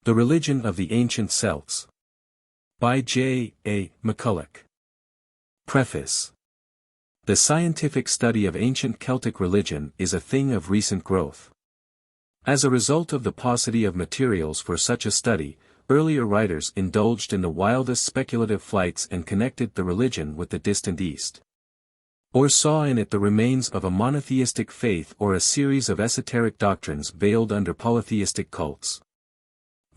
The Religion of the Ancient Celts. By J. A. Macculloch. Preface. The scientific study of ancient Celtic religion is a thing of recent growth. As a result of the paucity of materials for such a study, earlier writers indulged in the wildest speculative flights and connected the religion with the distant East. Or saw in it the remains of a monotheistic faith or a series of esoteric doctrines veiled under polytheistic cults.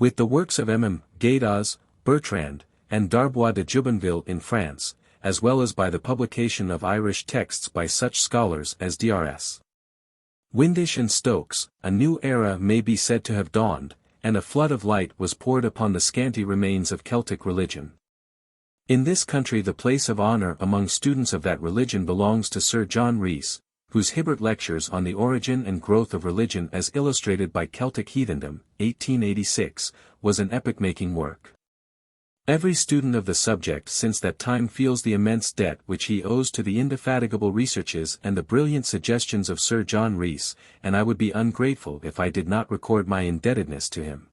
With the works of Gauls, Bertrand, and Darbois de Jubanville in France, as well as by the publication of Irish texts by such scholars as Drs. Windisch and Stokes, a new era may be said to have dawned, and a flood of light was poured upon the scanty remains of Celtic religion. In this country the place of honor among students of that religion belongs to Sir John Rhys, whose Hibbert Lectures on the Origin and Growth of Religion as Illustrated by Celtic Heathendom, 1886, was an epoch-making work. Every student of the subject since that time feels the immense debt which he owes to the indefatigable researches and the brilliant suggestions of Sir John Rhys, and I would be ungrateful if I did not record my indebtedness to him.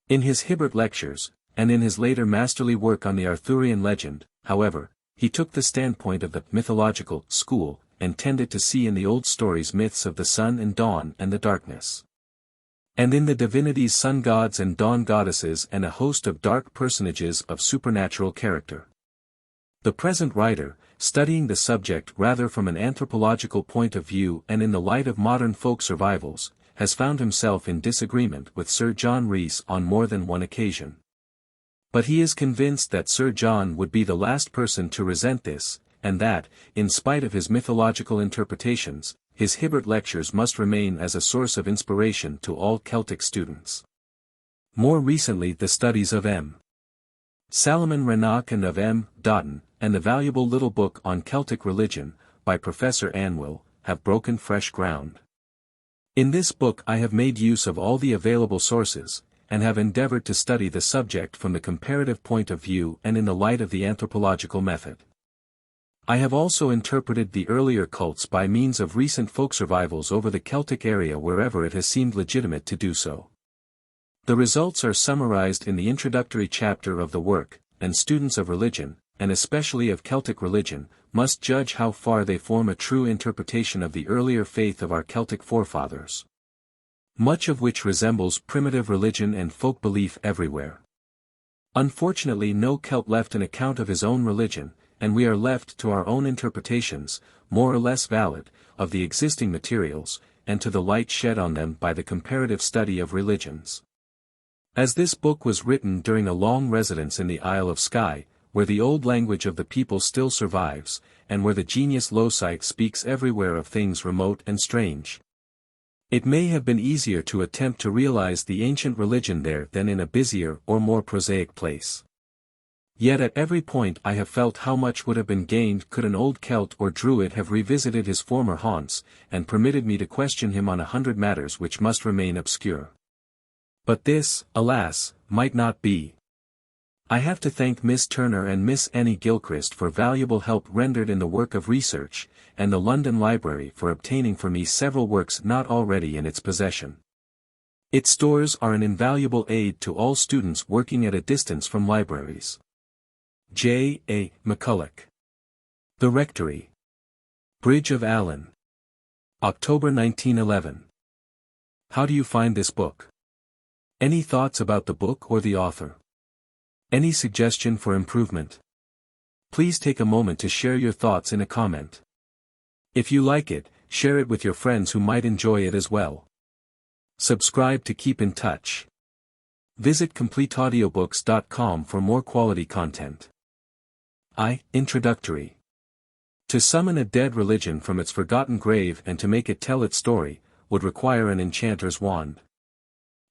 In his Hibbert Lectures, and in his later masterly work on the Arthurian legend, however, he took the standpoint of the mythological school, and tended to see in the old stories myths of the sun and dawn and the darkness. And in the divinities sun gods and dawn goddesses and a host of dark personages of supernatural character. The present writer, studying the subject rather from an anthropological point of view and in the light of modern folk survivals, has found himself in disagreement with Sir John Rhys on more than one occasion. But he is convinced that Sir John would be the last person to resent this, and that, in spite of his mythological interpretations, his Hibbert Lectures must remain as a source of inspiration to all Celtic students. More recently the studies of M. Salomon Renock and of M. Dotton, and the valuable little book on Celtic religion, by Professor Anwyl, have broken fresh ground. In this book I have made use of all the available sources, and have endeavored to study the subject from the comparative point of view and in the light of the anthropological method. I have also interpreted the earlier cults by means of recent folk survivals over the Celtic area wherever it has seemed legitimate to do so. The results are summarized in the introductory chapter of the work, and students of religion, and especially of Celtic religion, must judge how far they form a true interpretation of the earlier faith of our Celtic forefathers. Much of which resembles primitive religion and folk belief everywhere. Unfortunately no Celt left an account of his own religion, and we are left to our own interpretations, more or less valid, of the existing materials, and to the light shed on them by the comparative study of religions. As this book was written during a long residence in the Isle of Skye, where the old language of the people still survives, and where the genius loci speaks everywhere of things remote and strange, it may have been easier to attempt to realize the ancient religion there than in a busier or more prosaic place. Yet at every point I have felt how much would have been gained could an old Celt or Druid have revisited his former haunts, and permitted me to question him on 100 matters which must remain obscure. But this, alas, might not be. I have to thank Miss Turner and Miss Annie Gilchrist for valuable help rendered in the work of research, and the London Library for obtaining for me several works not already in its possession. Its stores are an invaluable aid to all students working at a distance from libraries. J. A. Macculloch. The Rectory. Bridge of Allan. October 1911. How do you find this book? Any thoughts about the book or the author? Any suggestion for improvement? Please take a moment to share your thoughts in a comment. If you like it, share it with your friends who might enjoy it as well. Subscribe to keep in touch. Visit CompleteAudiobooks.com for more quality content. Introductory. To summon a dead religion from its forgotten grave and to make it tell its story, would require an enchanter's wand.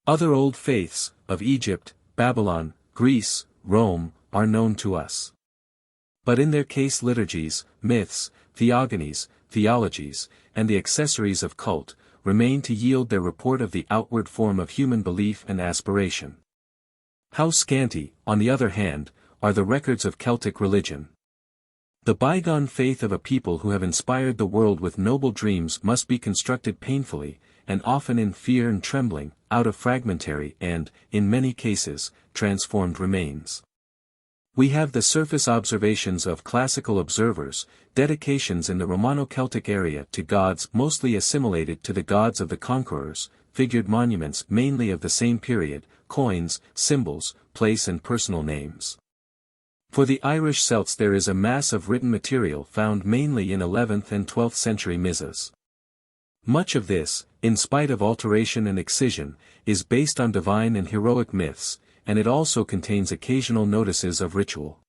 Other old faiths, of Egypt, Babylon, Greece, Rome, are known to us. But in their case liturgies, myths, theogonies, theologies, and the accessories of cult, remain to yield their report of the outward form of human belief and aspiration. How scanty, on the other hand, are the records of Celtic religion. The bygone faith of a people who have inspired the world with noble dreams must be constructed painfully, and often in fear and trembling, out of fragmentary and, in many cases, transformed remains. We have the surface observations of classical observers, dedications in the Romano-Celtic area to gods mostly assimilated to the gods of the conquerors, figured monuments mainly of the same period, coins, symbols, place and personal names. For the Irish Celts there is a mass of written material found mainly in 11th and 12th century missas. Much of this, in spite of alteration and excision, is based on divine and heroic myths, and it also contains occasional notices of ritual.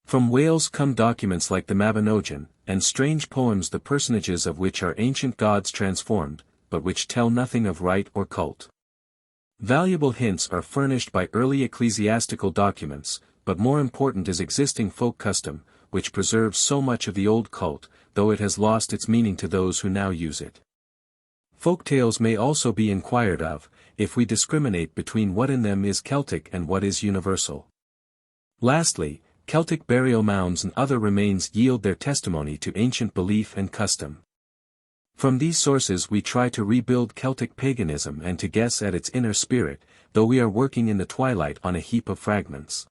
From Wales come documents like the Mabinogion, and strange poems the personages of which are ancient gods transformed, but which tell nothing of rite or cult. Valuable hints are furnished by early ecclesiastical documents, but more important is existing folk custom, which preserves so much of the old cult, though it has lost its meaning to those who now use it. Folk tales may also be inquired of, if we discriminate between what in them is Celtic and what is universal. Lastly, Celtic burial mounds and other remains yield their testimony to ancient belief and custom. From these sources we try to rebuild Celtic paganism and to guess at its inner spirit, though we are working in the twilight on a heap of fragments.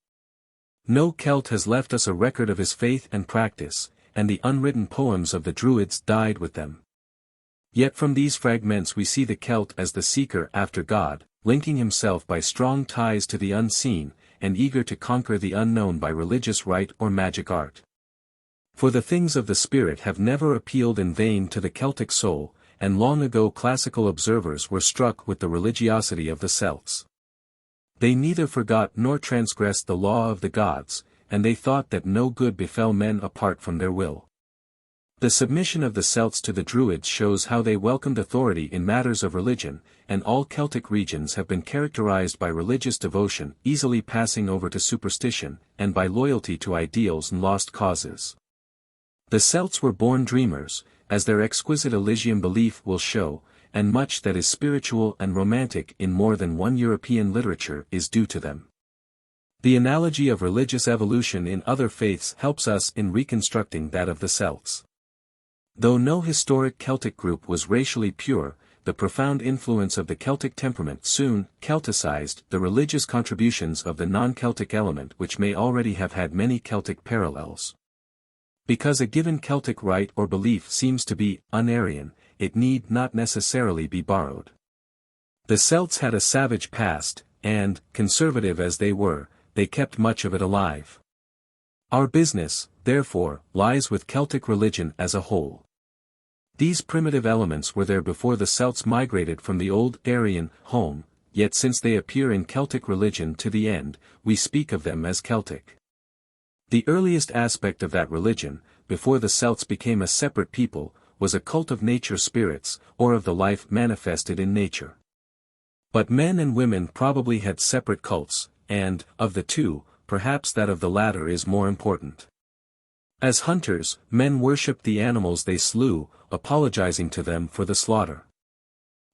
No Celt has left us a record of his faith and practice, and the unwritten poems of the Druids died with them. Yet from these fragments we see the Celt as the seeker after God, linking himself by strong ties to the unseen, and eager to conquer the unknown by religious rite or magic art. For the things of the spirit have never appealed in vain to the Celtic soul, and long ago classical observers were struck with the religiosity of the Celts. They neither forgot nor transgressed the law of the gods, and they thought that no good befell men apart from their will. The submission of the Celts to the Druids shows how they welcomed authority in matters of religion, and all Celtic regions have been characterized by religious devotion, easily passing over to superstition, and by loyalty to ideals and lost causes. The Celts were born dreamers, as their exquisite Elysium belief will show, and much that is spiritual and romantic in more than one European literature is due to them. The analogy of religious evolution in other faiths helps us in reconstructing that of the Celts. Though no historic Celtic group was racially pure, the profound influence of the Celtic temperament soon Celticized the religious contributions of the non-Celtic element which may already have had many Celtic parallels. Because a given Celtic rite or belief seems to be un-Aryan, it need not necessarily be borrowed. The Celts had a savage past, and, conservative as they were, they kept much of it alive. Our business, therefore, lies with Celtic religion as a whole. These primitive elements were there before the Celts migrated from the old Aryan home, yet since they appear in Celtic religion to the end, we speak of them as Celtic. The earliest aspect of that religion, before the Celts became a separate people, was a cult of nature spirits, or of the life manifested in nature. But men and women probably had separate cults, and, of the two, perhaps that of the latter is more important. As hunters, men worshipped the animals they slew, apologizing to them for the slaughter.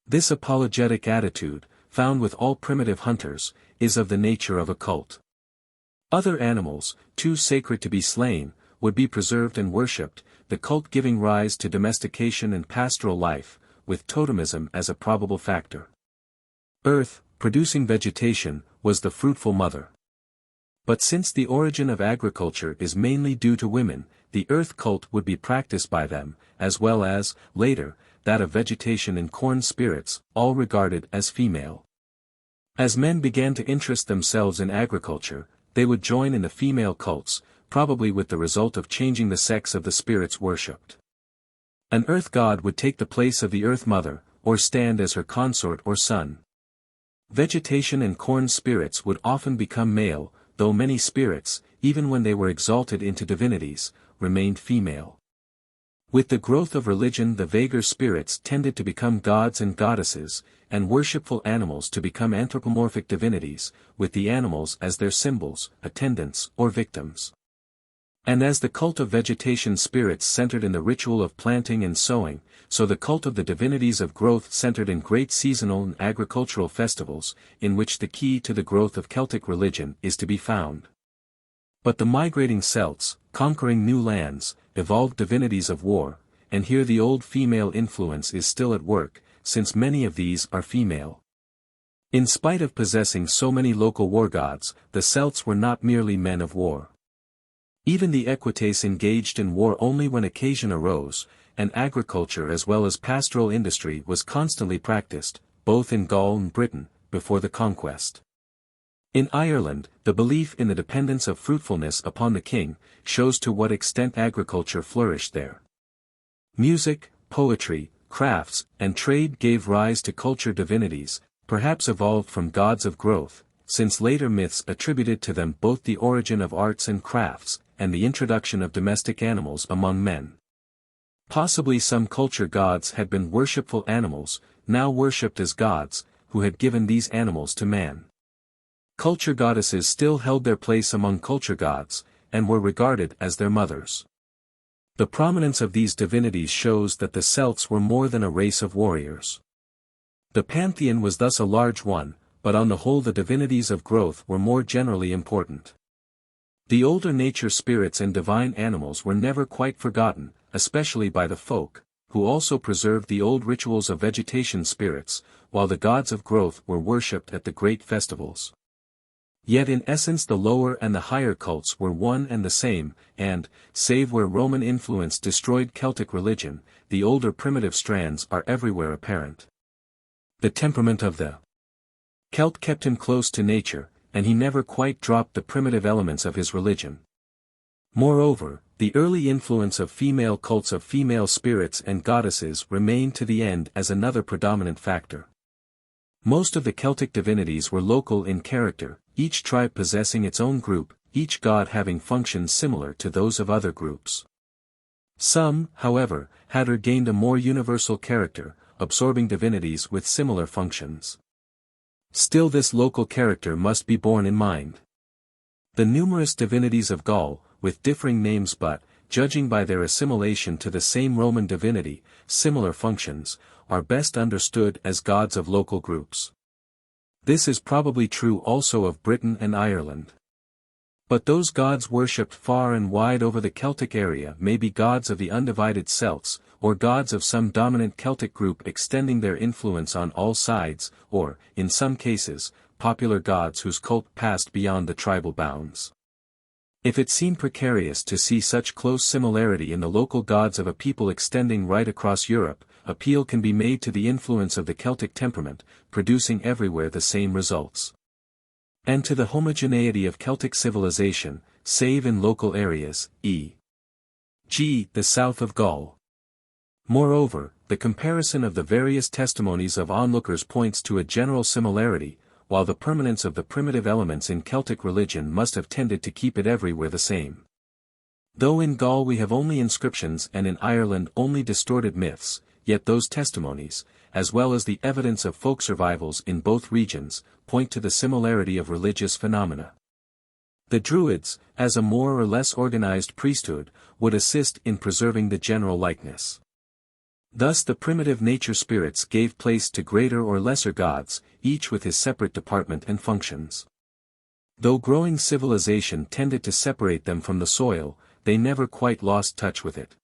This apologetic attitude, found with all primitive hunters, is of the nature of a cult. Other animals, too sacred to be slain, would be preserved and worshipped, the cult giving rise to domestication and pastoral life, with totemism as a probable factor. Earth, producing vegetation, was the fruitful mother. But since the origin of agriculture is mainly due to women, the earth cult would be practiced by them, as well as, later, that of vegetation and corn spirits, all regarded as female. As men began to interest themselves in agriculture, they would join in the female cults, probably with the result of changing the sex of the spirits worshipped. An earth god would take the place of the earth mother, or stand as her consort or son. Vegetation and corn spirits would often become male, though many spirits, even when they were exalted into divinities, remained female. With the growth of religion the vaguer spirits tended to become gods and goddesses, and worshipful animals to become anthropomorphic divinities, with the animals as their symbols, attendants, or victims. And as the cult of vegetation spirits centered in the ritual of planting and sowing, so the cult of the divinities of growth centered in great seasonal and agricultural festivals, in which the key to the growth of Celtic religion is to be found. But the migrating Celts, conquering new lands, evolved divinities of war, and here the old female influence is still at work, since many of these are female. In spite of possessing so many local war gods, the Celts were not merely men of war. Even the Equites engaged in war only when occasion arose, and agriculture as well as pastoral industry was constantly practiced, both in Gaul and Britain, before the conquest. In Ireland, the belief in the dependence of fruitfulness upon the king shows to what extent agriculture flourished there. Music, poetry, crafts, and trade gave rise to culture divinities, perhaps evolved from gods of growth, since later myths attributed to them both the origin of arts and crafts, and the introduction of domestic animals among men. Possibly some culture gods had been worshipful animals, now worshipped as gods, who had given these animals to man. Culture goddesses still held their place among culture gods, and were regarded as their mothers. The prominence of these divinities shows that the Celts were more than a race of warriors. The pantheon was thus a large one, but on the whole the divinities of growth were more generally important. The older nature spirits and divine animals were never quite forgotten, especially by the folk, who also preserved the old rituals of vegetation spirits, while the gods of growth were worshipped at the great festivals. Yet in essence the lower and the higher cults were one and the same, and, save where Roman influence destroyed Celtic religion, the older primitive strands are everywhere apparent. The temperament of the Celt kept him close to nature, and he never quite dropped the primitive elements of his religion. Moreover, the early influence of female cults of female spirits and goddesses remained to the end as another predominant factor. Most of the Celtic divinities were local in character, each tribe possessing its own group, each god having functions similar to those of other groups. Some, however, had or gained a more universal character, absorbing divinities with similar functions. Still this local character must be borne in mind. The numerous divinities of Gaul, with differing names but, judging by their assimilation to the same Roman divinity, similar functions, are best understood as gods of local groups. This is probably true also of Britain and Ireland. But those gods worshipped far and wide over the Celtic area may be gods of the undivided Celts, or gods of some dominant Celtic group extending their influence on all sides, or, in some cases, popular gods whose cult passed beyond the tribal bounds. If it seem precarious to see such close similarity in the local gods of a people extending right across Europe, appeal can be made to the influence of the Celtic temperament, producing everywhere the same results. And to the homogeneity of Celtic civilization, save in local areas, e.g., the south of Gaul. Moreover, the comparison of the various testimonies of onlookers points to a general similarity, while the permanence of the primitive elements in Celtic religion must have tended to keep it everywhere the same. Though in Gaul we have only inscriptions and in Ireland only distorted myths, yet those testimonies, as well as the evidence of folk survivals in both regions, point to the similarity of religious phenomena. The Druids, as a more or less organized priesthood, would assist in preserving the general likeness. Thus the primitive nature spirits gave place to greater or lesser gods, each with his separate department and functions. Though growing civilization tended to separate them from the soil, they never quite lost touch with it.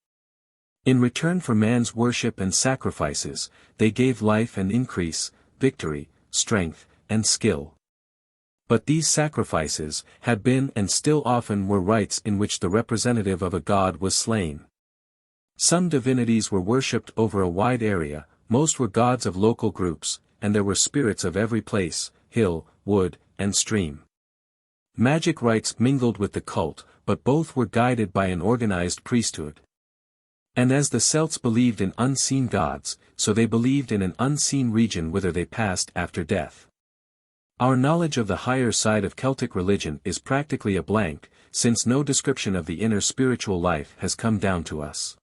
In return for man's worship and sacrifices, they gave life and increase, victory, strength, and skill. But these sacrifices had been and still often were rites in which the representative of a god was slain. Some divinities were worshipped over a wide area, most were gods of local groups, and there were spirits of every place, hill, wood, and stream. Magic rites mingled with the cult, but both were guided by an organized priesthood. And as the Celts believed in unseen gods, so they believed in an unseen region whither they passed after death. Our knowledge of the higher side of Celtic religion is practically a blank, since no description of the inner spiritual life has come down to us.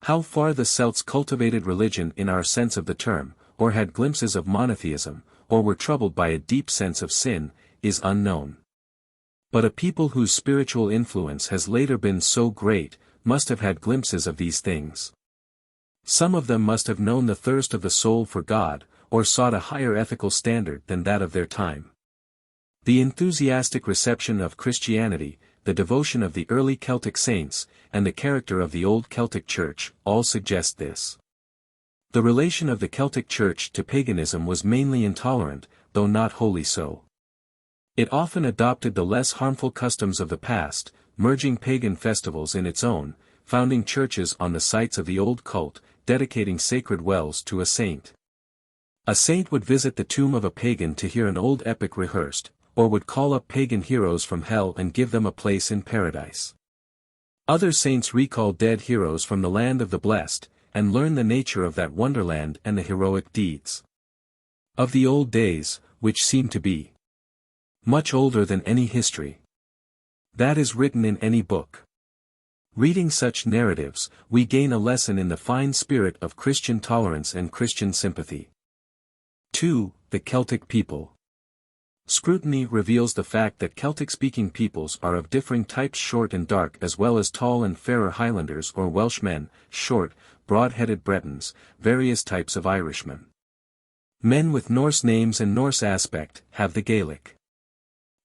How far the Celts cultivated religion in our sense of the term, or had glimpses of monotheism, or were troubled by a deep sense of sin, is unknown. But a people whose spiritual influence has later been so great, must have had glimpses of these things. Some of them must have known the thirst of the soul for God, or sought a higher ethical standard than that of their time. The enthusiastic reception of Christianity, the devotion of the early Celtic saints, and the character of the old Celtic Church, all suggest this. The relation of the Celtic Church to paganism was mainly intolerant, though not wholly so. It often adopted the less harmful customs of the past, merging pagan festivals in its own, founding churches on the sites of the old cult, dedicating sacred wells to a saint. A saint would visit the tomb of a pagan to hear an old epic rehearsed, or would call up pagan heroes from hell and give them a place in paradise. Other saints recall dead heroes from the land of the blessed, and learn the nature of that wonderland and the heroic deeds of the old days, which seem to be much older than any history that is written in any book. Reading such narratives, we gain a lesson in the fine spirit of Christian tolerance and Christian sympathy. 2. The Celtic people. Scrutiny reveals the fact that Celtic-speaking peoples are of differing types, short and dark, as well as tall and fairer Highlanders or Welshmen, short, broad-headed Bretons, various types of Irishmen. Men with Norse names and Norse aspect have the Gaelic.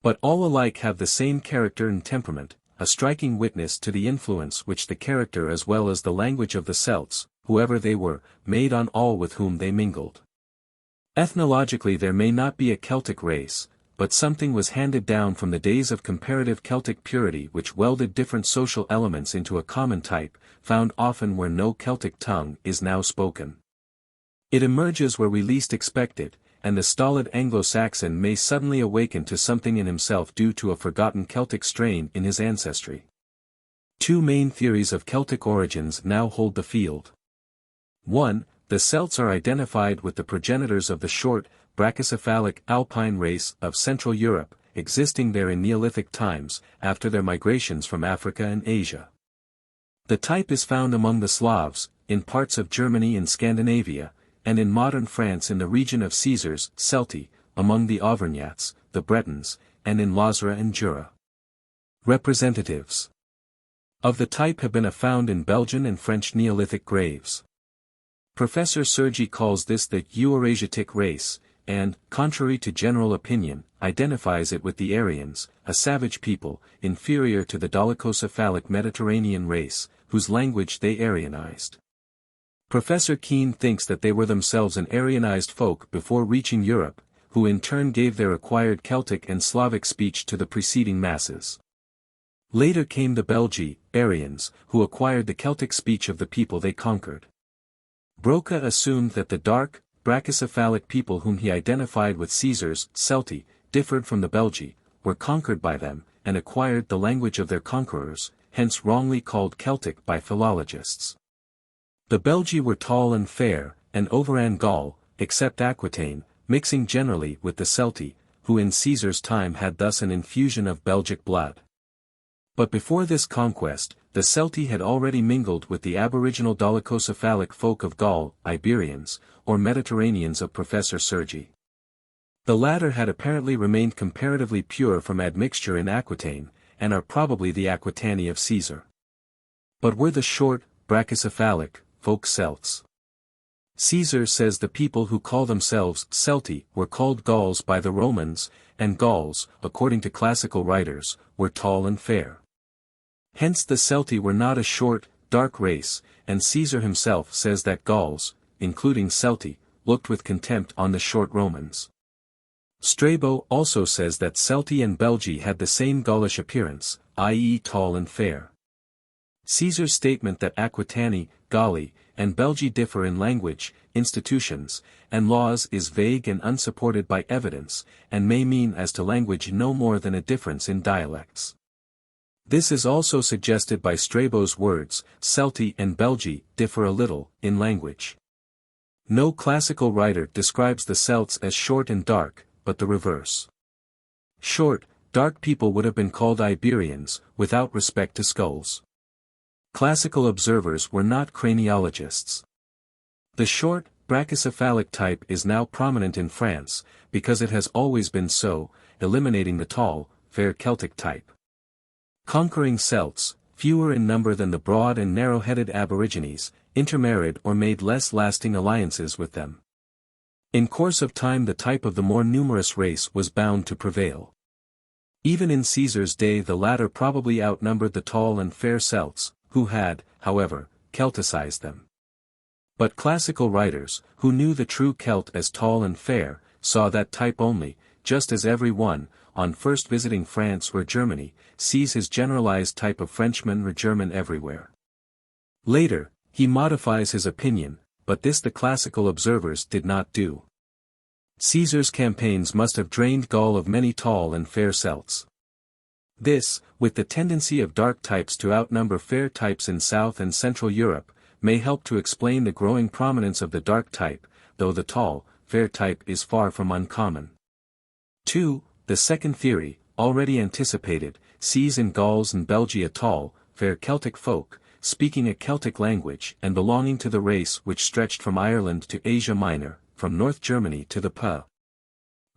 But all alike have the same character and temperament, a striking witness to the influence which the character as well as the language of the Celts, whoever they were, made on all with whom they mingled. Ethnologically there may not be a Celtic race, but something was handed down from the days of comparative Celtic purity which welded different social elements into a common type, found often where no Celtic tongue is now spoken. It emerges where we least expect it, and the stolid Anglo-Saxon may suddenly awaken to something in himself due to a forgotten Celtic strain in his ancestry. Two main theories of Celtic origins now hold the field. 1. The Celts are identified with the progenitors of the short, brachycephalic Alpine race of Central Europe, existing there in Neolithic times, after their migrations from Africa and Asia. The type is found among the Slavs, in parts of Germany and Scandinavia, and in modern France in the region of Caesars, Celti, among the Auvergnats, the Bretons, and in Lozera and Jura. Representatives of the type have been found in Belgian and French Neolithic graves. Professor Sergi calls this the Eurasiatic race, and, contrary to general opinion, identifies it with the Aryans, a savage people, inferior to the dolichocephalic Mediterranean race, whose language they Aryanized. Professor Keane thinks that they were themselves an Aryanized folk before reaching Europe, who in turn gave their acquired Celtic and Slavic speech to the preceding masses. Later came the Belgi, Aryans, who acquired the Celtic speech of the people they conquered. Broca assumed that the dark, brachycephalic people whom he identified with Caesars, Celti, differed from the Belgi, were conquered by them, and acquired the language of their conquerors, hence wrongly called Celtic by philologists. The Belgi were tall and fair, and overran Gaul, except Aquitaine, mixing generally with the Celti, who in Caesar's time had thus an infusion of Belgic blood. But before this conquest, the Celti had already mingled with the aboriginal dolichocephalic folk of Gaul, Iberians, or Mediterraneans of Professor Sergi. The latter had apparently remained comparatively pure from admixture in Aquitaine, and are probably the Aquitani of Caesar. But were the short, brachycephalic, folk Celts? Caesar says the people who call themselves Celti were called Gauls by the Romans, and Gauls, according to classical writers, were tall and fair. Hence the Celti were not a short, dark race, and Caesar himself says that Gauls, including Celti, looked with contempt on the short Romans. Strabo also says that Celti and Belgi had the same Gaulish appearance, i.e. tall and fair. Caesar's statement that Aquitani, Galli, and Belgi differ in language, institutions, and laws is vague and unsupported by evidence, and may mean as to language no more than a difference in dialects. This is also suggested by Strabo's words, Celti and Belgi differ a little, in language. No classical writer describes the Celts as short and dark, but the reverse. Short, dark people would have been called Iberians, without respect to skulls. Classical observers were not craniologists. The short, brachycephalic type is now prominent in France, because it has always been so, eliminating the tall, fair Celtic type. Conquering Celts, fewer in number than the broad and narrow-headed Aborigines, intermarried or made less lasting alliances with them. In course of time the type of the more numerous race was bound to prevail. Even in Caesar's day the latter probably outnumbered the tall and fair Celts, who had, however, Celticized them. But classical writers, who knew the true Celt as tall and fair, saw that type only, just as every one, on first visiting France or Germany, sees his generalized type of Frenchman or German everywhere. Later, he modifies his opinion, but this the classical observers did not do. Caesar's campaigns must have drained Gaul of many tall and fair Celts. This, with the tendency of dark types to outnumber fair types in South and Central Europe, may help to explain the growing prominence of the dark type, though the tall, fair type is far from uncommon. 2. The second theory, already anticipated, sees in Gauls and Belgi a tall, fair Celtic folk, speaking a Celtic language and belonging to the race which stretched from Ireland to Asia Minor, from North Germany to the Po,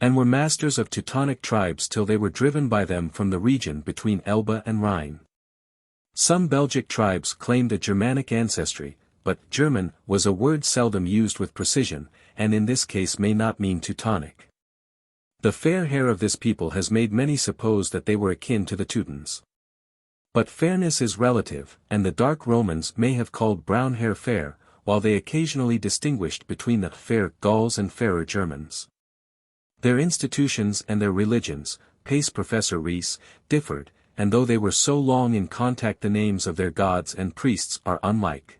and were masters of Teutonic tribes till they were driven by them from the region between Elbe and Rhine. Some Belgic tribes claimed a Germanic ancestry, but German was a word seldom used with precision, and in this case may not mean Teutonic. The fair hair of this people has made many suppose that they were akin to the Teutons. But fairness is relative, and the dark Romans may have called brown hair fair, while they occasionally distinguished between the fair Gauls and fairer Germans. Their institutions and their religions, Pace Professor Rees, differed, and though they were so long in contact the names of their gods and priests are unlike.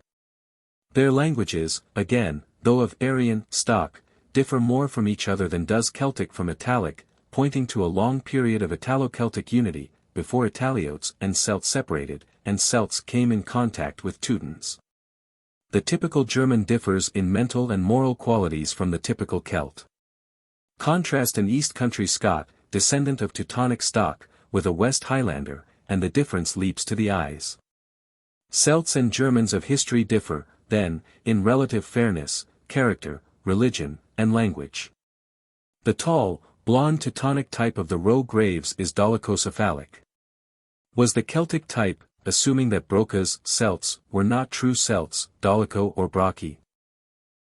Their languages, again, though of Aryan stock, differ more from each other than does Celtic from Italic, pointing to a long period of Italo-Celtic unity, before Italiotes and Celts separated, and Celts came in contact with Teutons. The typical German differs in mental and moral qualities from the typical Celt. Contrast an East Country Scot, descendant of Teutonic stock, with a West Highlander, and the difference leaps to the eyes. Celts and Germans of history differ, then, in relative fairness, character, religion, and language. The tall, blonde Teutonic type of the Roe Graves is dolichocephalic. Was the Celtic type, assuming that Broca's Celts were not true Celts, Dolicho or Brocchi?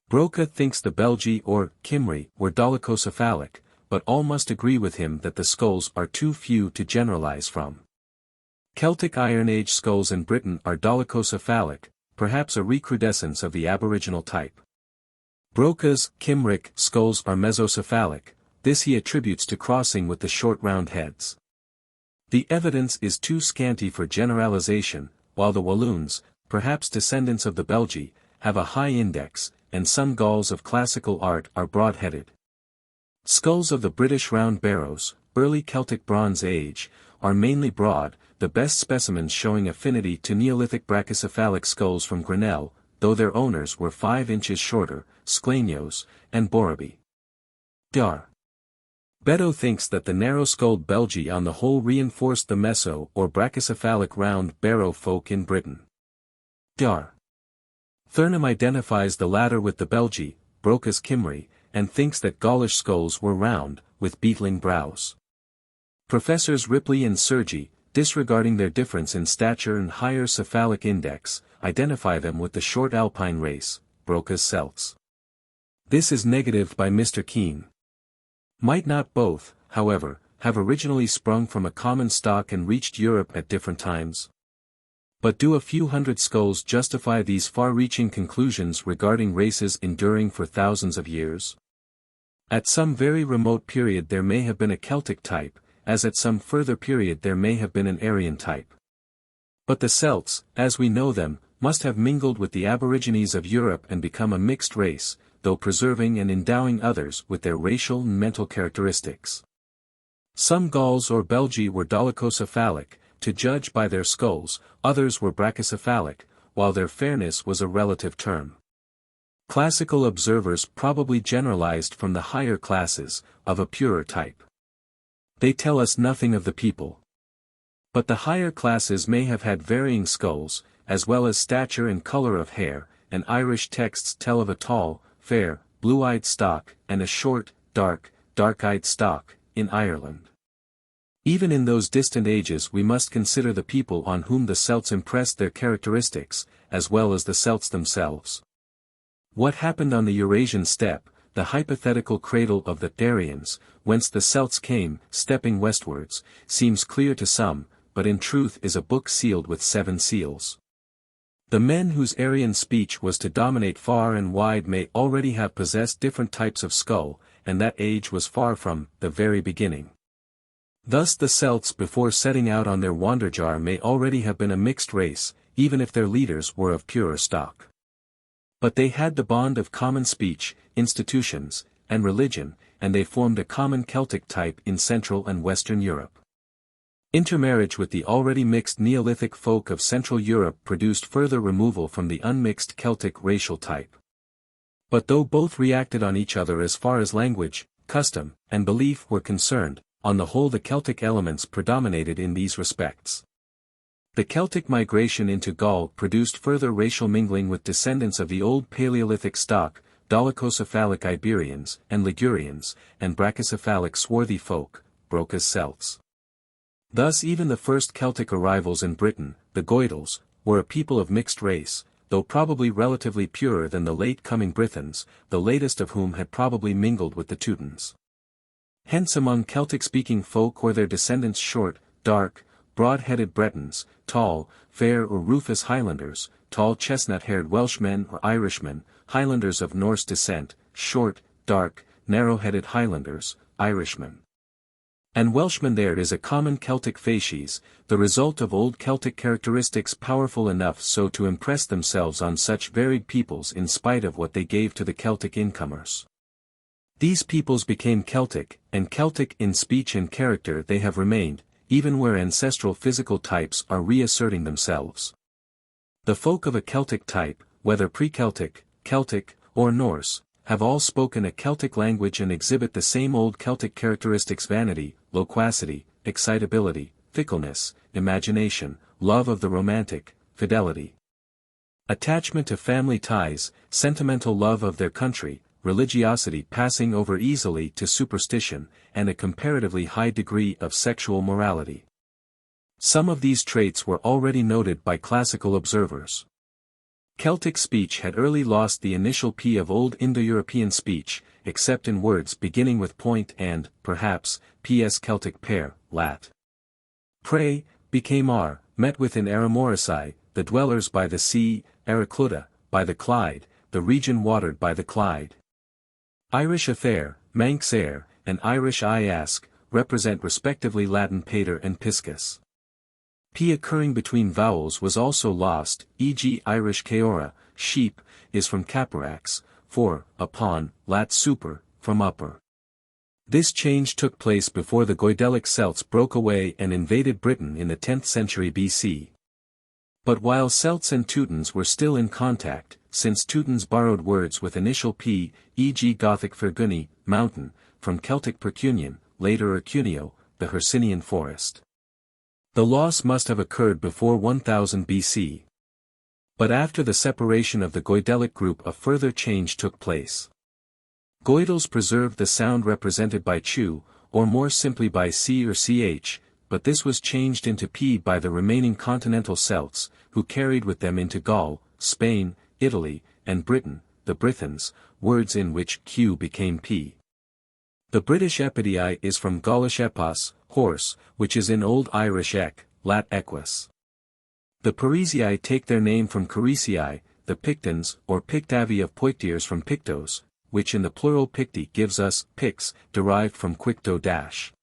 Broca thinks the Belgi or Cymri were dolichocephalic, but all must agree with him that the skulls are too few to generalize from. Celtic Iron Age skulls in Britain are dolichocephalic, perhaps a recrudescence of the aboriginal type. Broca's Cymric skulls are mesocephalic, this he attributes to crossing with the short round heads. The evidence is too scanty for generalization, while the Walloons, perhaps descendants of the Belgi, have a high index, and some Gauls of classical art are broad-headed. Skulls of the British round barrows, early Celtic Bronze Age, are mainly broad, the best specimens showing affinity to Neolithic brachycephalic skulls from Grinnell, though their owners were 5 inches shorter, Sklanios, and Borreby. Dar. Beddoe thinks that the narrow-skulled Belgi on the whole reinforced the meso or brachycephalic round barrow folk in Britain. Dar. Thurnham identifies the latter with the Belgi, Broca's Cymri, and thinks that Gaulish skulls were round, with beetling brows. Professors Ripley and Sergi, disregarding their difference in stature and higher cephalic index, identify them with the short Alpine race, Broca's Celts. This is negatived by Mr. Keane. Might not both, however, have originally sprung from a common stock and reached Europe at different times? But do a few hundred skulls justify these far-reaching conclusions regarding races enduring for thousands of years? At some very remote period there may have been a Celtic type, as at some further period there may have been an Aryan type. But the Celts, as we know them, must have mingled with the aborigines of Europe and become a mixed race, though preserving and endowing others with their racial and mental characteristics. Some Gauls or Belgi were dolichocephalic, to judge by their skulls, others were brachycephalic, while their fairness was a relative term. Classical observers probably generalized from the higher classes, of a purer type. They tell us nothing of the people. But the higher classes may have had varying skulls, as well as stature and color of hair, and Irish texts tell of a tall, fair, blue-eyed stock, and a short, dark-eyed stock, in Ireland. Even in those distant ages we must consider the people on whom the Celts impressed their characteristics, as well as the Celts themselves. What happened on the Eurasian steppe, the hypothetical cradle of the Daryans, whence the Celts came, stepping westwards, seems clear to some, but in truth is a book sealed with 7 seals. The men whose Aryan speech was to dominate far and wide may already have possessed different types of skull, and that age was far from the very beginning. Thus the Celts before setting out on their wanderjar may already have been a mixed race, even if their leaders were of purer stock. But they had the bond of common speech, institutions, and religion, and they formed a common Celtic type in Central and Western Europe. Intermarriage with the already mixed Neolithic folk of Central Europe produced further removal from the unmixed Celtic racial type. But though both reacted on each other as far as language, custom, and belief were concerned, on the whole the Celtic elements predominated in these respects. The Celtic migration into Gaul produced further racial mingling with descendants of the old Paleolithic stock, dolichocephalic Iberians and Ligurians, and brachycephalic swarthy folk, Brocas Celts. Thus even the first Celtic arrivals in Britain, the Goidels, were a people of mixed race, though probably relatively purer than the late-coming Brythons, the latest of whom had probably mingled with the Teutons. Hence among Celtic-speaking folk were their descendants short, dark, broad-headed Bretons, tall, fair or rufous Highlanders, tall chestnut-haired Welshmen or Irishmen, Highlanders of Norse descent, short, dark, narrow-headed Highlanders, Irishmen. And Welshman there is a common Celtic facies, the result of old Celtic characteristics powerful enough so to impress themselves on such varied peoples in spite of what they gave to the Celtic incomers. These peoples became Celtic, and Celtic in speech and character they have remained, even where ancestral physical types are reasserting themselves. The folk of a Celtic type, whether pre-Celtic, Celtic, or Norse, have all spoken a Celtic language and exhibit the same old Celtic characteristics: vanity, loquacity, excitability, fickleness, imagination, love of the romantic, fidelity, attachment to family ties, sentimental love of their country, religiosity passing over easily to superstition, and a comparatively high degree of sexual morality. Some of these traits were already noted by classical observers. Celtic speech had early lost the initial P of Old Indo-European speech, except in words beginning with point and, perhaps, ps Celtic per, lat. Pre, became r, met with in Aramorici, the dwellers by the sea, Aracluda, by the Clyde, the region watered by the Clyde. Irish affair, Manx air, and Irish I ask, represent respectively Latin pater and piscus. P occurring between vowels was also lost, e.g. Irish caora, sheep, is from caparax, for, upon, lat super, from upper. This change took place before the Goidelic Celts broke away and invaded Britain in the 10th century BC. But while Celts and Teutons were still in contact, since Teutons borrowed words with initial P, e.g. Gothic Ferguni, mountain, from Celtic Percunion, later Ercunio, the Hercynian forest. The loss must have occurred before 1000 BC. But after the separation of the Goidelic group a further change took place. Goidels preserved the sound represented by chu, or more simply by c or ch, but this was changed into p by the remaining continental Celts, who carried with them into Gaul, Spain, Italy, and Britain, the Brythons, words in which q became p. The British epidii is from Gaulish epos, horse, which is in Old Irish ek, lat equus. The Parisii take their name from Carisii, the Pictons or Pictavi of Poictiers from Pictos, which in the plural Picti gives us pix, derived from quicto dash.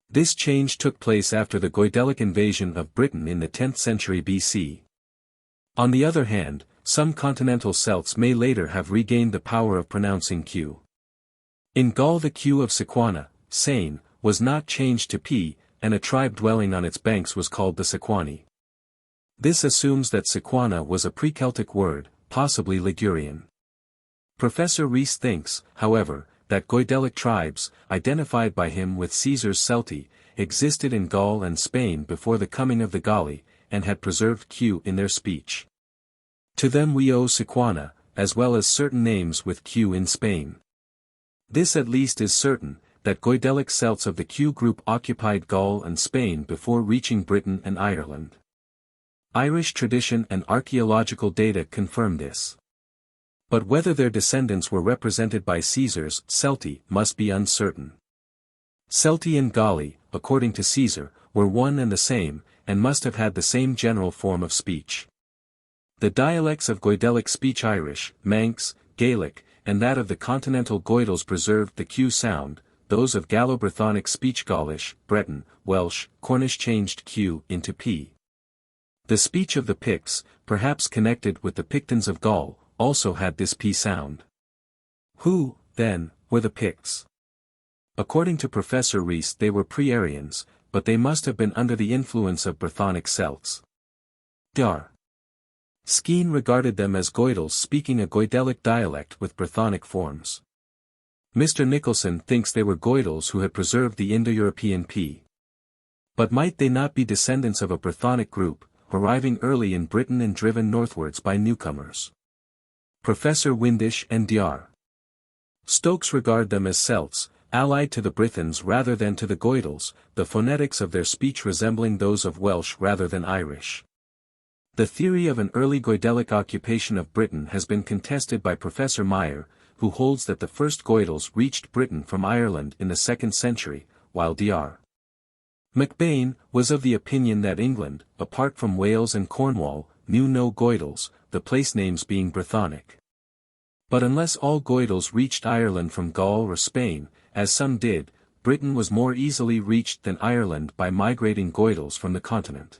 This change took place after the Goidelic invasion of Britain in the 10th century BC. On the other hand, some continental Celts may later have regained the power of pronouncing q. In Gaul the q of Sequana, Seine, was not changed to p, and a tribe dwelling on its banks was called the Sequani. This assumes that Sequana was a pre-Celtic word, possibly Ligurian. Professor Rees thinks, however, that Goidelic tribes, identified by him with Caesar's Celti, existed in Gaul and Spain before the coming of the Galli, and had preserved q in their speech. To them we owe Sequana, as well as certain names with q in Spain. This at least is certain, that Goidelic Celts of the Q group occupied Gaul and Spain before reaching Britain and Ireland. Irish tradition and archaeological data confirm this. But whether their descendants were represented by Caesar's Celti must be uncertain. Celti and Galli, according to Caesar, were one and the same, and must have had the same general form of speech. The dialects of Goidelic speech Irish, Manx, Gaelic, and that of the continental Goidels preserved the Q sound, those of Gallo-Brythonic speech Gaulish, Breton, Welsh, Cornish changed Q into P. The speech of the Picts, perhaps connected with the Pictons of Gaul, also had this P sound. Who, then, were the Picts? According to Professor Rees they were pre-Aryans, but they must have been under the influence of Brythonic Celts. Dar. Skene regarded them as Goidels speaking a Goidelic dialect with Brythonic forms. Mr. Nicholson thinks they were Goidels who had preserved the Indo-European P. But might they not be descendants of a Brythonic group, arriving early in Britain and driven northwards by newcomers? Professor Windisch and Dr. Stokes regard them as Celts, allied to the Brythons rather than to the Goidels, the phonetics of their speech resembling those of Welsh rather than Irish. The theory of an early Goidelic occupation of Britain has been contested by Professor Meyer, who holds that the first Goidels reached Britain from Ireland in the 2nd century, while Dr. MacBain was of the opinion that England, apart from Wales and Cornwall, knew no Goidels, the place names being Brythonic. But unless all Goidels reached Ireland from Gaul or Spain, as some did, Britain was more easily reached than Ireland by migrating Goidels from the continent.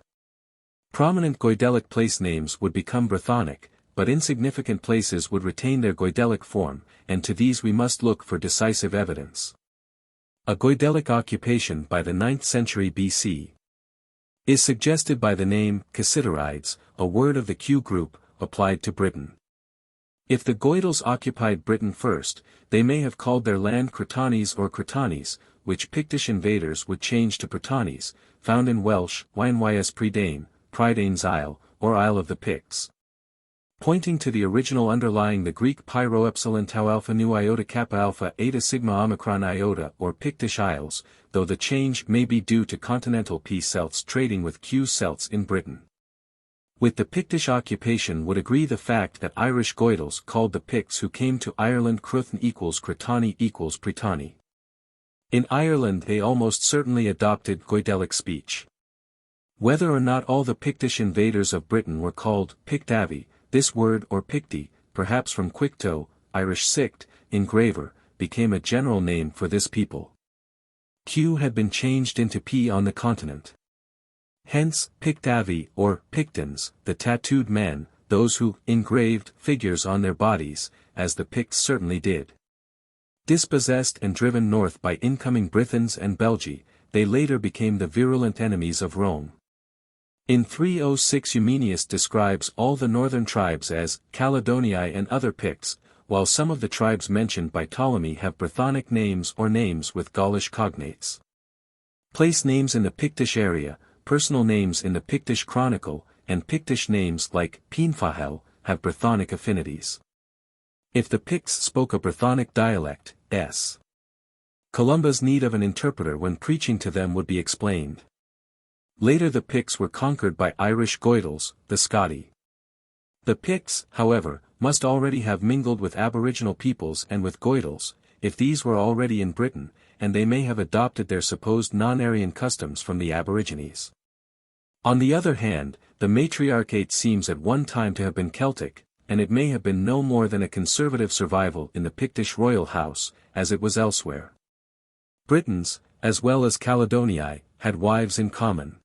Prominent Goidelic place names would become Brythonic, but insignificant places would retain their Goidelic form, and to these we must look for decisive evidence. A Goidelic occupation by the 9th century BC is suggested by the name Cassiterides, a word of the Q group, applied to Britain. If the Goidels occupied Britain first, they may have called their land Cretanes or Cretanes, which Pictish invaders would change to Pretanes, found in Welsh, Wynys Prydain, Prydain's Isle, or Isle of the Picts. Pointing to the original underlying the Greek Pyro Epsilon Tau Alpha Nu Iota Kappa Alpha Eta Sigma Omicron Iota or Pictish Isles, though the change may be due to continental P Celts trading with Q Celts in Britain. With the Pictish occupation would agree the fact that Irish Goidels called the Picts who came to Ireland Cruthn equals Cretani equals Prytani. In Ireland they almost certainly adopted Goidelic speech. Whether or not all the Pictish invaders of Britain were called Pictavi, this word or Picti, perhaps from Quicto, Irish sict, engraver, became a general name for this people. Q had been changed into P on the continent. Hence, Pictavi or Pictons, the tattooed men, those who engraved figures on their bodies, as the Picts certainly did. Dispossessed and driven north by incoming Brythons and Belgae, they later became the virulent enemies of Rome. In 306 Eumenius describes all the northern tribes as Caledonii and other Picts, while some of the tribes mentioned by Ptolemy have Brythonic names or names with Gaulish cognates. Place names in the Pictish area, personal names in the Pictish Chronicle, and Pictish names like Pínfahel, have Brythonic affinities. If the Picts spoke a Brythonic dialect, S. Columba's need of an interpreter when preaching to them would be explained. Later the Picts were conquered by Irish Goidels, the Scotti. The Picts, however, must already have mingled with aboriginal peoples and with Goidels, if these were already in Britain, and they may have adopted their supposed non-Aryan customs from the Aborigines. On the other hand, the matriarchate seems at one time to have been Celtic, and it may have been no more than a conservative survival in the Pictish royal house, as it was elsewhere. Britons, as well as Caledonii, had wives in common.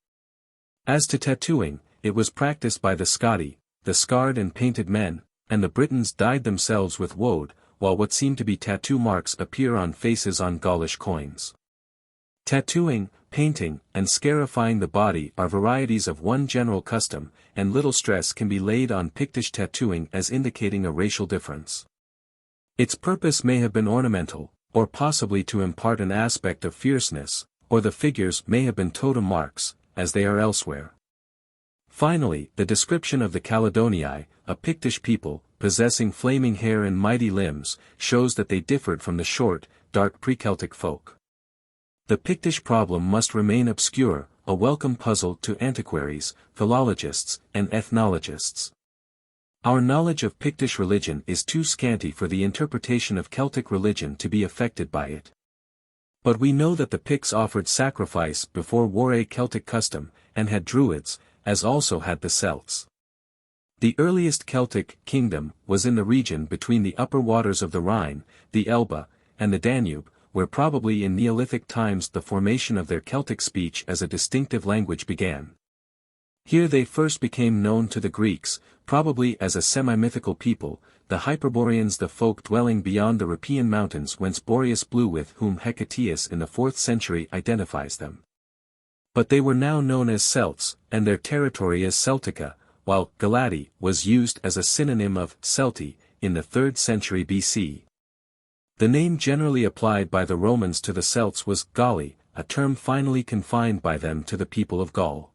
As to tattooing, it was practiced by the Scotti, the scarred and painted men, and the Britons dyed themselves with woad, while what seem to be tattoo marks appear on faces on Gaulish coins. Tattooing, painting, and scarifying the body are varieties of one general custom, and little stress can be laid on Pictish tattooing as indicating a racial difference. Its purpose may have been ornamental, or possibly to impart an aspect of fierceness, or the figures may have been totem marks, as they are elsewhere. Finally, the description of the Caledonii, a Pictish people, possessing flaming hair and mighty limbs, shows that they differed from the short, dark pre-Celtic folk. The Pictish problem must remain obscure, a welcome puzzle to antiquaries, philologists, and ethnologists. Our knowledge of Pictish religion is too scanty for the interpretation of Celtic religion to be affected by it. But we know that the Picts offered sacrifice before war, a Celtic custom, and had Druids, as also had the Celts. The earliest Celtic kingdom was in the region between the upper waters of the Rhine, the Elbe, and the Danube, where probably in Neolithic times the formation of their Celtic speech as a distinctive language began. Here they first became known to the Greeks, probably as a semi-mythical people, the Hyperboreans, the folk dwelling beyond the Rhipaean mountains whence Boreas blew, with whom Hecataeus in the 4th century identifies them. But they were now known as Celts, and their territory as Celtica, while Galati was used as a synonym of Celti in the 3rd century BC. The name generally applied by the Romans to the Celts was Galli, a term finally confined by them to the people of Gaul.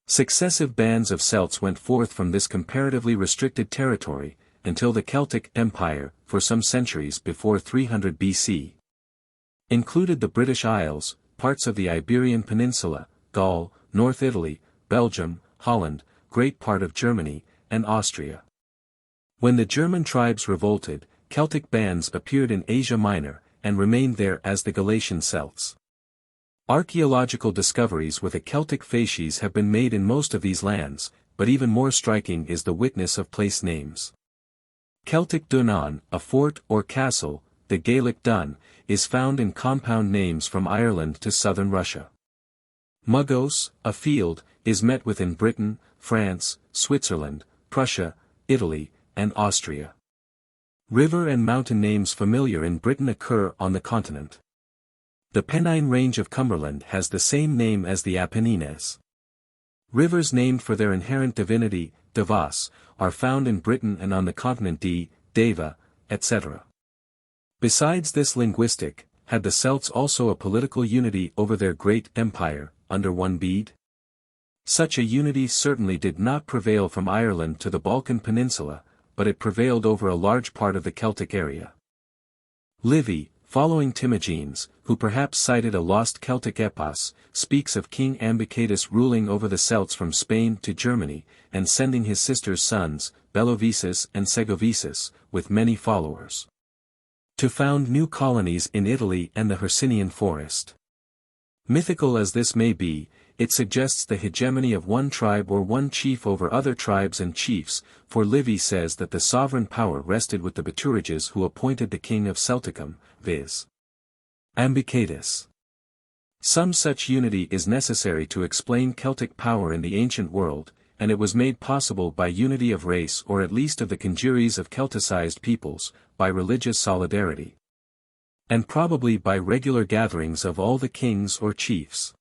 Successive bands of Celts went forth from this comparatively restricted territory, until the Celtic Empire, for some centuries before 300 BC, included the British Isles, parts of the Iberian Peninsula, Gaul, North Italy, Belgium, Holland, great part of Germany, and Austria. When the German tribes revolted, Celtic bands appeared in Asia Minor, and remained there as the Galatian Celts. Archaeological discoveries with a Celtic facies have been made in most of these lands, but even more striking is the witness of place names. Celtic Dunan, a fort or castle, the Gaelic Dun, is found in compound names from Ireland to southern Russia. Mugos, a field, is met with in Britain, France, Switzerland, Prussia, Italy, and Austria. River and mountain names familiar in Britain occur on the continent. The Pennine Range of Cumberland has the same name as the Apennines. Rivers named for their inherent divinity, Devas, are found in Britain and on the continent Deva, etc. Besides this linguistic, had the Celts also a political unity over their great empire, under one bead? Such a unity certainly did not prevail from Ireland to the Balkan Peninsula, but it prevailed over a large part of the Celtic area. Livy, following Timagenes, who perhaps cited a lost Celtic epos, speaks of King Ambicatus ruling over the Celts from Spain to Germany, and sending his sister's sons, Bellovesus and Segovesus, with many followers, to found new colonies in Italy and the Hercynian forest. Mythical as this may be, it suggests the hegemony of one tribe or one chief over other tribes and chiefs, for Livy says that the sovereign power rested with the Bituriges who appointed the king of Celticum, viz. Ambicatus. Some such unity is necessary to explain Celtic power in the ancient world, and it was made possible by unity of race or at least of the congeries of Celticized peoples, by religious solidarity, and probably by regular gatherings of all the kings or chiefs.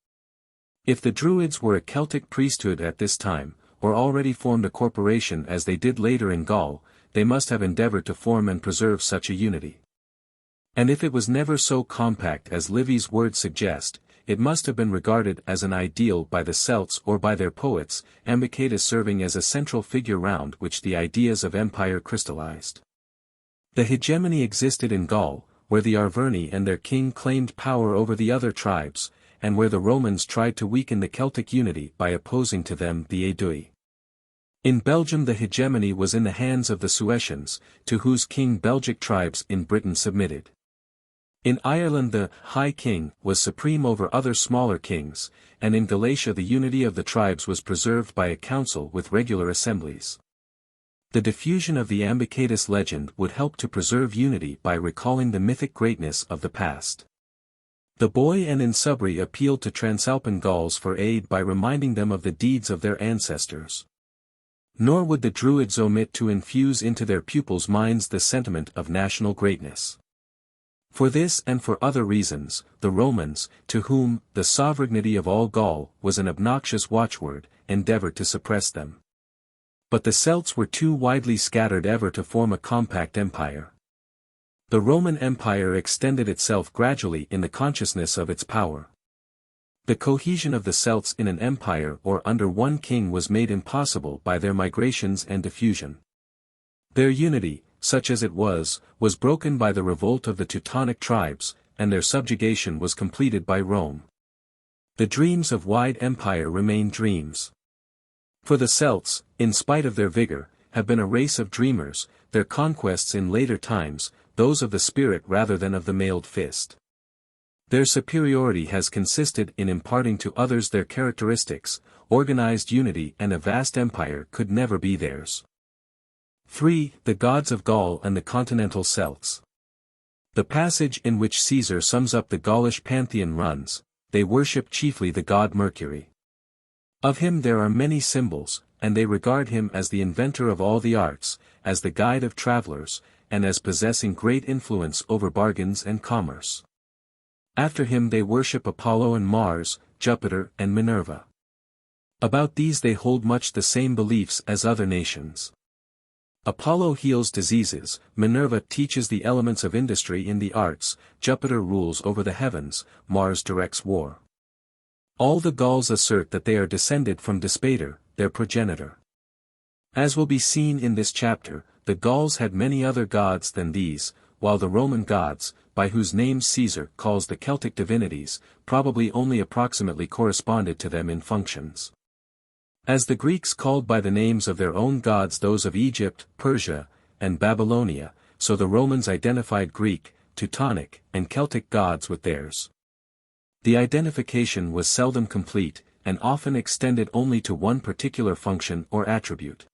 If the Druids were a Celtic priesthood at this time, or already formed a corporation as they did later in Gaul, they must have endeavored to form and preserve such a unity. And if it was never so compact as Livy's words suggest, it must have been regarded as an ideal by the Celts or by their poets, Ambicatus serving as a central figure round which the ideas of empire crystallized. The hegemony existed in Gaul, where the Arverni and their king claimed power over the other tribes, and where the Romans tried to weaken the Celtic unity by opposing to them the Aedui. In Belgium the hegemony was in the hands of the Suessians, to whose king Belgic tribes in Britain submitted. In Ireland the High King was supreme over other smaller kings, and in Galatia the unity of the tribes was preserved by a council with regular assemblies. The diffusion of the Ambicatus legend would help to preserve unity by recalling the mythic greatness of the past. The Boy and Insubri appealed to Transalpine Gauls for aid by reminding them of the deeds of their ancestors. Nor would the Druids omit to infuse into their pupils' minds the sentiment of national greatness. For this and for other reasons, the Romans, to whom the sovereignty of all Gaul was an obnoxious watchword, endeavored to suppress them. But the Celts were too widely scattered ever to form a compact empire. The Roman Empire extended itself gradually in the consciousness of its power. The cohesion of the Celts in an empire or under one king was made impossible by their migrations and diffusion. Their unity, such as it was broken by the revolt of the Teutonic tribes, and their subjugation was completed by Rome. The dreams of wide empire remain dreams. For the Celts, in spite of their vigor, have been a race of dreamers, their conquests in later times, those of the spirit rather than of the mailed fist. Their superiority has consisted in imparting to others their characteristics. Organized unity and a vast empire could never be theirs. 3. The gods of Gaul and the Continental Celts. The passage in which Caesar sums up the Gaulish pantheon runs, "They worship chiefly the god Mercury. Of him there are many symbols, and they regard him as the inventor of all the arts, as the guide of travelers, and as possessing great influence over bargains and commerce. After him they worship Apollo and Mars, Jupiter and Minerva. About these they hold much the same beliefs as other nations. Apollo heals diseases, Minerva teaches the elements of industry in the arts, Jupiter rules over the heavens, Mars directs war. All the Gauls assert that they are descended from Despater, their progenitor. As will be seen in this chapter, the Gauls had many other gods than these, while the Roman gods, by whose names Caesar calls the Celtic divinities, probably only approximately corresponded to them in functions. As the Greeks called by the names of their own gods those of Egypt, Persia, and Babylonia, so the Romans identified Greek, Teutonic, and Celtic gods with theirs. The identification was seldom complete, and often extended only to one particular function or attribute.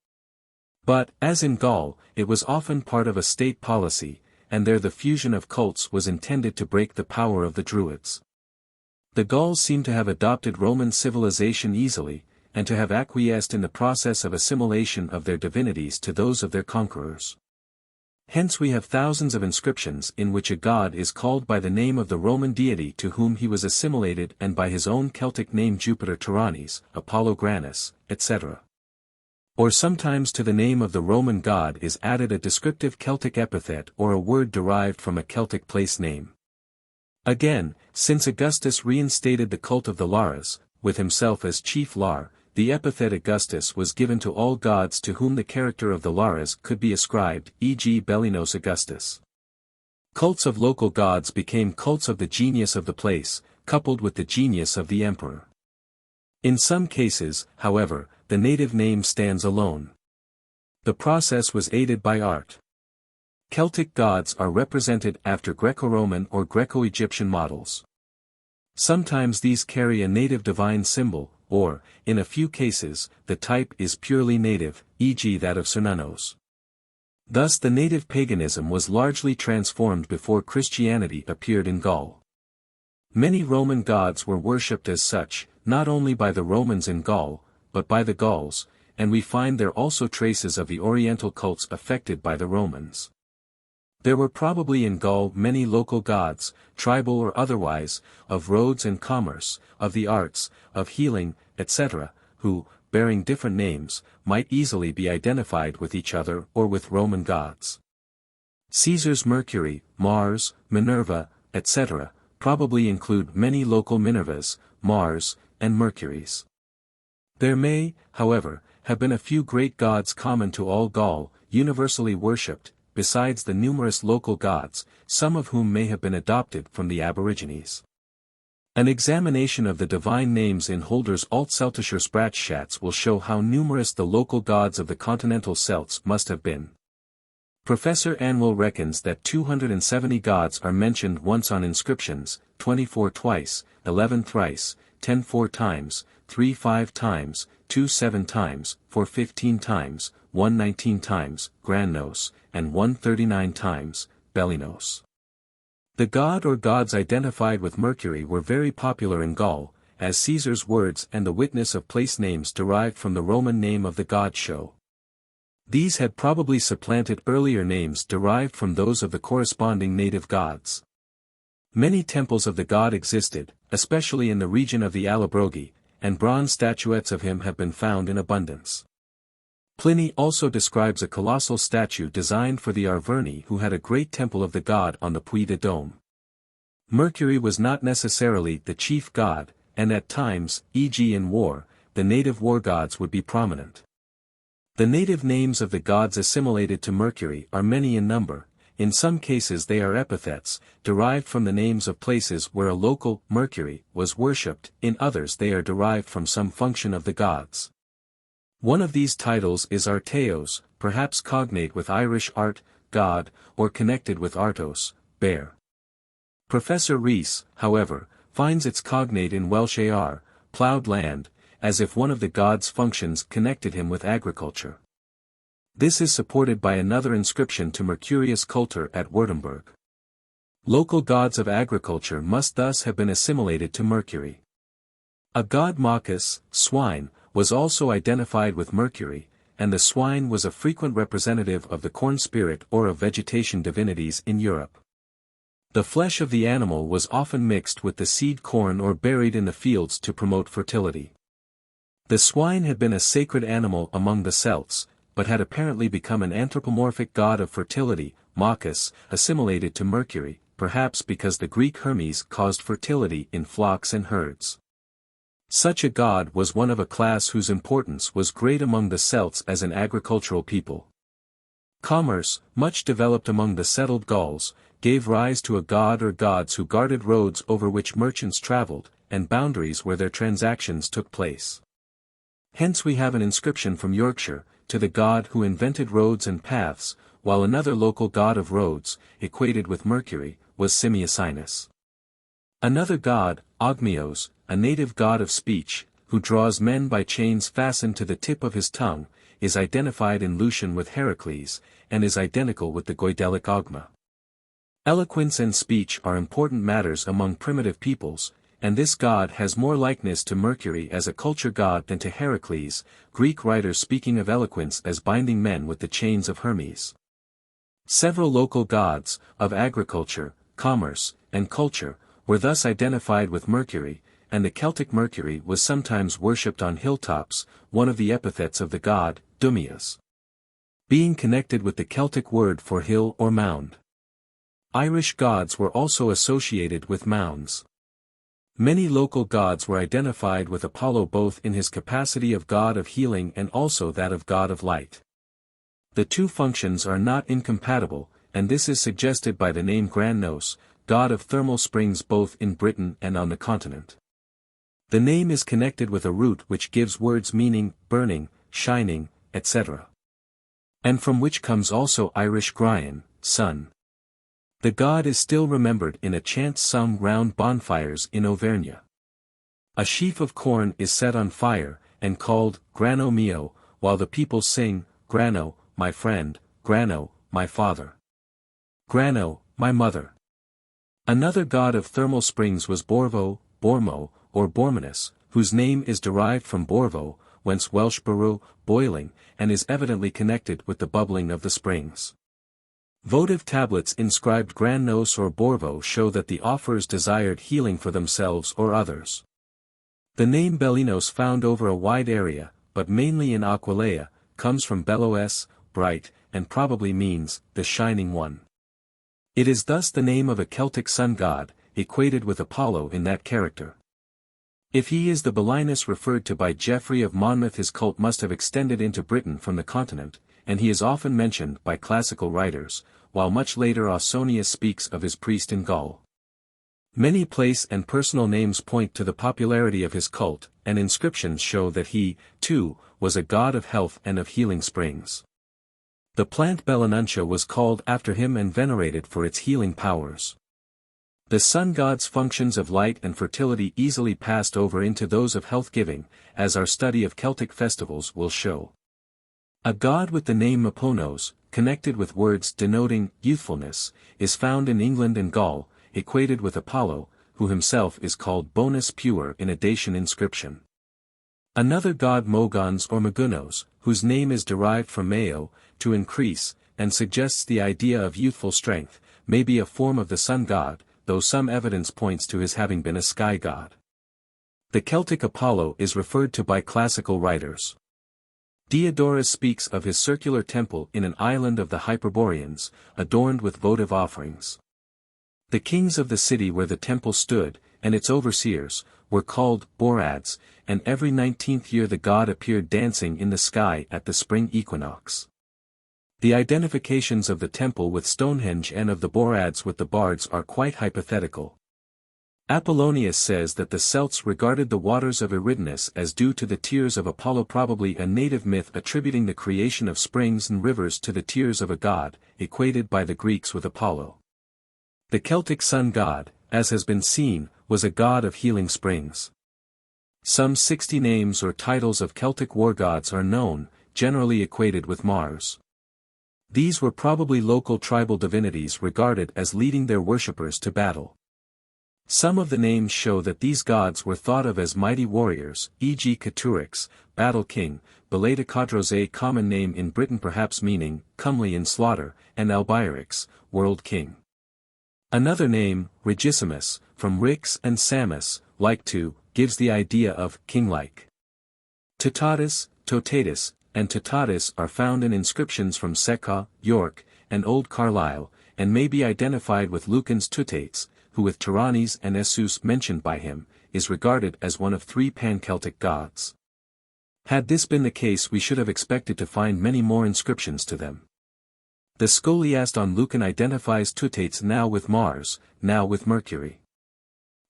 But, as in Gaul, it was often part of a state policy, and there the fusion of cults was intended to break the power of the Druids. The Gauls seem to have adopted Roman civilization easily, and to have acquiesced in the process of assimilation of their divinities to those of their conquerors. Hence we have thousands of inscriptions in which a god is called by the name of the Roman deity to whom he was assimilated and by his own Celtic name Jupiter Tyrannis, Apollo Granus, etc. Or sometimes to the name of the Roman god is added a descriptive Celtic epithet or a word derived from a Celtic place name. Again, since Augustus reinstated the cult of the Lares, with himself as chief Lar, the epithet Augustus was given to all gods to whom the character of the Lares could be ascribed, e.g. Bellinos Augustus. Cults of local gods became cults of the genius of the place, coupled with the genius of the emperor. In some cases, however, the native name stands alone. The process was aided by art. Celtic gods are represented after Greco-Roman or Greco-Egyptian models. Sometimes these carry a native divine symbol, or, in a few cases, the type is purely native, e.g. that of Cernunnos. Thus the native paganism was largely transformed before Christianity appeared in Gaul. Many Roman gods were worshipped as such, not only by the Romans in Gaul, but by the Gauls, and we find there also traces of the Oriental cults affected by the Romans. There were probably in Gaul many local gods, tribal or otherwise, of roads and commerce, of the arts, of healing, etc., who, bearing different names, might easily be identified with each other or with Roman gods. Caesar's Mercury, Mars, Minerva, etc., probably include many local Minervas, Mars, and Mercuries. There may, however, have been a few great gods common to all Gaul, universally worshipped, besides the numerous local gods, some of whom may have been adopted from the Aborigines. An examination of the divine names in Holder's Altceltischer Sprachschatz will show how numerous the local gods of the continental Celts must have been. Professor Anwell reckons that 270 gods are mentioned once on inscriptions, 24 twice, 11 thrice, 10 4 times, 3 5 times, 2 7 times, 4 15 times, 1 19 times, Grannos, and 1 39 times, Bellinos. The god or gods identified with Mercury were very popular in Gaul, as Caesar's words and the witness of place names derived from the Roman name of the god show. These had probably supplanted earlier names derived from those of the corresponding native gods. Many temples of the god existed, especially in the region of the Allobrogi, and bronze statuettes of him have been found in abundance. Pliny also describes a colossal statue designed for the Arverni who had a great temple of the god on the Puy de Dôme. Mercury was not necessarily the chief god, and at times, e.g. in war, the native war gods would be prominent. The native names of the gods assimilated to Mercury are many in number. In some cases they are epithets, derived from the names of places where a local Mercury was worshipped, in others they are derived from some function of the gods. One of these titles is Arteos, perhaps cognate with Irish art, god, or connected with Artos, bear. Professor Rees, however, finds its cognate in Welsh ar, ploughed land, as if one of the god's functions connected him with agriculture. This is supported by another inscription to Mercurius Coulter at Württemberg. Local gods of agriculture must thus have been assimilated to Mercury. A god Macus, swine, was also identified with Mercury, and the swine was a frequent representative of the corn spirit or of vegetation divinities in Europe. The flesh of the animal was often mixed with the seed corn or buried in the fields to promote fertility. The swine had been a sacred animal among the Celts, but had apparently become an anthropomorphic god of fertility, Macus, assimilated to Mercury, perhaps because the Greek Hermes caused fertility in flocks and herds. Such a god was one of a class whose importance was great among the Celts as an agricultural people. Commerce, much developed among the settled Gauls, gave rise to a god or gods who guarded roads over which merchants traveled, and boundaries where their transactions took place. Hence we have an inscription from Yorkshire, to the god who invented roads and paths, while another local god of roads, equated with Mercury, was Simiosinus. Another god, Ogmios, a native god of speech, who draws men by chains fastened to the tip of his tongue, is identified in Lucian with Heracles, and is identical with the Goidelic Ogma. Eloquence and speech are important matters among primitive peoples, and this god has more likeness to Mercury as a culture god than to Heracles, Greek writers speaking of eloquence as binding men with the chains of Hermes. Several local gods, of agriculture, commerce, and culture, were thus identified with Mercury, and the Celtic Mercury was sometimes worshipped on hilltops, one of the epithets of the god, Dumias, being connected with the Celtic word for hill or mound. Irish gods were also associated with mounds. Many local gods were identified with Apollo both in his capacity of god of healing and also that of god of light. The two functions are not incompatible, and this is suggested by the name Grannos, god of thermal springs both in Britain and on the continent. The name is connected with a root which gives words meaning, burning, shining, etc. And from which comes also Irish Grian, sun. The god is still remembered in a chant sung round bonfires in Auvergne. A sheaf of corn is set on fire, and called, Grano mio, while the people sing, Grano, my friend, Grano, my father. Grano, my mother. Another god of thermal springs was Borvo, Bormo, or Bormanus, whose name is derived from Borvo, whence Welsh buru, boiling, and is evidently connected with the bubbling of the springs. Votive tablets inscribed Grannos or Borvo show that the offerers desired healing for themselves or others. The name Belinos found over a wide area, but mainly in Aquileia, comes from Belos, bright, and probably means, the shining one. It is thus the name of a Celtic sun god, equated with Apollo in that character. If he is the Belinus referred to by Geoffrey of Monmouth, his cult must have extended into Britain from the continent, and he is often mentioned by classical writers, while much later Ausonius speaks of his priest in Gaul. Many place and personal names point to the popularity of his cult, and inscriptions show that he, too, was a god of health and of healing springs. The plant Belenuntia was called after him and venerated for its healing powers. The sun god's functions of light and fertility easily passed over into those of health-giving, as our study of Celtic festivals will show. A god with the name Maponos, connected with words denoting youthfulness, is found in England and Gaul, equated with Apollo, who himself is called Bonus Pure in a Dacian inscription. Another god Mogons or Magunos, whose name is derived from Mao, to increase, and suggests the idea of youthful strength, may be a form of the sun god, though some evidence points to his having been a sky god. The Celtic Apollo is referred to by classical writers. Diodorus speaks of his circular temple in an island of the Hyperboreans, adorned with votive offerings. The kings of the city where the temple stood, and its overseers, were called Borads, and every 19th year the god appeared dancing in the sky at the spring equinox. The identifications of the temple with Stonehenge and of the Borads with the bards are quite hypothetical. Apollonius says that the Celts regarded the waters of Eridanus as due to the tears of Apollo, probably a native myth attributing the creation of springs and rivers to the tears of a god, equated by the Greeks with Apollo. The Celtic sun god, as has been seen, was a god of healing springs. Some 60 names or titles of Celtic war gods are known, generally equated with Mars. These were probably local tribal divinities regarded as leading their worshippers to battle. Some of the names show that these gods were thought of as mighty warriors, e.g. Caturix, battle king, Belatacodros, a common name in Britain perhaps meaning, comely in slaughter, and Albirix, world king. Another name, Regissimus, from Rix and Samus, like to, gives the idea of king-like. Totatus, Totatus, and Totatus are found in inscriptions from Secca, York, and Old Carlisle, and may be identified with Lucan's Tutates, who with Tyrannes and Essus mentioned by him, is regarded as one of 3 pan-Celtic gods. Had this been the case, we should have expected to find many more inscriptions to them. The scholiast on Lucan identifies Tutates now with Mars, now with Mercury.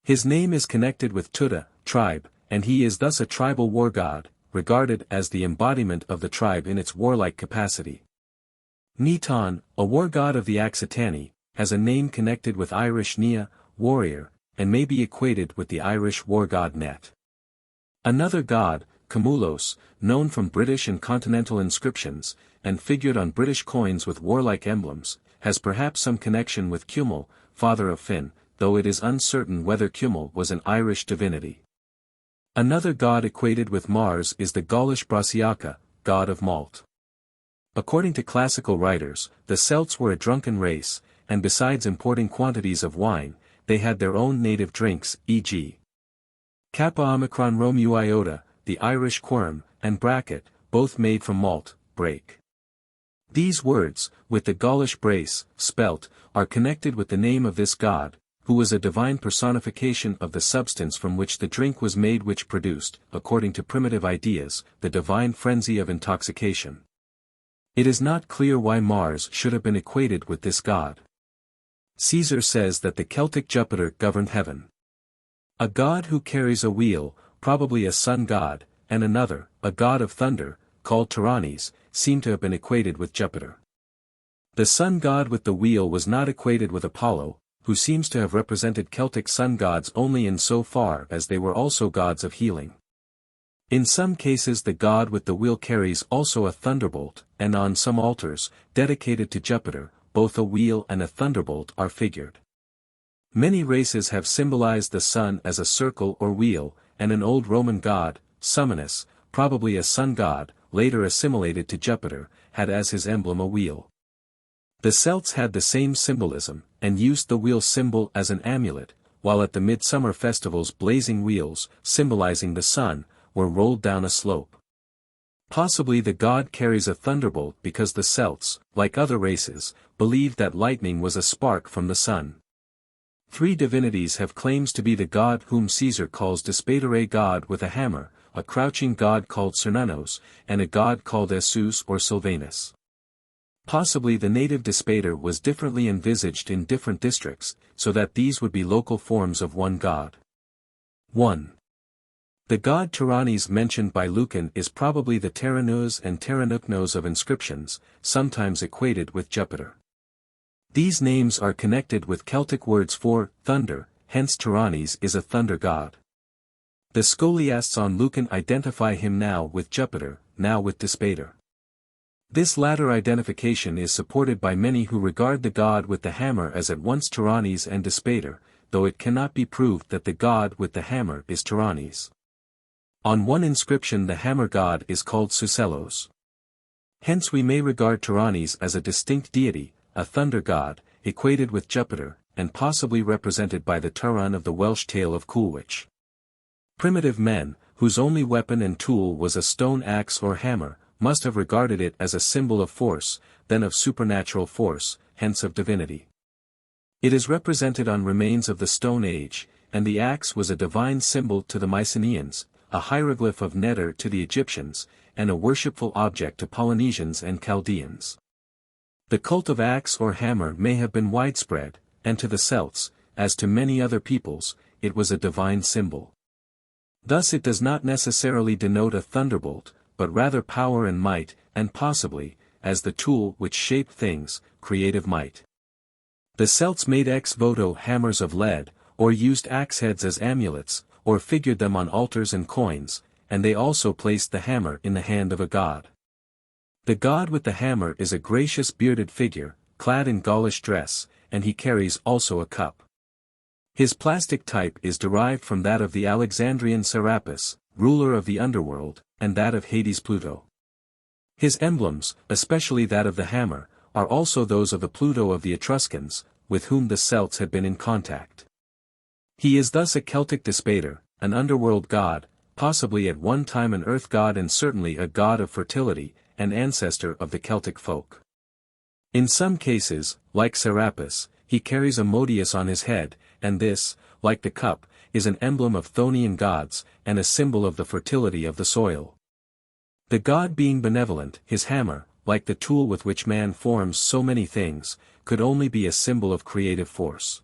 His name is connected with Tuatha, tribe, and he is thus a tribal war god, regarded as the embodiment of the tribe in its warlike capacity. Nitan, a war god of the Aquitaini, has a name connected with Irish Nia, warrior, and may be equated with the Irish war god Net. Another god, Cúmullos, known from British and Continental inscriptions, and figured on British coins with warlike emblems, has perhaps some connection with Cumul, father of Fionn, though it is uncertain whether Cumul was an Irish divinity. Another god equated with Mars is the Gaulish Brasiaca, god of malt. According to classical writers, the Celts were a drunken race, and besides importing quantities of wine, they had their own native drinks, e.g. Kappa Omicron Romeu Iota, the Irish quorum, and bracket, both made from malt, break. These words, with the Gaulish brace, spelt, are connected with the name of this god, who was a divine personification of the substance from which the drink was made, which produced, according to primitive ideas, the divine frenzy of intoxication. It is not clear why Mars should have been equated with this god. Caesar says that the Celtic Jupiter governed heaven. A god who carries a wheel, probably a sun god, and another, a god of thunder, called Tyrannes, seem to have been equated with Jupiter. The sun god with the wheel was not equated with Apollo, who seems to have represented Celtic sun gods only in so far as they were also gods of healing. In some cases the god with the wheel carries also a thunderbolt, and on some altars, dedicated to Jupiter, both a wheel and a thunderbolt are figured. Many races have symbolized the sun as a circle or wheel, and an old Roman god, Summonus, probably a sun god, later assimilated to Jupiter, had as his emblem a wheel. The Celts had the same symbolism, and used the wheel symbol as an amulet, while at the midsummer festivals blazing wheels, symbolizing the sun, were rolled down a slope. Possibly the god carries a thunderbolt because the Celts, like other races, believed that lightning was a spark from the sun. 3 divinities have claims to be the god whom Caesar calls Despater, a god with a hammer, a crouching god called Cernunnos, and a god called Essus or Silvanus. Possibly the native Despater was differently envisaged in different districts, so that these would be local forms of one god. 1. The god Tyrannes mentioned by Lucan is probably the Terranus and Terranuknos of inscriptions, sometimes equated with Jupiter. These names are connected with Celtic words for thunder, hence Tyrannes is a thunder god. The scholiasts on Lucan identify him now with Jupiter, now with Despater. This latter identification is supported by many who regard the god with the hammer as at once Tyrannes and Despater, though it cannot be proved that the god with the hammer is Tyrannes. On one inscription the hammer god is called Sucellos. Hence we may regard Tyrannes as a distinct deity, a thunder god, equated with Jupiter, and possibly represented by the Turan of the Welsh tale of Cúchulainn. Primitive men, whose only weapon and tool was a stone axe or hammer, must have regarded it as a symbol of force, then of supernatural force, hence of divinity. It is represented on remains of the Stone Age, and the axe was a divine symbol to the Mycenaeans, a hieroglyph of Neter to the Egyptians, and a worshipful object to Polynesians and Chaldeans. The cult of axe or hammer may have been widespread, and to the Celts, as to many other peoples, it was a divine symbol. Thus it does not necessarily denote a thunderbolt, but rather power and might, and possibly, as the tool which shaped things, creative might. The Celts made ex voto hammers of lead, or used axe heads as amulets, or figured them on altars and coins, and they also placed the hammer in the hand of a god. The god with the hammer is a gracious bearded figure, clad in Gaulish dress, and he carries also a cup. His plastic type is derived from that of the Alexandrian Serapis, ruler of the underworld, and that of Hades Pluto. His emblems, especially that of the hammer, are also those of the Pluto of the Etruscans, with whom the Celts had been in contact. He is thus a Celtic despater, an underworld god, possibly at one time an earth god and certainly a god of fertility, an ancestor of the Celtic folk. In some cases, like Serapis, he carries a modius on his head, and this, like the cup, is an emblem of Chthonian gods, and a symbol of the fertility of the soil. The god being benevolent, his hammer, like the tool with which man forms so many things, could only be a symbol of creative force.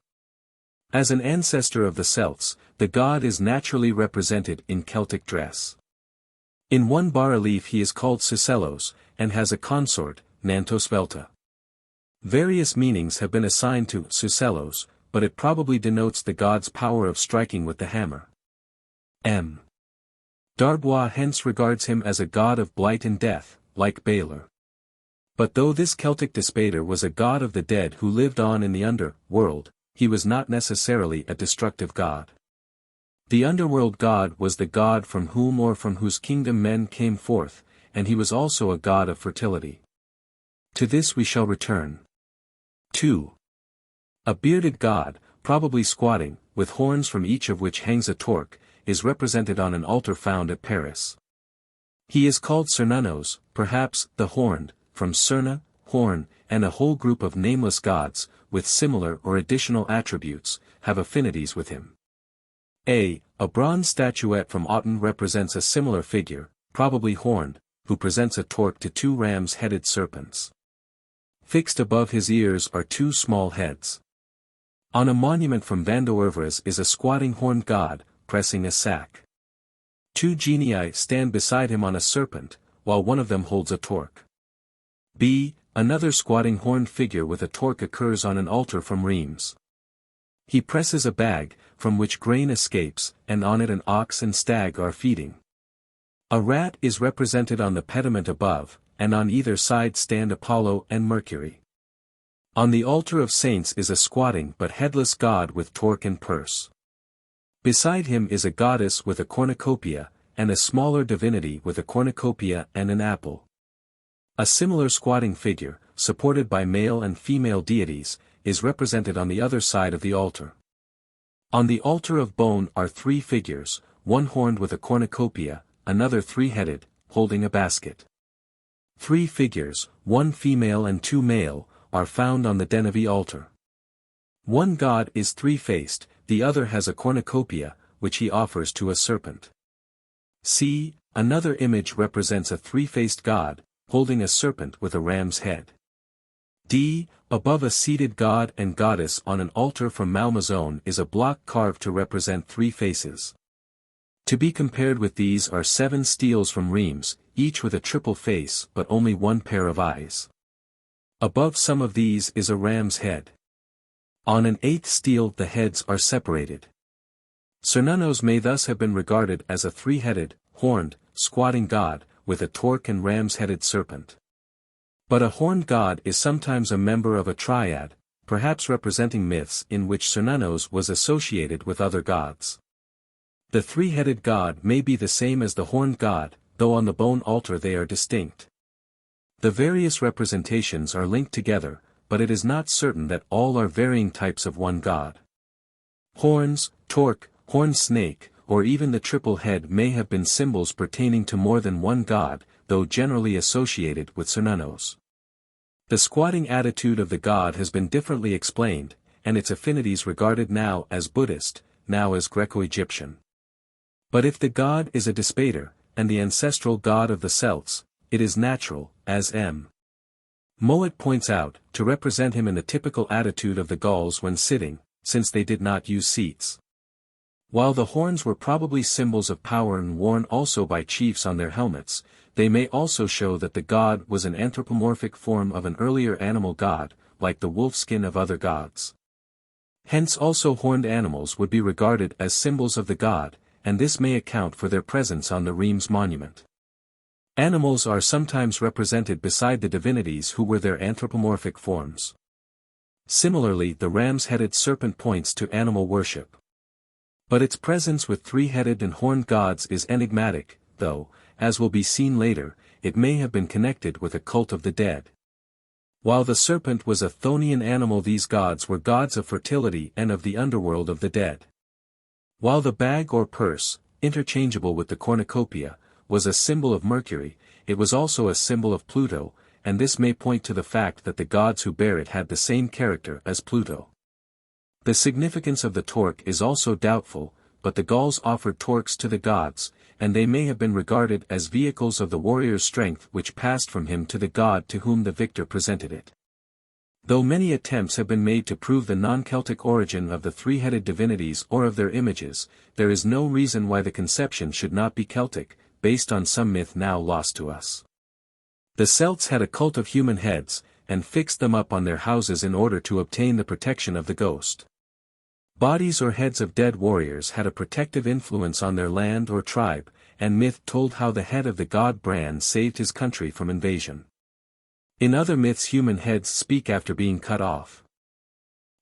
As an ancestor of the Celts, the god is naturally represented in Celtic dress. In one bas-relief he is called Sucellos, and has a consort, Nantosvelta. Various meanings have been assigned to Sucellos, but it probably denotes the god's power of striking with the hammer. M. Darbois hence regards him as a god of blight and death, like Balor. But though this Celtic despater was a god of the dead who lived on in the underworld, he was not necessarily a destructive god. The underworld god was the god from whom or from whose kingdom men came forth, and he was also a god of fertility. To this we shall return. 2. A bearded god, probably squatting, with horns from each of which hangs a torque, is represented on an altar found at Paris. He is called Cernunnos, perhaps, the horned, from Cerna, horn, and a whole group of nameless gods, with similar or additional attributes, have affinities with him. A bronze statuette from Autun represents a similar figure, probably horned, who presents a torque to two rams-headed serpents. Fixed above his ears are two small heads. On a monument from Vandoorvres is a squatting horned god, pressing a sack. Two genii stand beside him on a serpent, while one of them holds a torque. B. Another squatting horned figure with a torque occurs on an altar from Reims. He presses a bag, from which grain escapes, and on it an ox and stag are feeding. A rat is represented on the pediment above, and on either side stand Apollo and Mercury. On the altar of saints is a squatting but headless god with torque and purse. Beside him is a goddess with a cornucopia, and a smaller divinity with a cornucopia and an apple. A similar squatting figure, supported by male and female deities, is represented on the other side of the altar. On the altar of bone are three figures, one horned with a cornucopia, another three-headed, holding a basket. Three figures, one female and two male, are found on the Denevi altar. One god is three-faced, the other has a cornucopia, which he offers to a serpent. C. Another image represents a three-faced god, holding a serpent with a ram's head. D. Above a seated god and goddess on an altar from Malmaison is a block carved to represent three faces. To be compared with these are 7 steles from Reims, each with a triple face but only one pair of eyes. Above some of these is a ram's head. On an 8th stele the heads are separated. Cernunnos may thus have been regarded as a three-headed, horned, squatting god, with a torque and ram's-headed serpent. But a horned god is sometimes a member of a triad, perhaps representing myths in which Cernunnos was associated with other gods. The three-headed god may be the same as the horned god, though on the bone altar they are distinct. The various representations are linked together, but it is not certain that all are varying types of one god. Horns, torque, horned snake, or even the triple head may have been symbols pertaining to more than one god, though generally associated with Cernunnos. The squatting attitude of the god has been differently explained, and its affinities regarded now as Buddhist, now as Greco-Egyptian. But if the god is a despater, and the ancestral god of the Celts, it is natural, as M. Mowat points out, to represent him in the typical attitude of the Gauls when sitting, since they did not use seats. While the horns were probably symbols of power and worn also by chiefs on their helmets, they may also show that the god was an anthropomorphic form of an earlier animal god, like the wolf skin of other gods. Hence also horned animals would be regarded as symbols of the god, and this may account for their presence on the Reims monument. Animals are sometimes represented beside the divinities who were their anthropomorphic forms. Similarly, the ram's-headed serpent points to animal worship. But its presence with three-headed and horned gods is enigmatic, though, as will be seen later, it may have been connected with a cult of the dead. While the serpent was a Chthonian animal, these gods were gods of fertility and of the underworld of the dead. While the bag or purse, interchangeable with the cornucopia, was a symbol of Mercury, it was also a symbol of Pluto, and this may point to the fact that the gods who bear it had the same character as Pluto. The significance of the torque is also doubtful, but the Gauls offered torques to the gods, and they may have been regarded as vehicles of the warrior's strength which passed from him to the god to whom the victor presented it. Though many attempts have been made to prove the non-Celtic origin of the three-headed divinities or of their images, there is no reason why the conception should not be Celtic, based on some myth now lost to us. The Celts had a cult of human heads, and fixed them up on their houses in order to obtain the protection of the ghost. Bodies or heads of dead warriors had a protective influence on their land or tribe, and myth told how the head of the god Bran saved his country from invasion. In other myths, human heads speak after being cut off.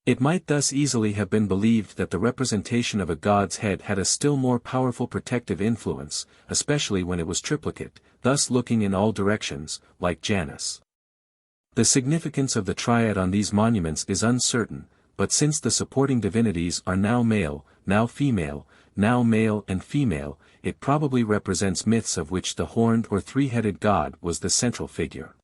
It might thus easily have been believed that the representation of a god's head had a still more powerful protective influence, especially when it was triplicate, thus looking in all directions, like Janus. The significance of the triad on these monuments is uncertain, but since the supporting divinities are now male, now female, now male and female, it probably represents myths of which the horned or three-headed god was the central figure.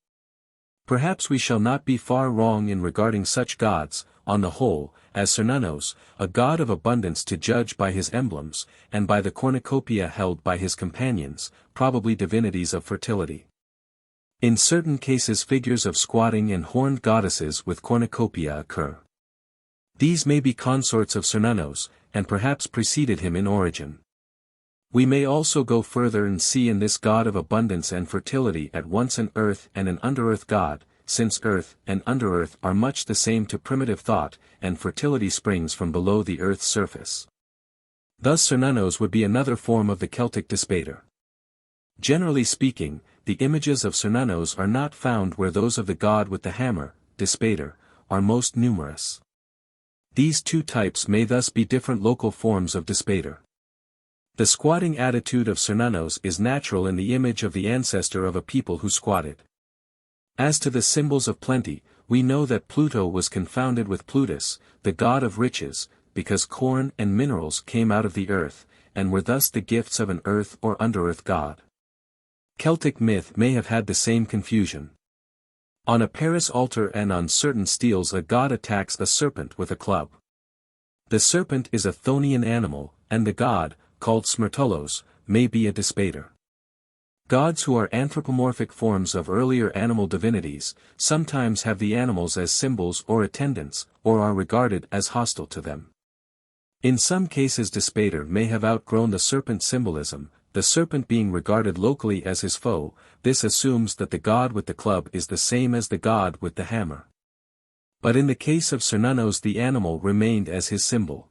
Perhaps we shall not be far wrong in regarding such gods, on the whole, as Cernunnos, a god of abundance to judge by his emblems, and by the cornucopia held by his companions, probably divinities of fertility. In certain cases figures of squatting and horned goddesses with cornucopia occur. These may be consorts of Cernunnos, and perhaps preceded him in origin. We may also go further and see in this god of abundance and fertility at once an earth and an underearth god, since earth and underearth are much the same to primitive thought, and fertility springs from below the earth's surface. Thus Cernunnos would be another form of the Celtic despater. Generally speaking, the images of Cernunnos are not found where those of the god with the hammer, despater, are most numerous. These two types may thus be different local forms of despater. The squatting attitude of Cernunnos is natural in the image of the ancestor of a people who squatted. As to the symbols of plenty, we know that Pluto was confounded with Plutus, the god of riches, because corn and minerals came out of the earth, and were thus the gifts of an earth or underearth god. Celtic myth may have had the same confusion. On a Paris altar and on certain steles a god attacks a serpent with a club. The serpent is a Chthonian animal, and the god, called Smertulos, may be a despater. Gods who are anthropomorphic forms of earlier animal divinities, sometimes have the animals as symbols or attendants, or are regarded as hostile to them. In some cases despater may have outgrown the serpent symbolism, the serpent being regarded locally as his foe. This assumes that the god with the club is the same as the god with the hammer. But in the case of Cernunnos the animal remained as his symbol.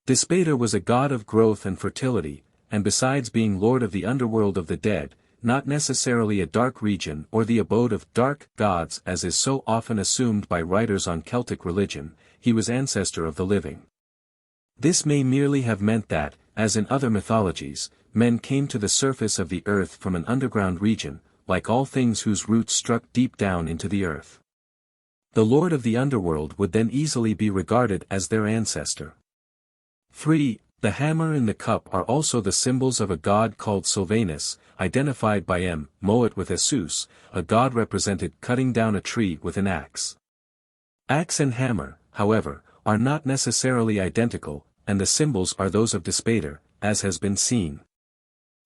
Despater was a god of growth and fertility, and besides being lord of the underworld of the dead, not necessarily a dark region or the abode of dark gods as is so often assumed by writers on Celtic religion, he was ancestor of the living. This may merely have meant that, as in other mythologies, men came to the surface of the earth from an underground region, like all things whose roots struck deep down into the earth. The lord of the underworld would then easily be regarded as their ancestor. 3. The hammer and the cup are also the symbols of a god called Silvanus, identified by M. Mowat with Asus, a god represented cutting down a tree with an axe. Axe and hammer, however, are not necessarily identical, and the symbols are those of despater, as has been seen.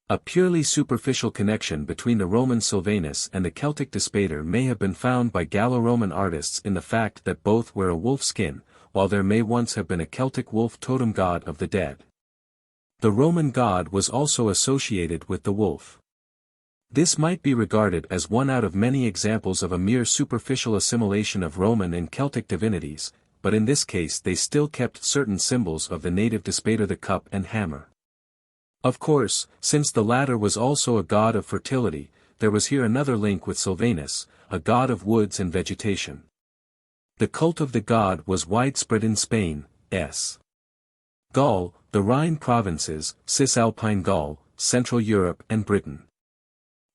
A purely superficial connection between the Roman Silvanus and the Celtic despater may have been found by Gallo-Roman artists in the fact that both wear a wolf skin, while there may once have been a Celtic wolf totem god of the dead. The Roman god was also associated with the wolf. This might be regarded as one out of many examples of a mere superficial assimilation of Roman and Celtic divinities, but in this case they still kept certain symbols of the native despater, the cup and hammer. Of course, since the latter was also a god of fertility, there was here another link with Silvanus, a god of woods and vegetation. The cult of the god was widespread in Spain, Gaul, the Rhine provinces, Cisalpine Gaul, Central Europe and Britain.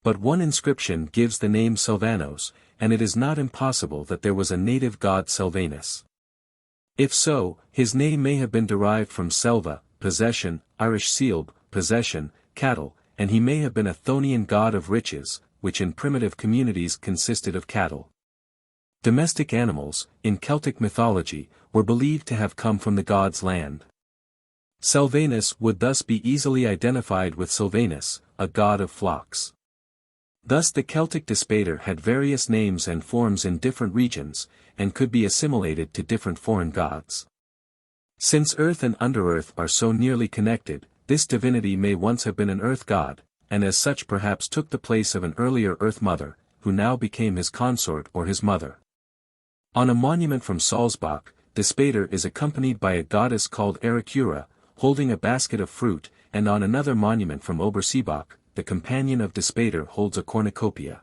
But one inscription gives the name Silvanos, and it is not impossible that there was a native god Silvanus. If so, his name may have been derived from selva, possession, Irish sealb, possession, cattle, and he may have been a Chthonian god of riches, which in primitive communities consisted of cattle. Domestic animals, in Celtic mythology, were believed to have come from the god's land. Silvanus would thus be easily identified with Silvanus, a god of flocks. Thus the Celtic despater had various names and forms in different regions, and could be assimilated to different foreign gods. Since earth and underearth are so nearly connected, this divinity may once have been an earth god, and as such perhaps took the place of an earlier earth mother, who now became his consort or his mother. On a monument from Salzbach, Despater is accompanied by a goddess called Ericura, holding a basket of fruit, and on another monument from Oberseebach, the companion of Despater holds a cornucopia.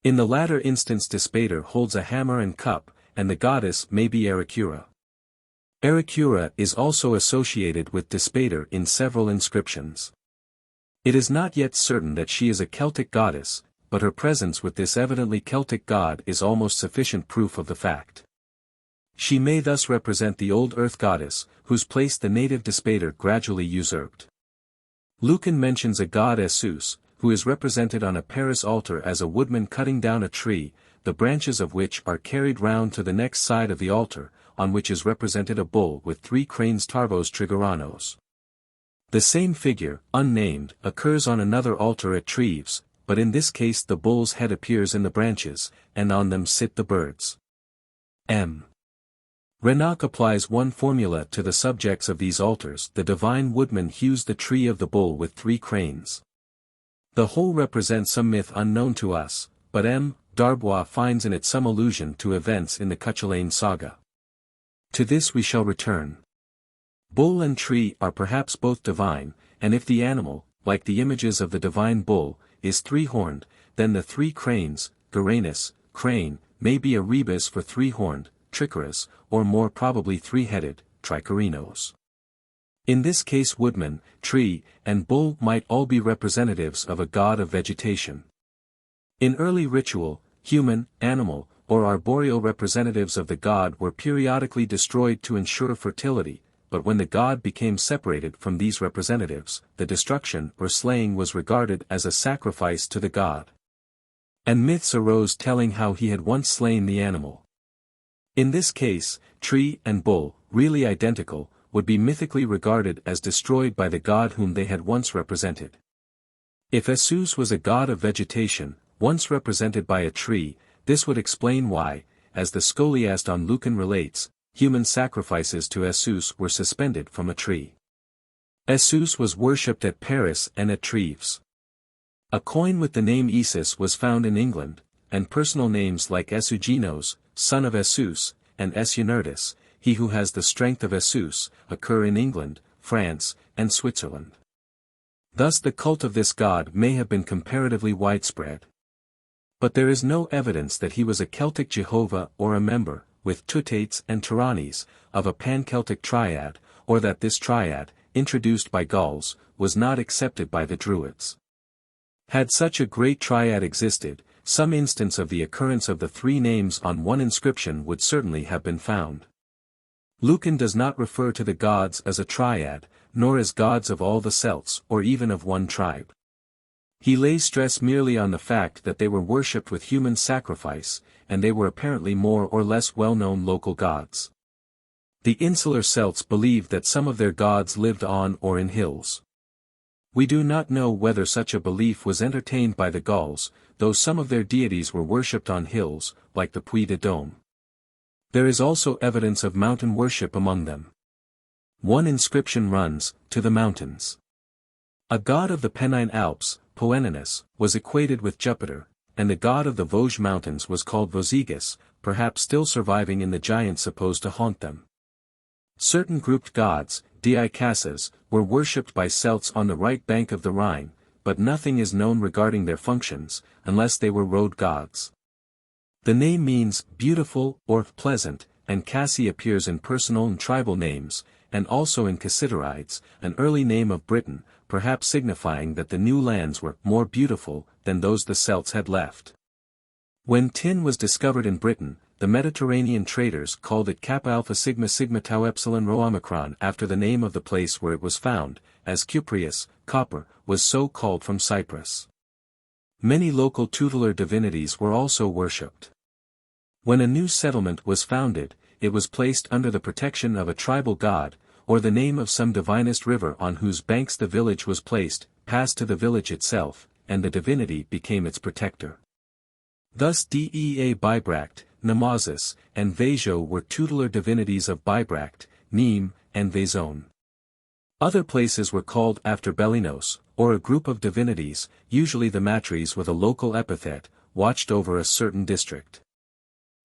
In the latter instance Despater holds a hammer and cup, and the goddess may be Ericura. Ericura is also associated with Despater in several inscriptions. It is not yet certain that she is a Celtic goddess, but her presence with this evidently Celtic god is almost sufficient proof of the fact. She may thus represent the old earth goddess, whose place the native Despater gradually usurped. Lucan mentions a god Esus, who is represented on a Paris altar as a woodman cutting down a tree, the branches of which are carried round to the next side of the altar, on which is represented a bull with 3 cranes Tarvos Trigeranos. The same figure, unnamed, occurs on another altar at Treves, but in this case the bull's head appears in the branches, and on them sit the birds. M. Renock applies one formula to the subjects of these altars. The divine woodman hews the tree of the bull with 3 cranes. The whole represents some myth unknown to us, but M. Darbois finds in it some allusion to events in the Cúchulainn Saga. To this we shall return. Bull and tree are perhaps both divine, and if the animal, like the images of the divine bull, is 3-horned, then the 3 cranes, Guaranus, crane, may be a rebus for 3-horned, Tricaris, or more probably 3-headed, Tricarinos. In this case woodman, tree, and bull might all be representatives of a god of vegetation. In early ritual, human, animal, or arboreal representatives of the god were periodically destroyed to ensure fertility, but when the god became separated from these representatives, the destruction or slaying was regarded as a sacrifice to the god. And myths arose telling how he had once slain the animal. In this case, tree and bull, really identical, would be mythically regarded as destroyed by the god whom they had once represented. If Esus was a god of vegetation, once represented by a tree, this would explain why, as the scholiast on Lucan relates, human sacrifices to Esus were suspended from a tree. Esus was worshipped at Paris and at Treves. A coin with the name Esus was found in England, and personal names like Esuginos, son of Esus, and Esunerdus, he who has the strength of Esus, occur in England, France, and Switzerland. Thus the cult of this god may have been comparatively widespread. But there is no evidence that he was a Celtic Jehovah or a member, with Tuatates and Tyrannies, of a pan-Celtic triad, or that this triad, introduced by Gauls, was not accepted by the Druids. Had such a great triad existed, some instance of the occurrence of the 3 names on one inscription would certainly have been found. Lucan does not refer to the gods as a triad, nor as gods of all the Celts or even of one tribe. He lays stress merely on the fact that they were worshipped with human sacrifice, and they were apparently more or less well-known local gods. The insular Celts believed that some of their gods lived on or in hills. We do not know whether such a belief was entertained by the Gauls, though some of their deities were worshipped on hills, like the Puy de Dôme. There is also evidence of mountain worship among them. One inscription runs, "To the mountains." A god of the Pennine Alps, Poeninus, was equated with Jupiter, and the god of the Vosges mountains was called Vossigus, perhaps still surviving in the giants supposed to haunt them. Certain grouped gods, diikasas, were worshipped by Celts on the right bank of the Rhine, but nothing is known regarding their functions, unless they were road gods. The name means beautiful or pleasant, and Cassi appears in personal and tribal names, and also in Cassiterides, an early name of Britain, perhaps signifying that the new lands were more beautiful than those the Celts had left. When tin was discovered in Britain, the Mediterranean traders called it Kappa Alpha Sigma Sigma Tau Epsilon Rho Omicron after the name of the place where it was found, as Cupreus, copper, was so called from Cyprus. Many local tutelar divinities were also worshipped. When a new settlement was founded, it was placed under the protection of a tribal god, or the name of some divinest river on whose banks the village was placed, passed to the village itself, and the divinity became its protector. Thus Dea Bibract, Nemesis, and Vajo were tutelar divinities of Bibract, Nîmes, and Vaison. Other places were called after Belinos, or a group of divinities, usually the matres with a local epithet, watched over a certain district.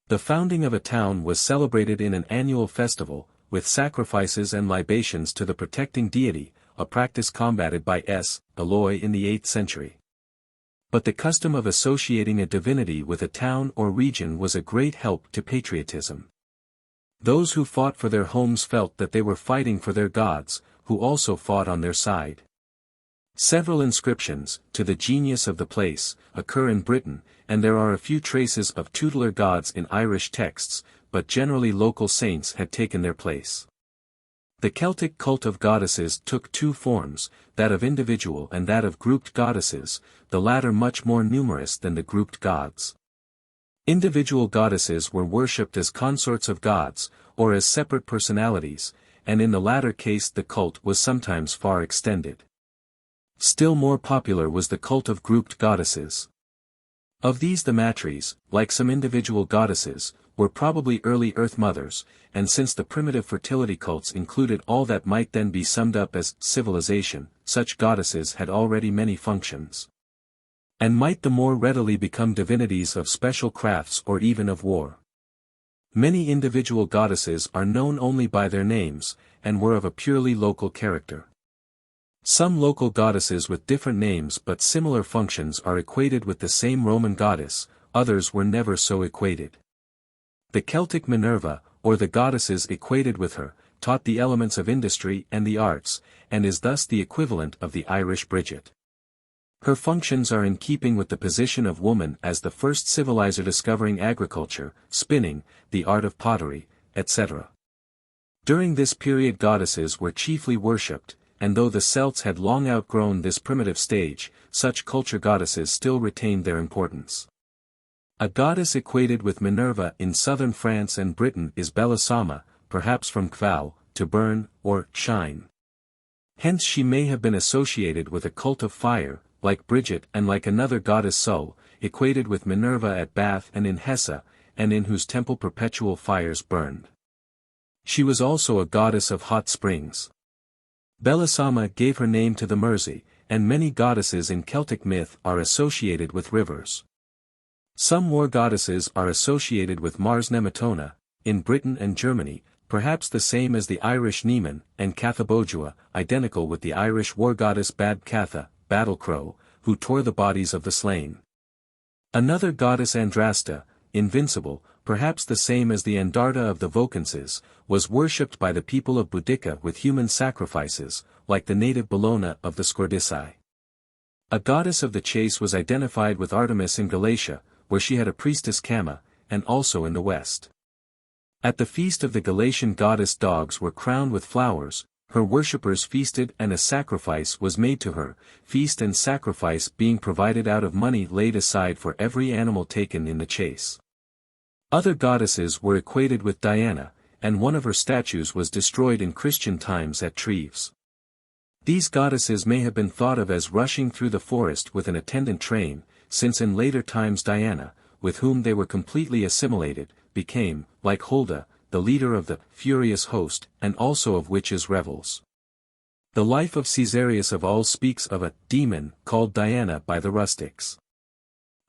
The founding of a town was celebrated in an annual festival, with sacrifices and libations to the protecting deity, a practice combated by S. Eloy in the 8th century. But the custom of associating a divinity with a town or region was a great help to patriotism. Those who fought for their homes felt that they were fighting for their gods, who also fought on their side. Several inscriptions, to the genius of the place, occur in Britain, and there are a few traces of tutelar gods in Irish texts, but generally local saints had taken their place. The Celtic cult of goddesses took two forms, that of individual and that of grouped goddesses, the latter much more numerous than the grouped gods. Individual goddesses were worshipped as consorts of gods, or as separate personalities, and in the latter case the cult was sometimes far extended. Still more popular was the cult of grouped goddesses. Of these the matres, like some individual goddesses, were probably early earth mothers, and since the primitive fertility cults included all that might then be summed up as civilization, such goddesses had already many functions. And might the more readily become divinities of special crafts or even of war. Many individual goddesses are known only by their names, and were of a purely local character. Some local goddesses with different names but similar functions are equated with the same Roman goddess, others were never so equated. The Celtic Minerva, or the goddesses equated with her, taught the elements of industry and the arts, and is thus the equivalent of the Irish Bridget. Her functions are in keeping with the position of woman as the first civilizer discovering agriculture, spinning, the art of pottery, etc. During this period goddesses were chiefly worshipped, and though the Celts had long outgrown this primitive stage, such culture goddesses still retained their importance. A goddess equated with Minerva in southern France and Britain is Belisama, perhaps from Kval, to burn, or shine. Hence she may have been associated with a cult of fire, like Bridget and like another goddess Sul, equated with Minerva at Bath and in Hesse, and in whose temple perpetual fires burned. She was also a goddess of hot springs. Belisama gave her name to the Mersey, and many goddesses in Celtic myth are associated with rivers. Some war goddesses are associated with Mars Nemetona, in Britain and Germany, perhaps the same as the Irish Nemen, and Cathabodua, identical with the Irish war goddess Bad Catha, Battle Crow, who tore the bodies of the slain. Another goddess Andrasta, invincible, perhaps the same as the Andarta of the Vocances, was worshipped by the people of Boudica with human sacrifices, like the native Bellona of the Scordisci. A goddess of the chase was identified with Artemis in Galatia, where she had a priestess Camma, and also in the west. At the feast of the Galatian goddess dogs were crowned with flowers, her worshippers feasted and a sacrifice was made to her, feast and sacrifice being provided out of money laid aside for every animal taken in the chase. Other goddesses were equated with Diana, and one of her statues was destroyed in Christian times at Treves. These goddesses may have been thought of as rushing through the forest with an attendant train, since in later times Diana, with whom they were completely assimilated, became, like Holda, the leader of the furious host, and also of witches' revels. The life of Caesarius of All speaks of a demon called Diana by the rustics.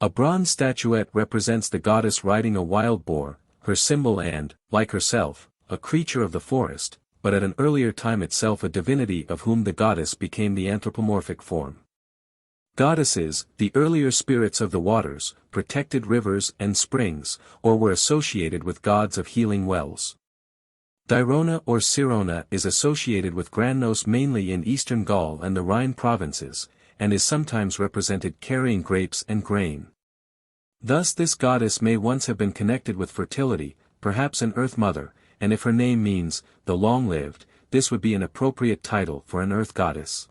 A bronze statuette represents the goddess riding a wild boar, her symbol and, like herself, a creature of the forest, but at an earlier time itself a divinity of whom the goddess became the anthropomorphic form. Goddesses, the earlier spirits of the waters, protected rivers and springs, or were associated with gods of healing wells. Dirona or Sirona is associated with Grannos mainly in eastern Gaul and the Rhine provinces, and is sometimes represented carrying grapes and grain. Thus this goddess may once have been connected with fertility, perhaps an earth mother, and if her name means, the long-lived, this would be an appropriate title for an earth goddess.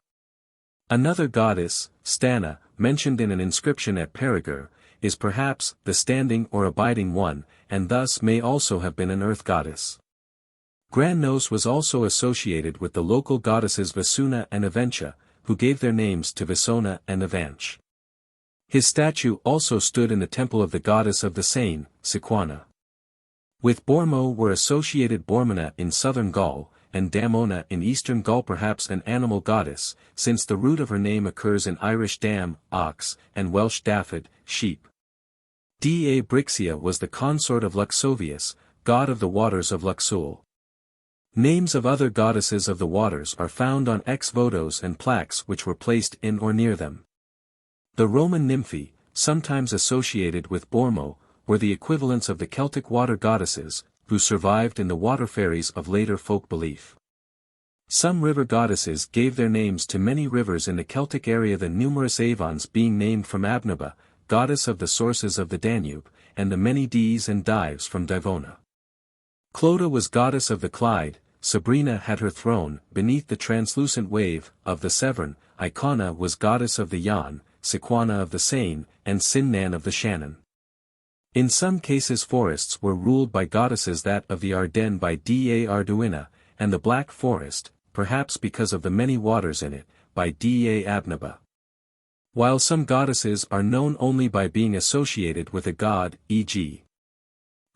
Another goddess, Stana, mentioned in an inscription at Perigord, is perhaps the standing or abiding one, and thus may also have been an earth goddess. Grannos was also associated with the local goddesses Vasuna and Aventia, who gave their names to Visona and Avanch. His statue also stood in the temple of the goddess of the Seine, Sequana. With Bormo were associated Bormona in southern Gaul, and Damona in eastern Gaul, perhaps an animal goddess, since the root of her name occurs in Irish dam, ox, and Welsh daffod, sheep. Dea Brixia was the consort of Luxovius, god of the waters of Luxul. Names of other goddesses of the waters are found on ex-votos and plaques which were placed in or near them. The Roman nymphae, sometimes associated with Bormo, were the equivalents of the Celtic water goddesses, who survived in the water fairies of later folk belief. Some river goddesses gave their names to many rivers in the Celtic area, the numerous Avons being named from Abnaba, goddess of the sources of the Danube, and the many Dees and Dives from Divona. Clodagh was goddess of the Clyde, Sabrina had her throne beneath the translucent wave of the Severn, Icona was goddess of the Yann, Sequana of the Seine, and Sinnan of the Shannon. In some cases forests were ruled by goddesses, that of the Ardennes by Dea Arduina, and the Black Forest, perhaps because of the many waters in it, by Dea Abnaba. While some goddesses are known only by being associated with a god, e.g.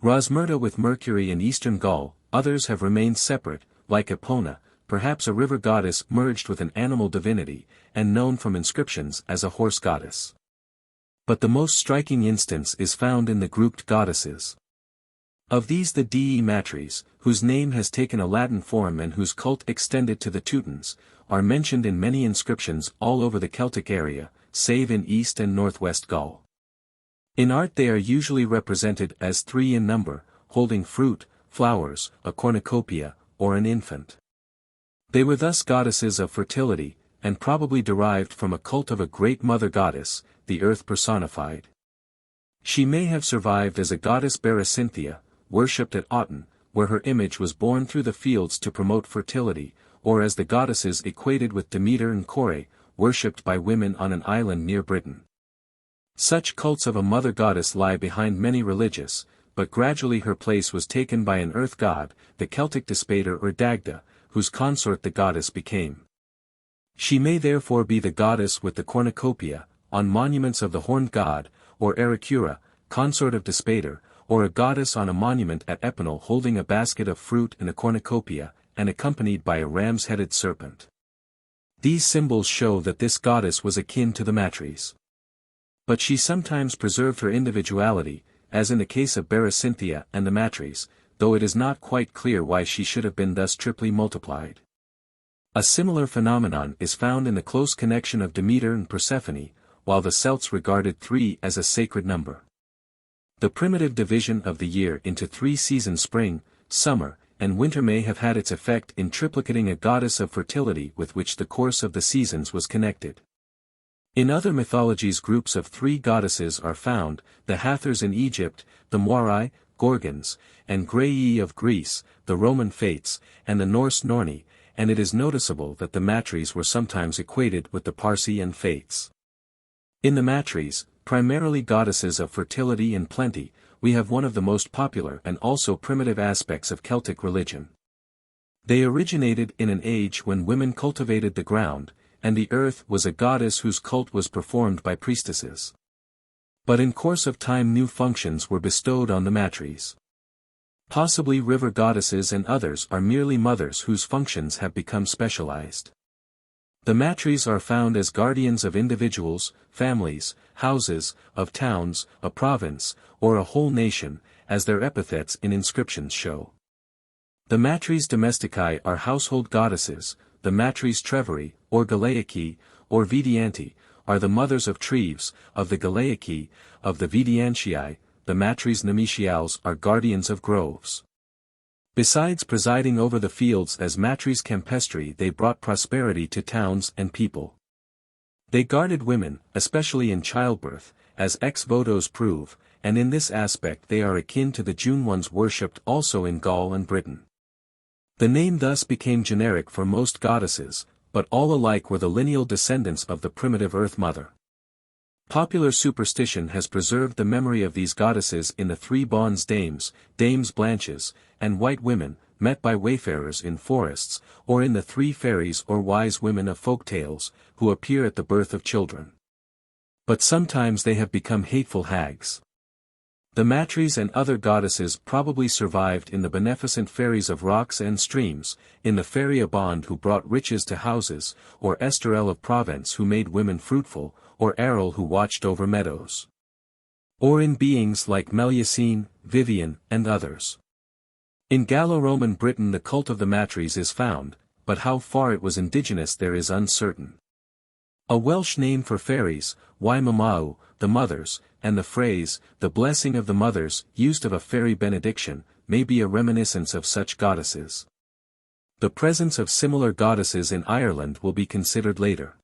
Rosmerta with Mercury in eastern Gaul, others have remained separate, like Epona, perhaps a river goddess merged with an animal divinity, and known from inscriptions as a horse goddess. But the most striking instance is found in the grouped goddesses. Of these the Dei Matres, whose name has taken a Latin form and whose cult extended to the Teutons, are mentioned in many inscriptions all over the Celtic area, save in East and Northwest Gaul. In art they are usually represented as 3 in number, holding fruit, flowers, a cornucopia, or an infant. They were thus goddesses of fertility, and probably derived from a cult of a great mother goddess, the earth personified. She may have survived as a goddess Berecynthia, worshipped at Autun, where her image was borne through the fields to promote fertility, or as the goddesses equated with Demeter and Kore, worshipped by women on an island near Britain. Such cults of a mother goddess lie behind many religious, but gradually her place was taken by an earth god, the Celtic Despater or Dagda, whose consort the goddess became. She may therefore be the goddess with the cornucopia, on monuments of the horned god, or Ericura, consort of Despater, or a goddess on a monument at Epinal holding a basket of fruit and a cornucopia, and accompanied by a ram's-headed serpent. These symbols show that this goddess was akin to the Matres. But she sometimes preserved her individuality, as in the case of Berecynthia and the Matres, though it is not quite clear why she should have been thus triply multiplied. A similar phenomenon is found in the close connection of Demeter and Persephone, while the Celts regarded 3 as a sacred number. The primitive division of the year into 3 seasons, spring, summer, and winter, may have had its effect in triplicating a goddess of fertility with which the course of the seasons was connected. In other mythologies groups of 3 goddesses are found, the Hathors in Egypt, the Moirai, Gorgons, and Graii of Greece, the Roman Fates, and the Norse Norni, and it is noticeable that the Matres were sometimes equated with the Parsi and Fates. In the Matres, primarily goddesses of fertility and plenty, we have one of the most popular and also primitive aspects of Celtic religion. They originated in an age when women cultivated the ground, and the earth was a goddess whose cult was performed by priestesses. But in course of time new functions were bestowed on the Matres. Possibly river goddesses and others are merely mothers whose functions have become specialized. The matres are found as guardians of individuals, families, houses, of towns, a province, or a whole nation, as their epithets in inscriptions show. The matres domesticae are household goddesses, the matres trevari, or Galaici, or Vidianti, are the mothers of treves, of the Galaici, of the Vidiantii, the matres nemiciales are guardians of groves. Besides presiding over the fields as matres campestri, they brought prosperity to towns and people. They guarded women, especially in childbirth, as ex-votos prove, and in this aspect they are akin to the June ones worshipped also in Gaul and Britain. The name thus became generic for most goddesses, but all alike were the lineal descendants of the primitive Earth Mother. Popular superstition has preserved the memory of these goddesses in the three bonnes dames, dames blanches, and white women, met by wayfarers in forests, or in the three fairies or wise women of folk tales, who appear at the birth of children. But sometimes they have become hateful hags. The matres and other goddesses probably survived in the beneficent fairies of rocks and streams, in the fairy Abond who brought riches to houses, or Esterel of Provence who made women fruitful, or Errol who watched over meadows. Or in beings like Melusine, Vivian, and others. In Gallo-Roman Britain the cult of the matres is found, but how far it was indigenous there is uncertain. A Welsh name for fairies, Y Mamau, the mothers, and the phrase, the blessing of the mothers, used of a fairy benediction, may be a reminiscence of such goddesses. The presence of similar goddesses in Ireland will be considered later.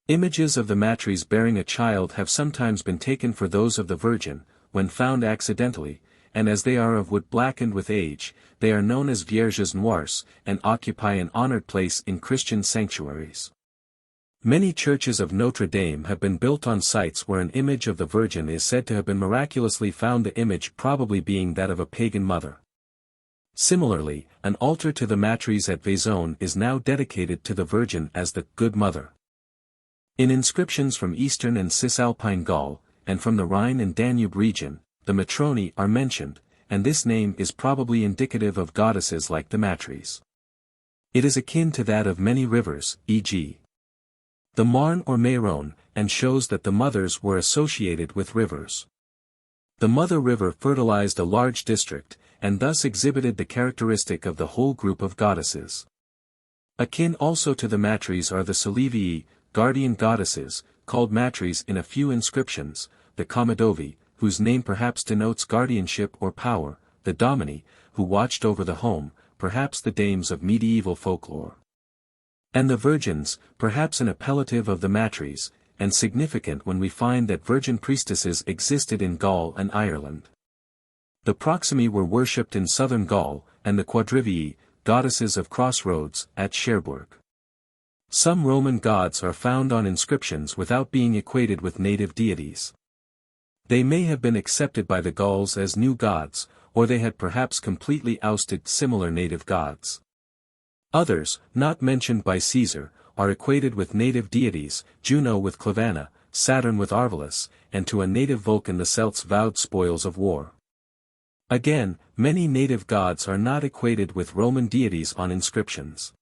Images of the matres bearing a child have sometimes been taken for those of the Virgin, when found accidentally, and as they are of wood blackened with age, they are known as Vierges Noires, and occupy an honored place in Christian sanctuaries. Many churches of Notre Dame have been built on sites where an image of the Virgin is said to have been miraculously found, the image probably being that of a pagan mother. Similarly, an altar to the matres at Vaison is now dedicated to the Virgin as the Good Mother. In inscriptions from eastern and Cisalpine Gaul, and from the Rhine and Danube region, the matroni are mentioned, and this name is probably indicative of goddesses like the matres. It is akin to that of many rivers, e.g. the Marne or Mayron, and shows that the mothers were associated with rivers. The Mother River fertilized a large district, and thus exhibited the characteristic of the whole group of goddesses. Akin also to the matres are the Solivii, guardian goddesses, called matres in a few inscriptions, the Comodovi, whose name perhaps denotes guardianship or power, the Domini, who watched over the home, perhaps the dames of medieval folklore. And the virgins, perhaps an appellative of the matres, and significant when we find that virgin priestesses existed in Gaul and Ireland. The Proximi were worshipped in southern Gaul, and the Quadrivii, goddesses of crossroads, at Cherbourg. Some Roman gods are found on inscriptions without being equated with native deities. They may have been accepted by the Gauls as new gods, or they had perhaps completely ousted similar native gods. Others, not mentioned by Caesar, are equated with native deities, Juno with Clavanna, Saturn with Arvillus, and to a native Vulcan the Celts vowed spoils of war. Again, many native gods are not equated with Roman deities on inscriptions.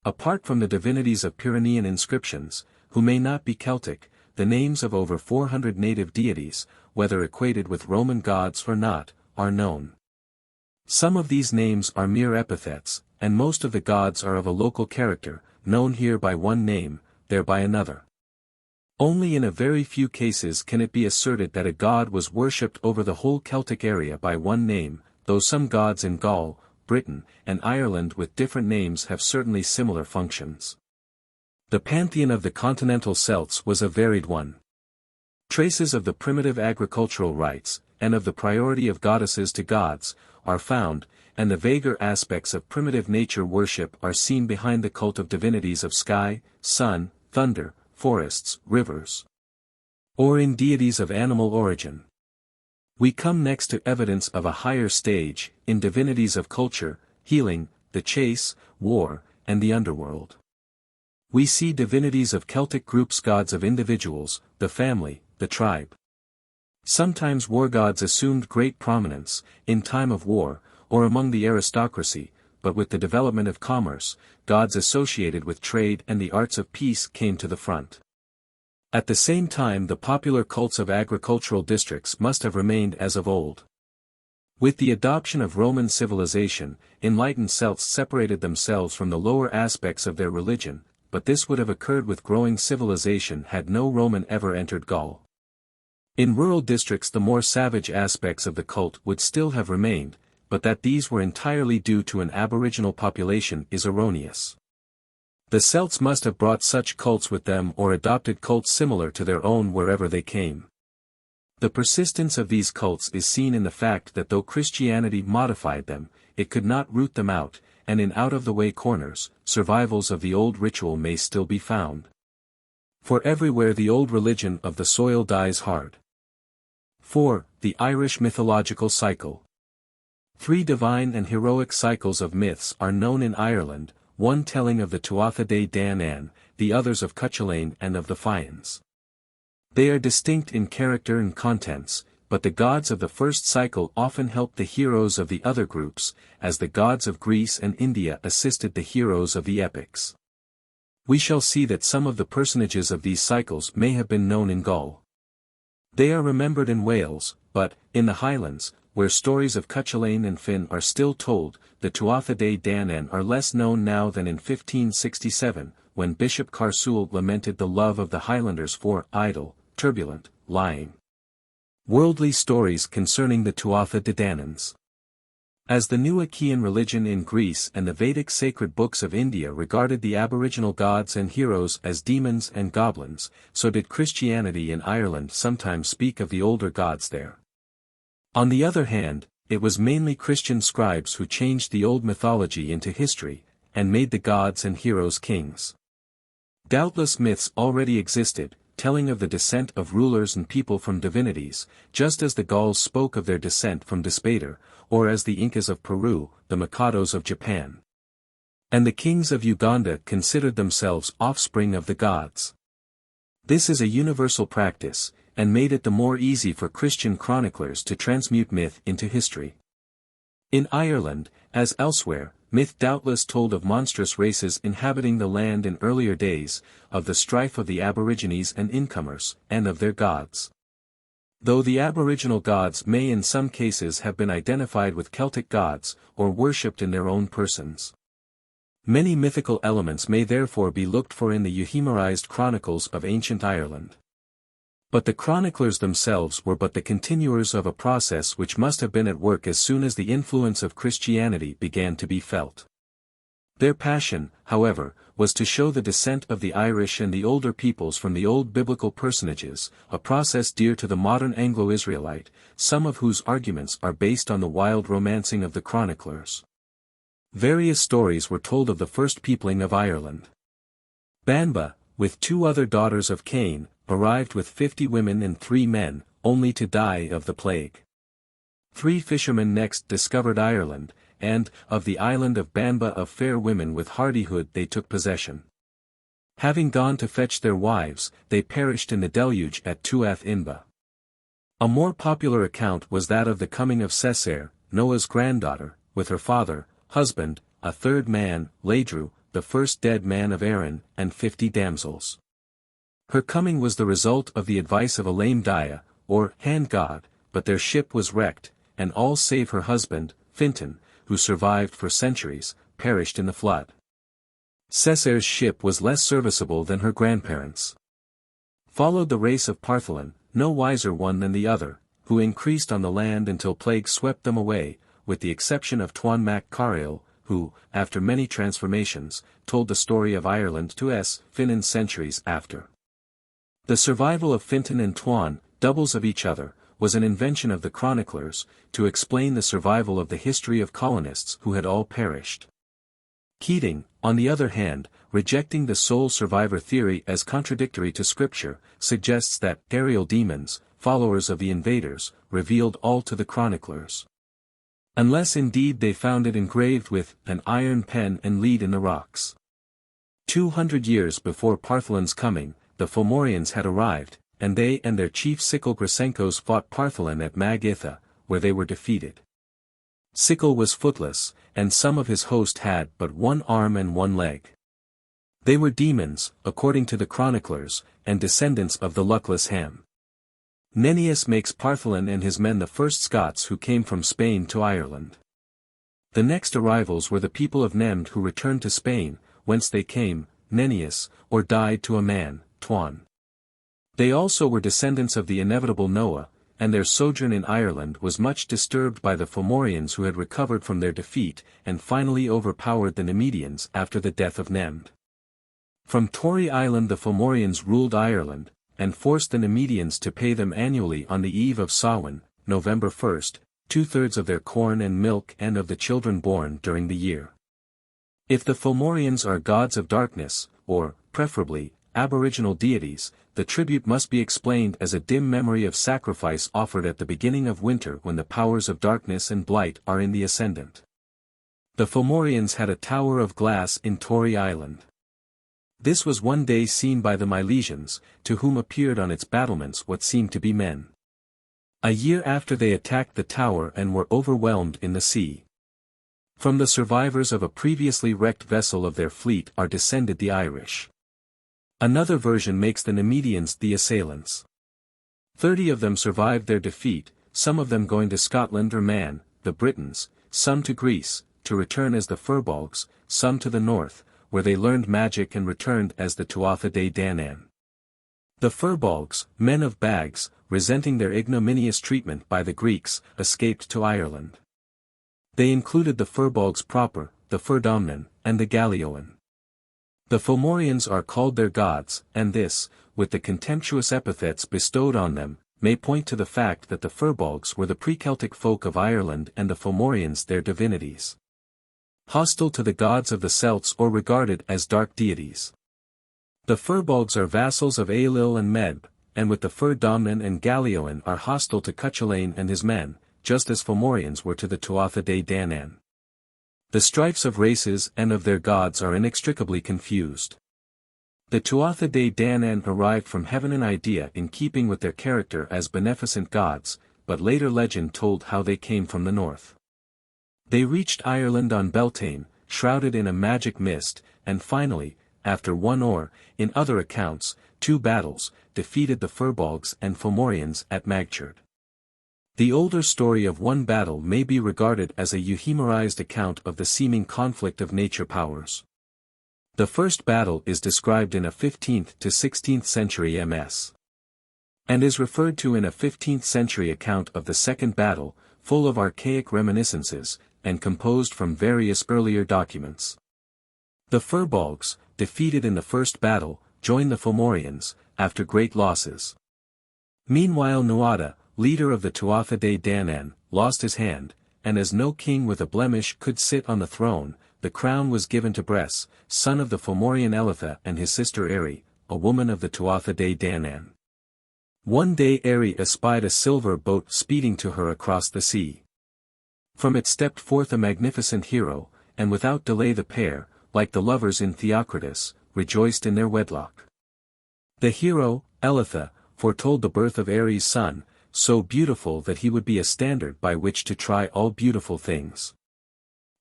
Apart from the divinities of Pyrenean inscriptions, who may not be Celtic, the names of over 400 native deities, whether equated with Roman gods or not, are known. Some of these names are mere epithets, and most of the gods are of a local character, known here by one name, there by another. Only in a very few cases can it be asserted that a god was worshipped over the whole Celtic area by one name, though some gods in Gaul, Britain, and Ireland with different names have certainly similar functions. The pantheon of the continental Celts was a varied one. Traces of the primitive agricultural rites, and of the priority of goddesses to gods, are found, and the vaguer aspects of primitive nature worship are seen behind the cult of divinities of sky, sun, thunder, forests, rivers. Or in deities of animal origin. We come next to evidence of a higher stage, in divinities of culture, healing, the chase, war, and the underworld. We see divinities of Celtic groups, gods of individuals, the family, the tribe. Sometimes war gods assumed great prominence, in time of war, or among the aristocracy, but with the development of commerce, gods associated with trade and the arts of peace came to the front. At the same time, the popular cults of agricultural districts must have remained as of old. With the adoption of Roman civilization, enlightened Celts separated themselves from the lower aspects of their religion, but this would have occurred with growing civilization had no Roman ever entered Gaul. In rural districts the more savage aspects of the cult would still have remained, but that these were entirely due to an aboriginal population is erroneous. The Celts must have brought such cults with them or adopted cults similar to their own wherever they came. The persistence of these cults is seen in the fact that though Christianity modified them, it could not root them out, and in out-of-the-way corners, survivals of the old ritual may still be found. For everywhere the old religion of the soil dies hard. 4. The Irish Mythological Cycle. 3 divine and heroic cycles of myths are known in Ireland, one telling of the Tuatha Dé Danann, the others of Cúchulainn and of the Fionns. They are distinct in character and contents, but the gods of the first cycle often helped the heroes of the other groups, as the gods of Greece and India assisted the heroes of the epics. We shall see that some of the personages of these cycles may have been known in Gaul. They are remembered in Wales, but, in the Highlands, where stories of Cúchulainn and Fionn are still told, the Tuatha Dé Danann are less known now than in 1567, when Bishop Carsoul lamented the love of the Highlanders for idle, turbulent, lying, worldly stories concerning the Tuatha Dé Dananns. As the new Achaean religion in Greece and the Vedic sacred books of India regarded the aboriginal gods and heroes as demons and goblins, so did Christianity in Ireland sometimes speak of the older gods there. On the other hand, it was mainly Christian scribes who changed the old mythology into history, and made the gods and heroes kings. Doubtless myths already existed, telling of the descent of rulers and people from divinities, just as the Gauls spoke of their descent from Despater, or as the Incas of Peru, the Mikados of Japan. And the kings of Uganda considered themselves offspring of the gods. This is a universal practice, and made it the more easy for Christian chroniclers to transmute myth into history. In Ireland, as elsewhere, myth doubtless told of monstrous races inhabiting the land in earlier days, of the strife of the aborigines and incomers, and of their gods. Though the aboriginal gods may in some cases have been identified with Celtic gods, or worshipped in their own persons. Many mythical elements may therefore be looked for in the euhemerized chronicles of ancient Ireland. But the chroniclers themselves were but the continuers of a process which must have been at work as soon as the influence of Christianity began to be felt. Their passion, however, was to show the descent of the Irish and the older peoples from the old biblical personages, a process dear to the modern Anglo-Israelite, some of whose arguments are based on the wild romancing of the chroniclers. Various stories were told of the first peopling of Ireland. Banba, with 2 other daughters of Cain, arrived with 50 women and 3 men, only to die of the plague. 3 fishermen next discovered Ireland, and, of the island of Banba of fair women with hardihood they took possession. Having gone to fetch their wives, they perished in the deluge at Tuatha Dé Danann. A more popular account was that of the coming of Cessair, Noah's granddaughter, with her father, husband, a 3rd man, Ladru, the first dead man of Aaron, and 50 damsels. Her coming was the result of the advice of a lame Dia, or hand god, but their ship was wrecked, and all save her husband, Fionn, who survived for centuries, perished in the flood. Cessair's ship was less serviceable than her grandparents'. Followed the race of Partholon, no wiser one than the other, who increased on the land until plague swept them away, with the exception of Tuan Mac Carail, who, after many transformations, told the story of Ireland to Fionn centuries after. The survival of Fionn and Tuan, doubles of each other, was an invention of the chroniclers, to explain the survival of the history of colonists who had all perished. Keating, on the other hand, rejecting the sole survivor theory as contradictory to scripture, suggests that aerial demons, followers of the invaders, revealed all to the chroniclers. Unless indeed they found it engraved with an iron pen and lead in the rocks. 200 years before Partholon's coming, the Fomorians had arrived, and they and their chief Sickle Grasenkos fought Partholon at Mag Itha, where they were defeated. Cycle was footless, and some of his host had but one arm and one leg. They were demons, according to the chroniclers, and descendants of the luckless Ham. Nennius makes Partholon and his men the first Scots who came from Spain to Ireland. The next arrivals were the people of Nemd who returned to Spain, whence they came, Nennius, or died to a man, Tuan. They also were descendants of the inevitable Noah, and their sojourn in Ireland was much disturbed by the Fomorians who had recovered from their defeat and finally overpowered the Nemedians after the death of Nemd. From Tory Island the Fomorians ruled Ireland, and forced the Nemedians to pay them annually on the eve of Samhain, November 1st, 2/3 of their corn and milk and of the children born during the year. If the Fomorians are gods of darkness, or, preferably, aboriginal deities, the tribute must be explained as a dim memory of sacrifice offered at the beginning of winter when the powers of darkness and blight are in the ascendant. The Fomorians had a tower of glass in Tory Island. This was one day seen by the Milesians, to whom appeared on its battlements what seemed to be men. A year after they attacked the tower and were overwhelmed in the sea. From the survivors of a previously wrecked vessel of their fleet are descended the Irish. Another version makes the Nemedians the assailants. 30 of them survived their defeat, some of them going to Scotland or Man, the Britons, some to Greece, to return as the Firbolgs, some to the north, where they learned magic and returned as the Tuatha Dé Danann. The Firbolgs, men of bags, resenting their ignominious treatment by the Greeks, escaped to Ireland. They included the Firbolgs proper, the Firdomnan, and the Gallioan. The Fomorians are called their gods, and this, with the contemptuous epithets bestowed on them, may point to the fact that the Firbolgs were the pre-Celtic folk of Ireland and the Fomorians their divinities. Hostile to the gods of the Celts or regarded as dark deities. The Firbolgs are vassals of Ailill and Medb, and with the Firdomnan and Gallioan are hostile to Cúchulainn and his men, just as Fomorians were to the Tuatha Dé Danann. The strifes of races and of their gods are inextricably confused. The Tuatha Dé Danann arrived from heaven, an idea in keeping with their character as beneficent gods, but later legend told how they came from the north. They reached Ireland on Beltane, shrouded in a magic mist, and finally, after one or, in other accounts, 2 battles, defeated the Firbolgs and Fomorians at Magchurd. The older story of one battle may be regarded as a euhemerized account of the seeming conflict of nature powers. The first battle is described in a 15th to 16th century MS. And is referred to in a 15th century account of the second battle, full of archaic reminiscences, and composed from various earlier documents. The Firbolgs, defeated in the first battle, joined the Fomorians, after great losses. Meanwhile Nuada, leader of the Tuatha Dé Danann, lost his hand, and as no king with a blemish could sit on the throne, the crown was given to Bres, son of the Fomorian Elitha and his sister Eri, a woman of the Tuatha Dé Danann. One day Eri espied a silver boat speeding to her across the sea. From it stepped forth a magnificent hero, and without delay the pair, like the lovers in Theocritus, rejoiced in their wedlock. The hero, Elitha, foretold the birth of Eri's son, so beautiful that he would be a standard by which to try all beautiful things.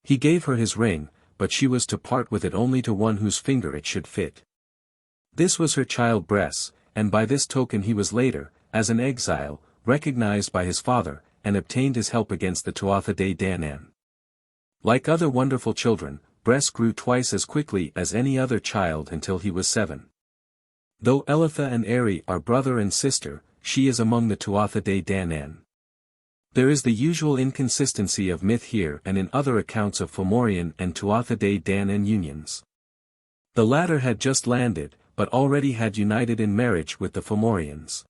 He gave her his ring, but she was to part with it only to one whose finger it should fit. This was her child Bres, and by this token he was later, as an exile, recognized by his father, and obtained his help against the Tuatha Dé Danann. Like other wonderful children, Bres grew twice as quickly as any other child until he was 7. Though Elitha and Eri are brother and sister, she is among the Tuatha Dé Danann. There is the usual inconsistency of myth here and in other accounts of Fomorian and Tuatha Dé Danann unions. The latter had just landed, but already had united in marriage with the Fomorians.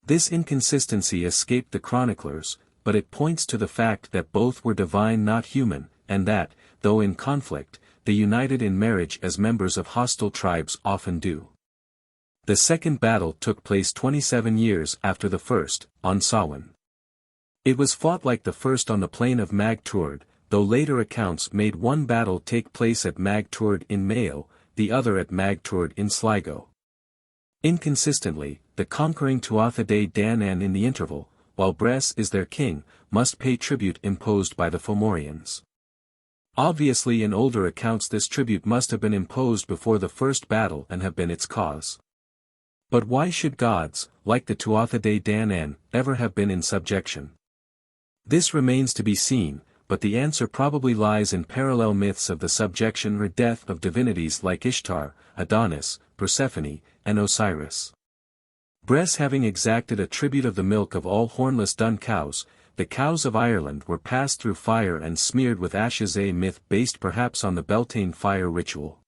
This inconsistency escaped the chroniclers, but it points to the fact that both were divine not human, and that, though in conflict, they united in marriage as members of hostile tribes often do. The second battle took place 27 years after the first, on Samhain. It was fought like the first on the plain of Magchurd, though later accounts made one battle take place at Magchurd in Mayo, the other at Magchurd in Sligo. Inconsistently, the conquering Tuatha Dé Danann in the interval, while Bress is their king, must pay tribute imposed by the Fomorians. Obviously in older accounts this tribute must have been imposed before the first battle and have been its cause. But why should gods, like the Tuatha Dé Danann, ever have been in subjection? This remains to be seen, but the answer probably lies in parallel myths of the subjection or death of divinities like Ishtar, Adonis, Persephone, and Osiris. Bress having exacted a tribute of the milk of all hornless dun cows, the cows of Ireland were passed through fire and smeared with ashes, a myth based perhaps on the Beltane fire ritual.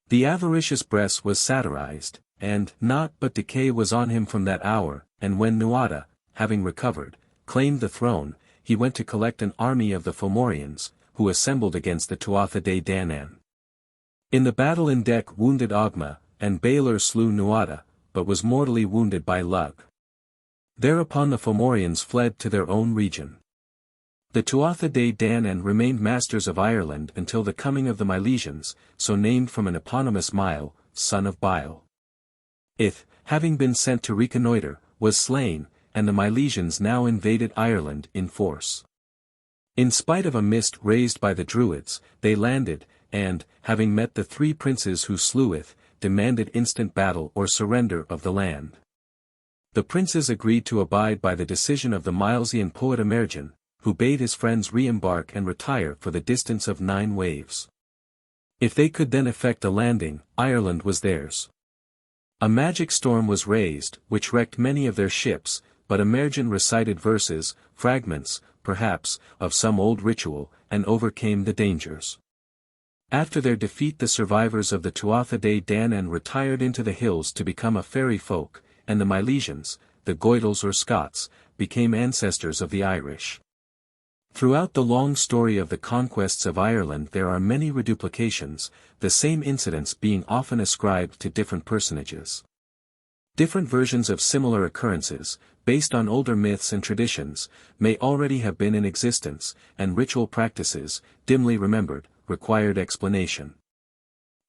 The avaricious Bress was satirized, and naught but decay was on him from that hour, and when Nuada, having recovered, claimed the throne, he went to collect an army of the Fomorians, who assembled against the Tuatha Dé Danann. In the battle Indech wounded Ogma, and Baelor slew Nuada, but was mortally wounded by Lug. Thereupon the Fomorians fled to their own region. The Tuatha Dé Danann remained masters of Ireland until the coming of the Milesians, so named from an eponymous Mile, son of Bile. Ith, having been sent to reconnoitre, was slain, and the Milesians now invaded Ireland in force. In spite of a mist raised by the Druids, they landed, and, having met the three princes who slew Ith, demanded instant battle or surrender of the land. The princes agreed to abide by the decision of the Milesian poet Emergin, who bade his friends re-embark and retire for the distance of 9 waves. If they could then effect a landing, Ireland was theirs. A magic storm was raised, which wrecked many of their ships, but Emergin recited verses, fragments, perhaps, of some old ritual, and overcame the dangers. After their defeat the survivors of the Tuatha Dé Danann retired into the hills to become a fairy folk, and the Milesians, the Goidels or Scots, became ancestors of the Irish. Throughout the long story of the conquests of Ireland there are many reduplications, the same incidents being often ascribed to different personages. Different versions of similar occurrences, based on older myths and traditions, may already have been in existence, and ritual practices, dimly remembered, required explanation.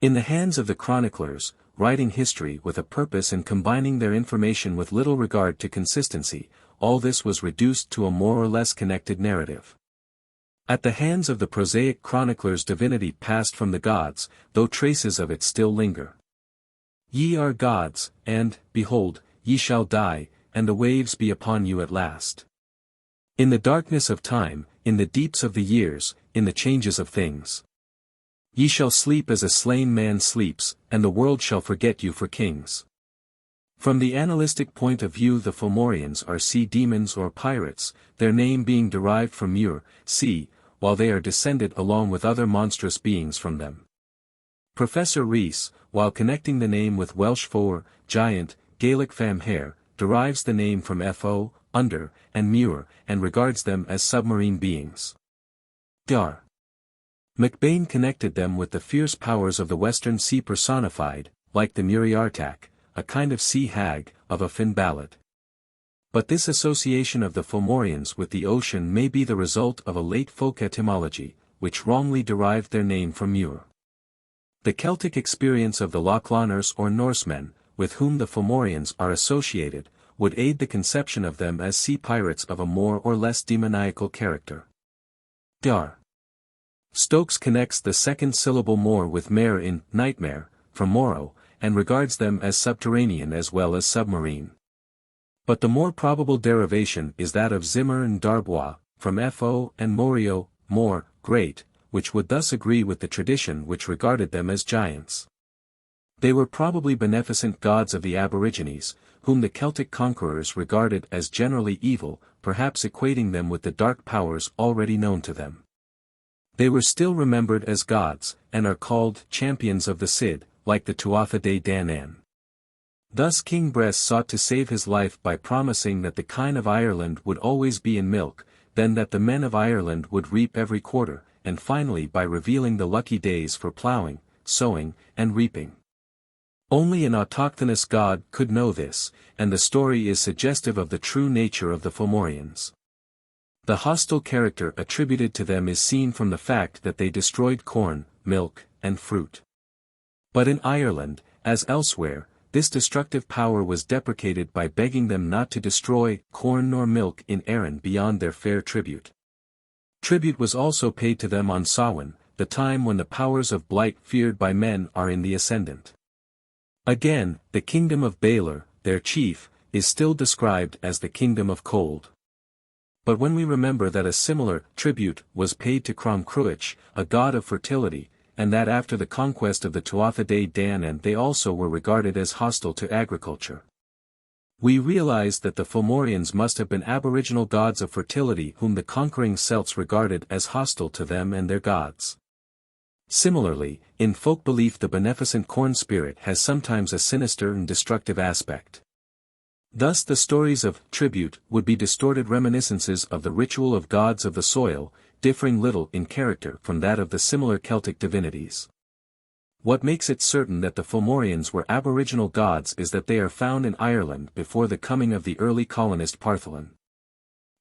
In the hands of the chroniclers, writing history with a purpose and combining their information with little regard to consistency, all this was reduced to a more or less connected narrative. At the hands of the prosaic chroniclers divinity passed from the gods, though traces of it still linger. Ye are gods, and, behold, ye shall die, and the waves be upon you at last. In the darkness of time, in the deeps of the years, in the changes of things. Ye shall sleep as a slain man sleeps, and the world shall forget you for kings. From the analytic point of view the Fomorians are sea demons or pirates, their name being derived from Muir, sea, while they are descended along with other monstrous beings from them. Professor Rees, while connecting the name with Welsh for, giant, Gaelic fam hair, derives the name from fo, under, and Muir, and regards them as submarine beings. Dar. MacBain connected them with the fierce powers of the Western Sea personified, like the Muriartak, a kind of sea hag, of a Finn ballad. But this association of the Fomorians with the ocean may be the result of a late folk etymology, which wrongly derived their name from Muir. The Celtic experience of the Lochlanners or Norsemen, with whom the Fomorians are associated, would aid the conception of them as sea pirates of a more or less demoniacal character. Dar. Stokes connects the second syllable more with mare in nightmare, from morrow, and regards them as subterranean as well as submarine. But the more probable derivation is that of Zimmer and Darbois, from fo and morio, more, great, which would thus agree with the tradition which regarded them as giants. They were probably beneficent gods of the Aborigines, whom the Celtic conquerors regarded as generally evil, perhaps equating them with the dark powers already known to them. They were still remembered as gods, and are called champions of the Cid, like the Tuatha Dé Danann. Thus King Bress sought to save his life by promising that the kine of Ireland would always be in milk, then that the men of Ireland would reap every quarter, and finally by revealing the lucky days for ploughing, sowing, and reaping. Only an autochthonous god could know this, and the story is suggestive of the true nature of the Fomorians. The hostile character attributed to them is seen from the fact that they destroyed corn, milk, and fruit. But in Ireland, as elsewhere, this destructive power was deprecated by begging them not to destroy corn nor milk in Erin beyond their fair tribute. Tribute was also paid to them on Samhain, the time when the powers of blight feared by men are in the ascendant. Again, the kingdom of Balor, their chief, is still described as the kingdom of cold. But when we remember that a similar tribute was paid to Crom Cruach, a god of fertility, and that after the conquest of the Tuatha Dé Danann they also were regarded as hostile to agriculture, we realize that the Fomorians must have been aboriginal gods of fertility whom the conquering Celts regarded as hostile to them and their gods. Similarly, in folk belief the beneficent corn spirit has sometimes a sinister and destructive aspect. Thus the stories of tribute would be distorted reminiscences of the ritual of gods of the soil, differing little in character from that of the similar Celtic divinities. What makes it certain that the Fomorians were aboriginal gods is that they are found in Ireland before the coming of the early colonist Partholon.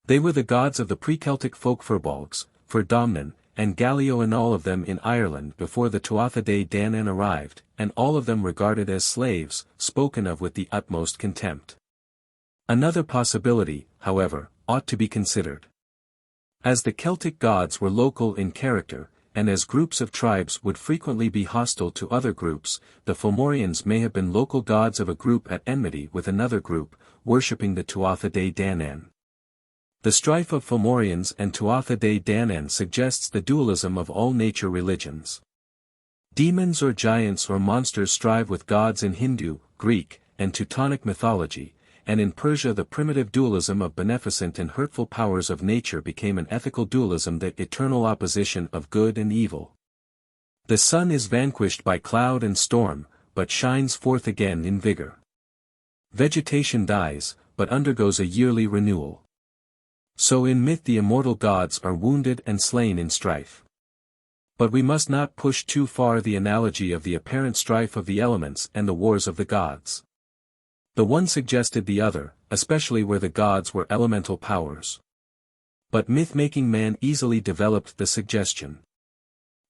They were the gods of the pre-Celtic folk Firbolgs, Firdomnan, and Gallio, and all of them in Ireland before the Tuatha Dé Danann arrived, and all of them regarded as slaves, spoken of with the utmost contempt. Another possibility, however, ought to be considered. As the Celtic gods were local in character, and as groups of tribes would frequently be hostile to other groups, the Fomorians may have been local gods of a group at enmity with another group, worshipping the Tuatha Dé Danann. The strife of Fomorians and Tuatha Dé Danann suggests the dualism of all nature religions. Demons or giants or monsters strive with gods in Hindu, Greek, and Teutonic mythology, and in Persia the primitive dualism of beneficent and hurtful powers of nature became an ethical dualism, that eternal opposition of good and evil. The sun is vanquished by cloud and storm, but shines forth again in vigor. Vegetation dies, but undergoes a yearly renewal. So in myth the immortal gods are wounded and slain in strife. But we must not push too far the analogy of the apparent strife of the elements and the wars of the gods. The one suggested the other, especially where the gods were elemental powers. But myth-making man easily developed the suggestion.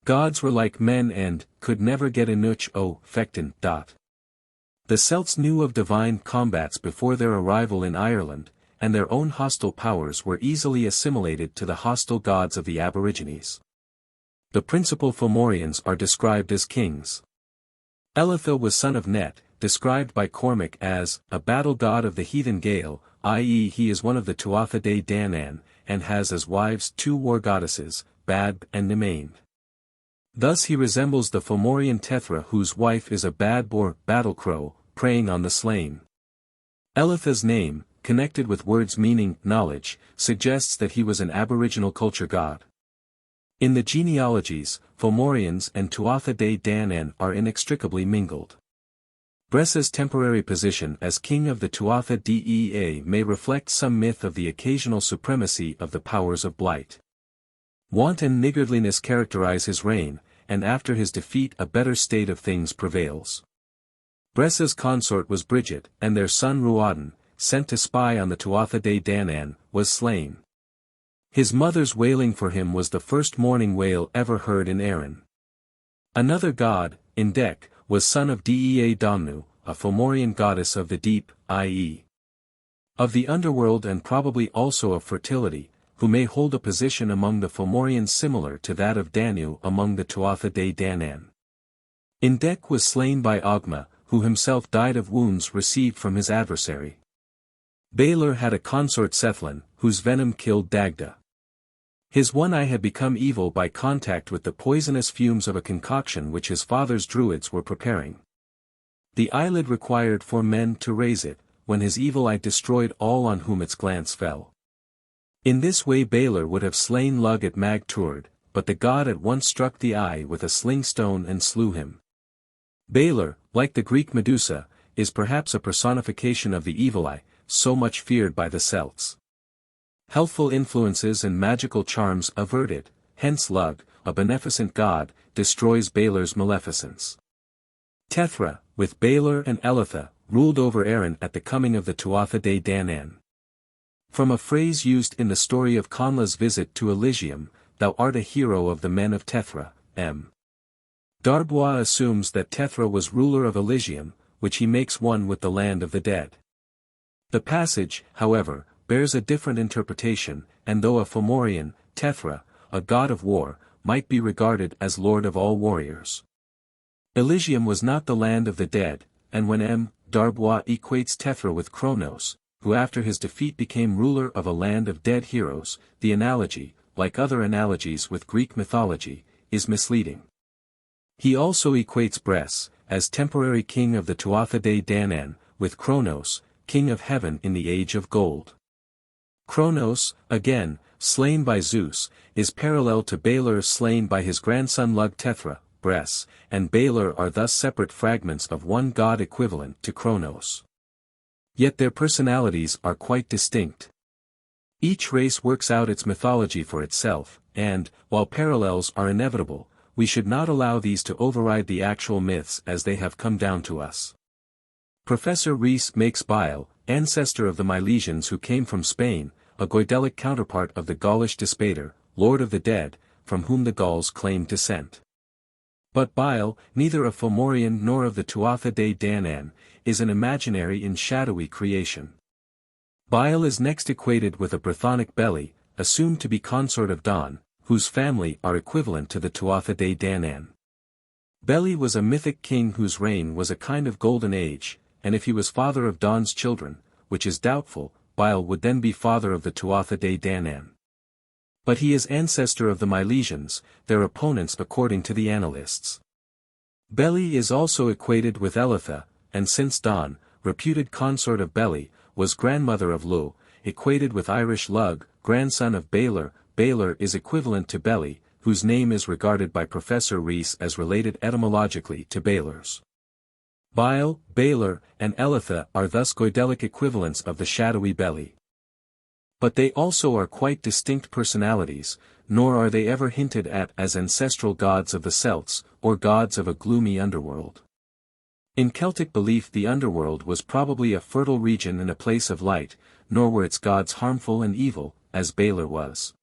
Gods were like men and could never get enough o fectin. The Celts knew of divine combats before their arrival in Ireland, and their own hostile powers were easily assimilated to the hostile gods of the Aborigines. The principal Fomorians are described as kings. Eletha was son of Net, described by Cormac as a battle god of the heathen Gael, i.e. he is one of the Tuatha Dé Danann, and has as wives two war goddesses, Badb and Nemain. Thus he resembles the Fomorian Tethra, whose wife is a Badb or battle crow, preying on the slain. Eletha's name, connected with words meaning knowledge, suggests that he was an aboriginal culture god. In the genealogies, Fomorians and Tuatha Dé Danann are inextricably mingled. Bresa's temporary position as king of the Tuatha Dé Danann may reflect some myth of the occasional supremacy of the powers of blight. Want and niggardliness characterize his reign, and after his defeat a better state of things prevails. Bresa's consort was Bridget, and their son Ruadan, sent to spy on the Tuatha Dé Danann, was slain. His mother's wailing for him was the first mourning wail ever heard in Erin. Another god, Indech, was son of Dea Domnu, a Fomorian goddess of the deep, i.e. of the underworld, and probably also of fertility, who may hold a position among the Fomorians similar to that of Danu among the Tuatha Dé Danann. Indech was slain by Ogma, who himself died of wounds received from his adversary. Balor had a consort Sethlin, whose venom killed Dagda. His one eye had become evil by contact with the poisonous fumes of a concoction which his father's Druids were preparing. The eyelid required 4 men to raise it, when his evil eye destroyed all on whom its glance fell. In this way Balor would have slain Lug at Mag Tuird, but the god at once struck the eye with a sling stone and slew him. Balor, like the Greek Medusa, is perhaps a personification of the evil eye, so much feared by the Celts. Healthful influences and magical charms avert it, hence Lug, a beneficent god, destroys Balor's maleficence. Tethra, with Balor and Eletha, ruled over Erin at the coming of the Tuatha Dé Danann. From a phrase used in the story of Conla's visit to Elysium, "Thou art a hero of the men of Tethra," M. Darbois assumes that Tethra was ruler of Elysium, which he makes one with the land of the dead. The passage, however, bears a different interpretation, and though a Fomorian, Tethra, a god of war, might be regarded as lord of all warriors. Elysium was not the land of the dead, and when M. Darbois equates Tethra with Kronos, who after his defeat became ruler of a land of dead heroes, the analogy, like other analogies with Greek mythology, is misleading. He also equates Bres, as temporary king of the Tuatha Dé Danann, with Kronos, king of heaven in the Age of Gold. Kronos, again, slain by Zeus, is parallel to Balor slain by his grandson Lug Tethra, Bres, and Balor are thus separate fragments of one god equivalent to Kronos. Yet their personalities are quite distinct. Each race works out its mythology for itself, and, while parallels are inevitable, we should not allow these to override the actual myths as they have come down to us. Professor Rees makes Bile, ancestor of the Milesians who came from Spain, a Goidelic counterpart of the Gaulish Despater, lord of the dead, from whom the Gauls claimed descent. But Bile, neither a Fomorian nor of the Tuatha Dé Danann, is an imaginary and shadowy creation. Bile is next equated with a Brythonic Beli, assumed to be consort of Don, whose family are equivalent to the Tuatha Dé Danann. Beli was a mythic king whose reign was a kind of golden age, and if he was father of Don's children, which is doubtful, Bile would then be father of the Tuatha Dé Danann. But he is ancestor of the Milesians, their opponents according to the annalists. Beli is also equated with Elitha, and since Don, reputed consort of Beli, was grandmother of Lu, equated with Irish Lug, grandson of Balor, Balor is equivalent to Beli, whose name is regarded by Professor Rees as related etymologically to Balor's. Bile, Balor, and Elitha are thus Goidelic equivalents of the shadowy Beli. But they also are quite distinct personalities, nor are they ever hinted at as ancestral gods of the Celts, or gods of a gloomy underworld. In Celtic belief the underworld was probably a fertile region and a place of light, nor were its gods harmful and evil, as Balor was.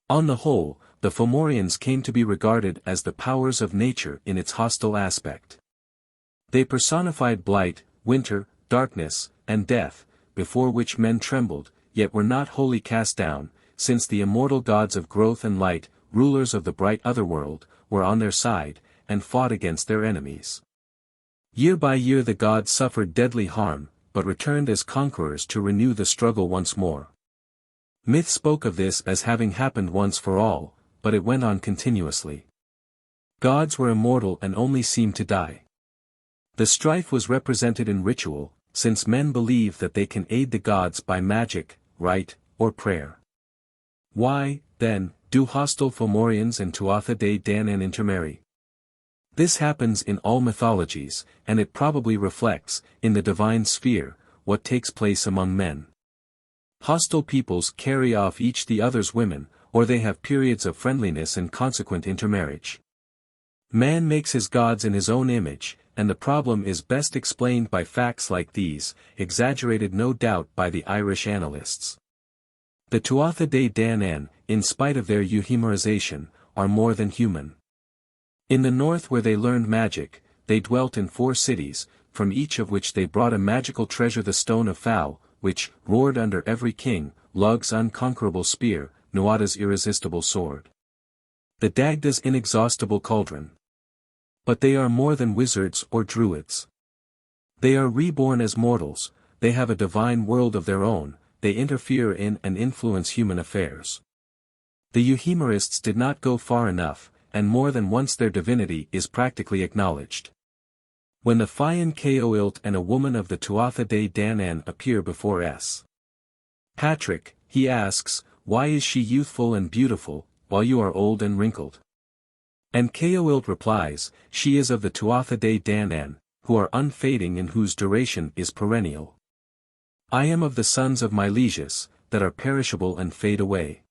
On the whole, the Fomorians came to be regarded as the powers of nature in its hostile aspect. They personified blight, winter, darkness, and death, before which men trembled, yet were not wholly cast down, since the immortal gods of growth and light, rulers of the bright otherworld, were on their side, and fought against their enemies. Year by year the gods suffered deadly harm, but returned as conquerors to renew the struggle once more. Myth spoke of this as having happened once for all, but it went on continuously. Gods were immortal and only seemed to die. The strife was represented in ritual, since men believe that they can aid the gods by magic, rite, or prayer. Why, then, do hostile Fomorians and Tuatha Dé Danann intermarry? This happens in all mythologies, and it probably reflects, in the divine sphere, what takes place among men. Hostile peoples carry off each the other's women, or they have periods of friendliness and consequent intermarriage. Man makes his gods in his own image, and the problem is best explained by facts like these, exaggerated no doubt by the Irish annalists. The Tuatha Dé Danann, in spite of their euhemerization, are more than human. In the north where they learned magic, they dwelt in 4 cities, from each of which they brought a magical treasure, the Stone of Foul, which roared under every king, Lug's unconquerable spear, Nuada's irresistible sword, the Dagda's inexhaustible cauldron. But they are more than wizards or druids. They are reborn as mortals, they have a divine world of their own, they interfere in and influence human affairs. The euhemerists did not go far enough, and more than once their divinity is practically acknowledged. When the Fionn Cycle and a woman of the Tuatha Dé Danann appear before S. Patrick, he asks, "Why is she youthful and beautiful, while you are old and wrinkled?" And Cycle replies, "She is of the Tuatha Dé Danann, who are unfading and whose duration is perennial. I am of the sons of Milesius, that are perishable and fade away."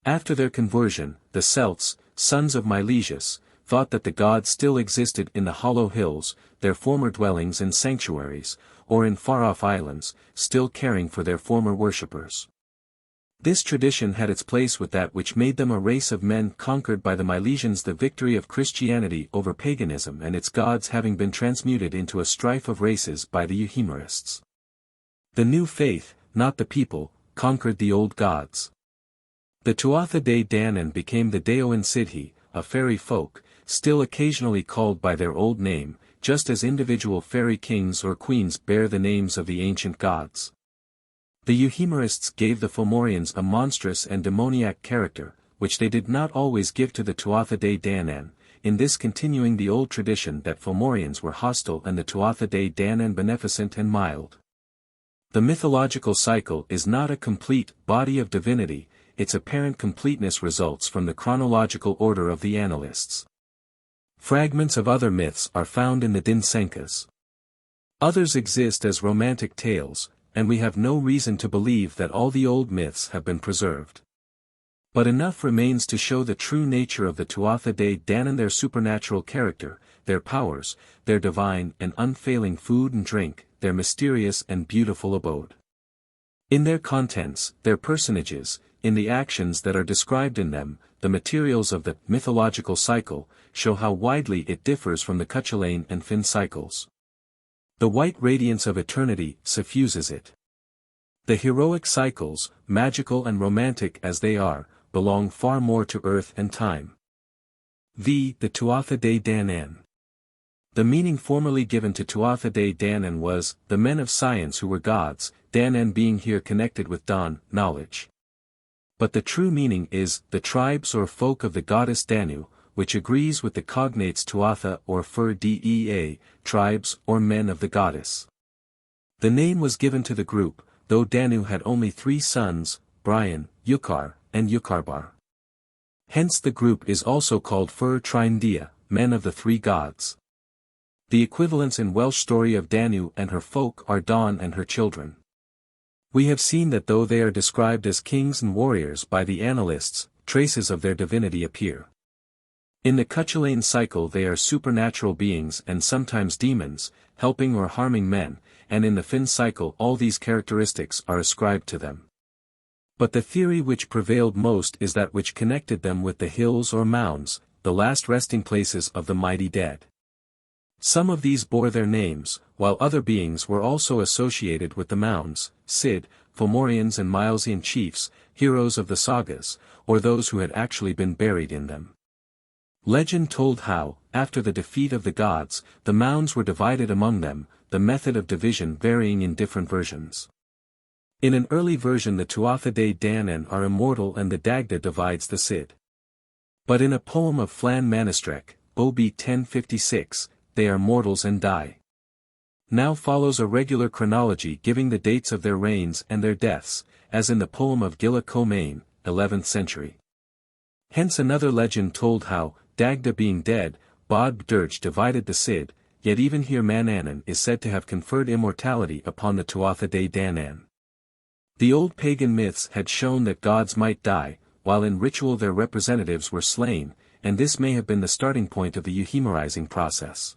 After their conversion, the Celts, sons of Milesius, thought that the gods still existed in the hollow hills, their former dwellings and sanctuaries, or in far-off islands, still caring for their former worshippers. This tradition had its place with that which made them a race of men conquered by the Milesians, the victory of Christianity over paganism and its gods having been transmuted into a strife of races by the Euhemerists. The new faith, not the people, conquered the old gods. The Tuatha Dé Danann became the Daoine Sidhe, a fairy folk, still occasionally called by their old name, just as individual fairy kings or queens bear the names of the ancient gods. The Euhemerists gave the Fomorians a monstrous and demoniac character, which they did not always give to the Tuatha Dé Danann, in this continuing the old tradition that Fomorians were hostile and the Tuatha Dé Danann beneficent and mild. The mythological cycle is not a complete body of divinity, its apparent completeness results from the chronological order of the annalists. Fragments of other myths are found in the Din Senkas. Others exist as romantic tales, and we have no reason to believe that all the old myths have been preserved. But enough remains to show the true nature of the Tuatha Dé Danann, their supernatural character, their powers, their divine and unfailing food and drink, their mysterious and beautiful abode. In their contents, their personages, in the actions that are described in them, the materials of the mythological cycle, show how widely it differs from the Cúchulainn and Fionn cycles. The white radiance of eternity suffuses it. The heroic cycles, magical and romantic as they are, belong far more to earth and time. The Tuatha Dé Danann. The meaning formerly given to Tuatha Dé Danann was, the men of science who were gods, Danann being here connected with Dan, knowledge. But the true meaning is, the tribes or folk of the goddess Danu, which agrees with the cognates Tuatha or Fur Dea, tribes or men of the goddess. The name was given to the group, though Danu had only 3 sons, Brian, Yukar, and Yukarbar. Hence the group is also called Fur Trindia, men of the 3 gods. The equivalents in Welsh story of Danu and her folk are Dawn and her children. We have seen that though they are described as kings and warriors by the annalists, traces of their divinity appear. In the Cúchulainn Cycle they are supernatural beings and sometimes demons, helping or harming men, and in the Fionn Cycle all these characteristics are ascribed to them. But the theory which prevailed most is that which connected them with the hills or mounds, the last resting places of the mighty dead. Some of these bore their names, while other beings were also associated with the mounds, Cid, Fomorians and Milesian chiefs, heroes of the sagas, or those who had actually been buried in them. Legend told how, after the defeat of the gods, the mounds were divided among them, the method of division varying in different versions. In an early version the Tuatha Dé Danann are immortal and the Dagda divides the Cid. But in a poem of Flann Manastrech, OB 1056, they are mortals and die. Now follows a regular chronology giving the dates of their reigns and their deaths, as in the poem of Gilla Comain, 11th century. Hence another legend told how, Dagda being dead, Bod Bdirch divided the Cid, yet even here Manannan is said to have conferred immortality upon the Tuatha Dé Danann. The old pagan myths had shown that gods might die, while in ritual their representatives were slain, and this may have been the starting point of the euhemerizing process.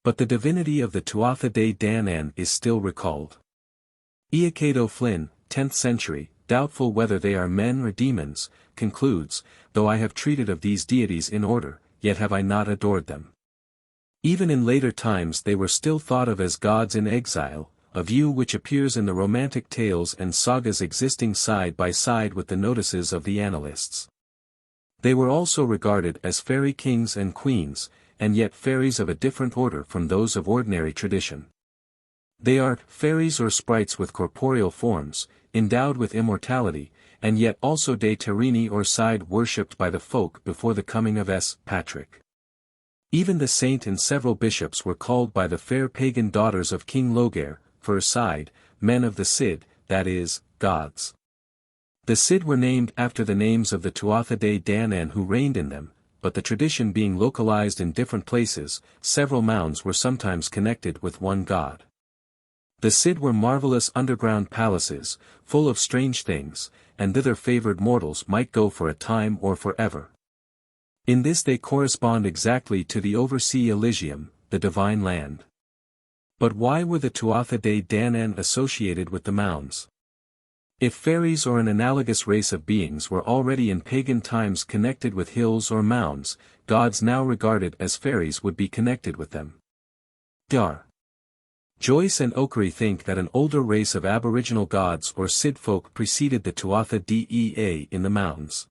But the divinity of the Tuatha Dé Danann is still recalled. Iachad O'Flynn, 10th century, doubtful whether they are men or demons, concludes, though I have treated of these deities in order, yet have I not adored them. Even in later times they were still thought of as gods in exile, a view which appears in the romantic tales and sagas existing side by side with the notices of the annalists. They were also regarded as fairy kings and queens, and yet fairies of a different order from those of ordinary tradition. They are fairies or sprites with corporeal forms, endowed with immortality, and yet also de terrini or side worshipped by the folk before the coming of S. Patrick. Even the saint and several bishops were called by the fair pagan daughters of King Logair, for side, men of the Cid, that is, gods. The Cid were named after the names of the Tuatha Dé Danann who reigned in them, but the tradition being localized in different places, several mounds were sometimes connected with one god. The Cid were marvelous underground palaces, full of strange things, and thither favored mortals might go for a time or forever. In this they correspond exactly to the oversea Elysium, the divine land. But why were the Tuatha Dé Danann associated with the mounds? If fairies or an analogous race of beings were already in pagan times connected with hills or mounds, gods now regarded as fairies would be connected with them. Dar. Joyce and Oakary think that an older race of aboriginal gods or Sid folk preceded the Tuatha Dé Danann in the mountains.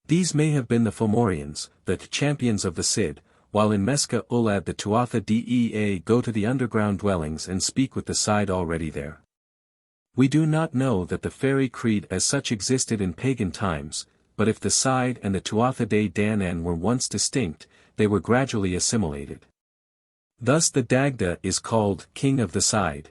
These may have been the Fomorians, the champions of the Sid, while in Mesca Ulad the Tuatha Dé Danann go to the underground dwellings and speak with the Cid already there. We do not know that the fairy creed as such existed in pagan times, but if the Cid and the Tuatha Dé Danann were once distinct, they were gradually assimilated. Thus the Dagda is called King of the Cid.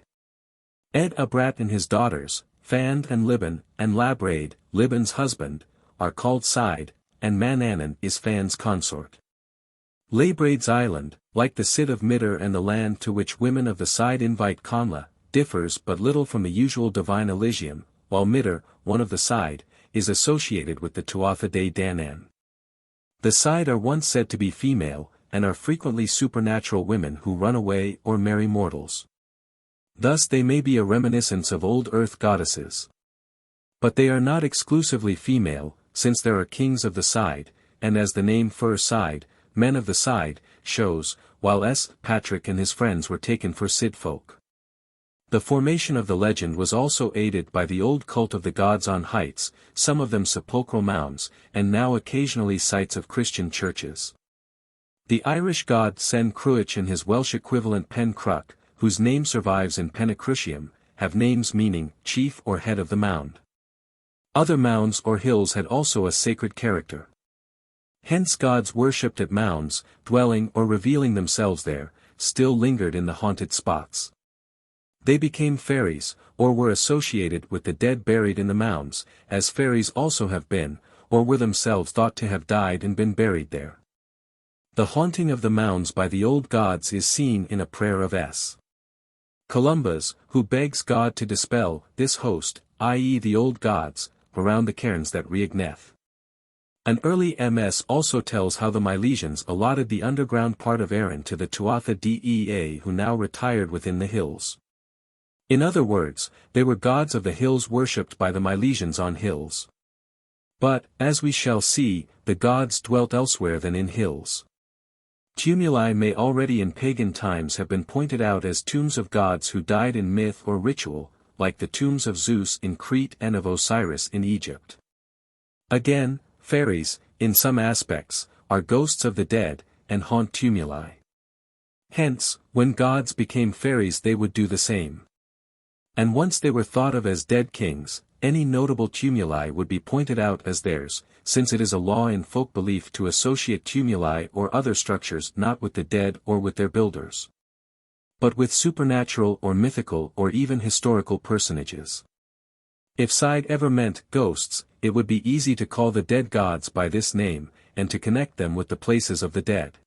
Ed Abrat and his daughters, Fand and Liban, and Labraid, Liban's husband, are called Cid, and Manannan is Fand's consort. Labraid's island, like the Cid of Midr and the land to which women of the Cid invite Conla, differs but little from the usual divine Elysium, while Midr, one of the Cid, is associated with the Tuatha Dé Danann. The Cid are once said to be female, and are frequently supernatural women who run away or marry mortals. Thus they may be a reminiscence of old earth goddesses. But they are not exclusively female, since there are kings of the Cid, and as the name Fur Cid, men of the Cid, shows, while S. Patrick and his friends were taken for Cid folk. The formation of the legend was also aided by the old cult of the gods on heights, some of them sepulchral mounds, and now occasionally sites of Christian churches. The Irish god Sen Cruach and his Welsh equivalent Pen Cruach, whose name survives in Penacrucium, have names meaning chief or head of the mound. Other mounds or hills had also a sacred character. Hence gods worshipped at mounds, dwelling or revealing themselves there, still lingered in the haunted spots. They became fairies, or were associated with the dead buried in the mounds, as fairies also have been, or were themselves thought to have died and been buried there. The haunting of the mounds by the old gods is seen in a prayer of S. Columba's, who begs God to dispel this host, i.e. the old gods, around the cairns that reigneth. An early MS also tells how the Milesians allotted the underground part of Erin to the Tuatha Dé Danann who now retired within the hills. In other words, they were gods of the hills worshipped by the Milesians on hills. But, as we shall see, the gods dwelt elsewhere than in hills. Tumuli may already in pagan times have been pointed out as tombs of gods who died in myth or ritual, like the tombs of Zeus in Crete and of Osiris in Egypt. Again, fairies, in some aspects, are ghosts of the dead, and haunt tumuli. Hence, when gods became fairies they would do the same. And once they were thought of as dead kings, any notable tumuli would be pointed out as theirs, since it is a law in folk belief to associate tumuli or other structures not with the dead or with their builders, but with supernatural or mythical or even historical personages. If Cid ever meant ghosts, it would be easy to call the dead gods by this name, and to connect them with the places of the dead.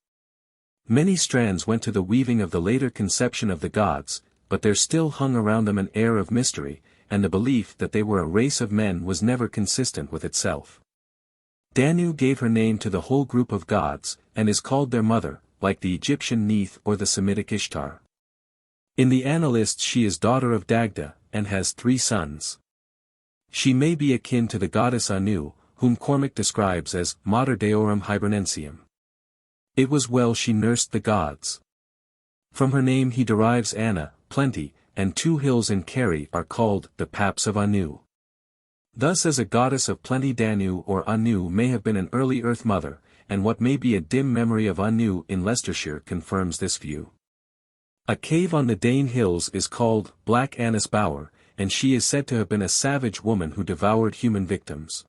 Many strands went to the weaving of the later conception of the gods, but there still hung around them an air of mystery, and the belief that they were a race of men was never consistent with itself. Danu gave her name to the whole group of gods, and is called their mother, like the Egyptian Neith or the Semitic Ishtar. In the Annalists she is daughter of Dagda, and has 3 sons. She may be akin to the goddess Anu, whom Cormac describes as Mater Deorum Hibernensium. It was well she nursed the gods. From her name he derives Anna, plenty, and 2 hills in Kerry are called the Paps of Anu. Thus as a goddess of plenty Danu or Anu may have been an early earth mother, and what may be a dim memory of Anu in Leicestershire confirms this view. A cave on the Dane Hills is called Black Annis Bower, and she is said to have been a savage woman who devoured human victims.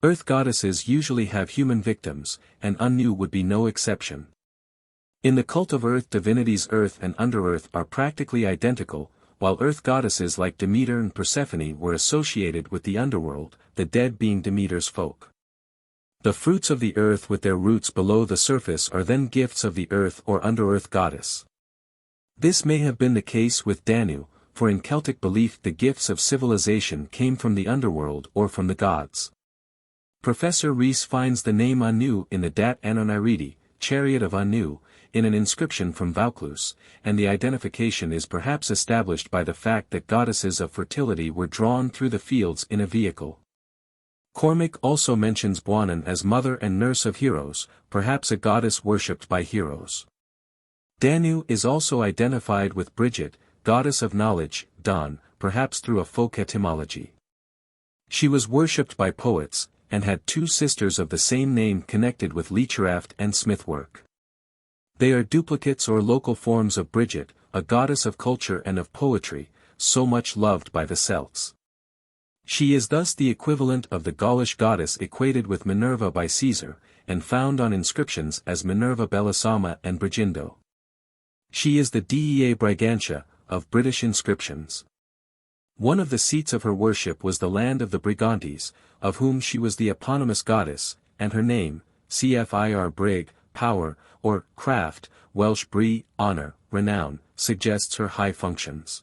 Earth goddesses usually have human victims, and Anu would be no exception. In the cult of earth divinities earth and underearth are practically identical, while earth goddesses like Demeter and Persephone were associated with the underworld, the dead being Demeter's folk. The fruits of the earth with their roots below the surface are then gifts of the earth or underearth goddess. This may have been the case with Danu, for in Celtic belief the gifts of civilization came from the underworld or from the gods. Professor Rees finds the name Anu in the Dat Anoniridi, chariot of Anu, in an inscription from Vaucluse, and the identification is perhaps established by the fact that goddesses of fertility were drawn through the fields in a vehicle. Cormac also mentions Buanan as mother and nurse of heroes, perhaps a goddess worshipped by heroes. Danu is also identified with Bridget, goddess of knowledge, Dan, perhaps through a folk etymology. She was worshipped by poets, and had two sisters of the same name connected with leechcraft and smithwork. They are duplicates or local forms of Bridget, a goddess of culture and of poetry, so much loved by the Celts. She is thus the equivalent of the Gaulish goddess equated with Minerva by Caesar, and found on inscriptions as Minerva Belisama and Brigindo. She is the Dea Brigantia, of British inscriptions. One of the seats of her worship was the land of the Brigantes, of whom she was the eponymous goddess, and her name, Cfir Brig, power, or craft, Welsh bri, honor, renown, suggests her high functions.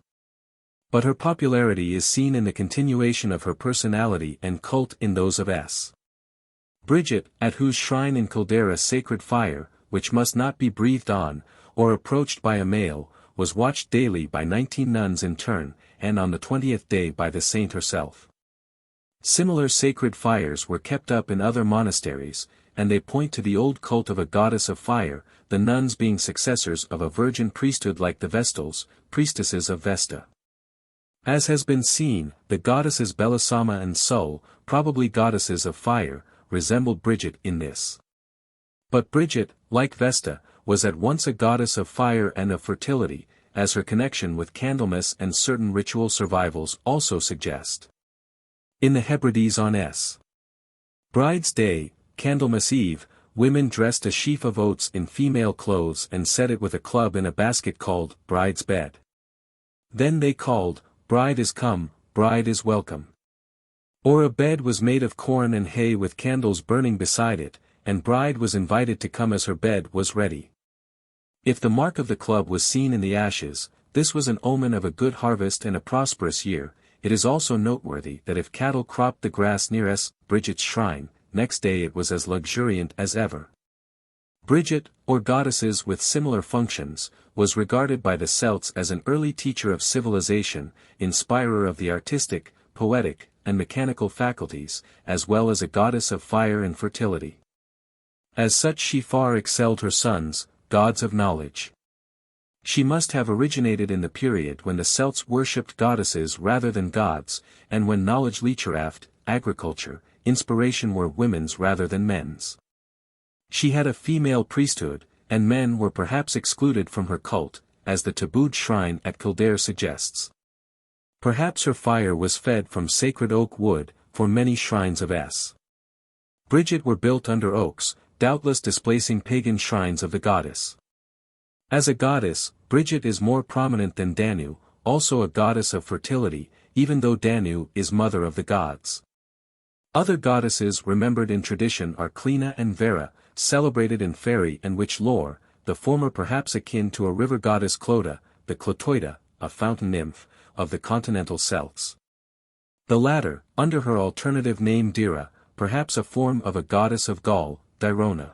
But her popularity is seen in the continuation of her personality and cult in those of S. Bridget, at whose shrine in Kildare a sacred fire, which must not be breathed on, or approached by a male, was watched daily by 19 nuns in turn, and on the 20th day by the saint herself. Similar sacred fires were kept up in other monasteries, and they point to the old cult of a goddess of fire, the nuns being successors of a virgin priesthood like the Vestals, priestesses of Vesta. As has been seen, the goddesses Belisama and Sul, probably goddesses of fire, resembled Bridget in this. But Bridget, like Vesta, was at once a goddess of fire and of fertility, as her connection with Candlemas and certain ritual survivals also suggest. In the Hebrides on S. Bride's Day, Candlemas Eve, women dressed a sheaf of oats in female clothes and set it with a club in a basket called Bride's Bed. Then they called, Bride is come, bride is welcome. Or a bed was made of corn and hay with candles burning beside it, and bride was invited to come as her bed was ready. If the mark of the club was seen in the ashes, this was an omen of a good harvest and a prosperous year. It is also noteworthy that if cattle cropped the grass near Bridget's shrine, next day it was as luxuriant as ever. Bridget, or goddesses with similar functions, was regarded by the Celts as an early teacher of civilization, inspirer of the artistic, poetic, and mechanical faculties, as well as a goddess of fire and fertility. As such she far excelled her sons, gods of knowledge. She must have originated in the period when the Celts worshipped goddesses rather than gods, and when knowledge leechcraft, agriculture, inspiration were women's rather than men's. She had a female priesthood, and men were perhaps excluded from her cult, as the tabooed shrine at Kildare suggests. Perhaps her fire was fed from sacred oak wood, for many shrines of Bridget were built under oaks, doubtless displacing pagan shrines of the goddess. As a goddess, Bridget is more prominent than Danu, also a goddess of fertility, even though Danu is mother of the gods. Other goddesses remembered in tradition are Clina and Vera, celebrated in fairy and witch lore, the former perhaps akin to a river goddess Clota, the Clotoida, a fountain nymph, of the continental Celts. The latter, under her alternative name Dira, perhaps a form of a goddess of Gaul, Dirona.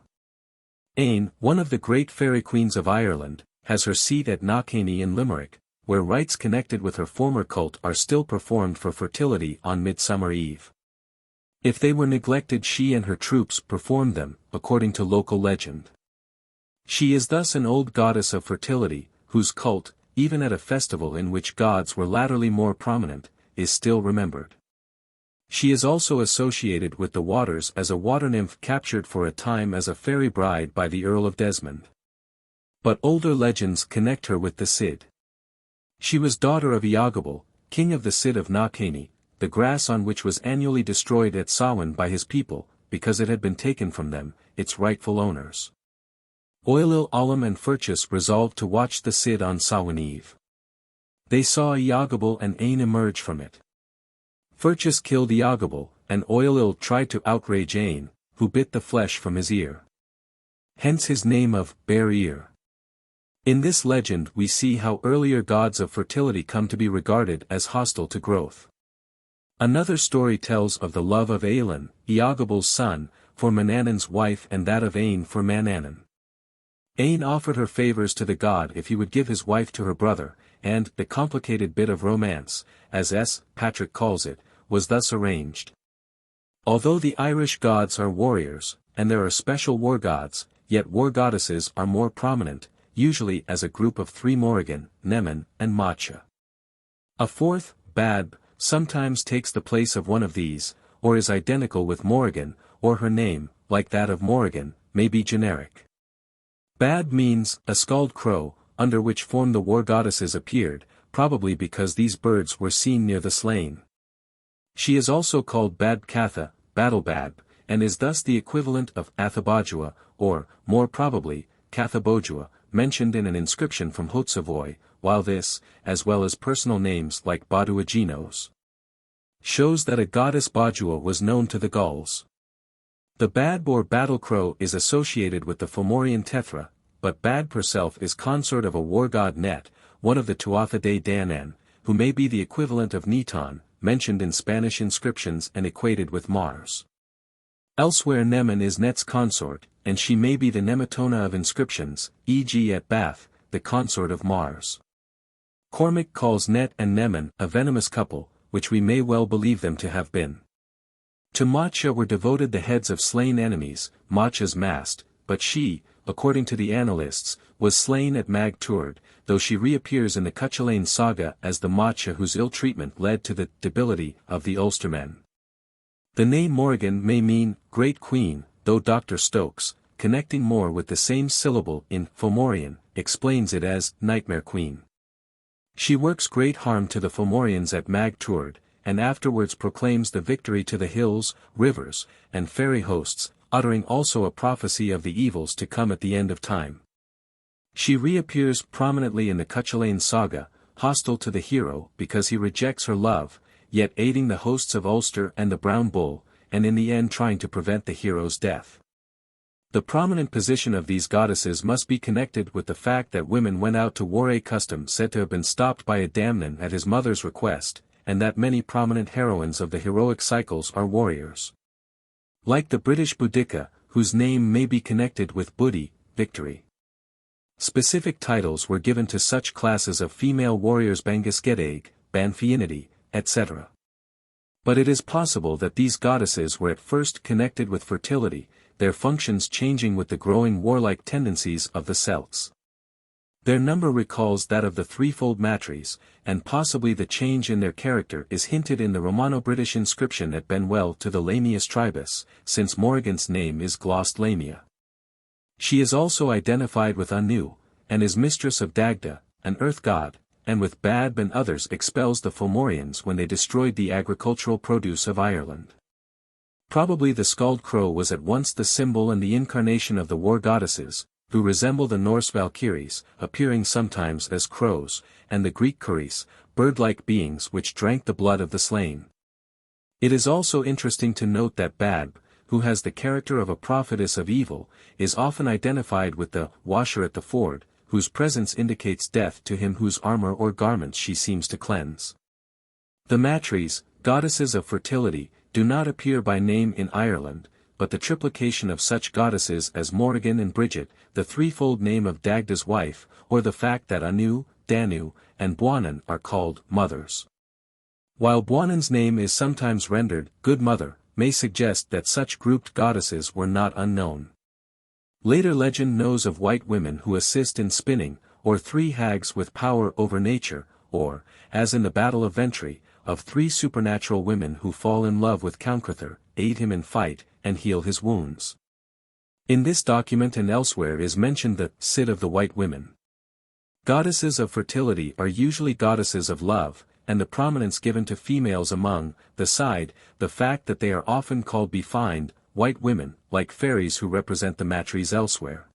Ain, one of the great fairy queens of Ireland, has her seat at Knockaney in Limerick, where rites connected with her former cult are still performed for fertility on Midsummer Eve. If they were neglected she and her troops performed them, according to local legend. She is thus an old goddess of fertility, whose cult, even at a festival in which gods were latterly more prominent, is still remembered. She is also associated with the waters as a water nymph captured for a time as a fairy bride by the Earl of Desmond. But older legends connect her with the Cid. She was daughter of Eoghabal, king of the Cid of Knockaney, the grass on which was annually destroyed at Samhain by his people, because it had been taken from them, its rightful owners. Oilil Olam and Furchas resolved to watch the Cid on Samhain Eve. They saw Eoghabal and Ain emerge from it. Furchas killed Eoghabal, and Oilil tried to outrage Ain, who bit the flesh from his ear. Hence his name of Bare Ear. In this legend we see how earlier gods of fertility come to be regarded as hostile to growth. Another story tells of the love of Ailin, Eoghabal's son, for Manannan's wife and that of Ain for Manannan. Ain offered her favors to the god if he would give his wife to her brother, and the complicated bit of romance, as S. Patrick calls it, was thus arranged. Although the Irish gods are warriors, and there are special war gods, yet war goddesses are more prominent, usually as a group of three Morrigan, Nemen, and Macha. A fourth, Badb, sometimes takes the place of one of these, or is identical with Morrigan, or her name, like that of Morrigan, may be generic. Badb means a scald crow, under which form the war goddesses appeared, probably because these birds were seen near the slain. She is also called Bad Catha, Battle Badb, and is thus the equivalent of Athabojua, or, more probably, Cathabojua, mentioned in an inscription from Haute-Savoy, while this, as well as personal names like Baduaginos, shows that a goddess Bajua was known to the Gauls. The Badb or battle crow is associated with the Fomorian Tethra, but Badb herself is consort of a war god Net, one of the Tuatha Dé Danann, who may be the equivalent of Neton, mentioned in Spanish inscriptions and equated with Mars. Elsewhere Nemen is Net's consort, and she may be the Nemetona of inscriptions, e.g. at Bath, the consort of Mars. Cormac calls Net and Nemen a venomous couple, which we may well believe them to have been. To Macha were devoted the heads of slain enemies, Macha's mast, but she, according to the annalists, was slain at Mag Tuaird, though she reappears in the Cúchulainn Saga as the Macha whose ill treatment led to the debility of the Ulstermen. The name Morrigan may mean Great Queen, though Dr. Stokes, connecting more with the same syllable in Fomorian, explains it as Nightmare Queen. She works great harm to the Fomorians at Mag Tuaird, and afterwards proclaims the victory to the hills, rivers, and fairy hosts, uttering also a prophecy of the evils to come at the end of time. She reappears prominently in the Cúchulainn Saga, hostile to the hero because he rejects her love, yet aiding the hosts of Ulster and the Brown Bull, and in the end trying to prevent the hero's death. The prominent position of these goddesses must be connected with the fact that women went out to war, a custom said to have been stopped by a Damnan at his mother's request, and that many prominent heroines of the heroic cycles are warriors. Like the British Boudica, whose name may be connected with Budi, victory. Specific titles were given to such classes of female warriors Bangisgedig, Banfianity, etc. But it is possible that these goddesses were at first connected with fertility, their functions changing with the growing warlike tendencies of the Celts. Their number recalls that of the threefold matres, and possibly the change in their character is hinted in the Romano-British inscription at Benwell to the Lamius tribus, since Morrigan's name is glossed Lamia. She is also identified with Anu, and is mistress of Dagda, an earth god, and with Badb and others expels the Fomorians when they destroyed the agricultural produce of Ireland. Probably the Scald Crow was at once the symbol and the incarnation of the war goddesses, who resemble the Norse Valkyries, appearing sometimes as crows, and the Greek Kuris, bird-like beings which drank the blood of the slain. It is also interesting to note that Badb, who has the character of a prophetess of evil, is often identified with the washer at the ford, whose presence indicates death to him whose armor or garments she seems to cleanse. The matres, goddesses of fertility, do not appear by name in Ireland, but the triplication of such goddesses as Morrigan and Bridget, the threefold name of Dagda's wife, or the fact that Anu, Danu, and Buanan are called mothers. While Buanan's name is sometimes rendered good mother, may suggest that such grouped goddesses were not unknown. Later legend knows of white women who assist in spinning, or three hags with power over nature, or, as in the Battle of Ventry, of three supernatural women who fall in love with Countcruther, aid him in fight, and heal his wounds. In this document and elsewhere is mentioned the Cid of the White Women. Goddesses of fertility are usually goddesses of love, and the prominence given to females among, the fact that they are often called befind, white women, like fairies who represent the matres elsewhere.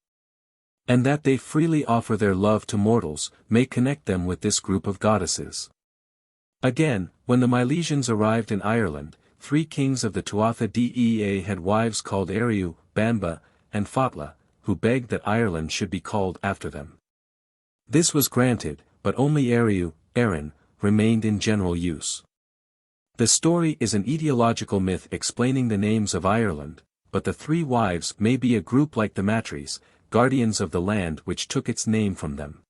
And that they freely offer their love to mortals, may connect them with this group of goddesses. Again, when the Milesians arrived in Ireland, three kings of the Tuatha Dé Danann had wives called Eriu, Bamba, and Fotla, who begged that Ireland should be called after them. This was granted, but only Eriu, Erin, remained in general use. The story is an etiological myth explaining the names of Ireland, but the three wives may be a group like the matres, guardians of the land which took its name from them.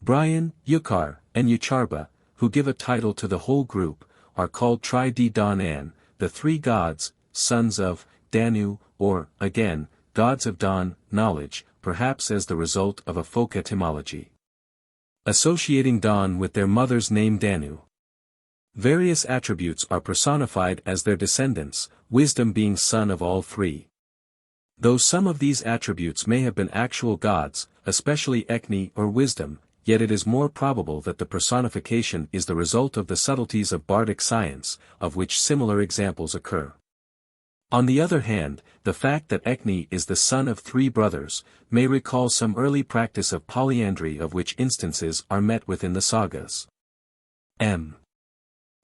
Brian, Yukar, and Yucharba, who give a title to the whole group, are called Tuatha Dé Danann, the three gods, sons of Danu, or, again, gods of dawn, knowledge, perhaps as the result of a folk etymology. Associating dawn with their mother's name Danu. Various attributes are personified as their descendants, wisdom being son of all three. Though some of these attributes may have been actual gods, especially Ecne or wisdom, yet it is more probable that the personification is the result of the subtleties of bardic science, of which similar examples occur. On the other hand, the fact that Ecne is the son of three brothers, may recall some early practice of polyandry of which instances are met within the sagas. M.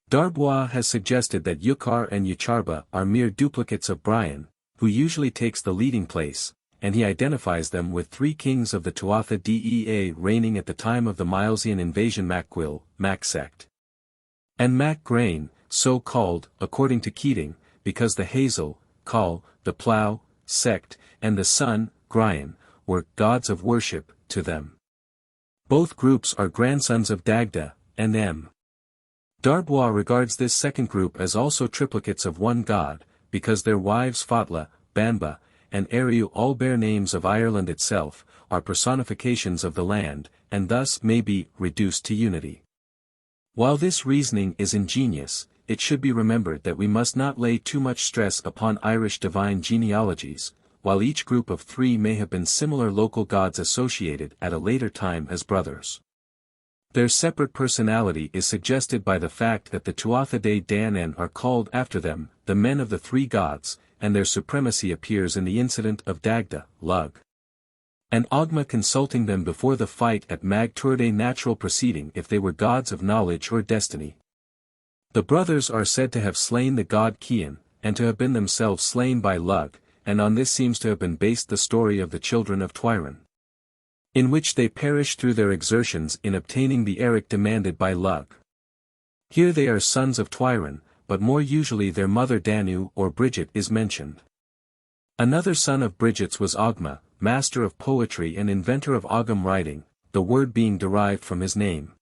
Darbois has suggested that Yukar and Yucharba are mere duplicates of Brian, who usually takes the leading place, and he identifies them with three kings of the Tuatha Dé Danann reigning at the time of the Milesian invasion Macquill, Mac sect. And Mac Grain, so called, according to Keating, because the hazel, Call, the plough, sect, and the sun, Grian, were gods of worship to them. Both groups are grandsons of Dagda, and M. Darbois regards this second group as also triplicates of one god, because their wives Fotla, Banba, and Eriu all bear names of Ireland itself, are personifications of the land, and thus may be reduced to unity. While this reasoning is ingenious, it should be remembered that we must not lay too much stress upon Irish divine genealogies, while each group of three may have been similar local gods associated at a later time as brothers. Their separate personality is suggested by the fact that the Tuatha Dé Danann are called after them, the men of the three gods, and their supremacy appears in the incident of Dagda, Lug. And Ogma consulting them before the fight at Mag Tuatha natural proceeding if they were gods of knowledge or destiny. The brothers are said to have slain the god Cian, and to have been themselves slain by Lug, and on this seems to have been based the story of the children of Tuireann, in which they perished through their exertions in obtaining the eric demanded by Lug. Here they are sons of Tuireann, but more usually their mother Danu or Bridget is mentioned. Another son of Bridget's was Ogma, master of poetry and inventor of Ogham writing, the word being derived from his name.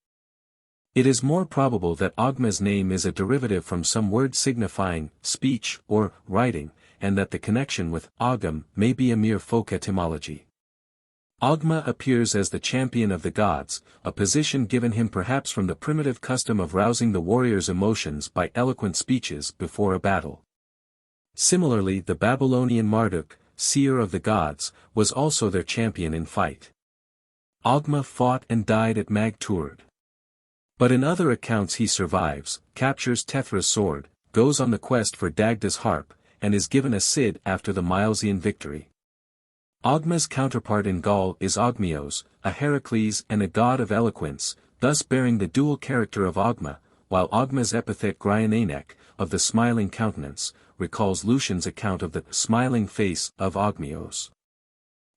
It is more probable that Ogma's name is a derivative from some word signifying speech or writing, and that the connection with Ogham may be a mere folk etymology. Ogma appears as the champion of the gods, a position given him perhaps from the primitive custom of rousing the warrior's emotions by eloquent speeches before a battle. Similarly, the Babylonian Marduk, seer of the gods, was also their champion in fight. Ogma fought and died at Mag Tuatha. But in other accounts he survives, captures Tethra's sword, goes on the quest for Dagda's harp, and is given a Cid after the Milesian victory. Ogma's counterpart in Gaul is Ogmios, a Heracles and a god of eloquence, thus bearing the dual character of Ogma, while Ogma's epithet Griananek, of the smiling countenance, recalls Lucian's account of the smiling face of Ogmios.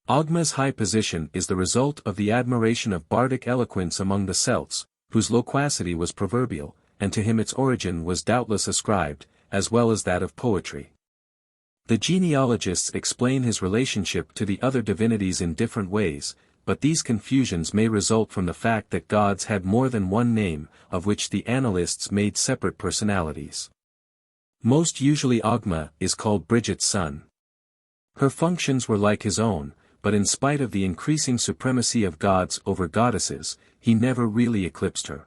Ogma's high position is the result of the admiration of bardic eloquence among the Celts, whose loquacity was proverbial, and to him its origin was doubtless ascribed, as well as that of poetry. The genealogists explain his relationship to the other divinities in different ways, but these confusions may result from the fact that gods had more than one name, of which the annalists made separate personalities. Most usually Ogma is called Bridget's son. Her functions were like his own, but in spite of the increasing supremacy of gods over goddesses, he never really eclipsed her.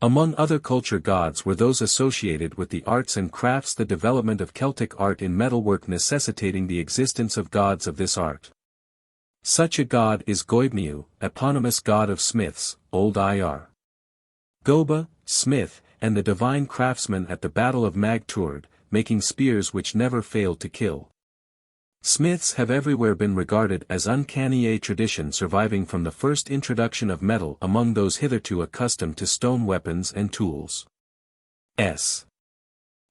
Among other culture gods were those associated with the arts and crafts, the development of Celtic art in metalwork necessitating the existence of gods of this art. Such a god is Goibniu, eponymous god of smiths, Old Ir. Goba, smith, and the divine craftsman at the Battle of Mag Tuatha, making spears which never failed to kill. Smiths have everywhere been regarded as uncanny, a tradition surviving from the first introduction of metal among those hitherto accustomed to stone weapons and tools.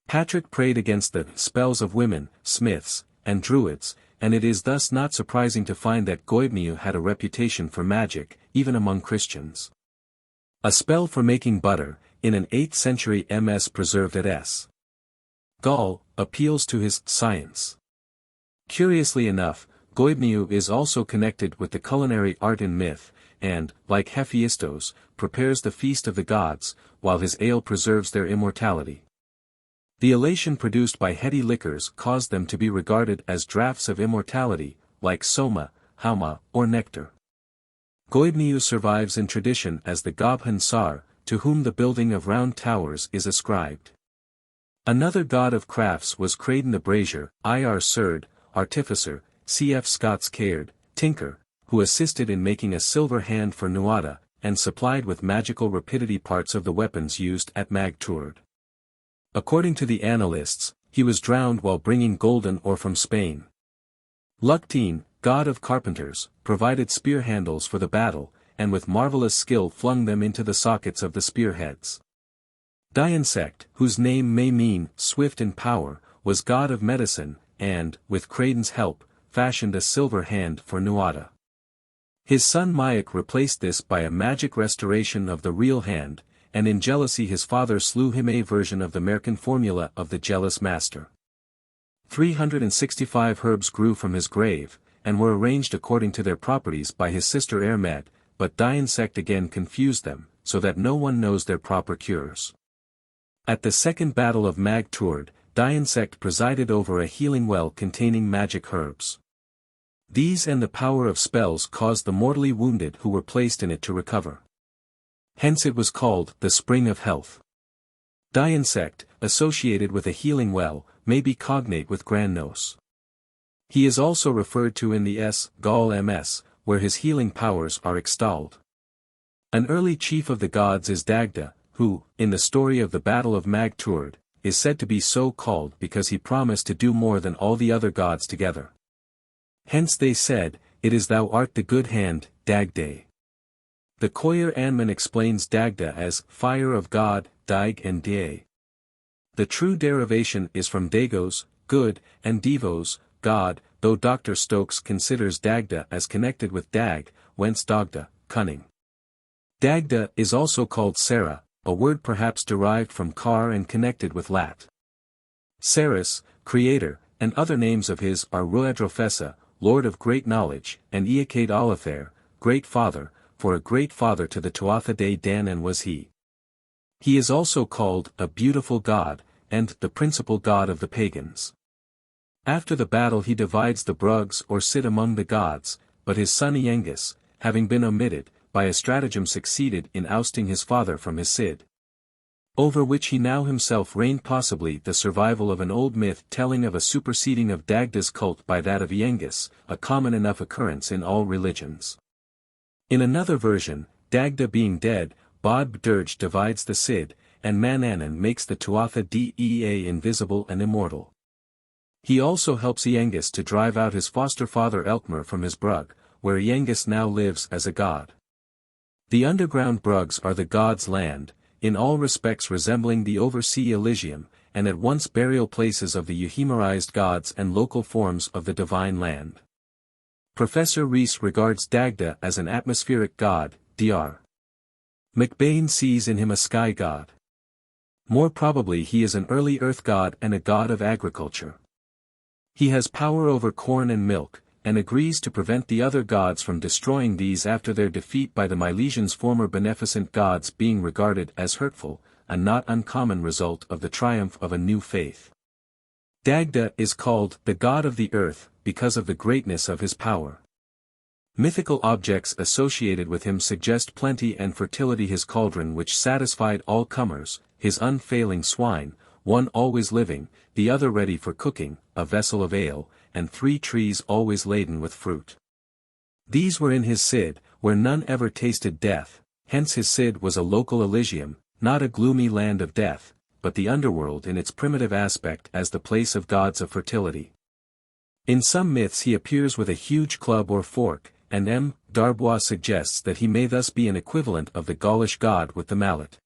Patrick prayed against the spells of women, smiths, and druids, and it is thus not surprising to find that Goibniu had a reputation for magic, even among Christians. A spell for making butter, in an 8th century MS preserved at S. Gaul, appeals to his science. Curiously enough, Goibniu is also connected with the culinary art in myth, and, like Hephaestos, prepares the feast of the gods, while his ale preserves their immortality. The elation produced by heady liquors caused them to be regarded as draughts of immortality, like soma, hauma, or nectar. Goibniu survives in tradition as the Gobhan Sar, to whom the building of round towers is ascribed. Another god of crafts was Craden the Brazier, Ir Surd, artificer, cf. Scots Caird, tinker, who assisted in making a silver hand for Nuada, and supplied with magical rapidity parts of the weapons used at Mag Tuaird. According to the annalists, he was drowned while bringing golden ore from Spain. Luctine, god of carpenters, provided spear handles for the battle, and with marvelous skill flung them into the sockets of the spearheads. Dionsect, whose name may mean swift in power, was god of medicine, and, with Craden's help, fashioned a silver hand for Nuada. His son Mayak replaced this by a magic restoration of the real hand, and in jealousy his father slew him a version of the Merkin formula of the jealous master. 365 herbs grew from his grave, and were arranged according to their properties by his sister Ermed, but Dionsect again confused them, so that no one knows their proper cures. At the second battle of Mag Tuaird, Dionsect presided over a healing well containing magic herbs. These and the power of spells caused the mortally wounded who were placed in it to recover. Hence it was called the Spring of Health. Dionsect, associated with a healing well, may be cognate with Grannos. He is also referred to in the Gaul ms, where his healing powers are extolled. An early chief of the gods is Dagda, who, in the story of the Battle of Mag Tuaird, is said to be so called because he promised to do more than all the other gods together. Hence they said, "It is thou art the good hand, Dagda." The Coir Anman explains Dagda as fire of God, Daig and Dae. The true derivation is from Dagos, good, and Devos, God, though Dr. Stokes considers Dagda as connected with Dag, whence Dagda, cunning. Dagda is also called Sarah, a word perhaps derived from Kar and connected with Lat. Ceres, creator, and other names of his are Ruadrofessa, Lord of great knowledge, and Eacade Alathair, great father, for a great father to the Tuatha Dé Danann was he. He is also called a beautiful god, and the principal god of the pagans. After the battle he divides the Brugs or Cid among the gods, but his son Iengus, having been omitted, by a stratagem succeeded in ousting his father from his Cid. Over which he now himself reigned, possibly the survival of an old myth telling of a superseding of Dagda's cult by that of Iengus, a common enough occurrence in all religions. In another version, Dagda being dead, Bod Bdirge divides the Cid, and Manannan makes the Tuatha Dé invisible and immortal. He also helps Iengus to drive out his foster father Elkmer from his Brug, where Iengus now lives as a god. The underground Brugs are the god's land, in all respects resembling the oversea Elysium, and at once burial places of the euhemerized gods and local forms of the divine land. Professor Rees regards Dagda as an atmospheric god, Dr. McBain sees in him a sky god. More probably he is an early earth god and a god of agriculture. He has power over corn and milk, and agrees to prevent the other gods from destroying these after their defeat by the Milesians' former beneficent gods, being regarded as hurtful, a not uncommon result of the triumph of a new faith. Dagda is called the god of the earth, because of the greatness of his power. Mythical objects associated with him suggest plenty and fertility: his cauldron which satisfied all comers, his unfailing swine, one always living, the other ready for cooking, a vessel of ale, and 3 trees always laden with fruit. These were in his Cid, where none ever tasted death, hence his Cid was a local Elysium, not a gloomy land of death, but the underworld in its primitive aspect as the place of gods of fertility. In some myths he appears with a huge club or fork, and M. Darbois suggests that he may thus be an equivalent of the Gaulish god with the mallet.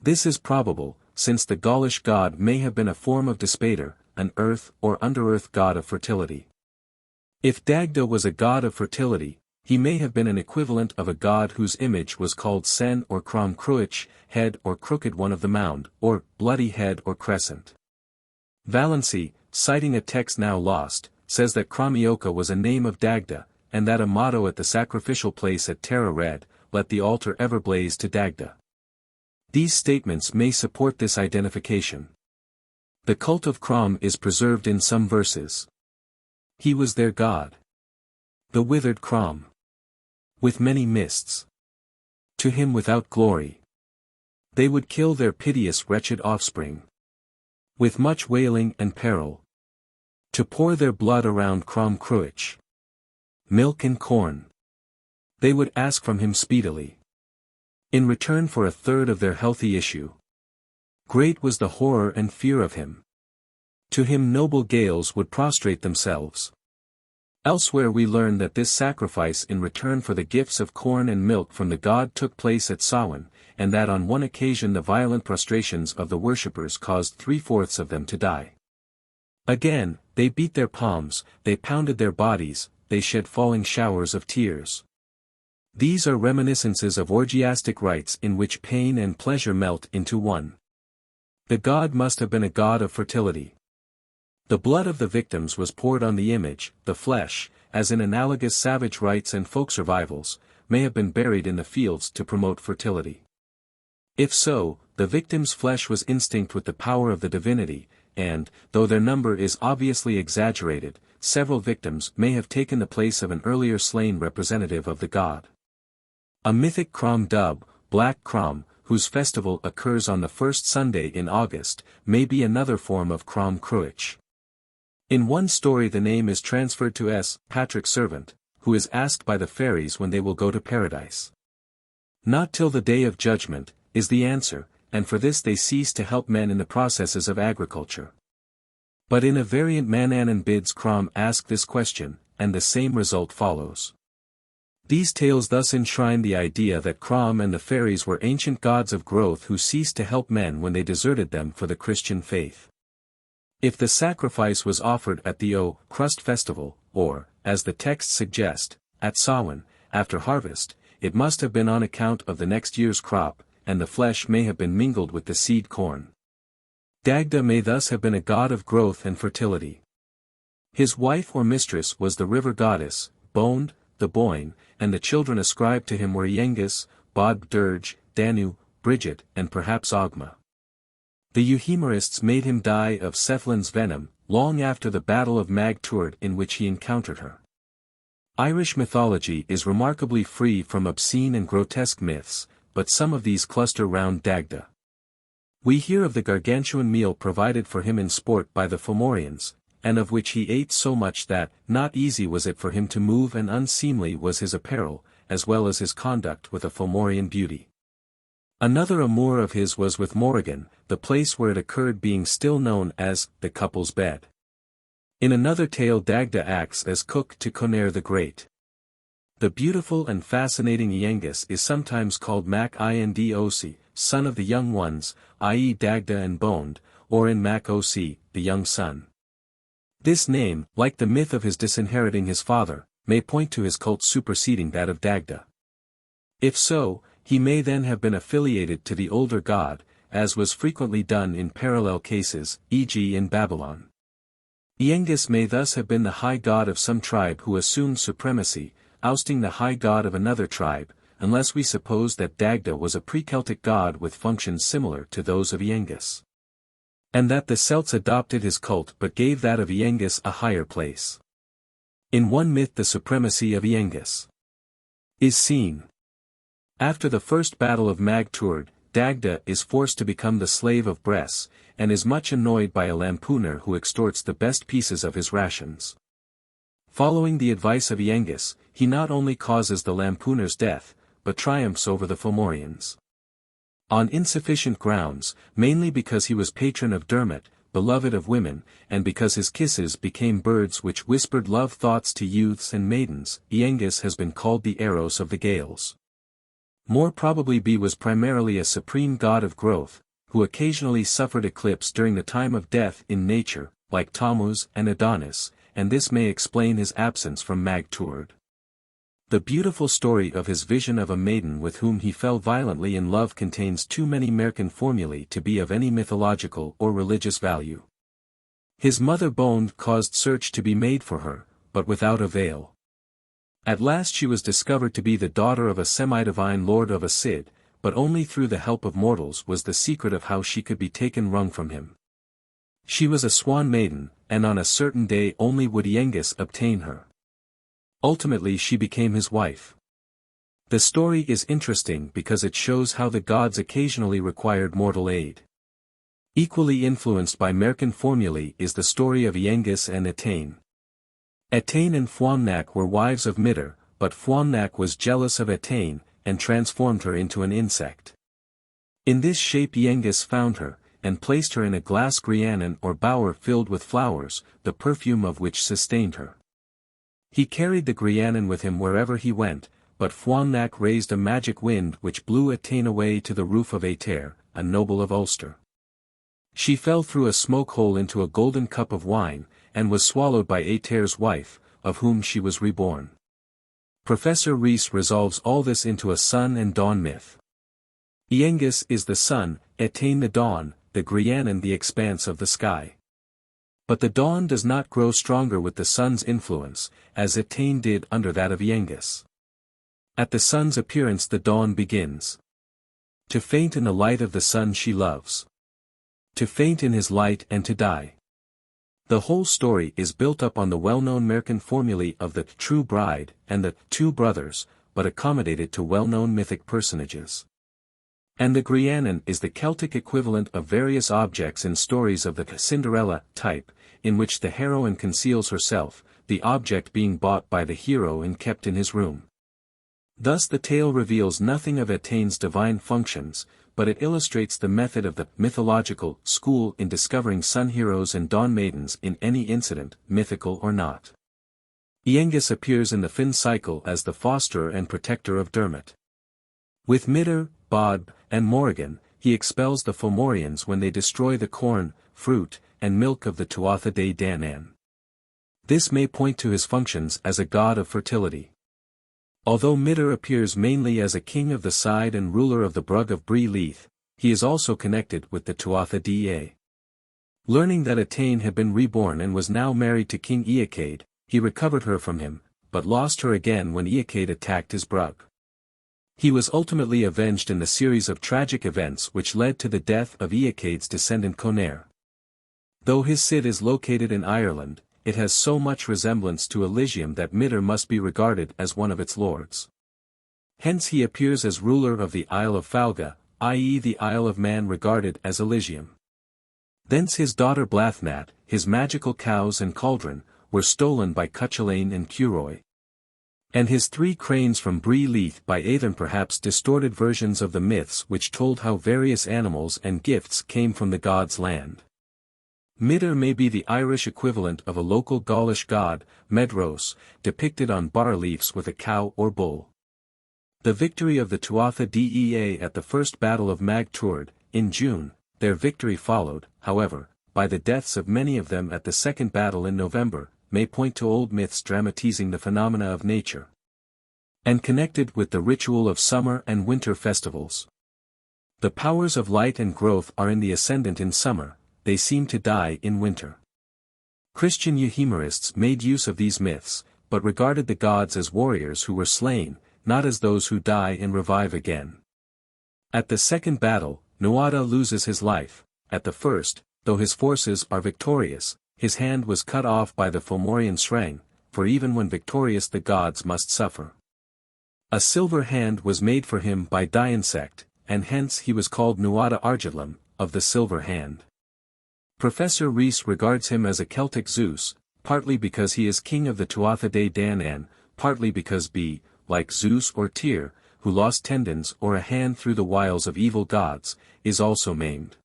This is probable, since the Gaulish god may have been a form of Despater, an earth or under-earth god of fertility. If Dagda was a god of fertility, he may have been an equivalent of a god whose image was called Sen or Crom Cruich, head or crooked one of the mound, or bloody head or crescent. Valency, citing a text now lost, says that Crómiocha was a name of Dagda, and that a motto at the sacrificial place at Tara read, "Let the altar ever blaze to Dagda." These statements may support this identification. The cult of Crom is preserved in some verses. He was their god. The withered Crom. With many mists. To him without glory. They would kill their piteous wretched offspring. With much wailing and peril. To pour their blood around Crom Cruach. Milk and corn. They would ask from him speedily. In return for a third of their healthy issue. Great was the horror and fear of him. To him noble Gauls would prostrate themselves. Elsewhere we learn that this sacrifice in return for the gifts of corn and milk from the god took place at Samhain, and that on one occasion the violent prostrations of the worshippers caused 3/4 of them to die. Again, they beat their palms, they pounded their bodies, they shed falling showers of tears. These are reminiscences of orgiastic rites in which pain and pleasure melt into one. The god must have been a god of fertility. The blood of the victims was poured on the image, the flesh, as in analogous savage rites and folk survivals, may have been buried in the fields to promote fertility. If so, the victim's flesh was instinct with the power of the divinity, and, though their number is obviously exaggerated, several victims may have taken the place of an earlier slain representative of the god. A mythic Crom Dub, Black Crom, whose festival occurs on the first Sunday in August, may be another form of Crom Cruach. In one story the name is transferred to S. Patrick's servant, who is asked by the fairies when they will go to paradise. Not till the day of judgment, is the answer, and for this they cease to help men in the processes of agriculture. But in a variant Manannan bids Crom ask this question, and the same result follows. These tales thus enshrine the idea that Crom and the fairies were ancient gods of growth who ceased to help men when they deserted them for the Christian faith. If the sacrifice was offered at the Crust festival, or, as the texts suggest, at Samhain, after harvest, it must have been on account of the next year's crop, and the flesh may have been mingled with the seed corn. Dagda may thus have been a god of growth and fertility. His wife or mistress was the river goddess, Bond, the Boyne, and the children ascribed to him were Iengus, Bod Dirge, Danu, Bridget, and perhaps Ogma. The Euhemerists made him die of Cethlen's venom, long after the Battle of Mag Tuath in which he encountered her. Irish mythology is remarkably free from obscene and grotesque myths, but some of these cluster round Dagda. We hear of the gargantuan meal provided for him in sport by the Fomorians, and of which he ate so much that, not easy was it for him to move and unseemly was his apparel, as well as his conduct with a Fomorian beauty. Another amour of his was with Morrigan, the place where it occurred being still known as the couple's bed. In another tale Dagda acts as cook to Conaire the Great. The beautiful and fascinating Iengus is sometimes called Mac Indoc, son of the young ones, i.e. Dagda and Bond, or in Mac Oc, the young son. This name, like the myth of his disinheriting his father, may point to his cult superseding that of Dagda. If so, he may then have been affiliated to the older god, as was frequently done in parallel cases, e.g. in Babylon. Iengus may thus have been the high god of some tribe who assumed supremacy, ousting the high god of another tribe, unless we suppose that Dagda was a pre-Celtic god with functions similar to those of Iengus. And that the Celts adopted his cult but gave that of Iengus a higher place. In one myth the supremacy of Iengus is seen. After the first battle of Mag Tuath, Dagda is forced to become the slave of Bress, and is much annoyed by a lampooner who extorts the best pieces of his rations. Following the advice of Iengus, he not only causes the lampooner's death, but triumphs over the Fomorians. On insufficient grounds, mainly because he was patron of Dermot, beloved of women, and because his kisses became birds which whispered love thoughts to youths and maidens, Iengus has been called the Eros of the Gaels. More probably B was primarily a supreme god of growth, who occasionally suffered eclipse during the time of death in nature, like Tammuz and Adonis, and this may explain his absence from Mag Tuath. The beautiful story of his vision of a maiden with whom he fell violently in love contains too many Merkin formulae to be of any mythological or religious value. His mother Bond caused search to be made for her, but without avail. At last she was discovered to be the daughter of a semi-divine lord of a Cid, but only through the help of mortals was the secret of how she could be taken wrung from him. She was a swan maiden, and on a certain day only would Iengus obtain her. Ultimately she became his wife. The story is interesting because it shows how the gods occasionally required mortal aid. Equally influenced by Mercan formulae is the story of Iengus and Etain. Etain and Fuamnak were wives of Midir, but Fuamnak was jealous of Etain, and transformed her into an insect. In this shape Iengus found her, and placed her in a glass grianan or bower filled with flowers, the perfume of which sustained her. He carried the grianan with him wherever he went, but Fuamnak raised a magic wind which blew Etain away to the roof of Aether, a noble of Ulster. She fell through a smoke hole into a golden cup of wine, and was swallowed by Aether's wife, of whom she was reborn. Professor Rees resolves all this into a sun and dawn myth. Iengus is the sun, Etain the dawn, the grianan the expanse of the sky. But the dawn does not grow stronger with the sun's influence, as Etain did under that of Iengus. At the sun's appearance the dawn begins. To faint in the light of the sun she loves. To faint in his light and to die. The whole story is built up on the well-known Mercan formulae of the true bride and the two brothers, but accommodated to well-known mythic personages. And the grianan is the Celtic equivalent of various objects in stories of the Cinderella type, in which the heroine conceals herself, the object being bought by the hero and kept in his room. Thus the tale reveals nothing of Etain's divine functions, but it illustrates the method of the mythological school in discovering sun heroes and dawn maidens in any incident, mythical or not. Iengus appears in the Fionn cycle as the fosterer and protector of Dermot. With Midir, Bod, and Morrigan, he expels the Fomorians when they destroy the corn, fruit, and milk of the Tuatha Dé Danann. This may point to his functions as a god of fertility. Although Midir appears mainly as a king of the side and ruler of the Brug of Bree Leith, he is also connected with the Tuatha Dé. Learning that Etain had been reborn and was now married to King Eachad, he recovered her from him, but lost her again when Eachad attacked his Brug. He was ultimately avenged in the series of tragic events which led to the death of Eachad's descendant Conair. Though his Cid is located in Ireland, it has so much resemblance to Elysium that Midir must be regarded as one of its lords. Hence he appears as ruler of the Isle of Falga, i.e. the Isle of Man regarded as Elysium. Thence his daughter Blathnat, his magical cows and cauldron, were stolen by Cúchulainn and Cúchulainn. And his 3 cranes from Bree Leith by Éitheann, perhaps distorted versions of the myths which told how various animals and gifts came from the gods' land. Midir may be the Irish equivalent of a local Gaulish god, Medros, depicted on bas-reliefs with a cow or bull. The victory of the Tuatha Dé Danann at the First Battle of Mag Tuaird, in June, their victory followed, however, by the deaths of many of them at the Second Battle in November, may point to old myths dramatizing the phenomena of nature. And connected with the ritual of summer and winter festivals. The powers of light and growth are in the ascendant in summer, they seem to die in winter. Christian euhemerists made use of these myths, but regarded the gods as warriors who were slain, not as those who die and revive again. At the second battle, Nuada loses his life. At the first, though his forces are victorious, his hand was cut off by the Fomorian Sreng, for even when victorious the gods must suffer. A silver hand was made for him by Dionsect, and hence he was called Nuada Argitlam, of the silver hand. Professor Rees regards him as a Celtic Zeus, partly because he is king of the Tuatha Dé Danann, partly because B, like Zeus or Tyr, who lost tendons or a hand through the wiles of evil gods, is also maimed.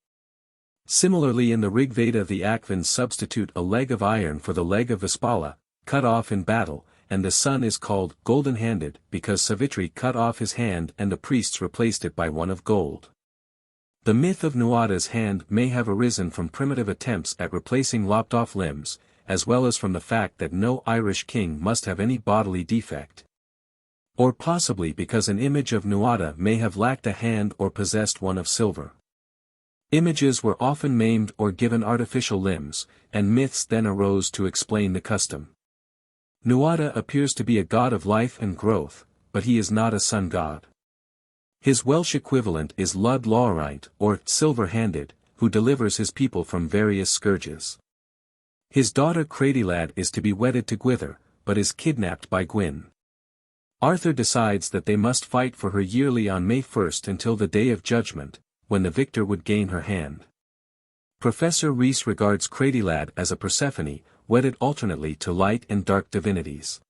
Similarly in the Rig Veda the Akvans substitute a leg of iron for the leg of Vispala, cut off in battle, and the sun is called golden-handed because Savitri cut off his hand and the priests replaced it by one of gold. The myth of Nuada's hand may have arisen from primitive attempts at replacing lopped-off limbs, as well as from the fact that no Irish king must have any bodily defect. Or possibly because an image of Nuada may have lacked a hand or possessed one of silver. Images were often maimed or given artificial limbs, and myths then arose to explain the custom. Nuada appears to be a god of life and growth, but he is not a sun god. His Welsh equivalent is Lud Lawraint, or silver-handed, who delivers his people from various scourges. His daughter Credilad is to be wedded to Gwythyr, but is kidnapped by Gwyn. Arthur decides that they must fight for her yearly on May 1st until the Day of Judgment, when the victor would gain her hand. Professor Rees regards Credilad as a Persephone, wedded alternately to light and dark divinities.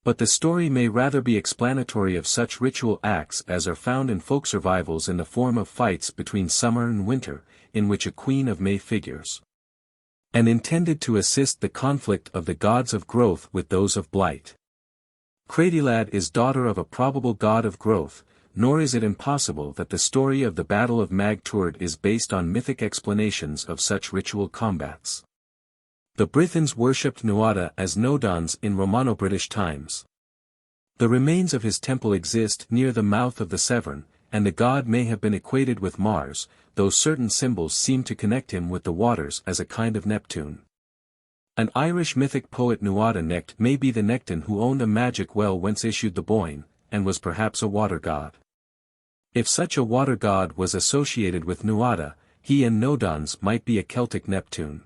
But the story may rather be explanatory of such ritual acts as are found in folk survivals in the form of fights between summer and winter, in which a Queen of May figures. And intended to assist the conflict of the gods of growth with those of blight. Credilad is daughter of a probable god of growth, nor is it impossible that the story of the Battle of Mag Tuired is based on mythic explanations of such ritual combats. The Brythons worshipped Nuada as Nodons in Romano-British times. The remains of his temple exist near the mouth of the Severn, and the god may have been equated with Mars, though certain symbols seem to connect him with the waters as a kind of Neptune. An Irish mythic poet Nuada Necht may be the Necton who owned a magic well whence issued the Boyne, and was perhaps a water god. If such a water god was associated with Nuada, he and Nodons might be a Celtic Neptune.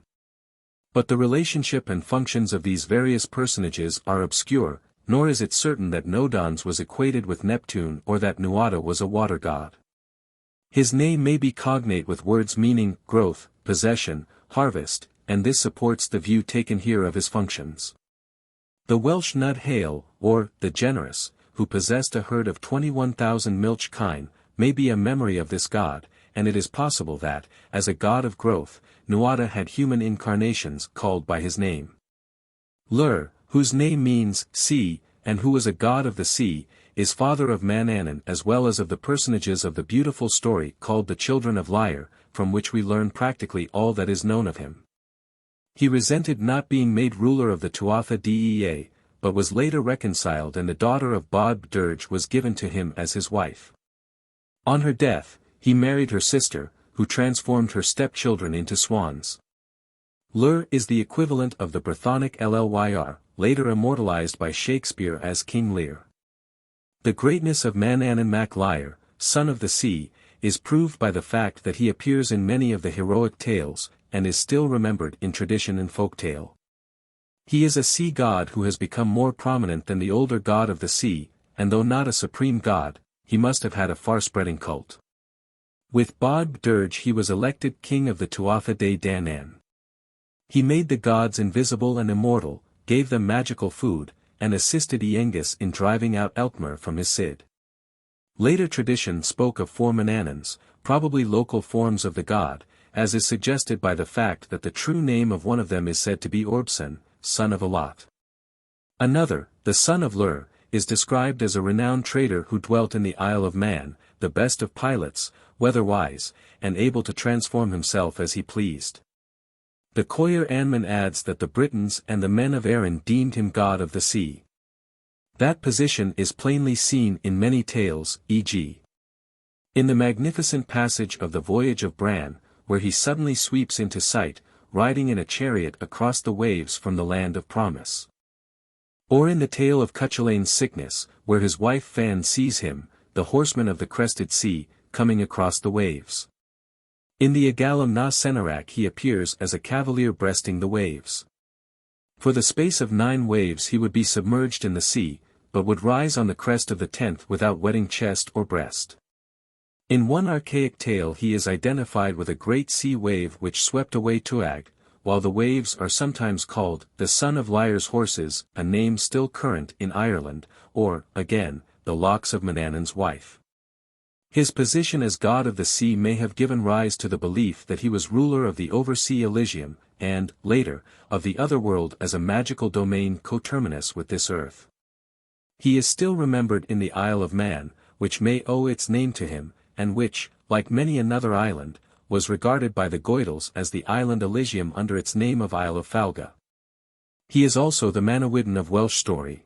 But the relationship and functions of these various personages are obscure, nor is it certain that Nodons was equated with Neptune or that Nuada was a water god. His name may be cognate with words meaning growth, possession, harvest, and this supports the view taken here of his functions. The Welsh Nud Hale, or the Generous, who possessed a herd of 21,000 milch kine, may be a memory of this god, and it is possible that, as a god of growth, Nuada had human incarnations called by his name. Lur, whose name means sea, and who was a god of the sea, is father of Manannan as well as of the personages of the beautiful story called the Children of Lyre, from which we learn practically all that is known of him. He resented not being made ruler of the Tuatha Dé Danann, but was later reconciled and the daughter of Bod Bdirge was given to him as his wife. On her death, he married her sister, who transformed her stepchildren into swans. Lur is the equivalent of the Brythonic Llyr, later immortalized by Shakespeare as King Lear. The greatness of Manannan Mac Lir, son of the sea, is proved by the fact that he appears in many of the heroic tales, and is still remembered in tradition and folktale. He is a sea god who has become more prominent than the older god of the sea, and though not a supreme god, he must have had a far-spreading cult. With Bod Bdirge he was elected king of the Tuatha Dé Danann. He made the gods invisible and immortal, gave them magical food, and assisted Iengus in driving out Elkmer from his Cid. Later tradition spoke of 4 Manannans, probably local forms of the god, as is suggested by the fact that the true name of one of them is said to be Orbson, son of Alot. Another, the son of Lur, is described as a renowned trader who dwelt in the Isle of Man, the best of pilots, weather-wise, and able to transform himself as he pleased. The Coir Anman adds that the Britons and the men of Erin deemed him god of the sea. That position is plainly seen in many tales, e.g. in the magnificent passage of the Voyage of Bran, where he suddenly sweeps into sight, riding in a chariot across the waves from the land of promise. Or in the tale of Cúchulainn's sickness, where his wife Fan sees him, the horseman of the crested sea, coming across the waves. In the Agalam na Senarak he appears as a cavalier breasting the waves. For the space of 9 waves he would be submerged in the sea, but would rise on the crest of the 10th without wetting chest or breast. In one archaic tale he is identified with a great sea wave which swept away Tuag, while the waves are sometimes called the son of Lyr's horses, a name still current in Ireland, or, again, the locks of Manannan's wife. His position as god of the sea may have given rise to the belief that he was ruler of the oversea Elysium, and, later, of the otherworld as a magical domain coterminous with this earth. He is still remembered in the Isle of Man, which may owe its name to him, and which, like many another island, was regarded by the Goidels as the island Elysium under its name of Isle of Falga. He is also the Manawyddan of Welsh story.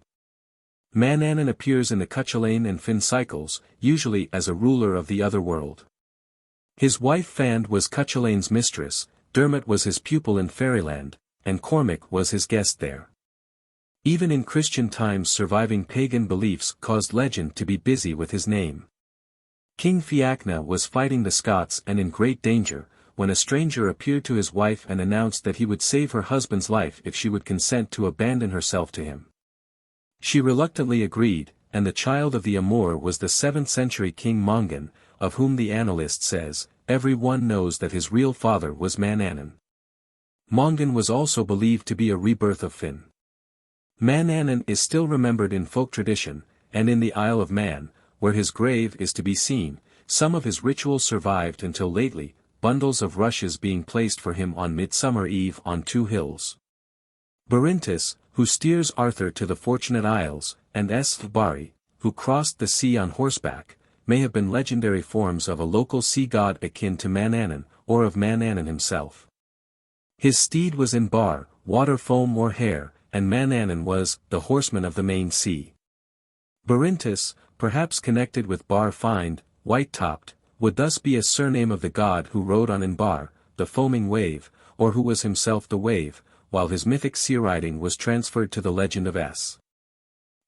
Manannan appears in the Cúchulainn and Fionn cycles, usually as a ruler of the otherworld. His wife Fand was Cuchulainn's mistress, Dermot was his pupil in Fairyland, and Cormac was his guest there. Even in Christian times surviving pagan beliefs caused legend to be busy with his name. King Fiachna was fighting the Scots and in great danger, when a stranger appeared to his wife and announced that he would save her husband's life if she would consent to abandon herself to him. She reluctantly agreed, and the child of the amour was the 7th century King Mongan, of whom the annalist says, "Every one knows that his real father was Manannan." Mongan was also believed to be a rebirth of Fionn. Manannan is still remembered in folk tradition, and in the Isle of Man, where his grave is to be seen, some of his rituals survived until lately, bundles of rushes being placed for him on Midsummer Eve on 2 hills. Berintis, who steers Arthur to the Fortunate Isles, and Svbari, who crossed the sea on horseback, may have been legendary forms of a local sea god akin to Manannan, or of Manannan himself. His steed was in Bar, water foam or hair, and Manannan was the horseman of the main sea. Berintis, perhaps connected with Bar Find, white-topped, would thus be a surname of the god who rode on Inbar, the foaming wave, or who was himself the wave, while his mythic sea riding was transferred to the legend of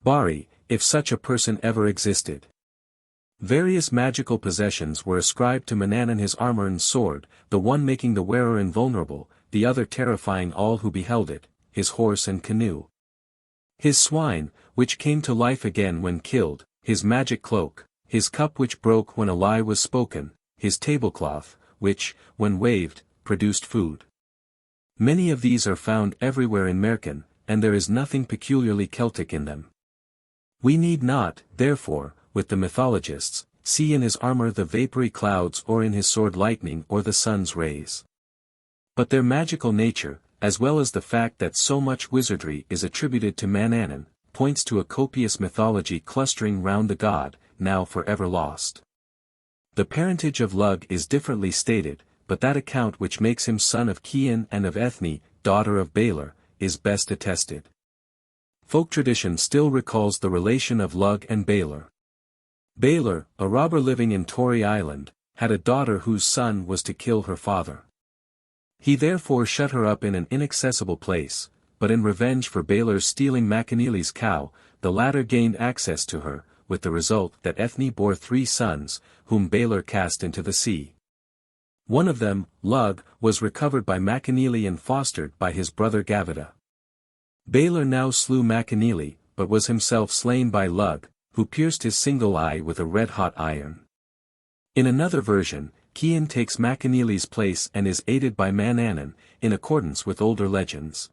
Bari, if such a person ever existed. Various magical possessions were ascribed to Manannan: his armor and sword, the one making the wearer invulnerable, the other terrifying all who beheld it, his horse and canoe. His swine, which came to life again when killed, his magic cloak, his cup which broke when a lie was spoken, his tablecloth, which, when waved, produced food. Many of these are found everywhere in Merkin, and there is nothing peculiarly Celtic in them. We need not, therefore, with the mythologists, see in his armor the vapory clouds or in his sword lightning or the sun's rays. But their magical nature, as well as the fact that so much wizardry is attributed to Manannan, points to a copious mythology clustering round the god, now forever lost. The parentage of Lug is differently stated, but that account which makes him son of Cian and of Ethne, daughter of Baelor, is best attested. Folk tradition still recalls the relation of Lug and Baelor. Baelor, a robber living in Tory Island, had a daughter whose son was to kill her father. He therefore shut her up in an inaccessible place, but in revenge for Baelor's stealing Macculloch's cow, the latter gained access to her, with the result that Ethne bore 3 sons, whom Baelor cast into the sea. One of them, Lug, was recovered by Macculloch and fostered by his brother Gavada. Baelor now slew Macculloch, but was himself slain by Lug, who pierced his single eye with a red-hot iron. In another version, Cian takes Macculloch's place and is aided by Manannan, in accordance with older legends.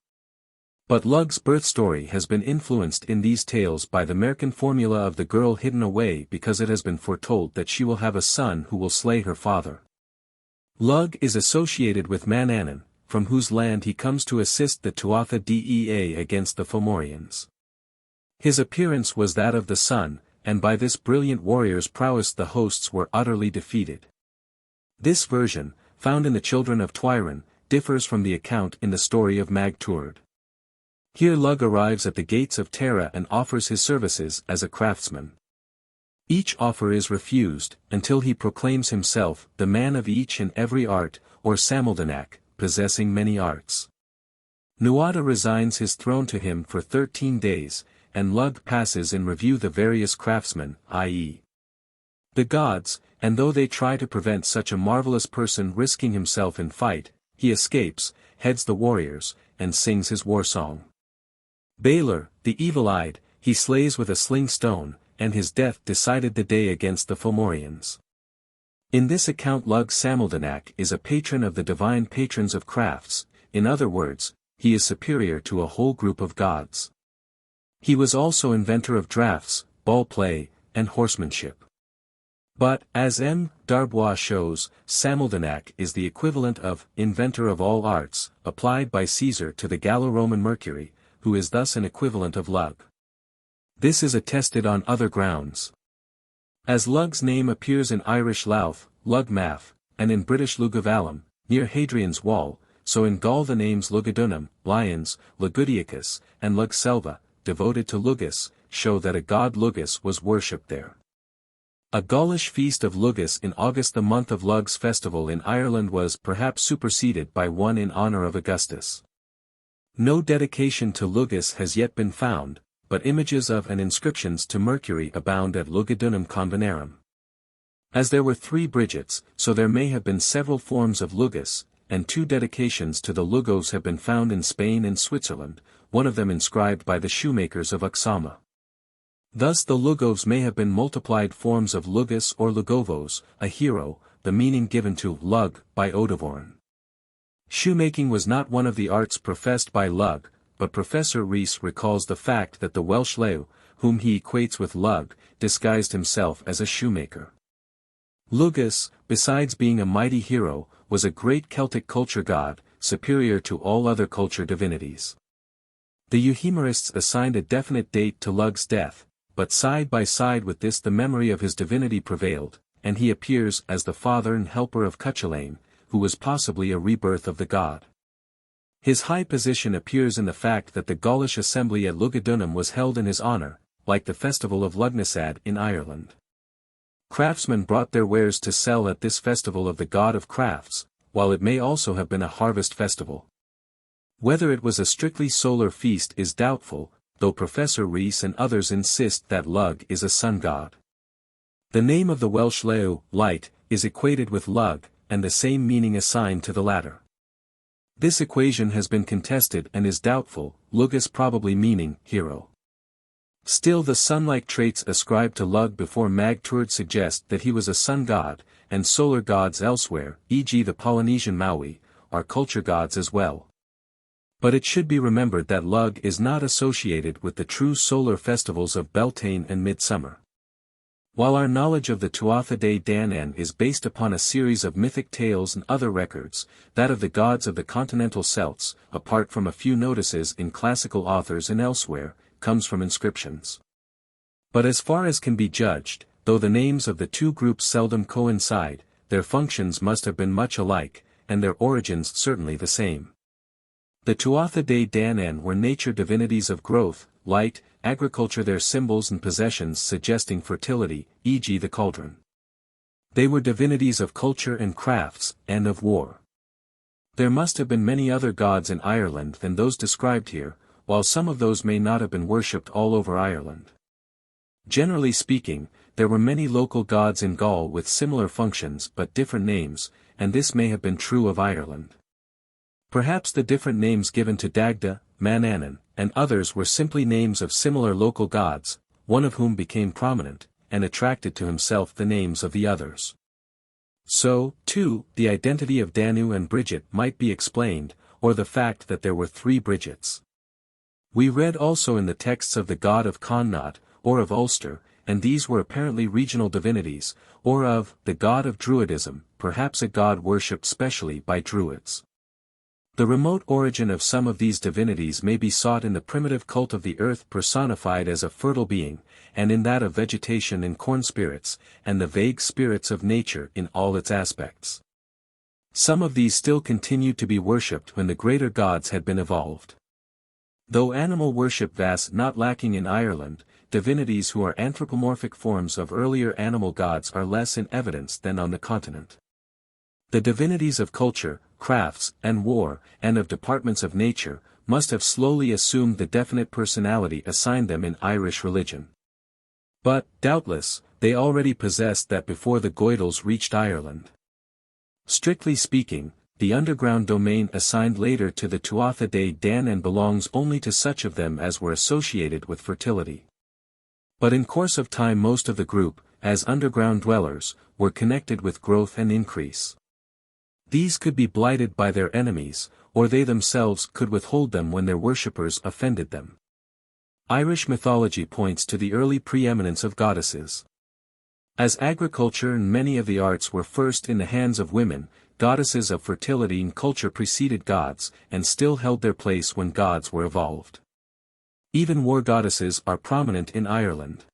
But Lug's birth story has been influenced in these tales by the Merkin formula of the girl hidden away because it has been foretold that she will have a son who will slay her father. Lug is associated with Manannan, from whose land he comes to assist the Tuatha Dé Danann against the Fomorians. His appearance was that of the sun, and by this brilliant warrior's prowess the hosts were utterly defeated. This version, found in the Children of Twyron, differs from the account in the story of Mag Tuired. Here Lug arrives at the gates of Tara and offers his services as a craftsman. Each offer is refused, until he proclaims himself the man of each and every art, or Samaldanac, possessing many arts. Nuada resigns his throne to him for 13 days, and Lug passes in review the various craftsmen, i.e. the gods, and though they try to prevent such a marvelous person risking himself in fight, he escapes, heads the warriors, and sings his war song. Baelor, the evil-eyed, he slays with a sling stone, and his death decided the day against the Fomorians. In this account Lug Samaldanac is a patron of the divine patrons of crafts, in other words, he is superior to a whole group of gods. He was also inventor of draughts, ball play, and horsemanship. But, as M. Darbois shows, Samaldanac is the equivalent of inventor of all arts, applied by Caesar to the Gallo-Roman Mercury, who is thus an equivalent of Lug. This is attested on other grounds. As Lug's name appears in Irish Louth, Lug Math, and in British Lugavalum, near Hadrian's Wall, so in Gaul the names Lugadunum, lions, Lugudiacus, and Lugselva, devoted to Lugus, show that a god Lugus was worshipped there. A Gaulish feast of Lugus in August. The month of Lug's festival in Ireland was perhaps superseded by one in honor of Augustus. No dedication to Lugus has yet been found, but images of and inscriptions to Mercury abound at Lugudunum Convenarum. As there were 3 Brigits, so there may have been several forms of Lugus, and 2 dedications to the Lugos have been found in Spain and Switzerland, one of them inscribed by the shoemakers of Uxama. Thus the Lugos may have been multiplied forms of Lugus or Lugovos, a hero, the meaning given to Lug by Odovorn. Shoemaking was not one of the arts professed by Lug, but Professor Rees recalls the fact that the Welsh Llew, whom he equates with Lug, disguised himself as a shoemaker. Lugus, besides being a mighty hero, was a great Celtic culture god, superior to all other culture divinities. The Euhemerists assigned a definite date to Lug's death, but side by side with this the memory of his divinity prevailed, and he appears as the father and helper of Cúchulainn, who was possibly a rebirth of the god. His high position appears in the fact that the Gaulish assembly at Lugudunum was held in his honor, like the festival of Lugnasad in Ireland. Craftsmen brought their wares to sell at this festival of the god of crafts, while it may also have been a harvest festival. Whether it was a strictly solar feast is doubtful, though Professor Rees and others insist that Lug is a sun god. The name of the Welsh Llew, light, is equated with Lug, and the same meaning assigned to the latter. This equation has been contested and is doubtful, Lugus probably meaning hero. Still the sun-like traits ascribed to Lug before Mag Tuired suggest that he was a sun god, and solar gods elsewhere, e.g. the Polynesian Maui, are culture gods as well. But it should be remembered that Lug is not associated with the true solar festivals of Beltane and Midsummer. While our knowledge of the Tuatha Dé Danann is based upon a series of mythic tales and other records, that of the gods of the continental Celts, apart from a few notices in classical authors and elsewhere, comes from inscriptions. But as far as can be judged, though the names of the 2 groups seldom coincide, their functions must have been much alike, and their origins certainly the same. The Tuatha Dé Danann were nature divinities of growth, light, agriculture, their symbols and possessions suggesting fertility, e.g. the cauldron. They were divinities of culture and crafts, and of war. There must have been many other gods in Ireland than those described here, while some of those may not have been worshipped all over Ireland. Generally speaking, there were many local gods in Gaul with similar functions but different names, and this may have been true of Ireland. Perhaps the different names given to Dagda, Manannan, and others were simply names of similar local gods, one of whom became prominent, and attracted to himself the names of the others. So, too, the identity of Danu and Bridget might be explained, or the fact that there were 3 Bridgets. We read also in the texts of the god of Connaught, or of Ulster, and these were apparently regional divinities, or of the god of Druidism, perhaps a god worshipped specially by Druids. The remote origin of some of these divinities may be sought in the primitive cult of the earth personified as a fertile being, and in that of vegetation and corn spirits, and the vague spirits of nature in all its aspects. Some of these still continued to be worshipped when the greater gods had been evolved. Though animal worship vast not lacking in Ireland, divinities who are anthropomorphic forms of earlier animal gods are less in evidence than on the continent. The divinities of culture, crafts, and war, and of departments of nature, must have slowly assumed the definite personality assigned them in Irish religion. But, doubtless, they already possessed that before the Goidels reached Ireland. Strictly speaking, the underground domain assigned later to the Tuatha Dé Danann belongs only to such of them as were associated with fertility. But in course of time most of the group, as underground dwellers, were connected with growth and increase. These could be blighted by their enemies, or they themselves could withhold them when their worshippers offended them. Irish mythology points to the early preeminence of goddesses. As agriculture and many of the arts were first in the hands of women, goddesses of fertility and culture preceded gods, and still held their place when gods were evolved. Even war goddesses are prominent in Ireland.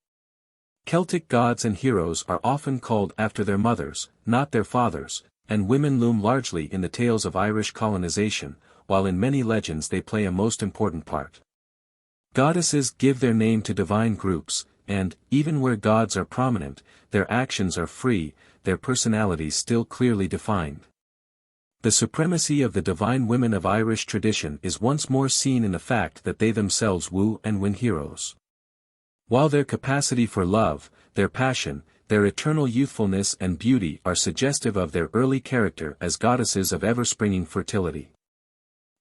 Celtic gods and heroes are often called after their mothers, not their fathers, and women loom largely in the tales of Irish colonization, while in many legends they play a most important part. Goddesses give their name to divine groups, and, even where gods are prominent, their actions are free, their personalities still clearly defined. The supremacy of the divine women of Irish tradition is once more seen in the fact that they themselves woo and win heroes. While their capacity for love, their passion, their eternal youthfulness and beauty are suggestive of their early character as goddesses of ever-springing fertility.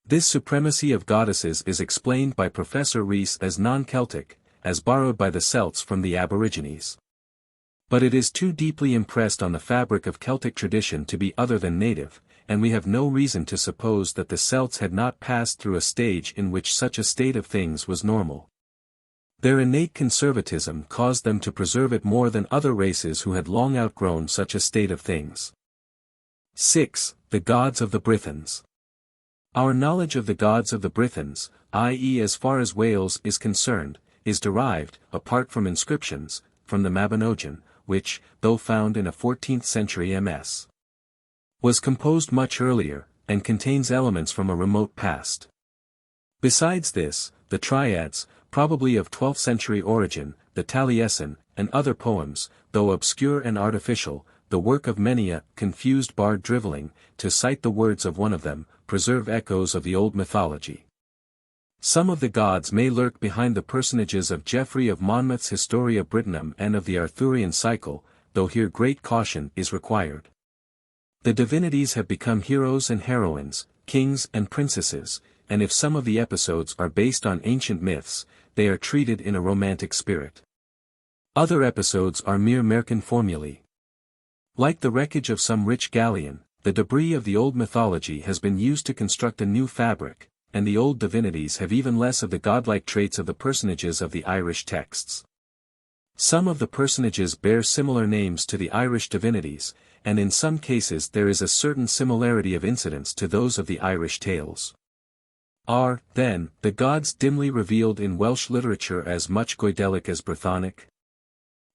This supremacy of goddesses is explained by Professor Rees as non-Celtic, as borrowed by the Celts from the Aborigines. But it is too deeply impressed on the fabric of Celtic tradition to be other than native, and we have no reason to suppose that the Celts had not passed through a stage in which such a state of things was normal. Their innate conservatism caused them to preserve it more than other races who had long outgrown such a state of things. 6. The Gods of the Brythons. Our knowledge of the Gods of the Brythons, i.e. as far as Wales is concerned, is derived, apart from inscriptions, from the Mabinogion, which, though found in a 14th century MS, was composed much earlier, and contains elements from a remote past. Besides this, the Triads, probably of 12th century origin, the Taliesin, and other poems, though obscure and artificial, the work of many a confused bard drivelling, to cite the words of one of them, preserve echoes of the old mythology. Some of the gods may lurk behind the personages of Geoffrey of Monmouth's Historia Brittonum and of the Arthurian cycle, though here great caution is required. The divinities have become heroes and heroines, kings and princesses, and if some of the episodes are based on ancient myths, they are treated in a romantic spirit. Other episodes are mere merkin formulae. Like the wreckage of some rich galleon, the debris of the old mythology has been used to construct a new fabric, and the old divinities have even less of the godlike traits of the personages of the Irish texts. Some of the personages bear similar names to the Irish divinities, and in some cases there is a certain similarity of incidents to those of the Irish tales. Are, then, the gods dimly revealed in Welsh literature as much Goidelic as Brythonic?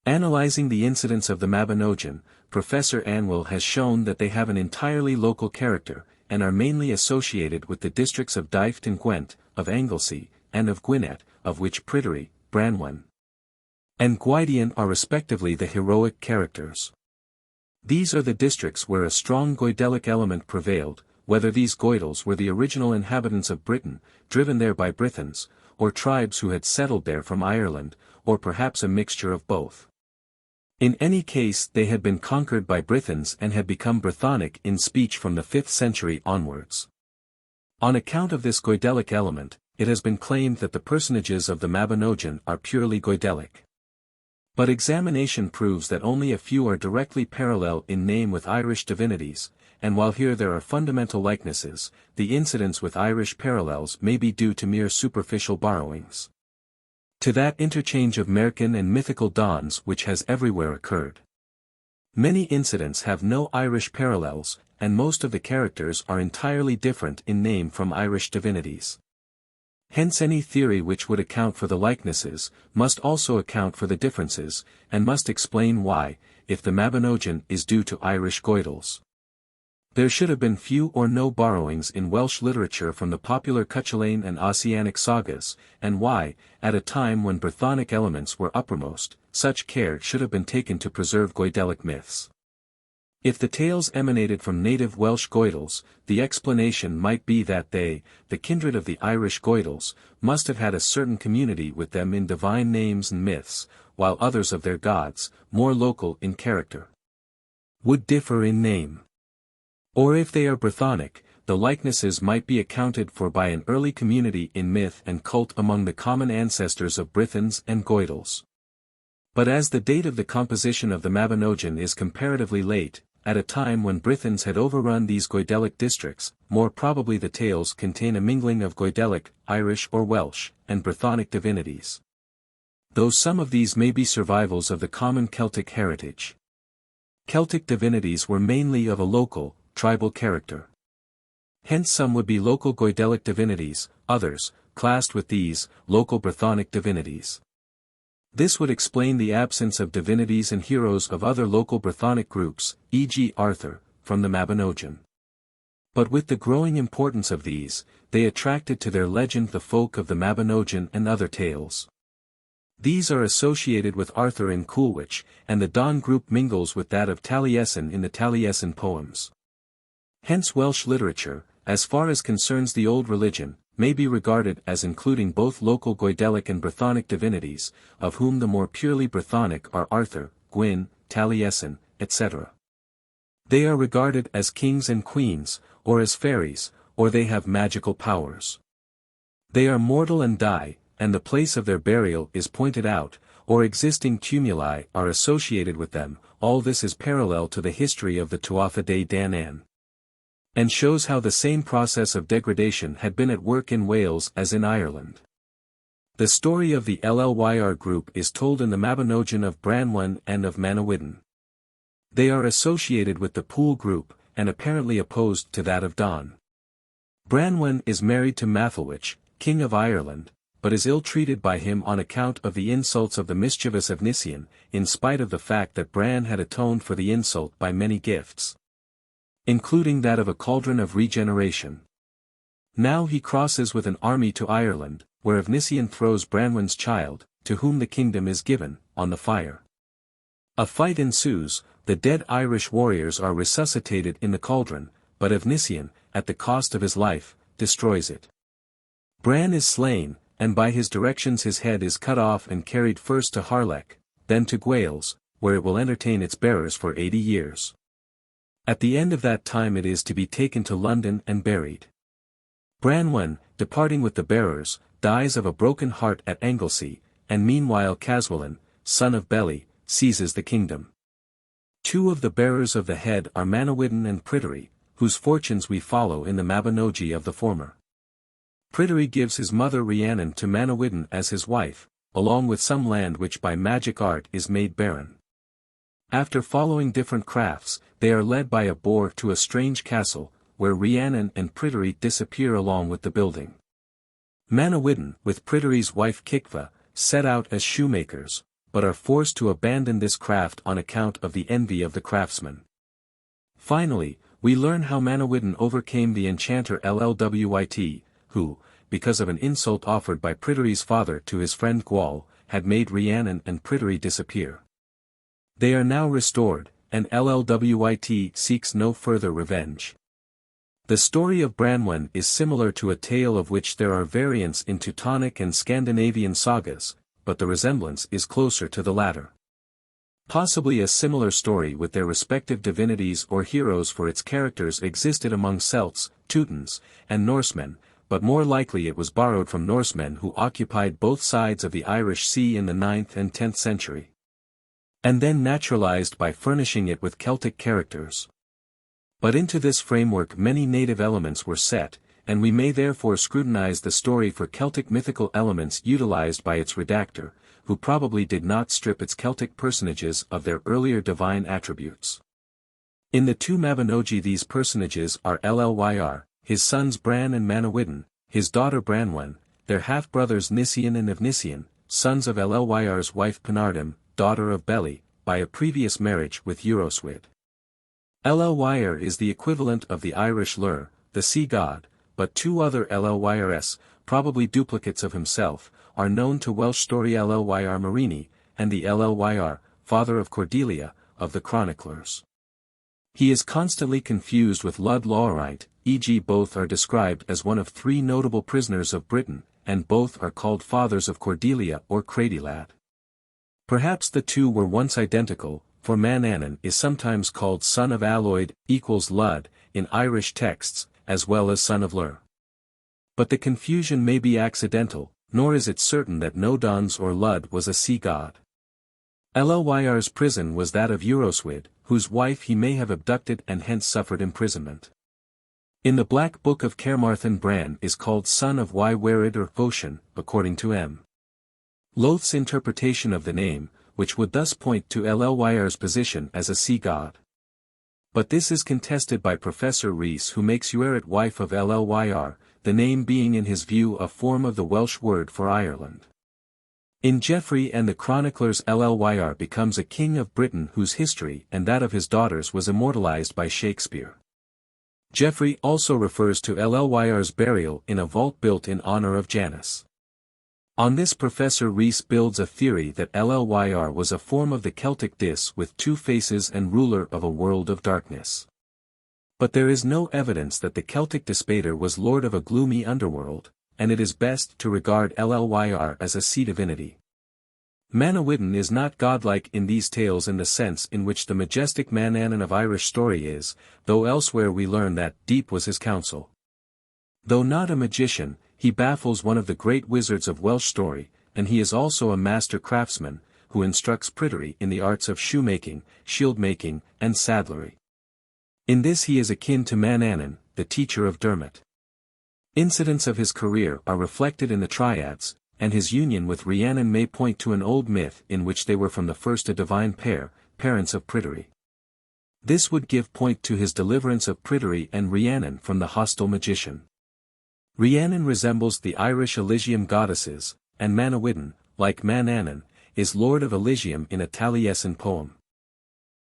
Analyzing the incidents of the Mabinogion, Professor Anwyl has shown that they have an entirely local character, and are mainly associated with the districts of Dyfed and Gwent, of Anglesey, and of Gwynedd, of which Pryderi, Branwen, and Gwydion are respectively the heroic characters. These are the districts where a strong Goidelic element prevailed, whether these Goidels were the original inhabitants of Britain, driven there by Brythons, or tribes who had settled there from Ireland, or perhaps a mixture of both. In any case they had been conquered by Brythons and had become Brythonic in speech from the 5th century onwards. On account of this Goidelic element, it has been claimed that the personages of the Mabinogion are purely Goidelic. But examination proves that only a few are directly parallel in name with Irish divinities, and while here there are fundamental likenesses, the incidents with Irish parallels may be due to mere superficial borrowings. To that interchange of merkin and mythical dons which has everywhere occurred. Many incidents have no Irish parallels, and most of the characters are entirely different in name from Irish divinities. Hence any theory which would account for the likenesses, must also account for the differences, and must explain why, if the Mabinogion is due to Irish Goidels, there should have been few or no borrowings in Welsh literature from the popular Cúchulainn and Ossianic sagas, and why, at a time when Brythonic elements were uppermost, such care should have been taken to preserve Goidelic myths. If the tales emanated from native Welsh Goidels, the explanation might be that they, the kindred of the Irish Goidels, must have had a certain community with them in divine names and myths, while others of their gods, more local in character, would differ in name. Or if they are Brythonic, the likenesses might be accounted for by an early community in myth and cult among the common ancestors of Brythons and Goidels. But as the date of the composition of the Mabinogion is comparatively late, at a time when Brythons had overrun these Goidelic districts, more probably the tales contain a mingling of Goidelic, Irish or Welsh, and Brythonic divinities. Though some of these may be survivals of the common Celtic heritage. Celtic divinities were mainly of a local, tribal character. Hence some would be local Goidelic divinities, others, classed with these, local Brythonic divinities. This would explain the absence of divinities and heroes of other local Brythonic groups, e.g. Arthur, from the Mabinogion. But with the growing importance of these, they attracted to their legend the folk of the Mabinogion and other tales. These are associated with Arthur in Coolwich, and the Don group mingles with that of Taliesin in the Taliesin poems. Hence Welsh literature, as far as concerns the old religion, may be regarded as including both local Goidelic and Brythonic divinities, of whom the more purely Brythonic are Arthur, Gwyn, Taliesin, etc. They are regarded as kings and queens, or as fairies, or they have magical powers. They are mortal and die, and the place of their burial is pointed out, or existing tumuli are associated with them. All this is parallel to the history of the Tuatha Dé Danann, and shows how the same process of degradation had been at work in Wales as in Ireland. The story of the Llyr group is told in the Mabinogion of Branwen and of Manawydan. They are associated with the Pool group, and apparently opposed to that of Don. Branwen is married to Macculloch, king of Ireland, but is ill-treated by him on account of the insults of the mischievous Efnisien, in spite of the fact that Bran had atoned for the insult by many gifts, including that of a cauldron of regeneration. Now he crosses with an army to Ireland, where Efnisien throws Branwen's child, to whom the kingdom is given, on the fire. A fight ensues, the dead Irish warriors are resuscitated in the cauldron, but Efnisien, at the cost of his life, destroys it. Bran is slain, and by his directions his head is cut off and carried first to Harlech, then to Gauls, where it will entertain its bearers for 80 years. At the end of that time it is to be taken to London and buried. Branwen, departing with the bearers, dies of a broken heart at Anglesey, and meanwhile Caswallon, son of Beli, seizes the kingdom. Two of the bearers of the head are Manawydan and Pryderi, whose fortunes we follow in the Mabinogi of the former. Pryderi gives his mother Rhiannon to Manawydan as his wife, along with some land which by magic art is made barren. After following different crafts, they are led by a boar to a strange castle, where Rhiannon and Pryderi disappear along with the building. Manawydan, with Pryderi's wife Kicva, set out as shoemakers, but are forced to abandon this craft on account of the envy of the craftsmen. Finally, we learn how Manawydan overcame the enchanter Llwyd, who, because of an insult offered by Pryderi's father to his friend Gaul, had made Rhiannon and Pryderi disappear. They are now restored, and Llwyd seeks no further revenge. The story of Branwen is similar to a tale of which there are variants in Teutonic and Scandinavian sagas, but the resemblance is closer to the latter. Possibly a similar story with their respective divinities or heroes for its characters existed among Celts, Teutons, and Norsemen, but more likely it was borrowed from Norsemen who occupied both sides of the Irish Sea in the 9th and 10th century, and then naturalized by furnishing it with Celtic characters. But into this framework many native elements were set, and we may therefore scrutinize the story for Celtic mythical elements utilized by its redactor, who probably did not strip its Celtic personages of their earlier divine attributes. In the two Mabinogi these personages are Llyr, his sons Bran and Manawydan, his daughter Branwen, their half-brothers Nisian and Efnisien, sons of Llyr's wife Penardim, daughter of Beli, by a previous marriage with Euroswyd. Llyr is the equivalent of the Irish Llyr, the sea god, but two other Llyrs, probably duplicates of himself, are known to Welsh story Llyr Marini, and the Llyr, father of Cordelia, of the chroniclers. He is constantly confused with Lud Laurite, e.g. both are described as one of three notable prisoners of Britain, and both are called fathers of Cordelia or Cradilad. Perhaps the two were once identical, for Manannan is sometimes called son of Alloyd equals Lud, in Irish texts, as well as son of Llyr. But the confusion may be accidental, nor is it certain that Nodons or Lud was a sea god. Llyr's prison was that of Euroswyd, whose wife he may have abducted and hence suffered imprisonment. In the Black Book of Caermarthen Bran is called son of Werid or Foshan, according to M. Loth's interpretation of the name, which would thus point to Llyr's position as a sea god. But this is contested by Professor Rees, who makes Uerit wife of Llyr, the name being in his view a form of the Welsh word for Ireland. In Geoffrey and the chroniclers Llyr becomes a king of Britain whose history and that of his daughters was immortalized by Shakespeare. Geoffrey also refers to Llyr's burial in a vault built in honor of Janus. On this Professor Rees builds a theory that Llyr was a form of the Celtic Dis with two faces and ruler of a world of darkness. But there is no evidence that the Celtic Despater was lord of a gloomy underworld, and it is best to regard Llyr as a sea divinity. Manawyddan is not godlike in these tales in the sense in which the majestic Manannan of Irish story is, though elsewhere we learn that deep was his counsel. Though not a magician, he baffles one of the great wizards of Welsh story, and he is also a master craftsman, who instructs Pryderi in the arts of shoemaking, shield-making, and saddlery. In this he is akin to Manannan, the teacher of Dermot. Incidents of his career are reflected in the triads, and his union with Rhiannon may point to an old myth in which they were from the first a divine pair, parents of Pryderi. This would give point to his deliverance of Pryderi and Rhiannon from the hostile magician. Rhiannon resembles the Irish Elysium goddesses, and Manawyddan, like Manannan, is lord of Elysium in a Taliesin poem.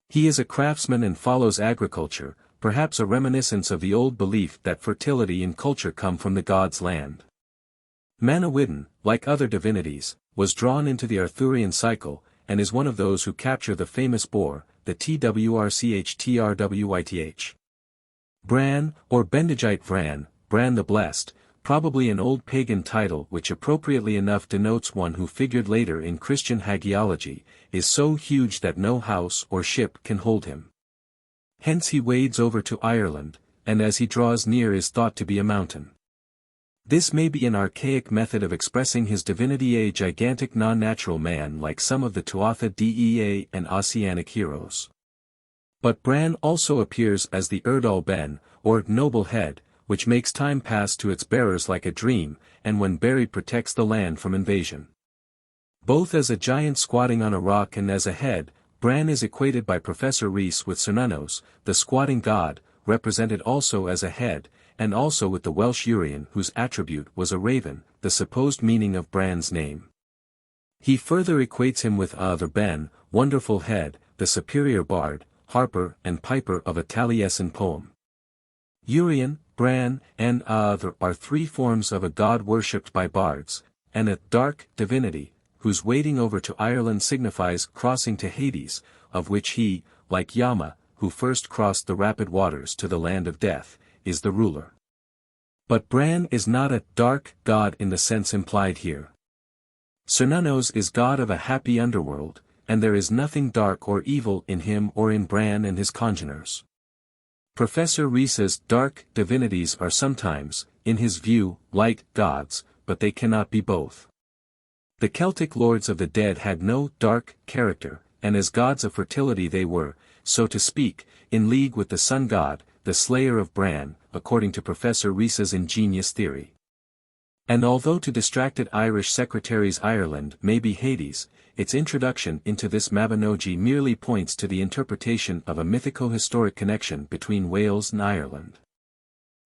He is a craftsman and follows agriculture, perhaps a reminiscence of the old belief that fertility and culture come from the gods' land. Manawyddan, like other divinities, was drawn into the Arthurian cycle, and is one of those who capture the famous boar, the Twrchtrwith. Bran, or Bendigeid Bran, Bran the Blessed, probably an old pagan title which appropriately enough denotes one who figured later in Christian hagiology, is so huge that no house or ship can hold him. Hence he wades over to Ireland, and as he draws near is thought to be a mountain. This may be an archaic method of expressing his divinity, a gigantic non-natural man like some of the Tuatha Dé Danann and Ossianic heroes. But Bran also appears as the Erdal Ben, or noble head, which makes time pass to its bearers like a dream, and when buried protects the land from invasion. Both as a giant squatting on a rock and as a head, Bran is equated by Professor Rees with Cernunnos, the squatting god, represented also as a head, and also with the Welsh Urien whose attribute was a raven, the supposed meaning of Bran's name. He further equates him with the Ben, wonderful head, the superior bard, harper and piper of a Taliesin poem. Urien, Bran, and are three forms of a god worshipped by bards, and a dark divinity, whose wading over to Ireland signifies crossing to Hades, of which he, like Yama, who first crossed the rapid waters to the land of death, is the ruler. But Bran is not a dark god in the sense implied here. Cernunnos is god of a happy underworld, and there is nothing dark or evil in him or in Bran and his congeners. Professor Rees's dark divinities are sometimes, in his view, light gods, but they cannot be both. The Celtic lords of the dead had no dark character, and as gods of fertility they were, so to speak, in league with the sun god, the slayer of Bran, according to Professor Rees's ingenious theory. And although to distracted Irish secretaries Ireland may be Hades, its introduction into this Mabinogi merely points to the interpretation of a mythico-historic connection between Wales and Ireland.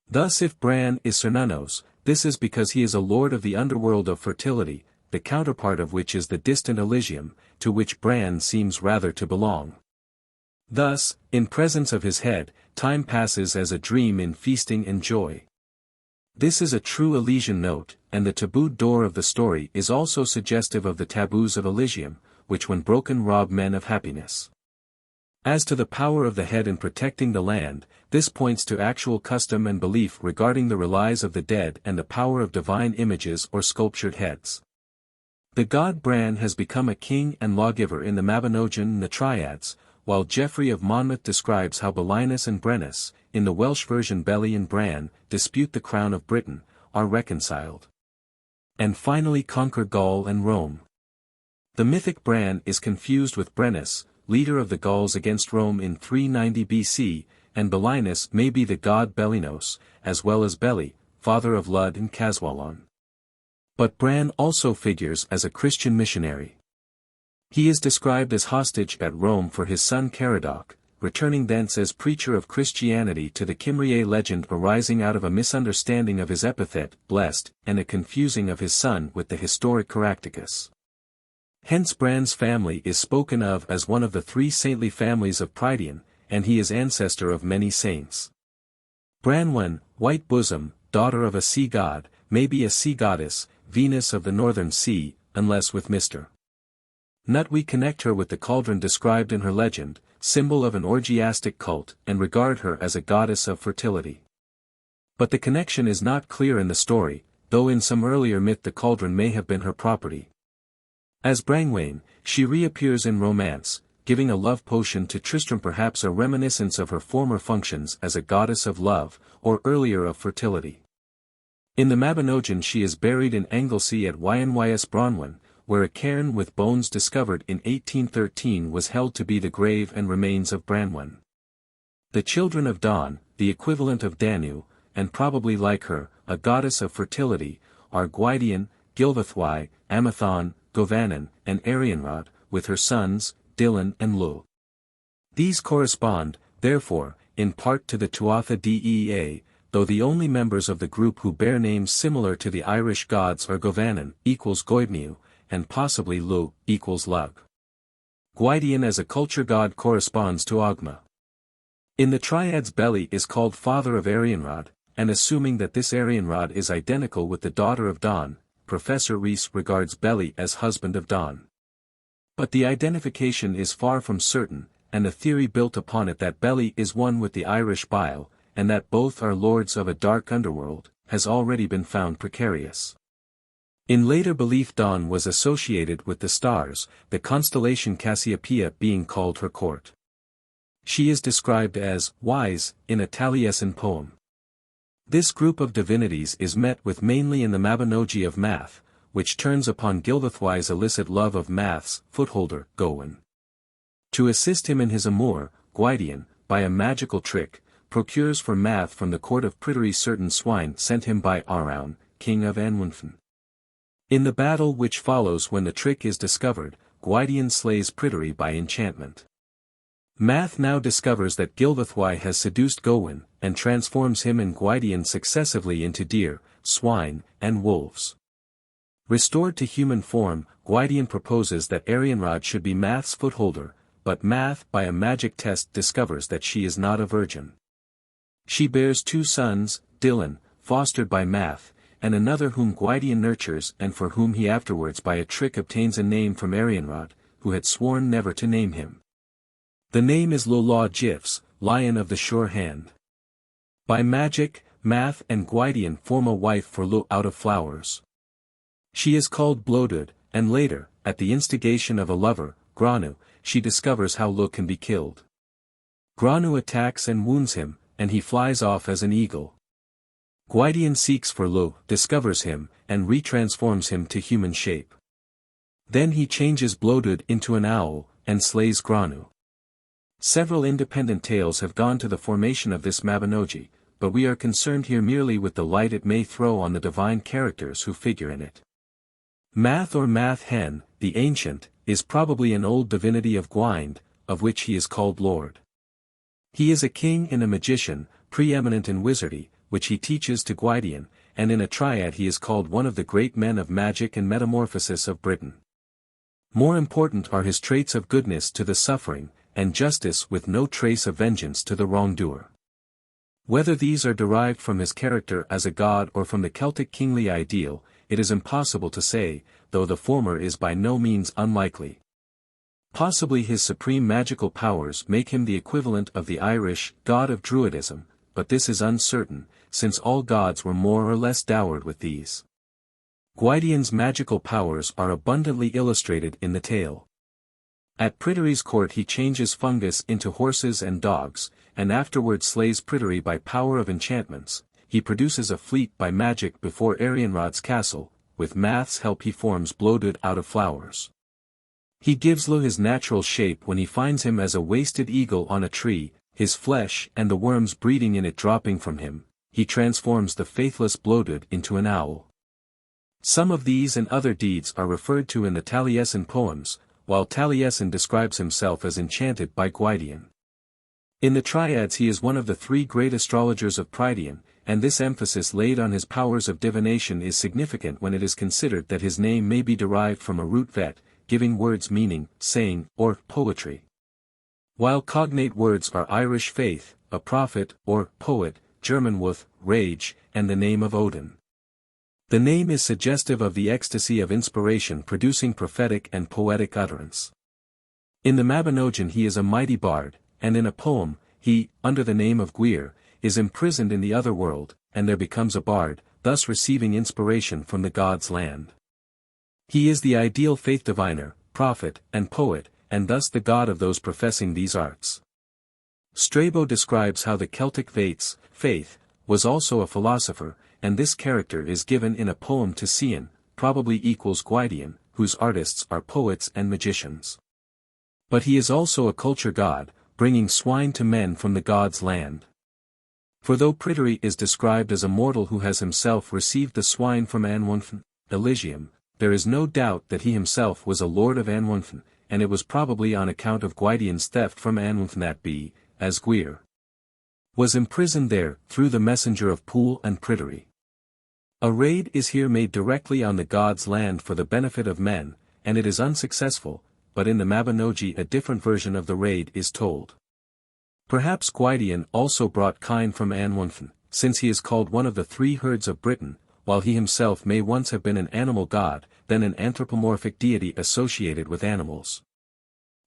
Thus if Bran is Cernunnos, this is because he is a lord of the underworld of fertility, the counterpart of which is the distant Elysium, to which Bran seems rather to belong. Thus, in presence of his head, time passes as a dream in feasting and joy. This is a true Elysian note, and the tabooed door of the story is also suggestive of the taboos of Elysium, which when broken rob men of happiness. As to the power of the head in protecting the land, this points to actual custom and belief regarding the relies of the dead and the power of divine images or sculptured heads. The god Bran has become a king and lawgiver in the Mabinogion and the Triads, while Geoffrey of Monmouth describes how Belinus and Brennus, in the Welsh version Beli and Bran, dispute the crown of Britain, are reconciled, and finally conquer Gaul and Rome. The mythic Bran is confused with Brennus, leader of the Gauls against Rome in 390 BC, and Belinus may be the god Belinos, as well as Beli, father of Lud and Caswallon. But Bran also figures as a Christian missionary. He is described as hostage at Rome for his son Caradoc, returning thence as preacher of Christianity to the Cymriae legend arising out of a misunderstanding of his epithet, blessed, and a confusing of his son with the historic Caractacus. Hence Bran's family is spoken of as one of the three saintly families of Prydian, and he is ancestor of many saints. Branwen, white bosom, daughter of a sea god, may be a sea goddess, Venus of the Northern Sea, unless with Mr. Nut we connect her with the cauldron described in her legend, symbol of an orgiastic cult, and regard her as a goddess of fertility. But the connection is not clear in the story, though in some earlier myth the cauldron may have been her property. As Brangwain, she reappears in romance, giving a love potion to Tristram, perhaps a reminiscence of her former functions as a goddess of love, or earlier of fertility. In the Mabinogion she is buried in Anglesey at Ynys Bronwyn, where a cairn with bones discovered in 1813 was held to be the grave and remains of Branwen. The children of Dawn, the equivalent of Danu, and probably like her, a goddess of fertility, are Gwydion, Gilvathwy, Amathon, Govannon, and Arianrhod, with her sons, Dylan and Lugh. These correspond, therefore, in part to the Tuatha Dé Danann, though the only members of the group who bear names similar to the Irish gods are Govannon equals Goibniu, and possibly Lugh equals Lug. Gwydion as a culture god corresponds to Ogma. In the triads Beli is called father of Arianrhod, and assuming that this Arianrhod is identical with the daughter of Dawn, Professor Rees regards Beli as husband of Dawn. But the identification is far from certain, and the theory built upon it that Beli is one with the Irish Bile, and that both are lords of a dark underworld, has already been found precarious. In later belief Dawn was associated with the stars, the constellation Cassiopeia being called her court. She is described as wise in a Taliesin poem. This group of divinities is met with mainly in the Mabinogi of Math, which turns upon Gilvathwy's illicit love of Math's footholder, Gawain. To assist him in his amour, Gwydion, by a magical trick, procures for Math from the court of Pryderi certain swine sent him by Araun, king of Anwunfen. In the battle which follows when the trick is discovered, Gwydion slays Pryderi by enchantment. Math now discovers that Gilvathwy has seduced Gawain, and transforms him and Gwydion successively into deer, swine, and wolves. Restored to human form, Gwydion proposes that Arianrhod should be Math's footholder, but Math by a magic test discovers that she is not a virgin. She bears two sons, Dylan, fostered by Math, and another whom Gwydion nurtures and for whom he afterwards by a trick obtains a name from Arianrhod, who had sworn never to name him. The name is Lola Gifs, Lion of the Sure Hand. By magic, Math and Gwydion form a wife for Lugh out of flowers. She is called Blodud, and later, at the instigation of a lover, Granu, she discovers how Lugh can be killed. Granu attacks and wounds him, and he flies off as an eagle. Gwydion seeks for Lugh, discovers him, and retransforms him to human shape. Then he changes Blodud into an owl, and slays Granu. Several independent tales have gone to the formation of this Mabinogi, but we are concerned here merely with the light it may throw on the divine characters who figure in it. Math or Math Hen, the ancient, is probably an old divinity of Gwynd, of which he is called Lord. He is a king and a magician, preeminent in wizardry, which he teaches to Gwydion, and in a triad he is called one of the great men of magic and metamorphosis of Britain. More important are his traits of goodness to the suffering, and justice with no trace of vengeance to the wrongdoer. Whether these are derived from his character as a god or from the Celtic kingly ideal, it is impossible to say, though the former is by no means unlikely. Possibly his supreme magical powers make him the equivalent of the Irish god of Druidism, but this is uncertain, since all gods were more or less dowered with these. Gwydion's magical powers are abundantly illustrated in the tale. At Pryderi's court he changes fungus into horses and dogs, and afterwards slays Pryderi by power of enchantments. He produces a fleet by magic before Arianrhod's castle, with Math's help he forms Blodud out of flowers. He gives Lugh his natural shape when he finds him as a wasted eagle on a tree, his flesh and the worms breeding in it dropping from him. He transforms the faithless Blodud into an owl. Some of these and other deeds are referred to in the Taliesin poems, while Taliesin describes himself as enchanted by Gwydion. In the triads he is one of the three great astrologers of Prydian, and this emphasis laid on his powers of divination is significant when it is considered that his name may be derived from a root vet, giving words meaning, saying, or poetry. While cognate words are Irish faith, a prophet, or poet, German wuth, rage, and the name of Odin. The name is suggestive of the ecstasy of inspiration producing prophetic and poetic utterance. In the Mabinogion he is a mighty bard, and in a poem, he, under the name of Gwir, is imprisoned in the other world, and there becomes a bard, thus receiving inspiration from the gods' land. He is the ideal faith diviner, prophet, and poet, and thus the god of those professing these arts. Strabo describes how the Celtic faith, was also a philosopher, and this character is given in a poem to Fionn, probably equals Gwydion, whose artists are poets and magicians. But he is also a culture god, bringing swine to men from the gods' land. For though Pryderi is described as a mortal who has himself received the swine from Anwunfn, Elysium, there is no doubt that he himself was a lord of Anwunfn, and it was probably on account of Gwydion's theft from Anwunfn that B, as Gwir, was imprisoned there, through the messenger of Pwyll and Pryderi. A raid is here made directly on the gods' land for the benefit of men, and it is unsuccessful, but in the Mabinogi a different version of the raid is told. Perhaps Gwydion also brought kine from Anwunfn, since he is called one of the three herds of Britain, while he himself may once have been an animal god, then an anthropomorphic deity associated with animals.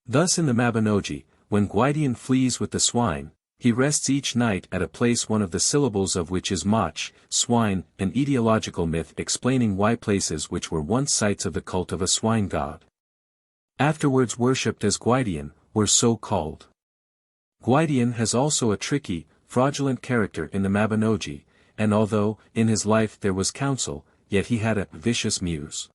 Thus in the Mabinogi, when Gwydion flees with the swine, he rests each night at a place one of the syllables of which is mach, swine, an etiological myth explaining why places which were once sites of the cult of a swine god, afterwards worshipped as Gwydion, were so called. Gwydion has also a tricky, fraudulent character in the Mabinogi, and although, in his life there was counsel, yet he had a vicious muse.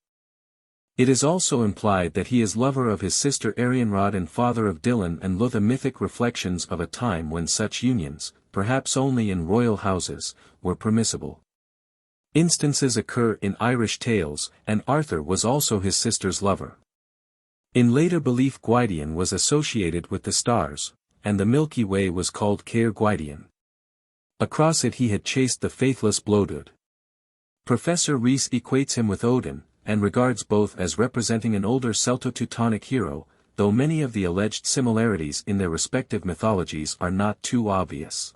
It is also implied that he is lover of his sister Arianrhod and father of Dylan and Lugh, the mythic reflections of a time when such unions, perhaps only in royal houses, were permissible. Instances occur in Irish tales, and Arthur was also his sister's lover. In later belief Gwydion was associated with the stars, and the Milky Way was called Caer Gwydion. Across it he had chased the faithless Blodud. Professor Rees equates him with Odin, and regards both as representing an older Celto-Teutonic hero, though many of the alleged similarities in their respective mythologies are not too obvious.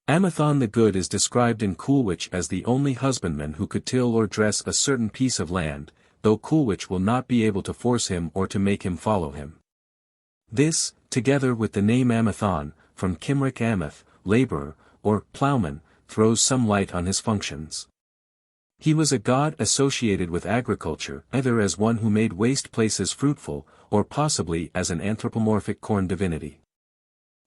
Amathon the Good is described in Cúchulainn as the only husbandman who could till or dress a certain piece of land, though Cúchulainn will not be able to force him or to make him follow him. This, together with the name Amathon, from Cymric amath, labourer, or ploughman, throws some light on his functions. He was a god associated with agriculture, either as one who made waste places fruitful, or possibly as an anthropomorphic corn divinity.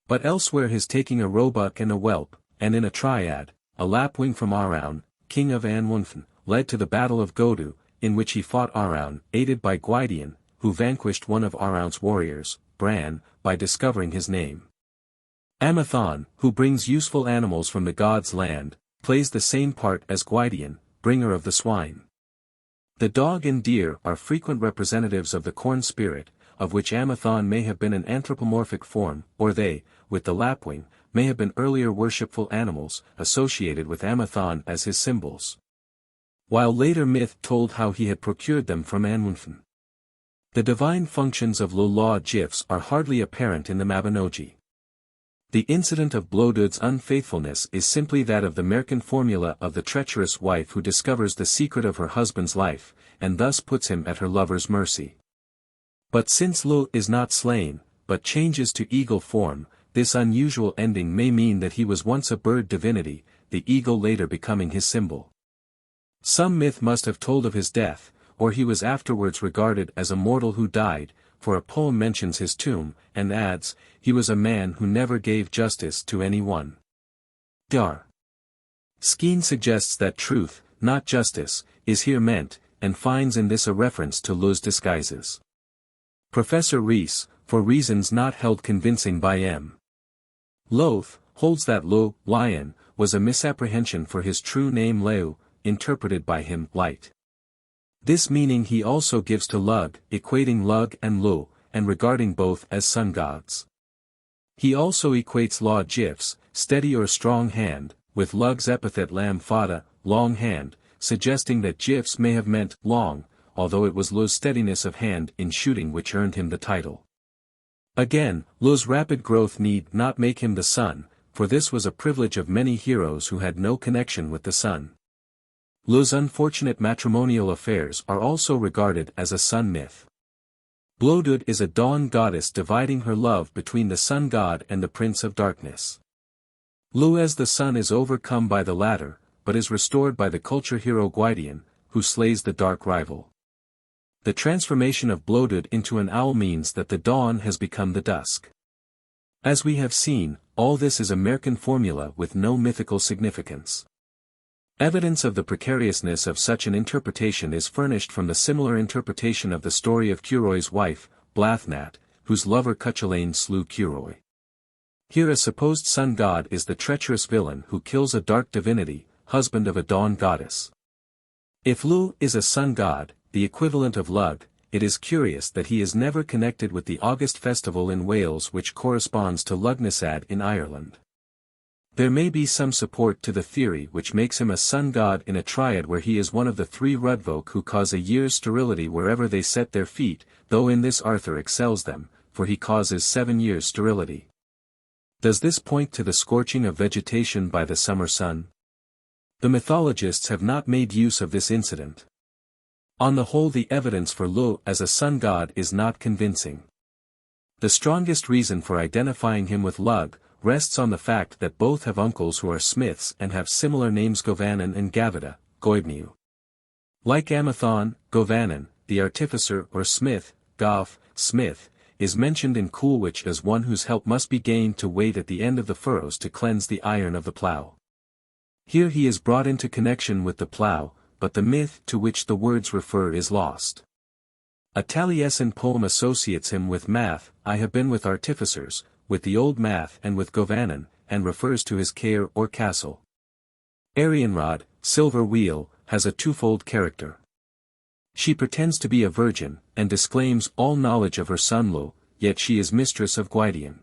But elsewhere his taking a roebuck and a whelp, and in a triad, a lapwing from Araun, king of Anwunfn, led to the Battle of Godu, in which he fought Araun, aided by Gwydion, who vanquished one of Araun's warriors, Bran, by discovering his name. Amathon, who brings useful animals from the gods' land, plays the same part as Gwydion, bringer of the swine. The dog and deer are frequent representatives of the corn spirit, of which Amathon may have been an anthropomorphic form, or they, with the lapwing, may have been earlier worshipful animals, associated with Amathon as his symbols. While later myth told how he had procured them from Anwunfn. The divine functions of Lugh Gifs are hardly apparent in the Mabinogi. The incident of Blodud's unfaithfulness is simply that of the Merkin formula of the treacherous wife who discovers the secret of her husband's life, and thus puts him at her lover's mercy. But since Lugh is not slain, but changes to eagle form, this unusual ending may mean that he was once a bird divinity, the eagle later becoming his symbol. Some myth must have told of his death, or he was afterwards regarded as a mortal who died, for a poem mentions his tomb, and adds, he was a man who never gave justice to any one. Dar. Skene suggests that truth, not justice, is here meant, and finds in this a reference to Lugh's disguises. Professor Rees, for reasons not held convincing by M. Loth, holds that Lugh, lion, was a misapprehension for his true name Leu, interpreted by him, light. This meaning he also gives to Lugh, equating Lugh and Lugh, and regarding both as sun gods. He also equates Lugh Gifs, steady or strong hand, with Lugh's epithet Lam Fada, long hand, suggesting that Gifs may have meant long, although it was Lugh's steadiness of hand in shooting which earned him the title. Again, Lugh's rapid growth need not make him the sun, for this was a privilege of many heroes who had no connection with the sun. Lu's unfortunate matrimonial affairs are also regarded as a sun myth. Blodud is a dawn goddess dividing her love between the sun god and the prince of darkness. Lu as the sun is overcome by the latter, but is restored by the culture hero Gwydion, who slays the dark rival. The transformation of Blodud into an owl means that the dawn has become the dusk. As we have seen, all this is a Merkin formula with no mythical significance. Evidence of the precariousness of such an interpretation is furnished from the similar interpretation of the story of Curoi's wife, Blathnat, whose lover Cúchulainn slew Curoi. Here a supposed sun god is the treacherous villain who kills a dark divinity, husband of a dawn goddess. If Lu is a sun god, the equivalent of Lug, it is curious that he is never connected with the August festival in Wales which corresponds to Lugnasad in Ireland. There may be some support to the theory which makes him a sun god in a triad where he is one of the three Rudvolk who cause a year's sterility wherever they set their feet, though in this Arthur excels them, for he causes 7 years' sterility. Does this point to the scorching of vegetation by the summer sun? The mythologists have not made use of this incident. On the whole, the evidence for Lu as a sun god is not convincing. The strongest reason for identifying him with Lug rests on the fact that both have uncles who are smiths and have similar names Govanan and Gavida, Goibniu. Like Amathon, Govanan, the artificer or smith, Goff, smith, is mentioned in Cúchulainn as one whose help must be gained to wait at the end of the furrows to cleanse the iron of the plough. Here he is brought into connection with the plough, but the myth to which the words refer is lost. A Taliesin poem associates him with math, I have been with artificers, with the old math and with Govanan, and refers to his care or castle. Arianrod, silver wheel, has a twofold character. She pretends to be a virgin, and disclaims all knowledge of her son Lu, yet she is mistress of Gwydion.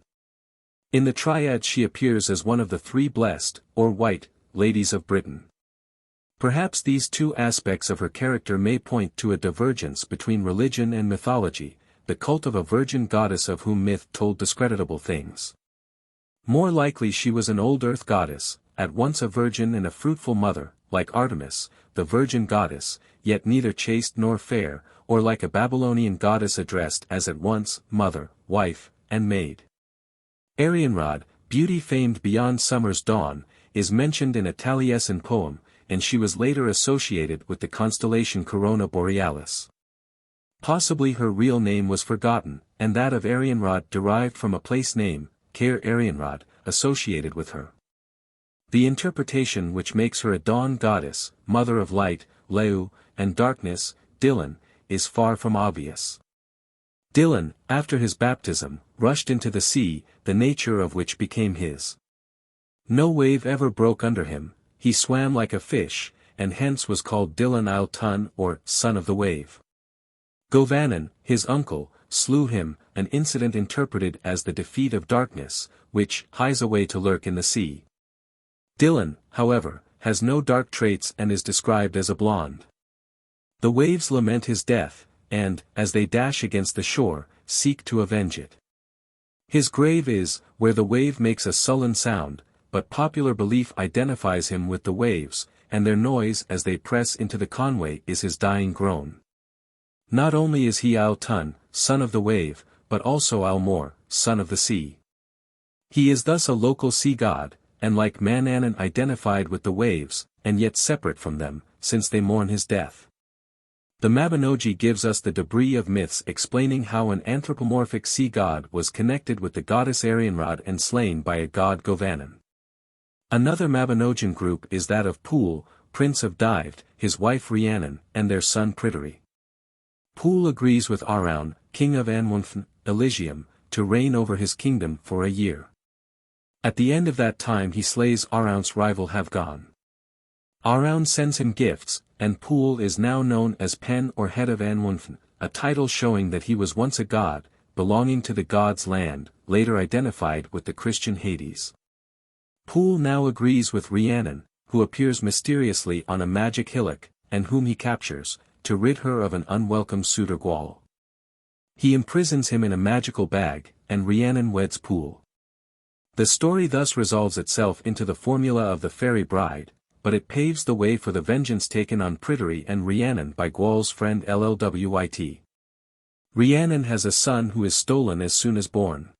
In the triad she appears as one of the three blessed, or white, ladies of Britain. Perhaps these two aspects of her character may point to a divergence between religion and mythology, the cult of a virgin goddess of whom myth told discreditable things. More likely she was an old earth goddess, at once a virgin and a fruitful mother, like Artemis, the virgin goddess, yet neither chaste nor fair, or like a Babylonian goddess addressed as at once mother, wife, and maid. Arianrod, beauty famed beyond summer's dawn, is mentioned in a Taliesin poem, and she was later associated with the constellation Corona Borealis. Possibly her real name was forgotten, and that of Arianrod derived from a place name, Caer Arianrod, associated with her. The interpretation which makes her a dawn goddess, mother of light, Leu, and darkness, Dylan, is far from obvious. Dylan, after his baptism, rushed into the sea, the nature of which became his. No wave ever broke under him, he swam like a fish, and hence was called Dylan Ail Tun or son of the wave. Govanan, his uncle, slew him, an incident interpreted as the defeat of darkness, which hies away to lurk in the sea. Dylan, however, has no dark traits and is described as a blonde. The waves lament his death, and, as they dash against the shore, seek to avenge it. His grave is, where the wave makes a sullen sound, but popular belief identifies him with the waves, and their noise as they press into the conway is his dying groan. Not only is he Ail Tun, son of the wave, but also Ail Mor, son of the sea. He is thus a local sea god, and like Manannan identified with the waves, and yet separate from them, since they mourn his death. The Mabinogi gives us the debris of myths explaining how an anthropomorphic sea god was connected with the goddess Arianrod and slain by a god Govanan. Another Mabinogian group is that of Pwyll, prince of Dyfed, his wife Rhiannon, and their son Pryderi. Pwyll agrees with Arawn, king of Anwunfn, Elysium, to reign over his kingdom for a year. At the end of that time he slays Arawn's rival Havgon. Arawn sends him gifts, and Pwyll is now known as Pen or head of Anwunfn, a title showing that he was once a god, belonging to the gods' land, later identified with the Christian Hades. Pwyll now agrees with Rhiannon, who appears mysteriously on a magic hillock, and whom he captures, to rid her of an unwelcome suitor Gaul. He imprisons him in a magical bag, and Rhiannon weds Pwyll. The story thus resolves itself into the formula of the fairy bride, but it paves the way for the vengeance taken on Pryderi and Rhiannon by Gwaul's friend Llwyd. Rhiannon has a son who is stolen as soon as born.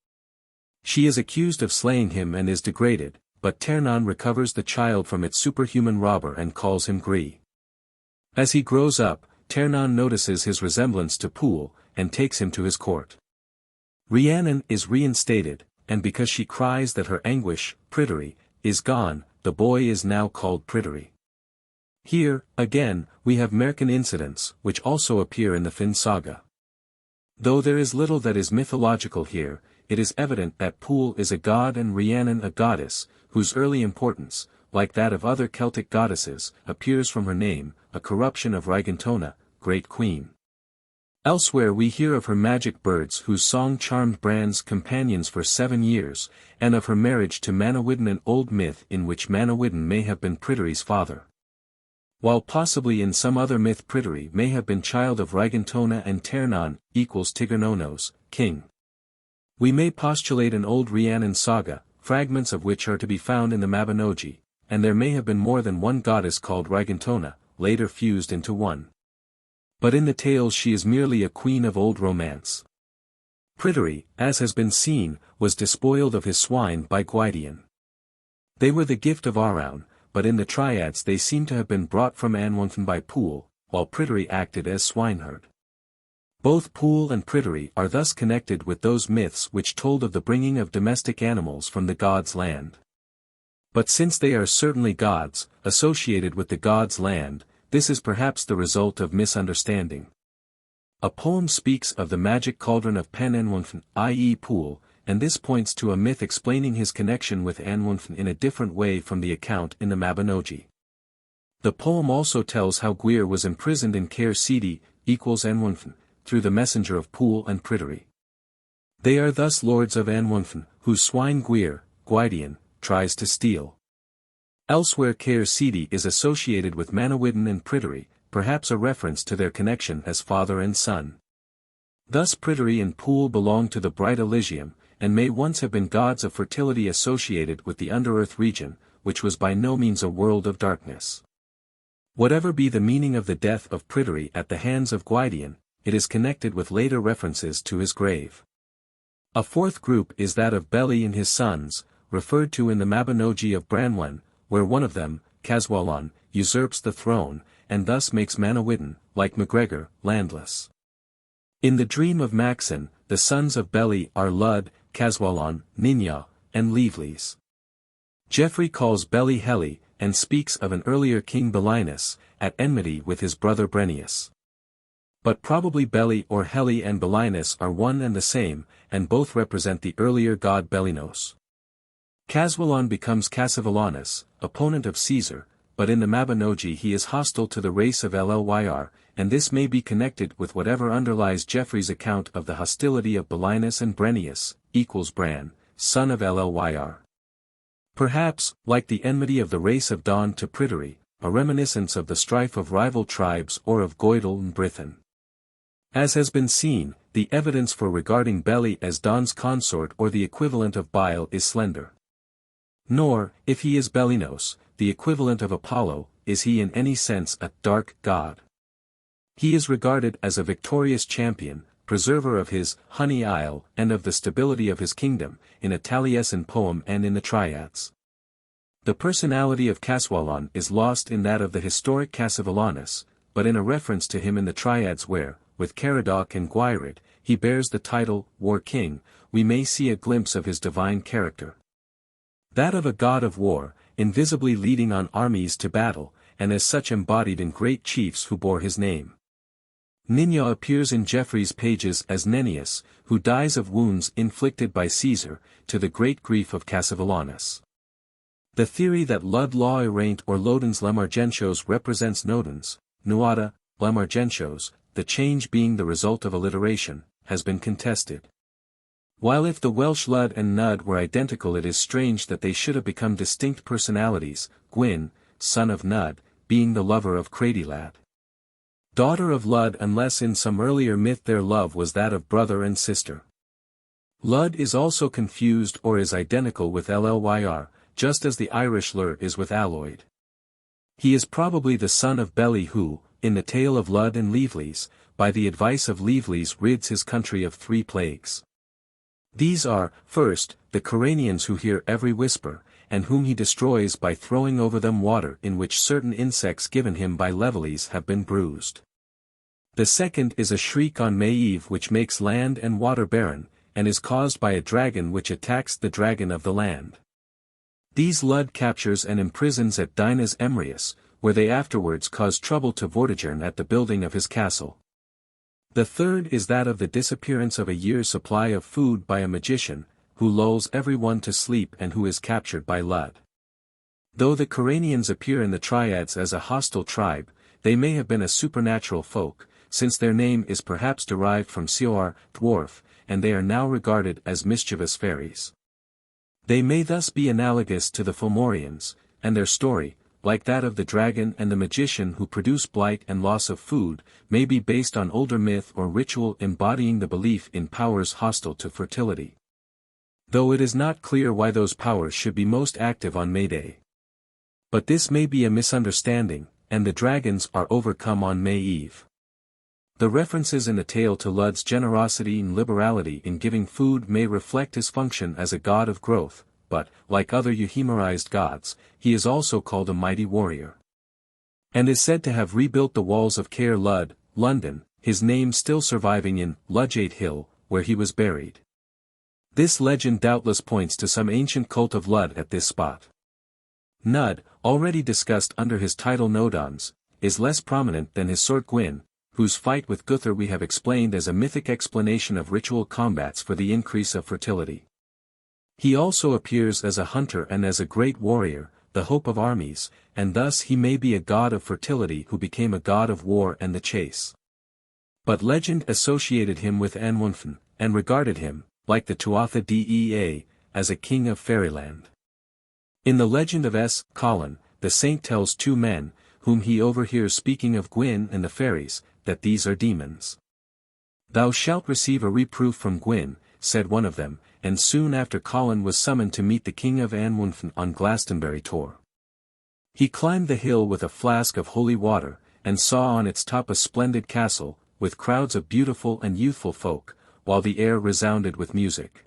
She is accused of slaying him and is degraded, but Tiernan recovers the child from its superhuman robber and calls him Gree. As he grows up, Tiernan notices his resemblance to Pwyll, and takes him to his court. Rhiannon is reinstated, and because she cries that her anguish, Pryderi, is gone, the boy is now called Pryderi. Here, again, we have Merkin incidents, which also appear in the Fionn saga. Though there is little that is mythological here, it is evident that Pwyll is a god and Rhiannon a goddess, whose early importance, like that of other Celtic goddesses, appears from her name, a corruption of Rhagantona, Great Queen. Elsewhere we hear of her magic birds whose song charmed Bran's companions for 7 years, and of her marriage to Manawyddan, an old myth in which Manawyddan may have been Pryderi's father. While possibly in some other myth Pryderi may have been child of Rhagantona and Tiernan equals Tigernonnos, king. We may postulate an old Rhiannon saga, fragments of which are to be found in the Mabinogi, and there may have been more than one goddess called Rhagantona, later fused into one. But in the tales she is merely a queen of old romance. Pryderi, as has been seen, was despoiled of his swine by Gwydion. They were the gift of Arawn, but in the triads they seem to have been brought from Anwunfn by Pwyll, while Pryderi acted as swineherd. Both Pwyll and Pryderi are thus connected with those myths which told of the bringing of domestic animals from the gods' land. But since they are certainly gods, associated with the gods' land, this is perhaps the result of misunderstanding. A poem speaks of the magic cauldron of Pen Anwunfn, i.e. Pwyll, and this points to a myth explaining his connection with Anwunfn in a different way from the account in the Mabinogi. The poem also tells how Gwir was imprisoned in Caer Sidi, equals Anwunfn, through the messenger of Pwyll and Pryderi. They are thus lords of Anwunfn, whose swine Gwir, Gwydion, tries to steal. Elsewhere Caer Sidi is associated with Manawyddan and Pryderi, perhaps a reference to their connection as father and son. Thus Pryderi and Pwyll belong to the bright Elysium, and may once have been gods of fertility associated with the under-earth region, which was by no means a world of darkness. Whatever be the meaning of the death of Pryderi at the hands of Gwydion, it is connected with later references to his grave. A fourth group is that of Beli and his sons, referred to in the Mabinogi of Branwen, where one of them, Caswallon, usurps the throne, and thus makes Manawyddan, like MacGregor, landless. In the dream of Maxen, the sons of Beli are Lud, Caswallon, Ninja, and Leivlis. Geoffrey calls Beli Heli, and speaks of an earlier king Belinus, at enmity with his brother Brennius. But probably Beli or Heli and Belinus are one and the same, and both represent the earlier god Belinos. Caswallon becomes Cassivellaunus, opponent of Caesar, but in the Mabinogi he is hostile to the race of Llyr, and this may be connected with whatever underlies Geoffrey's account of the hostility of Belinus and Brennius, equals Bran, son of Llyr. Perhaps, like the enmity of the race of Dawn to Pryderi, a reminiscence of the strife of rival tribes or of Goidel and Brython. As has been seen, the evidence for regarding Beli as Dawn's consort or the equivalent of Bile is slender. Nor, if he is Belinos, the equivalent of Apollo, is he in any sense a dark god. He is regarded as a victorious champion, preserver of his Honey Isle and of the stability of his kingdom, in a Taliesin poem and in the Triads. The personality of Caswallon is lost in that of the historic Cassivellaunus, but in a reference to him in the Triads where, with Caradoc and Gwyrid, he bears the title, War King, we may see a glimpse of his divine character. That of a god of war, invisibly leading on armies to battle, and as such embodied in great chiefs who bore his name. Ninja appears in Geoffrey's pages as Nennius, who dies of wounds inflicted by Caesar, to the great grief of Cassivellaunus. The theory that Lud Law Eraint or Lodens Lemargentios represents Nodens, Nuada, Lemargentios, the change being the result of alliteration, has been contested. While if the Welsh Lud and Nud were identical, it is strange that they should have become distinct personalities, Gwyn, son of Nud, being the lover of Cradilad, daughter of Lud, unless in some earlier myth their love was that of brother and sister. Lud is also confused or is identical with Llyr, just as the Irish Lur is with Alloyd. He is probably the son of Beli who, in the tale of Lud and Leavleys, by the advice of Leavleys rids his country of 3 plagues. These are, first, the Coranians who hear every whisper, and whom he destroys by throwing over them water in which certain insects given him by Leavleys have been bruised. The second is a shriek on May Eve which makes land and water barren, and is caused by a dragon which attacks the dragon of the land. These Lud captures and imprisons at Dinas Emrius, where they afterwards cause trouble to Vortigern at the building of his castle. The third is that of the disappearance of a year's supply of food by a magician, who lulls everyone to sleep and who is captured by Lud. Though the Coranians appear in the triads as a hostile tribe, they may have been a supernatural folk, since their name is perhaps derived from Seor, dwarf, and they are now regarded as mischievous fairies. They may thus be analogous to the Fomorians, and their story, like that of the dragon and the magician who produce blight and loss of food, may be based on older myth or ritual embodying the belief in powers hostile to fertility. Though it is not clear why those powers should be most active on May Day. But this may be a misunderstanding, and the dragons are overcome on May Eve. The references in the tale to Lud's generosity and liberality in giving food may reflect his function as a god of growth, but, like other euhemerized gods, he is also called a mighty warrior. And is said to have rebuilt the walls of Caer Lud, London, his name still surviving in Ludgate Hill, where he was buried. This legend doubtless points to some ancient cult of Lud at this spot. Nud, already discussed under his title Nodons, is less prominent than his sword Gwyn, whose fight with Guthor we have explained as a mythic explanation of ritual combats for the increase of fertility. He also appears as a hunter and as a great warrior, the hope of armies, and thus he may be a god of fertility who became a god of war and the chase. But legend associated him with Anwunfn, and regarded him, like the Tuatha Dé Danann, as a king of fairyland. In the legend of S. Colin, the saint tells 2 men, whom he overhears speaking of Gwyn and the fairies, that these are demons. "Thou shalt receive a reproof from Gwyn," said one of them, and soon after Colin was summoned to meet the king of Anwunfn on Glastonbury Tor. He climbed the hill with a flask of holy water, and saw on its top a splendid castle, with crowds of beautiful and youthful folk, while the air resounded with music.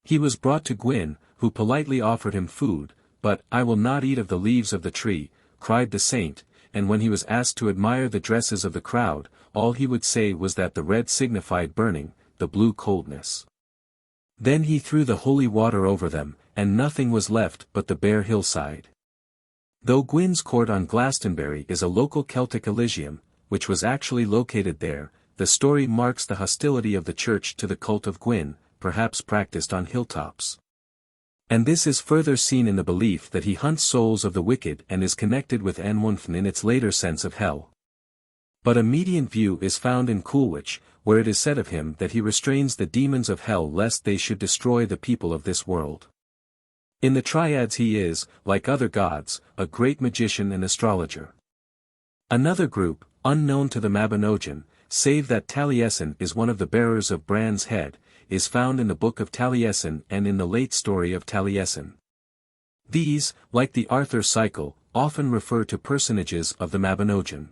He was brought to Gwyn, who politely offered him food, but "I will not eat of the leaves of the tree," cried the saint, and when he was asked to admire the dresses of the crowd, all he would say was that the red signified burning, the blue coldness. Then he threw the holy water over them, and nothing was left but the bare hillside. Though Gwyn's court on Glastonbury is a local Celtic Elysium, which was actually located there, the story marks the hostility of the church to the cult of Gwyn, perhaps practiced on hilltops. And this is further seen in the belief that he hunts souls of the wicked and is connected with Anwunfn in its later sense of hell. But a mediant view is found in Cúchulainn, where it is said of him that he restrains the demons of hell lest they should destroy the people of this world. In the triads he is, like other gods, a great magician and astrologer. Another group, unknown to the Mabinogion, save that Taliesin is one of the bearers of Bran's head, is found in the Book of Taliesin and in the late story of Taliesin. These, like the Arthur cycle, often refer to personages of the Mabinogion.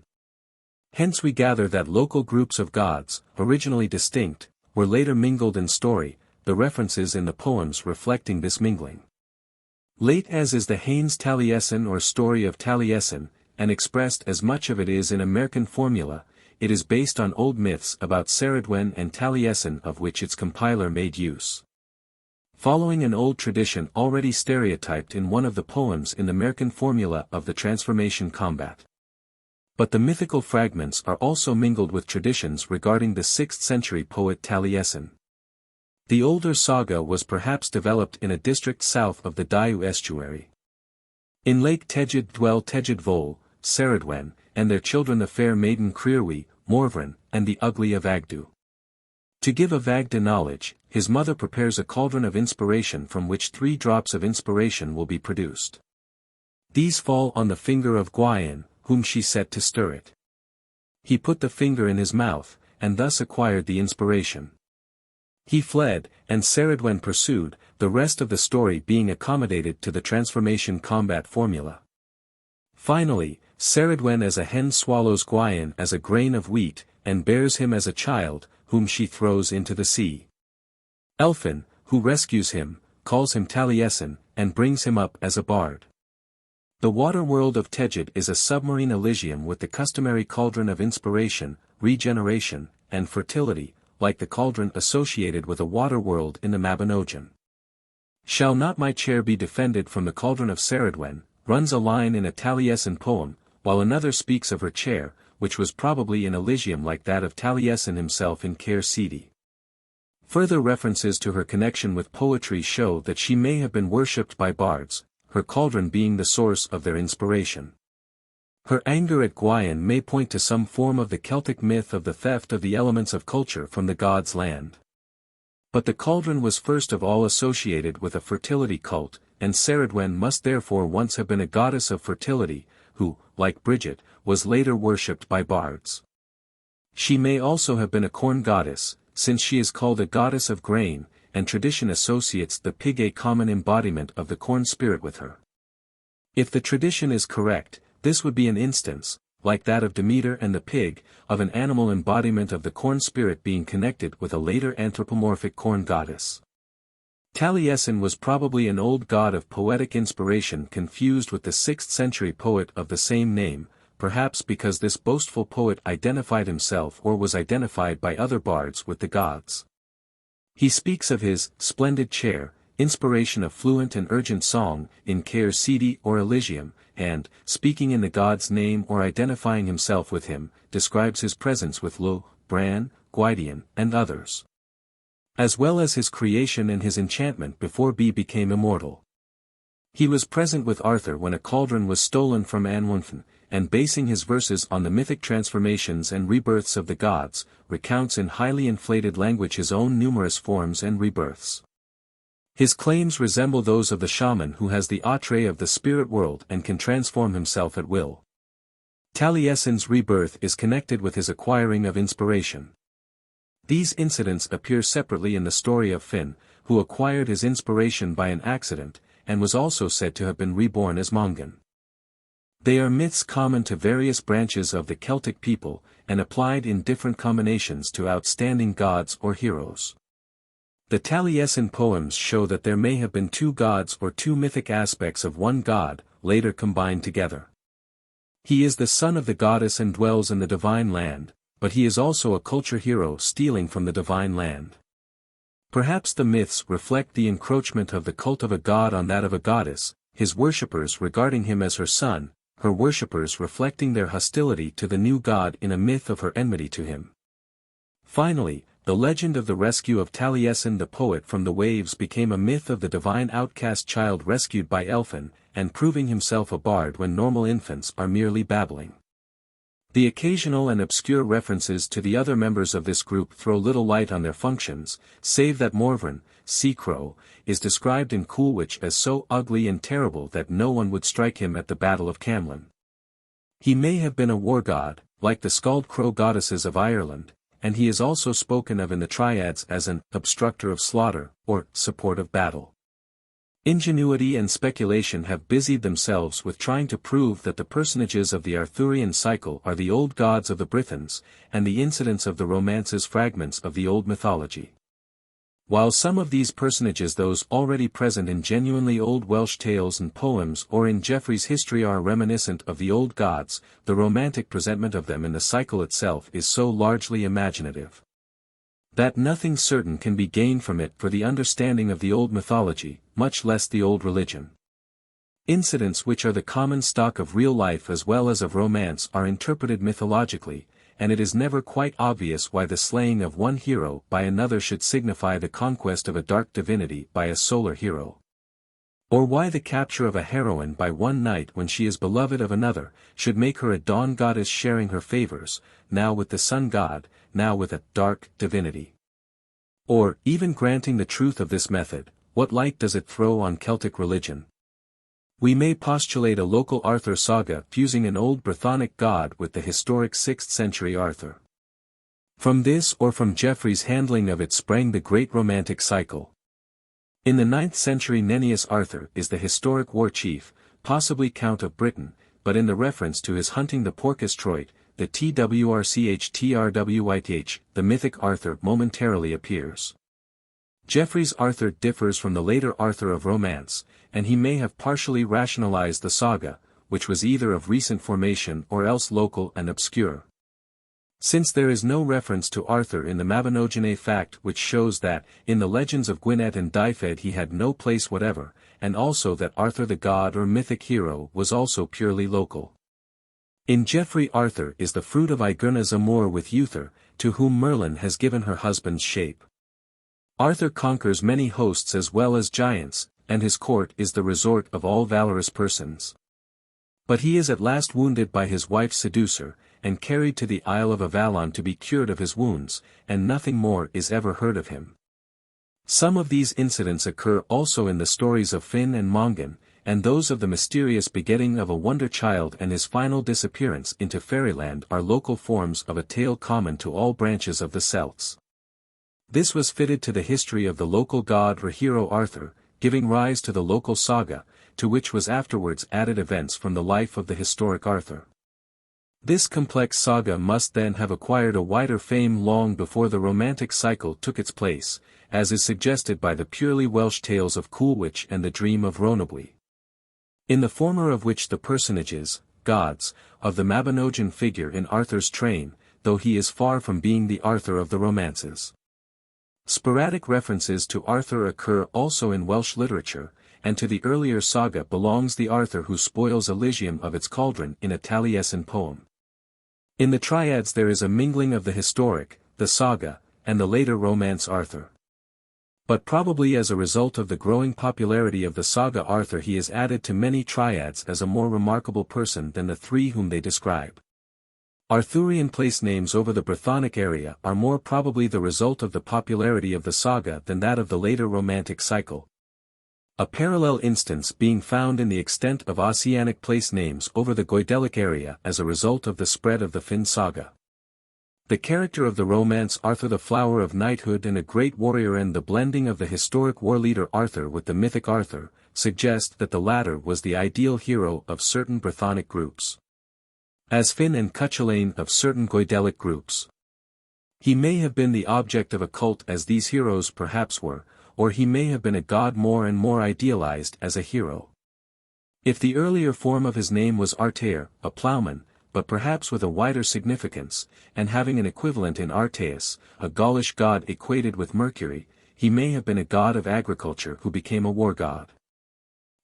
Hence we gather that local groups of gods, originally distinct, were later mingled in story, the references in the poems reflecting this mingling. Late as is the Haynes Taliesin or story of Taliesin, and expressed as much of it is in American formula, it is based on old myths about Ceridwen and Taliesin of which its compiler made use. Following an old tradition already stereotyped in one of the poems in the American formula of the Transformation combat. But the mythical fragments are also mingled with traditions regarding the 6th century poet Taliesin. The older saga was perhaps developed in a district south of the Dayu estuary. In Lake Tegid dwell Tegid Vol, Ceridwen, and their children the fair maiden Crearwi, Morvran, and the ugly Avagdu. To give Avagda knowledge, his mother prepares a cauldron of inspiration from which 3 drops of inspiration will be produced. These fall on the finger of Gwayan, whom she set to stir it. He put the finger in his mouth, and thus acquired the inspiration. He fled, and Ceridwen pursued, the rest of the story being accommodated to the Transformation combat formula. Finally, Cerridwen as a hen swallows Gwaun as a grain of wheat, and bears him as a child, whom she throws into the sea. Elphin, who rescues him, calls him Taliesin, and brings him up as a bard. The water world of Tegid is a submarine Elysium with the customary cauldron of inspiration, regeneration, and fertility, like the cauldron associated with a water world in the Mabinogion. Shall not my chair be defended from the cauldron of Cerridwen, runs a line in a Taliesin poem, while another speaks of her chair, which was probably in Elysium like that of Taliesin himself in Caer Sidi. Further references to her connection with poetry show that she may have been worshipped by bards, her cauldron being the source of their inspiration. Her anger at Gwaun may point to some form of the Celtic myth of the theft of the elements of culture from the gods' land. But the cauldron was first of all associated with a fertility cult, and Cerridwen must therefore once have been a goddess of fertility, who, like Bridget, was later worshipped by bards. She may also have been a corn goddess, since she is called a goddess of grain, and tradition associates the pig a common embodiment of the corn spirit with her. If the tradition is correct, this would be an instance, like that of Demeter and the pig, of an animal embodiment of the corn spirit being connected with a later anthropomorphic corn goddess. Taliesin was probably an old god of poetic inspiration confused with the 6th century poet of the same name, perhaps because this boastful poet identified himself or was identified by other bards with the gods. He speaks of his splendid chair, inspiration of fluent and urgent song, in Caer Sidi or Elysium, and, speaking in the god's name or identifying himself with him, describes his presence with Lo, Bran, Gwydion, and others. As well as his creation and his enchantment before Bee became immortal. He was present with Arthur when a cauldron was stolen from Anwunfn, and basing his verses on the mythic transformations and rebirths of the gods, recounts in highly inflated language his own numerous forms and rebirths. His claims resemble those of the shaman who has the atre of the spirit world and can transform himself at will. Taliesin's rebirth is connected with his acquiring of inspiration. These incidents appear separately in the story of Fionn, who acquired his inspiration by an accident, and was also said to have been reborn as Mongan. They are myths common to various branches of the Celtic people, and applied in different combinations to outstanding gods or heroes. The Taliesin poems show that there may have been two gods or two mythic aspects of one god, later combined together. He is the son of the goddess and dwells in the divine land, but he is also a culture hero stealing from the divine land. Perhaps the myths reflect the encroachment of the cult of a god on that of a goddess, his worshippers regarding him as her son, her worshippers reflecting their hostility to the new god in a myth of her enmity to him. Finally, the legend of the rescue of Taliesin the poet from the waves became a myth of the divine outcast child rescued by Elphin, and proving himself a bard when normal infants are merely babbling. The occasional and obscure references to the other members of this group throw little light on their functions, save that Morvran, Sea Crow, is described in Coolwich as so ugly and terrible that no one would strike him at the Battle of Camlan. He may have been a war god, like the Scald Crow goddesses of Ireland, and he is also spoken of in the triads as an obstructor of slaughter, or support of battle. Ingenuity and speculation have busied themselves with trying to prove that the personages of the Arthurian cycle are the old gods of the Brythons, and the incidents of the romances fragments of the old mythology. While some of these personages, those already present in genuinely old Welsh tales and poems or in Geoffrey's history, are reminiscent of the old gods, the romantic presentment of them in the cycle itself is so largely imaginative that nothing certain can be gained from it for the understanding of the old mythology, much less the old religion. Incidents which are the common stock of real life as well as of romance are interpreted mythologically, and it is never quite obvious why the slaying of one hero by another should signify the conquest of a dark divinity by a solar hero. Or why the capture of a heroine by one knight when she is beloved of another, should make her a dawn goddess sharing her favors, now with the sun god, now with a dark divinity. Or, even granting the truth of this method, what light does it throw on Celtic religion? We may postulate a local Arthur saga fusing an old Brythonic god with the historic 6th century Arthur. From this or from Geoffrey's handling of it sprang the great romantic cycle. In the 9th century Nennius Arthur is the historic war chief, possibly Count of Britain, but in the reference to his hunting the porcus troit, the twrchtrwyth, the mythic Arthur momentarily appears. Geoffrey's Arthur differs from the later Arthur of romance, and he may have partially rationalized the saga, which was either of recent formation or else local and obscure. Since there is no reference to Arthur in the Mabinogion, fact which shows that, in the legends of Gwynedd and Dyfed he had no place whatever, and also that Arthur the god or mythic hero was also purely local. In Geoffrey Arthur is the fruit of Igerna's amour with Uther, to whom Merlin has given her husband's shape. Arthur conquers many hosts as well as giants, and his court is the resort of all valorous persons. But he is at last wounded by his wife's seducer, and carried to the Isle of Avalon to be cured of his wounds, and nothing more is ever heard of him. Some of these incidents occur also in the stories of Fionn and Mongan, and those of the mysterious begetting of a wonder child and his final disappearance into fairyland are local forms of a tale common to all branches of the Celts. This was fitted to the history of the local god or hero Arthur, giving rise to the local saga, to which was afterwards added events from the life of the historic Arthur. This complex saga must then have acquired a wider fame long before the Romantic cycle took its place, as is suggested by the purely Welsh tales of Cúchulainn and the Dream of Rhonabwy. In the former of which the personages, gods, of the Mabinogion figure in Arthur's train, though he is far from being the Arthur of the romances. Sporadic references to Arthur occur also in Welsh literature, and to the earlier saga belongs the Arthur who spoils Elysium of its cauldron in a Taliesin poem. In the triads there is a mingling of the historic, the saga, and the later romance Arthur. But probably as a result of the growing popularity of the saga Arthur he is added to many triads as a more remarkable person than the three whom they describe. Arthurian place names over the Brythonic area are more probably the result of the popularity of the saga than that of the later Romantic cycle. A parallel instance being found in the extent of Ossianic place names over the Goidelic area as a result of the spread of the Finn saga. The character of the romance Arthur the flower of knighthood and a great warrior and the blending of the historic war leader Arthur with the mythic Arthur, suggest that the latter was the ideal hero of certain Brythonic groups. As Fionn and Cúchulainn of certain Goidelic groups. He may have been the object of a cult as these heroes perhaps were, or he may have been a god more and more idealized as a hero. If the earlier form of his name was Artair, a ploughman, but perhaps with a wider significance, and having an equivalent in Artaeus, a Gaulish god equated with Mercury, he may have been a god of agriculture who became a war god.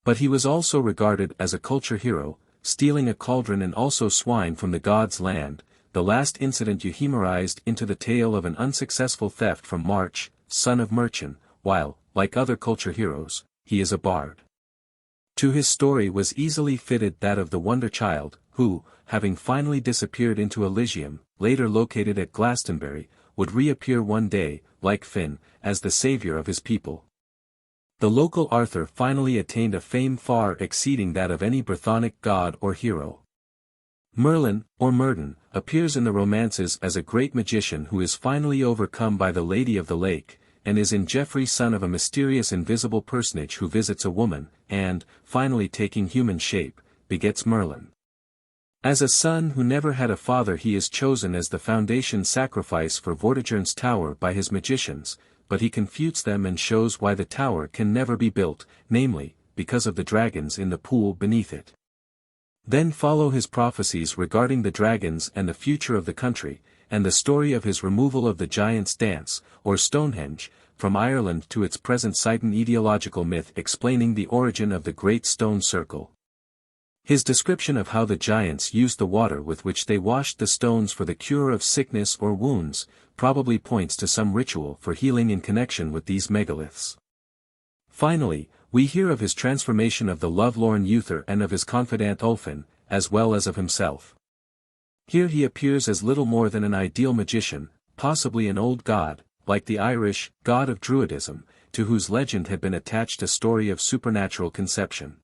But he was also regarded as a culture hero, stealing a cauldron and also swine from the god's land, the last incident euhemerized into the tale of an unsuccessful theft from March, son of Merchan, while, like other culture heroes, he is a bard. To his story was easily fitted that of the wonder child, who, having finally disappeared into Elysium, later located at Glastonbury, would reappear one day, like Fionn, as the savior of his people. The local Arthur finally attained a fame far exceeding that of any Brythonic god or hero. Merlin, or Myrddin, appears in the romances as a great magician who is finally overcome by the Lady of the Lake, and is in Geoffrey son of a mysterious invisible personage who visits a woman, and, finally taking human shape, begets Merlin. As a son who never had a father he is chosen as the foundation sacrifice for Vortigern's tower by his magicians, but he confutes them and shows why the tower can never be built, namely, because of the dragons in the pool beneath it. Then follow his prophecies regarding the dragons and the future of the country, and the story of his removal of the Giants' Dance, or Stonehenge, from Ireland to its present site, an etiological myth explaining the origin of the Great Stone Circle. His description of how the giants used the water with which they washed the stones for the cure of sickness or wounds, probably points to some ritual for healing in connection with these megaliths. Finally, we hear of his transformation of the lovelorn Uther and of his confidant Ulfin, as well as of himself. Here he appears as little more than an ideal magician, possibly an old god, like the Irish god of Druidism, to whose legend had been attached a story of supernatural conception.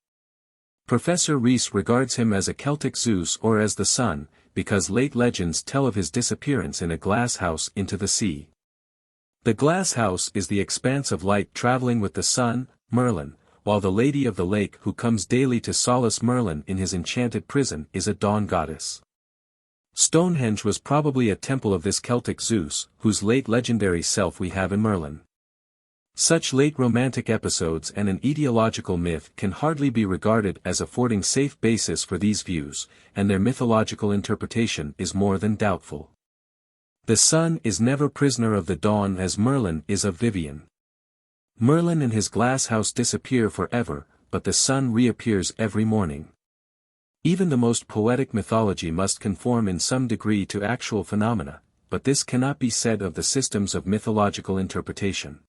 Professor Rees regards him as a Celtic Zeus or as the sun, because late legends tell of his disappearance in a glass house into the sea. The glass house is the expanse of light traveling with the sun, Merlin, while the Lady of the Lake who comes daily to solace Merlin in his enchanted prison is a dawn goddess. Stonehenge was probably a temple of this Celtic Zeus, whose late legendary self we have in Merlin. Such late romantic episodes and an etiological myth can hardly be regarded as affording safe basis for these views, and their mythological interpretation is more than doubtful. The sun is never prisoner of the dawn as Merlin is of Vivian. Merlin and his glass house disappear forever, but the sun reappears every morning. Even the most poetic mythology must conform in some degree to actual phenomena, but this cannot be said of the systems of mythological interpretation.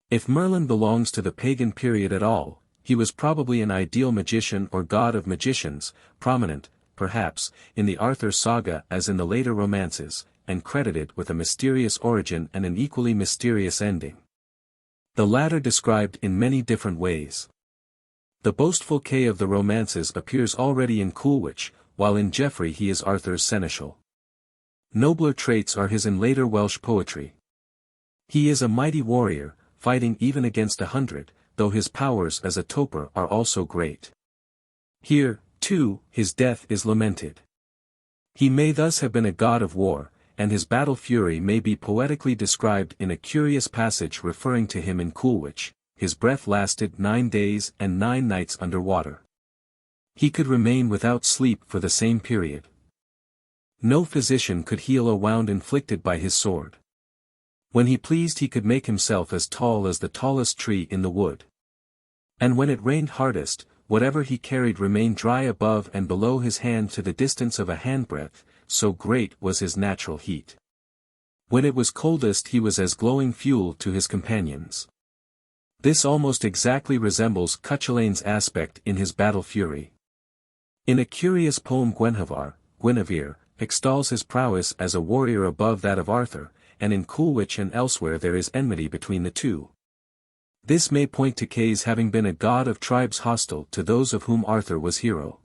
If Merlin belongs to the pagan period at all, he was probably an ideal magician or god of magicians, prominent, perhaps, in the Arthur saga as in the later romances, and credited with a mysterious origin and an equally mysterious ending. The latter described in many different ways. The boastful Kay of the romances appears already in Cúchulainn, while in Geoffrey he is Arthur's seneschal. Nobler traits are his in later Welsh poetry. He is a mighty warrior, fighting even against 100, though his powers as a toper are also great. Here, too, his death is lamented. He may thus have been a god of war, and his battle fury may be poetically described in a curious passage referring to him in Cúchulainn. His breath lasted 9 days and 9 nights under water. He could remain without sleep for the same period. No physician could heal a wound inflicted by his sword. When he pleased he could make himself as tall as the tallest tree in the wood. And when it rained hardest, whatever he carried remained dry above and below his hand to the distance of a handbreadth, so great was his natural heat. When it was coldest he was as glowing fuel to his companions. This almost exactly resembles Cuchulainn's aspect in his battle fury. In a curious poem Guinevere extols his prowess as a warrior above that of Arthur, and in Cúchulainn and elsewhere there is enmity between the two. This may point to Kay's having been a god of tribes hostile to those of whom Arthur was hero.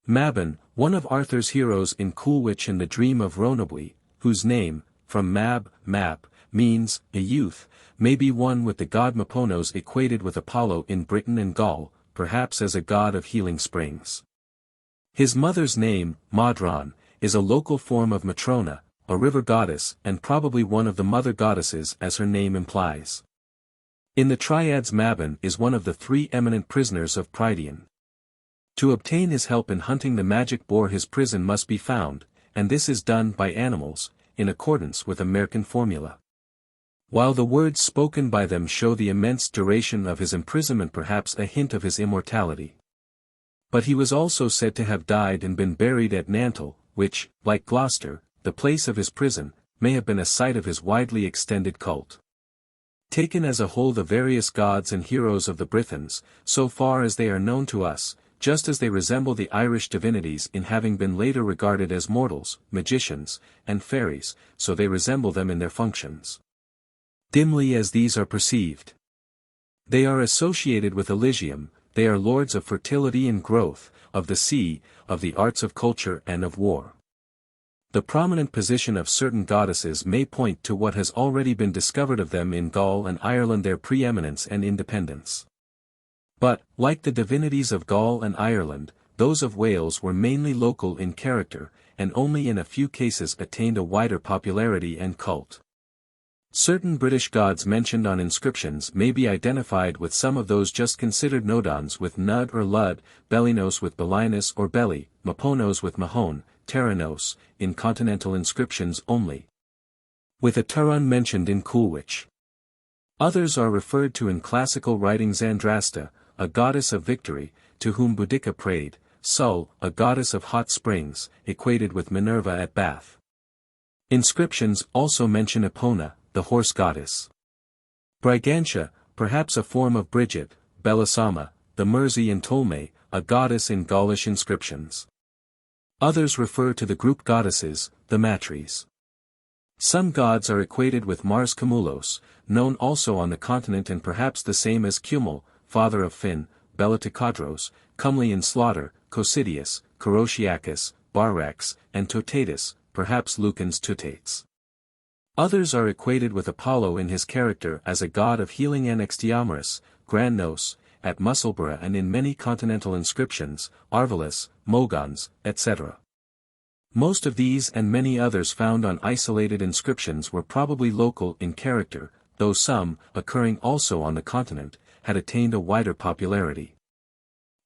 Mabon, one of Arthur's heroes in Cúchulainn and the Dream of Rhonabwy, whose name, from map, means, a youth, may be one with the god Maponos equated with Apollo in Britain and Gaul, perhaps as a god of healing springs. His mother's name, Modron, is a local form of Matrona, a river goddess and probably one of the mother goddesses as her name implies. In the triads Mabon is one of the 3 eminent prisoners of Prydian. To obtain his help in hunting the magic boar his prison must be found, and this is done by animals, in accordance with a Merkin formula. While the words spoken by them show the immense duration of his imprisonment, perhaps a hint of his immortality. But he was also said to have died and been buried at Nantle, which, like Gloucester, the place of his prison, may have been a site of his widely extended cult. Taken as a whole, the various gods and heroes of the Brythons, so far as they are known to us, just as they resemble the Irish divinities in having been later regarded as mortals, magicians, and fairies, so they resemble them in their functions. Dimly as these are perceived. They are associated with Elysium, they are lords of fertility and growth, of the sea, of the arts of culture and of war. The prominent position of certain goddesses may point to what has already been discovered of them in Gaul and Ireland, their preeminence and independence. But, like the divinities of Gaul and Ireland, those of Wales were mainly local in character, and only in a few cases attained a wider popularity and cult. Certain British gods mentioned on inscriptions may be identified with some of those just considered: Nodons with Nud or Lud, Bellinos with Bellinus or Belly, Maponos with Mahon, Terranos, in continental inscriptions only, with a Turan mentioned in Cúchulainn. Others are referred to in classical writings: Andrasta, a goddess of victory, to whom Boudica prayed, Sul, a goddess of hot springs, equated with Minerva at Bath. Inscriptions also mention Epona, the horse goddess. Brigantia, perhaps a form of Bridget, Belisama, the Mersey and Ptolemy, a goddess in Gaulish inscriptions. Others refer to the group goddesses, the Matries. Some gods are equated with Mars Cumulus, known also on the continent and perhaps the same as Cumul, father of Finn, Bellaticodros, comely in slaughter, Cosidius, Corociacus, Barrax, and Totatus, perhaps Lucan's Tutates. Others are equated with Apollo in his character as a god of healing, Anaxtiamarus, Grannos, at Musselburgh and in many continental inscriptions, Arvelis, Mogons, etc. Most of these and many others found on isolated inscriptions were probably local in character, though some, occurring also on the continent, had attained a wider popularity.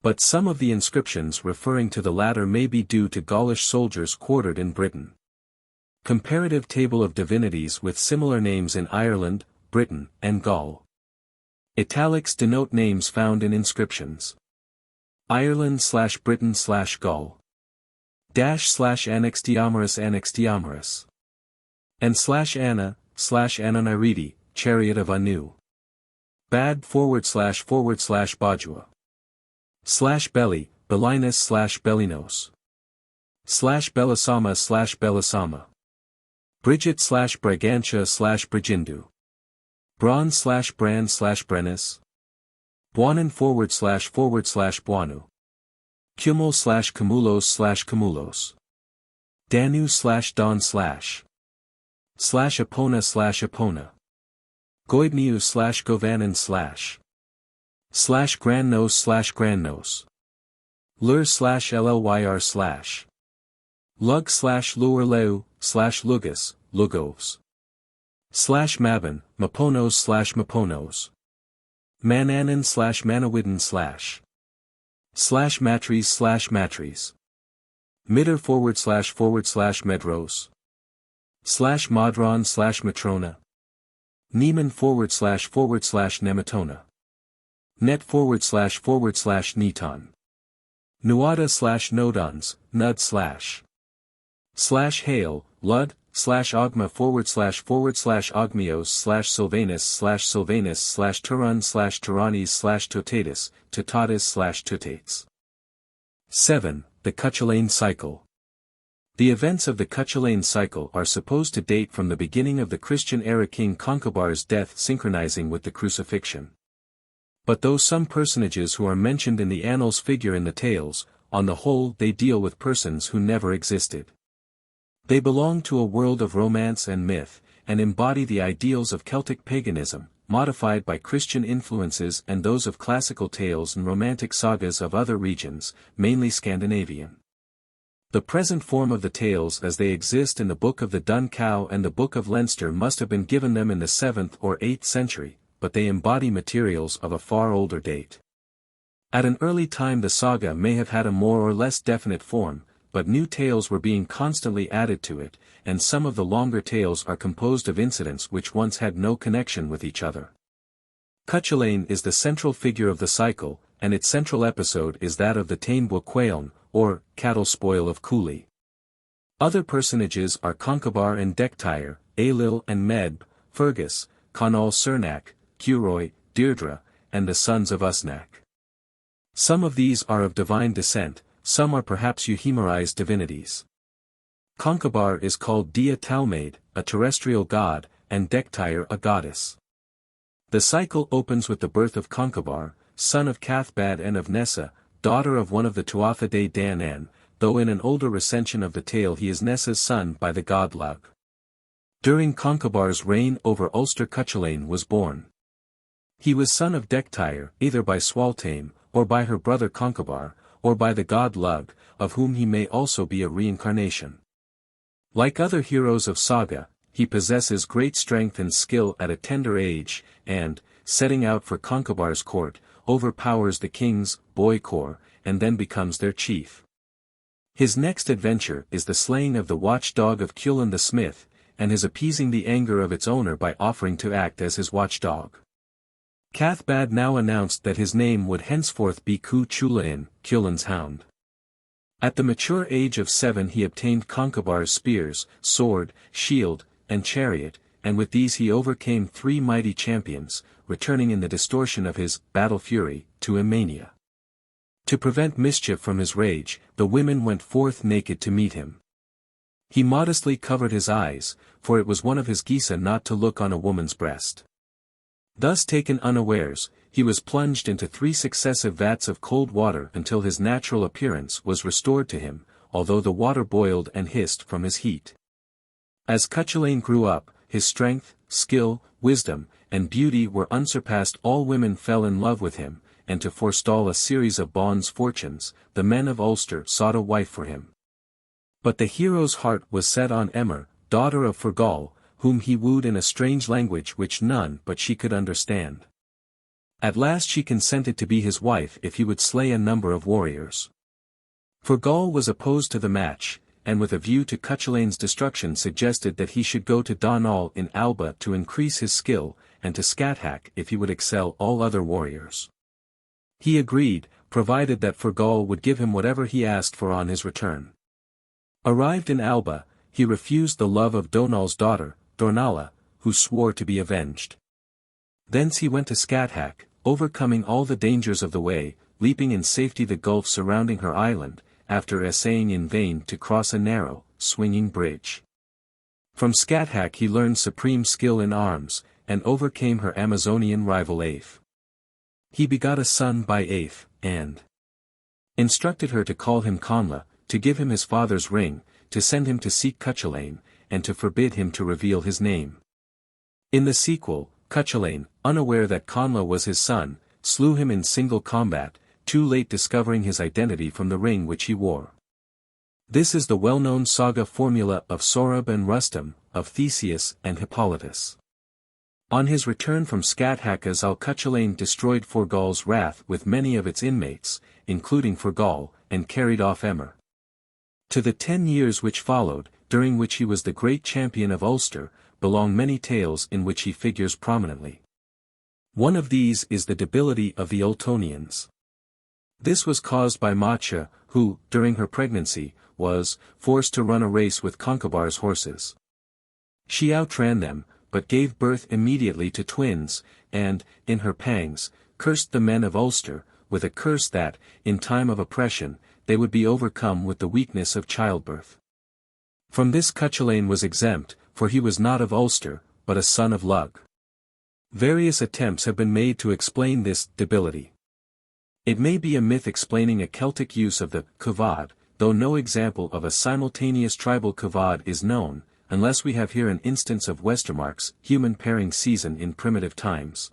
But some of the inscriptions referring to the latter may be due to Gaulish soldiers quartered in Britain. Comparative table of divinities with similar names in Ireland, Britain, and Gaul. Italics denote names found in inscriptions. Ireland/Britain/Gaul. /Annextiamoris and /Anna/Ananiridi, chariot of Anu. Bad//Bajua. /Belly, Bellinus/Bellinos. /Belisama/Belisama. Bridget/Brigantia/Brigindu. Bron/Bran/Brennis. Buanan/Buanu. Cumul/Cumulos/Cumulos. Danu/Don/. /Epona/Epona. Goibniu/Govanan/. /Grannos/Grannos. Lur/Llyr/. Lug/Luerleu/Lugus, Lugos. /Mabon, Maponos/Maponos. Mananan/Manawidden/. /Matries/Matries. Midder//Medros. /Madron/Matrona. Neman//Nematona. Net//Neton. Nuada/Nodons, Nud/. /Hail, Lud, /Ogma//Sylvanus/Sylvanus/Turans/Turanis/Totatis/Totatis. 7. The Cúchulainn Cycle. The events of the Cúchulainn Cycle are supposed to date from the beginning of the Christian era, King Concobar's death synchronizing with the crucifixion. But though some personages who are mentioned in the annals figure in the tales, on the whole they deal with persons who never existed. They belong to a world of romance and myth, and embody the ideals of Celtic paganism, modified by Christian influences and those of classical tales and romantic sagas of other regions, mainly Scandinavian. The present form of the tales as they exist in the Book of the Dun Cow and the Book of Leinster must have been given them in the 7th or 8th century, but they embody materials of a far older date. At an early time the saga may have had a more or less definite form, but new tales were being constantly added to it, and some of the longer tales are composed of incidents which once had no connection with each other. Cúchulainn is the central figure of the cycle, and its central episode is that of the Tain Buachailln, or cattle spoil of Cooley. Other personages are Concobar and Dectyre, Ailil and Medb, Fergus, Conall Cernach, Curoy, Deirdre, and the sons of Usnach. Some of these are of divine descent, some are perhaps euhemerized divinities. Concobar is called Dia Talmaid, a terrestrial god, and Dectyre a goddess. The cycle opens with the birth of Concobar, son of Cathbad and of Nessa, daughter of one of the Tuatha Dé Danann, though in an older recension of the tale he is Nessa's son by the god Lug. During Concobar's reign over Ulster Cúchulainn was born. He was son of Dectyre, either by Sualtaim, or by her brother Concobar, or by the god Lug, of whom he may also be a reincarnation. Like other heroes of saga, he possesses great strength and skill at a tender age, and, setting out for Concobar's court, overpowers the king's boy corps, and then becomes their chief. His next adventure is the slaying of the watchdog of Cúchulainn the smith, and his appeasing the anger of its owner by offering to act as his watchdog. Cathbad now announced that his name would henceforth be Cúchulainn, Cúchulainn's hound. At the mature age of 7 he obtained Concobar's spears, sword, shield, and chariot, and with these he overcame 3 mighty champions, returning in the distortion of his battle fury to Emania. To prevent mischief from his rage, the women went forth naked to meet him. He modestly covered his eyes, for it was one of his geasa not to look on a woman's breast. Thus taken unawares, he was plunged into 3 successive vats of cold water until his natural appearance was restored to him, although the water boiled and hissed from his heat. As Cúchulainn grew up, his strength, skill, wisdom, and beauty were unsurpassed. All women fell in love with him, and to forestall a series of Bond's fortunes, the men of Ulster sought a wife for him. But the hero's heart was set on Emer, daughter of Fergal, whom he wooed in a strange language which none but she could understand. At last she consented to be his wife if he would slay a number of warriors. Fergal was opposed to the match, and with a view to Cúchulainn's destruction suggested that he should go to Donal in Alba to increase his skill, and to Scathack if he would excel all other warriors. He agreed, provided that Fergal would give him whatever he asked for on his return. Arrived in Alba, he refused the love of Donal's daughter, Dornalla, who swore to be avenged. Thence he went to Scathack, overcoming all the dangers of the way, leaping in safety the gulf surrounding her island, after essaying in vain to cross a narrow, swinging bridge. From Scathack he learned supreme skill in arms, and overcame her Amazonian rival Aeth. He begot a son by Aeth, and instructed her to call him Connla, to give him his father's ring, to send him to seek Cúchulainn, and to forbid him to reveal his name. In the sequel, Cúchulainn, unaware that Connla was his son, slew him in single combat, too late discovering his identity from the ring which he wore. This is the well-known saga formula of Sorab and Rustum, of Theseus and Hippolytus. On his return from Scathack Cúchulainn destroyed Fergal's wrath with many of its inmates, including Fergal, and carried off Emer. To the 10 years which followed, during which he was the great champion of Ulster, belong many tales in which he figures prominently. One of these is the debility of the Ultonians. This was caused by Macha, who, during her pregnancy, was forced to run a race with Concobar's horses. She outran them, but gave birth immediately to twins, and, in her pangs, cursed the men of Ulster, with a curse that, in time of oppression, they would be overcome with the weakness of childbirth. From this Cúchulainn was exempt, for he was not of Ulster, but a son of Lug. Various attempts have been made to explain this debility. It may be a myth explaining a Celtic use of the kvad, though no example of a simultaneous tribal kvad is known, unless we have here an instance of Westermarck's human pairing season in primitive times,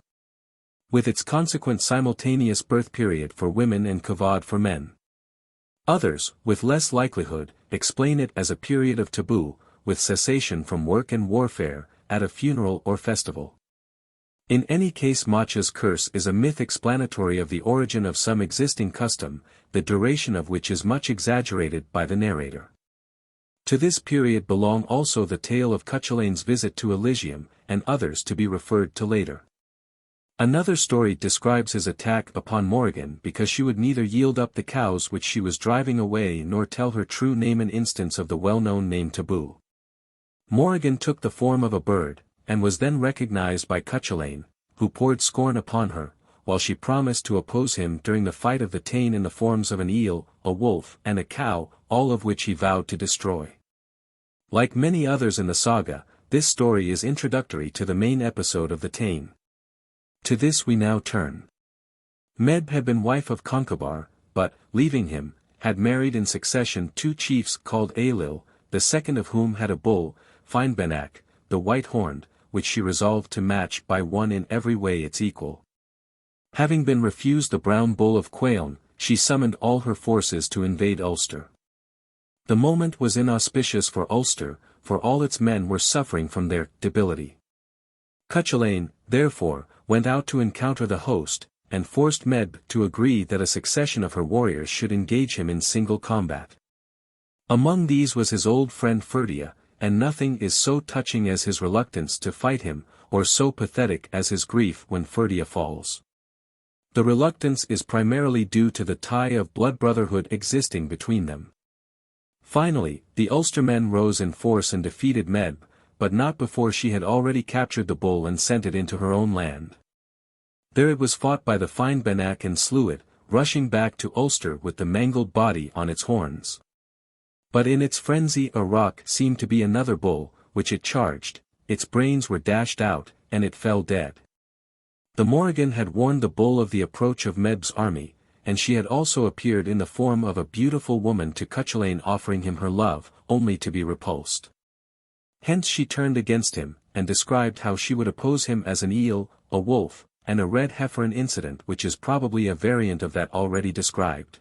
with its consequent simultaneous birth period for women and kvad for men. Others, with less likelihood, explain it as a period of tabu, with cessation from work and warfare, at a funeral or festival. In any case, Macha's curse is a myth explanatory of the origin of some existing custom, the duration of which is much exaggerated by the narrator. To this period belong also the tale of Cúchulainn's visit to Elysium, and others to be referred to later. Another story describes his attack upon Morrigan because she would neither yield up the cows which she was driving away nor tell her true name, an instance of the well-known name Tabu. Morrigan took the form of a bird, and was then recognized by Cúchulainn, who poured scorn upon her, while she promised to oppose him during the fight of the Táin in the forms of an eel, a wolf, and a cow, all of which he vowed to destroy. Like many others in the saga, this story is introductory to the main episode of the Táin. To this we now turn. Medb had been wife of Concobar, but, leaving him, had married in succession 2 chiefs called Aelil, the second of whom had a bull, Finnbenach, the white-horned, which she resolved to match by one in every way its equal. Having been refused the brown bull of Cúchulainn, she summoned all her forces to invade Ulster. The moment was inauspicious for Ulster, for all its men were suffering from their debility. Cúchulainn, therefore, went out to encounter the host, and forced Medb to agree that a succession of her warriors should engage him in single combat. Among these was his old friend Ferdia, and nothing is so touching as his reluctance to fight him, or so pathetic as his grief when Ferdia falls. The reluctance is primarily due to the tie of blood brotherhood existing between them. Finally, the Ulstermen rose in force and defeated Medb, but not before she had already captured the bull and sent it into her own land. There it was fought by the Finnbenach and slew it, rushing back to Ulster with the mangled body on its horns. But in its frenzy a rock seemed to be another bull, which it charged, its brains were dashed out, and it fell dead. The Morrigan had warned the bull of the approach of Medb's army, and she had also appeared in the form of a beautiful woman to Cúchulainn offering him her love, only to be repulsed. Hence she turned against him, and described how she would oppose him as an eel, a wolf, and a red heiferin incident which is probably a variant of that already described.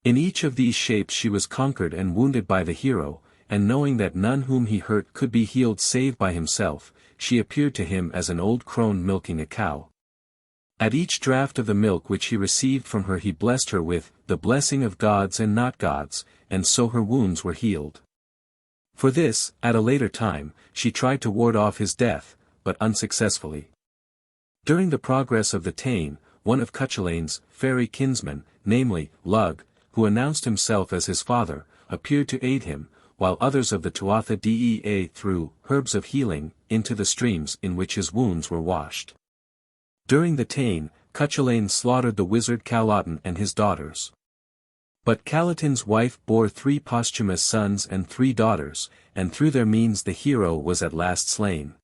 In each of these shapes she was conquered and wounded by the hero, and knowing that none whom he hurt could be healed save by himself, she appeared to him as an old crone milking a cow. At each draught of the milk which he received from her he blessed her with the blessing of gods and not gods, and so her wounds were healed. For this, at a later time, she tried to ward off his death, but unsuccessfully. During the progress of the Táin, one of Cúchulainn's fairy kinsmen, namely, Lug, who announced himself as his father, appeared to aid him, while others of the Tuatha Dé Danann threw herbs of healing into the streams in which his wounds were washed. During the Táin, Cúchulainn slaughtered the wizard Cúchulainn and his daughters. But Cúchulainn's wife bore 3 posthumous sons and 3 daughters, and through their means the hero was at last slain.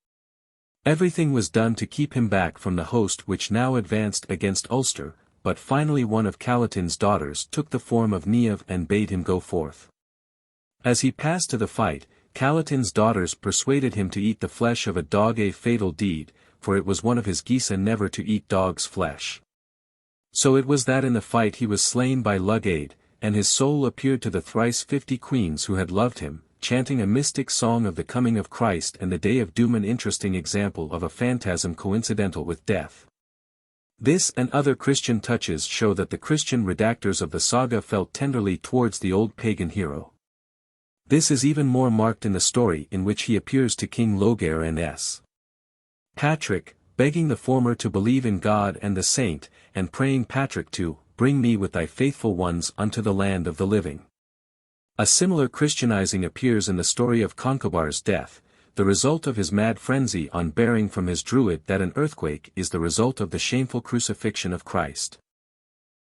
Everything was done to keep him back from the host which now advanced against Ulster, but finally one of Cúchulainn's daughters took the form of Niamh and bade him go forth. As he passed to the fight, Cúchulainn's daughters persuaded him to eat the flesh of a dog, a fatal deed, for it was one of his geasa never to eat dog's flesh. So it was that in the fight he was slain by Lugade, and his soul appeared to the thrice 50 queens who had loved him, chanting a mystic song of the coming of Christ and the day of doom, an interesting example of a phantasm coincidental with death. This and other Christian touches show that the Christian redactors of the saga felt tenderly towards the old pagan hero. This is even more marked in the story in which he appears to King Logair and S. Patrick, begging the former to believe in God and the saint, and praying Patrick to bring me with thy faithful ones unto the land of the living. A similar Christianizing appears in the story of Concobar's death, the result of his mad frenzy on bearing from his druid that an earthquake is the result of the shameful crucifixion of Christ.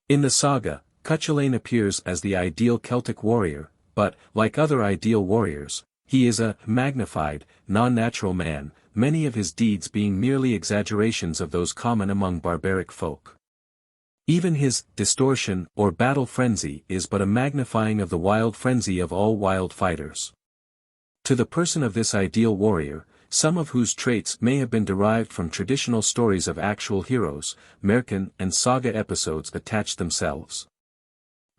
In the saga, Cúchulainn appears as the ideal Celtic warrior, but, like other ideal warriors, he is a magnified, non-natural man, many of his deeds being merely exaggerations of those common among barbaric folk. Even his distortion or battle frenzy is but a magnifying of the wild frenzy of all wild fighters. To the person of this ideal warrior, some of whose traits may have been derived from traditional stories of actual heroes, Merkin and saga episodes attach themselves.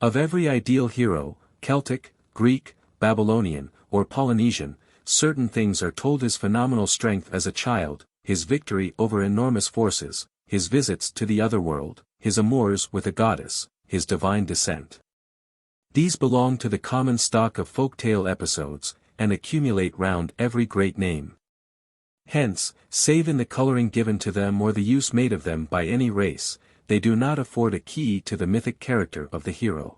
Of every ideal hero, Celtic, Greek, Babylonian, or Polynesian, certain things are told: his phenomenal strength as a child, his victory over enormous forces, his visits to the otherworld, his amours with a goddess, his divine descent. These belong to the common stock of folk-tale episodes, and accumulate round every great name. Hence, save in the coloring given to them or the use made of them by any race, they do not afford a key to the mythic character of the hero.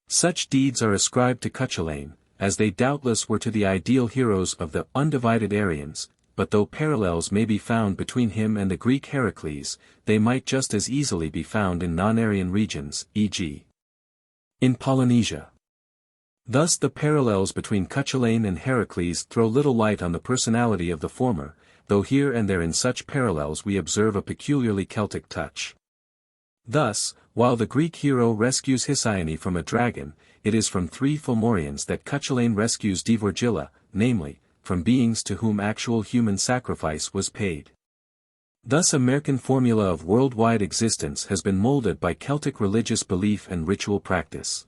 Such deeds are ascribed to Cúchulainn, as they doubtless were to the ideal heroes of the undivided Aryans, but though parallels may be found between him and the Greek Heracles, they might just as easily be found in non-Aryan regions, e.g. in Polynesia. Thus the parallels between Cúchulainn and Heracles throw little light on the personality of the former, though here and there in such parallels we observe a peculiarly Celtic touch. Thus, while the Greek hero rescues Hesione from a dragon, it is from 3 Fomorians that Cúchulainn rescues Divorgilla, namely, from beings to whom actual human sacrifice was paid. Thus a Merkin formula of worldwide existence has been molded by Celtic religious belief and ritual practice.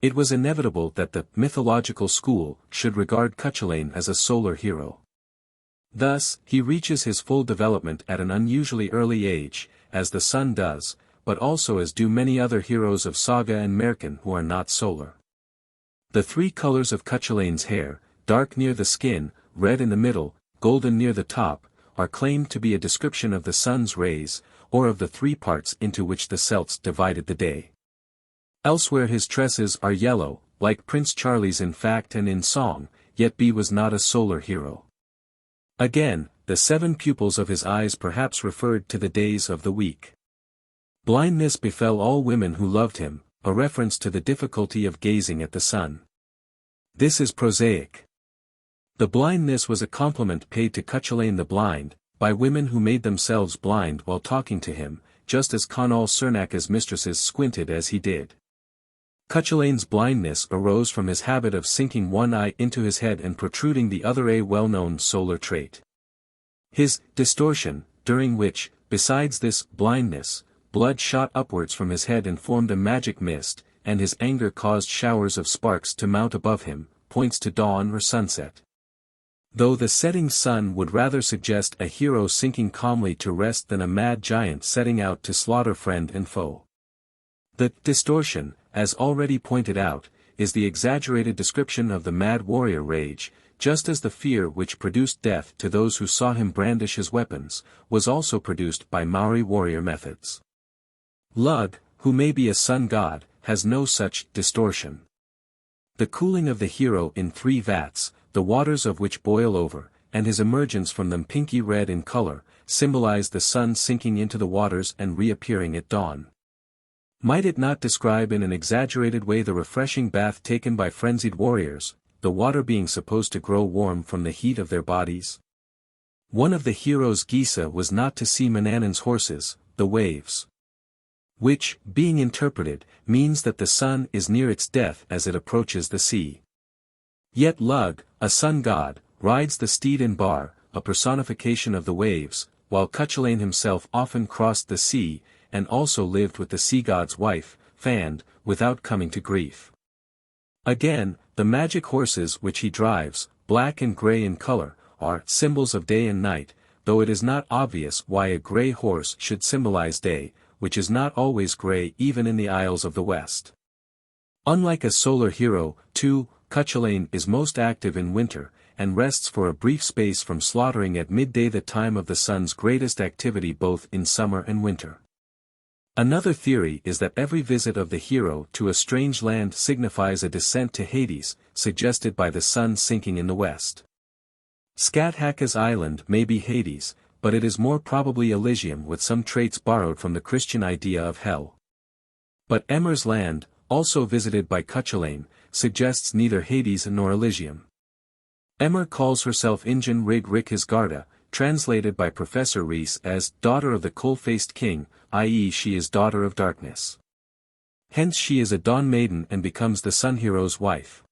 It was inevitable that the mythological school should regard Cúchulainn as a solar hero. Thus, he reaches his full development at an unusually early age, as the sun does, but also as do many other heroes of saga and Merkin who are not solar. The 3 colors of Cúchulainn's hair, dark near the skin, red in the middle, golden near the top, are claimed to be a description of the sun's rays, or of the 3 parts into which the Celts divided the day. Elsewhere his tresses are yellow, like Prince Charlie's in fact and in song, yet B was not a solar hero. Again, the 7 pupils of his eyes perhaps referred to the days of the week. Blindness befell all women who loved him, a reference to the difficulty of gazing at the sun. This is prosaic. The blindness was a compliment paid to Cúchulainn the blind, by women who made themselves blind while talking to him, just as Conall Cernach's mistresses squinted as he did. Cúchulainn's blindness arose from his habit of sinking one eye into his head and protruding the other, a well-known solar trait. His distortion, during which, Besides this blindness, blood shot upwards from his head and formed a magic mist, and his anger caused showers of sparks to mount above him, points to dawn or sunset. Though the setting sun would rather suggest a hero sinking calmly to rest than a mad giant setting out to slaughter friend and foe. The distortion, as already pointed out, is the exaggerated description of the mad warrior rage, just as the fear which produced death to those who saw him brandish his weapons, was also produced by Maori warrior methods. Lugh, who may be a sun god, has no such distortion. The cooling of the hero in 3 vats, the waters of which boil over, and his emergence from them pinky red in color, symbolize the sun sinking into the waters and reappearing at dawn. Might it not describe in an exaggerated way the refreshing bath taken by frenzied warriors, the water being supposed to grow warm from the heat of their bodies? One of the hero's Gisa was not to see Manannan's horses, the waves. Which, being interpreted, means that the sun is near its death as it approaches the sea. Yet Lugh, a sun god, rides the steed in Bar, a personification of the waves, while Cúchulainn himself often crossed the sea, and also lived with the sea god's wife, Fionn, without coming to grief. Again, the magic horses which he drives, black and grey in color, are symbols of day and night, though it is not obvious why a grey horse should symbolize day, which is not always grey even in the Isles of the West. Unlike a solar hero, too, Cúchulainn is most active in winter, and rests for a brief space from slaughtering at midday, the time of the sun's greatest activity both in summer and winter. Another theory is that every visit of the hero to a strange land signifies a descent to Hades, suggested by the sun sinking in the west. Skathaka's island may be Hades, but it is more probably Elysium with some traits borrowed from the Christian idea of hell. But Emer's land, also visited by Cúchulainn, suggests neither Hades nor Elysium. Emer calls herself Injin Rig Rikhisgarda, translated by Professor Rees as daughter of the coal-faced king, i.e. she is daughter of darkness. Hence she is a dawn maiden and becomes the sun hero's wife.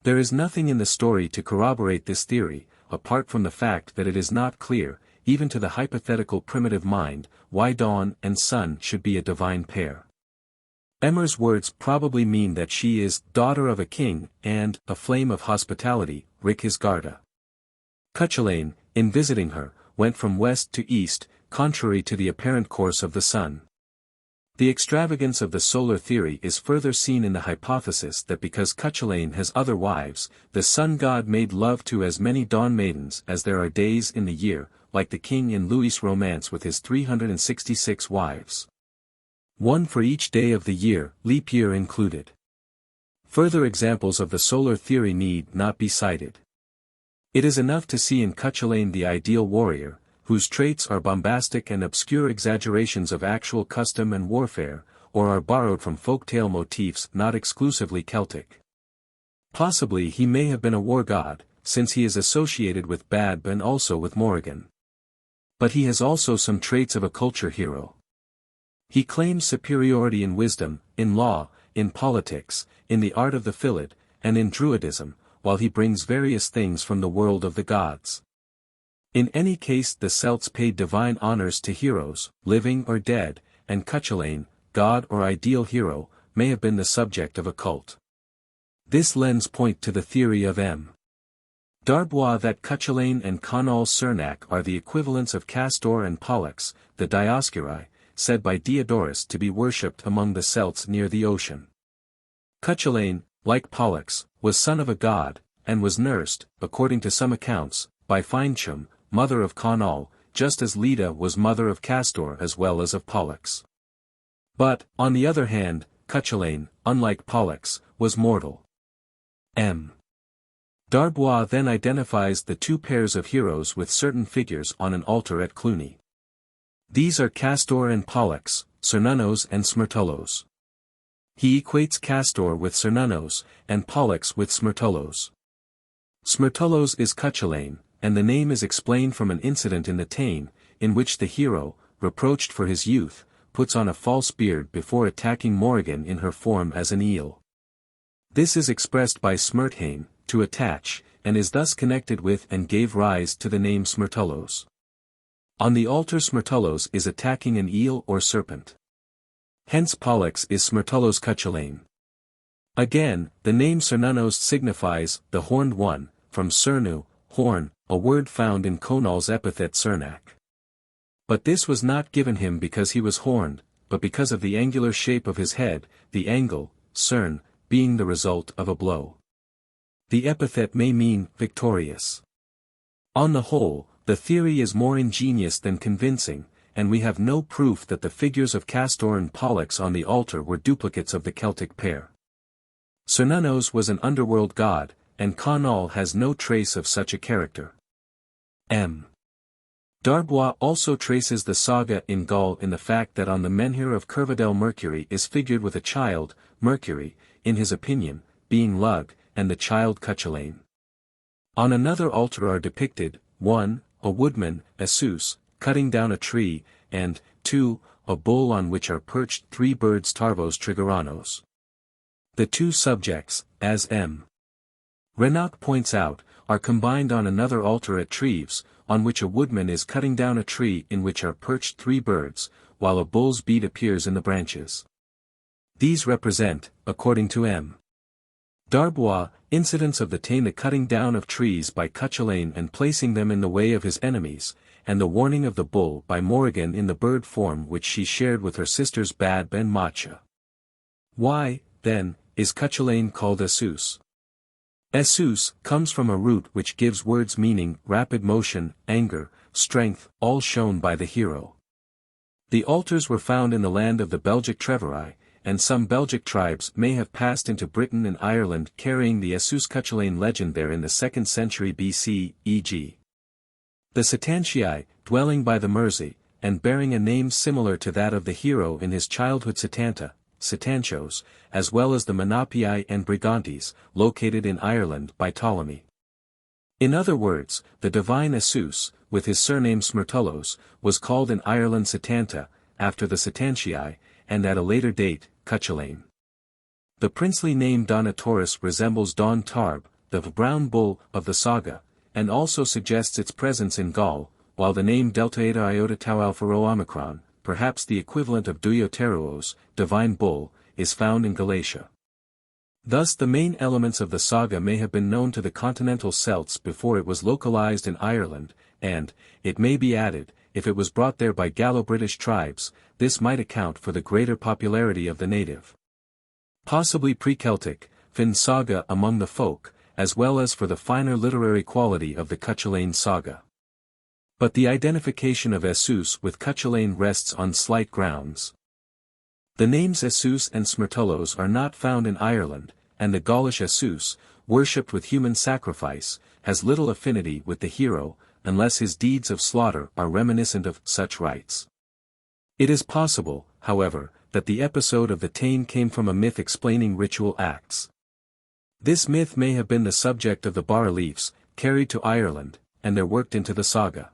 There is nothing in the story to corroborate this theory, apart from the fact that it is not clear, even to the hypothetical primitive mind, why dawn and sun should be a divine pair. Emer's words probably mean that she is daughter of a king and a flame of hospitality, Rikhisgarda. Cúchulainn, in visiting her, went from west to east, contrary to the apparent course of the sun. The extravagance of the solar theory is further seen in the hypothesis that because Cúchulainn has other wives, the sun god made love to as many dawn maidens as there are days in the year, like the king in Louis' romance with his 366 wives. One for each day of the year, leap year included. Further examples of the solar theory need not be cited. It is enough to see in Cúchulainn the ideal warrior, whose traits are bombastic and obscure exaggerations of actual custom and warfare, or are borrowed from folktale motifs not exclusively Celtic. Possibly he may have been a war god, since he is associated with Badb and also with Morrigan. But he has also some traits of a culture hero. He claims superiority in wisdom, in law, in politics, in the art of the fillet, and in Druidism, while he brings various things from the world of the gods. In any case the Celts paid divine honors to heroes, living or dead, and Cúchulainn, god or ideal hero, may have been the subject of a cult. This lends point to the theory of M. Darbois that Cúchulainn and Conall Cernach are the equivalents of Castor and Pollux, the Dioscuri, said by Diodorus to be worshipped among the Celts near the ocean. Cúchulainn, like Pollux, was son of a god, and was nursed, according to some accounts, by Fionn, mother of Conall, just as Leda was mother of Castor as well as of Pollux. But, on the other hand, Cúchulainn, unlike Pollux, was mortal. M. Darbois then identifies the two pairs of heroes with certain figures on an altar at Cluny. These are Castor and Pollux, Cernunnos and Smertullos. He equates Castor with Cernunnos, and Pollux with Smertullos. Smertullos is Cúchulainn, and the name is explained from an incident in the Táin, in which the hero, reproached for his youth, puts on a false beard before attacking Morrigan in her form as an eel. This is expressed by Smertheim, to attach, and is thus connected with and gave rise to the name Smertullos. On the altar Smertulos is attacking an eel or serpent. Hence Pollux is Smertulos Cúchulainn. Again, the name Cernunnos signifies the horned one, from cernu, horn, a word found in Conall's epithet Cernac. But this was not given him because he was horned, but because of the angular shape of his head, the angle, cern, being the result of a blow. The epithet may mean victorious. On the whole, the theory is more ingenious than convincing, and we have no proof that the figures of Castor and Pollux on the altar were duplicates of the Celtic pair. Cernunnos was an underworld god, and Conall has no trace of such a character. M. Darbois also traces the saga in Gaul in the fact that on the menhir of Curvedel Mercury is figured with a child, Mercury, in his opinion, being Lug, and the child Cúchulainn. On another altar are depicted, 1. A woodman, Esus, cutting down a tree, and, 2. A bull on which are perched 3 birds Tarvos Trigeranos. The two subjects, as M. Renock points out, are combined on another altar at Treves, on which a woodman is cutting down a tree in which are perched 3 birds, while a bull's bead appears in the branches. These represent, according to M. Darbois, incidents of the Táin cutting down of trees by Cúchulainn and placing them in the way of his enemies, and the warning of the bull by Morrigan in the bird form which she shared with her sisters Badb and Macha. Why, then, is Cúchulainn called Esus? Esus comes from a root which gives words meaning rapid motion, anger, strength, all shown by the hero. The altars were found in the land of the Belgic Treverai, and some Belgic tribes may have passed into Britain and Ireland carrying the Esus Cúchulainn legend there in the 2nd century BC, e.g. the Satantii, dwelling by the Mersey, and bearing a name similar to that of the hero in his childhood Satanta, Satanchos, as well as the Menapii and Brigantes, located in Ireland by Ptolemy. In other words, the divine Esus, with his surname Smertulos, was called in Ireland Satanta, after the Satantii, and at a later date, Cúchulainn. The princely name Donatorus resembles Don Tarb, the brown bull of the saga, and also suggests its presence in Gaul, while the name Delta Eta Iota Tau Alpha Rho Omicron, perhaps the equivalent of Duioteruos, divine bull, is found in Galatia. Thus the main elements of the saga may have been known to the continental Celts before it was localized in Ireland, and, it may be added, if it was brought there by Gallo-British tribes, this might account for the greater popularity of the native. Possibly pre-Celtic, Finn saga among the folk, as well as for the finer literary quality of the Cúchulainn saga. But the identification of Esus with Cúchulainn rests on slight grounds. The names Esus and Smertulos are not found in Ireland, and the Gaulish Esus, worshipped with human sacrifice, has little affinity with the hero, unless his deeds of slaughter are reminiscent of such rites. It is possible, however, that the episode of the Táin came from a myth explaining ritual acts. This myth may have been the subject of the bas-reliefs, carried to Ireland, and they're worked into the saga.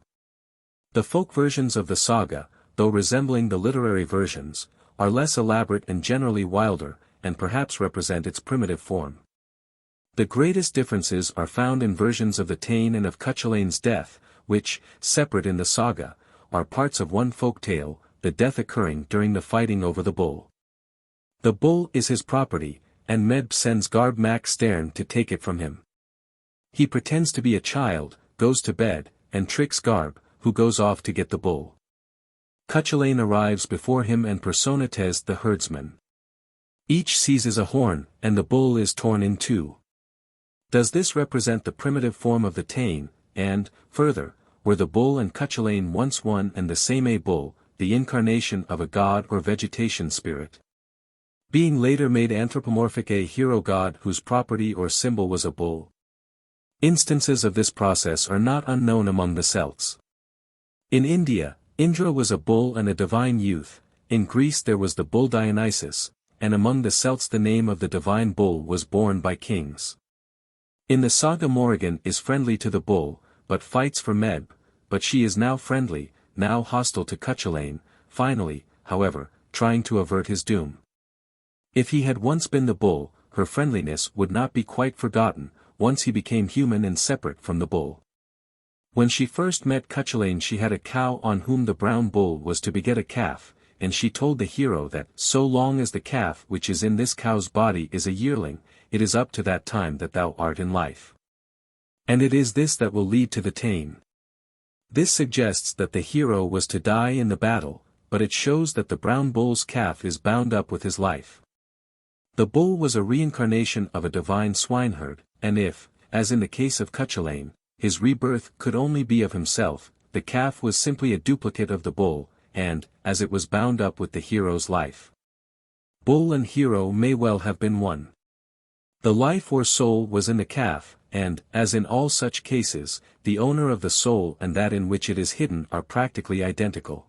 The folk versions of the saga, though resembling the literary versions, are less elaborate and generally wilder, and perhaps represent its primitive form. The greatest differences are found in versions of the Táin and of Cúchulainn's death, which, separate in the saga, are parts of one folk tale, the death occurring during the fighting over the bull. The bull is his property, and Medb sends Garb Mac Stern to take it from him. He pretends to be a child, goes to bed, and tricks Garb, who goes off to get the bull. Cúchulainn arrives before him and personates the herdsman. Each seizes a horn, and the bull is torn in two. Does this represent the primitive form of the Táin, and, further, were the bull and Cúchulainn once one and the same a bull, the incarnation of a god or vegetation spirit? Being later made anthropomorphic a hero god whose property or symbol was a bull. Instances of this process are not unknown among the Celts. In India, Indra was a bull and a divine youth, in Greece there was the bull Dionysus, and among the Celts the name of the divine bull was borne by kings. In the saga Morrigan is friendly to the bull, but fights for Medb, but she is now friendly, now hostile to Cúchulainn, finally, however, trying to avert his doom. If he had once been the bull, her friendliness would not be quite forgotten, once he became human and separate from the bull. When she first met Cúchulainn she had a cow on whom the brown bull was to beget a calf, and she told the hero that so long as the calf which is in this cow's body is a yearling, it is up to that time that thou art in life. And it is this that will lead to the tame. This suggests that the hero was to die in the battle, but it shows that the brown bull's calf is bound up with his life. The bull was a reincarnation of a divine swineherd, and if, as in the case of Cúchulainn, his rebirth could only be of himself, the calf was simply a duplicate of the bull, and, as it was bound up with the hero's life. Bull and hero may well have been one. The life or soul was in the calf, and, as in all such cases, the owner of the soul and that in which it is hidden are practically identical.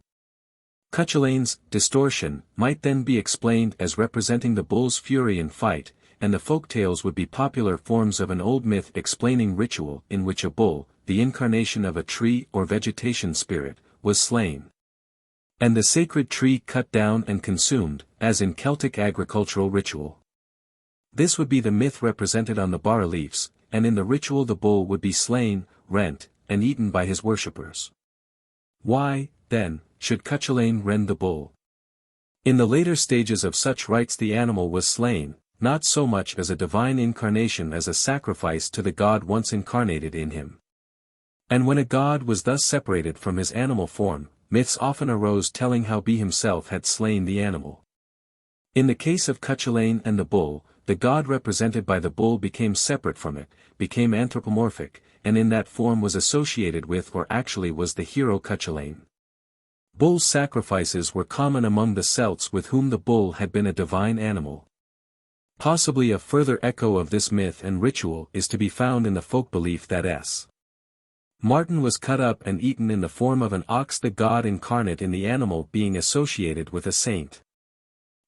Cúchulainn's distortion might then be explained as representing the bull's fury in fight, and the folktales would be popular forms of an old myth explaining ritual in which a bull, the incarnation of a tree or vegetation spirit, was slain. And the sacred tree cut down and consumed, as in Celtic agricultural ritual. This would be the myth represented on the bas-reliefs, and in the ritual the bull would be slain, rent, and eaten by his worshippers. Why, then, should Cúchulainn rend the bull? In the later stages of such rites the animal was slain, not so much as a divine incarnation as a sacrifice to the god once incarnated in him. And when a god was thus separated from his animal form, myths often arose telling how he himself had slain the animal. In the case of Cúchulainn and the bull, the god represented by the bull became separate from it, became anthropomorphic, and in that form was associated with or actually was the hero Cúchulainn. Bull sacrifices were common among the Celts with whom the bull had been a divine animal. Possibly a further echo of this myth and ritual is to be found in the folk belief that S. Martin was cut up and eaten in the form of an ox, the god incarnate in the animal being associated with a saint.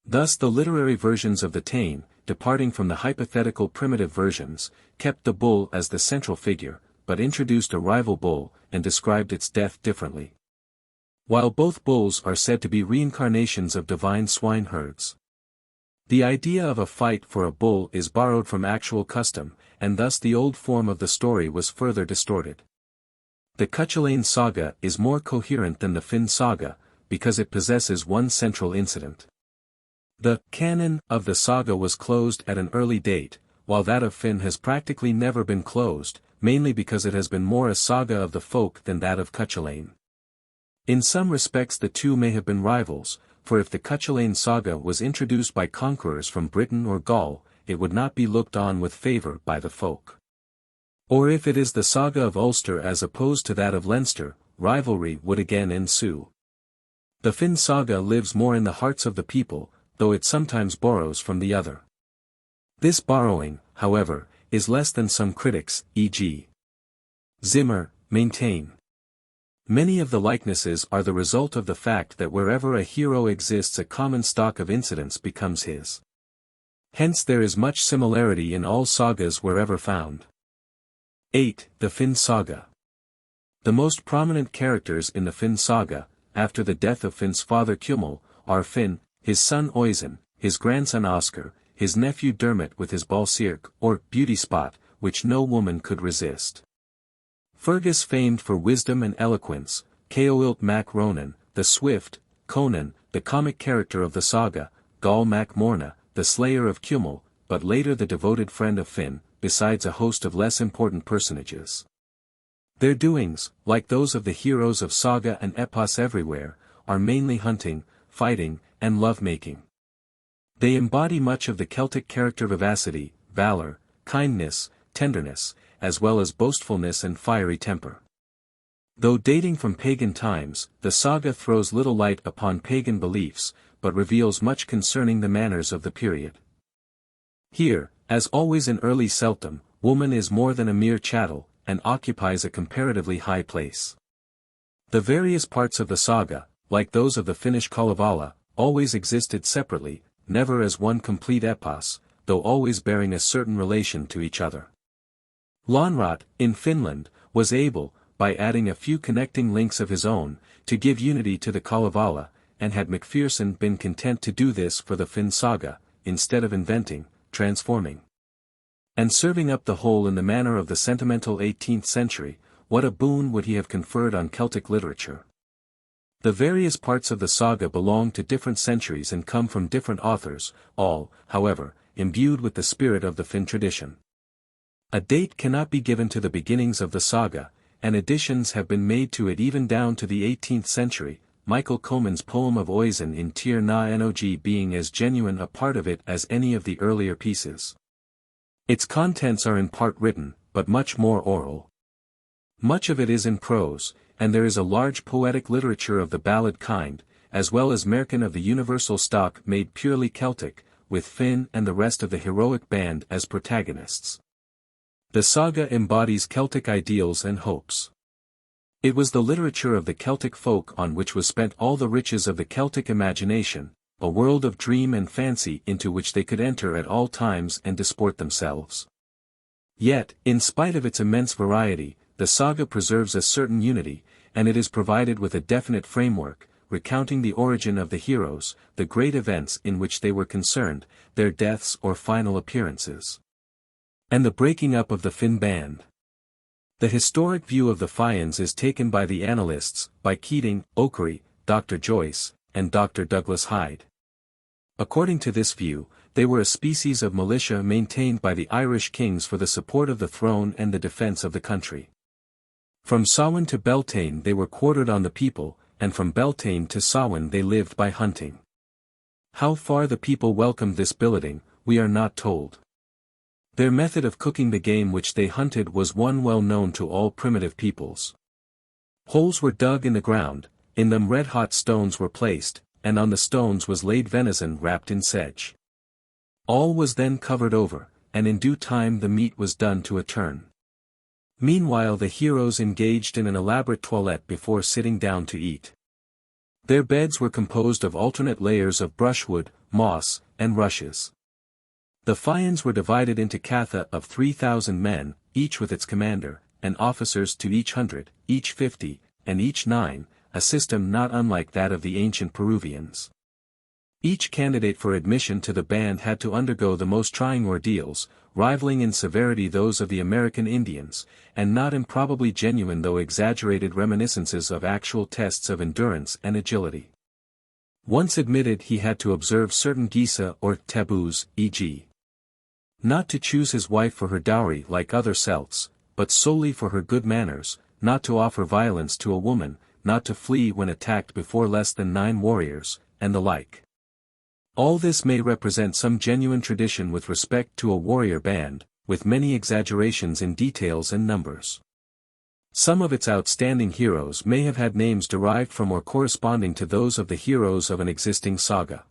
Thus the literary versions of the Tame, departing from the hypothetical primitive versions, kept the bull as the central figure, but introduced a rival bull, and described its death differently. While both bulls are said to be reincarnations of divine swineherds. The idea of a fight for a bull is borrowed from actual custom, and thus the old form of the story was further distorted. The Cúchulainn Saga is more coherent than the Fionn Saga, because it possesses one central incident. The canon of the saga was closed at an early date, while that of Fionn has practically never been closed, mainly because it has been more a saga of the folk than that of Cúchulainn. In some respects the two may have been rivals, for if the Cúchulainn Saga was introduced by conquerors from Britain or Gaul, it would not be looked on with favour by the folk. Or if it is the Saga of Ulster as opposed to that of Leinster, rivalry would again ensue. The Fionn Saga lives more in the hearts of the people, though it sometimes borrows from the other. This borrowing, however, is less than some critics, e.g. Zimmer, maintain. Many of the likenesses are the result of the fact that wherever a hero exists a common stock of incidents becomes his. Hence there is much similarity in all sagas wherever found. 8. The Fionn Saga. The most prominent characters in the Fionn Saga, after the death of Fionn's father Cúchulainn, are Fionn, his son Oisin, his grandson Oscar, his nephew Dermot with his Balsirk, or beauty spot, which no woman could resist. Fergus famed for wisdom and eloquence, Caoilt Mac Ronan, the swift, Conan, the comic character of the saga, Gall Mac Morna, the slayer of Cúchulainn, but later the devoted friend of Fionn, besides a host of less important personages. Their doings, like those of the heroes of saga and epos everywhere, are mainly hunting, fighting, and love-making. They embody much of the Celtic character: vivacity, valor, kindness, tenderness, as well as boastfulness and fiery temper. Though dating from pagan times, the saga throws little light upon pagan beliefs, but reveals much concerning the manners of the period. Here, as always in early Celtdom, woman is more than a mere chattel, and occupies a comparatively high place. The various parts of the saga, like those of the Finnish Kalevala, always existed separately, never as one complete epos, though always bearing a certain relation to each other. Lönnrot, in Finland, was able, by adding a few connecting links of his own, to give unity to the Kalevala, and had Macpherson been content to do this for the Fionn Saga, instead of inventing, transforming, and serving up the whole in the manner of the sentimental 18th century, what a boon would he have conferred on Celtic literature. The various parts of the saga belong to different centuries and come from different authors, all, however, imbued with the spirit of the Finn tradition. A date cannot be given to the beginnings of the saga, and additions have been made to it even down to the 18th century, Michael Coman's poem of Oisin in Tir na Nog being as genuine a part of it as any of the earlier pieces. Its contents are in part written, but much more oral. Much of it is in prose, and there is a large poetic literature of the ballad kind, as well as merkin of the universal stock made purely Celtic, with Finn and the rest of the heroic band as protagonists. The saga embodies Celtic ideals and hopes. It was the literature of the Celtic folk on which was spent all the riches of the Celtic imagination, a world of dream and fancy into which they could enter at all times and disport themselves. Yet, in spite of its immense variety, the saga preserves a certain unity, and it is provided with a definite framework, recounting the origin of the heroes, the great events in which they were concerned, their deaths or final appearances, and the breaking up of the Finn band. The historic view of the Fianns is taken by the annalists, by Keating, O'Cary, Dr. Joyce, and Dr. Douglas Hyde. According to this view, they were a species of militia maintained by the Irish kings for the support of the throne and the defence of the country. From Samhain to Beltane they were quartered on the people, and from Beltane to Samhain they lived by hunting. How far the people welcomed this billeting, we are not told. Their method of cooking the game which they hunted was one well known to all primitive peoples. Holes were dug in the ground, in them red-hot stones were placed, and on the stones was laid venison wrapped in sedge. All was then covered over, and in due time the meat was done to a turn. Meanwhile the heroes engaged in an elaborate toilette before sitting down to eat. Their beds were composed of alternate layers of brushwood, moss, and rushes. The Fianns were divided into catha of 3,000 men, each with its commander, and officers to each 100, each 50, and each 9, a system not unlike that of the ancient Peruvians. Each candidate for admission to the band had to undergo the most trying ordeals, rivaling in severity those of the American Indians, and not improbably genuine though exaggerated reminiscences of actual tests of endurance and agility. Once admitted he had to observe certain gisa or taboos, e.g. not to choose his wife for her dowry like other Celts, but solely for her good manners, not to offer violence to a woman, not to flee when attacked before less than 9 warriors, and the like. All this may represent some genuine tradition with respect to a warrior band, with many exaggerations in details and numbers. Some of its outstanding heroes may have had names derived from or corresponding to those of the heroes of an existing saga.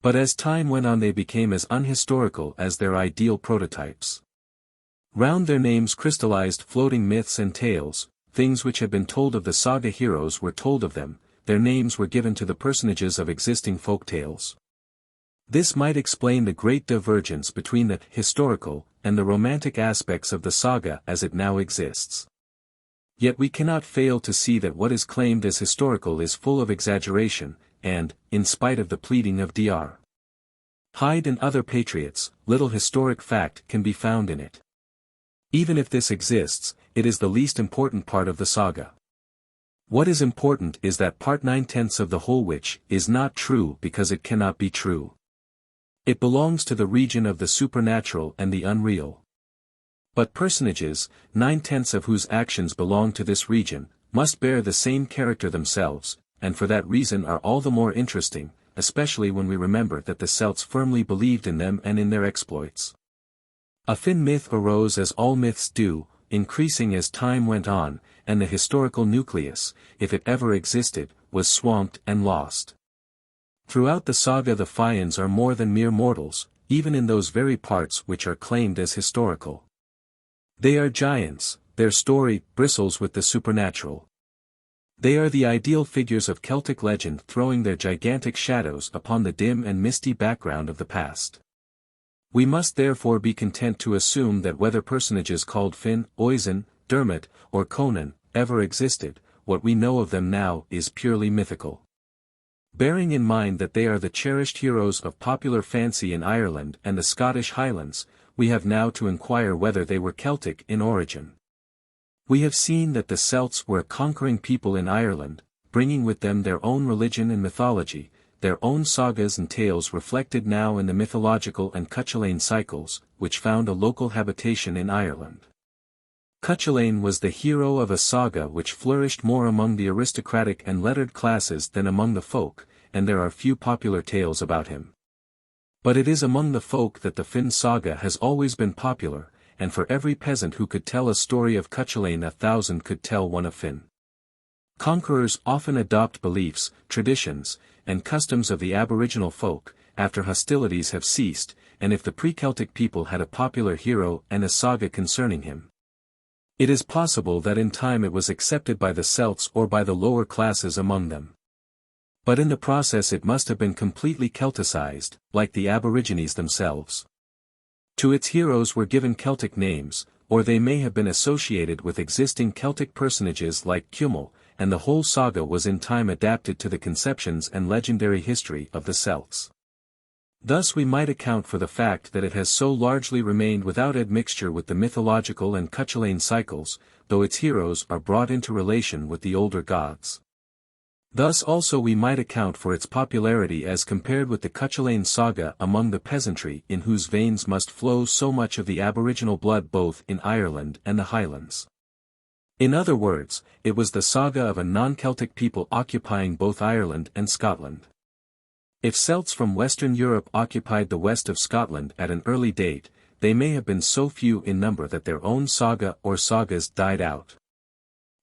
But as time went on they became as unhistorical as their ideal prototypes. Round their names crystallized floating myths and tales, things which had been told of the saga heroes were told of them, their names were given to the personages of existing folk tales. This might explain the great divergence between the historical and the romantic aspects of the saga as it now exists. Yet we cannot fail to see that what is claimed as historical is full of exaggeration, and, in spite of the pleading of Dr. Hyde and other patriots, little historic fact can be found in it. Even if this exists, it is the least important part of the saga. What is important is that part 9/10 of the whole which is not true because it cannot be true. It belongs to the region of the supernatural and the unreal. But personages, 9/10 of whose actions belong to this region, must bear the same character themselves, and for that reason are all the more interesting, especially when we remember that the Celts firmly believed in them and in their exploits. A Finn myth arose as all myths do, increasing as time went on, and the historical nucleus, if it ever existed, was swamped and lost. Throughout the saga the Fianns are more than mere mortals, even in those very parts which are claimed as historical. They are giants, their story bristles with the supernatural. They are the ideal figures of Celtic legend throwing their gigantic shadows upon the dim and misty background of the past. We must therefore be content to assume that whether personages called Finn, Oisin, Dermot, or Conan ever existed, what we know of them now is purely mythical. Bearing in mind that they are the cherished heroes of popular fancy in Ireland and the Scottish Highlands, we have now to inquire whether they were Celtic in origin. We have seen that the Celts were a conquering people in Ireland, bringing with them their own religion and mythology, their own sagas and tales reflected now in the mythological and Cúchulainn cycles, which found a local habitation in Ireland. Cúchulainn was the hero of a saga which flourished more among the aristocratic and lettered classes than among the folk, and there are few popular tales about him. But it is among the folk that the Fionn saga has always been popular, and for every peasant who could tell a story of Cúchulainn 1,000 could tell one of Fionn. Conquerors often adopt beliefs, traditions, and customs of the Aboriginal folk, after hostilities have ceased, and if the pre-Celtic people had a popular hero and a saga concerning him. It is possible that in time it was accepted by the Celts or by the lower classes among them. But in the process it must have been completely Celticized, like the Aborigines themselves. To its heroes were given Celtic names, or they may have been associated with existing Celtic personages like Cúchulainn, and the whole saga was in time adapted to the conceptions and legendary history of the Celts. Thus we might account for the fact that it has so largely remained without admixture with the mythological and Cúchulainn cycles, though its heroes are brought into relation with the older gods. Thus also we might account for its popularity as compared with the Cúchulainn saga among the peasantry in whose veins must flow so much of the Aboriginal blood both in Ireland and the Highlands. In other words, it was the saga of a non-Celtic people occupying both Ireland and Scotland. If Celts from Western Europe occupied the west of Scotland at an early date, they may have been so few in number that their own saga or sagas died out.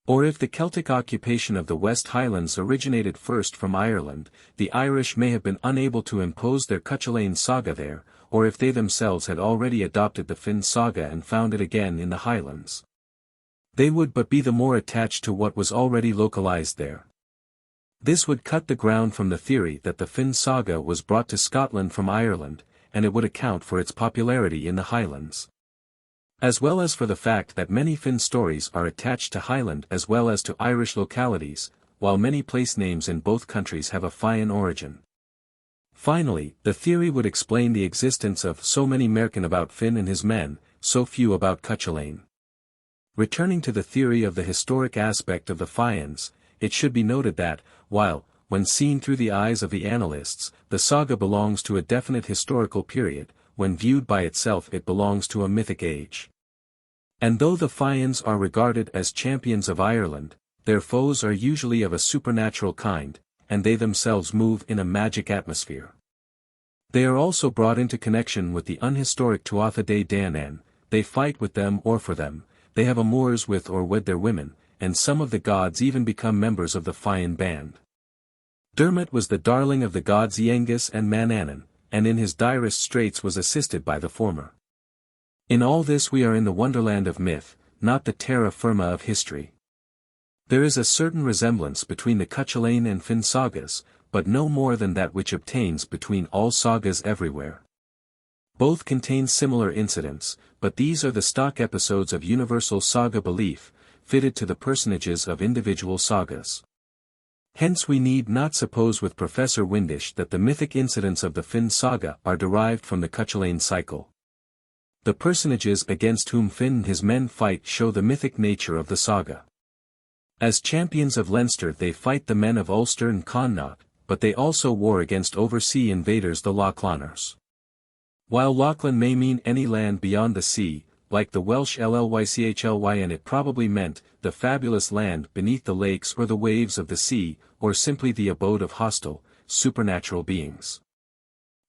Or if the Celtic occupation of the West Highlands originated first from Ireland, the Irish may have been unable to impose their Cúchulainn saga there, or if they themselves had already adopted the Fionn saga and found it again in the Highlands. They would but be the more attached to what was already localized there. This would cut the ground from the theory that the Fionn saga was brought to Scotland from Ireland, and it would account for its popularity in the Highlands. As well as for the fact that many Fionn stories are attached to Highland as well as to Irish localities, while many place names in both countries have a Fionn origin. Finally, the theory would explain the existence of so many merkin about Fionn and his men, so few about Cúchulainn. Returning to the theory of the historic aspect of the Fions, it should be noted that, while, when seen through the eyes of the annalists, the saga belongs to a definite historical period, when viewed by itself it belongs to a mythic age. And though the Fions are regarded as champions of Ireland, their foes are usually of a supernatural kind, and they themselves move in a magic atmosphere. They are also brought into connection with the unhistoric Tuatha Dé Danann, they fight with them or for them, they have amours with or wed their women, and some of the gods even become members of the Fionn band. Dermot was the darling of the gods Iengus and Manannan, and in his direst straits was assisted by the former. In all this we are in the wonderland of myth, not the terra firma of history. There is a certain resemblance between the Cúchulainn and Fionn sagas, but no more than that which obtains between all sagas everywhere. Both contain similar incidents, but these are the stock episodes of universal saga belief, fitted to the personages of individual sagas. Hence we need not suppose with Professor Windisch that the mythic incidents of the Fionn saga are derived from the Cúchulainn cycle. The personages against whom Fionn and his men fight show the mythic nature of the saga. As champions of Leinster they fight the men of Ulster and Connaught, but they also war against oversea invaders the Lochlanners. While Lachlan may mean any land beyond the sea, like the Welsh Llychly, and it probably meant the fabulous land beneath the lakes or the waves of the sea, or simply the abode of hostile, supernatural beings.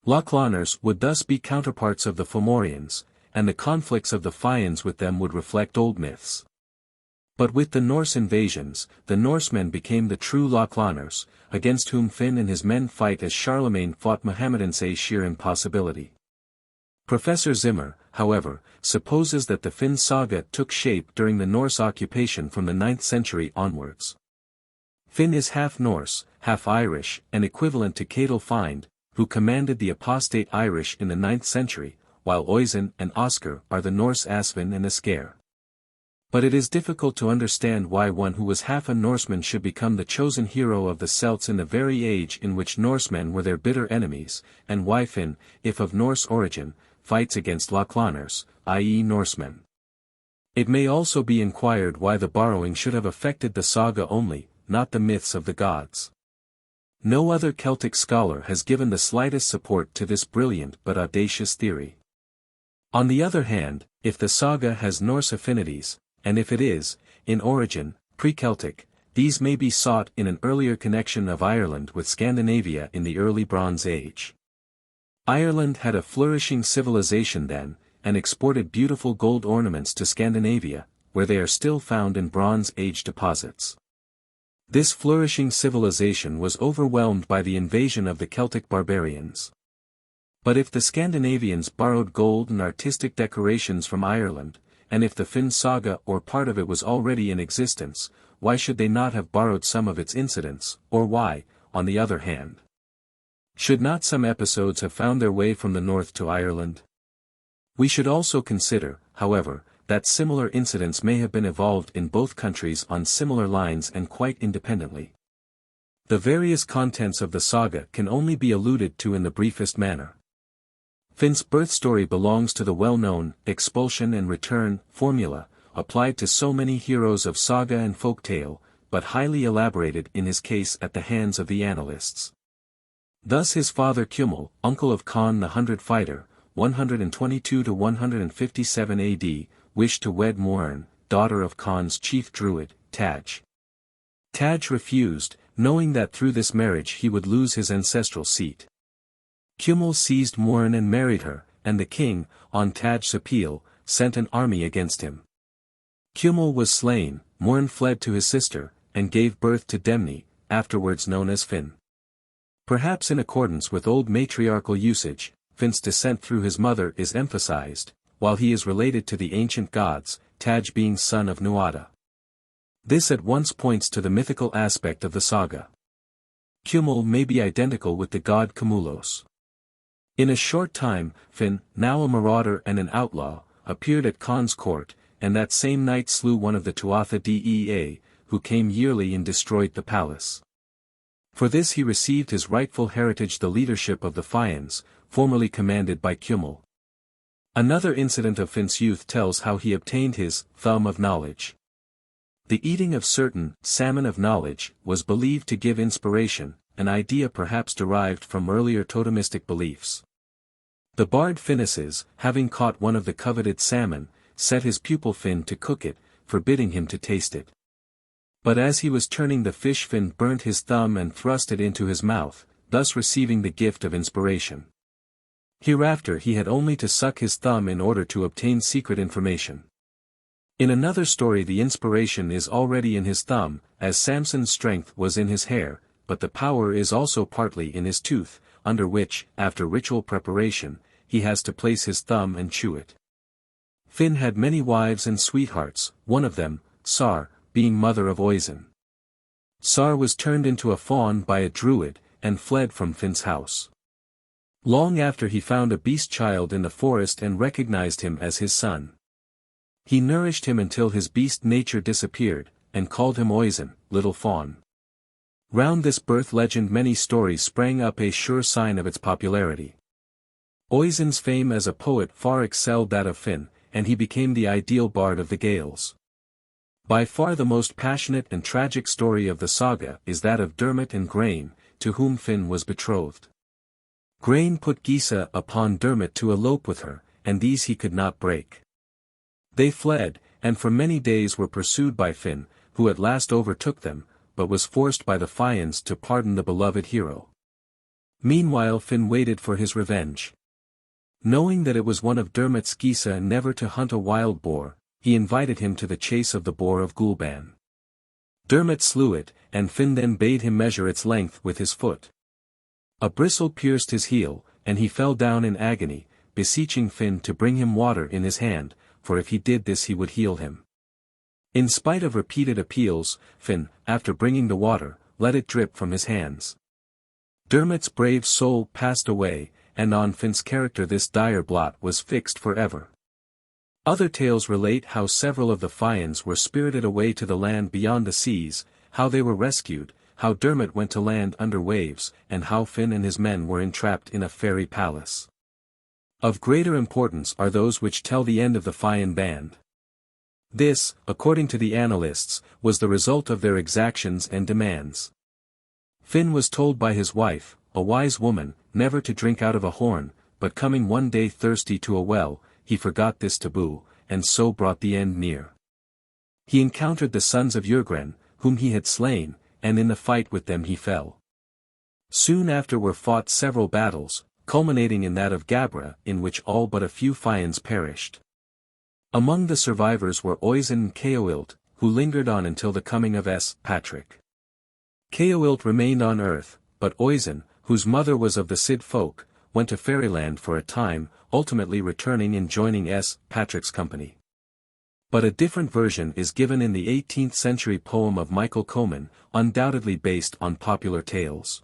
Lochlanners would thus be counterparts of the Fomorians, and the conflicts of the Fions with them would reflect old myths. But with the Norse invasions, the Norsemen became the true Lochlanners, against whom Fionn and his men fight as Charlemagne fought Mohammedans, a sheer impossibility. Professor Zimmer, however, supposes that the Fionn saga took shape during the Norse occupation from the 9th century onwards. Fionn is half Norse, half Irish, and equivalent to Cadel Find, who commanded the apostate Irish in the 9th century, while Oyvind and Oscar are the Norse Asvin and Asker. But it is difficult to understand why one who was half a Norseman should become the chosen hero of the Celts in the very age in which Norsemen were their bitter enemies, and why Fionn, if of Norse origin, fights against Lochlanners, i.e. Norsemen. It may also be inquired why the borrowing should have affected the saga only, not the myths of the gods. No other Celtic scholar has given the slightest support to this brilliant but audacious theory. On the other hand, if the saga has Norse affinities, and if it is, in origin, pre-Celtic, these may be sought in an earlier connection of Ireland with Scandinavia in the early Bronze Age. Ireland had a flourishing civilization then, and exported beautiful gold ornaments to Scandinavia, where they are still found in Bronze Age deposits. This flourishing civilization was overwhelmed by the invasion of the Celtic barbarians. But if the Scandinavians borrowed gold and artistic decorations from Ireland, and if the Finn saga or part of it was already in existence, why should they not have borrowed some of its incidents, or why, on the other hand, should not some episodes have found their way from the north to Ireland? We should also consider, however, that similar incidents may have been evolved in both countries on similar lines and quite independently. The various contents of the saga can only be alluded to in the briefest manner. Finn's birth story belongs to the well-known expulsion and return formula, applied to so many heroes of saga and folktale, but highly elaborated in his case at the hands of the annalists. Thus his father Cúchulainn, uncle of Conn the Hundred Fighter, 122 to 157 AD, wished to wed Muireann, daughter of Conn's chief Druid, Taj. Taj refused, knowing that through this marriage he would lose his ancestral seat. Cúchulainn seized Muireann and married her, and the king, on Taj's appeal, sent an army against him. Cúchulainn was slain, Muireann fled to his sister, and gave birth to Demne, afterwards known as Finn. Perhaps in accordance with old matriarchal usage, Finn's descent through his mother is emphasized, while he is related to the ancient gods, Taj being son of Nuada. This at once points to the mythical aspect of the saga. Cúchulainn may be identical with the god Cúmulós. In a short time, Finn, now a marauder and an outlaw, appeared at Conn's court, and that same night slew one of the Tuatha Dé Danann, who came yearly and destroyed the palace. For this he received his rightful heritage, the leadership of the Fianns, formerly commanded by Cúchulainn. Another incident of Finn's youth tells how he obtained his thumb of knowledge. The eating of certain salmon of knowledge was believed to give inspiration, an idea perhaps derived from earlier totemistic beliefs. The bard Finneses, having caught one of the coveted salmon, set his pupil Finn to cook it, forbidding him to taste it. But as he was turning the fish, Finn burnt his thumb and thrust it into his mouth, thus receiving the gift of inspiration. Hereafter he had only to suck his thumb in order to obtain secret information. In another story the inspiration is already in his thumb, as Samson's strength was in his hair, but the power is also partly in his tooth, under which, after ritual preparation, he has to place his thumb and chew it. Finn had many wives and sweethearts, one of them, Sar, being mother of Oisin. Sar was turned into a fawn by a Druid, and fled from Finn's house. Long after he found a beast child in the forest and recognized him as his son. He nourished him until his beast nature disappeared, and called him Oisin, little fawn. Round this birth legend many stories sprang up, a sure sign of its popularity. Oisin's fame as a poet far excelled that of Finn, and he became the ideal bard of the Gaels. By far the most passionate and tragic story of the saga is that of Dermot and Grain, to whom Finn was betrothed. Grain put Gisa upon Dermot to elope with her, and these he could not break. They fled, and for many days were pursued by Finn, who at last overtook them, but was forced by the Fianns to pardon the beloved hero. Meanwhile Finn waited for his revenge. Knowing that it was one of Dermot's Gisa never to hunt a wild boar, he invited him to the chase of the boar of Gulban. Dermot slew it, and Finn then bade him measure its length with his foot. A bristle pierced his heel, and he fell down in agony, beseeching Finn to bring him water in his hand, for if he did this he would heal him. In spite of repeated appeals, Finn, after bringing the water, let it drip from his hands. Dermot's brave soul passed away, and on Finn's character this dire blot was fixed forever. Other tales relate how several of the Fianns were spirited away to the land beyond the seas, how they were rescued, how Dermot went to land under waves, and how Finn and his men were entrapped in a fairy palace. Of greater importance are those which tell the end of the Fiann band. This, according to the annalists, was the result of their exactions and demands. Fionn was told by his wife, a wise woman, never to drink out of a horn, but coming one day thirsty to a well, he forgot this taboo, and so brought the end near. He encountered the sons of Yrgren, whom he had slain, and in the fight with them he fell. Soon after were fought several battles, culminating in that of Gabra, in which all but a few Fians perished. Among the survivors were Oisin and Ceolwulf, who lingered on until the coming of Patrick. Ceolwulf remained on earth, but Oisin, whose mother was of the Cid folk, went to fairyland for a time, ultimately returning and joining Patrick's company. But a different version is given in the 18th century poem of Michael Comyn, undoubtedly based on popular tales.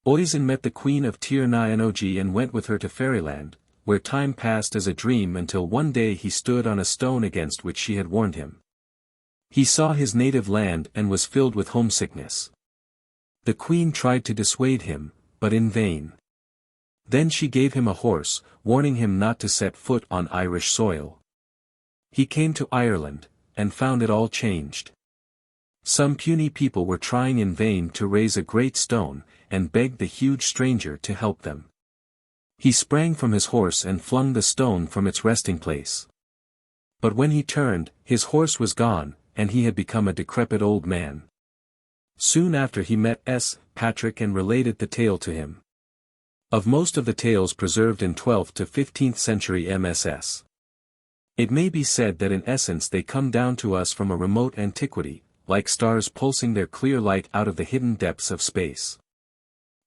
Oisin met the queen of Tir na Ogi and went with her to fairyland, where time passed as a dream until one day he stood on a stone against which she had warned him. He saw his native land and was filled with homesickness. The queen tried to dissuade him, but in vain. Then she gave him a horse, warning him not to set foot on Irish soil. He came to Ireland, and found it all changed. Some puny people were trying in vain to raise a great stone, and begged the huge stranger to help them. He sprang from his horse and flung the stone from its resting place. But when he turned, his horse was gone, and he had become a decrepit old man. Soon after he met Patrick and related the tale to him. Of most of the tales preserved in 12th to 15th century MSS. It may be said that in essence they come down to us from a remote antiquity, like stars pulsing their clear light out of the hidden depths of space.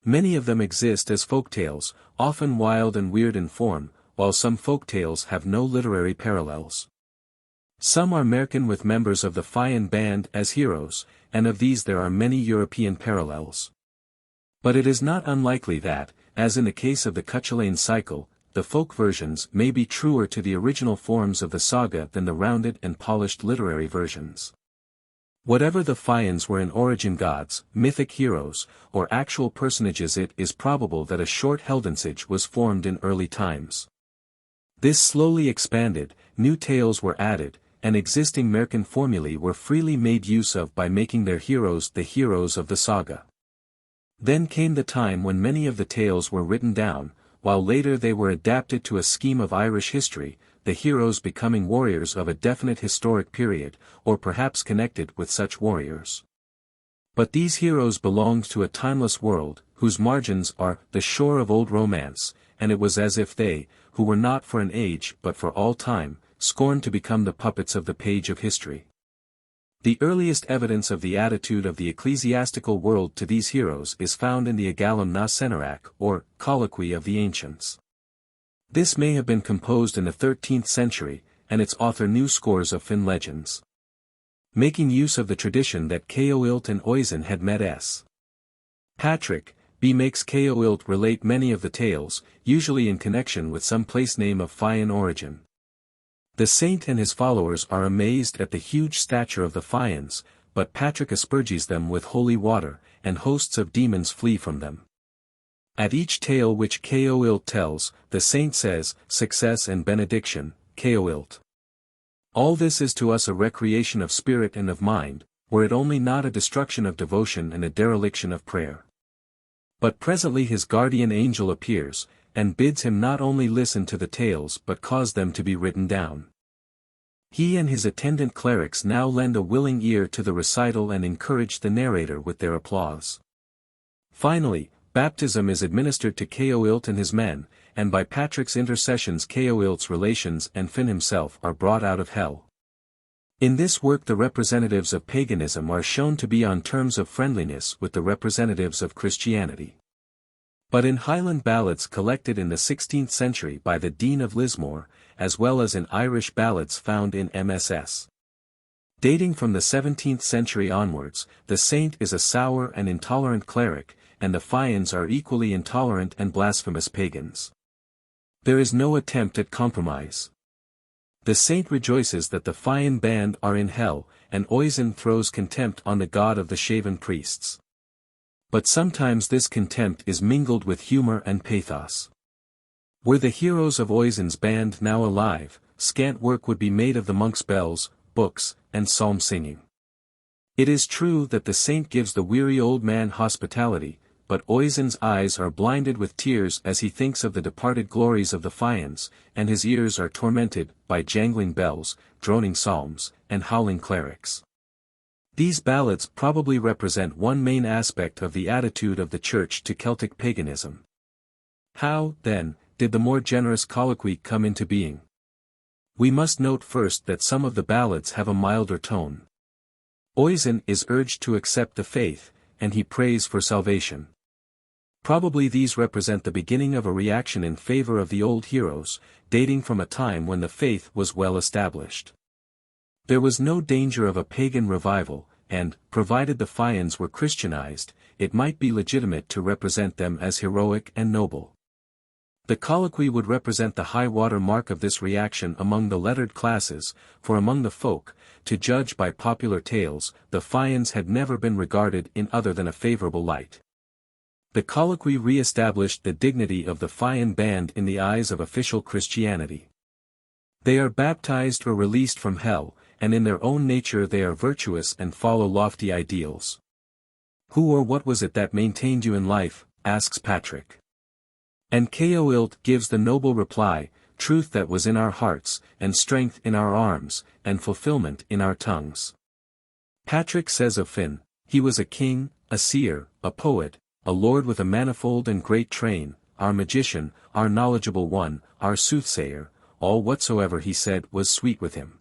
Many of them exist as folktales, often wild and weird in form, while some folktales have no literary parallels. Some are Merkin with members of the Fionn band as heroes, and of these there are many European parallels. But it is not unlikely that, as in the case of the Cúchulainn Cycle, the folk versions may be truer to the original forms of the saga than the rounded and polished literary versions. Whatever the Fians were in origin gods, mythic heroes, or actual personages, it is probable that a short Heldensage was formed in early times. This slowly expanded, new tales were added, and existing Merkin formulae were freely made use of by making their heroes the heroes of the saga. Then came the time when many of the tales were written down, while later they were adapted to a scheme of Irish history, the heroes becoming warriors of a definite historic period, or perhaps connected with such warriors. But these heroes belonged to a timeless world, whose margins are the shore of old romance, and it was as if they, who were not for an age but for all time, scorned to become the puppets of the page of history. The earliest evidence of the attitude of the ecclesiastical world to these heroes is found in the Agallam na Cenarac, or Colloquy of the Ancients. This may have been composed in the 13th century, and its author knew scores of Fionn legends. Making use of the tradition that Ceolwulf and Oisin had met Patrick, makes Ceolwulf relate many of the tales, usually in connection with some place name of Fian origin. The saint and his followers are amazed at the huge stature of the Fians, but Patrick asperges them with holy water, and hosts of demons flee from them. At each tale which Ceolwulf tells, the saint says, "Success and benediction, Ceolwulf." All this is to us a recreation of spirit and of mind, were it only not a destruction of devotion and a dereliction of prayer. But presently his guardian angel appears, and bids him not only listen to the tales but cause them to be written down. He and his attendant clerics now lend a willing ear to the recital and encourage the narrator with their applause. Finally, baptism is administered to Ceolwulf and his men, and by Patrick's intercessions Ceolwulf's relations and Fionn himself are brought out of hell. In this work the representatives of paganism are shown to be on terms of friendliness with the representatives of Christianity. But in Highland ballads collected in the 16th century by the Dean of Lismore, as well as in Irish ballads found in MSS. Dating from the 17th century onwards, the saint is a sour and intolerant cleric, and the Fians are equally intolerant and blasphemous pagans. There is no attempt at compromise. The saint rejoices that the Fian band are in hell, and Oisin throws contempt on the god of the shaven priests. But sometimes this contempt is mingled with humor and pathos. Were the heroes of Oisin's band now alive, scant work would be made of the monks' bells, books, and psalm singing. It is true that the saint gives the weary old man hospitality, but Oisin's eyes are blinded with tears as he thinks of the departed glories of the Fians, and his ears are tormented by jangling bells, droning psalms, and howling clerics. These ballads probably represent one main aspect of the attitude of the Church to Celtic paganism. How, then, did the more generous colloquy come into being? We must note first that some of the ballads have a milder tone. Oisin is urged to accept the faith, and he prays for salvation. Probably these represent the beginning of a reaction in favor of the old heroes, dating from a time when the faith was well established. There was no danger of a pagan revival, and, provided the Fians were Christianized, it might be legitimate to represent them as heroic and noble. The colloquy would represent the high-water mark of this reaction among the lettered classes, for among the folk, to judge by popular tales, the Fians had never been regarded in other than a favorable light. The colloquy re-established the dignity of the Fian band in the eyes of official Christianity. They are baptized or released from hell, and in their own nature they are virtuous and follow lofty ideals. Who or what was it that maintained you in life, asks Patrick. And Caoilt gives the noble reply, truth that was in our hearts, and strength in our arms, and fulfillment in our tongues. Patrick says of Fionn, he was a king, a seer, a poet, a lord with a manifold and great train, our magician, our knowledgeable one, our soothsayer, all whatsoever he said was sweet with him.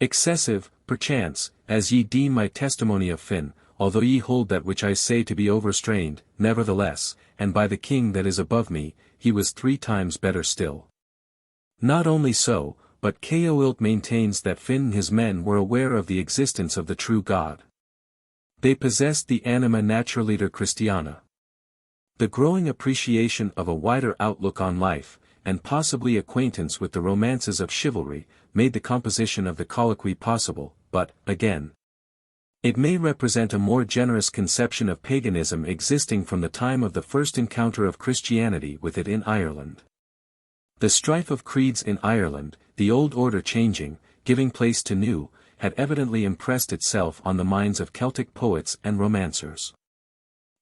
Excessive, perchance, as ye deem my testimony of Fionn, although ye hold that which I say to be overstrained, nevertheless, and by the king that is above me, he was 3 times better still. Not only so, but Caoilt maintains that Fionn and his men were aware of the existence of the true God. They possessed the anima naturaliter Christiana. The growing appreciation of a wider outlook on life, and possibly acquaintance with the romances of chivalry, made the composition of the colloquy possible, but, again, it may represent a more generous conception of paganism existing from the time of the first encounter of Christianity with it in Ireland. The strife of creeds in Ireland, the old order changing, giving place to new, had evidently impressed itself on the minds of Celtic poets and romancers.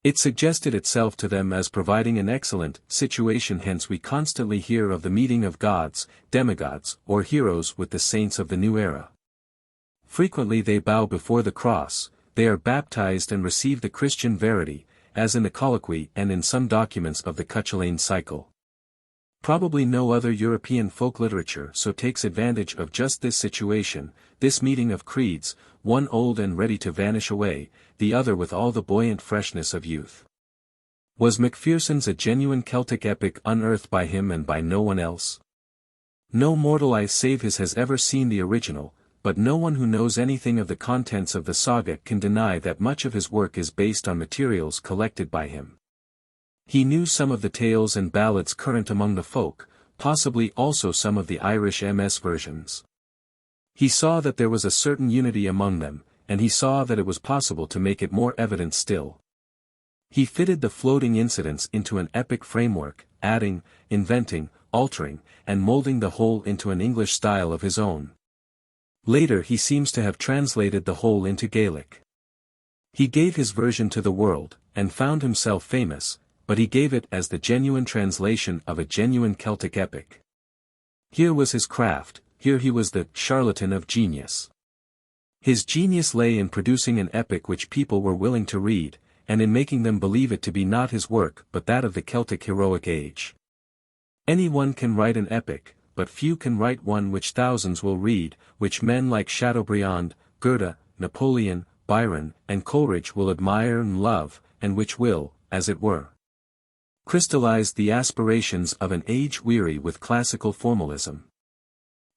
It suggested itself to them as providing an excellent situation, hence we constantly hear of the meeting of gods, demigods, or heroes with the saints of the new era. Frequently they bow before the cross, they are baptized and receive the Christian verity, as in the colloquy and in some documents of the Cúchulainn Cycle. Probably no other European folk literature so takes advantage of just this situation, this meeting of creeds, one old and ready to vanish away, the other with all the buoyant freshness of youth. Was Macpherson's a genuine Celtic epic unearthed by him and by no one else? No mortal eye save his has ever seen the original, but no one who knows anything of the contents of the saga can deny that much of his work is based on materials collected by him. He knew some of the tales and ballads current among the folk, possibly also some of the Irish MS versions. He saw that there was a certain unity among them, and he saw that it was possible to make it more evident still. He fitted the floating incidents into an epic framework, adding, inventing, altering, and molding the whole into an English style of his own. Later he seems to have translated the whole into Gaelic. He gave his version to the world, and found himself famous, but he gave it as the genuine translation of a genuine Celtic epic. Here was his craft, here he was the charlatan of genius. His genius lay in producing an epic which people were willing to read, and in making them believe it to be not his work but that of the Celtic heroic age. Anyone can write an epic, but few can write one which thousands will read, which men like Chateaubriand, Goethe, Napoleon, Byron, and Coleridge will admire and love, and which will, as it were, crystallize the aspirations of an age weary with classical formalism.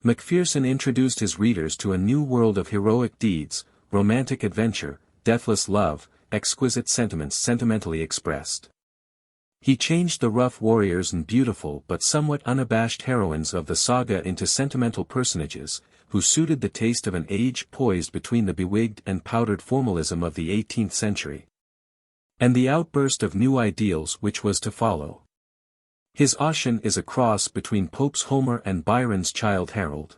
Macpherson introduced his readers to a new world of heroic deeds, romantic adventure, deathless love, exquisite sentiments sentimentally expressed. He changed the rough warriors and beautiful but somewhat unabashed heroines of the saga into sentimental personages, who suited the taste of an age poised between the bewigged and powdered formalism of the 18th century and the outburst of new ideals which was to follow. His Ossian is a cross between Pope's Homer and Byron's Childe Harold.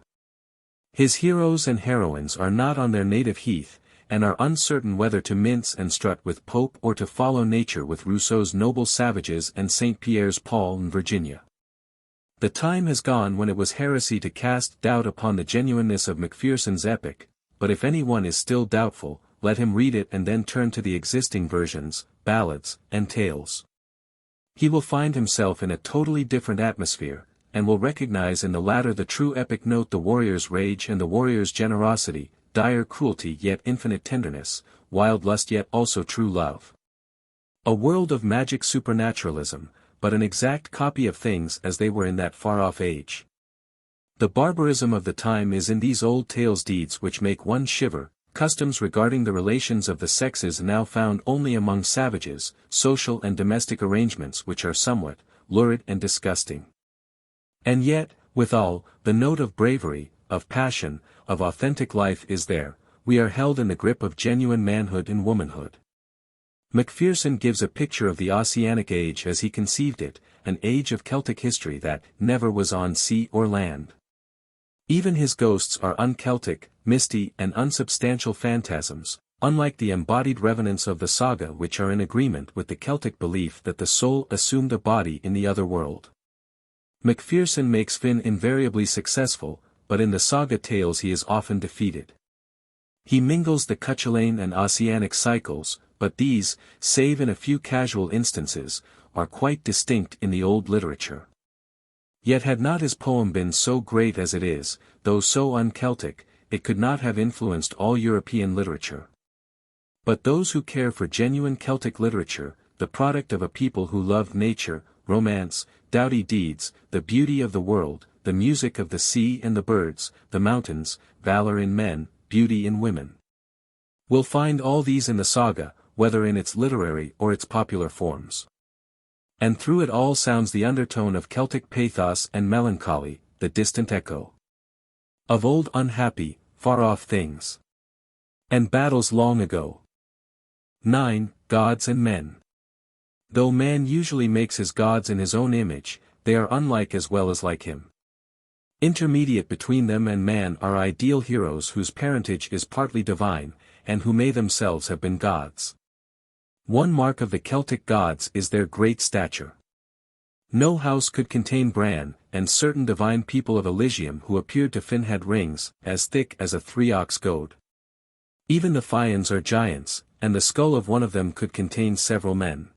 His heroes and heroines are not on their native heath, and are uncertain whether to mince and strut with Pope or to follow nature with Rousseau's noble savages and St. Pierre's Paul and Virginia. The time has gone when it was heresy to cast doubt upon the genuineness of Macpherson's epic, but if anyone is still doubtful, let him read it and then turn to the existing versions, ballads, and tales. He will find himself in a totally different atmosphere, and will recognize in the latter the true epic note, the warrior's rage and the warrior's generosity, dire cruelty yet infinite tenderness, wild lust yet also true love. A world of magic supernaturalism, but an exact copy of things as they were in that far-off age. The barbarism of the time is in these old tales, deeds which make one shiver, customs regarding the relations of the sexes now found only among savages, social and domestic arrangements which are somewhat lurid and disgusting. And yet, withal, the note of bravery, of passion, of authentic life is there. We are held in the grip of genuine manhood and womanhood. Macpherson gives a picture of the Oceanic age as he conceived it, an age of Celtic history that never was on sea or land. Even his ghosts are un-Celtic, misty and unsubstantial phantasms, unlike the embodied revenants of the Saga, which are in agreement with the Celtic belief that the soul assumed a body in the other world. Macpherson makes Fionn invariably successful, but in the Saga tales he is often defeated. He mingles the Cúchulainn and Oceanic cycles, but these, save in a few casual instances, are quite distinct in the old literature. Yet had not his poem been so great as it is, though so un-Celtic, it could not have influenced all European literature. But those who care for genuine Celtic literature, the product of a people who loved nature, romance, doughty deeds, the beauty of the world, the music of the sea and the birds, the mountains, valor in men, beauty in women, will find all these in the Saga, whether in its literary or its popular forms. And through it all sounds the undertone of Celtic pathos and melancholy, the distant echo of old unhappy, far-off things, and battles long ago. 9. Gods and Men. Though man usually makes his gods in his own image, they are unlike as well as like him. Intermediate between them and man are ideal heroes whose parentage is partly divine, and who may themselves have been gods. One mark of the Celtic gods is their great stature. No house could contain Bran, and certain divine people of Elysium who appeared to Fionn had rings, as thick as a 3-ox goad. Even the Fians are giants, and the skull of one of them could contain several men.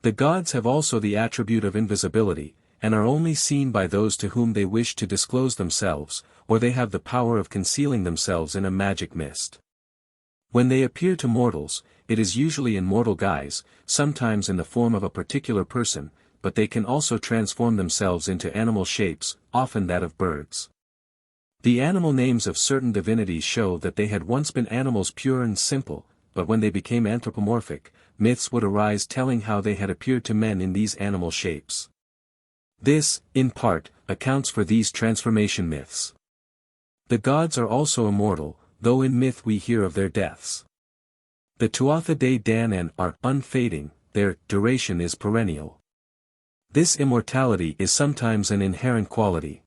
The gods have also the attribute of invisibility, and are only seen by those to whom they wish to disclose themselves, or they have the power of concealing themselves in a magic mist. When they appear to mortals, it is usually in mortal guise, sometimes in the form of a particular person, but they can also transform themselves into animal shapes, often that of birds. The animal names of certain divinities show that they had once been animals pure and simple, but when they became anthropomorphic, myths would arise telling how they had appeared to men in these animal shapes. This, in part, accounts for these transformation myths. The gods are also immortal, though in myth we hear of their deaths. The Tuatha Dé Danann are unfading, their duration is perennial. This immortality is sometimes an inherent quality.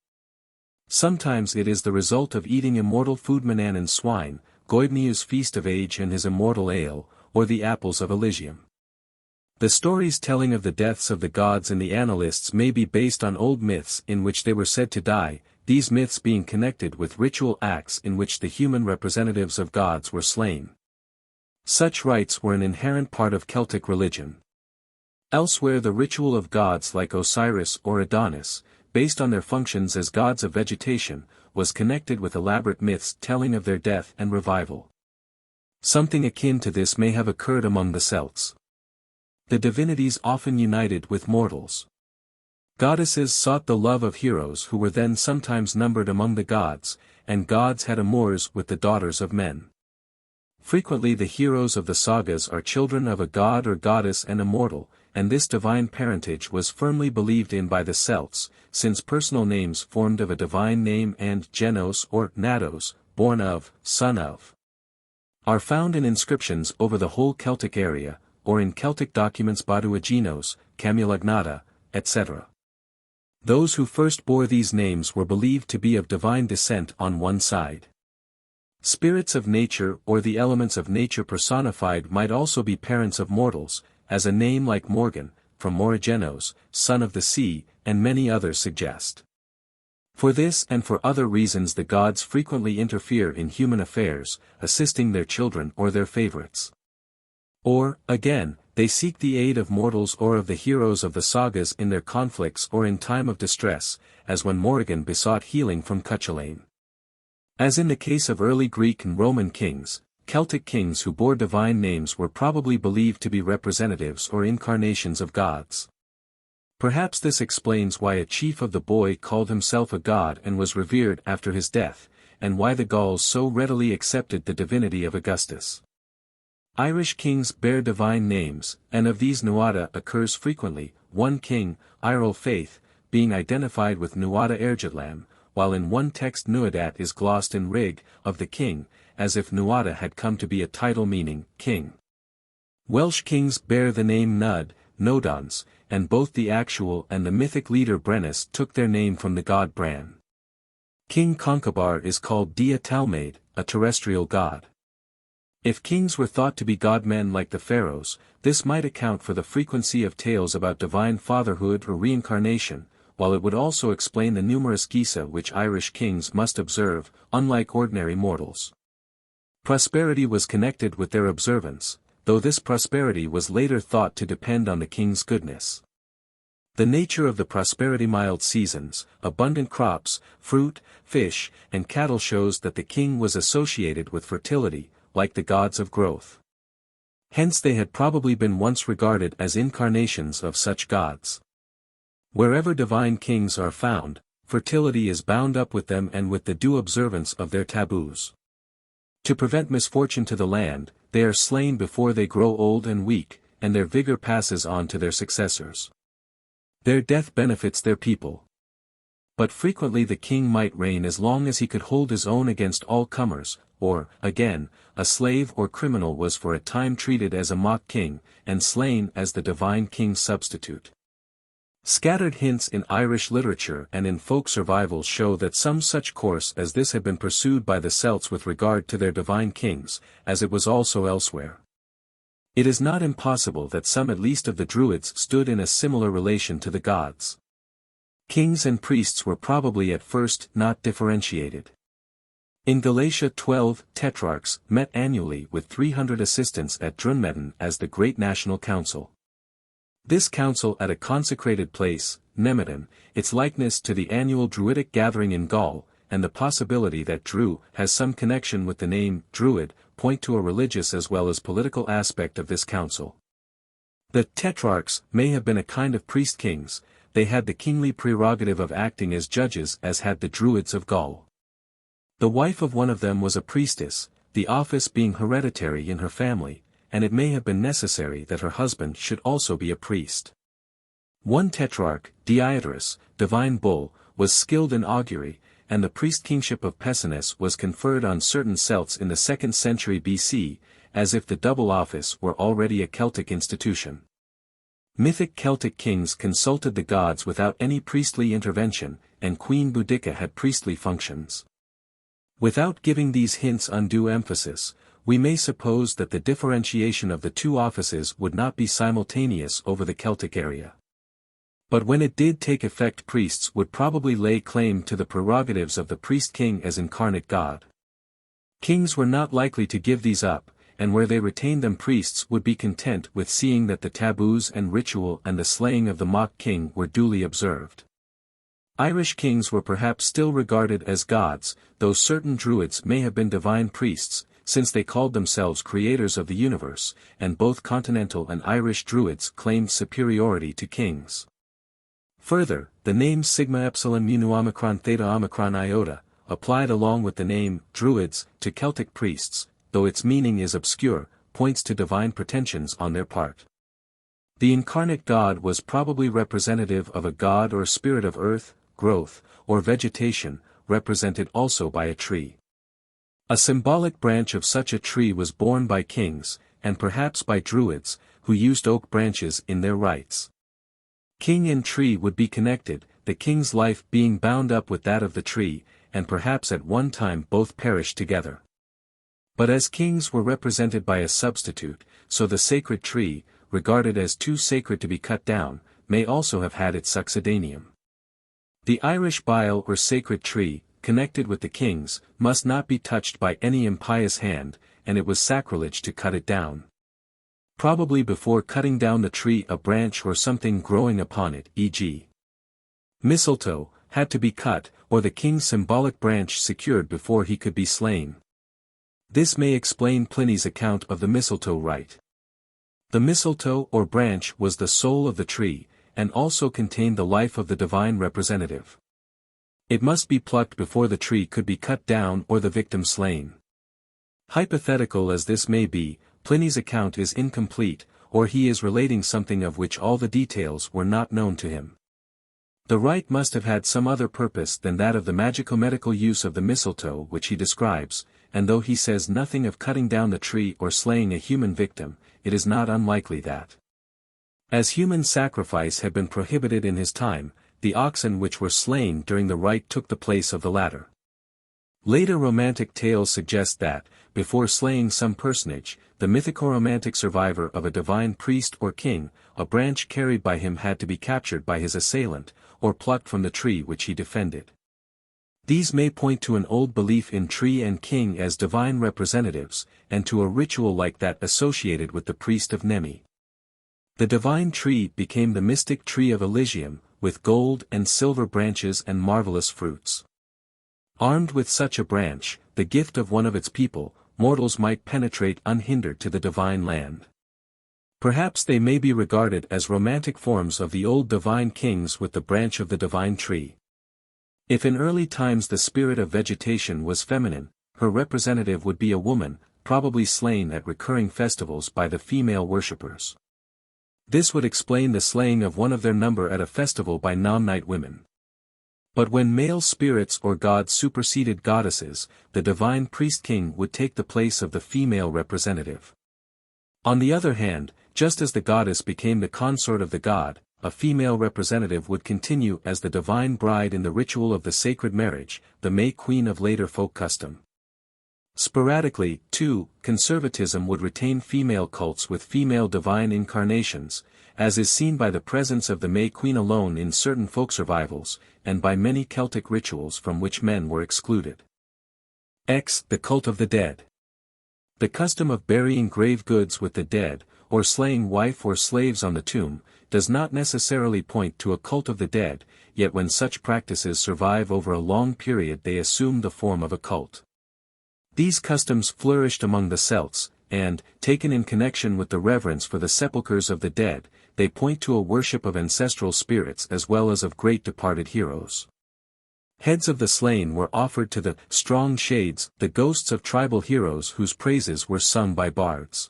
Sometimes it is the result of eating immortal food, Manan and swine, Goibniu's feast of age and his immortal ale, or the apples of Elysium. The stories telling of the deaths of the gods in the annalists may be based on old myths in which they were said to die, these myths being connected with ritual acts in which the human representatives of gods were slain. Such rites were an inherent part of Celtic religion. Elsewhere the ritual of gods like Osiris or Adonis, based on their functions as gods of vegetation, was connected with elaborate myths telling of their death and revival. Something akin to this may have occurred among the Celts. The divinities often united with mortals. Goddesses sought the love of heroes who were then sometimes numbered among the gods, and gods had amours with the daughters of men. Frequently the heroes of the sagas are children of a god or goddess and immortal, and this divine parentage was firmly believed in by the Celts, since personal names formed of a divine name and genos or natos, born of, son of, are found in inscriptions over the whole Celtic area, or in Celtic documents Baduaginos, Camulagnata, etc. Those who first bore these names were believed to be of divine descent on one side. Spirits of nature or the elements of nature personified might also be parents of mortals, as a name like Morgan, from Morigenos, son of the sea, and many others suggest. For this and for other reasons the gods frequently interfere in human affairs, assisting their children or their favorites. Or, again, they seek the aid of mortals or of the heroes of the sagas in their conflicts or in time of distress, as when Morrigan besought healing from Cúchulainn. As in the case of early Greek and Roman kings, Celtic kings who bore divine names were probably believed to be representatives or incarnations of gods. Perhaps this explains why a chief of the Boy called himself a god and was revered after his death, and why the Gauls so readily accepted the divinity of Augustus. Irish kings bear divine names, and of these Nuada occurs frequently, one king, Earl Faith, being identified with Nuada Ergetlam, while in one text Nuadat is glossed in rig, of the king, as if Nuada had come to be a title meaning, king. Welsh kings bear the name Nud, Nodons, and both the actual and the mythic leader Brennus took their name from the god Bran. King Concobar is called Dia Talmaid, a terrestrial god. If kings were thought to be godmen like the pharaohs, this might account for the frequency of tales about divine fatherhood or reincarnation, while it would also explain the numerous Gisa which Irish kings must observe, unlike ordinary mortals. Prosperity was connected with their observance, though this prosperity was later thought to depend on the king's goodness. The nature of the prosperity mild seasons, abundant crops, fruit, fish, and cattle shows that the king was associated with fertility, like the gods of growth. Hence they had probably been once regarded as incarnations of such gods. Wherever divine kings are found, fertility is bound up with them and with the due observance of their taboos. To prevent misfortune to the land, they are slain before they grow old and weak, and their vigor passes on to their successors. Their death benefits their people. But frequently the king might reign as long as he could hold his own against all comers, or, again, a slave or criminal was for a time treated as a mock king, and slain as the divine king's substitute. Scattered hints in Irish literature and in folk survivals show that some such course as this had been pursued by the Celts with regard to their divine kings, as it was also elsewhere. It is not impossible that some at least of the Druids stood in a similar relation to the gods. Kings and priests were probably at first not differentiated. In Galatia 12, tetrarchs met annually with 300 assistants at Drunmedon as the great national council. This council at a consecrated place, Nemedon, its likeness to the annual Druidic gathering in Gaul, and the possibility that Dru has some connection with the name Druid, point to a religious as well as political aspect of this council. The tetrarchs may have been a kind of priest-kings, they had the kingly prerogative of acting as judges as had the Druids of Gaul. The wife of one of them was a priestess, the office being hereditary in her family, and it may have been necessary that her husband should also be a priest. One tetrarch, Deiodorus, divine bull, was skilled in augury, and the priest-kingship of Pessinus was conferred on certain Celts in the 2nd century BC, as if the double office were already a Celtic institution. Mythic Celtic kings consulted the gods without any priestly intervention, and Queen Boudica had priestly functions. Without giving these hints undue emphasis, we may suppose that the differentiation of the two offices would not be simultaneous over the Celtic area. But when it did take effect, priests would probably lay claim to the prerogatives of the priest-king as incarnate god. Kings were not likely to give these up, and where they retained them, priests would be content with seeing that the taboos and ritual and the slaying of the mock king were duly observed. Irish kings were perhaps still regarded as gods, though certain Druids may have been divine priests, since they called themselves creators of the universe, and both Continental and Irish Druids claimed superiority to kings. Further, the name Sigma Epsilon Mu Omicron Theta Omicron Iota, applied along with the name Druids to Celtic priests, though its meaning is obscure, points to divine pretensions on their part. The incarnate god was probably representative of a god or spirit of earth, growth, or vegetation, represented also by a tree. A symbolic branch of such a tree was borne by kings, and perhaps by Druids, who used oak branches in their rites. King and tree would be connected, the king's life being bound up with that of the tree, and perhaps at one time both perished together. But as kings were represented by a substitute, so the sacred tree, regarded as too sacred to be cut down, may also have had its succedaneum. The Irish bile or sacred tree, connected with the kings, must not be touched by any impious hand, and it was sacrilege to cut it down. Probably before cutting down the tree a branch or something growing upon it, e.g. mistletoe, had to be cut, or the king's symbolic branch secured before he could be slain. This may explain Pliny's account of the mistletoe rite. The mistletoe or branch was the soul of the tree, and also contained the life of the divine representative. It must be plucked before the tree could be cut down or the victim slain. Hypothetical as this may be, Pliny's account is incomplete, or he is relating something of which all the details were not known to him. The rite must have had some other purpose than that of the magico-medical use of the mistletoe which he describes, and though he says nothing of cutting down the tree or slaying a human victim, it is not unlikely that, as human sacrifice had been prohibited in his time, the oxen which were slain during the rite took the place of the latter. Later Romantic tales suggest that, before slaying some personage, the mythico-romantic survivor of a divine priest or king, a branch carried by him had to be captured by his assailant, or plucked from the tree which he defended. These may point to an old belief in tree and king as divine representatives, and to a ritual like that associated with the priest of Nemi. The divine tree became the mystic tree of Elysium, with gold and silver branches and marvelous fruits. Armed with such a branch, the gift of one of its people, mortals might penetrate unhindered to the divine land. Perhaps they may be regarded as romantic forms of the old divine kings with the branch of the divine tree. If in early times the spirit of vegetation was feminine, her representative would be a woman, probably slain at recurring festivals by the female worshippers. This would explain the slaying of one of their number at a festival by non-night women. But when male spirits or gods superseded goddesses, the divine priest-king would take the place of the female representative. On the other hand, just as the goddess became the consort of the god, a female representative would continue as the divine bride in the ritual of the sacred marriage, the May Queen of later folk custom. Sporadically, too, conservatism would retain female cults with female divine incarnations, as is seen by the presence of the May Queen alone in certain folk survivals, and by many Celtic rituals from which men were excluded. The cult of the dead. The custom of burying grave goods with the dead, or slaying wife or slaves on the tomb, does not necessarily point to a cult of the dead, yet when such practices survive over a long period they assume the form of a cult. These customs flourished among the Celts, and, taken in connection with the reverence for the sepulchres of the dead, they point to a worship of ancestral spirits as well as of great departed heroes. Heads of the slain were offered to the strong shades, the ghosts of tribal heroes whose praises were sung by bards.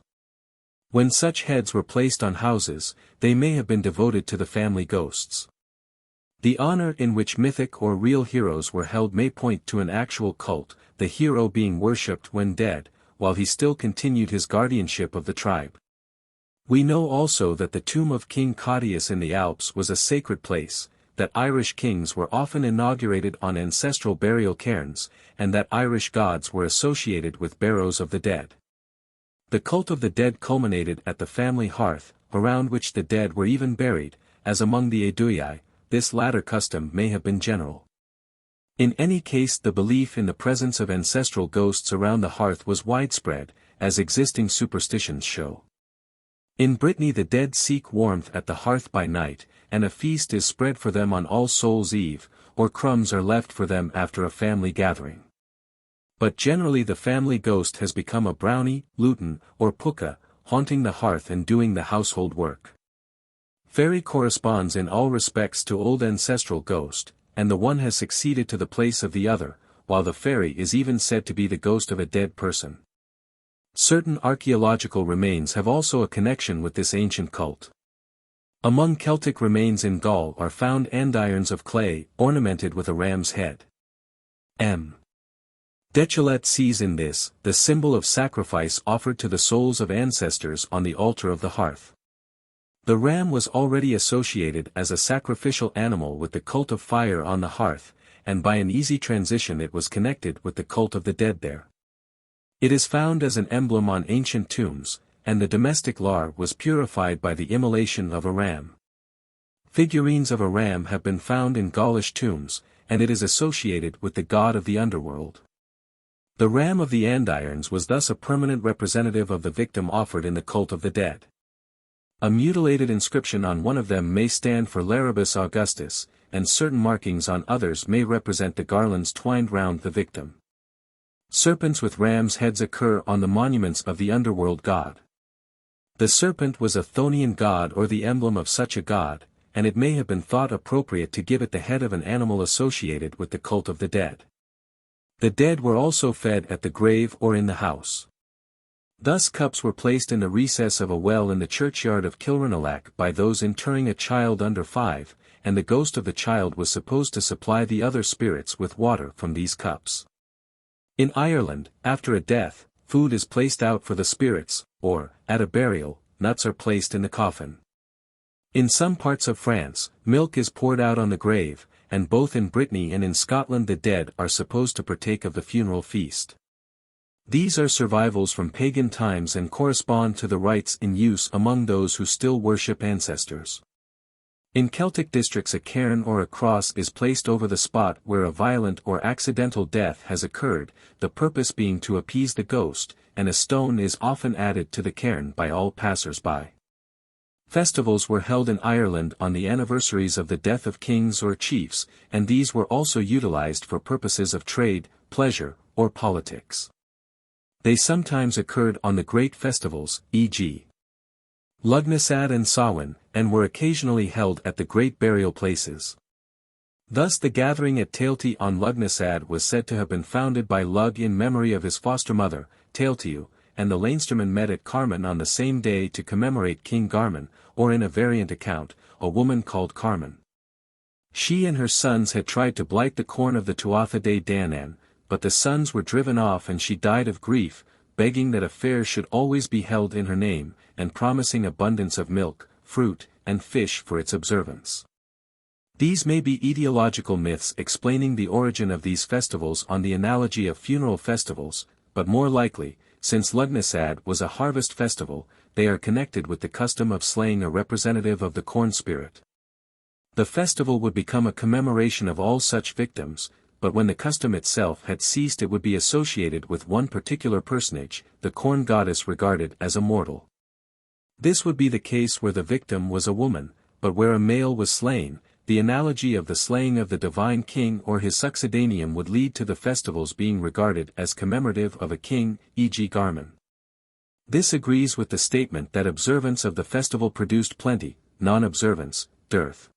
When such heads were placed on houses, they may have been devoted to the family ghosts. The honor in which mythic or real heroes were held may point to an actual cult, the hero being worshipped when dead, while he still continued his guardianship of the tribe. We know also that the tomb of King Cottius in the Alps was a sacred place, that Irish kings were often inaugurated on ancestral burial cairns, and that Irish gods were associated with barrows of the dead. The cult of the dead culminated at the family hearth, around which the dead were even buried, as among the Aedui. This latter custom may have been general. In any case, the belief in the presence of ancestral ghosts around the hearth was widespread, as existing superstitions show. In Brittany the dead seek warmth at the hearth by night, and a feast is spread for them on All Souls' Eve, or crumbs are left for them after a family gathering. But generally the family ghost has become a brownie, lutin, or puka, haunting the hearth and doing the household work. Fairy corresponds in all respects to old ancestral ghost, and the one has succeeded to the place of the other, while the fairy is even said to be the ghost of a dead person. Certain archaeological remains have also a connection with this ancient cult. Among Celtic remains in Gaul are found andirons of clay, ornamented with a ram's head. M. Dechelet sees in this, the symbol of sacrifice offered to the souls of ancestors on the altar of the hearth. The ram was already associated as a sacrificial animal with the cult of fire on the hearth, and by an easy transition it was connected with the cult of the dead there. It is found as an emblem on ancient tombs, and the domestic lard was purified by the immolation of a ram. Figurines of a ram have been found in Gaulish tombs, and it is associated with the god of the underworld. The ram of the andirons was thus a permanent representative of the victim offered in the cult of the dead. A mutilated inscription on one of them may stand for Laribus Augustus, and certain markings on others may represent the garlands twined round the victim. Serpents with rams' heads occur on the monuments of the underworld god. The serpent was a Chthonian god or the emblem of such a god, and it may have been thought appropriate to give it the head of an animal associated with the cult of the dead. The dead were also fed at the grave or in the house. Thus cups were placed in the recess of a well in the churchyard of Kilranalach by those interring a child under 5, and the ghost of the child was supposed to supply the other spirits with water from these cups. In Ireland, after a death, food is placed out for the spirits, or, at a burial, nuts are placed in the coffin. In some parts of France, milk is poured out on the grave, and both in Brittany and in Scotland the dead are supposed to partake of the funeral feast. These are survivals from pagan times and correspond to the rites in use among those who still worship ancestors. In Celtic districts a cairn or a cross is placed over the spot where a violent or accidental death has occurred, the purpose being to appease the ghost, and a stone is often added to the cairn by all passers-by. Festivals were held in Ireland on the anniversaries of the death of kings or chiefs, and these were also utilized for purposes of trade, pleasure, or politics. They sometimes occurred on the great festivals, e.g. Lugnasad and Samhain, and were occasionally held at the great burial places. Thus the gathering at Tailtiu on Lugnasad was said to have been founded by Lug in memory of his foster mother, Tailtiu, and the Leinstermen met at Carman on the same day to commemorate King Garman, or in a variant account, a woman called Carman. She and her sons had tried to blight the corn of the Tuatha Dé Danann, but the sons were driven off and she died of grief, begging that a fair should always be held in her name, and promising abundance of milk, fruit, and fish for its observance. These may be etiological myths explaining the origin of these festivals on the analogy of funeral festivals, but more likely, since Lugnasad was a harvest festival, they are connected with the custom of slaying a representative of the corn spirit. The festival would become a commemoration of all such victims, but when the custom itself had ceased it would be associated with one particular personage, the corn goddess regarded as a mortal. This would be the case where the victim was a woman, but where a male was slain, the analogy of the slaying of the divine king or his succedaneum would lead to the festivals being regarded as commemorative of a king, e.g. Garman. This agrees with the statement that observance of the festival produced plenty, non-observance, dearth.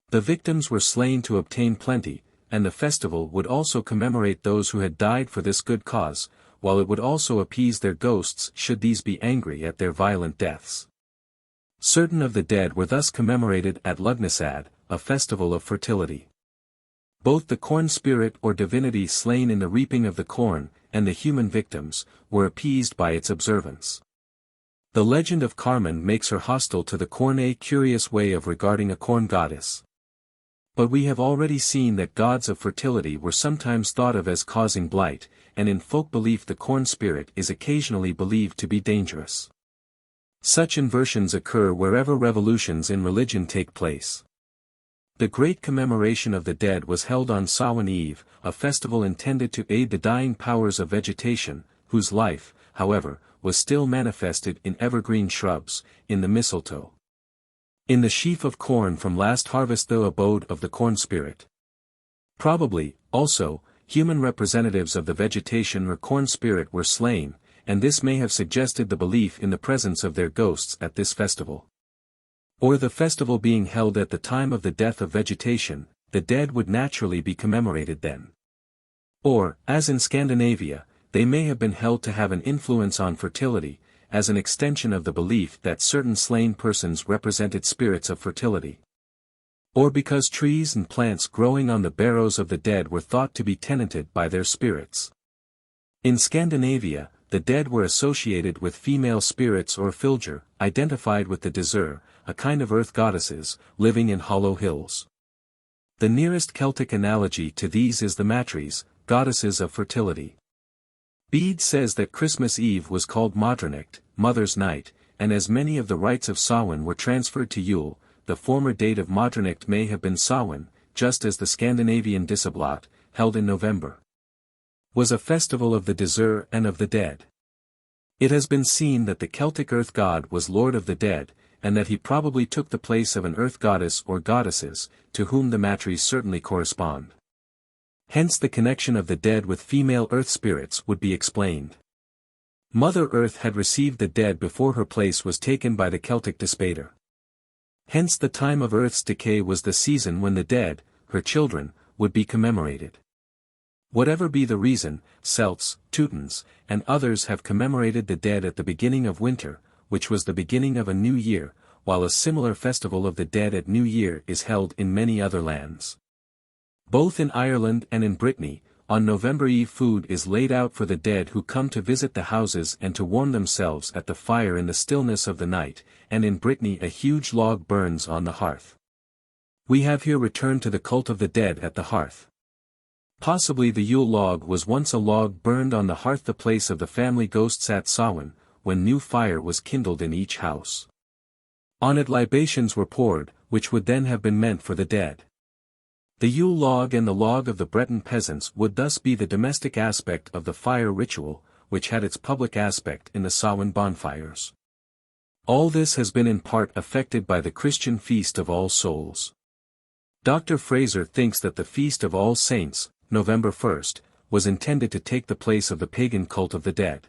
The victims were slain to obtain plenty, and the festival would also commemorate those who had died for this good cause, while it would also appease their ghosts should these be angry at their violent deaths. Certain of the dead were thus commemorated at Lugnasad, a festival of fertility. Both the corn spirit or divinity slain in the reaping of the corn, and the human victims, were appeased by its observance. The legend of Carman makes her hostile to the corn, a curious way of regarding a corn goddess. But we have already seen that gods of fertility were sometimes thought of as causing blight, and in folk belief the corn spirit is occasionally believed to be dangerous. Such inversions occur wherever revolutions in religion take place. The great commemoration of the dead was held on Samhain Eve, a festival intended to aid the dying powers of vegetation, whose life, however, was still manifested in evergreen shrubs, in the mistletoe. In the sheaf of corn from last harvest, the abode of the corn spirit. Probably, also, human representatives of the vegetation or corn spirit were slain, and this may have suggested the belief in the presence of their ghosts at this festival. Or the festival being held at the time of the death of vegetation, the dead would naturally be commemorated then. Or, as in Scandinavia, they may have been held to have an influence on fertility, as an extension of the belief that certain slain persons represented spirits of fertility. Or because trees and plants growing on the barrows of the dead were thought to be tenanted by their spirits. In Scandinavia, the dead were associated with female spirits or fylgja, identified with the Désir, a kind of earth goddesses, living in hollow hills. The nearest Celtic analogy to these is the Matries, goddesses of fertility. Bede says that Christmas Eve was called Modranacht, Mother's Night, and as many of the rites of Samhain were transferred to Yule, the former date of Modranacht may have been Samhain, just as the Scandinavian Disablat, held in November, was a festival of the Désir and of the dead. It has been seen that the Celtic earth god was lord of the dead, and that he probably took the place of an earth goddess or goddesses, to whom the Matries certainly correspond. Hence the connection of the dead with female earth spirits would be explained. Mother Earth had received the dead before her place was taken by the Celtic Despater. Hence the time of Earth's decay was the season when the dead, her children, would be commemorated. Whatever be the reason, Celts, Teutons, and others have commemorated the dead at the beginning of winter, which was the beginning of a new year, while a similar festival of the dead at New Year is held in many other lands. Both in Ireland and in Brittany, on November Eve food is laid out for the dead who come to visit the houses and to warm themselves at the fire in the stillness of the night, and in Brittany a huge log burns on the hearth. We have here returned to the cult of the dead at the hearth. Possibly the Yule log was once a log burned on the hearth, the place of the family ghosts at Samhain, when new fire was kindled in each house. On it libations were poured, which would then have been meant for the dead. The Yule log and the log of the Breton peasants would thus be the domestic aspect of the fire ritual, which had its public aspect in the Samhain bonfires. All this has been in part affected by the Christian Feast of All Souls. Dr. Fraser thinks that the Feast of All Saints, November 1st, was intended to take the place of the pagan cult of the dead.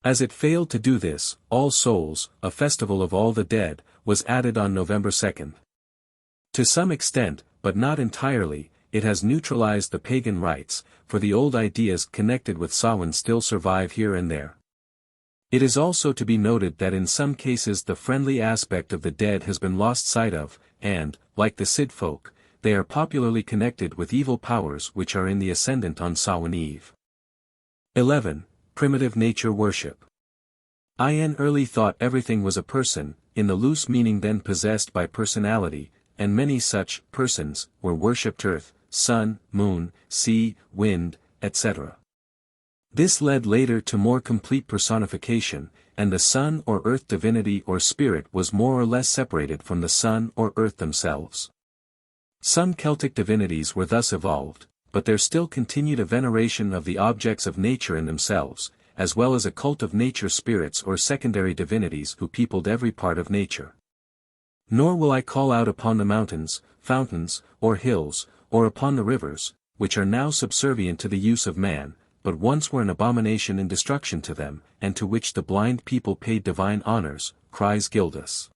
As it failed to do this, All Souls, a festival of all the dead, was added on November 2nd. To some extent, but not entirely, it has neutralized the pagan rites, for the old ideas connected with Samhain still survive here and there. It is also to be noted that in some cases the friendly aspect of the dead has been lost sight of, and, like the Cid folk, they are popularly connected with evil powers which are in the ascendant on Samhain Eve. 11. Primitive Nature Worship. In early thought everything was a person, in the loose meaning then possessed by personality, and many such persons were worshipped earth, sun, moon, sea, wind, etc. This led later to more complete personification, and the sun or earth divinity or spirit was more or less separated from the sun or earth themselves. Some Celtic divinities were thus evolved, but there still continued a veneration of the objects of nature in themselves, as well as a cult of nature spirits or secondary divinities who peopled every part of nature. Nor will I call out upon the mountains, fountains, or hills, or upon the rivers, which are now subservient to the use of man, but once were an abomination and destruction to them, and to which the blind people paid divine honors, cries Gildas.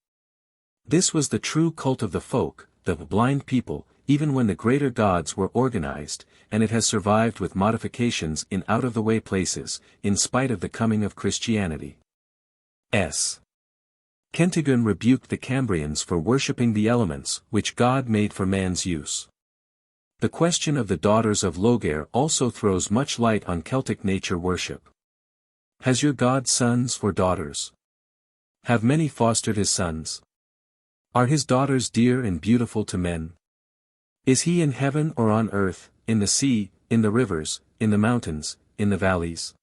This was the true cult of the folk, the blind people, even when the greater gods were organized, and it has survived with modifications in out-of-the-way places, in spite of the coming of Christianity. Kentigern rebuked the Cambrians for worshipping the elements which God made for man's use. The question of the daughters of Logair also throws much light on Celtic nature worship. Has your God sons or daughters? Have many fostered his sons? Are his daughters dear and beautiful to men? Is he in heaven or on earth, in the sea, in the rivers, in the mountains, in the valleys?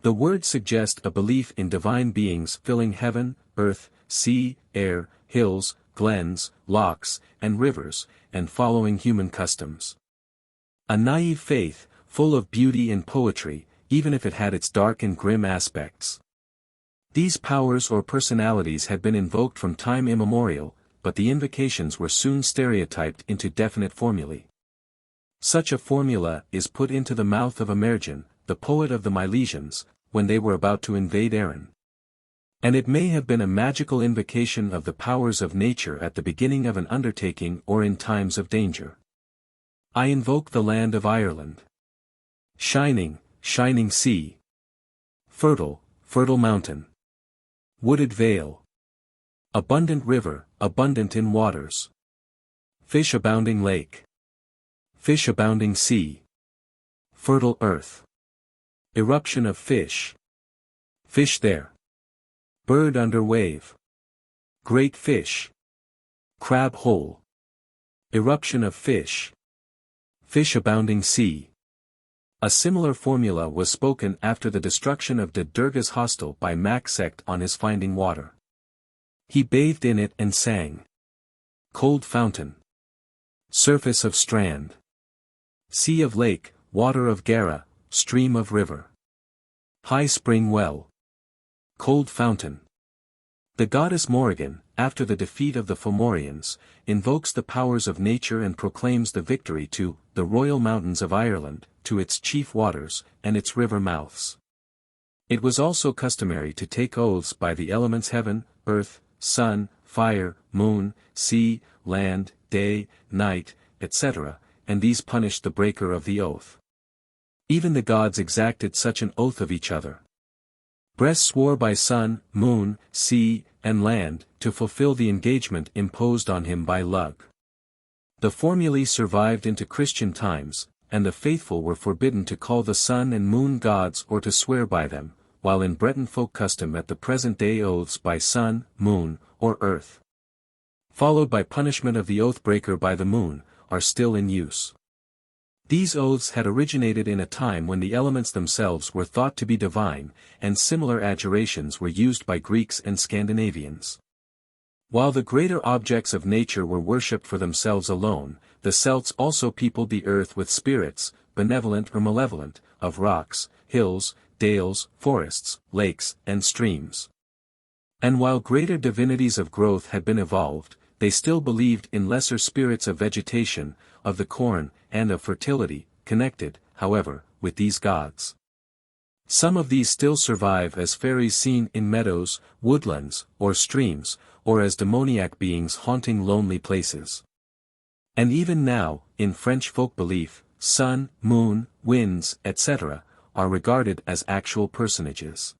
The words suggest a belief in divine beings filling heaven, earth, sea, air, hills, glens, lochs, and rivers, and following human customs. A naive faith, full of beauty and poetry, even if it had its dark and grim aspects. These powers or personalities had been invoked from time immemorial, but the invocations were soon stereotyped into definite formulae. Such a formula is put into the mouth of Emergen, the poet of the Milesians, when they were about to invade Erin. And it may have been a magical invocation of the powers of nature at the beginning of an undertaking or in times of danger. I invoke the land of Ireland. Shining, shining sea. Fertile, fertile mountain. Wooded vale. Abundant river, abundant in waters. Fish abounding lake. Fish abounding sea. Fertile earth. Eruption of fish. Fish there. Bird under wave. Great fish. Crab hole. Eruption of fish. Fish abounding sea. A similar formula was spoken after the destruction of de Durga's hostel by Mac sect on his finding water. He bathed in it and sang. Cold fountain. Surface of strand. Sea of lake, water of Gara, stream of river. High spring well. Cold fountain. The goddess Morrigan, after the defeat of the Fomorians, invokes the powers of nature and proclaims the victory to the royal mountains of Ireland, to its chief waters, and its river mouths. It was also customary to take oaths by the elements heaven, earth, sun, fire, moon, sea, land, day, night, etc., and these punished the breaker of the oath. Even the gods exacted such an oath of each other. Bres swore by sun, moon, sea, and land, to fulfill the engagement imposed on him by Lug. The formulae survived into Christian times, and the faithful were forbidden to call the sun and moon gods or to swear by them, while in Breton folk custom at the present day oaths by sun, moon, or earth, followed by punishment of the oath-breaker by the moon, are still in use. These oaths had originated in a time when the elements themselves were thought to be divine, and similar adjurations were used by Greeks and Scandinavians. While the greater objects of nature were worshipped for themselves alone, the Celts also peopled the earth with spirits, benevolent or malevolent, of rocks, hills, dales, forests, lakes, and streams. And while greater divinities of growth had been evolved, they still believed in lesser spirits of vegetation, of the corn, and of fertility, connected, however, with these gods. Some of these still survive as fairies seen in meadows, woodlands, or streams, or as demoniac beings haunting lonely places. And even now, in French folk belief, sun, moon, winds, etc., are regarded as actual personages.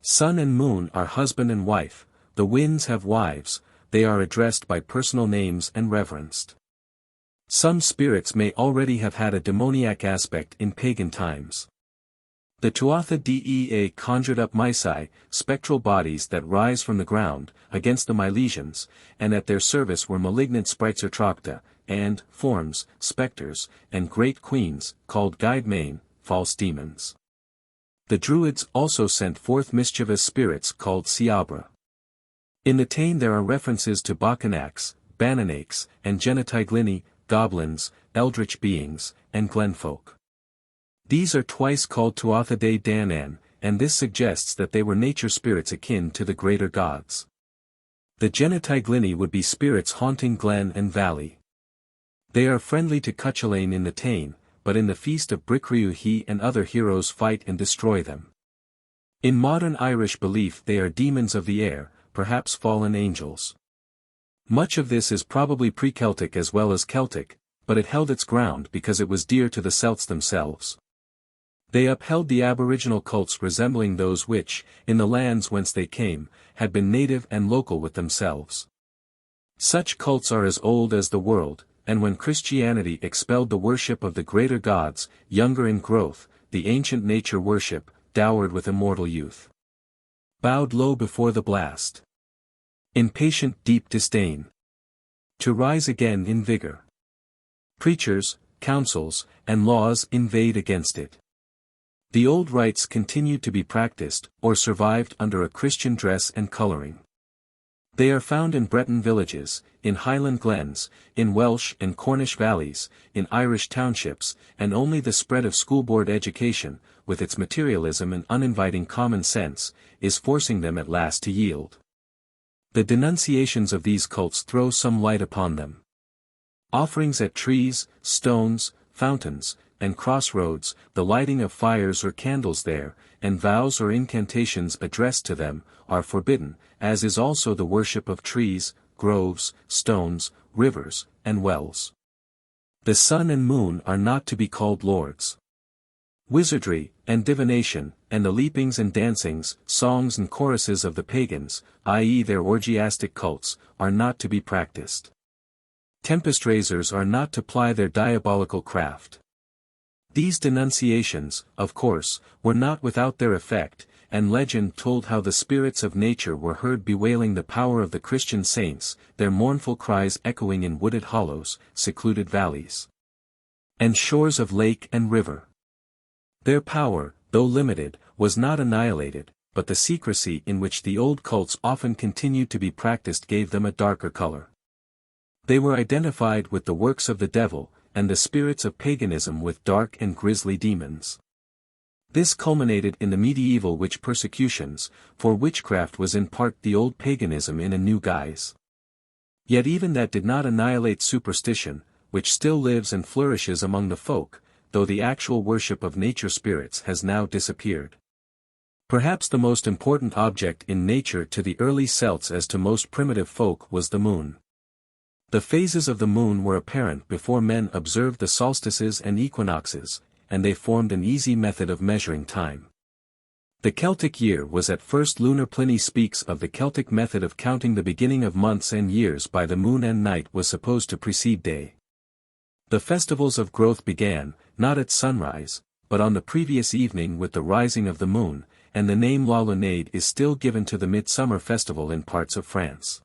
Sun and moon are husband and wife, the winds have wives, they are addressed by personal names and reverenced. Some spirits may already have had a demoniac aspect in pagan times. The Tuatha Dé Danann conjured up Mysi, spectral bodies that rise from the ground, against the Milesians, and at their service were malignant sprites or Trachta, and, forms, spectres, and great queens, called Guidemain, false demons. The Druids also sent forth mischievous spirits called Siabra. In the Táin there are references to Bacchanacs, Bananaches, and Genitaglini, goblins, eldritch beings, and glenfolk. These are twice called Tuatha Dé Danann, and this suggests that they were nature spirits akin to the greater gods. The Genitaglini would be spirits haunting glen and valley. They are friendly to Cúchulainn in the Táin, but in the feast of Bricriu he and other heroes fight and destroy them. In modern Irish belief they are demons of the air, perhaps fallen angels. Much of this is probably pre-Celtic as well as Celtic, but it held its ground because it was dear to the Celts themselves. They upheld the aboriginal cults resembling those which, in the lands whence they came, had been native and local with themselves. Such cults are as old as the world, and when Christianity expelled the worship of the greater gods, younger in growth, the ancient nature worship, dowered with immortal youth, bowed low before the blast. In patient deep disdain, to rise again in vigor. Preachers, councils, and laws invade against it. The old rites continued to be practiced, or survived under a Christian dress and coloring. They are found in Breton villages, in Highland glens, in Welsh and Cornish valleys, in Irish townships, and only the spread of school-board education, with its materialism and uninviting common sense, is forcing them at last to yield. The denunciations of these cults throw some light upon them. Offerings at trees, stones, fountains, and crossroads, the lighting of fires or candles there, and vows or incantations addressed to them, are forbidden, as is also the worship of trees, groves, stones, rivers, and wells. The sun and moon are not to be called lords. Wizardry, and divination, and the leapings and dancings, songs and choruses of the pagans, i.e. their orgiastic cults, are not to be practiced. Tempest raisers are not to ply their diabolical craft. These denunciations, of course, were not without their effect, and legend told how the spirits of nature were heard bewailing the power of the Christian saints, their mournful cries echoing in wooded hollows, secluded valleys, and shores of lake and river. Their power, though limited, was not annihilated, but the secrecy in which the old cults often continued to be practiced gave them a darker color. They were identified with the works of the devil, and the spirits of paganism with dark and grisly demons. This culminated in the medieval witch persecutions, for witchcraft was in part the old paganism in a new guise. Yet even that did not annihilate superstition, which still lives and flourishes among the folk, though the actual worship of nature spirits has now disappeared. Perhaps the most important object in nature to the early Celts as to most primitive folk was the moon. The phases of the moon were apparent before men observed the solstices and equinoxes, and they formed an easy method of measuring time. The Celtic year was at first lunar. Pliny speaks of the Celtic method of counting the beginning of months and years by the moon, and night was supposed to precede day. The festivals of growth began, not at sunrise, but on the previous evening with the rising of the moon, and the name La Lunade is still given to the midsummer festival in parts of France.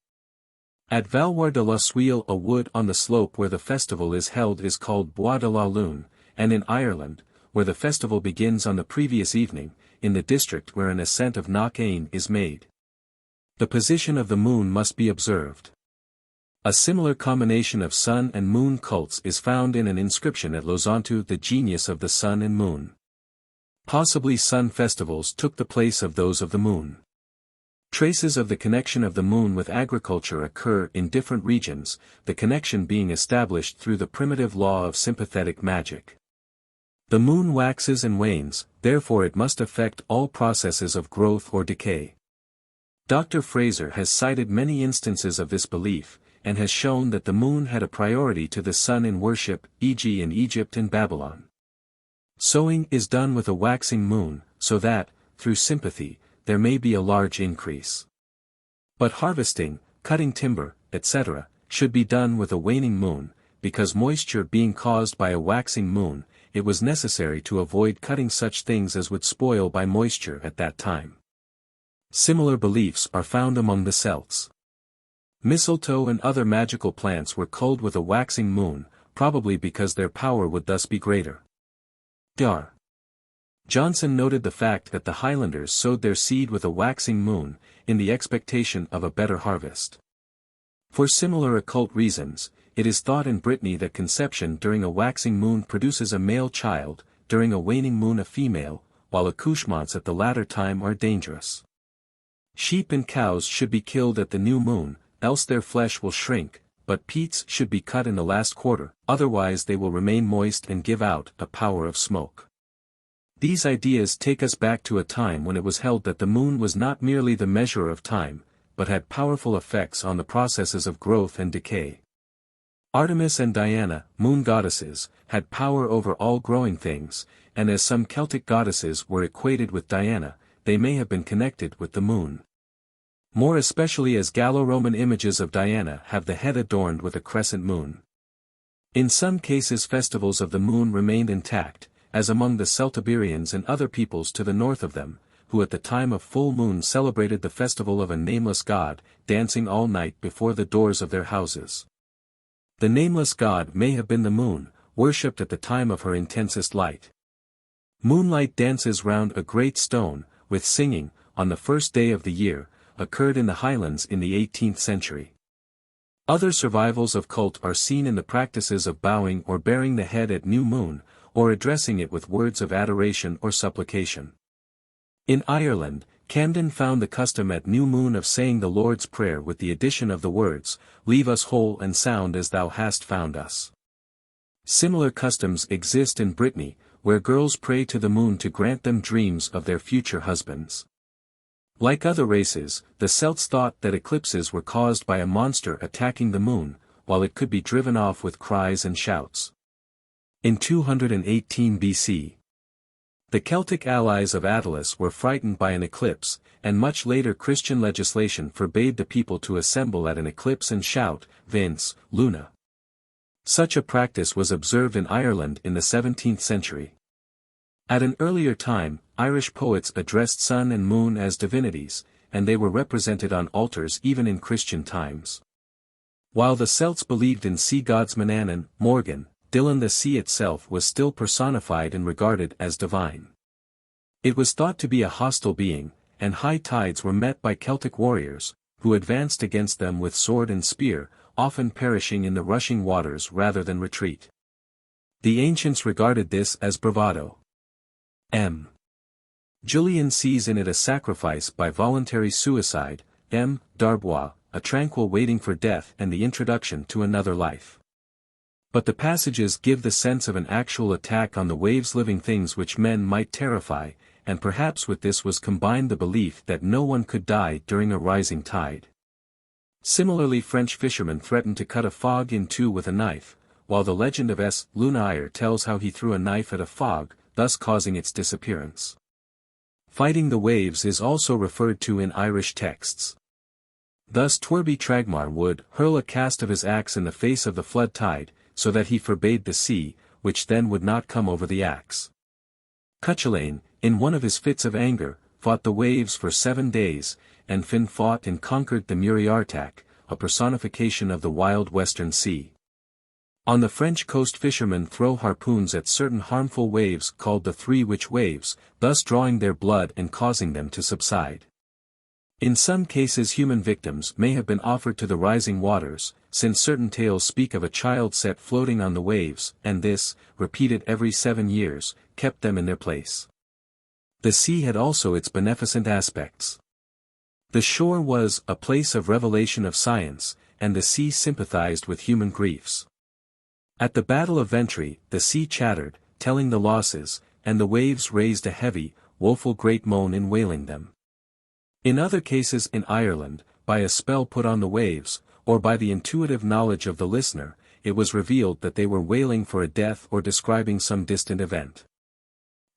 At Valoir de la Suile, a wood on the slope where the festival is held is called Bois de la Lune, and in Ireland, where the festival begins on the previous evening, in the district where an ascent of Knock Ain is made. The position of the moon must be observed. A similar combination of sun and moon cults is found in an inscription at Losantu, the genius of the sun and moon. Possibly sun festivals took the place of those of the moon. Traces of the connection of the moon with agriculture occur in different regions, the connection being established through the primitive law of sympathetic magic. The moon waxes and wanes, therefore it must affect all processes of growth or decay. Dr. Fraser has cited many instances of this belief, and has shown that the moon had a priority to the sun in worship, e.g. in Egypt and Babylon. Sowing is done with a waxing moon, so that, through sympathy, there may be a large increase. But harvesting, cutting timber, etc., should be done with a waning moon, because moisture being caused by a waxing moon, it was necessary to avoid cutting such things as would spoil by moisture at that time. Similar beliefs are found among the Celts. Mistletoe and other magical plants were culled with a waxing moon, probably because their power would thus be greater. Dr. Johnson noted the fact that the Highlanders sowed their seed with a waxing moon, in the expectation of a better harvest. For similar occult reasons, it is thought in Brittany that conception during a waxing moon produces a male child, during a waning moon a female, while accouchements at the latter time are dangerous. Sheep and cows should be killed at the new moon, else their flesh will shrink, but peats should be cut in the last quarter, otherwise they will remain moist and give out a power of smoke. These ideas take us back to a time when it was held that the moon was not merely the measure of time, but had powerful effects on the processes of growth and decay. Artemis and Diana, moon goddesses, had power over all growing things, and as some Celtic goddesses were equated with Diana, they may have been connected with the moon. More especially as Gallo-Roman images of Diana have the head adorned with a crescent moon. In some cases festivals of the moon remained intact, as among the Celtiberians and other peoples to the north of them, who at the time of full moon celebrated the festival of a nameless god, dancing all night before the doors of their houses. The nameless god may have been the moon, worshipped at the time of her intensest light. Moonlight dances round a great stone, with singing, on the first day of the year, occurred in the Highlands in the 18th century. Other survivals of cult are seen in the practices of bowing or baring the head at new moon, or addressing it with words of adoration or supplication. In Ireland, Camden found the custom at new moon of saying the Lord's Prayer with the addition of the words, "Leave us whole and sound as thou hast found us." Similar customs exist in Brittany, where girls pray to the moon to grant them dreams of their future husbands. Like other races, the Celts thought that eclipses were caused by a monster attacking the moon, while it could be driven off with cries and shouts. In 218 BC, the Celtic allies of Attalus were frightened by an eclipse, and much later Christian legislation forbade the people to assemble at an eclipse and shout, "Vince, Luna." Such a practice was observed in Ireland in the 17th century. At an earlier time, Irish poets addressed sun and moon as divinities, and they were represented on altars even in Christian times. While the Celts believed in sea gods Manannan, Morgan, Dillon, the sea itself was still personified and regarded as divine. It was thought to be a hostile being, and high tides were met by Celtic warriors, who advanced against them with sword and spear, often perishing in the rushing waters rather than retreat. The ancients regarded this as bravado. M. Julian sees in it a sacrifice by voluntary suicide, M. Darbois, a tranquil waiting for death and the introduction to another life. But the passages give the sense of an actual attack on the waves, living things which men might terrify, and perhaps with this was combined the belief that no one could die during a rising tide. Similarly, French fishermen threatened to cut a fog in two with a knife, while the legend of S. Lunaire tells how he threw a knife at a fog, thus causing its disappearance. Fighting the waves is also referred to in Irish texts. Thus Tuirbe Tragmar would hurl a cast of his axe in the face of the flood tide, so that he forbade the sea, which then would not come over the axe. Cúchulainn, in one of his fits of anger, fought the waves for 7 days, and Fionn fought and conquered the Muriartach, a personification of the wild western sea. On the French coast, fishermen throw harpoons at certain harmful waves called the three witch waves, thus drawing their blood and causing them to subside. In some cases human victims may have been offered to the rising waters, since certain tales speak of a child set floating on the waves, and this, repeated every 7 years, kept them in their place. The sea had also its beneficent aspects. The shore was a place of revelation of science, and the sea sympathized with human griefs. At the Battle of Ventry, the sea chattered, telling the losses, and the waves raised a heavy, woeful great moan in wailing them. In other cases in Ireland, by a spell put on the waves, or by the intuitive knowledge of the listener, it was revealed that they were wailing for a death or describing some distant event.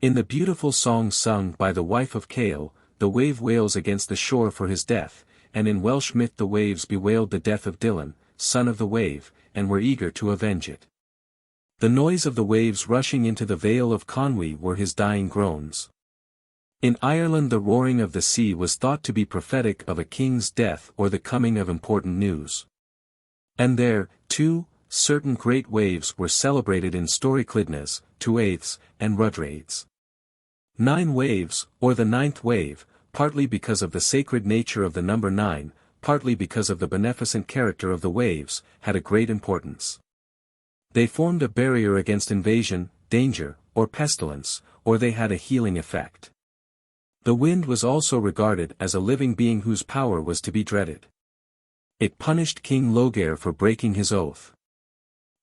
In the beautiful song sung by the wife of Cale, the wave wails against the shore for his death, and in Welsh myth the waves bewailed the death of Dillon, son of the wave, and were eager to avenge it. The noise of the waves rushing into the Vale of Conwy were his dying groans. In Ireland the roaring of the sea was thought to be prophetic of a king's death or the coming of important news. And there, too, certain great waves were celebrated in Storiclidnes, Tuaths, and Rudraids. 9 waves, or the 9th wave, partly because of the sacred nature of the number 9, partly because of the beneficent character of the waves, had a great importance. They formed a barrier against invasion, danger, or pestilence, or they had a healing effect. The wind was also regarded as a living being whose power was to be dreaded. It punished King Logair for breaking his oath.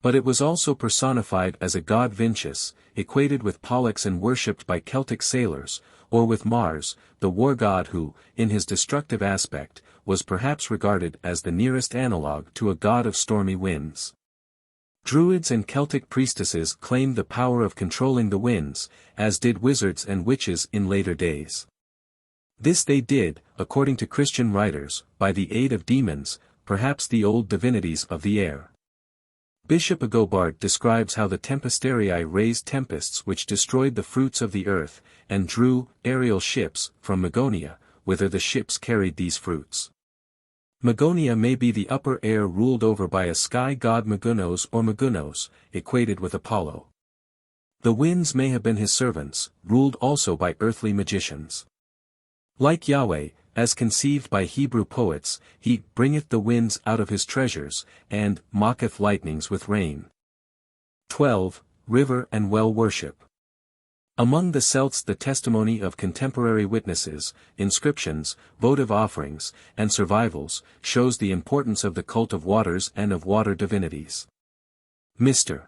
But it was also personified as a god Vincius, equated with Pollux and worshipped by Celtic sailors, or with Mars, the war god who, in his destructive aspect, was perhaps regarded as the nearest analogue to a god of stormy winds. Druids and Celtic priestesses claimed the power of controlling the winds, as did wizards and witches in later days. This they did, according to Christian writers, by the aid of demons, perhaps the old divinities of the air. Bishop Agobard describes how the Tempestarii raised tempests which destroyed the fruits of the earth, and drew aerial ships from Magonia, whither the ships carried these fruits. Magonia may be the upper air ruled over by a sky god Magunos or Magunos, equated with Apollo. The winds may have been his servants, ruled also by earthly magicians. Like Yahweh, as conceived by Hebrew poets, he bringeth the winds out of his treasures, and mocketh lightnings with rain. 12. River and well worship. Among the Celts the testimony of contemporary witnesses, inscriptions, votive offerings, and survivals, shows the importance of the cult of waters and of water divinities. Mr.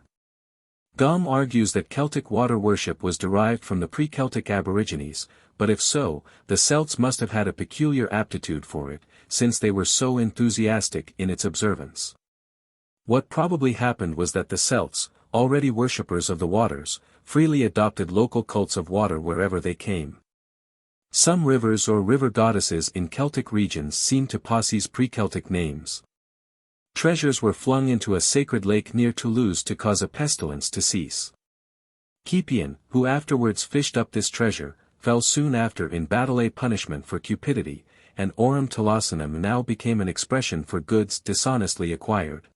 Gaume argues that Celtic water worship was derived from the pre-Celtic Aborigines, but if so, the Celts must have had a peculiar aptitude for it, since they were so enthusiastic in its observance. What probably happened was that the Celts, already worshippers of the waters, freely adopted local cults of water wherever they came. Some rivers or river goddesses in Celtic regions seem to possess pre-Celtic names. Treasures were flung into a sacred lake near Toulouse to cause a pestilence to cease. Cúchulainn, who afterwards fished up this treasure, fell soon after in battle a punishment for cupidity, and aurum tolosanum now became an expression for goods dishonestly acquired.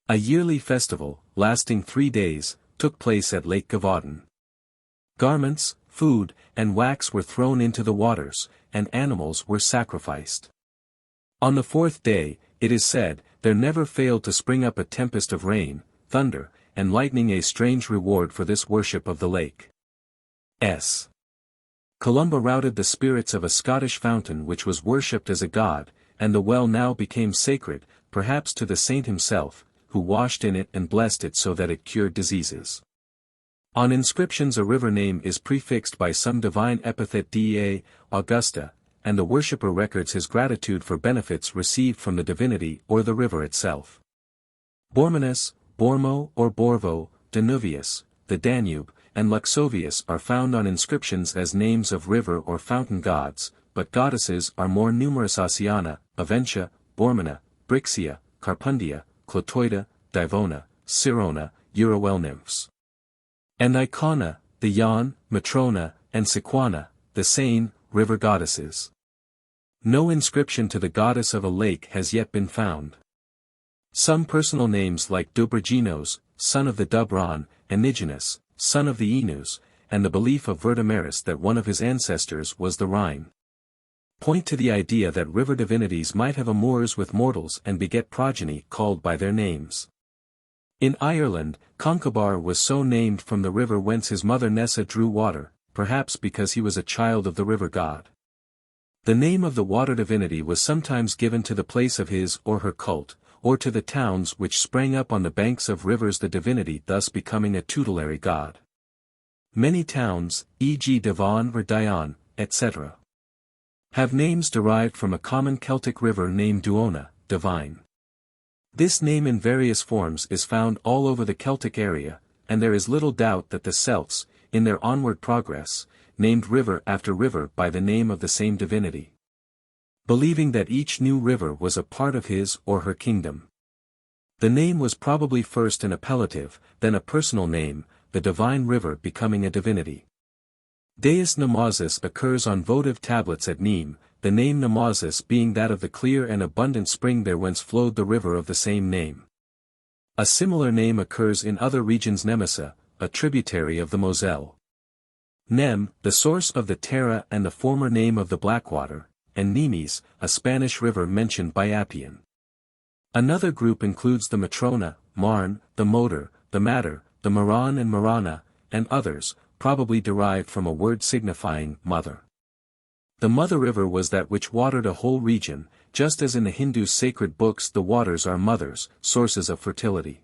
A yearly festival, lasting 3 days, took place at Lake Gavaudan. Garments, food, and wax were thrown into the waters, and animals were sacrificed. On the 4th day, it is said, there never failed to spring up a tempest of rain, thunder, and lightning, a strange reward for this worship of the lake. Columba routed the spirits of a Scottish fountain which was worshipped as a god, and the well now became sacred, perhaps to the saint himself, who washed in it and blessed it so that it cured diseases. On inscriptions a river name is prefixed by some divine epithet dea, Augusta, and the worshipper records his gratitude for benefits received from the divinity or the river itself. Bormanus, Bormo or Borvo, Danuvius, the Danube, and Luxovius are found on inscriptions as names of river or fountain gods, but goddesses are more numerous: Oceana, Aventia, Bormina, Brixia, Carpundia, Clotoida, Divona, Sirona, Eurowell nymphs. And Icona, the Yon, Matrona, and Sequana, the Seine, river goddesses. No inscription to the goddess of a lake has yet been found. Some personal names like Dubraginos, son of the Dubron, Enigenus, son of the Enus, and the belief of Vertimerus that one of his ancestors was the Rhine, point to the idea that river divinities might have amours with mortals and beget progeny called by their names. In Ireland, Concobar was so named from the river whence his mother Nessa drew water, perhaps because he was a child of the river god. The name of the water divinity was sometimes given to the place of his or her cult, or to the towns which sprang up on the banks of rivers, the divinity thus becoming a tutelary god. Many towns, e.g. Devon or Dion, etc., have names derived from a common Celtic river named Duona, divine. This name in various forms is found all over the Celtic area, and there is little doubt that the Celts, in their onward progress, named river after river by the name of the same divinity, believing that each new river was a part of his or her kingdom. The name was probably first an appellative, then a personal name, the divine river becoming a divinity. Deus Nemesis occurs on votive tablets at Nîmes, the name Nemesis being that of the clear and abundant spring there whence flowed the river of the same name. A similar name occurs in other regions: Nemesa, a tributary of the Moselle. Nem, the source of the Terra and the former name of the Blackwater, and Nemes, a Spanish river mentioned by Appian. Another group includes the Matrona, Marne, the Moder, the Mater, the Maran and Marana, and others, probably derived from a word signifying mother. The mother river was that which watered a whole region, just as in the Hindu sacred books the waters are mothers, sources of fertility.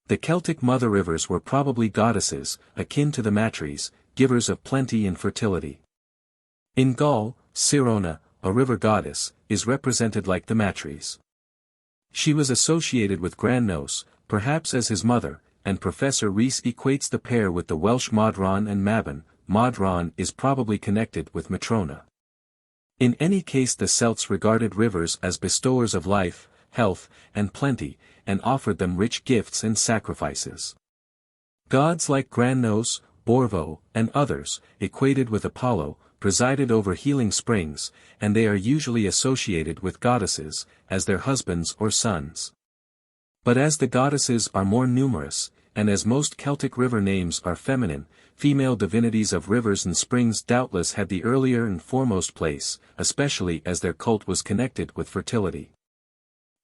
The Celtic mother rivers were probably goddesses, akin to the Matries, givers of plenty and fertility. In Gaul, Sirona, a river goddess, is represented like the Matries. She was associated with Grannos, perhaps as his mother, and Professor Rees equates the pair with the Welsh Modron and Mabon. Modron is probably connected with Matrona. In any case, the Celts regarded rivers as bestowers of life, health, and plenty, and offered them rich gifts and sacrifices. Gods like Grannos, Borvo, and others, equated with Apollo, presided over healing springs, and they are usually associated with goddesses, as their husbands or sons. But as the goddesses are more numerous, and as most Celtic river names are feminine, female divinities of rivers and springs doubtless had the earlier and foremost place, especially as their cult was connected with fertility.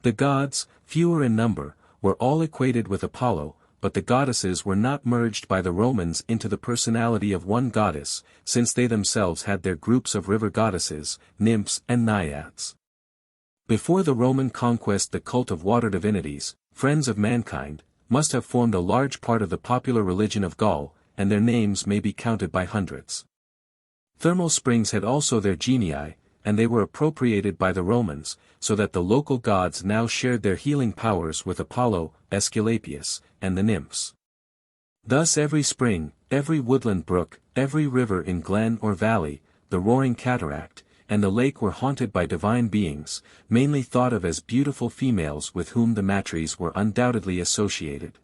The gods, fewer in number, were all equated with Apollo, but the goddesses were not merged by the Romans into the personality of one goddess, since they themselves had their groups of river goddesses, nymphs and naiads. Before the Roman conquest, the cult of water divinities, friends of mankind, must have formed a large part of the popular religion of Gaul, and their names may be counted by hundreds. Thermal springs had also their genii, and they were appropriated by the Romans, so that the local gods now shared their healing powers with Apollo, Aesculapius, and the nymphs. Thus every spring, every woodland brook, every river in glen or valley, the roaring cataract, and the lake were haunted by divine beings, mainly thought of as beautiful females with whom the Matries were undoubtedly associated.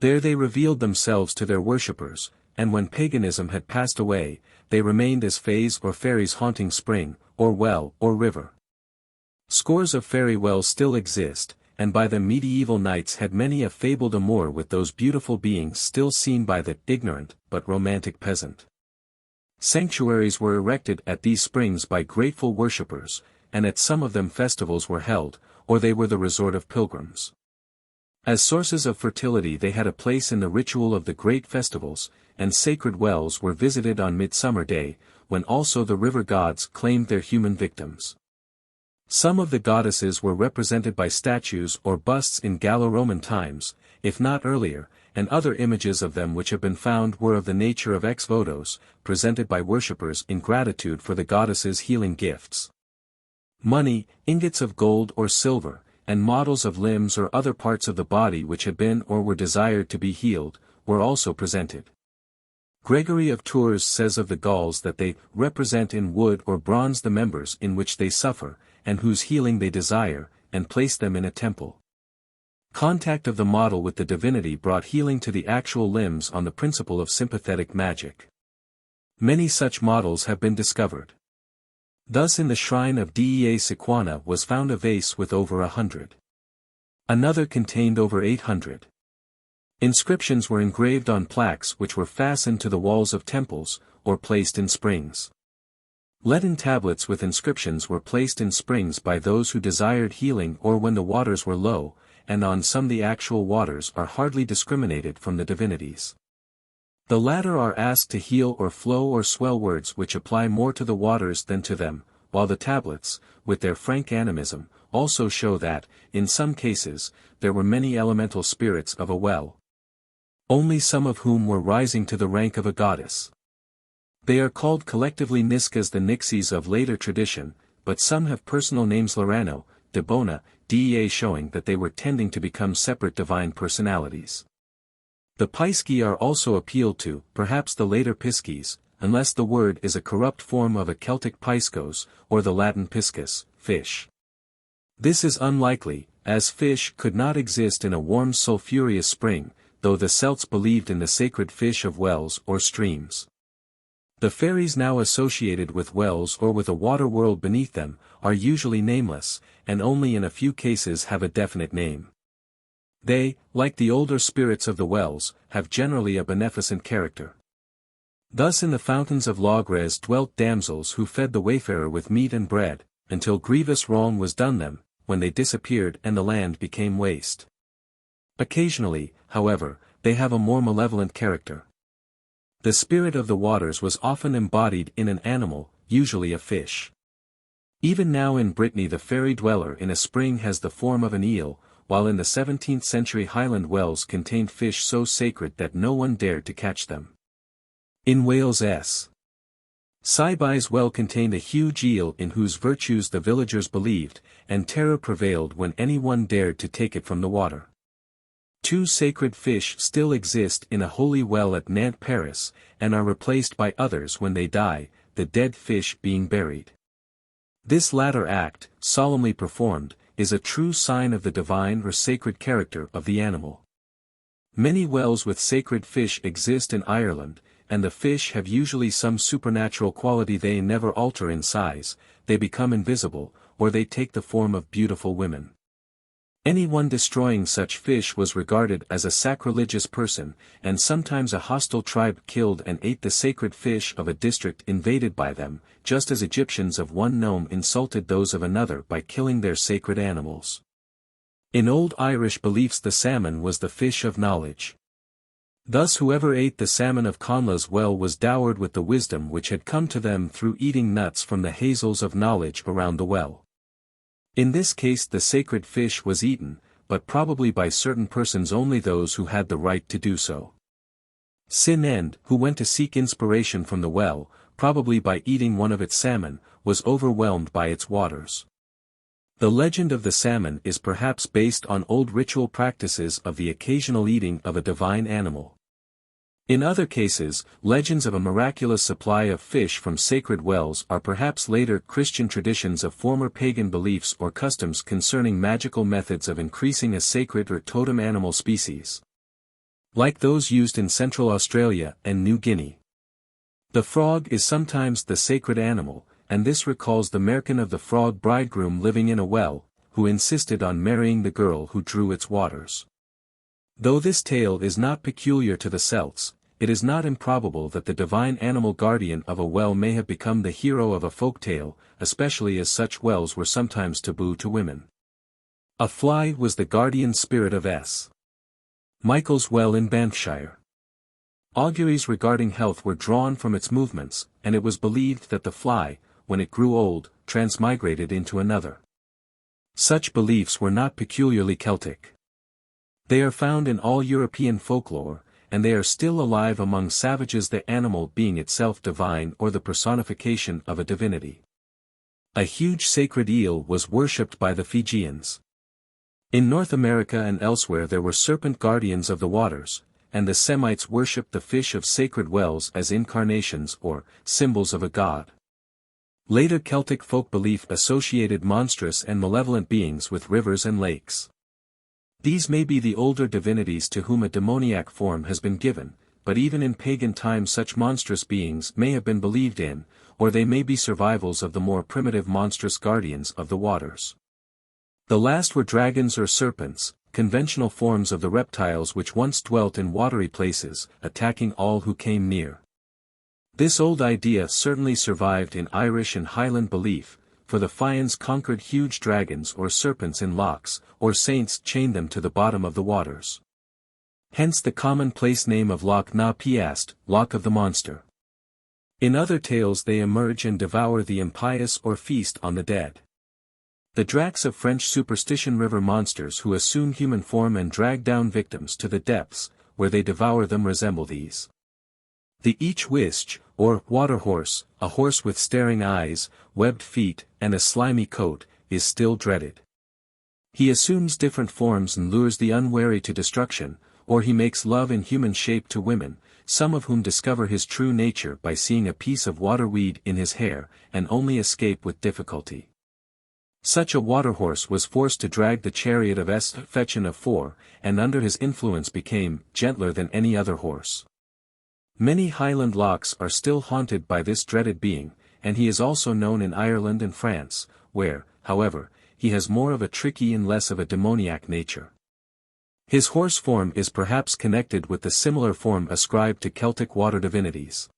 There they revealed themselves to their worshippers, and when paganism had passed away, they remained as fays or fairies haunting spring, or well, or river. Scores of fairy wells still exist, and by them medieval knights had many a fabled amour with those beautiful beings still seen by the ignorant but romantic peasant. Sanctuaries were erected at these springs by grateful worshippers, and at some of them festivals were held, or they were the resort of pilgrims. As sources of fertility they had a place in the ritual of the great festivals, and sacred wells were visited on Midsummer Day, when also the river gods claimed their human victims. Some of the goddesses were represented by statues or busts in Gallo-Roman times, if not earlier, and other images of them which have been found were of the nature of ex-votos, presented by worshippers in gratitude for the goddesses' healing gifts. Money, ingots of gold or silver, and models of limbs or other parts of the body which had been or were desired to be healed, were also presented. Gregory of Tours says of the Gauls that they represent in wood or bronze the members in which they suffer, and whose healing they desire, and place them in a temple. Contact of the model with the divinity brought healing to the actual limbs on the principle of sympathetic magic. Many such models have been discovered. Thus in the shrine of Dea Sequana was found a vase with over 100. Another contained over 800. Inscriptions were engraved on plaques which were fastened to the walls of temples, or placed in springs. Leaden tablets with inscriptions were placed in springs by those who desired healing or when the waters were low, and on some the actual waters are hardly discriminated from the divinities. The latter are asked to heal or flow or swell words which apply more to the waters than to them, while the tablets, with their frank animism, also show that, in some cases, there were many elemental spirits of a well. Only some of whom were rising to the rank of a goddess. They are called collectively Niskas, the Nixies of later tradition, but some have personal names Lorano, Debona, Dea, showing that they were tending to become separate divine personalities. The Pisci are also appealed to, perhaps the later Pisces, unless the word is a corrupt form of a Celtic Piscos, or the Latin piscis, fish. This is unlikely, as fish could not exist in a warm sulphureous spring, though the Celts believed in the sacred fish of wells or streams. The fairies now associated with wells or with a water world beneath them, are usually nameless, and only in a few cases have a definite name. They, like the older spirits of the wells, have generally a beneficent character. Thus in the fountains of Logres dwelt damsels who fed the wayfarer with meat and bread, until grievous wrong was done them, when they disappeared and the land became waste. Occasionally, however, they have a more malevolent character. The spirit of the waters was often embodied in an animal, usually a fish. Even now in Brittany the fairy dweller in a spring has the form of an eel, while in the 17th century Highland wells contained fish so sacred that no one dared to catch them. In Wales Sibai's well contained a huge eel in whose virtues the villagers believed, and terror prevailed when anyone dared to take it from the water. 2 sacred fish still exist in a holy well at Nantes, Paris, and are replaced by others when they die, the dead fish being buried. This latter act, solemnly performed, is a true sign of the divine or sacred character of the animal. Many wells with sacred fish exist in Ireland, and the fish have usually some supernatural quality. They never alter in size, they become invisible, or they take the form of beautiful women. Anyone destroying such fish was regarded as a sacrilegious person, and sometimes a hostile tribe killed and ate the sacred fish of a district invaded by them, just as Egyptians of one nome insulted those of another by killing their sacred animals. In old Irish beliefs the salmon was the fish of knowledge. Thus whoever ate the salmon of Conla's well was dowered with the wisdom which had come to them through eating nuts from the hazels of knowledge around the well. In this case the sacred fish was eaten, but probably by certain persons only, those who had the right to do so. Sin End, who went to seek inspiration from the well, probably by eating one of its salmon, was overwhelmed by its waters. The legend of the salmon is perhaps based on old ritual practices of the occasional eating of a divine animal. In other cases, legends of a miraculous supply of fish from sacred wells are perhaps later Christian traditions of former pagan beliefs or customs concerning magical methods of increasing a sacred or totem animal species. like those used in Central Australia and New Guinea. The frog is sometimes the sacred animal, and this recalls the merkin of the frog bridegroom living in a well, who insisted on marrying the girl who drew its waters. Though this tale is not peculiar to the Celts, it is not improbable that the divine animal guardian of a well may have become the hero of a folk tale, especially as such wells were sometimes taboo to women. A fly was the guardian spirit of S. Michael's well in Banffshire. Auguries regarding health were drawn from its movements, and it was believed that the fly, when it grew old, transmigrated into another. Such beliefs were not peculiarly Celtic. They are found in all European folklore, and they are still alive among savages, the animal being itself divine or the personification of a divinity. A huge sacred eel was worshipped by the Fijians. In North America and elsewhere there were serpent guardians of the waters, and the Semites worshipped the fish of sacred wells as incarnations or symbols of a god. Later Celtic folk belief associated monstrous and malevolent beings with rivers and lakes. These may be the older divinities to whom a demoniac form has been given, but even in pagan times such monstrous beings may have been believed in, or they may be survivals of the more primitive monstrous guardians of the waters. The last were dragons or serpents, conventional forms of the reptiles which once dwelt in watery places, attacking all who came near. This old idea certainly survived in Irish and Highland belief, for the Fianns conquered huge dragons or serpents in lochs, or saints chained them to the bottom of the waters. Hence the commonplace name of Loch na Piast, Loch of the Monster. In other tales they emerge and devour the impious or feast on the dead. The dracs of French superstition, river monsters who assume human form and drag down victims to the depths, where they devour them, resemble these. The each-wischt, or water horse, a horse with staring eyes, webbed feet, and a slimy coat, is still dreaded. He assumes different forms and lures the unwary to destruction, or he makes love in human shape to women, some of whom discover his true nature by seeing a piece of water-weed in his hair, and only escape with difficulty. Such a water-horse was forced to drag the chariot of Fionn of 4, and under his influence became gentler than any other horse. Many Highland lochs are still haunted by this dreaded being, and he is also known in Ireland and France, where, however, he has more of a tricky and less of a demoniac nature. His horse form is perhaps connected with the similar form ascribed to Celtic water divinities.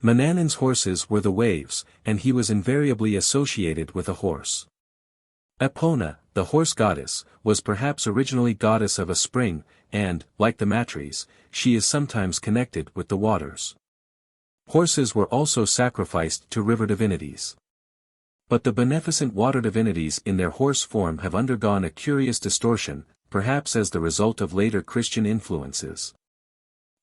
Manannan's horses were the waves, and he was invariably associated with a horse. Epona, the horse goddess, was perhaps originally goddess of a spring, and, like the Matries, she is sometimes connected with the waters. Horses were also sacrificed to river divinities. But the beneficent water divinities in their horse form have undergone a curious distortion, perhaps as the result of later Christian influences.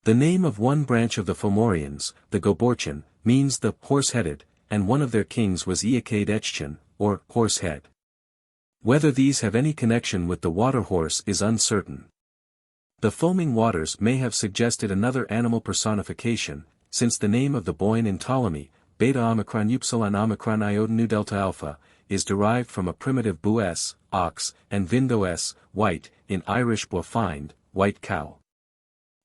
The name of one branch of the Fomorians, the Goborchan, means the horse-headed, and one of their kings was Eachad Etchin, or horse-head. Whether these have any connection with the water horse is uncertain. The foaming waters may have suggested another animal personification, since the name of the Boyne in Ptolemy, Beta Omicron Upsilon Omicron Iota Nu Delta Alpha, is derived from a primitive bues, ox, and vindoes, white, in Irish boifind, white cow.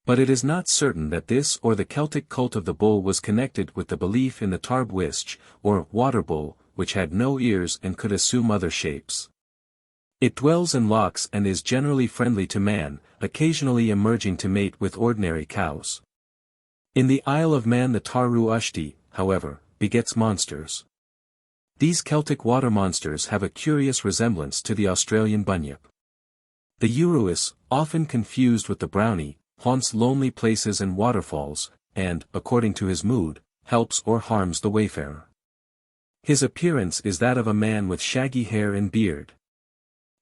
But it is not certain that this or the Celtic cult of the bull was connected with the belief in the Tarbwistch, or water bull, which had no ears and could assume other shapes. It dwells in lochs and is generally friendly to man, occasionally emerging to mate with ordinary cows. In the Isle of Man the Taru Ushti, however, begets monsters. These Celtic water monsters have a curious resemblance to the Australian bunyip. The Uruis, often confused with the brownie, haunts lonely places and waterfalls, and, according to his mood, helps or harms the wayfarer. His appearance is that of a man with shaggy hair and beard.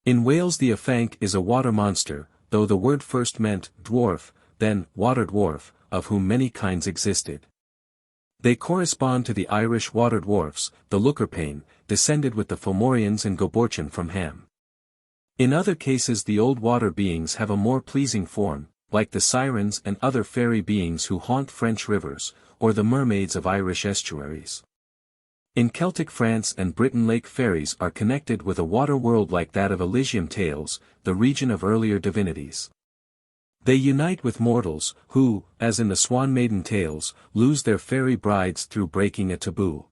In Wales the Afanc is a water monster, though the word first meant dwarf, then water dwarf, of whom many kinds existed. They correspond to the Irish water dwarfs, the Lookerpane, descended with the Fomorians and Goborchan from Ham. In other cases the old water beings have a more pleasing form, like the sirens and other fairy beings who haunt French rivers, or the mermaids of Irish estuaries. In Celtic France and Britain lake fairies are connected with a water world like that of Elysium tales, the region of earlier divinities. They unite with mortals, who, as in the Swan Maiden tales, lose their fairy brides through breaking a taboo.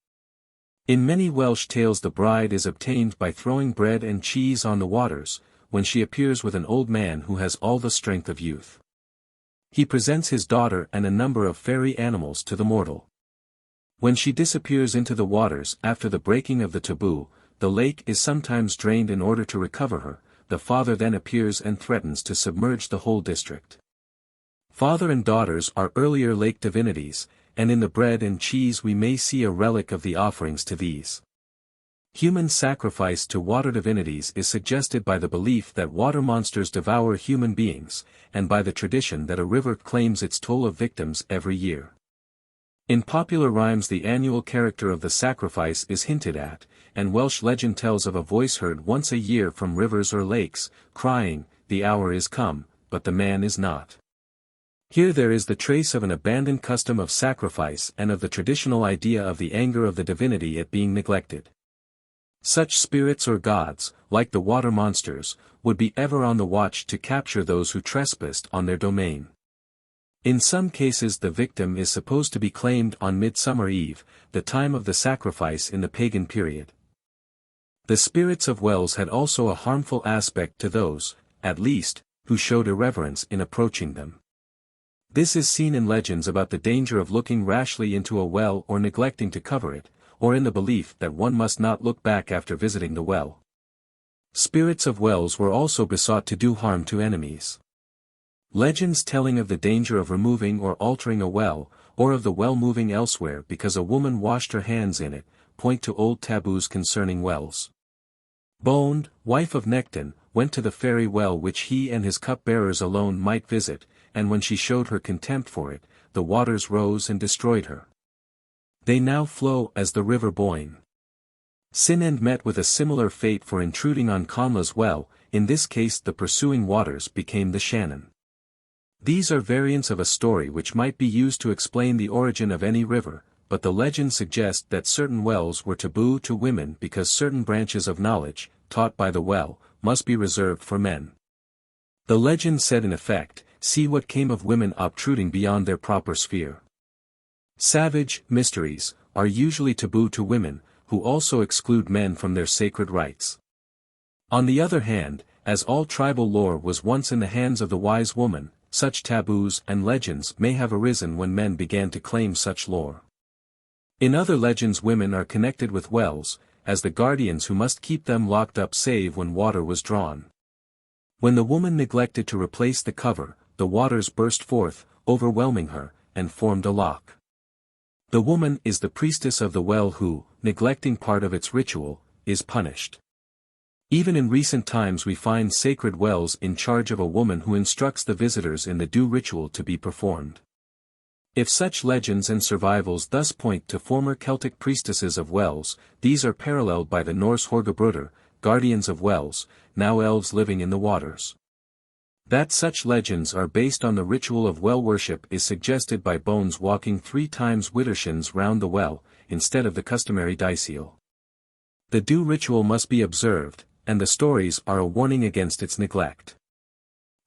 In many Welsh tales the bride is obtained by throwing bread and cheese on the waters, when she appears with an old man who has all the strength of youth. He presents his daughter and a number of fairy animals to the mortal. When she disappears into the waters after the breaking of the taboo, the lake is sometimes drained in order to recover her. The father then appears and threatens to submerge the whole district. Father and daughters are earlier lake divinities, and in the bread and cheese we may see a relic of the offerings to these. Human sacrifice to water divinities is suggested by the belief that water monsters devour human beings, and by the tradition that a river claims its toll of victims every year. In popular rhymes the annual character of the sacrifice is hinted at, and Welsh legend tells of a voice heard once a year from rivers or lakes, crying, "The hour is come, but the man is not." Here there is the trace of an abandoned custom of sacrifice and of the traditional idea of the anger of the divinity at being neglected. Such spirits or gods, like the water monsters, would be ever on the watch to capture those who trespassed on their domain. In some cases the victim is supposed to be claimed on Midsummer Eve, the time of the sacrifice in the pagan period. The spirits of wells had also a harmful aspect to those, at least, who showed irreverence in approaching them. This is seen in legends about the danger of looking rashly into a well or neglecting to cover it, or in the belief that one must not look back after visiting the well. Spirits of wells were also besought to do harm to enemies. Legends telling of the danger of removing or altering a well, or of the well moving elsewhere because a woman washed her hands in it, point to old taboos concerning wells. Boned, wife of Nectan, went to the fairy well which he and his cupbearers alone might visit, and when she showed her contempt for it, the waters rose and destroyed her. They now flow as the river Boyne. Sinend met with a similar fate for intruding on Conla's well, in this case the pursuing waters became the Shannon. These are variants of a story which might be used to explain the origin of any river, but the legends suggest that certain wells were taboo to women because certain branches of knowledge, taught by the well, must be reserved for men. The legend said in effect, see what came of women obtruding beyond their proper sphere. Savage mysteries are usually taboo to women, who also exclude men from their sacred rites. On the other hand, as all tribal lore was once in the hands of the wise woman, such taboos and legends may have arisen when men began to claim such lore. In other legends women are connected with wells, as the guardians who must keep them locked up save when water was drawn. When the woman neglected to replace the cover, the waters burst forth, overwhelming her, and formed a lock. The woman is the priestess of the well who, neglecting part of its ritual, is punished. Even in recent times we find sacred wells in charge of a woman who instructs the visitors in the due ritual to be performed. If such legends and survivals thus point to former Celtic priestesses of wells, these are paralleled by the Norse Horgabrudur, guardians of wells, now elves living in the waters. That such legends are based on the ritual of well worship is suggested by Bones walking 3 times widdershins round the well, instead of the customary daisiel. The due ritual must be observed, and the stories are a warning against its neglect.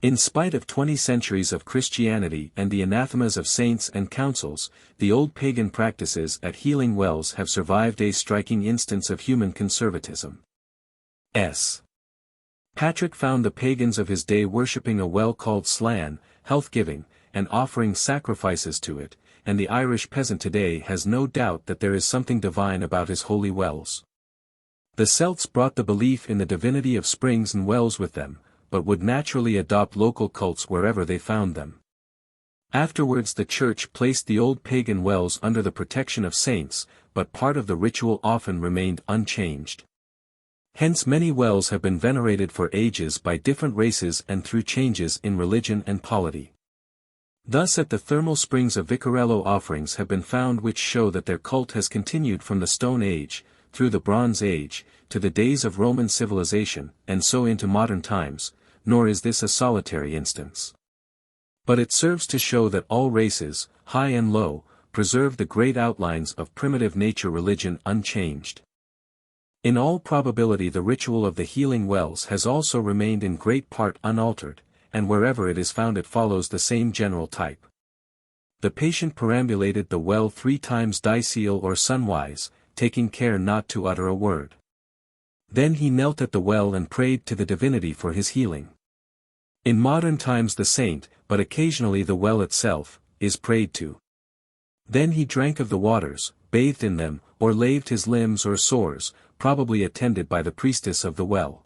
In spite of 20 centuries of Christianity and the anathemas of saints and councils, the old pagan practices at healing wells have survived, a striking instance of human conservatism. Patrick found the pagans of his day worshipping a well called Slan, health-giving, and offering sacrifices to it, and the Irish peasant today has no doubt that there is something divine about his holy wells. The Celts brought the belief in the divinity of springs and wells with them, but would naturally adopt local cults wherever they found them. Afterwards the Church placed the old pagan wells under the protection of saints, but part of the ritual often remained unchanged. Hence many wells have been venerated for ages by different races and through changes in religion and polity. Thus at the thermal springs of Vicarello offerings have been found which show that their cult has continued from the Stone Age, through the Bronze Age, to the days of Roman civilization, and so into modern times, nor is this a solitary instance. But it serves to show that all races, high and low, preserve the great outlines of primitive nature religion unchanged. In all probability the ritual of the healing wells has also remained in great part unaltered, and wherever it is found it follows the same general type. The patient perambulated the well 3 times dicele or sunwise, taking care not to utter a word. Then he knelt at the well and prayed to the divinity for his healing. In modern times the saint, but occasionally the well itself, is prayed to. Then he drank of the waters, bathed in them, or laved his limbs or sores, probably attended by the priestess of the well.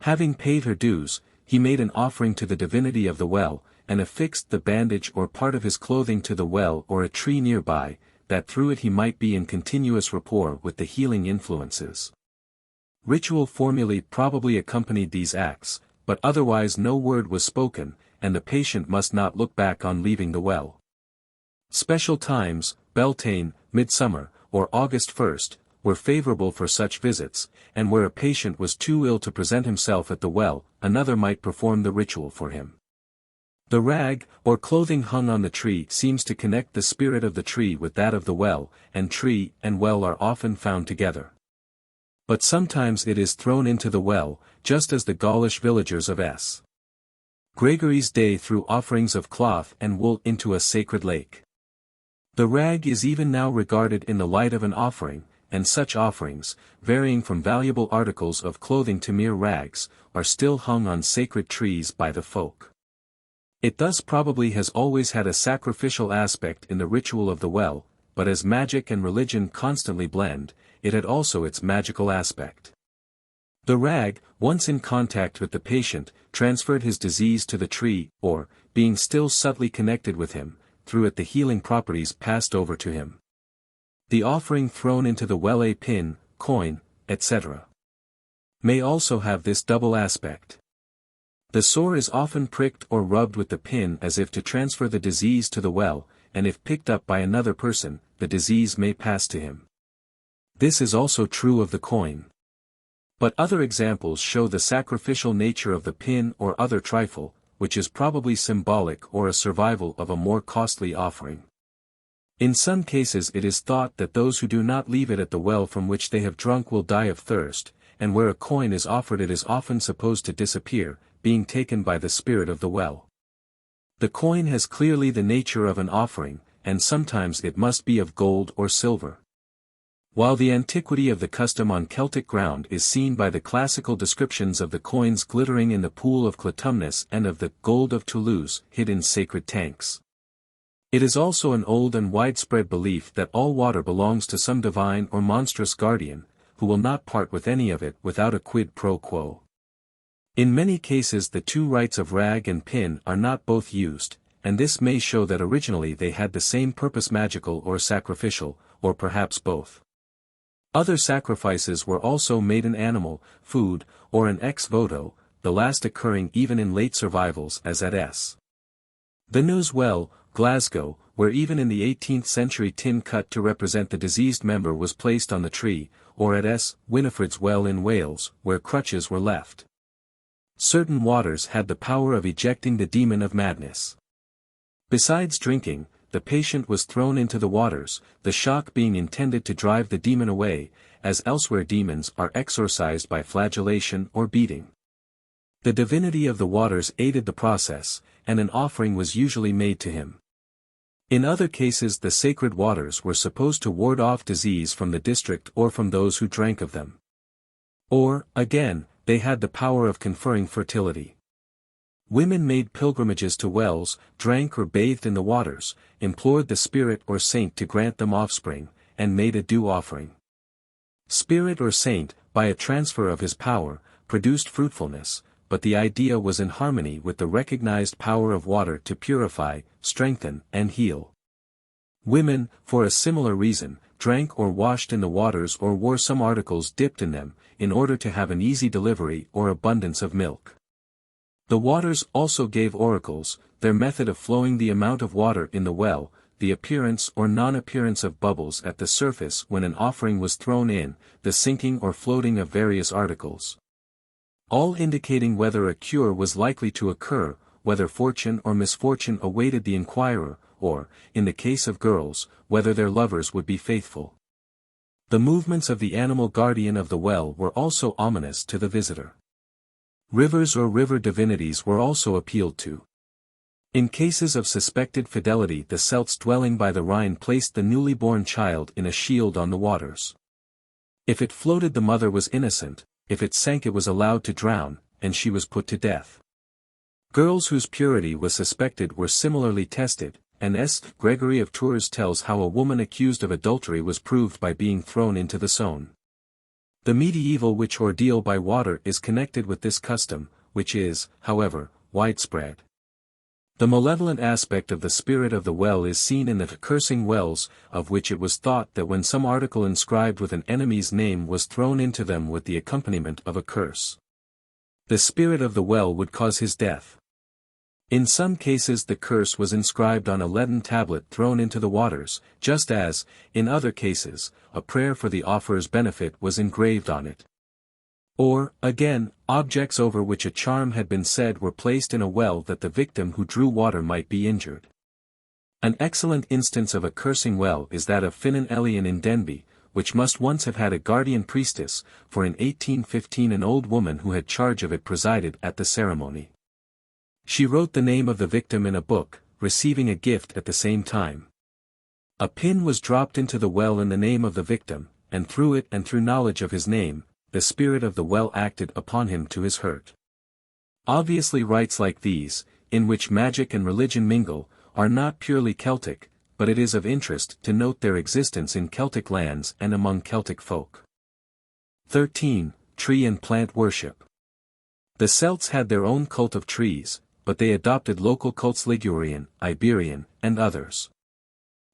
Having paid her dues, he made an offering to the divinity of the well, and affixed the bandage or part of his clothing to the well or a tree nearby, that through it he might be in continuous rapport with the healing influences. Ritual formulae probably accompanied these acts, but otherwise no word was spoken, and the patient must not look back on leaving the well. Special times, Beltane, midsummer, or August 1st, were favorable for such visits, and where a patient was too ill to present himself at the well, another might perform the ritual for him. The rag, or clothing hung on the tree seems to connect the spirit of the tree with that of the well, and tree and well are often found together. But sometimes it is thrown into the well, just as the Gaulish villagers of S. Gregory's day threw offerings of cloth and wool into a sacred lake. The rag is even now regarded in the light of an offering, and such offerings, varying from valuable articles of clothing to mere rags, are still hung on sacred trees by the folk. It thus probably has always had a sacrificial aspect in the ritual of the well, but as magic and religion constantly blend, it had also its magical aspect. The rag, once in contact with the patient, transferred his disease to the tree, or, being still subtly connected with him, through it the healing properties passed over to him. The offering thrown into the well, a pin, coin, etc., may also have this double aspect. The sore is often pricked or rubbed with the pin as if to transfer the disease to the well, and if picked up by another person, the disease may pass to him. This is also true of the coin. But other examples show the sacrificial nature of the pin or other trifle, which is probably symbolic or a survival of a more costly offering. In some cases it is thought that those who do not leave it at the well from which they have drunk will die of thirst, and where a coin is offered it is often supposed to disappear, being taken by the spirit of the well. The coin has clearly the nature of an offering, and sometimes it must be of gold or silver. While the antiquity of the custom on Celtic ground is seen by the classical descriptions of the coins glittering in the pool of Clytumnus and of the gold of Toulouse hid in sacred tanks. It is also an old and widespread belief that all water belongs to some divine or monstrous guardian, who will not part with any of it without a quid pro quo. In many cases the two rites of rag and pin are not both used, and this may show that originally they had the same purpose, magical or sacrificial, or perhaps both. Other sacrifices were also made in animal, food, or in ex voto, the last occurring even in late survivals as at S. The News Well, Glasgow, where even in the 18th century tin cut to represent the diseased member was placed on the tree, or at S. Winifred's Well in Wales, where crutches were left. Certain waters had the power of ejecting the demon of madness. Besides drinking, the patient was thrown into the waters, the shock being intended to drive the demon away, as elsewhere demons are exorcised by flagellation or beating. The divinity of the waters aided the process, and an offering was usually made to him. In other cases the sacred waters were supposed to ward off disease from the district or from those who drank of them. Or, again, they had the power of conferring fertility. Women made pilgrimages to wells, drank or bathed in the waters, implored the spirit or saint to grant them offspring, and made a due offering. Spirit or saint, by a transfer of his power, produced fruitfulness, but the idea was in harmony with the recognized power of water to purify, strengthen, and heal. Women, for a similar reason, drank or washed in the waters or wore some articles dipped in them, in order to have an easy delivery or abundance of milk. The waters also gave oracles, their method of flowing, the amount of water in the well, the appearance or non-appearance of bubbles at the surface when an offering was thrown in, the sinking or floating of various articles. All indicating whether a cure was likely to occur, whether fortune or misfortune awaited the inquirer, or, in the case of girls, whether their lovers would be faithful. The movements of the animal guardian of the well were also ominous to the visitor. Rivers or river divinities were also appealed to. In cases of suspected fidelity, the Celts dwelling by the Rhine placed the newly born child in a shield on the waters. If it floated, the mother was innocent; if it sank, it was allowed to drown, and she was put to death. Girls whose purity was suspected were similarly tested, and St. Gregory of Tours tells how a woman accused of adultery was proved by being thrown into the Saône. The medieval witch ordeal by water is connected with this custom, which is, however, widespread. The malevolent aspect of the spirit of the well is seen in the cursing wells, of which it was thought that when some article inscribed with an enemy's name was thrown into them with the accompaniment of a curse, the spirit of the well would cause his death. In some cases the curse was inscribed on a leaden tablet thrown into the waters, just as, in other cases, a prayer for the offerer's benefit was engraved on it. Or, again, objects over which a charm had been said were placed in a well that the victim who drew water might be injured. An excellent instance of a cursing well is that of Fionn in Denbigh, which must once have had a guardian priestess, for in 1815 an old woman who had charge of it presided at the ceremony. She wrote the name of the victim in a book, receiving a gift at the same time. A pin was dropped into the well in the name of the victim, and through it and through knowledge of his name, the spirit of the well acted upon him to his hurt. Obviously rites like these, in which magic and religion mingle, are not purely Celtic, but it is of interest to note their existence in Celtic lands and among Celtic folk. 13. Tree and plant worship. The Celts had their own cult of trees, but they adopted local cults Ligurian, Iberian, and others.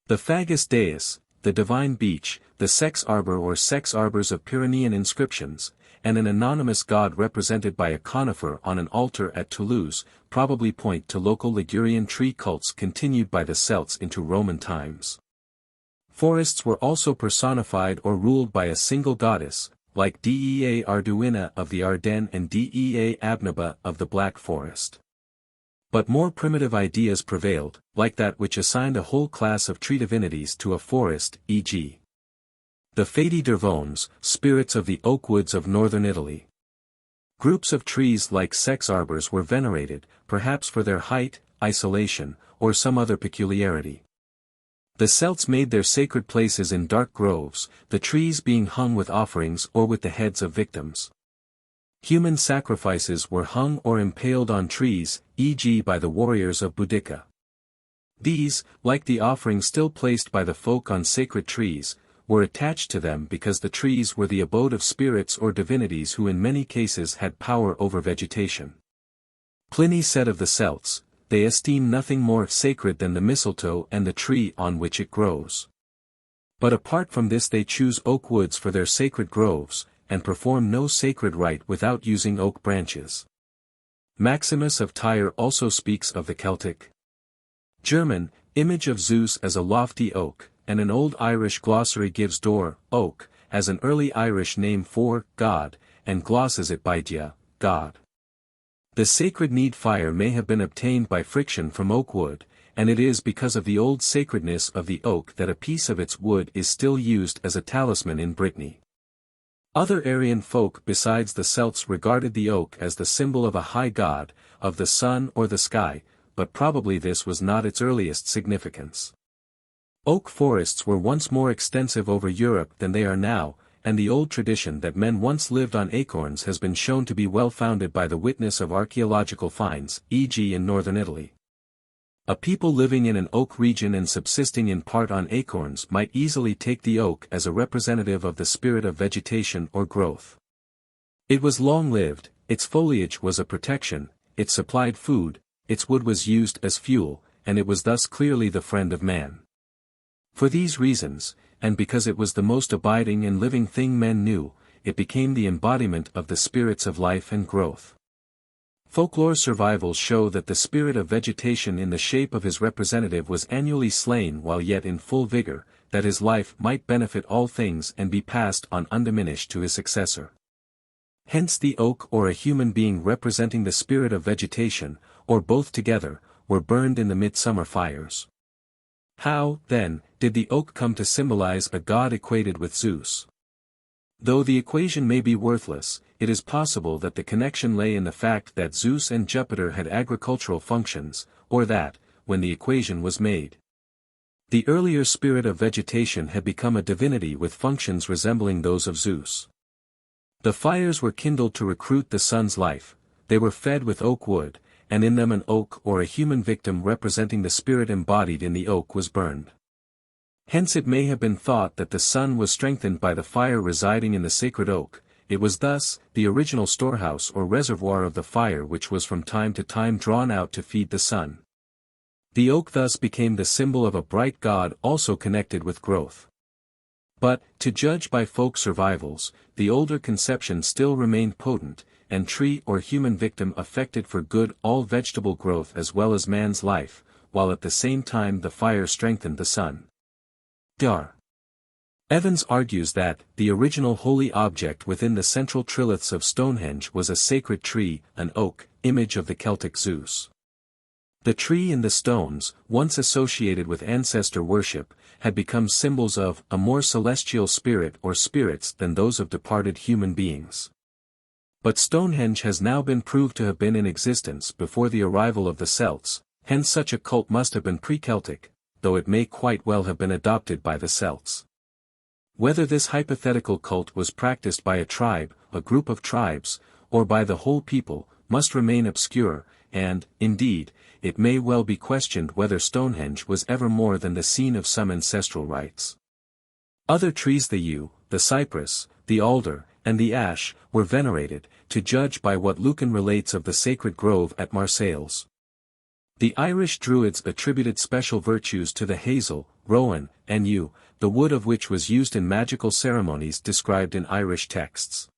The Fagus Deus, the divine beech, the sex arbor or sex arbors of Pyrenean inscriptions, and an anonymous god represented by a conifer on an altar at Toulouse, probably point to local Ligurian tree cults continued by the Celts into Roman times. Forests were also personified or ruled by a single goddess, like Dea Arduina of the Ardennes and Dea Abnaba of the Black Forest. But more primitive ideas prevailed, like that which assigned a whole class of tree divinities to a forest, e.g. the Feti d'Ervones, spirits of the oak woods of northern Italy. Groups of trees like sex arbors were venerated, perhaps for their height, isolation, or some other peculiarity. The Celts made their sacred places in dark groves, the trees being hung with offerings or with the heads of victims. Human sacrifices were hung or impaled on trees, e.g. by the warriors of Boudica. These, like the offerings still placed by the folk on sacred trees, were attached to them because the trees were the abode of spirits or divinities who in many cases had power over vegetation. Pliny said of the Celts, "They esteem nothing more sacred than the mistletoe and the tree on which it grows. But apart from this they choose oak woods for their sacred groves, and perform no sacred rite without using oak branches." Maximus of Tyre also speaks of the Celtic German image of Zeus as a lofty oak, and an Old Irish glossary gives dor, oak, as an early Irish name for God, and glosses it by dia, God. The sacred need fire may have been obtained by friction from oak wood, and it is because of the old sacredness of the oak that a piece of its wood is still used as a talisman in Brittany. Other Aryan folk besides the Celts regarded the oak as the symbol of a high god, of the sun or the sky, but probably this was not its earliest significance. Oak forests were once more extensive over Europe than they are now, and the old tradition that men once lived on acorns has been shown to be well founded by the witness of archaeological finds, e.g. in northern Italy. A people living in an oak region and subsisting in part on acorns might easily take the oak as a representative of the spirit of vegetation or growth. It was long-lived, its foliage was a protection, it supplied food, its wood was used as fuel, and it was thus clearly the friend of man. For these reasons, and because it was the most abiding and living thing men knew, it became the embodiment of the spirits of life and growth. Folklore survivals show that the spirit of vegetation in the shape of his representative was annually slain while yet in full vigor, that his life might benefit all things and be passed on undiminished to his successor. Hence the oak or a human being representing the spirit of vegetation, or both together, were burned in the midsummer fires. How, then, did the oak come to symbolize a god equated with Zeus? Though the equation may be worthless, it is possible that the connection lay in the fact that Zeus and Jupiter had agricultural functions, or that, when the equation was made, the earlier spirit of vegetation had become a divinity with functions resembling those of Zeus. The fires were kindled to recruit the sun's life, they were fed with oak wood, and in them an oak or a human victim representing the spirit embodied in the oak was burned. Hence it may have been thought that the sun was strengthened by the fire residing in the sacred oak, it was thus the original storehouse or reservoir of the fire which was from time to time drawn out to feed the sun. The oak thus became the symbol of a bright god also connected with growth. But, to judge by folk survivals, the older conception still remained potent, and tree or human victim affected for good all vegetable growth as well as man's life, while at the same time the fire strengthened the sun. Dar. Evans argues that, the original holy object within the central triliths of Stonehenge was a sacred tree, an oak, image of the Celtic Zeus. The tree and the stones, once associated with ancestor worship, had become symbols of a more celestial spirit or spirits than those of departed human beings. But Stonehenge has now been proved to have been in existence before the arrival of the Celts, hence such a cult must have been pre-Celtic, though it may quite well have been adopted by the Celts. Whether this hypothetical cult was practiced by a tribe, a group of tribes, or by the whole people, must remain obscure, and, indeed, it may well be questioned whether Stonehenge was ever more than the scene of some ancestral rites. Other trees, the yew, the cypress, the alder, and the ash, were venerated, to judge by what Lucan relates of the sacred grove at Marseilles. The Irish Druids attributed special virtues to the hazel, rowan, and yew, the wood of which was used in magical ceremonies described in Irish texts.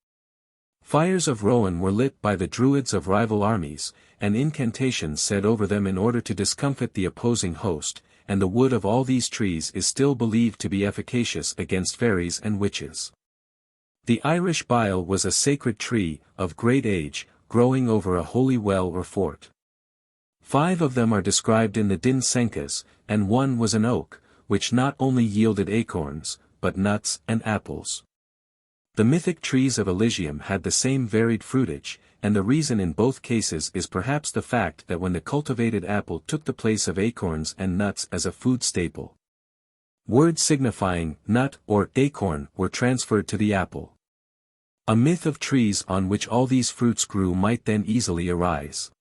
Fires of rowan were lit by the Druids of rival armies, and incantations said over them in order to discomfit the opposing host, and the wood of all these trees is still believed to be efficacious against fairies and witches. The Irish bile was a sacred tree, of great age, growing over a holy well or fort. 5 of them are described in the Din Sencas, and 1 was an oak, which not only yielded acorns, but nuts and apples. The mythic trees of Elysium had the same varied fruitage, and the reason in both cases is perhaps the fact that when the cultivated apple took the place of acorns and nuts as a food staple, words signifying nut or acorn were transferred to the apple. A myth of trees on which all these fruits grew might then easily arise.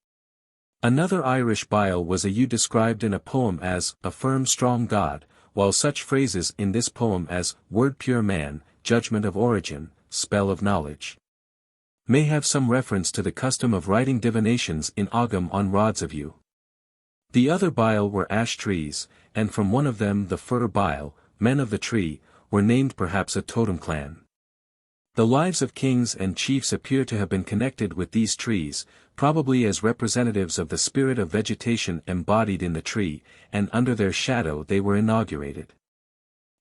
Another Irish bile was a yew described in a poem as a firm strong god, while such phrases in this poem as word pure man, judgment of origin, spell of knowledge, may have some reference to the custom of writing divinations in Ogham on rods of yew. The other bile were ash trees, and from one of them the fir bile, men of the tree, were named perhaps a totem clan. The lives of kings and chiefs appear to have been connected with these trees, probably as representatives of the spirit of vegetation embodied in the tree, and under their shadow they were inaugurated.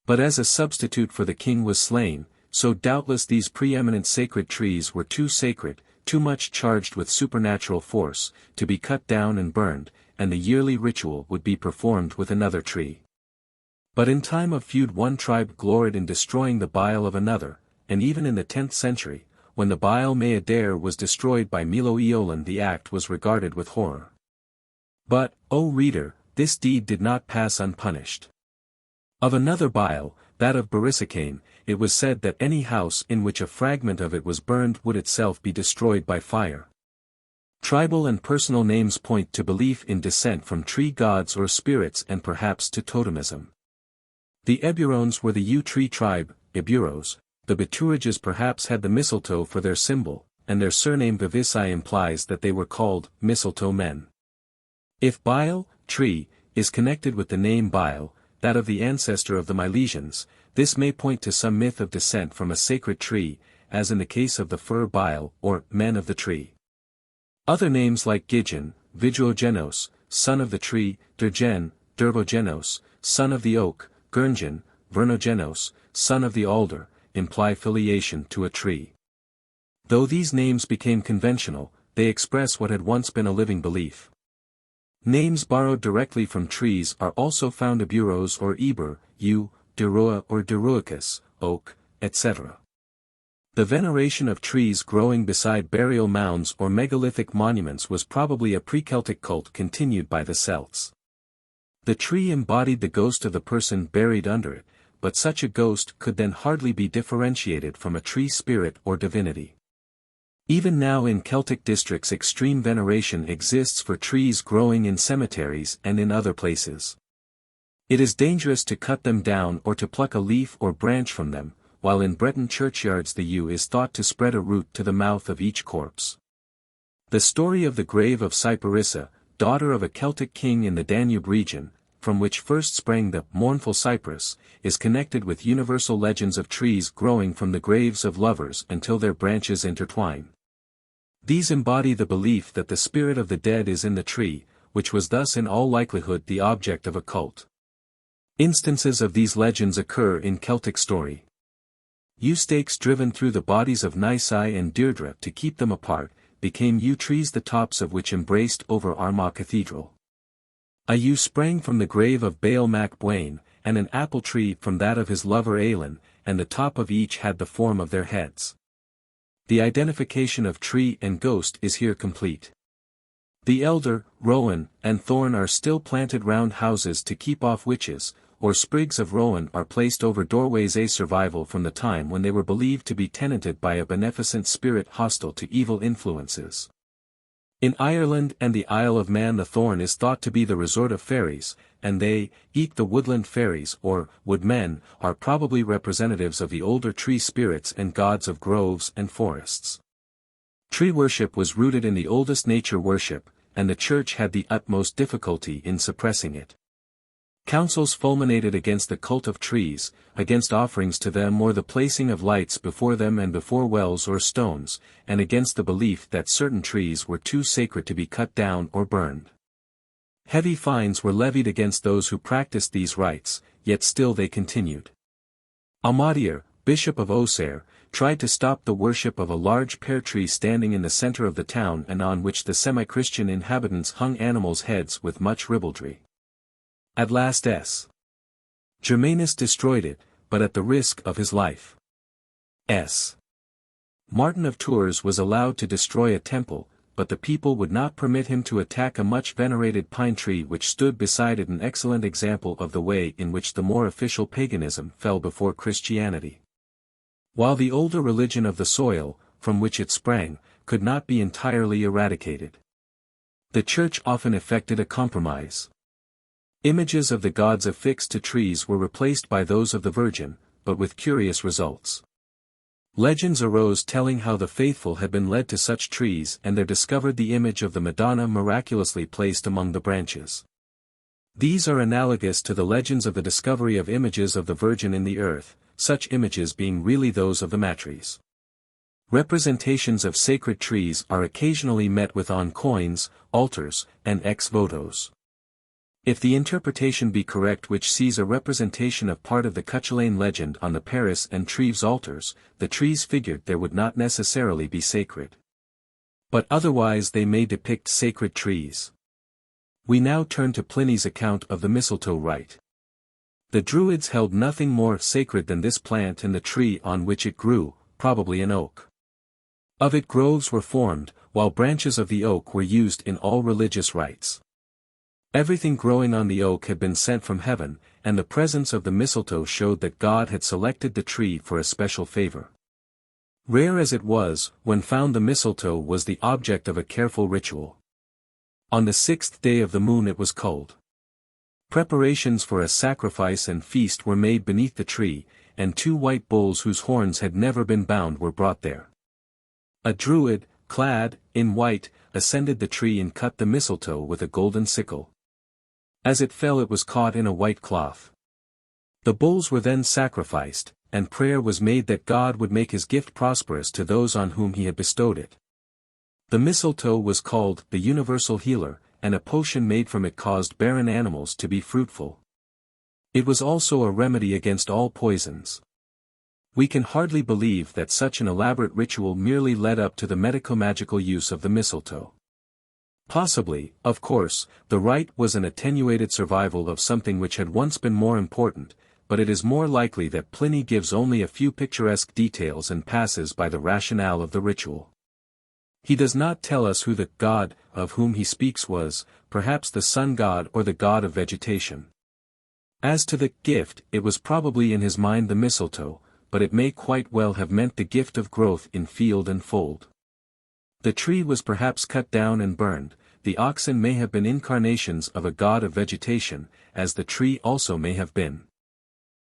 But as a substitute for the king was slain, so doubtless these preeminent sacred trees were too sacred, too much charged with supernatural force, to be cut down and burned, and the yearly ritual would be performed with another tree. But in time of feud one tribe gloried in destroying the bile of another, and even in the 10th century, when the bile Meadair was destroyed by Milo Eolan the act was regarded with horror. But, O reader, this deed did not pass unpunished. Of another bile, that of Borissocane, it was said that any house in which a fragment of it was burned would itself be destroyed by fire. Tribal and personal names point to belief in descent from tree gods or spirits and perhaps to totemism. The Eburones were the yew tree tribe, Eburos. The Bituriges perhaps had the mistletoe for their symbol, and their surname Vivisci implies that they were called mistletoe men. If bile, tree, is connected with the name bile, that of the ancestor of the Milesians, this may point to some myth of descent from a sacred tree, as in the case of the fir bile, or men of the tree. Other names like Gideon, Vidrogenos, son of the tree, Durgen, Dervogenos, son of the oak, Gurngen, Vernogenos, son of the alder, imply filiation to a tree. Though these names became conventional, they express what had once been a living belief. Names borrowed directly from trees are also found Eburos or Eber, yew, Duroa or Duruicus, oak, etc. The veneration of trees growing beside burial mounds or megalithic monuments was probably a pre-Celtic cult continued by the Celts. The tree embodied the ghost of the person buried under it, but such a ghost could then hardly be differentiated from a tree spirit or divinity. Even now in Celtic districts extreme veneration exists for trees growing in cemeteries and in other places. It is dangerous to cut them down or to pluck a leaf or branch from them, while in Breton churchyards the yew is thought to spread a root to the mouth of each corpse. The story of the grave of Cyparissa, daughter of a Celtic king in the Danube region, from which first sprang the mournful cypress, is connected with universal legends of trees growing from the graves of lovers until their branches intertwine. These embody the belief that the spirit of the dead is in the tree, which was thus in all likelihood the object of a cult. Instances of these legends occur in Celtic story. Yew stakes driven through the bodies of Nisai and Deirdre to keep them apart, became yew trees the tops of which embraced over Armagh Cathedral. A yew sprang from the grave of Baal Mac Bwain, and an apple tree from that of his lover Ailinn, and the top of each had the form of their heads. The identification of tree and ghost is here complete. The elder, rowan, and thorn are still planted round houses to keep off witches, or sprigs of rowan are placed over doorways, a survival from the time when they were believed to be tenanted by a beneficent spirit hostile to evil influences. In Ireland and the Isle of Man the thorn is thought to be the resort of fairies, and they, eke the woodland fairies or woodmen, are probably representatives of the older tree spirits and gods of groves and forests. Tree worship was rooted in the oldest nature worship, and the Church had the utmost difficulty in suppressing it. Councils fulminated against the cult of trees, against offerings to them or the placing of lights before them and before wells or stones, and against the belief that certain trees were too sacred to be cut down or burned. Heavy fines were levied against those who practiced these rites, yet still they continued. Almadier, Bishop of Auxerre, tried to stop the worship of a large pear tree standing in the center of the town and on which the semi-Christian inhabitants hung animals' heads with much ribaldry. At last Germanus destroyed it, but at the risk of his life. Martin of Tours was allowed to destroy a temple, but the people would not permit him to attack a much venerated pine tree which stood beside it, an excellent example of the way in which the more official paganism fell before Christianity. While the older religion of the soil, from which it sprang, could not be entirely eradicated, the Church often effected a compromise. Images of the gods affixed to trees were replaced by those of the Virgin, but with curious results. Legends arose telling how the faithful had been led to such trees and there discovered the image of the Madonna miraculously placed among the branches. These are analogous to the legends of the discovery of images of the Virgin in the earth, such images being really those of the matres. Representations of sacred trees are occasionally met with on coins, altars, and ex votos. If the interpretation be correct, which sees a representation of part of the Cúchulainn legend on the Paris and Treves altars, the trees figured there would not necessarily be sacred. But otherwise they may depict sacred trees. We now turn to Pliny's account of the mistletoe rite. The Druids held nothing more sacred than this plant and the tree on which it grew, probably an oak. Of it groves were formed, while branches of the oak were used in all religious rites. Everything growing on the oak had been sent from heaven, and the presence of the mistletoe showed that God had selected the tree for a special favor. Rare as it was, when found the mistletoe was the object of a careful ritual. On the 6th day of the moon it was culled. Preparations for a sacrifice and feast were made beneath the tree, and 2 white bulls whose horns had never been bound were brought there. A Druid, clad in white, ascended the tree and cut the mistletoe with a golden sickle. As it fell it was caught in a white cloth. The bulls were then sacrificed, and prayer was made that God would make his gift prosperous to those on whom he had bestowed it. The mistletoe was called the universal healer, and a potion made from it caused barren animals to be fruitful. It was also a remedy against all poisons. We can hardly believe that such an elaborate ritual merely led up to the medico-magical use of the mistletoe. Possibly, of course, the rite was an attenuated survival of something which had once been more important, but it is more likely that Pliny gives only a few picturesque details and passes by the rationale of the ritual. He does not tell us who the god of whom he speaks was, perhaps the sun god or the god of vegetation. As to the gift, it was probably in his mind the mistletoe, but it may quite well have meant the gift of growth in field and fold. The tree was perhaps cut down and burned, the oxen may have been incarnations of a god of vegetation, as the tree also may have been.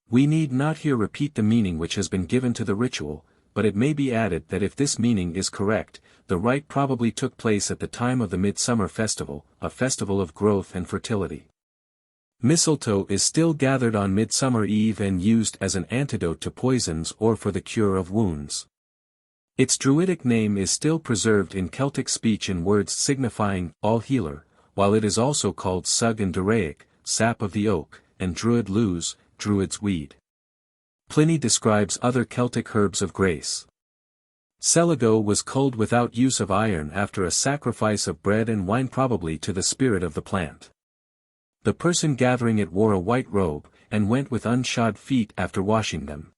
We need not here repeat the meaning which has been given to the ritual, but it may be added that if this meaning is correct, the rite probably took place at the time of the midsummer festival, a festival of growth and fertility. Mistletoe is still gathered on Midsummer Eve and used as an antidote to poisons or for the cure of wounds. Its Druidic name is still preserved in Celtic speech in words signifying all-healer, while it is also called sug and Doraic, sap of the oak, and Druid luz, Druid's weed. Pliny describes other Celtic herbs of grace. Celigo was culled without use of iron after a sacrifice of bread and wine, probably to the spirit of the plant. The person gathering it wore a white robe, and went with unshod feet after washing them.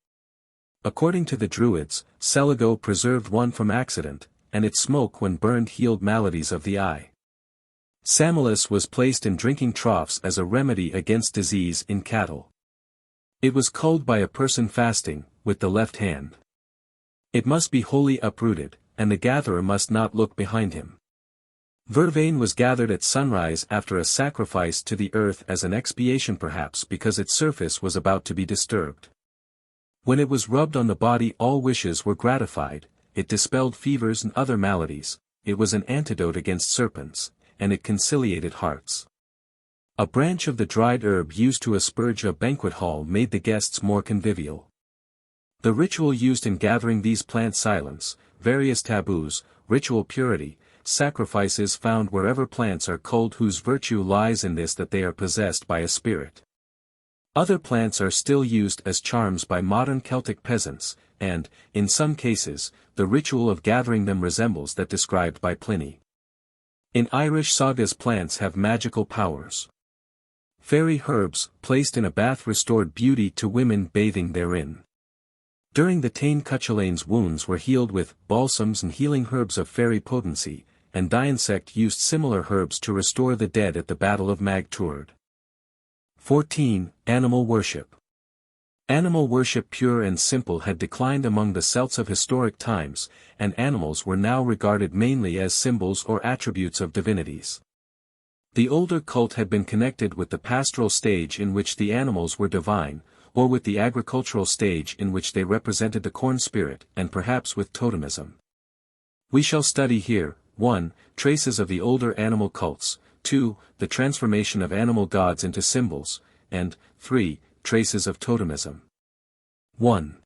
According to the Druids, Celigo preserved one from accident, and its smoke when burned healed maladies of the eye. Samolus was placed in drinking troughs as a remedy against disease in cattle. It was culled by a person fasting, with the left hand. It must be wholly uprooted, and the gatherer must not look behind him. Vervain was gathered at sunrise after a sacrifice to the earth as an expiation, perhaps because its surface was about to be disturbed. When it was rubbed on the body all wishes were gratified, it dispelled fevers and other maladies, it was an antidote against serpents, and it conciliated hearts. A branch of the dried herb used to asperge a banquet hall made the guests more convivial. The ritual used in gathering these plants: silence, various taboos, ritual purity, sacrifices found wherever plants are culled, whose virtue lies in this, that they are possessed by a spirit. Other plants are still used as charms by modern Celtic peasants, and, in some cases, the ritual of gathering them resembles that described by Pliny. In Irish sagas, plants have magical powers. Fairy herbs, placed in a bath, restored beauty to women bathing therein. During the Táin Cúchulainn's wounds were healed with balsams and healing herbs of fairy potency, and Dionsect used similar herbs to restore the dead at the Battle of Mag Tuaird. 14. Animal worship. Animal worship, pure and simple, had declined among the Celts of historic times, and animals were now regarded mainly as symbols or attributes of divinities. The older cult had been connected with the pastoral stage in which the animals were divine, or with the agricultural stage in which they represented the corn spirit, and perhaps with totemism. We shall study here, 1. Traces of the older animal cults, 2. The transformation of animal gods into symbols, and 3. Traces of totemism. 1.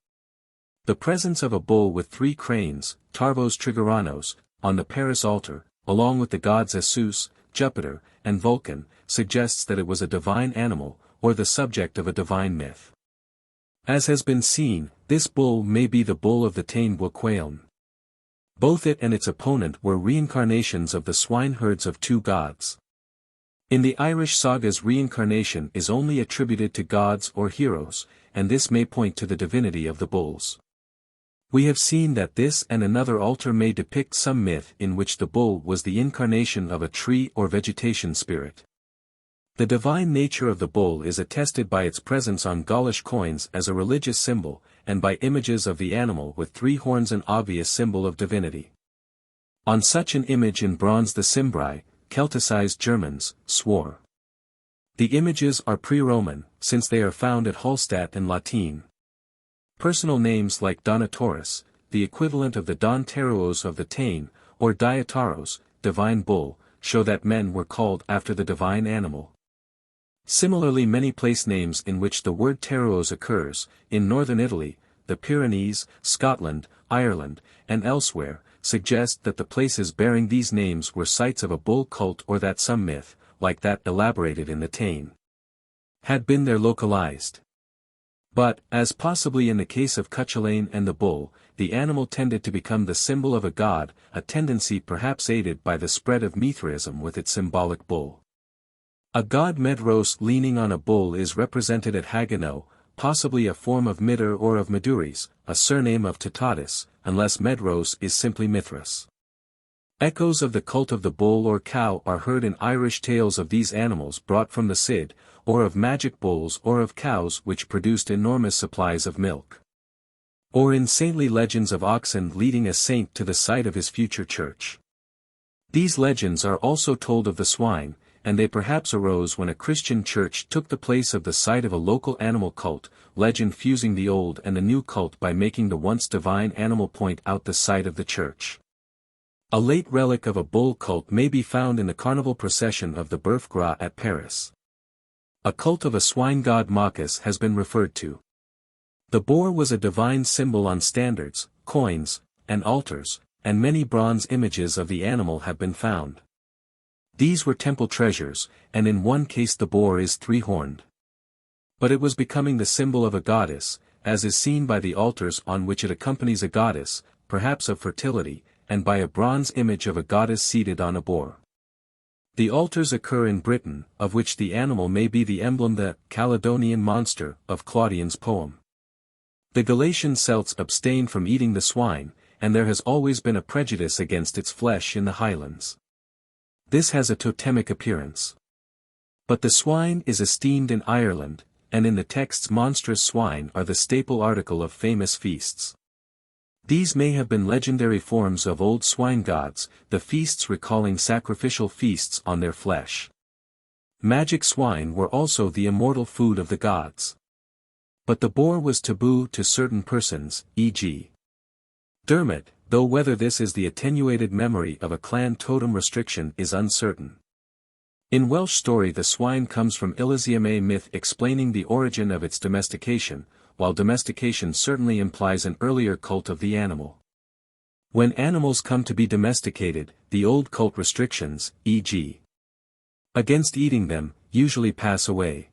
The presence of a bull with 3 cranes, Tarvos Trigeranos, on the Paris altar, along with the gods Zeus, Jupiter, and Vulcan, suggests that it was a divine animal, or the subject of a divine myth. As has been seen, this bull may be the bull of the Táin Bhuacáin. Both it and its opponent were reincarnations of the swineherds of 2 gods. In the Irish sagas, reincarnation is only attributed to gods or heroes, and this may point to the divinity of the bulls. We have seen that this and another altar may depict some myth in which the bull was the incarnation of a tree or vegetation spirit. The divine nature of the bull is attested by its presence on Gaulish coins as a religious symbol, and by images of the animal with 3 horns, an obvious symbol of divinity. On such an image in bronze the Cimbri, Celticized Germans, swore. The images are pre-Roman, since they are found at Hallstatt and Latine. Personal names like Donatorus, the equivalent of the Don Teruos of the Táin, or Diataros, divine bull, show that men were called after the divine animal. Similarly, many place names in which the word Teruos occurs, in northern Italy, the Pyrenees, Scotland, Ireland, and elsewhere, suggest that the places bearing these names were sites of a bull cult, or that some myth, like that elaborated in the Táin, had been there localized. But, as possibly in the case of Cúchulainn and the bull, the animal tended to become the symbol of a god, a tendency perhaps aided by the spread of Mithraism with its symbolic bull. A god Medros leaning on a bull is represented at Haguenau, possibly a form of Midir or of Meduris, a surname of Totatis, unless Medros is simply Mithras. Echoes of the cult of the bull or cow are heard in Irish tales of these animals brought from the Cid, or of magic bulls or of cows which produced enormous supplies of milk. Or in saintly legends of oxen leading a saint to the site of his future church. These legends are also told of the swine, and they perhaps arose when a Christian church took the place of the site of a local animal cult, legend fusing the old and the new cult by making the once divine animal point out the site of the church. A late relic of a bull cult may be found in the carnival procession of the Bœuf Gras at Paris. A cult of a swine god Bacchus has been referred to. The boar was a divine symbol on standards, coins, and altars, and many bronze images of the animal have been found. These were temple treasures, and in one case the boar is three-horned. But it was becoming the symbol of a goddess, as is seen by the altars on which it accompanies a goddess, perhaps of fertility, and by a bronze image of a goddess seated on a boar. The altars occur in Britain, of which the animal may be the emblem, the Caledonian monster of Claudian's poem. The Galatian Celts abstained from eating the swine, and there has always been a prejudice against its flesh in the Highlands. This has a totemic appearance. But the swine is esteemed in Ireland, and in the texts monstrous swine are the staple article of famous feasts. These may have been legendary forms of old swine gods, the feasts recalling sacrificial feasts on their flesh. Magic swine were also the immortal food of the gods. But the boar was taboo to certain persons, e.g. Dermot, though whether this is the attenuated memory of a clan totem restriction is uncertain. In Welsh story the swine comes from Elysium, a myth explaining the origin of its domestication, while domestication certainly implies an earlier cult of the animal. When animals come to be domesticated, the old cult restrictions, e.g. against eating them, usually pass away.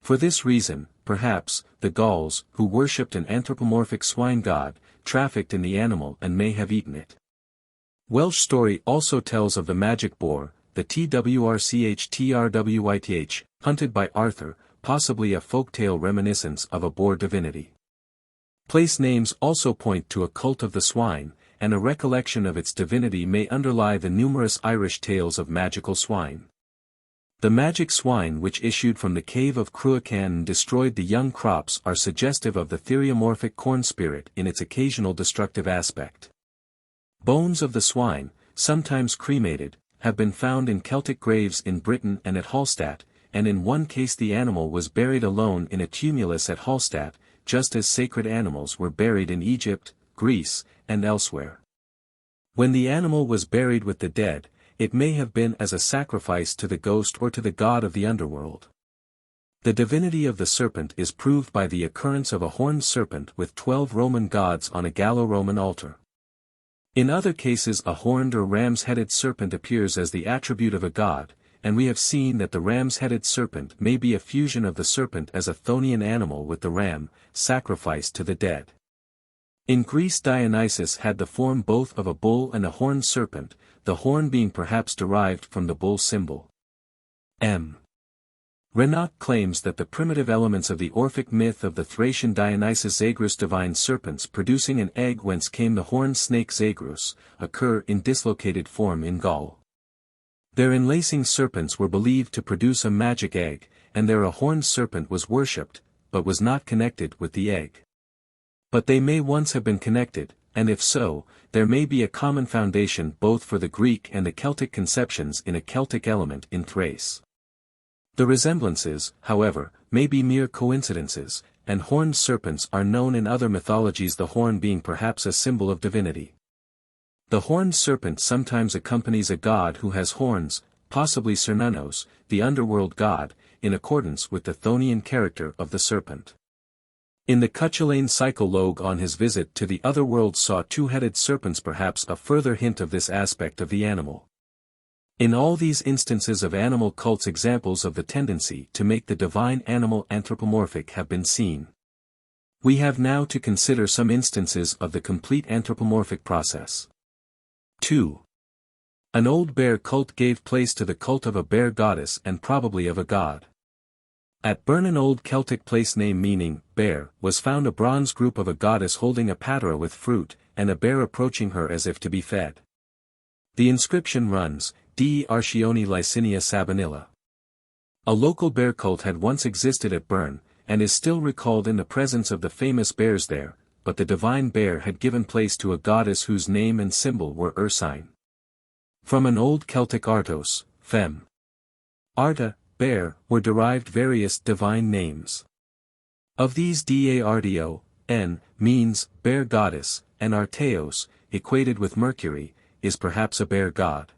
For this reason, perhaps, the Gauls, who worshipped an anthropomorphic swine god, trafficked in the animal and may have eaten it. Welsh story also tells of the magic boar, the Twrchtrwyth, hunted by Arthur, possibly a folktale reminiscence of a boar divinity. Place names also point to a cult of the swine, and a recollection of its divinity may underlie the numerous Irish tales of magical swine. The magic swine which issued from the cave of Cúchulainn and destroyed the young crops are suggestive of the theriomorphic corn spirit in its occasional destructive aspect. Bones of the swine, sometimes cremated, have been found in Celtic graves in Britain and at Hallstatt, and in one case the animal was buried alone in a tumulus at Hallstatt, just as sacred animals were buried in Egypt, Greece, and elsewhere. When the animal was buried with the dead, it may have been as a sacrifice to the ghost or to the god of the underworld. The divinity of the serpent is proved by the occurrence of a horned serpent with 12 Roman gods on a Gallo-Roman altar. In other cases a horned or ram's-headed serpent appears as the attribute of a god, and we have seen that the ram's-headed serpent may be a fusion of the serpent as a Chthonian animal with the ram, sacrificed to the dead. In Greece Dionysus had the form both of a bull and a horned serpent, the horn being perhaps derived from the bull symbol. M. Renoch claims that the primitive elements of the Orphic myth of the Thracian Dionysus Zagreus divine serpents producing an egg whence came the horned snake Zagreus, occur in dislocated form in Gaul. Their enlacing serpents were believed to produce a magic egg, and there a horned serpent was worshipped, but was not connected with the egg. But they may once have been connected, and if so, there may be a common foundation both for the Greek and the Celtic conceptions in a Celtic element in Thrace. The resemblances, however, may be mere coincidences, and horned serpents are known in other mythologies, the horn being perhaps a symbol of divinity. The horned serpent sometimes accompanies a god who has horns, possibly Cernunnos, the underworld god, in accordance with the Chthonian character of the serpent. In the Cúchulainn Cycle Log on his visit to the other world saw two-headed serpents, perhaps a further hint of this aspect of the animal. In all these instances of animal cults examples of the tendency to make the divine animal anthropomorphic have been seen. We have now to consider some instances of the complete anthropomorphic process. 2. An old bear cult gave place to the cult of a bear goddess and probably of a god. At Burn, an old Celtic place name meaning bear, was found a bronze group of a goddess holding a patera with fruit, and a bear approaching her as if to be fed. The inscription runs, Dei Archioni Lycinia Sabanilla. A local bear cult had once existed at Burn, and is still recalled in the presence of the famous bears there, but the divine bear had given place to a goddess whose name and symbol were Ursine. From an old Celtic artos, fem. Arta, bear, were derived various divine names. Of these Daardio, n, means, bear goddess, and Arteos, equated with Mercury, is perhaps a bear god.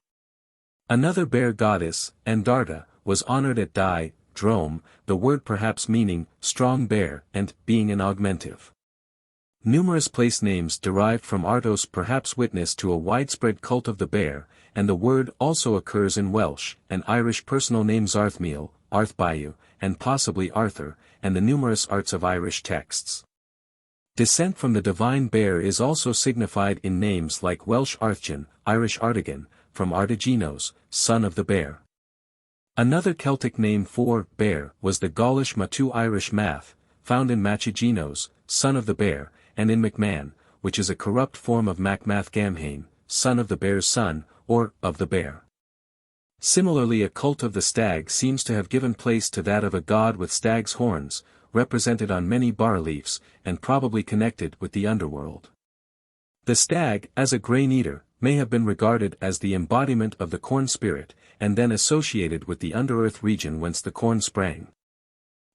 Another bear goddess, Andarta, was honored at Dai, Drome, the word perhaps meaning, strong bear, and, being an augmentive. Numerous place names derived from Artos perhaps witness to a widespread cult of the bear, and the word also occurs in Welsh and Irish personal names Arthmeal, Arthbayu, and possibly Arthur, and the numerous arts of Irish texts. Descent from the divine bear is also signified in names like Welsh Arthgen, Irish Artigan, from Artiginos, son of the bear. Another Celtic name for bear was the Gaulish Matu Irish Math, found in Machiginos, son of the bear, and in MacMahon, which is a corrupt form of Macmath Gamhain, son of the bear's son, or of the bear. Similarly, a cult of the stag seems to have given place to that of a god with stag's horns, represented on many bas-reliefs, and probably connected with the underworld. The stag, as a grain-eater, may have been regarded as the embodiment of the corn spirit, and then associated with the underearth region whence the corn sprang.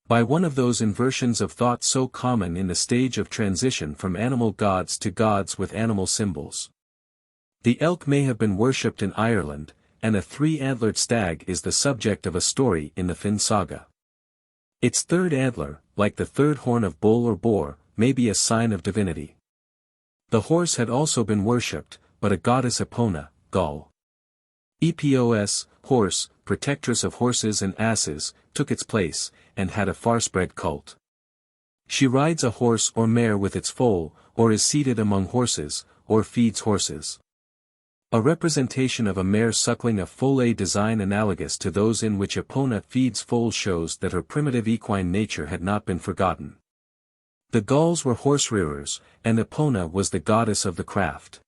By one of those inversions of thought so common in the stage of transition from animal gods to gods with animal symbols. The elk may have been worshipped in Ireland, and a three-antlered stag is the subject of a story in the Fionn Saga. Its third antler, like the third horn of bull or boar, may be a sign of divinity. The horse had also been worshipped, but a goddess Epona, Gaul. Epos, horse, protectress of horses and asses, took its place, and had a far-spread cult. She rides a horse or mare with its foal, or is seated among horses, or feeds horses. A representation of a mare suckling a foal design analogous to those in which Epona feeds foals shows that her primitive equine nature had not been forgotten. The Gauls were horse-rearers, and Epona was the goddess of the craft.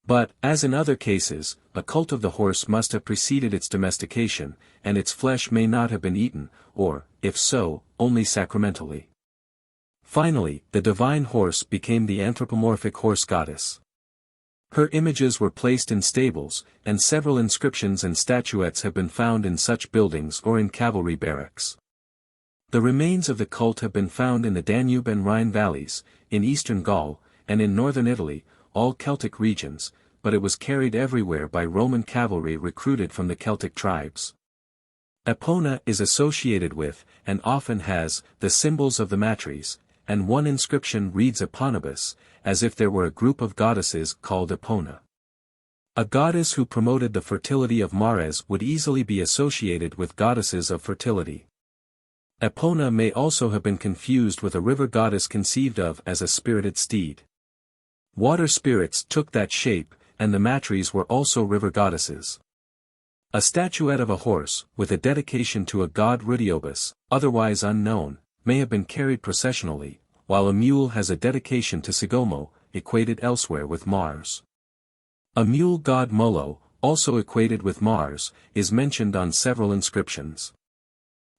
But, as in other cases, a cult of the horse must have preceded its domestication, and its flesh may not have been eaten, or, if so, only sacramentally. Finally, the divine horse became the anthropomorphic horse goddess. Her images were placed in stables, and several inscriptions and statuettes have been found in such buildings or in cavalry barracks. The remains of the cult have been found in the Danube and Rhine valleys, in eastern Gaul, and in northern Italy, all Celtic regions, but it was carried everywhere by Roman cavalry recruited from the Celtic tribes. Epona is associated with, and often has, the symbols of the matres, and one inscription reads Eponibus, as if there were a group of goddesses called Epona. A goddess who promoted the fertility of mares would easily be associated with goddesses of fertility. Epona may also have been confused with a river goddess conceived of as a spirited steed. Water spirits took that shape, and the matres were also river goddesses. A statuette of a horse, with a dedication to a god Rhudiobus, otherwise unknown, may have been carried processionally, while a mule has a dedication to Sigomo, equated elsewhere with Mars. A mule god Mullo, also equated with Mars, is mentioned on several inscriptions.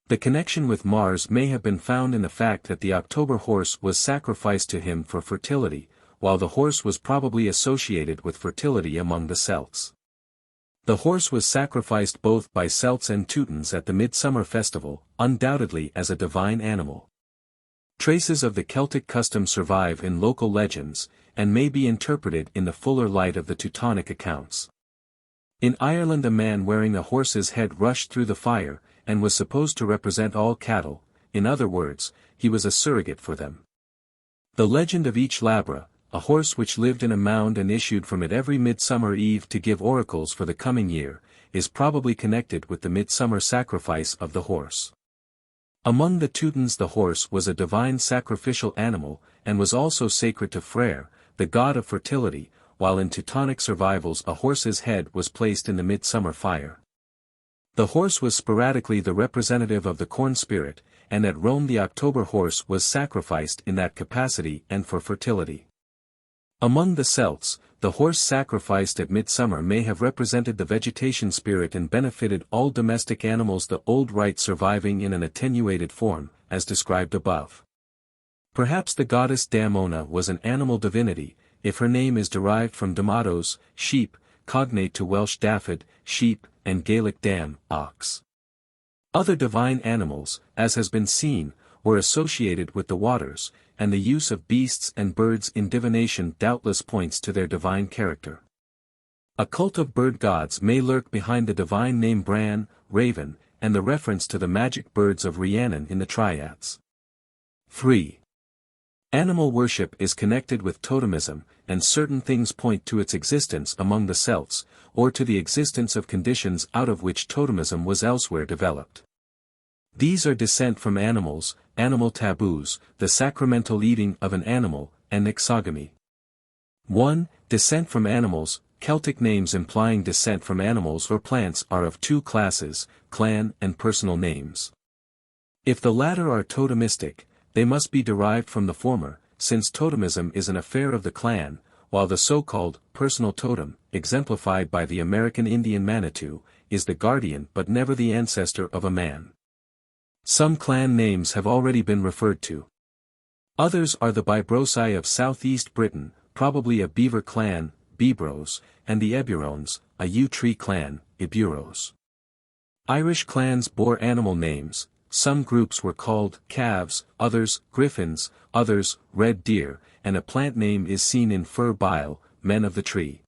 The connection with Mars may have been found in the fact that the October horse was sacrificed to him for fertility, while the horse was probably associated with fertility among the Celts. The horse was sacrificed both by Celts and Teutons at the midsummer festival, undoubtedly as a divine animal. Traces of the Celtic custom survive in local legends, and may be interpreted in the fuller light of the Teutonic accounts. In Ireland, a man wearing a horse's head rushed through the fire, and was supposed to represent all cattle, in other words, he was a surrogate for them. The legend of each labra, a horse which lived in a mound and issued from it every midsummer eve to give oracles for the coming year, is probably connected with the midsummer sacrifice of the horse. Among the Teutons the horse was a divine sacrificial animal, and was also sacred to Freyr, the god of fertility, while in Teutonic survivals a horse's head was placed in the midsummer fire. The horse was sporadically the representative of the corn spirit, and at Rome the October horse was sacrificed in that capacity and for fertility. Among the Celts, the horse sacrificed at midsummer may have represented the vegetation spirit and benefited all domestic animals, the old rite surviving in an attenuated form, as described above. Perhaps the goddess Damona was an animal divinity, if her name is derived from Damados, sheep, cognate to Welsh daffod, sheep, and Gaelic dam, ox. Other divine animals, as has been seen, were associated with the waters, and the use of beasts and birds in divination doubtless points to their divine character. A cult of bird gods may lurk behind the divine name Bran, raven, and the reference to the magic birds of Rhiannon in the triads. 3. Animal worship is connected with totemism, and certain things point to its existence among the Celts, or to the existence of conditions out of which totemism was elsewhere developed. These are descent from animals, animal taboos, the sacramental eating of an animal, and exogamy. 1. Descent from animals. Celtic names implying descent from animals or plants are of two classes, clan and personal names. If the latter are totemistic, they must be derived from the former, since totemism is an affair of the clan, while the so-called personal totem, exemplified by the American Indian Manitou, is the guardian but never the ancestor of a man. Some clan names have already been referred to. Others are the Bybrosi of southeast Britain, probably a beaver clan, Bebros, and the Eburones, a yew tree clan, Eburos. Irish clans bore animal names. Some groups were called calves, others griffins, others red deer, and a plant name is seen in Fir Bile, men of the tree.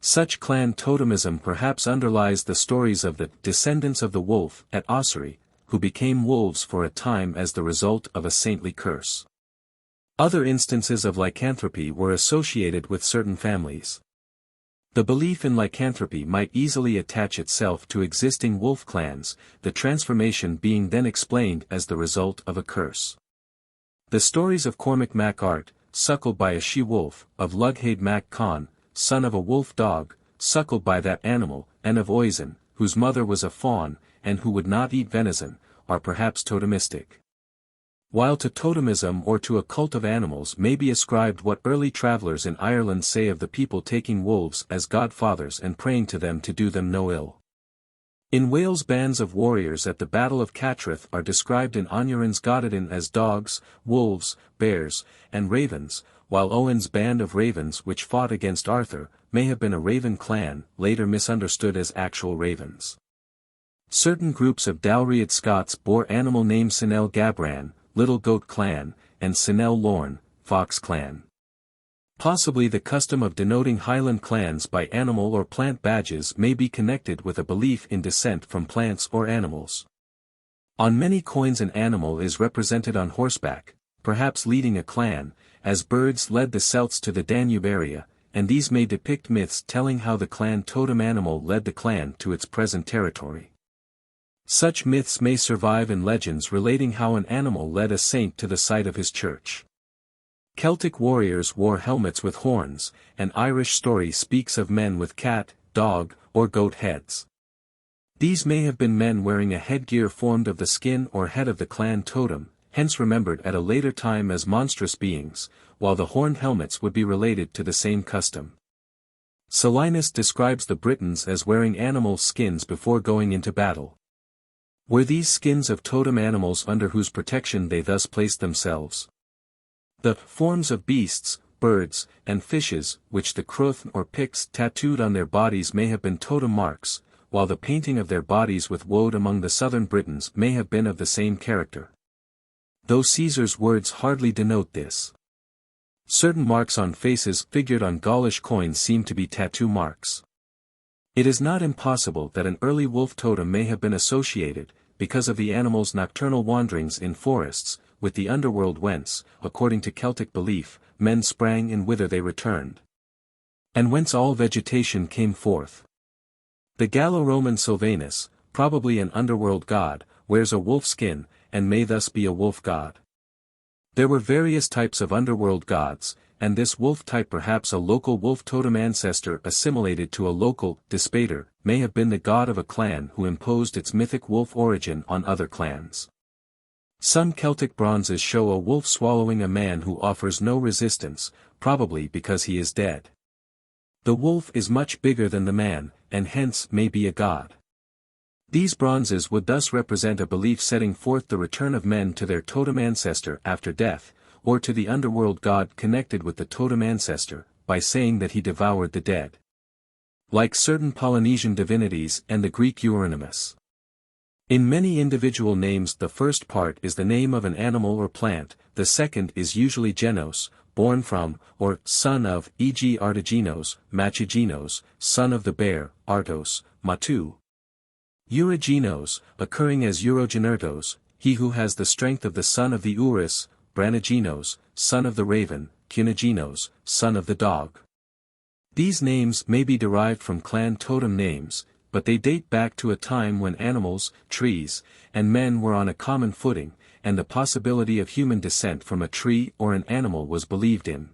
Such clan totemism perhaps underlies the stories of the descendants of the wolf at Ossory, who became wolves for a time as the result of a saintly curse. Other instances of lycanthropy were associated with certain families. The belief in lycanthropy might easily attach itself to existing wolf clans, the transformation being then explained as the result of a curse. The stories of Cormac Mac Art, suckled by a she-wolf, of Lughaid Mac Con, son of a wolf dog, suckled by that animal, and of Oisin, whose mother was a fawn, and who would not eat venison, are perhaps totemistic. While to totemism or to a cult of animals may be ascribed what early travelers in Ireland say of the people taking wolves as godfathers and praying to them to do them no ill. In Wales bands of warriors at the Battle of Cattraeth are described in Onyarin's Gododin as dogs, wolves, bears, and ravens, while Owen's band of ravens which fought against Arthur, may have been a raven clan, later misunderstood as actual ravens. Certain groups of Dalriad Scots bore animal names Sinel Gabran, Little Goat Clan, and Sinel Lorne, Fox Clan. Possibly the custom of denoting Highland clans by animal or plant badges may be connected with a belief in descent from plants or animals. On many coins an animal is represented on horseback, perhaps leading a clan, as birds led the Celts to the Danube area, and these may depict myths telling how the clan totem animal led the clan to its present territory. Such myths may survive in legends relating how an animal led a saint to the site of his church. Celtic warriors wore helmets with horns, and Irish story speaks of men with cat, dog, or goat heads. These may have been men wearing a headgear formed of the skin or head of the clan totem, hence remembered at a later time as monstrous beings, while the horned helmets would be related to the same custom. Solinus describes the Britons as wearing animal skins before going into battle. Were these skins of totem animals under whose protection they thus placed themselves? The forms of beasts, birds, and fishes, which the Cruth or Picts tattooed on their bodies may have been totem marks, while the painting of their bodies with woad among the southern Britons may have been of the same character. Though Caesar's words hardly denote this. Certain marks on faces figured on Gaulish coins seem to be tattoo marks. It is not impossible that an early wolf totem may have been associated, because of the animal's nocturnal wanderings in forests, with the underworld whence, according to Celtic belief, men sprang and whither they returned. And whence all vegetation came forth. The Gallo-Roman Sylvanus, probably an underworld god, wears a wolf skin, and may thus be a wolf god. There were various types of underworld gods, and this wolf type, perhaps a local wolf totem ancestor assimilated to a local despater, may have been the god of a clan who imposed its mythic wolf origin on other clans. Some Celtic bronzes show a wolf swallowing a man who offers no resistance, probably because he is dead. The wolf is much bigger than the man, and hence may be a god. These bronzes would thus represent a belief setting forth the return of men to their totem ancestor after death, or to the underworld god connected with the totem ancestor, by saying that he devoured the dead. Like certain Polynesian divinities and the Greek Euronymous. In many individual names the first part is the name of an animal or plant, the second is usually genos, born from, or son of, e.g. Artigenos, Machigenos, son of the bear, Artos, Matu. Eurygenos, occurring as Eurogenertos, he who has the strength of the son of the Urus, Branigenos, son of the raven, Cunagenos, son of the dog. These names may be derived from clan totem names, but they date back to a time when animals, trees, and men were on a common footing, and the possibility of human descent from a tree or an animal was believed in.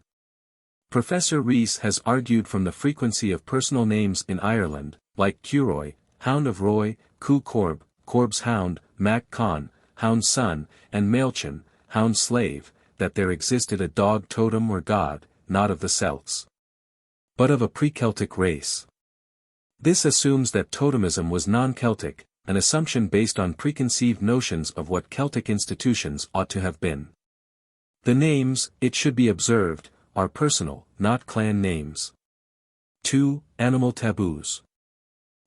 Professor Rees has argued from the frequency of personal names in Ireland, like Curoy, Hound of Roy, Cú Corb, Corb's Hound, Mac Con, Hound Son, and Maelchan, Hound Slave, that there existed a dog totem or god, not of the Celts, but of a pre-Celtic race. This assumes that totemism was non-Celtic, an assumption based on preconceived notions of what Celtic institutions ought to have been. The names, it should be observed, are personal, not clan names. 2. Animal taboos.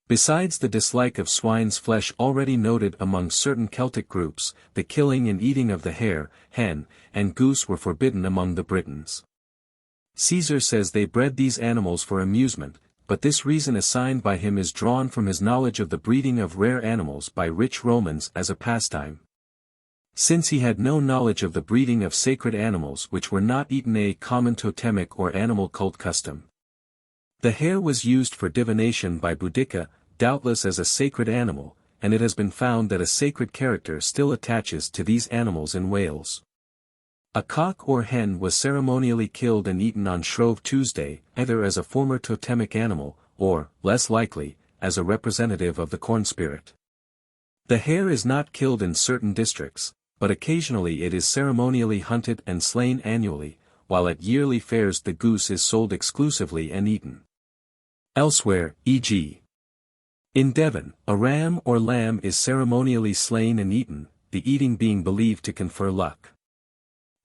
Besides the dislike of swine's flesh already noted among certain Celtic groups, the killing and eating of the hare, hen, and goose were forbidden among the Britons. Caesar says they bred these animals for amusement, but this reason assigned by him is drawn from his knowledge of the breeding of rare animals by rich Romans as a pastime. Since he had no knowledge of the breeding of sacred animals which were not eaten, a common totemic or animal cult custom. The hare was used for divination by Boudica, doubtless as a sacred animal, and it has been found that a sacred character still attaches to these animals in Wales. A cock or hen was ceremonially killed and eaten on Shrove Tuesday, either as a former totemic animal, or, less likely, as a representative of the corn spirit. The hare is not killed in certain districts, but occasionally it is ceremonially hunted and slain annually, while at yearly fairs the goose is sold exclusively and eaten. Elsewhere, e.g. in Devon, a ram or lamb is ceremonially slain and eaten, the eating being believed to confer luck.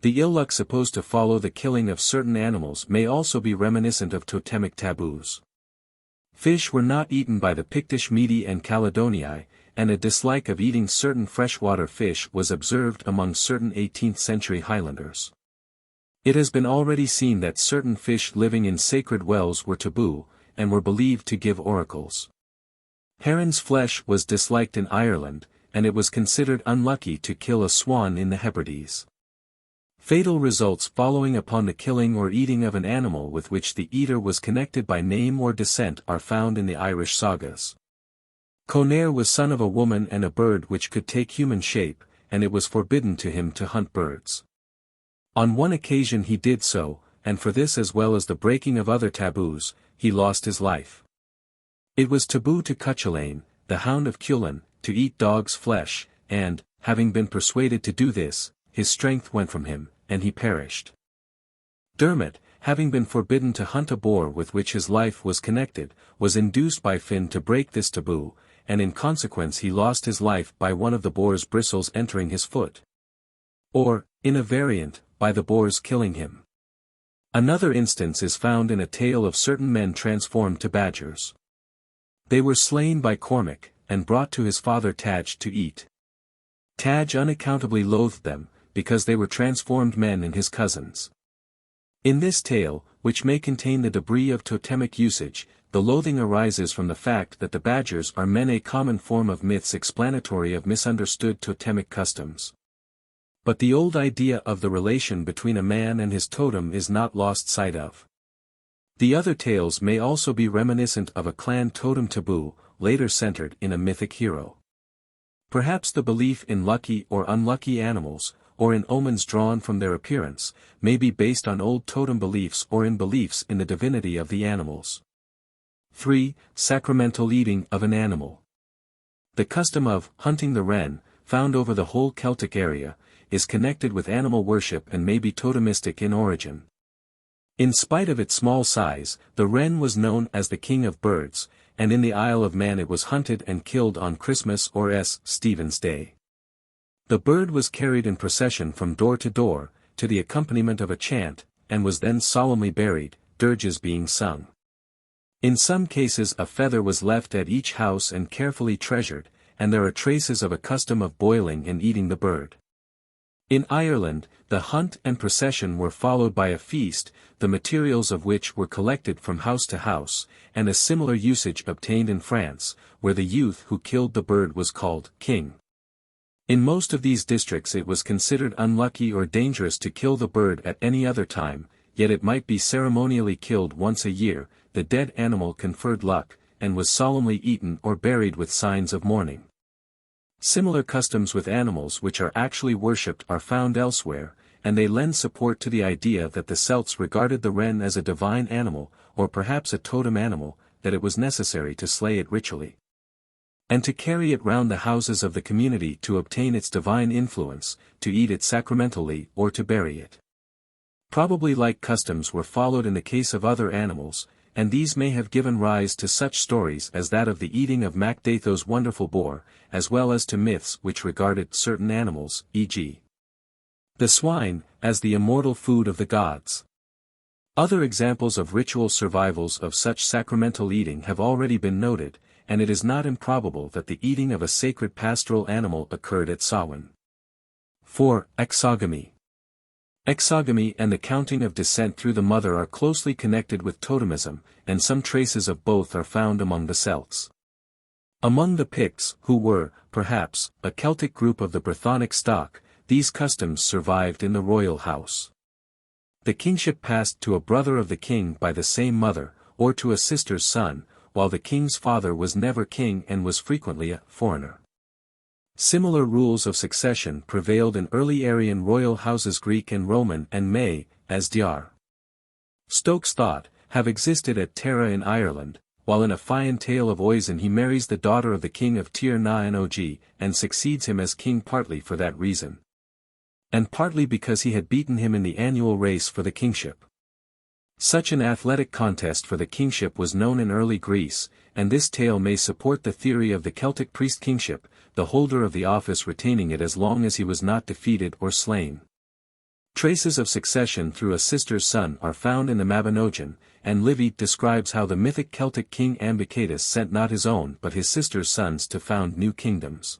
The ill luck supposed to follow the killing of certain animals may also be reminiscent of totemic taboos. Fish were not eaten by the Pictish Medi and Caledonii, and a dislike of eating certain freshwater fish was observed among certain 18th-century Highlanders. It has been already seen that certain fish living in sacred wells were taboo, and were believed to give oracles. Heron's flesh was disliked in Ireland, and it was considered unlucky to kill a swan in the Hebrides. Fatal results following upon the killing or eating of an animal with which the eater was connected by name or descent are found in the Irish sagas. Conaire was son of a woman and a bird which could take human shape, and it was forbidden to him to hunt birds. On one occasion he did so, and for this as well as the breaking of other taboos, he lost his life. It was taboo to Cúchulainn, the hound of Cúchulainn, to eat dog's flesh, and, having been persuaded to do this, his strength went from him, and he perished. Dermot, having been forbidden to hunt a boar with which his life was connected, was induced by Fionn to break this taboo, and in consequence he lost his life by one of the boar's bristles entering his foot. Or, in a variant, by the boar's killing him. Another instance is found in a tale of certain men transformed to badgers. They were slain by Cormac, and brought to his father Taj to eat. Taj unaccountably loathed them, because they were transformed men and his cousins. In this tale, which may contain the debris of totemic usage, the loathing arises from the fact that the badgers are men, a common form of myths explanatory of misunderstood totemic customs. But the old idea of the relation between a man and his totem is not lost sight of. The other tales may also be reminiscent of a clan totem taboo, later centered in a mythic hero. Perhaps the belief in lucky or unlucky animals, or in omens drawn from their appearance, may be based on old totem beliefs or in beliefs in the divinity of the animals. 3. Sacramental eating of an animal. The custom of hunting the wren, found over the whole Celtic area, is connected with animal worship and may be totemistic in origin. In spite of its small size, the wren was known as the king of birds, and in the Isle of Man it was hunted and killed on Christmas or Stephen's Day. The bird was carried in procession from door to door, to the accompaniment of a chant, and was then solemnly buried, dirges being sung. In some cases a feather was left at each house and carefully treasured, and there are traces of a custom of boiling and eating the bird. In Ireland, the hunt and procession were followed by a feast, the materials of which were collected from house to house, and a similar usage obtained in France, where the youth who killed the bird was called king. In most of these districts it was considered unlucky or dangerous to kill the bird at any other time, yet it might be ceremonially killed once a year, the dead animal conferred luck, and was solemnly eaten or buried with signs of mourning. Similar customs with animals which are actually worshipped are found elsewhere, and they lend support to the idea that the Celts regarded the wren as a divine animal, or perhaps a totem animal, that it was necessary to slay it ritually, and to carry it round the houses of the community to obtain its divine influence, to eat it sacramentally or to bury it. Probably like customs were followed in the case of other animals, and these may have given rise to such stories as that of the eating of Mac Datho's wonderful boar, as well as to myths which regarded certain animals, e.g. the swine, as the immortal food of the gods. Other examples of ritual survivals of such sacramental eating have already been noted, and it is not improbable that the eating of a sacred pastoral animal occurred at Samhain. 4. Exogamy. Exogamy and the counting of descent through the mother are closely connected with totemism, and some traces of both are found among the Celts. Among the Picts, who were, perhaps, a Celtic group of the Brythonic stock, these customs survived in the royal house. The kingship passed to a brother of the king by the same mother, or to a sister's son, while the king's father was never king and was frequently a foreigner. Similar rules of succession prevailed in early Aryan royal houses Greek and Roman and may, as Dr. Stokes thought, have existed at Tara in Ireland, while in a Fionn tale of Oisin he marries the daughter of the king of Tir na Og, and succeeds him as king partly for that reason, and partly because he had beaten him in the annual race for the kingship. Such an athletic contest for the kingship was known in early Greece, and this tale may support the theory of the Celtic priest kingship, the holder of the office retaining it as long as he was not defeated or slain. Traces of succession through a sister's son are found in the Mabinogion, and Livy describes how the mythic Celtic king Ambicatus sent not his own but his sister's sons to found new kingdoms.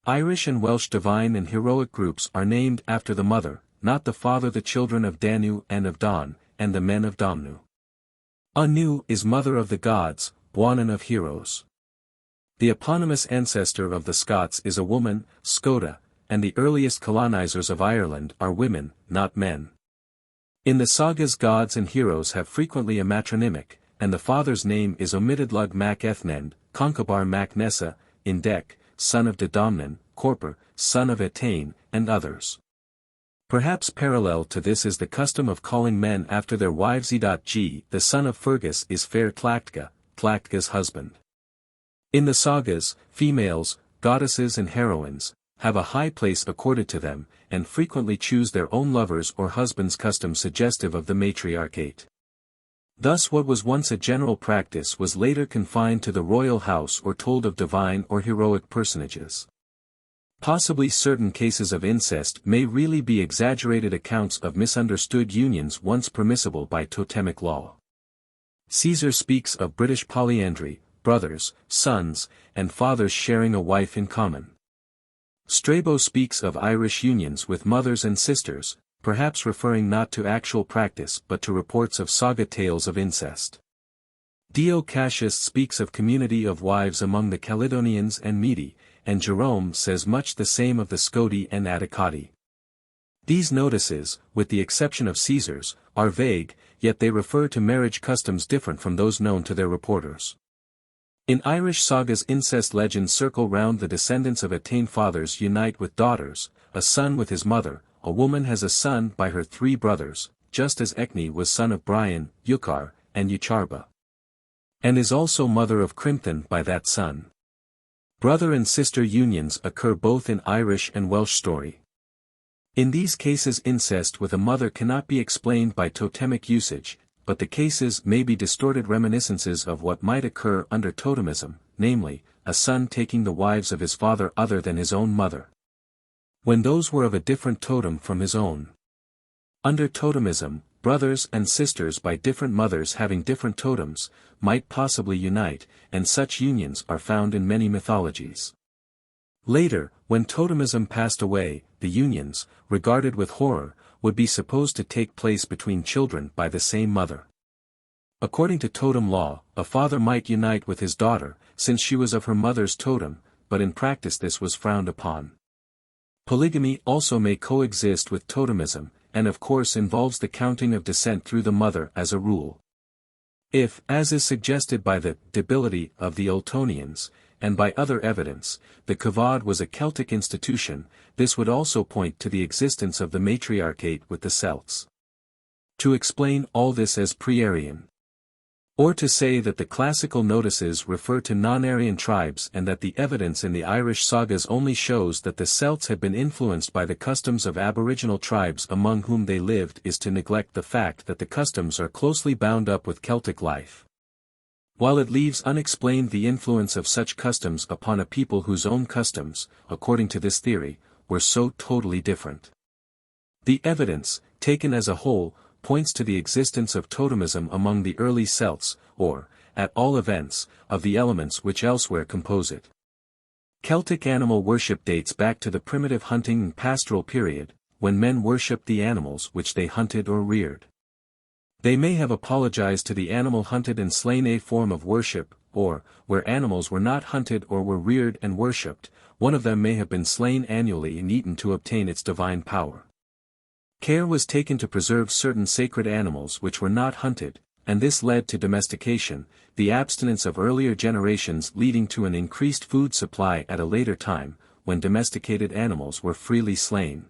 Irish and Welsh divine and heroic groups are named after the mother, not the father, the children of Danu and of Don, and the men of Domnu. Anu is mother of the gods, Bwanan of heroes. The eponymous ancestor of the Scots is a woman, Scoda, and the earliest colonizers of Ireland are women, not men. In the sagas gods and heroes have frequently a matronymic, and the father's name is omitted. Lug Mac Ethnend, Concobar Mac Nessa, Indec, son of Dedomnan, Corpor, son of Etain, and others. Perhaps parallel to this is the custom of calling men after their wives. G. The son of Fergus is fair Tlactga, Tlactga's husband. In the sagas, females, goddesses and heroines, have a high place accorded to them, and frequently choose their own lovers or husbands, custom suggestive of the matriarchate. Thus what was once a general practice was later confined to the royal house or told of divine or heroic personages. Possibly certain cases of incest may really be exaggerated accounts of misunderstood unions once permissible by totemic law. Caesar speaks of British polyandry, brothers, sons, and fathers sharing a wife in common. Strabo speaks of Irish unions with mothers and sisters, perhaps referring not to actual practice but to reports of saga tales of incest. Dio Cassius speaks of community of wives among the Caledonians and Medi, and Jerome says much the same of the Scoti and Atticati. These notices, with the exception of Caesar's, are vague, yet they refer to marriage customs different from those known to their reporters. In Irish sagas, incest legends circle round the descendants of Etain. Fathers unite with daughters, a son with his mother, a woman has a son by her three brothers, just as Ecne was son of Brian, Ucar, and Ucharba, and is also mother of Crimthan by that son. Brother and sister unions occur both in Irish and Welsh story. In these cases incest with a mother cannot be explained by totemic usage, but the cases may be distorted reminiscences of what might occur under totemism, namely, a son taking the wives of his father other than his own mother, when those were of a different totem from his own. Under totemism, brothers and sisters by different mothers having different totems, might possibly unite, and such unions are found in many mythologies. Later, when totemism passed away, the unions, regarded with horror, would be supposed to take place between children by the same mother. According to totem law, a father might unite with his daughter, since she was of her mother's totem, but in practice this was frowned upon. Polygamy also may coexist with totemism, and of course involves the counting of descent through the mother as a rule. If, as is suggested by the debility of the Ultonians, and by other evidence, the Kavod was a Celtic institution, this would also point to the existence of the matriarchate with the Celts. To explain all this as pre-Aryan, or to say that the classical notices refer to non-Aryan tribes and that the evidence in the Irish sagas only shows that the Celts had been influenced by the customs of aboriginal tribes among whom they lived is to neglect the fact that the customs are closely bound up with Celtic life. While it leaves unexplained the influence of such customs upon a people whose own customs, according to this theory, were so totally different. The evidence, taken as a whole, points to the existence of totemism among the early Celts, or, at all events, of the elements which elsewhere compose it. Celtic animal worship dates back to the primitive hunting and pastoral period, when men worshipped the animals which they hunted or reared. They may have apologized to the animal hunted and slain, a form of worship, or, where animals were not hunted or were reared and worshipped, one of them may have been slain annually and eaten to obtain its divine power. Care was taken to preserve certain sacred animals which were not hunted, and this led to domestication, the abstinence of earlier generations leading to an increased food supply at a later time, when domesticated animals were freely slain.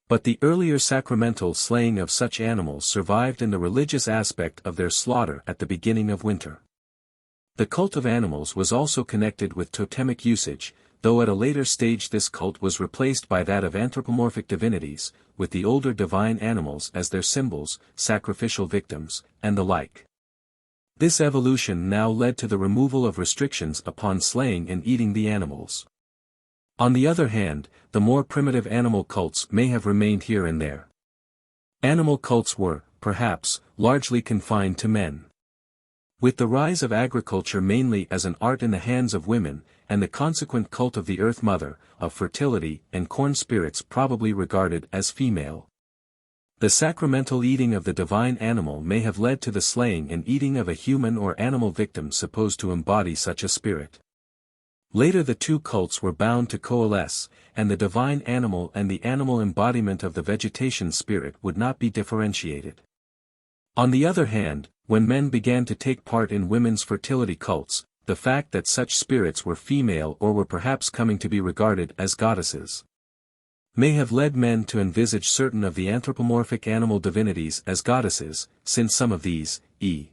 But the earlier sacramental slaying of such animals survived in the religious aspect of their slaughter at the beginning of winter. The cult of animals was also connected with totemic usage, though at a later stage this cult was replaced by that of anthropomorphic divinities, with the older divine animals as their symbols, sacrificial victims, and the like. This evolution now led to the removal of restrictions upon slaying and eating the animals. On the other hand, the more primitive animal cults may have remained here and there. Animal cults were, perhaps, largely confined to men. With the rise of agriculture mainly as an art in the hands of women, and the consequent cult of the Earth Mother, of fertility and corn spirits probably regarded as female, the sacramental eating of the divine animal may have led to the slaying and eating of a human or animal victim supposed to embody such a spirit. Later the two cults were bound to coalesce, and the divine animal and the animal embodiment of the vegetation spirit would not be differentiated. On the other hand, when men began to take part in women's fertility cults, the fact that such spirits were female or were perhaps coming to be regarded as goddesses, may have led men to envisage certain of the anthropomorphic animal divinities as goddesses, since some of these, e.g.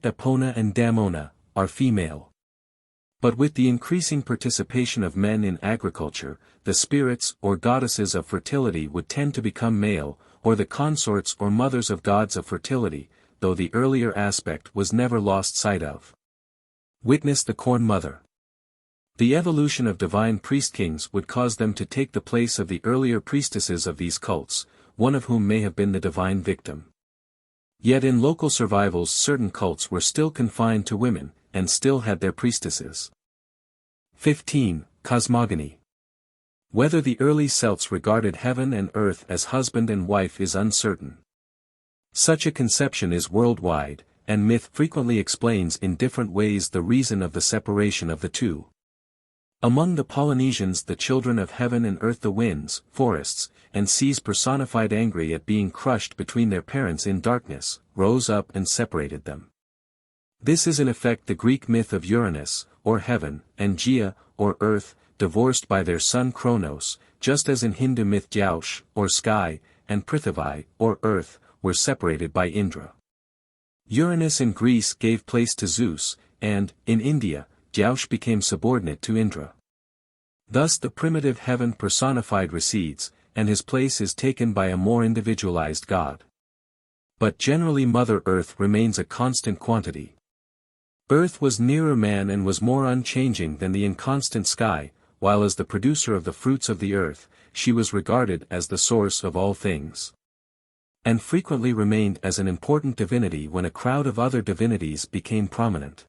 Epona and Damona, are female. But with the increasing participation of men in agriculture, the spirits or goddesses of fertility would tend to become male, or the consorts or mothers of gods of fertility, though the earlier aspect was never lost sight of. Witness the Corn Mother. The evolution of divine priest-kings would cause them to take the place of the earlier priestesses of these cults, one of whom may have been the divine victim. Yet in local survivals certain cults were still confined to women, and still had their priestesses. 15. Cosmogony. Whether the early Celts regarded heaven and earth as husband and wife is uncertain. Such a conception is worldwide, and myth frequently explains in different ways the reason of the separation of the two. Among the Polynesians the children of heaven and earth, the winds, forests, and seas personified, angry at being crushed between their parents in darkness, rose up and separated them. This is in effect the Greek myth of Uranus, or heaven, and Gaia, or earth, divorced by their son Kronos, just as in Hindu myth Jaush, or sky, and Prithvi, or earth, were separated by Indra. Uranus in Greece gave place to Zeus, and, in India, Jaush became subordinate to Indra. Thus the primitive heaven personified recedes, and his place is taken by a more individualized god. But generally Mother Earth remains a constant quantity. Earth was nearer man and was more unchanging than the inconstant sky, while as the producer of the fruits of the earth, she was regarded as the source of all things. And frequently remained as an important divinity when a crowd of other divinities became prominent.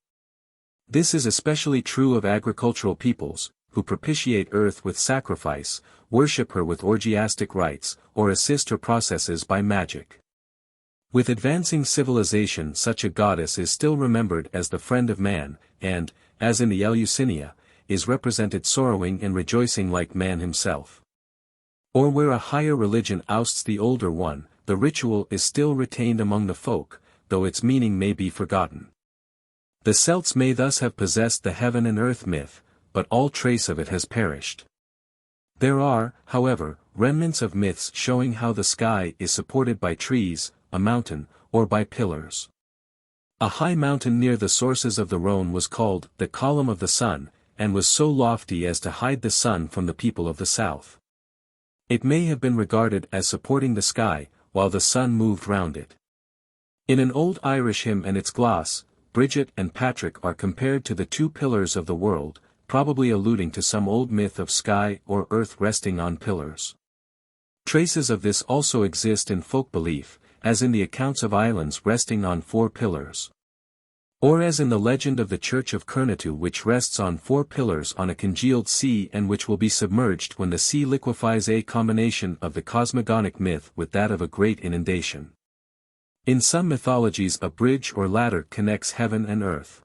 This is especially true of agricultural peoples, who propitiate earth with sacrifice, worship her with orgiastic rites, or assist her processes by magic. With advancing civilization, such a goddess is still remembered as the friend of man, and, as in the Elysium, is represented sorrowing and rejoicing like man himself. Or where a higher religion ousts the older one, the ritual is still retained among the folk, though its meaning may be forgotten. The Celts may thus have possessed the heaven and earth myth, but all trace of it has perished. There are, however, remnants of myths showing how the sky is supported by trees, a mountain, or by pillars. A high mountain near the sources of the Rhone was called the Column of the Sun, and was so lofty as to hide the sun from the people of the south. It may have been regarded as supporting the sky, while the sun moved round it. In an old Irish hymn and its gloss, Bridget and Patrick are compared to the two pillars of the world, probably alluding to some old myth of sky or earth resting on pillars. Traces of this also exist in folk belief, as in the accounts of islands resting on 4 pillars. Or as in the legend of the Church of Cúchulainn which rests on 4 pillars on a congealed sea and which will be submerged when the sea liquefies, a combination of the cosmogonic myth with that of a great inundation. In some mythologies a bridge or ladder connects heaven and earth.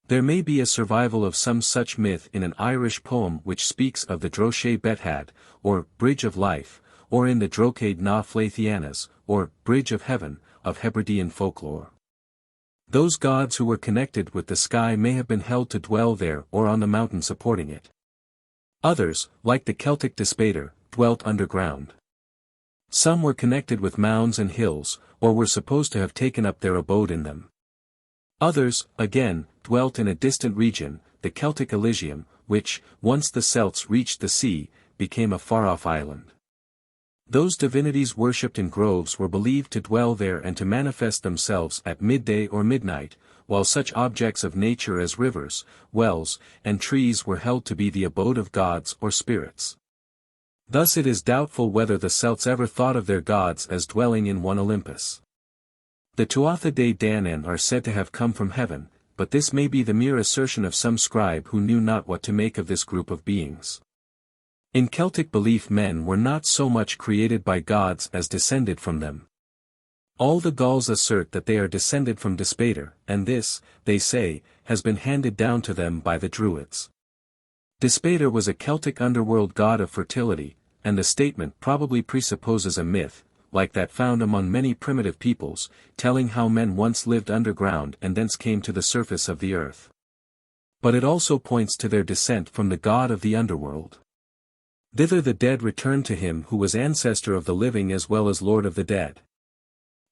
There may be a survival of some such myth in an Irish poem which speaks of the Droche Bethad, or Bridge of Life, or in the Drochaid na Flaithianas, or Bridge of Heaven, of Hebridean folklore. Those gods who were connected with the sky may have been held to dwell there or on the mountain supporting it. Others, like the Celtic Despater, dwelt underground. Some were connected with mounds and hills, or were supposed to have taken up their abode in them. Others, again, dwelt in a distant region, the Celtic Elysium, which, once the Celts reached the sea, became a far-off island. Those divinities worshipped in groves were believed to dwell there and to manifest themselves at midday or midnight, while such objects of nature as rivers, wells, and trees were held to be the abode of gods or spirits. Thus it is doubtful whether the Celts ever thought of their gods as dwelling in one Olympus. The Tuatha Dé Danann are said to have come from heaven, but this may be the mere assertion of some scribe who knew not what to make of this group of beings. In Celtic belief men were not so much created by gods as descended from them. All the Gauls assert that they are descended from Despater, and this, they say, has been handed down to them by the Druids. Despater was a Celtic underworld god of fertility, and the statement probably presupposes a myth, like that found among many primitive peoples, telling how men once lived underground and thence came to the surface of the earth. But it also points to their descent from the god of the underworld. Thither the dead returned to him who was ancestor of the living as well as lord of the dead.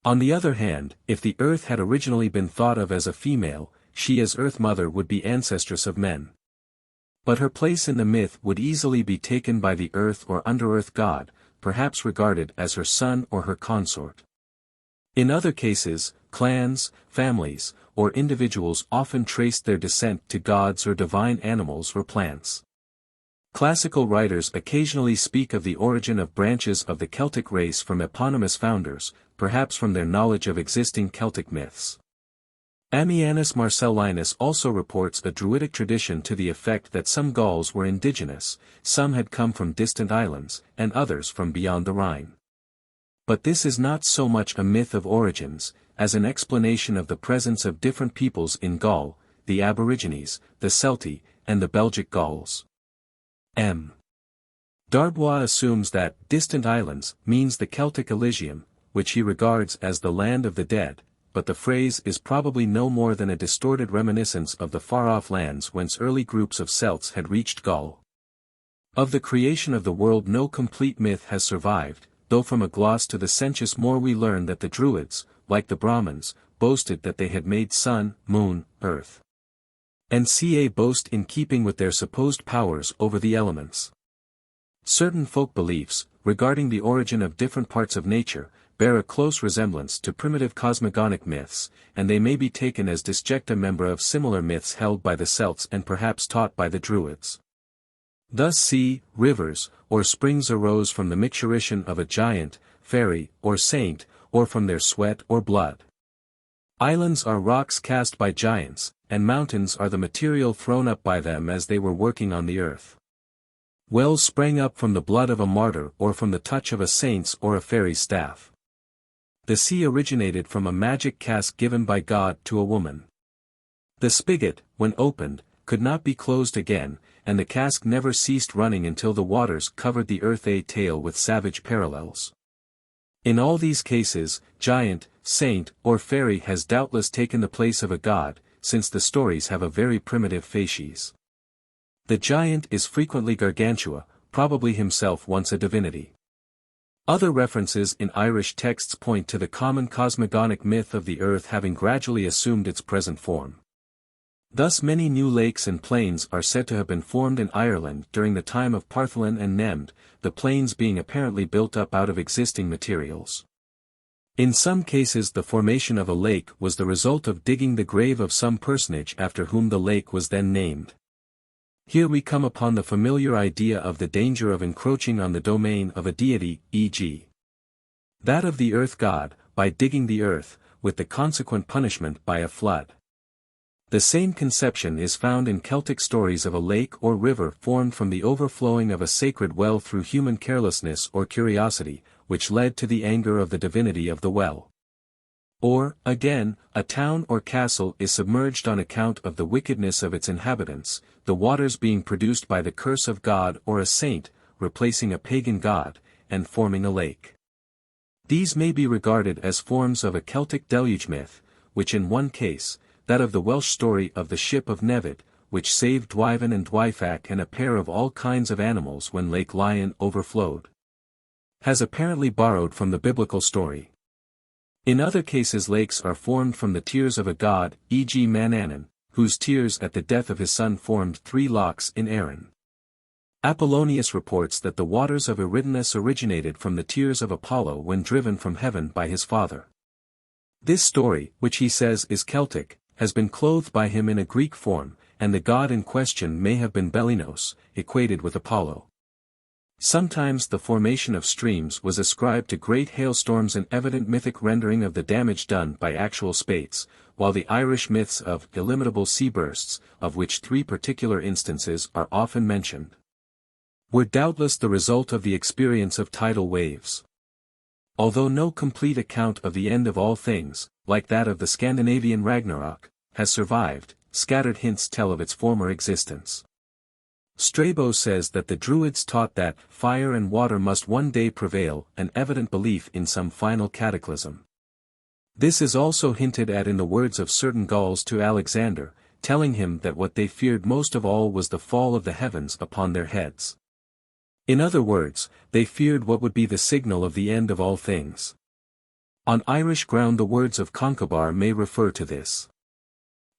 On the other hand, if the earth had originally been thought of as a female, she as Earth Mother would be ancestress of men. But her place in the myth would easily be taken by the earth or under-earth god, perhaps regarded as her son or her consort. In other cases, clans, families, or individuals often traced their descent to gods or divine animals or plants. Classical writers occasionally speak of the origin of branches of the Celtic race from eponymous founders, perhaps from their knowledge of existing Celtic myths. Ammianus Marcellinus also reports a Druidic tradition to the effect that some Gauls were indigenous, some had come from distant islands, and others from beyond the Rhine. But this is not so much a myth of origins, as an explanation of the presence of different peoples in Gaul, the Aborigines, the Celti, and the Belgic Gauls. M. Darbois assumes that distant islands means the Celtic Elysium, which he regards as the land of the dead, but the phrase is probably no more than a distorted reminiscence of the far-off lands whence early groups of Celts had reached Gaul. Of the creation of the world no complete myth has survived, though from a gloss to the Senchus More we learn that the Druids, like the Brahmins, boasted that they had made sun, moon, earth, and sea boast in keeping with their supposed powers over the elements. Certain folk beliefs, regarding the origin of different parts of nature, bear a close resemblance to primitive cosmogonic myths, and they may be taken as disjecta membra of similar myths held by the Celts and perhaps taught by the Druids. Thus rivers, or springs arose from the micturition of a giant, fairy, or saint, or from their sweat or blood. Islands are rocks cast by giants, and mountains are the material thrown up by them as they were working on the earth. Wells sprang up from the blood of a martyr or from the touch of a saint's or a fairy's staff. The sea originated from a magic cask given by God to a woman. The spigot, when opened, could not be closed again, and the cask never ceased running until the waters covered the earth. A tale with savage parallels. In all these cases, giant, saint, or fairy has doubtless taken the place of a god, since the stories have a very primitive facies. The giant is frequently Gargantua, probably himself once a divinity. Other references in Irish texts point to the common cosmogonic myth of the earth having gradually assumed its present form. Thus many new lakes and plains are said to have been formed in Ireland during the time of Partholin and Nemd, the plains being apparently built up out of existing materials. In some cases the formation of a lake was the result of digging the grave of some personage after whom the lake was then named. Here we come upon the familiar idea of the danger of encroaching on the domain of a deity, e.g. that of the earth god, by digging the earth, with the consequent punishment by a flood. The same conception is found in Celtic stories of a lake or river formed from the overflowing of a sacred well through human carelessness or curiosity, which led to the anger of the divinity of the well. Or, again, a town or castle is submerged on account of the wickedness of its inhabitants, the waters being produced by the curse of God or a saint, replacing a pagan god, and forming a lake. These may be regarded as forms of a Celtic deluge myth, which in one case, that of the Welsh story of the ship of Nevid, which saved Dwyfan and Dwyfach and a pair of all kinds of animals when Lake Lion overflowed, has apparently borrowed from the biblical story. In other cases lakes are formed from the tears of a god, e.g. Manannan, whose tears at the death of his son formed 3 lochs in Erin. Apollonius reports that the waters of Eridanus originated from the tears of Apollo when driven from heaven by his father. This story, which he says is Celtic, has been clothed by him in a Greek form, and the god in question may have been Belinos, equated with Apollo. Sometimes the formation of streams was ascribed to great hailstorms, an evident mythic rendering of the damage done by actual spates, while the Irish myths of illimitable sea bursts, of which 3 particular instances are often mentioned, were doubtless the result of the experience of tidal waves. Although no complete account of the end of all things, like that of the Scandinavian Ragnarok, has survived, scattered hints tell of its former existence. Strabo says that the Druids taught that fire and water must one day prevail, an evident belief in some final cataclysm. This is also hinted at in the words of certain Gauls to Alexander, telling him that what they feared most of all was the fall of the heavens upon their heads. In other words, they feared what would be the signal of the end of all things. On Irish ground the words of Concobar may refer to this.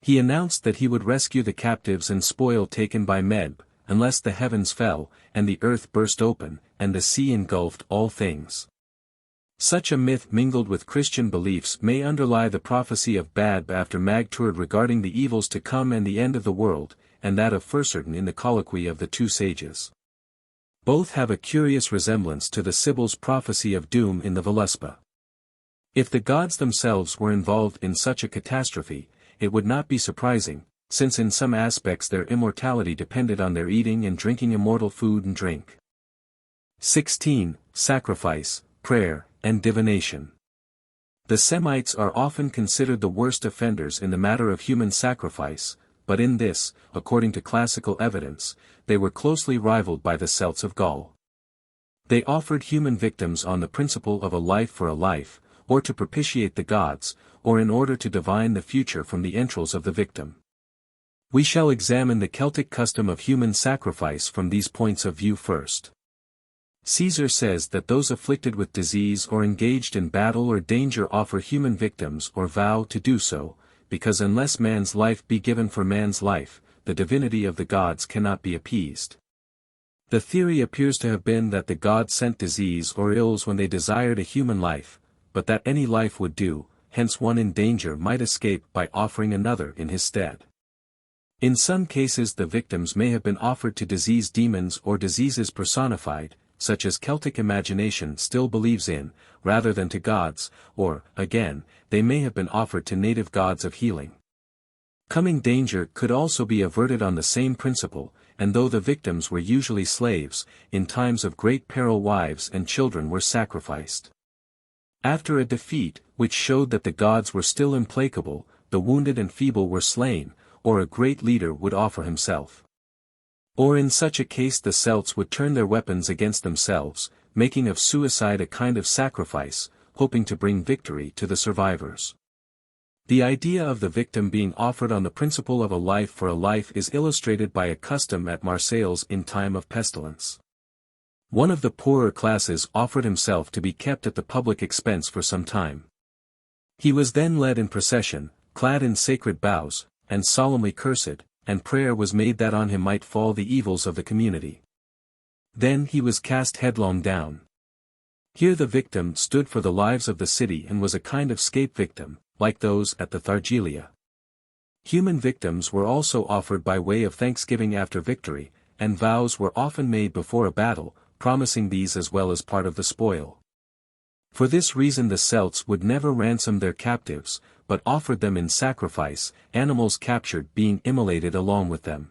He announced that he would rescue the captives and spoil taken by Medb, unless the heavens fell, and the earth burst open, and the sea engulfed all things. Such a myth mingled with Christian beliefs may underlie the prophecy of Badb after Magturd regarding the evils to come and the end of the world, and that of Furcertain in the colloquy of the 2 sages. Both have a curious resemblance to the Sibyl's prophecy of doom in the Völuspa. If the gods themselves were involved in such a catastrophe, it would not be surprising, since in some aspects their immortality depended on their eating and drinking immortal food and drink. 16. Sacrifice, prayer, and divination. The Semites are often considered the worst offenders in the matter of human sacrifice, but in this, according to classical evidence, they were closely rivaled by the Celts of Gaul. They offered human victims on the principle of a life for a life, or to propitiate the gods, or in order to divine the future from the entrails of the victim. We shall examine the Celtic custom of human sacrifice from these points of view first. Caesar says that those afflicted with disease or engaged in battle or danger offer human victims or vow to do so, because unless man's life be given for man's life, the divinity of the gods cannot be appeased. The theory appears to have been that the gods sent disease or ills when they desired a human life, but that any life would do, hence one in danger might escape by offering another in his stead. In some cases the victims may have been offered to disease demons or diseases personified, such as Celtic imagination still believes in, rather than to gods, or, again, they may have been offered to native gods of healing. Coming danger could also be averted on the same principle, and though the victims were usually slaves, in times of great peril wives and children were sacrificed. After a defeat, which showed that the gods were still implacable, the wounded and feeble were slain, or a great leader would offer himself. Or in such a case the Celts would turn their weapons against themselves, making of suicide a kind of sacrifice, hoping to bring victory to the survivors. The idea of the victim being offered on the principle of a life for a life is illustrated by a custom at Marseilles in time of pestilence. One of the poorer classes offered himself to be kept at the public expense for some time. He was then led in procession, clad in sacred boughs, and solemnly cursed, and prayer was made that on him might fall the evils of the community. Then he was cast headlong down. Here the victim stood for the lives of the city and was a kind of scape victim, like those at the Thargelia. Human victims were also offered by way of thanksgiving after victory, and vows were often made before a battle, promising these as well as part of the spoil. For this reason the Celts would never ransom their captives, but offered them in sacrifice, animals captured being immolated along with them.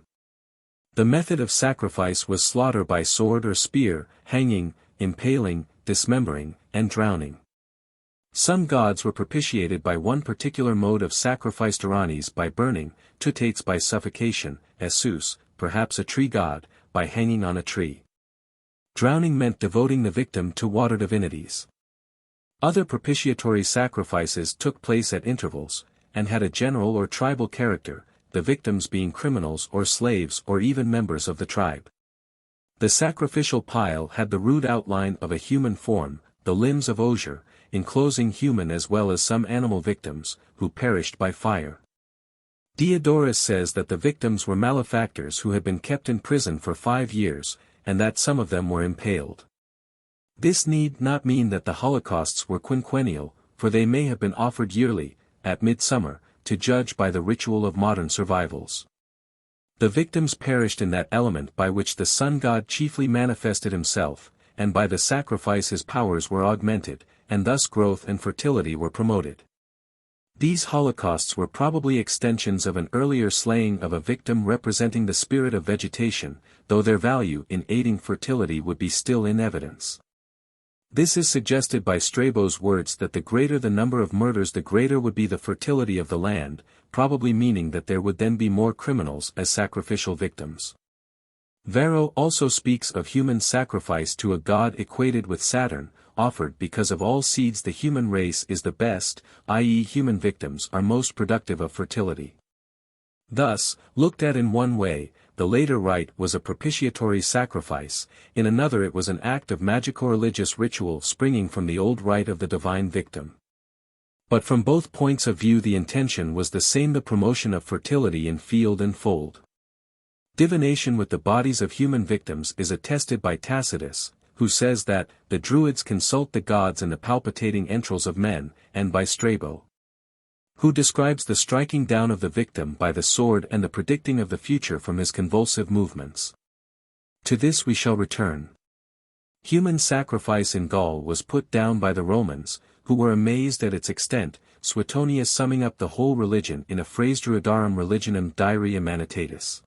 The method of sacrifice was slaughter by sword or spear, hanging, impaling, dismembering, and drowning. Some gods were propitiated by one particular mode of sacrifice: Tyrannes by burning, Tuatha by suffocation, Esus, perhaps a tree god, by hanging on a tree. Drowning meant devoting the victim to water divinities. Other propitiatory sacrifices took place at intervals, and had a general or tribal character, the victims being criminals or slaves or even members of the tribe. The sacrificial pile had the rude outline of a human form, the limbs of osier, enclosing human as well as some animal victims, who perished by fire. Diodorus says that the victims were malefactors who had been kept in prison for 5 years, and that some of them were impaled. This need not mean that the holocausts were quinquennial, for they may have been offered yearly, at midsummer, to judge by the ritual of modern survivals. The victims perished in that element by which the sun god chiefly manifested himself, and by the sacrifice his powers were augmented, and thus growth and fertility were promoted. These holocausts were probably extensions of an earlier slaying of a victim representing the spirit of vegetation, though their value in aiding fertility would be still in evidence. This is suggested by Strabo's words that the greater the number of murders the greater would be the fertility of the land, probably meaning that there would then be more criminals as sacrificial victims. Varro also speaks of human sacrifice to a god equated with Saturn, offered because of all seeds the human race is the best, i.e. human victims are most productive of fertility. Thus, looked at in one way, the later rite was a propitiatory sacrifice, in another it was an act of magico-religious ritual springing from the old rite of the divine victim. But from both points of view the intention was the same: the promotion of fertility in field and fold. Divination with the bodies of human victims is attested by Tacitus, who says that, the Druids consult the gods in the palpitating entrails of men, and by Strabo, who describes the striking down of the victim by the sword and the predicting of the future from his convulsive movements. To this we shall return. Human sacrifice in Gaul was put down by the Romans, who were amazed at its extent, Suetonius summing up the whole religion in a phrase: Druidarum religionem dieri emanitatis.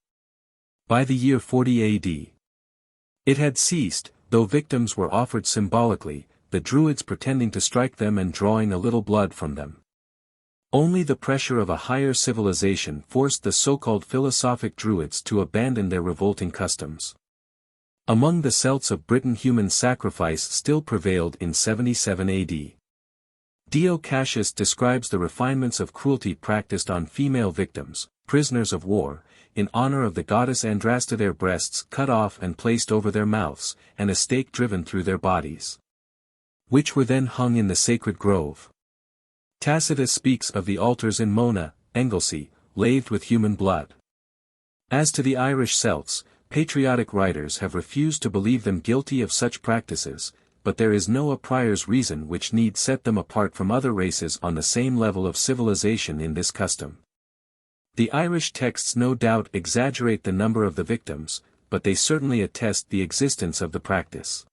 By the year 40 AD, it had ceased, though victims were offered symbolically, the Druids pretending to strike them and drawing a little blood from them. Only the pressure of a higher civilization forced the so-called philosophic Druids to abandon their revolting customs. Among the Celts of Britain human sacrifice still prevailed in 77 AD. Dio Cassius describes the refinements of cruelty practiced on female victims, prisoners of war, in honor of the goddess Andraste: their breasts cut off and placed over their mouths, and a stake driven through their bodies, which were then hung in the sacred grove. Tacitus speaks of the altars in Mona, Anglesey, laved with human blood. As to the Irish Celts, patriotic writers have refused to believe them guilty of such practices, but there is no a priori reason which need set them apart from other races on the same level of civilization in this custom. The Irish texts no doubt exaggerate the number of the victims, but they certainly attest the existence of the practice.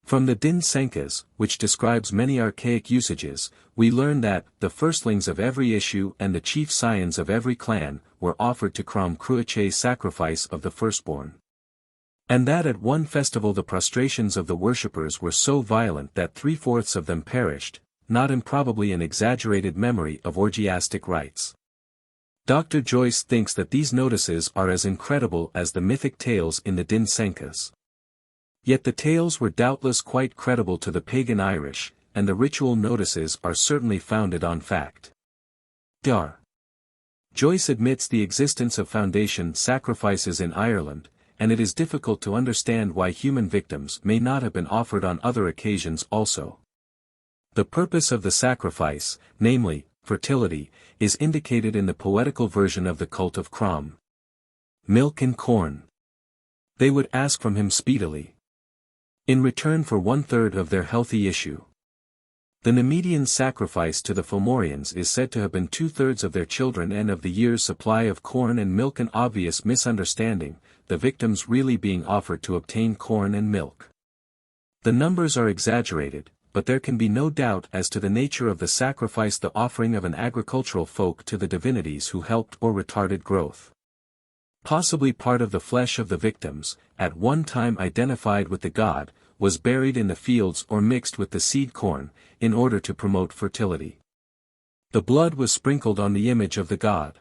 From the Din Senkes, which describes many archaic usages, we learn that the firstlings of every issue and the chief scions of every clan were offered to Crom Cruache sacrifice of the firstborn. And that at one festival the prostrations of the worshippers were so violent that 3/4 of them perished, not improbably an exaggerated memory of orgiastic rites. Dr. Joyce thinks that these notices are as incredible as the mythic tales in the Din Senkes. Yet the tales were doubtless quite credible to the pagan Irish, and the ritual notices are certainly founded on fact. Dr. Joyce admits the existence of foundation sacrifices in Ireland, and it is difficult to understand why human victims may not have been offered on other occasions also. The purpose of the sacrifice, namely, fertility, is indicated in the poetical version of the cult of Crom. Milk and corn. They would ask from him speedily, in return for 1/3 of their healthy issue. The Nemedian sacrifice to the Fomorians is said to have been 2/3 of their children and of the year's supply of corn and milk, an obvious misunderstanding, the victims really being offered to obtain corn and milk. The numbers are exaggerated, but there can be no doubt as to the nature of the sacrifice, the offering of an agricultural folk to the divinities who helped or retarded growth. Possibly part of the flesh of the victims, at one time identified with the god, was buried in the fields or mixed with the seed corn, in order to promote fertility. The blood was sprinkled on the image of the god.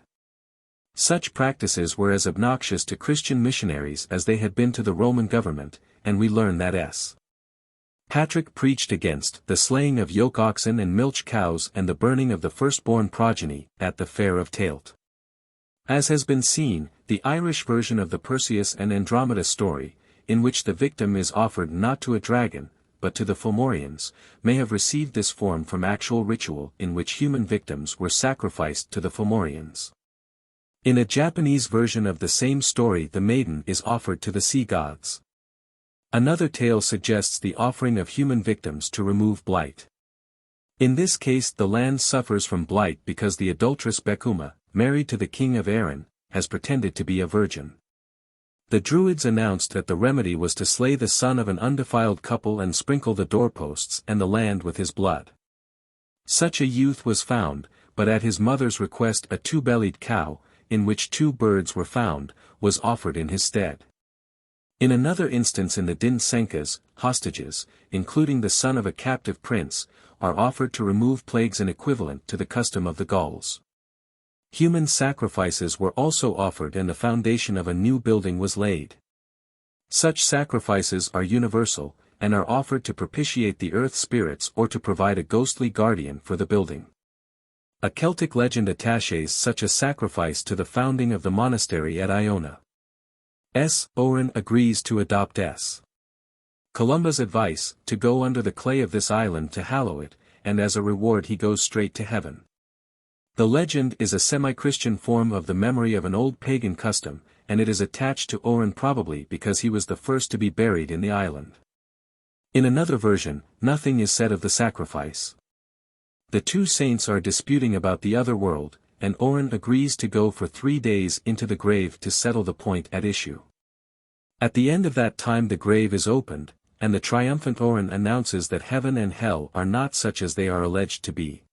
Such practices were as obnoxious to Christian missionaries as they had been to the Roman government, and we learn that S. Patrick preached against the slaying of yoke oxen and milch cows and the burning of the firstborn progeny, at the fair of Taillt. As has been seen, the Irish version of the Perseus and Andromeda story, in which the victim is offered not to a dragon, but to the Fomorians, may have received this form from actual ritual in which human victims were sacrificed to the Fomorians. In a Japanese version of the same story, the maiden is offered to the sea gods. Another tale suggests the offering of human victims to remove blight. In this case the land suffers from blight because the adulteress Becuma, married to the king of Erin, has pretended to be a virgin. The Druids announced that the remedy was to slay the son of an undefiled couple and sprinkle the doorposts and the land with his blood. Such a youth was found, but at his mother's request a two-bellied cow, in which 2 birds were found, was offered in his stead. In another instance in the Din Senkes, hostages, including the son of a captive prince, are offered to remove plagues, an equivalent to the custom of the Gauls. Human sacrifices were also offered and the foundation of a new building was laid. Such sacrifices are universal, and are offered to propitiate the earth spirits or to provide a ghostly guardian for the building. A Celtic legend attaches such a sacrifice to the founding of the monastery at Iona. Oren agrees to adopt Columba's advice, to go under the clay of this island to hallow it, and as a reward he goes straight to heaven. The legend is a semi-Christian form of the memory of an old pagan custom, and it is attached to Oren probably because he was the first to be buried in the island. In another version, nothing is said of the sacrifice. The 2 saints are disputing about the other world, and Oren agrees to go for 3 days into the grave to settle the point at issue. At the end of that time the grave is opened, and the triumphant Oren announces that heaven and hell are not such as they are alleged to be.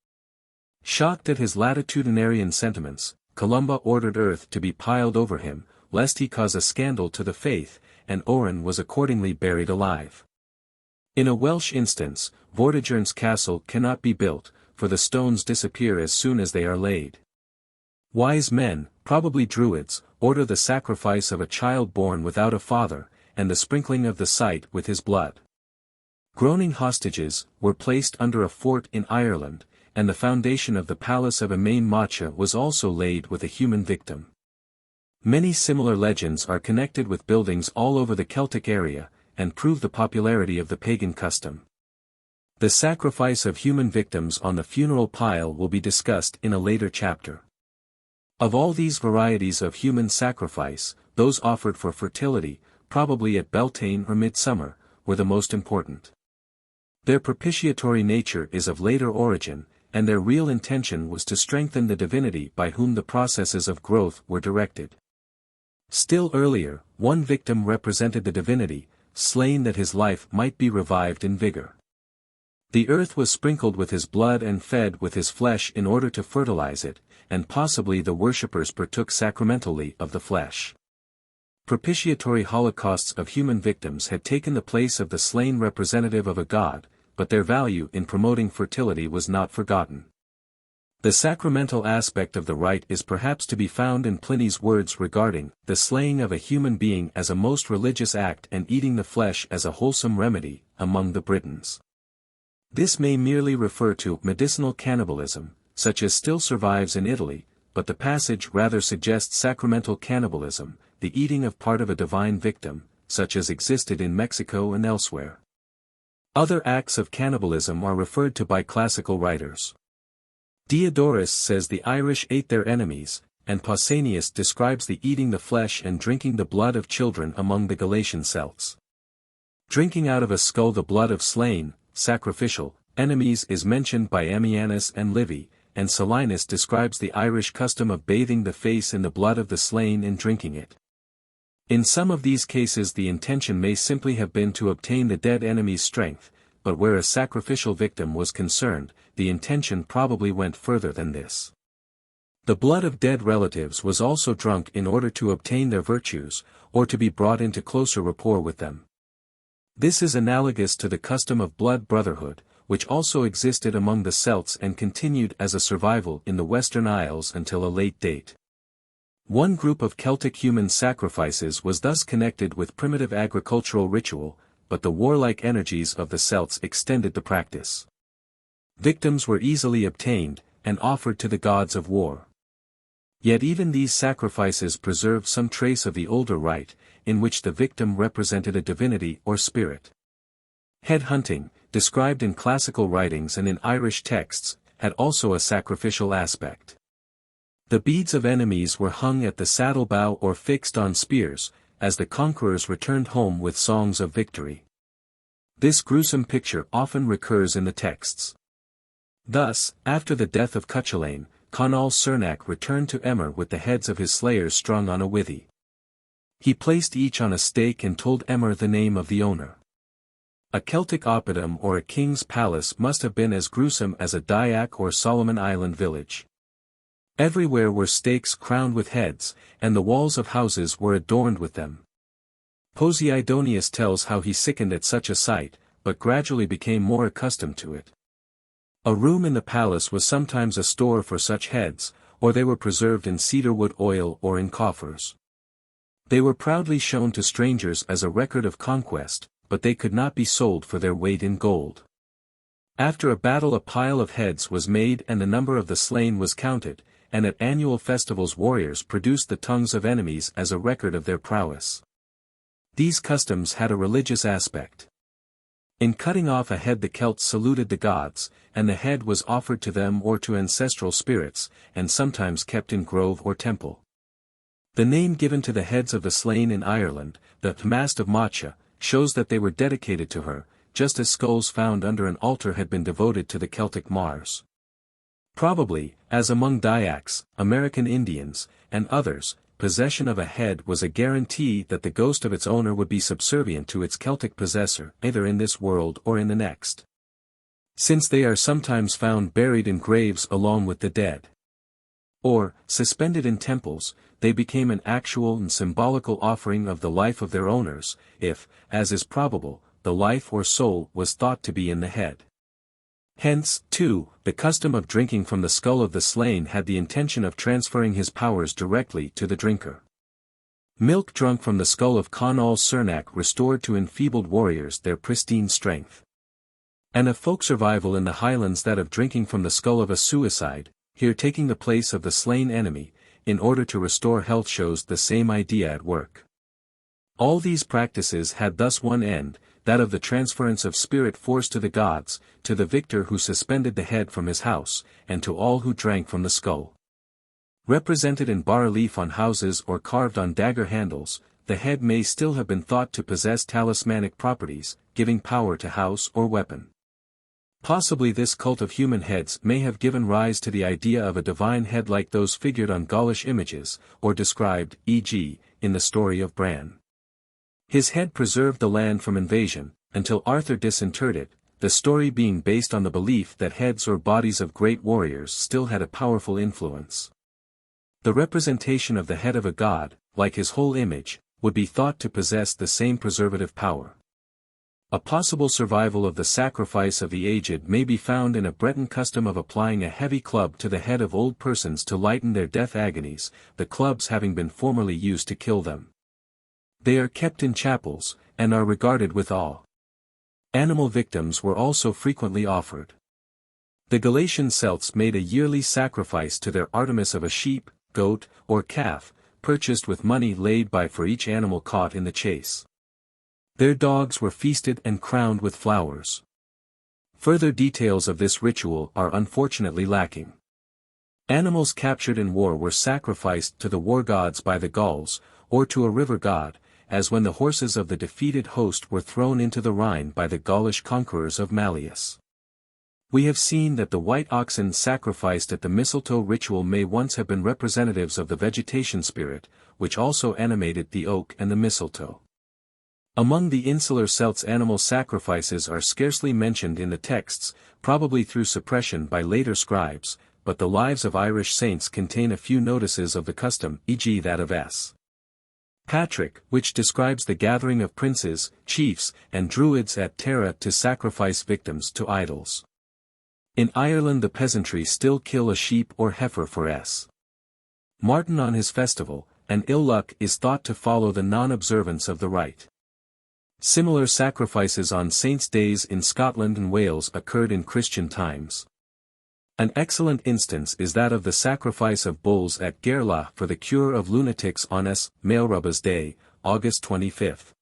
Shocked at his latitudinarian sentiments, Columba ordered earth to be piled over him, lest he cause a scandal to the faith, and Oren was accordingly buried alive. In a Welsh instance, Vortigern's castle cannot be built, for the stones disappear as soon as they are laid. Wise men, probably Druids, order the sacrifice of a child born without a father, and the sprinkling of the site with his blood. Groaning hostages were placed under a fort in Ireland, and the foundation of the palace of Emain Macha was also laid with a human victim. Many similar legends are connected with buildings all over the Celtic area, and prove the popularity of the pagan custom. The sacrifice of human victims on the funeral pile will be discussed in a later chapter. Of all these varieties of human sacrifice, those offered for fertility, probably at Beltane or midsummer, were the most important. Their propitiatory nature is of later origin, and their real intention was to strengthen the divinity by whom the processes of growth were directed. Still earlier, one victim represented the divinity, slain that his life might be revived in vigor. The earth was sprinkled with his blood and fed with his flesh in order to fertilize it, and possibly the worshippers partook sacramentally of the flesh. Propitiatory holocausts of human victims had taken the place of the slain representative of a god, but their value in promoting fertility was not forgotten. The sacramental aspect of the rite is perhaps to be found in Pliny's words regarding the slaying of a human being as a most religious act and eating the flesh as a wholesome remedy, among the Britons. This may merely refer to medicinal cannibalism, such as still survives in Italy, but the passage rather suggests sacramental cannibalism, the eating of part of a divine victim, such as existed in Mexico and elsewhere. Other acts of cannibalism are referred to by classical writers. Diodorus says the Irish ate their enemies, and Pausanias describes the eating the flesh and drinking the blood of children among the Galatian Celts. Drinking out of a skull the blood of slain, sacrificial, enemies is mentioned by Ammianus and Livy, and Solinus describes the Irish custom of bathing the face in the blood of the slain and drinking it. In some of these cases the intention may simply have been to obtain the dead enemy's strength, but where a sacrificial victim was concerned, the intention probably went further than this. The blood of dead relatives was also drunk in order to obtain their virtues, or to be brought into closer rapport with them. This is analogous to the custom of blood brotherhood, which also existed among the Celts and continued as a survival in the Western Isles until a late date. One group of Celtic human sacrifices was thus connected with primitive agricultural ritual, but the warlike energies of the Celts extended the practice. Victims were easily obtained, and offered to the gods of war. Yet even these sacrifices preserved some trace of the older rite, in which the victim represented a divinity or spirit. Head hunting, described in classical writings and in Irish texts, had also a sacrificial aspect. The beads of enemies were hung at the saddle bow or fixed on spears, as the conquerors returned home with songs of victory. This gruesome picture often recurs in the texts. Thus, after the death of Cúchulainn, Conall Cernach returned to Emer with the heads of his slayers strung on a withy. He placed each on a stake and told Emer the name of the owner. A Celtic oppidum or a king's palace must have been as gruesome as a Dayak or Solomon Island village. Everywhere were stakes crowned with heads, and the walls of houses were adorned with them. Poseidonius tells how he sickened at such a sight, but gradually became more accustomed to it. A room in the palace was sometimes a store for such heads, or they were preserved in cedarwood oil or in coffers. They were proudly shown to strangers as a record of conquest, but they could not be sold for their weight in gold. After a battle a pile of heads was made and the number of the slain was counted, and at annual festivals warriors produced the tongues of enemies as a record of their prowess. These customs had a religious aspect. In cutting off a head the Celts saluted the gods, and the head was offered to them or to ancestral spirits, and sometimes kept in grove or temple. The name given to the heads of the slain in Ireland, the Mast of Macha, shows that they were dedicated to her, just as skulls found under an altar had been devoted to the Celtic Mars. Probably, as among Dyaks, American Indians, and others, possession of a head was a guarantee that the ghost of its owner would be subservient to its Celtic possessor, either in this world or in the next. Since they are sometimes found buried in graves along with the dead, or suspended in temples, they became an actual and symbolical offering of the life of their owners, if, as is probable, the life or soul was thought to be in the head. Hence, too, the custom of drinking from the skull of the slain had the intention of transferring his powers directly to the drinker. Milk drunk from the skull of Conall Cernach restored to enfeebled warriors their pristine strength. And a folk survival in the Highlands that of drinking from the skull of a suicide, here taking the place of the slain enemy, in order to restore health shows the same idea at work. All these practices had thus one end, that of the transference of spirit force to the gods, to the victor who suspended the head from his house, and to all who drank from the skull. Represented in bas-relief on houses or carved on dagger handles, the head may still have been thought to possess talismanic properties, giving power to house or weapon. Possibly this cult of human heads may have given rise to the idea of a divine head like those figured on Gaulish images, or described, e.g., in the story of Bran. His head preserved the land from invasion, until Arthur disinterred it, the story being based on the belief that heads or bodies of great warriors still had a powerful influence. The representation of the head of a god, like his whole image, would be thought to possess the same preservative power. A possible survival of the sacrifice of the aged may be found in a Breton custom of applying a heavy club to the head of old persons to lighten their death agonies, the clubs having been formerly used to kill them. They are kept in chapels, and are regarded with awe. Animal victims were also frequently offered. The Galatian Celts made a yearly sacrifice to their Artemis of a sheep, goat, or calf, purchased with money laid by for each animal caught in the chase. Their dogs were feasted and crowned with flowers. Further details of this ritual are unfortunately lacking. Animals captured in war were sacrificed to the war gods by the Gauls, or to a river god, as when the horses of the defeated host were thrown into the Rhine by the Gaulish conquerors of Malleus. We have seen that the white oxen sacrificed at the mistletoe ritual may once have been representatives of the vegetation spirit, which also animated the oak and the mistletoe. Among the insular Celts, animal sacrifices are scarcely mentioned in the texts, probably through suppression by later scribes, but the lives of Irish saints contain a few notices of the custom, e.g. that of S. Patrick, which describes the gathering of princes, chiefs, and druids at Tara to sacrifice victims to idols. In Ireland the peasantry still kill a sheep or heifer for S. Martin on his festival, and ill luck is thought to follow the non-observance of the rite. Similar sacrifices on saints' days in Scotland and Wales occurred in Christian times. An excellent instance is that of the sacrifice of bulls at Gairla for the cure of lunatics on S. Maelrubba's Day, August 25.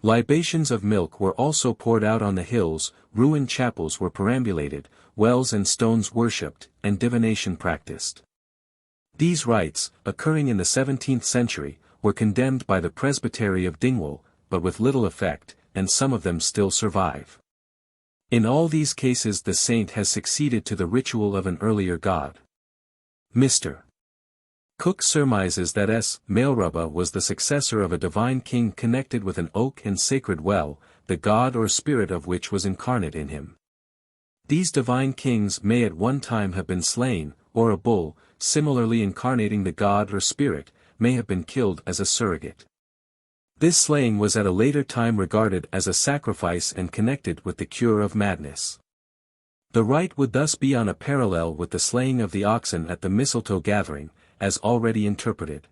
Libations of milk were also poured out on the hills, ruined chapels were perambulated, wells and stones worshipped, and divination practiced. These rites, occurring in the 17th century, were condemned by the Presbytery of Dingwall, but with little effect, and some of them still survive. In all these cases the saint has succeeded to the ritual of an earlier god. Mr. Cook surmises that S. Maelrubba was the successor of a divine king connected with an oak and sacred well, the god or spirit of which was incarnate in him. These divine kings may at one time have been slain, or a bull, similarly incarnating the god or spirit, may have been killed as a surrogate. This slaying was at a later time regarded as a sacrifice and connected with the cure of madness. The rite would thus be on a parallel with the slaying of the oxen at the mistletoe gathering, as already interpreted.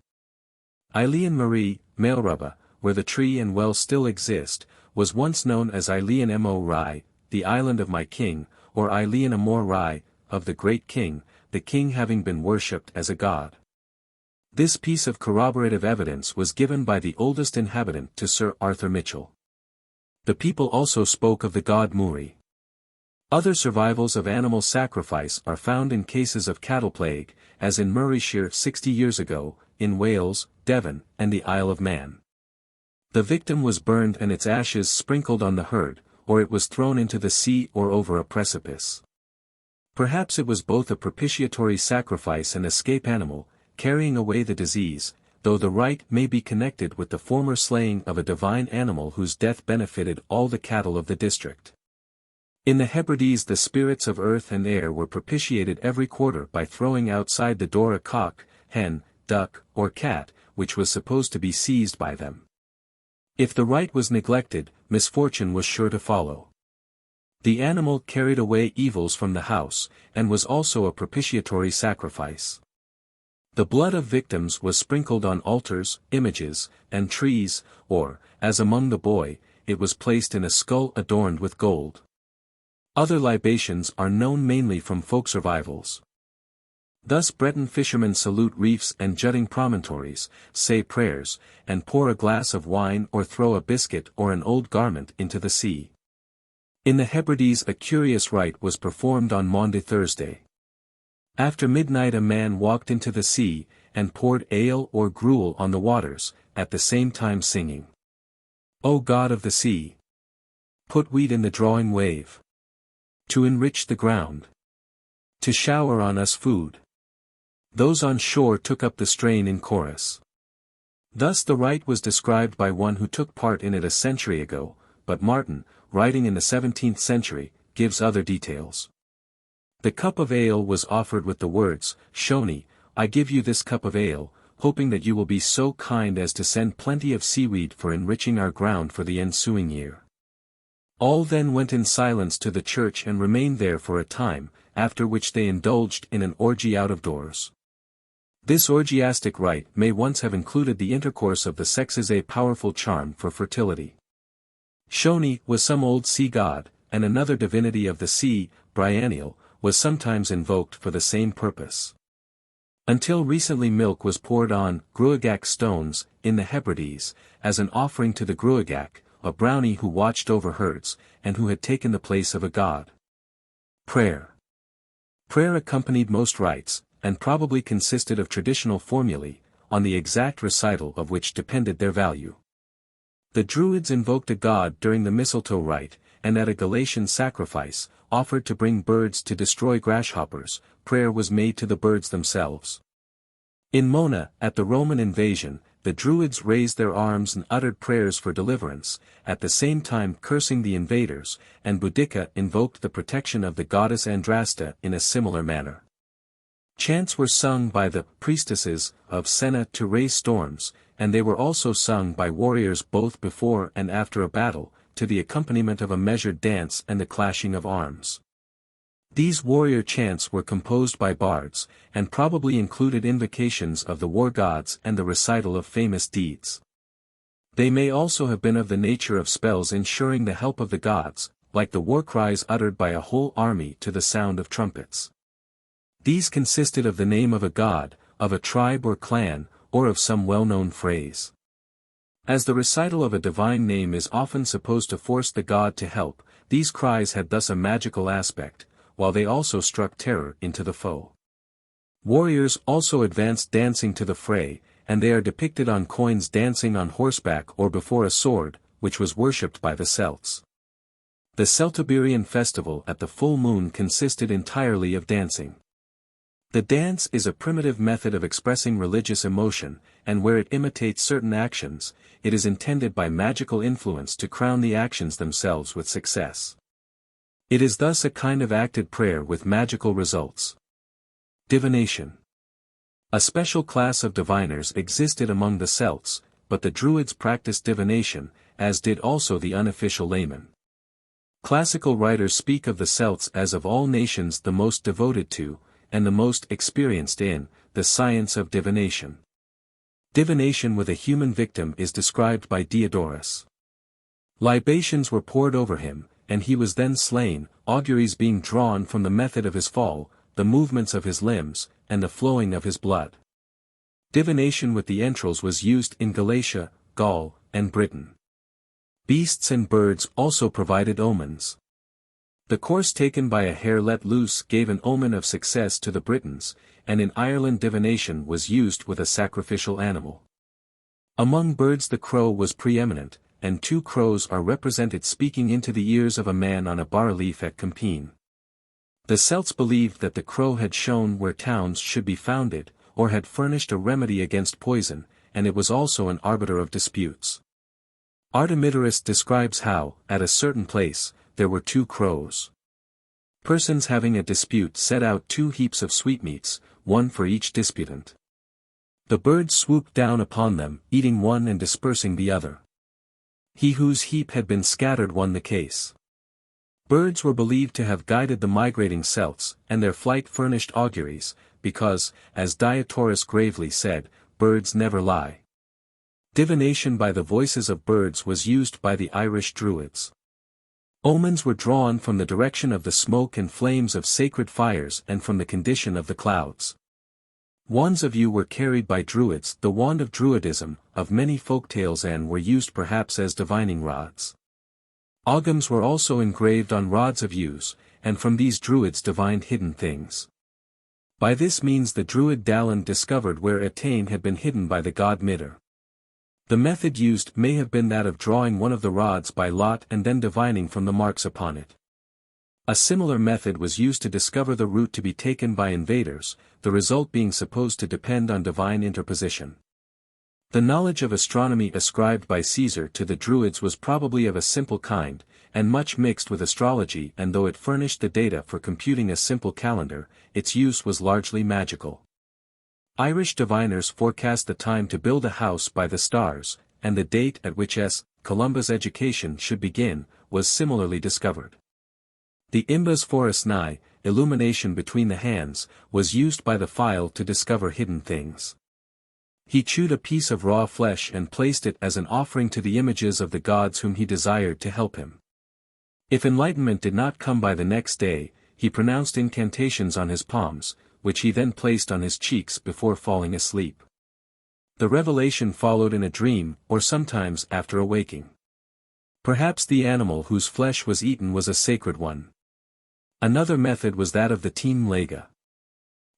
Eilean Marie, Maelrubba, where the tree and well still exist, was once known as Eilean Mo Rai, the island of my king, or Eilean Amor Rai, of the great king, the king having been worshipped as a god. This piece of corroborative evidence was given by the oldest inhabitant to Sir Arthur Mitchell. The people also spoke of the god Muri. Other survivals of animal sacrifice are found in cases of cattle plague, as in Murrayshire 60 years ago, in Wales, Devon, and the Isle of Man. The victim was burned and its ashes sprinkled on the herd, or it was thrown into the sea or over a precipice. Perhaps it was both a propitiatory sacrifice and escape animal, carrying away the disease, though the rite may be connected with the former slaying of a divine animal whose death benefited all the cattle of the district. In the Hebrides the spirits of earth and air were propitiated every quarter by throwing outside the door a cock, hen, duck, or cat, which was supposed to be seized by them. If the rite was neglected, misfortune was sure to follow. The animal carried away evils from the house, and was also a propitiatory sacrifice. The blood of victims was sprinkled on altars, images, and trees, or, as among the Boy, it was placed in a skull adorned with gold. Other libations are known mainly from folk survivals. Thus Breton fishermen salute reefs and jutting promontories, say prayers, and pour a glass of wine or throw a biscuit or an old garment into the sea. In the Hebrides a curious rite was performed on Maundy Thursday. After midnight a man walked into the sea, and poured ale or gruel on the waters, at the same time singing. O God of the sea! Put wheat in the drawing wave. To enrich the ground. To shower on us food. Those on shore took up the strain in chorus. Thus the rite was described by one who took part in it a century ago, but Martin, writing in the 17th century, gives other details. The cup of ale was offered with the words, Shoni, I give you this cup of ale, hoping that you will be so kind as to send plenty of seaweed for enriching our ground for the ensuing year. All then went in silence to the church and remained there for a time, after which they indulged in an orgy out of doors. This orgiastic rite may once have included the intercourse of the sexes, a powerful charm for fertility. Shoni was some old sea god, and another divinity of the sea, Brianiel, was sometimes invoked for the same purpose. Until recently milk was poured on Gruagach stones, in the Hebrides, as an offering to the Gruagach, a brownie who watched over herds, and who had taken the place of a god. Prayer. Prayer accompanied most rites, and probably consisted of traditional formulae, on the exact recital of which depended their value. The Druids invoked a god during the mistletoe rite, and at a Galatian sacrifice, offered to bring birds to destroy grasshoppers, prayer was made to the birds themselves. In Mona, at the Roman invasion, the Druids raised their arms and uttered prayers for deliverance, at the same time cursing the invaders, and Boudica invoked the protection of the goddess Andrasta in a similar manner. Chants were sung by the priestesses of Senna to raise storms, and they were also sung by warriors both before and after a battle, to the accompaniment of a measured dance and the clashing of arms. These warrior chants were composed by bards, and probably included invocations of the war gods and the recital of famous deeds. They may also have been of the nature of spells ensuring the help of the gods, like the war cries uttered by a whole army to the sound of trumpets. These consisted of the name of a god, of a tribe or clan, or of some well-known phrase. As the recital of a divine name is often supposed to force the god to help, these cries had thus a magical aspect, while they also struck terror into the foe. Warriors also advanced dancing to the fray, and they are depicted on coins dancing on horseback or before a sword, which was worshipped by the Celts. The Celtiberian festival at the full moon consisted entirely of dancing. The dance is a primitive method of expressing religious emotion, and where it imitates certain actions, it is intended by magical influence to crown the actions themselves with success. It is thus a kind of acted prayer with magical results. Divination. A special class of diviners existed among the Celts, but the Druids practiced divination, as did also the unofficial laymen. Classical writers speak of the Celts as of all nations the most devoted to, and the most experienced in, the science of divination. Divination with a human victim is described by Diodorus. Libations were poured over him, and he was then slain, auguries being drawn from the method of his fall, the movements of his limbs, and the flowing of his blood. Divination with the entrails was used in Galatia, Gaul, and Britain. Beasts and birds also provided omens. The course taken by a hare let loose gave an omen of success to the Britons, and in Ireland divination was used with a sacrificial animal. Among birds the crow was preeminent, and 2 crows are represented speaking into the ears of a man on a bas-relief at Compiègne. The Celts believed that the crow had shown where towns should be founded, or had furnished a remedy against poison, and it was also an arbiter of disputes. Artemidorus describes how, at a certain place, there were 2 crows. Persons having a dispute set out 2 heaps of sweetmeats, one for each disputant. The birds swooped down upon them, eating one and dispersing the other. He whose heap had been scattered won the case. Birds were believed to have guided the migrating Celts, and their flight furnished auguries, because, as Diodorus gravely said, birds never lie. Divination by the voices of birds was used by the Irish Druids. Omens were drawn from the direction of the smoke and flames of sacred fires and from the condition of the clouds. Wands of yew were carried by Druids, the wand of Druidism, of many folktales, and were used perhaps as divining rods. Oghams were also engraved on rods of yews, and from these Druids divined hidden things. By this means the Druid Dalan discovered where Etain had been hidden by the god Midir. The method used may have been that of drawing one of the rods by lot and then divining from the marks upon it. A similar method was used to discover the route to be taken by invaders, the result being supposed to depend on divine interposition. The knowledge of astronomy ascribed by Caesar to the Druids was probably of a simple kind, and much mixed with astrology, and though it furnished the data for computing a simple calendar, its use was largely magical. Irish diviners forecast the time to build a house by the stars, and the date at which Columba's education should begin, was similarly discovered. The imbas forestnae, illumination between the hands, was used by the file to discover hidden things. He chewed a piece of raw flesh and placed it as an offering to the images of the gods whom he desired to help him. If enlightenment did not come by the next day, he pronounced incantations on his palms, which he then placed on his cheeks before falling asleep. The revelation followed in a dream, or sometimes after awaking. Perhaps the animal whose flesh was eaten was a sacred one. Another method was that of the team lega.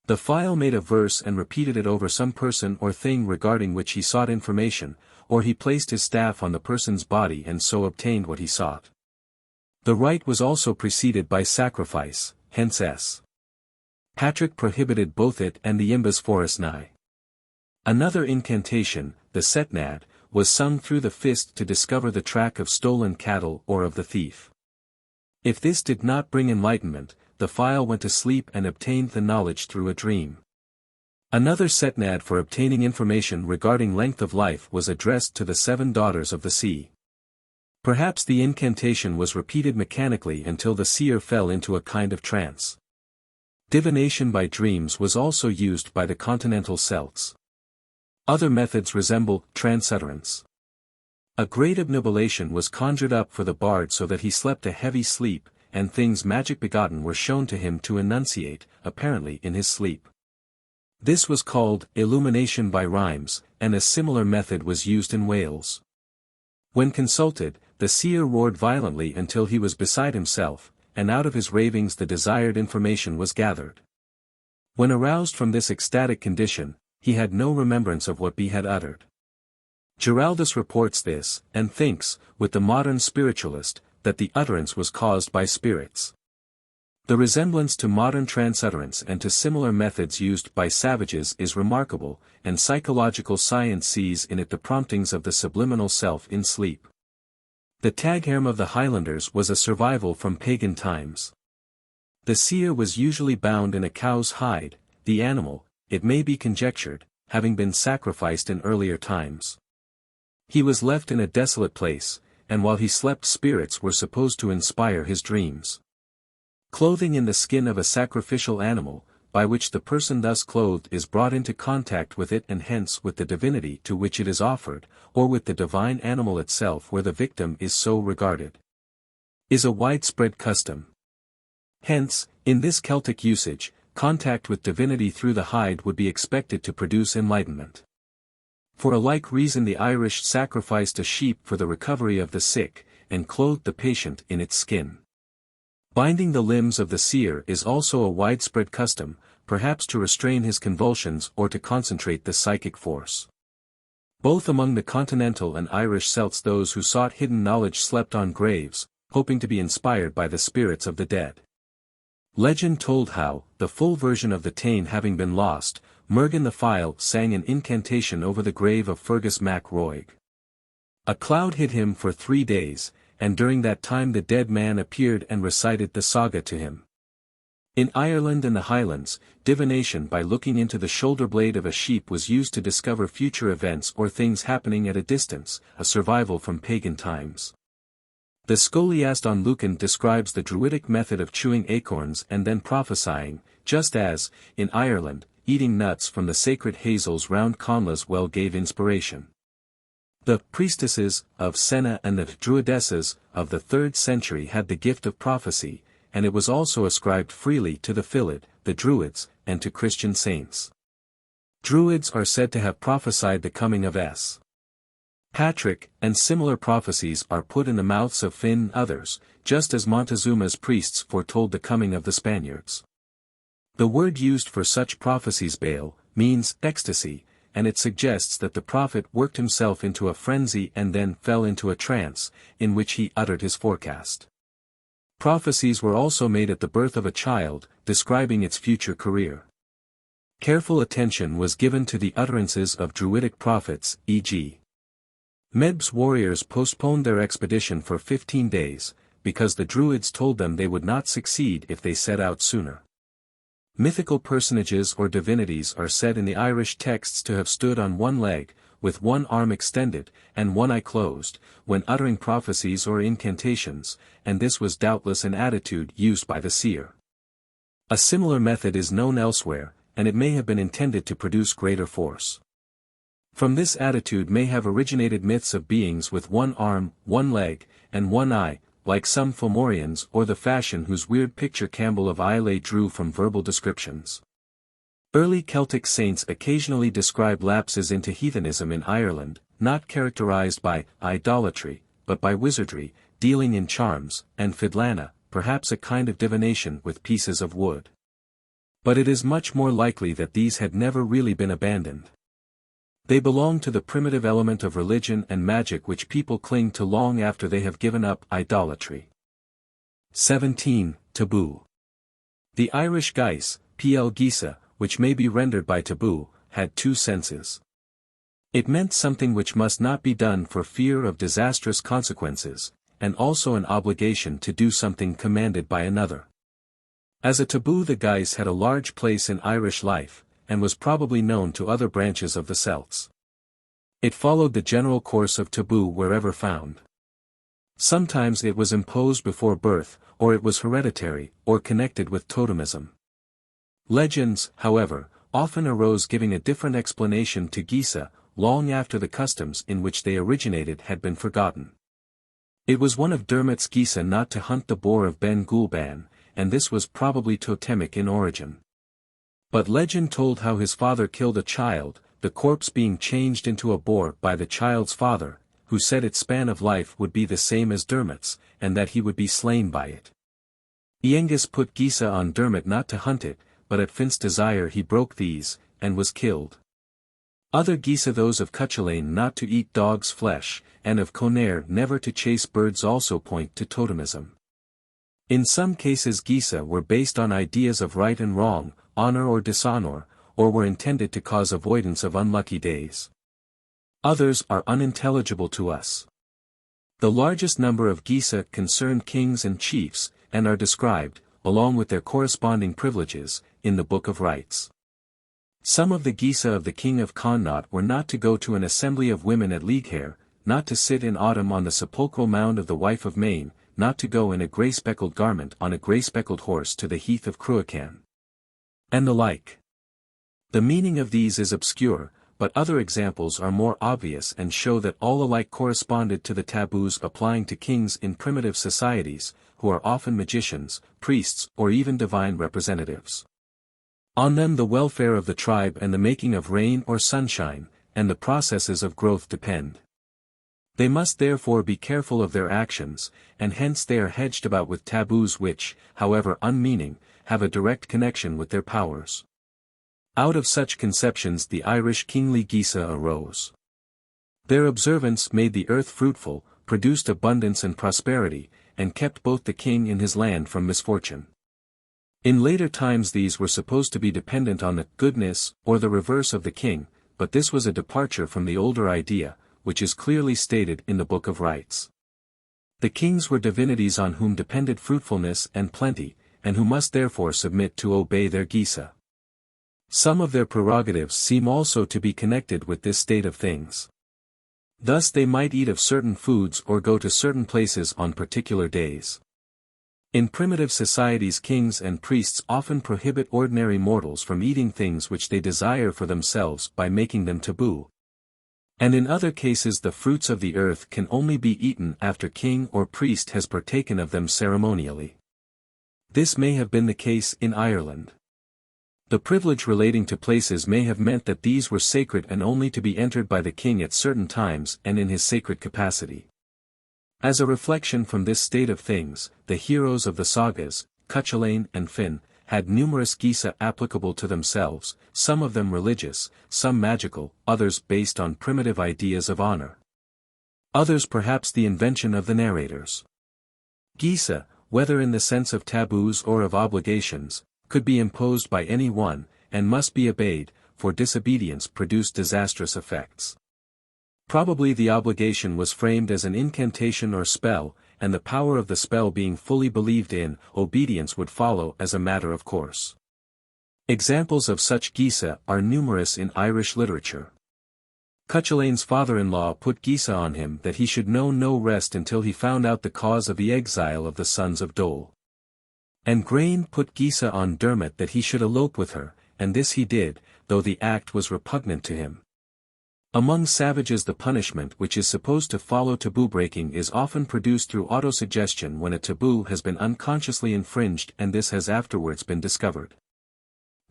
The file made a verse and repeated it over some person or thing regarding which he sought information, or he placed his staff on the person's body and so obtained what he sought. The rite was also preceded by sacrifice, hence S. Patrick prohibited both it and the imbas forestnae. Another incantation, the setnad, was sung through the fist to discover the track of stolen cattle or of the thief. If this did not bring enlightenment, the file went to sleep and obtained the knowledge through a dream. Another setnad for obtaining information regarding length of life was addressed to the 7 daughters of the sea. Perhaps the incantation was repeated mechanically until the seer fell into a kind of trance. Divination by dreams was also used by the Continental Celts. Other methods resemble transutterance. A great obnubilation was conjured up for the bard so that he slept a heavy sleep, and things magic begotten were shown to him to enunciate, apparently in his sleep. This was called illumination by rhymes, and a similar method was used in Wales. When consulted, the seer roared violently until he was beside himself, and out of his ravings the desired information was gathered. When aroused from this ecstatic condition, he had no remembrance of what he had uttered. Giraldus reports this, and thinks, with the modern spiritualist, that the utterance was caused by spirits. The resemblance to modern transutterance and to similar methods used by savages is remarkable, and psychological science sees in it the promptings of the subliminal self in sleep. The taghairm of the Highlanders was a survival from pagan times. The seer was usually bound in a cow's hide, the animal, it may be conjectured, having been sacrificed in earlier times. He was left in a desolate place, and while he slept spirits were supposed to inspire his dreams. Clothing in the skin of a sacrificial animal, by which the person thus clothed is brought into contact with it and hence with the divinity to which it is offered, or with the divine animal itself where the victim is so regarded, is a widespread custom. Hence, in this Celtic usage, contact with divinity through the hide would be expected to produce enlightenment. For a like reason the Irish sacrificed a sheep for the recovery of the sick, and clothed the patient in its skin. Binding the limbs of the seer is also a widespread custom, perhaps to restrain his convulsions or to concentrate the psychic force. Both among the Continental and Irish Celts those who sought hidden knowledge slept on graves, hoping to be inspired by the spirits of the dead. Legend told how, the full version of the Tain having been lost, Mergin the File sang an incantation over the grave of Fergus Mac Roig. A cloud hid him for 3 days, and during that time the dead man appeared and recited the Saga to him. In Ireland and the Highlands, divination by looking into the shoulder blade of a sheep was used to discover future events or things happening at a distance, a survival from pagan times. The Scholiast on Lucan describes the Druidic method of chewing acorns and then prophesying, just as, in Ireland, eating nuts from the sacred hazels round Conla's well gave inspiration. The priestesses of Senna and the druidesses of the 3rd century had the gift of prophecy, and it was also ascribed freely to the Fillid, the Druids, and to Christian saints. Druids are said to have prophesied the coming of S. Patrick, and similar prophecies are put in the mouths of Fionn others, just as Montezuma's priests foretold the coming of the Spaniards. The word used for such prophecies Baal, means ecstasy, and it suggests that the prophet worked himself into a frenzy and then fell into a trance, in which he uttered his forecast. Prophecies were also made at the birth of a child, describing its future career. Careful attention was given to the utterances of Druidic prophets, e.g. Medb's warriors postponed their expedition for 15 days, because the Druids told them they would not succeed if they set out sooner. Mythical personages or divinities are said in the Irish texts to have stood on one leg, with one arm extended, and one eye closed, when uttering prophecies or incantations, and this was doubtless an attitude used by the seer. A similar method is known elsewhere, and it may have been intended to produce greater force. From this attitude may have originated myths of beings with one arm, one leg, and one eye, like some Fomorians or the fashion whose weird picture Campbell of Islay drew from verbal descriptions. Early Celtic saints occasionally describe lapses into heathenism in Ireland, not characterized by idolatry, but by wizardry, dealing in charms, and fidlana, perhaps a kind of divination with pieces of wood. But it is much more likely that these had never really been abandoned. They belong to the primitive element of religion and magic which people cling to long after they have given up idolatry. 17. Tabu. The Irish geis, pl gisa, which may be rendered by taboo, had two senses. It meant something which must not be done for fear of disastrous consequences, and also an obligation to do something commanded by another. As a taboo, the geis had a large place in Irish life, and was probably known to other branches of the Celts. It followed the general course of taboo wherever found. Sometimes it was imposed before birth, or it was hereditary, or connected with totemism. Legends, however, often arose giving a different explanation to gisa, long after the customs in which they originated had been forgotten. It was one of Dermot's gisa not to hunt the boar of Ben Gulban, and this was probably totemic in origin. But legend told how his father killed a child, the corpse being changed into a boar by the child's father, who said its span of life would be the same as Dermot's, and that he would be slain by it. Iengus put gisa on Dermot not to hunt it, but at Finn's desire he broke these, and was killed. Other gisa, those of Cúchulainn not to eat dog's flesh, and of Conair never to chase birds, also point to totemism. In some cases gisa were based on ideas of right and wrong, honor or dishonor, or were intended to cause avoidance of unlucky days. Others are unintelligible to us. The largest number of gisa concern kings and chiefs, and are described, along with their corresponding privileges, in the Book of Rites. Some of the gisa of the king of Connaught were not to go to an assembly of women at Leaghair, not to sit in autumn on the sepulchral mound of the wife of Maine, not to go in a grey-speckled garment on a grey-speckled horse to the heath of Cúchulainn, and the like. The meaning of these is obscure, but other examples are more obvious and show that all alike corresponded to the taboos applying to kings in primitive societies, who are often magicians, priests, or even divine representatives. On them the welfare of the tribe and the making of rain or sunshine, and the processes of growth depend. They must therefore be careful of their actions, and hence they are hedged about with taboos which, however unmeaning, have a direct connection with their powers. Out of such conceptions the Irish kingly gisa arose. Their observance made the earth fruitful, produced abundance and prosperity, and kept both the king and his land from misfortune. In later times these were supposed to be dependent on the goodness or the reverse of the king, but this was a departure from the older idea, which is clearly stated in the Book of Rites. The kings were divinities on whom depended fruitfulness and plenty, and who must therefore submit to obey their gisa. Some of their prerogatives seem also to be connected with this state of things. Thus they might eat of certain foods or go to certain places on particular days. In primitive societies kings and priests often prohibit ordinary mortals from eating things which they desire for themselves by making them taboo. And in other cases the fruits of the earth can only be eaten after king or priest has partaken of them ceremonially. This may have been the case in Ireland. The privilege relating to places may have meant that these were sacred and only to be entered by the king at certain times and in his sacred capacity. As a reflection from this state of things, the heroes of the sagas, Cúchulainn and Fionn, had numerous Gisa applicable to themselves, some of them religious, some magical, others based on primitive ideas of honor. Others perhaps the invention of the narrators. Gisa, whether in the sense of taboos or of obligations, could be imposed by any one, and must be obeyed, for disobedience produced disastrous effects. Probably the obligation was framed as an incantation or spell, and the power of the spell being fully believed in, obedience would follow as a matter of course. Examples of such Gisa are numerous in Irish literature. Cúchulainn's father-in-law put Gisa on him that he should know no rest until he found out the cause of the exile of the sons of Dole. And Grain put Gisa on Dermot that he should elope with her, and this he did, though the act was repugnant to him. Among savages the punishment which is supposed to follow taboo breaking is often produced through autosuggestion when a taboo has been unconsciously infringed and this has afterwards been discovered.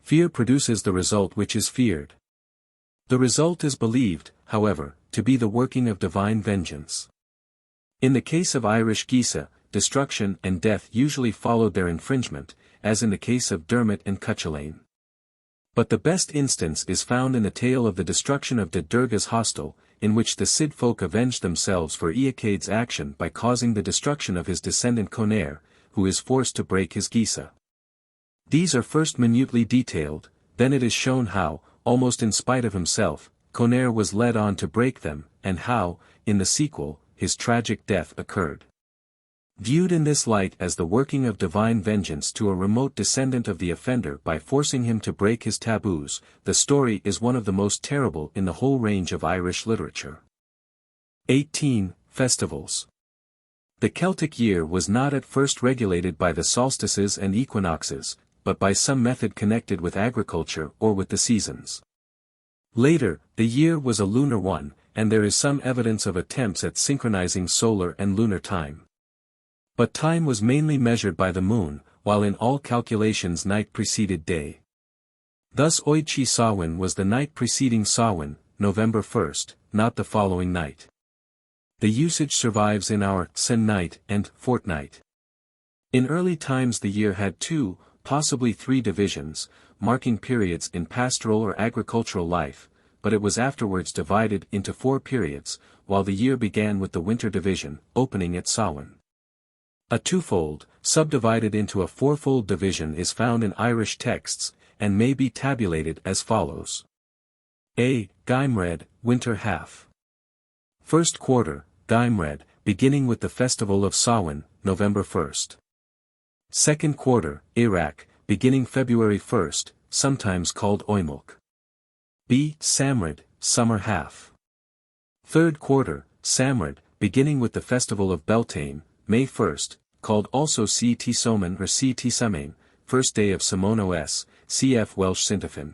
Fear produces the result which is feared. The result is believed, however, to be the working of divine vengeance. In the case of Irish Gisa, destruction and death usually followed their infringement, as in the case of Dermot and Cúchulainn. But the best instance is found in the tale of the destruction of de Durga's hostel, in which the Cid folk avenged themselves for Eachaide's action by causing the destruction of his descendant Conaire, who is forced to break his Gisa. These are first minutely detailed, then it is shown how, almost in spite of himself, Conaire was led on to break them, and how, in the sequel, his tragic death occurred. Viewed in this light as the working of divine vengeance to a remote descendant of the offender by forcing him to break his taboos, the story is one of the most terrible in the whole range of Irish literature. 18. Festivals. The Celtic year was not at first regulated by the solstices and equinoxes, but by some method connected with agriculture or with the seasons. Later, the year was a lunar one, and there is some evidence of attempts at synchronizing solar and lunar time. But time was mainly measured by the moon, while in all calculations night preceded day. Thus Oichi Samhain was the night preceding Samhain, November 1st, not the following night. The usage survives in our sen night and fortnight. In early times the year had 2, possibly 3 divisions, marking periods in pastoral or agricultural life, but it was afterwards divided into 4 periods, while the year began with the winter division, opening at Samhain. A twofold, subdivided into a fourfold division is found in Irish texts, and may be tabulated as follows. A. Gaimred, winter half. First quarter, Gaimred, beginning with the festival of Samhain, November 1st. Second quarter, Iraq, beginning February 1st, sometimes called Oimulk. B. Samred, summer half. Third quarter, Samred, beginning with the festival of Beltane, May 1st, called also C. Tisomen or C. Tisamain, first day of Simono S, cf. Welsh Syntophin.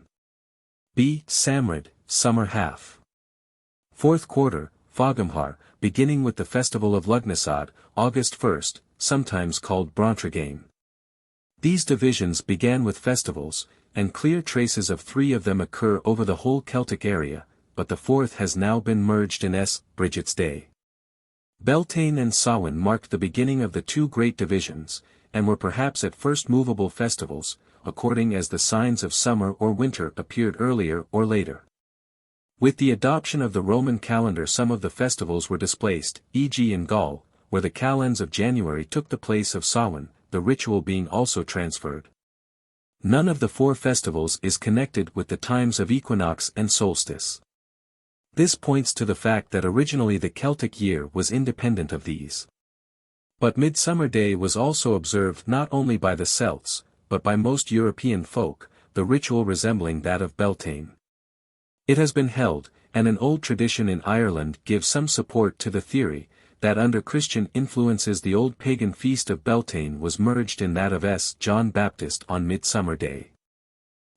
B. Samred, summer half. Fourth quarter, Fogamhar, beginning with the festival of Lugnasad, August 1st, sometimes called Brantregame. These divisions began with festivals, and clear traces of 3 of them occur over the whole Celtic area, but the 4th has now been merged in S. Bridget's Day. Beltane and Samhain marked the beginning of the 2 great divisions, and were perhaps at first movable festivals, according as the signs of summer or winter appeared earlier or later. With the adoption of the Roman calendar some of the festivals were displaced, e.g. in Gaul, where the calends of January took the place of Samhain, the ritual being also transferred. None of the 4 festivals is connected with the times of equinox and solstice. This points to the fact that originally the Celtic year was independent of these. But Midsummer Day was also observed not only by the Celts, but by most European folk, the ritual resembling that of Beltane. It has been held, and an old tradition in Ireland gives some support to the theory, that under Christian influences the old pagan feast of Beltane was merged in that of S. John Baptist on Midsummer Day.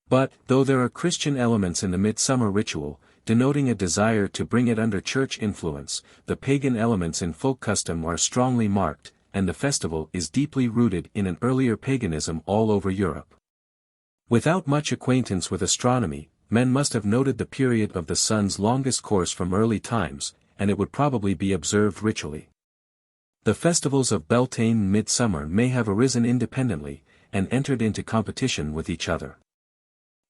But, though there are Christian elements in the midsummer ritual, denoting a desire to bring it under church influence, the pagan elements in folk custom are strongly marked, and the festival is deeply rooted in an earlier paganism all over Europe. Without much acquaintance with astronomy, men must have noted the period of the sun's longest course from early times, and it would probably be observed ritually. The festivals of Beltane and Midsummer may have arisen independently, and entered into competition with each other.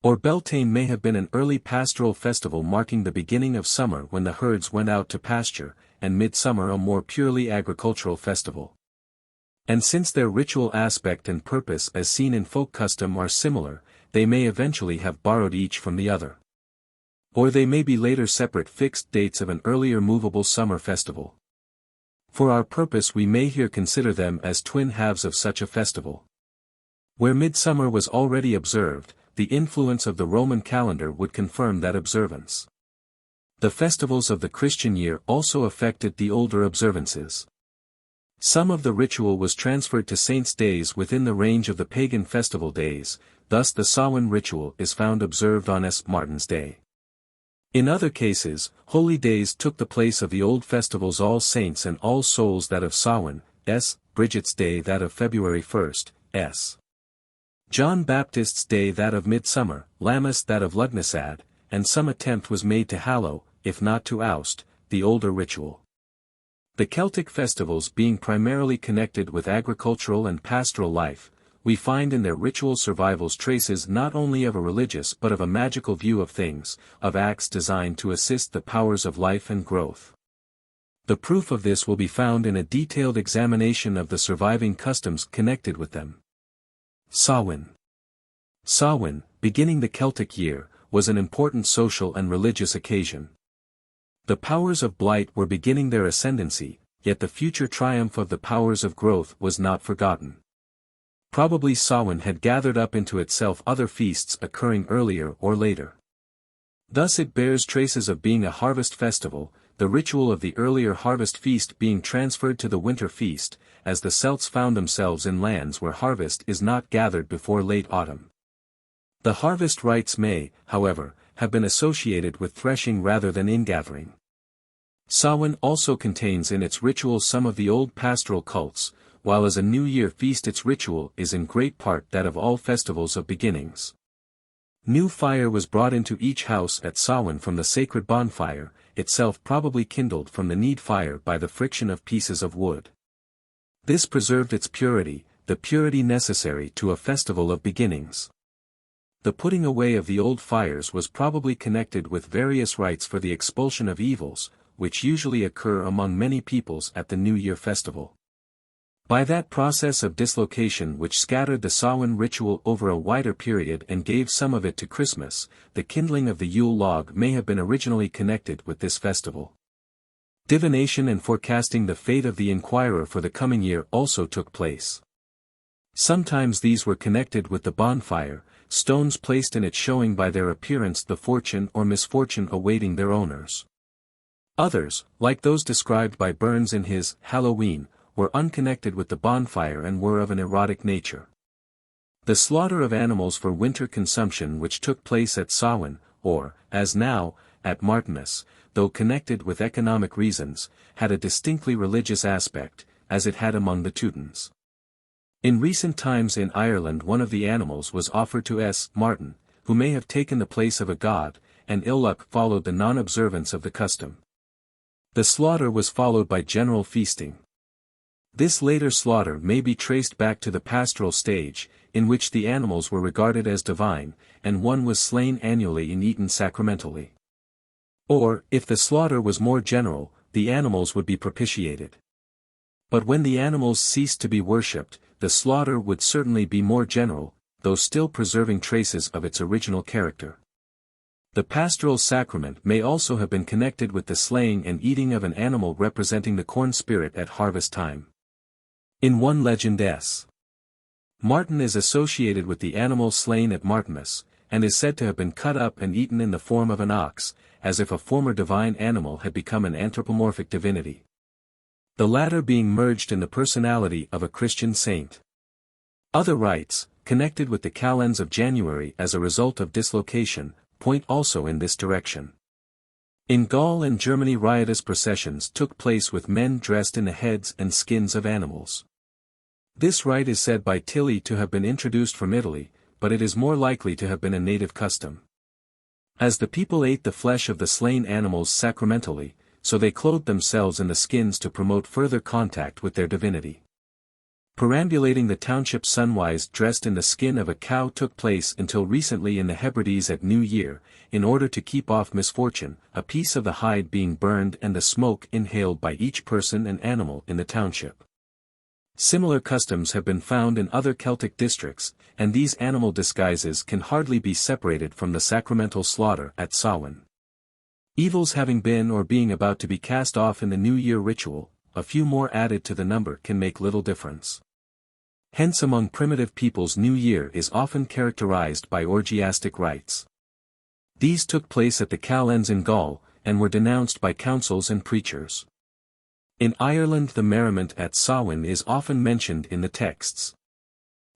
Or Beltane may have been an early pastoral festival marking the beginning of summer when the herds went out to pasture, and midsummer a more purely agricultural festival. And since their ritual aspect and purpose as seen in folk custom are similar, they may eventually have borrowed each from the other. Or they may be later separate fixed dates of an earlier movable summer festival. For our purpose we may here consider them as twin halves of such a festival. Where midsummer was already observed, the influence of the Roman calendar would confirm that observance. The festivals of the Christian year also affected the older observances. Some of the ritual was transferred to saints' days within the range of the pagan festival days, thus the Samhain ritual is found observed on St. Martin's Day. In other cases, holy days took the place of the old festivals All Saints and All Souls that of Samhain, Bridget's Day that of February 1st, John Baptist's Day that of Midsummer, Lammas that of Lugnasad, and some attempt was made to hallow, if not to oust, the older ritual. The Celtic festivals being primarily connected with agricultural and pastoral life, we find in their ritual survivals traces not only of a religious but of a magical view of things, of acts designed to assist the powers of life and growth. The proof of this will be found in a detailed examination of the surviving customs connected with them. Samhain. Samhain, beginning the Celtic year, was an important social and religious occasion. The powers of blight were beginning their ascendancy, yet the future triumph of the powers of growth was not forgotten. Probably Samhain had gathered up into itself other feasts occurring earlier or later. Thus it bears traces of being a harvest festival, the ritual of the earlier harvest feast being transferred to the winter feast, as the Celts found themselves in lands where harvest is not gathered before late autumn. The harvest rites may, however, have been associated with threshing rather than ingathering. Samhain also contains in its ritual some of the old pastoral cults, while as a New Year feast its ritual is in great part that of all festivals of beginnings. New fire was brought into each house at Samhain from the sacred bonfire, itself probably kindled from the need fire by the friction of pieces of wood. This preserved its purity, the purity necessary to a festival of beginnings. The putting away of the old fires was probably connected with various rites for the expulsion of evils, which usually occur among many peoples at the New Year festival. By that process of dislocation which scattered the Samhain ritual over a wider period and gave some of it to Christmas, the kindling of the Yule log may have been originally connected with this festival. Divination and forecasting the fate of the inquirer for the coming year also took place. Sometimes these were connected with the bonfire, stones placed in it showing by their appearance the fortune or misfortune awaiting their owners. Others, like those described by Burns in his Halloween, were unconnected with the bonfire and were of an erotic nature. The slaughter of animals for winter consumption which took place at Samhain, or, as now, at Martinmas, though connected with economic reasons, had a distinctly religious aspect, as it had among the Teutons. In recent times in Ireland one of the animals was offered to S. Martin, who may have taken the place of a god, and ill luck followed the non-observance of the custom. The slaughter was followed by general feasting. This later slaughter may be traced back to the pastoral stage, in which the animals were regarded as divine, and one was slain annually and eaten sacramentally. Or, if the slaughter was more general, the animals would be propitiated. But when the animals ceased to be worshipped, the slaughter would certainly be more general, though still preserving traces of its original character. The pastoral sacrament may also have been connected with the slaying and eating of an animal representing the corn spirit at harvest time. In one legend S. Martin is associated with the animal slain at Martinmas, and is said to have been cut up and eaten in the form of an ox, as if a former divine animal had become an anthropomorphic divinity. The latter being merged in the personality of a Christian saint. Other rites, connected with the calends of January as a result of dislocation, point also in this direction. In Gaul and Germany riotous processions took place with men dressed in the heads and skins of animals. This rite is said by Tilly to have been introduced from Italy, but it is more likely to have been a native custom. As the people ate the flesh of the slain animals sacramentally, so they clothed themselves in the skins to promote further contact with their divinity. Perambulating the township sunwise dressed in the skin of a cow took place until recently in the Hebrides at New Year, in order to keep off misfortune, a piece of the hide being burned and the smoke inhaled by each person and animal in the township. Similar customs have been found in other Celtic districts, and these animal disguises can hardly be separated from the sacramental slaughter at Samhain. Evils having been or being about to be cast off in the New Year ritual, a few more added to the number can make little difference. Hence among primitive peoples New Year is often characterized by orgiastic rites. These took place at the Calends in Gaul, and were denounced by councils and preachers. In Ireland the merriment at Samhain is often mentioned in the texts.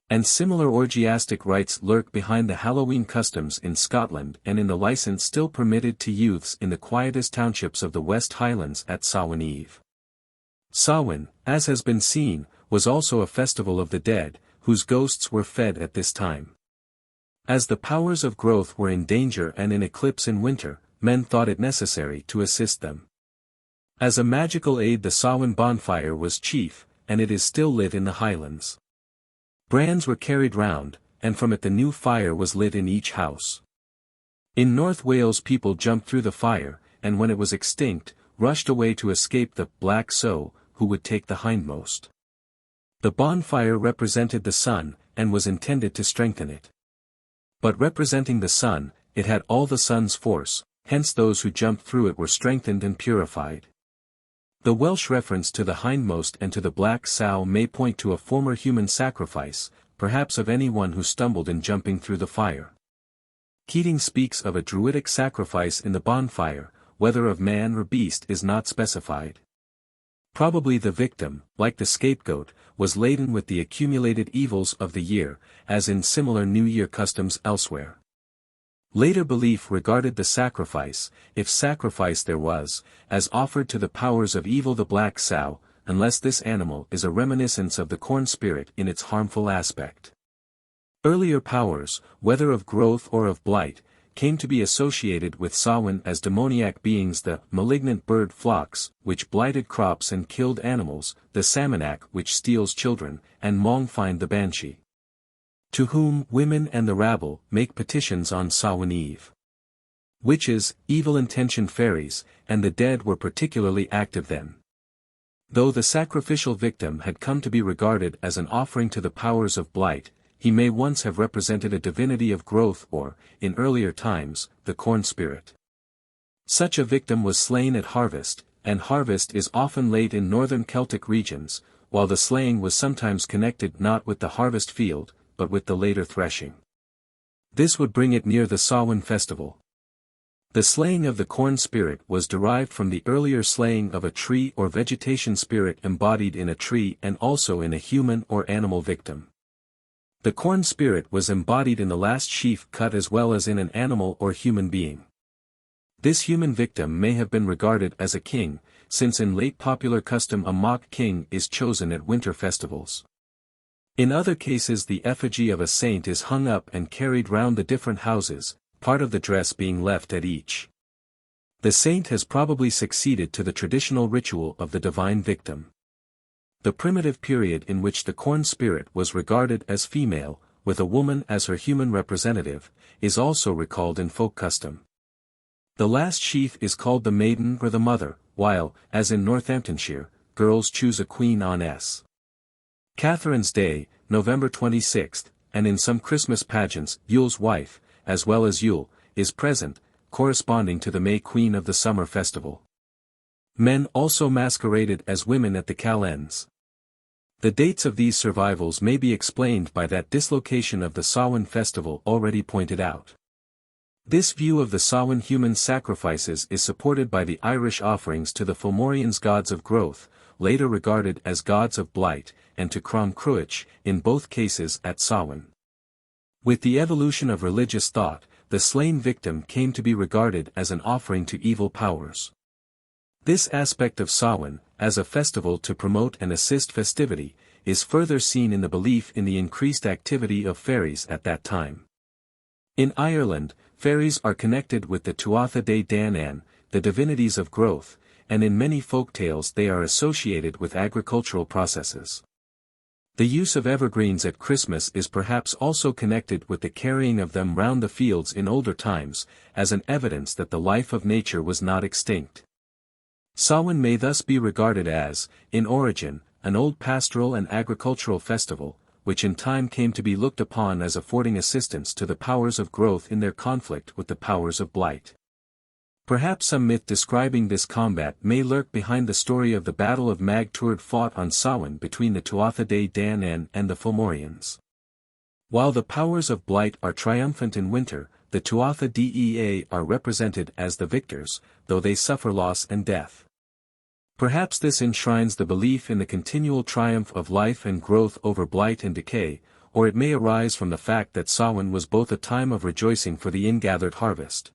And similar orgiastic rites lurk behind the Halloween customs in Scotland and in the license still permitted to youths in the quietest townships of the West Highlands at Samhain Eve. Samhain, as has been seen, was also a festival of the dead, whose ghosts were fed at this time. As the powers of growth were in danger and in eclipse in winter, men thought it necessary to assist them. As a magical aid the Samhain bonfire was chief, and it is still lit in the Highlands. Brands were carried round, and from it the new fire was lit in each house. In North Wales people jumped through the fire, and when it was extinct, rushed away to escape the Black Sow, who would take the hindmost. The bonfire represented the sun, and was intended to strengthen it. But representing the sun, it had all the sun's force, hence those who jumped through it were strengthened and purified. The Welsh reference to the hindmost and to the black sow may point to a former human sacrifice, perhaps of anyone who stumbled in jumping through the fire. Keating speaks of a druidic sacrifice in the bonfire, whether of man or beast is not specified. Probably the victim, like the scapegoat, was laden with the accumulated evils of the year, as in similar New Year customs elsewhere. Later belief regarded the sacrifice, if sacrifice there was, as offered to the powers of evil the black sow, unless this animal is a reminiscence of the corn spirit in its harmful aspect. Earlier powers, whether of growth or of blight, came to be associated with Samhain as demoniac beings, the malignant bird flocks, which blighted crops and killed animals, the Salmonac which steals children, and Mongfind the banshee, to whom women and the rabble make petitions on Samhain Eve. Witches, evil-intentioned fairies, and the dead were particularly active then. Though the sacrificial victim had come to be regarded as an offering to the powers of blight, he may once have represented a divinity of growth or, in earlier times, the corn spirit. Such a victim was slain at harvest, and harvest is often late in northern Celtic regions, while the slaying was sometimes connected not with the harvest field, but with the later threshing. This would bring it near the Samhain festival. The slaying of the corn spirit was derived from the earlier slaying of a tree or vegetation spirit embodied in a tree and also in a human or animal victim. The corn spirit was embodied in the last sheaf cut as well as in an animal or human being. This human victim may have been regarded as a king, since in late popular custom a mock king is chosen at winter festivals. In other cases the effigy of a saint is hung up and carried round the different houses, part of the dress being left at each. The saint has probably succeeded to the traditional ritual of the divine victim. The primitive period in which the corn spirit was regarded as female, with a woman as her human representative, is also recalled in folk custom. The last sheaf is called the maiden or the mother, while, as in Northamptonshire, girls choose a queen on S. Catherine's Day, November 26th, and in some Christmas pageants, Yule's wife, as well as Yule, is present, corresponding to the May Queen of the summer festival. Men also masqueraded as women at the Calends. The dates of these survivals may be explained by that dislocation of the Samhain festival already pointed out. This view of the Samhain human sacrifices is supported by the Irish offerings to the Fomorians gods of growth, later regarded as gods of blight, and to Crom Cruach, in both cases at Samhain. With the evolution of religious thought, the slain victim came to be regarded as an offering to evil powers. This aspect of Samhain, as a festival to promote and assist festivity, is further seen in the belief in the increased activity of fairies at that time. In Ireland, fairies are connected with the Tuatha Dé Danann, the divinities of growth, and in many folk tales they are associated with agricultural processes. The use of evergreens at Christmas is perhaps also connected with the carrying of them round the fields in older times, as an evidence that the life of nature was not extinct. Samhain may thus be regarded as, in origin, an old pastoral and agricultural festival, which in time came to be looked upon as affording assistance to the powers of growth in their conflict with the powers of blight. Perhaps some myth describing this combat may lurk behind the story of the Battle of Mag Tuaird fought on Samhain between the Tuatha Dé Danann and the Fomorians. While the powers of blight are triumphant in winter, the Tuatha Dé are represented as the victors, though they suffer loss and death. Perhaps this enshrines the belief in the continual triumph of life and growth over blight and decay, or it may arise from the fact that Samhain was both a time of rejoicing for the ingathered harvest,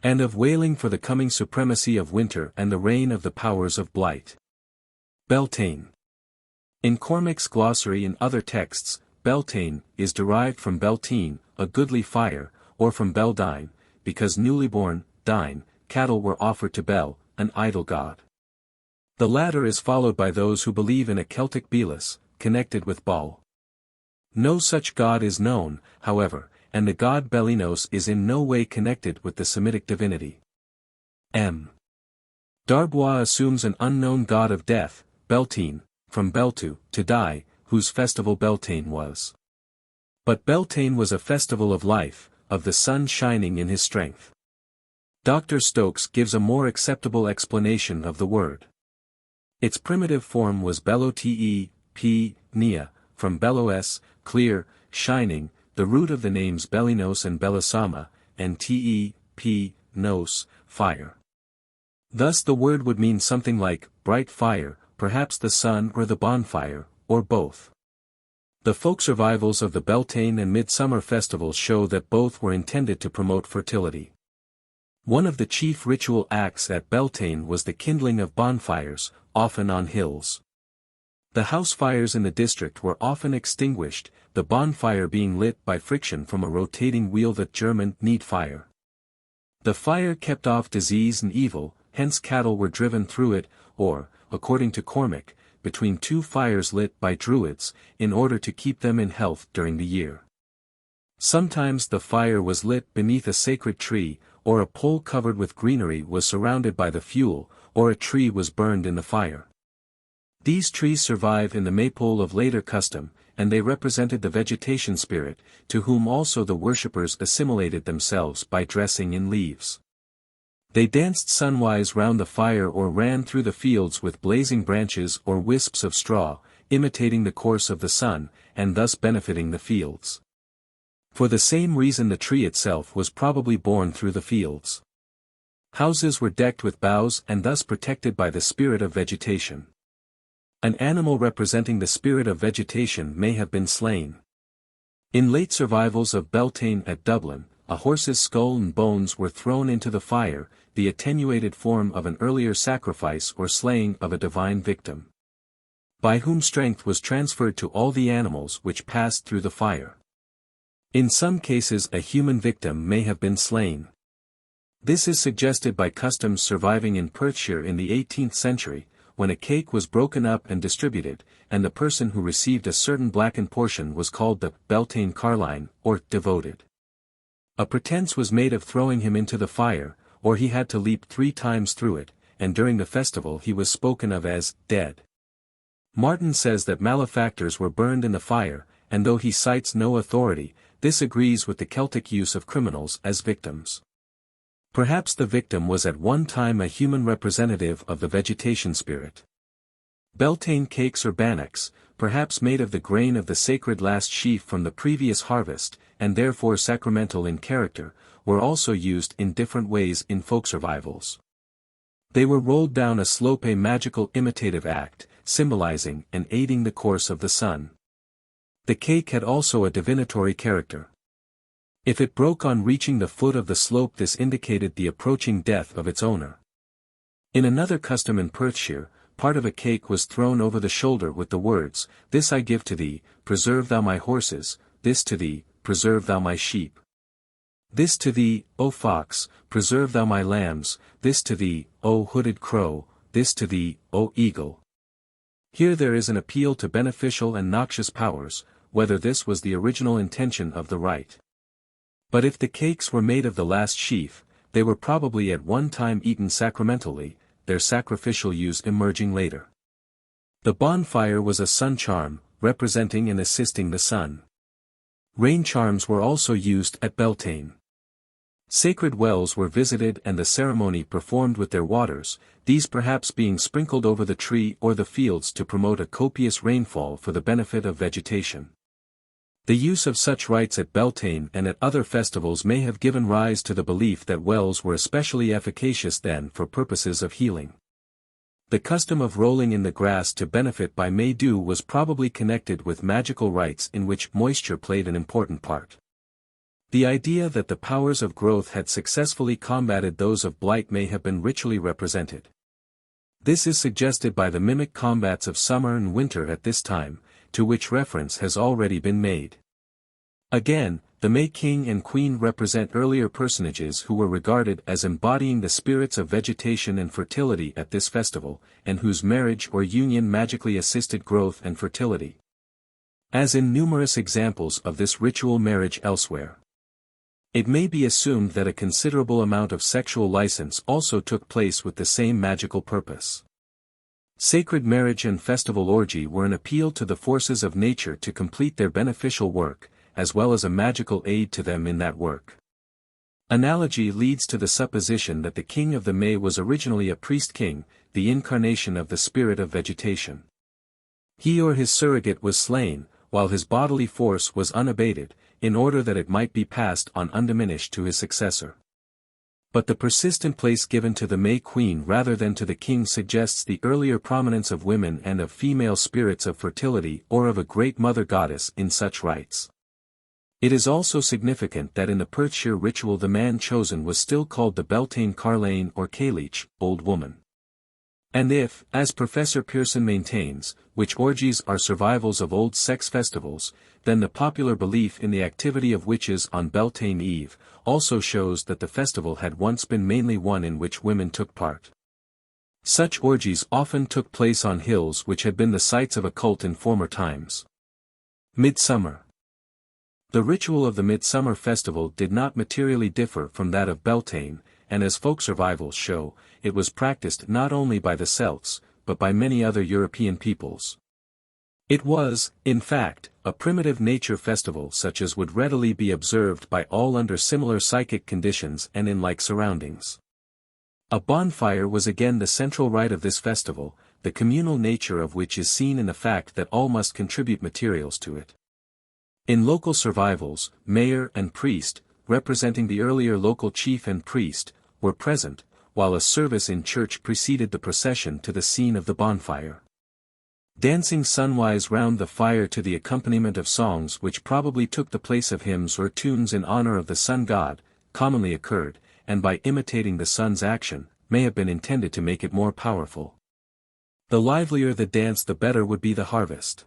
and of wailing for the coming supremacy of winter and the reign of the powers of blight. Beltane. In Cormac's glossary and other texts, Beltane is derived from Beltane, a goodly fire, or from Beldine, because newly born, Dine, cattle were offered to Bel, an idol god. The latter is followed by those who believe in a Celtic Belus, connected with Baal. No such god is known, however, and the god Belinos is in no way connected with the Semitic divinity. M. Darbois assumes an unknown god of death, Beltane, from Beltu, to die, whose festival Beltane was. But Beltane was a festival of life, of the sun shining in his strength. Dr. Stokes gives a more acceptable explanation of the word. Its primitive form was Belote, Nia, from Belos, clear, shining, the root of the names Belinos and Belisama, and Nos, fire. Thus the word would mean something like, bright fire, perhaps the sun or the bonfire, or both. The folk survivals of the Beltane and Midsummer festivals show that both were intended to promote fertility. One of the chief ritual acts at Beltane was the kindling of bonfires, often on hills. The house fires in the district were often extinguished, the bonfire being lit by friction from a rotating wheel that German need fire. The fire kept off disease and evil, hence cattle were driven through it, or, according to Cormac, between two fires lit by Druids, in order to keep them in health during the year. Sometimes the fire was lit beneath a sacred tree, or a pole covered with greenery was surrounded by the fuel, or a tree was burned in the fire. These trees survive in the maypole of later custom, and they represented the vegetation spirit, to whom also the worshippers assimilated themselves by dressing in leaves. They danced sunwise round the fire or ran through the fields with blazing branches or wisps of straw, imitating the course of the sun, and thus benefiting the fields. For the same reason the tree itself was probably born through the fields. Houses were decked with boughs and thus protected by the spirit of vegetation. An animal representing the spirit of vegetation may have been slain. In late survivals of Beltane at Dublin, a horse's skull and bones were thrown into the fire, the attenuated form of an earlier sacrifice or slaying of a divine victim, by whom strength was transferred to all the animals which passed through the fire. In some cases a human victim may have been slain. This is suggested by customs surviving in Perthshire in the 18th century, when a cake was broken up and distributed, and the person who received a certain blackened portion was called the Beltane Carline, or devoted. A pretense was made of throwing him into the fire, or he had to leap 3 times through it, and during the festival he was spoken of as dead. Martin says that malefactors were burned in the fire, and though he cites no authority, this agrees with the Celtic use of criminals as victims. Perhaps the victim was at one time a human representative of the vegetation spirit. Beltane cakes or bannocks, perhaps made of the grain of the sacred last sheaf from the previous harvest, and therefore sacramental in character, were also used in different ways in folk survivals. They were rolled down a slope, a magical imitative act, symbolizing and aiding the course of the sun. The cake had also a divinatory character. If it broke on reaching the foot of the slope, this indicated the approaching death of its owner. In another custom in Perthshire, part of a cake was thrown over the shoulder with the words, "This I give to thee, preserve thou my horses, this to thee, preserve thou my sheep. This to thee, O fox, preserve thou my lambs, this to thee, O hooded crow, this to thee, O eagle." Here there is an appeal to beneficial and noxious powers, whether this was the original intention of the rite. But if the cakes were made of the last sheaf, they were probably at one time eaten sacramentally, their sacrificial use emerging later. The bonfire was a sun charm, representing and assisting the sun. Rain charms were also used at Beltane. Sacred wells were visited and the ceremony performed with their waters, these perhaps being sprinkled over the tree or the fields to promote a copious rainfall for the benefit of vegetation. The use of such rites at Beltane and at other festivals may have given rise to the belief that wells were especially efficacious then for purposes of healing. The custom of rolling in the grass to benefit by May dew was probably connected with magical rites in which moisture played an important part. The idea that the powers of growth had successfully combated those of blight may have been ritually represented. This is suggested by the mimic combats of summer and winter at this time, to which reference has already been made. Again, the May King and Queen represent earlier personages who were regarded as embodying the spirits of vegetation and fertility at this festival, and whose marriage or union magically assisted growth and fertility. As in numerous examples of this ritual marriage elsewhere. It may be assumed that a considerable amount of sexual license also took place with the same magical purpose. Sacred marriage and festival orgy were an appeal to the forces of nature to complete their beneficial work, as well as a magical aid to them in that work. Analogy leads to the supposition that the king of the May was originally a priest-king, the incarnation of the spirit of vegetation. He or his surrogate was slain, while his bodily force was unabated, in order that it might be passed on undiminished to his successor. But the persistent place given to the May Queen rather than to the king suggests the earlier prominence of women and of female spirits of fertility or of a great mother goddess in such rites. It is also significant that in the Perthshire ritual the man chosen was still called the Beltane Carlain or Cailleach, old woman. And if, as Professor Pearson maintains, witch orgies are survivals of old sex festivals, then the popular belief in the activity of witches on Beltane Eve also shows that the festival had once been mainly one in which women took part. Such orgies often took place on hills which had been the sites of a cult in former times. Midsummer. The ritual of the Midsummer Festival did not materially differ from that of Beltane, and as folk survivals show, it was practiced not only by the Celts, but by many other European peoples. It was, in fact, a primitive nature festival such as would readily be observed by all under similar psychic conditions and in like surroundings. A bonfire was again the central rite of this festival, the communal nature of which is seen in the fact that all must contribute materials to it. In local survivals, mayor and priest, representing the earlier local chief and priest, were present, while a service in church preceded the procession to the scene of the bonfire. Dancing sunwise round the fire to the accompaniment of songs which probably took the place of hymns or tunes in honor of the sun god, commonly occurred, and by imitating the sun's action, may have been intended to make it more powerful. The livelier the dance the better would be the harvest.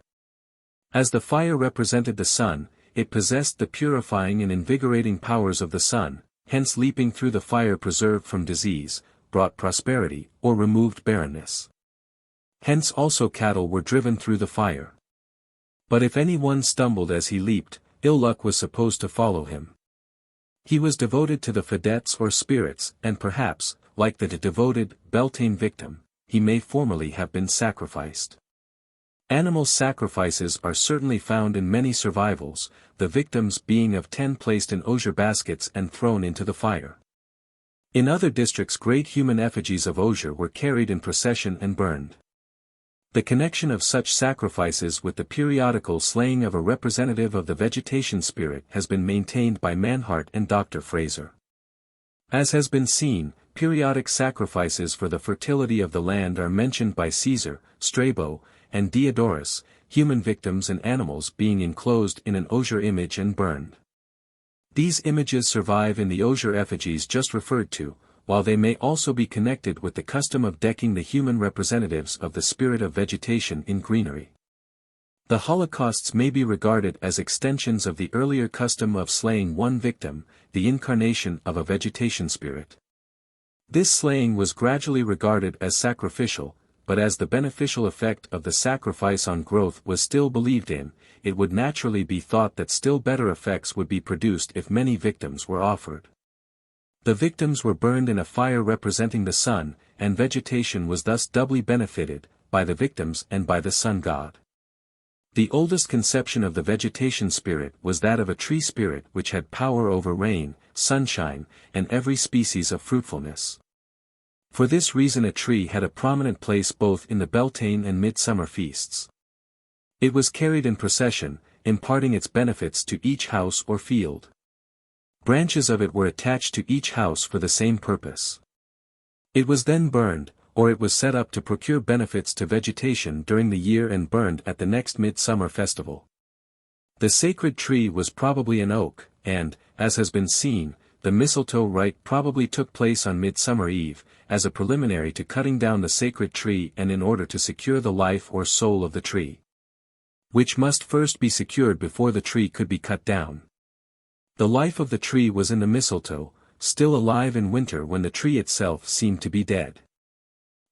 As the fire represented the sun, it possessed the purifying and invigorating powers of the sun, hence leaping through the fire preserved from disease, brought prosperity, or removed barrenness. Hence also cattle were driven through the fire. But if any one stumbled as he leaped, ill luck was supposed to follow him. He was devoted to the Fadettes or spirits, and perhaps, like the devoted Beltane victim, he may formerly have been sacrificed. Animal sacrifices are certainly found in many survivals, the victims being of 10 placed in osier baskets and thrown into the fire. In other districts great human effigies of osier were carried in procession and burned. The connection of such sacrifices with the periodical slaying of a representative of the vegetation spirit has been maintained by Manhart and Dr. Fraser. As has been seen, periodic sacrifices for the fertility of the land are mentioned by Caesar, Strabo, and Diodorus, human victims and animals being enclosed in an osier image and burned. These images survive in the osier effigies just referred to, while they may also be connected with the custom of decking the human representatives of the spirit of vegetation in greenery. The holocausts may be regarded as extensions of the earlier custom of slaying one victim, the incarnation of a vegetation spirit. This slaying was gradually regarded as sacrificial, but as the beneficial effect of the sacrifice on growth was still believed in, it would naturally be thought that still better effects would be produced if many victims were offered. The victims were burned in a fire representing the sun, and vegetation was thus doubly benefited, by the victims and by the sun god. The oldest conception of the vegetation spirit was that of a tree spirit which had power over rain, sunshine, and every species of fruitfulness. For this reason a tree had a prominent place both in the Beltane and midsummer feasts. It was carried in procession, imparting its benefits to each house or field. Branches of it were attached to each house for the same purpose. It was then burned, or it was set up to procure benefits to vegetation during the year and burned at the next midsummer festival. The sacred tree was probably an oak, and, as has been seen, the mistletoe rite probably took place on Midsummer Eve, as a preliminary to cutting down the sacred tree and in order to secure the life or soul of the tree, which must first be secured before the tree could be cut down. The life of the tree was in the mistletoe, still alive in winter when the tree itself seemed to be dead.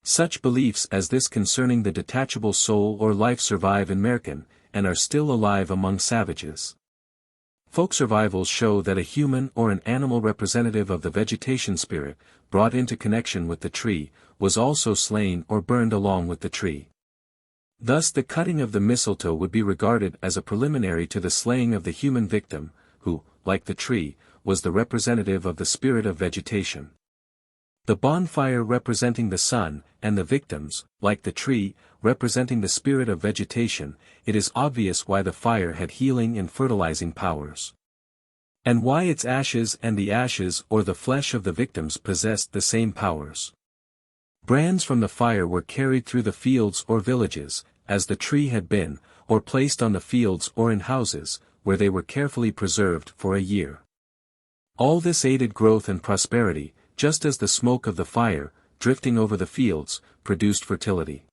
Such beliefs as this concerning the detachable soul or life survive in Merkin, and are still alive among savages. Folk survivals show that a human or an animal representative of the vegetation spirit, brought into connection with the tree, was also slain or burned along with the tree. Thus the cutting of the mistletoe would be regarded as a preliminary to the slaying of the human victim, who, like the tree, was the representative of the spirit of vegetation. The bonfire representing the sun, and the victims, like the tree, representing the spirit of vegetation, it is obvious why the fire had healing and fertilizing powers. And why its ashes and the ashes or the flesh of the victims possessed the same powers. Brands from the fire were carried through the fields or villages, as the tree had been, or placed on the fields or in houses, where they were carefully preserved for a year. All this aided growth and prosperity, just as the smoke of the fire, drifting over the fields, produced fertility.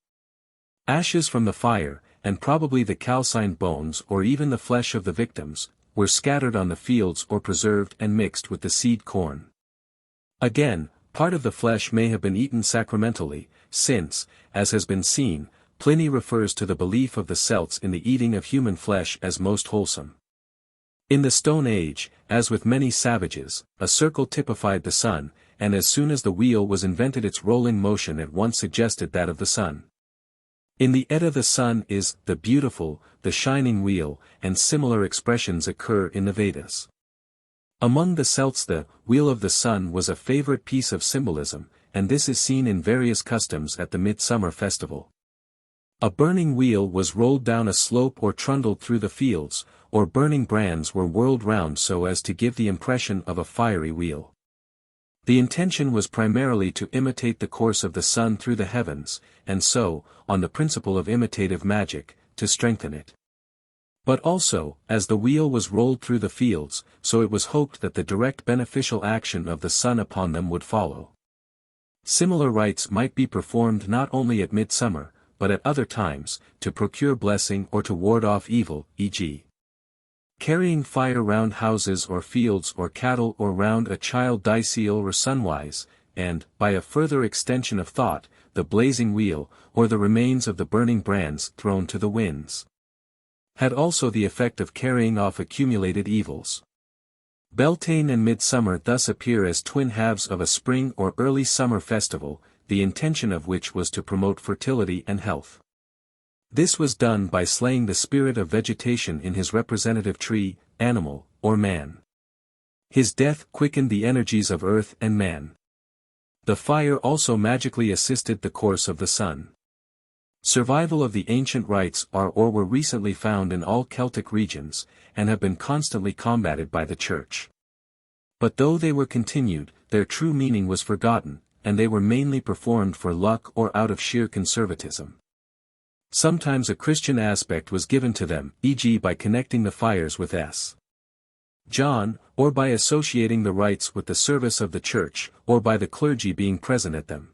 Ashes from the fire, and probably the calcined bones or even the flesh of the victims, were scattered on the fields or preserved and mixed with the seed corn. Again, part of the flesh may have been eaten sacramentally, since, as has been seen, Pliny refers to the belief of the Celts in the eating of human flesh as most wholesome. In the Stone Age, as with many savages, a circle typified the sun, and as soon as the wheel was invented its rolling motion at once suggested that of the sun. In the Edda the sun is the beautiful, the shining wheel, and similar expressions occur in the Vedas. Among the Celts the wheel of the sun was a favorite piece of symbolism, and this is seen in various customs at the midsummer festival. A burning wheel was rolled down a slope or trundled through the fields, or burning brands were whirled round so as to give the impression of a fiery wheel. The intention was primarily to imitate the course of the sun through the heavens, and so, on the principle of imitative magic, to strengthen it. But also, as the wheel was rolled through the fields, so it was hoped that the direct beneficial action of the sun upon them would follow. Similar rites might be performed not only at midsummer, but at other times, to procure blessing or to ward off evil, e.g. carrying fire round houses or fields or cattle or round a child Diceal or sunwise, and, by a further extension of thought, the blazing wheel, or the remains of the burning brands thrown to the winds, had also the effect of carrying off accumulated evils. Beltane and midsummer thus appear as twin halves of a spring or early summer festival, the intention of which was to promote fertility and health. This was done by slaying the spirit of vegetation in his representative tree, animal, or man. His death quickened the energies of earth and man. The fire also magically assisted the course of the sun. Survival of the ancient rites are or were recently found in all Celtic regions, and have been constantly combated by the Church. But though they were continued, their true meaning was forgotten, and they were mainly performed for luck or out of sheer conservatism. Sometimes a Christian aspect was given to them, e.g. by connecting the fires with S. John, or by associating the rites with the service of the Church, or by the clergy being present at them.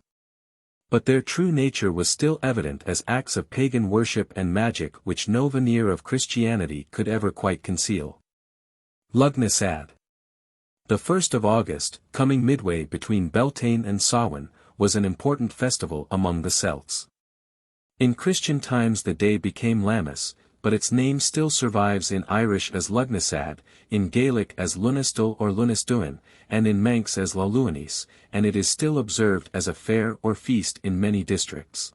But their true nature was still evident as acts of pagan worship and magic which no veneer of Christianity could ever quite conceal. Lugnus ad. The 1st of August, coming midway between Beltane and Samhain, was an important festival among the Celts. In Christian times the day became Lammas, but its name still survives in Irish as Lugnasad, in Gaelic as Lunastul or Lunasduin, and in Manx as Laluanis, and it is still observed as a fair or feast in many districts.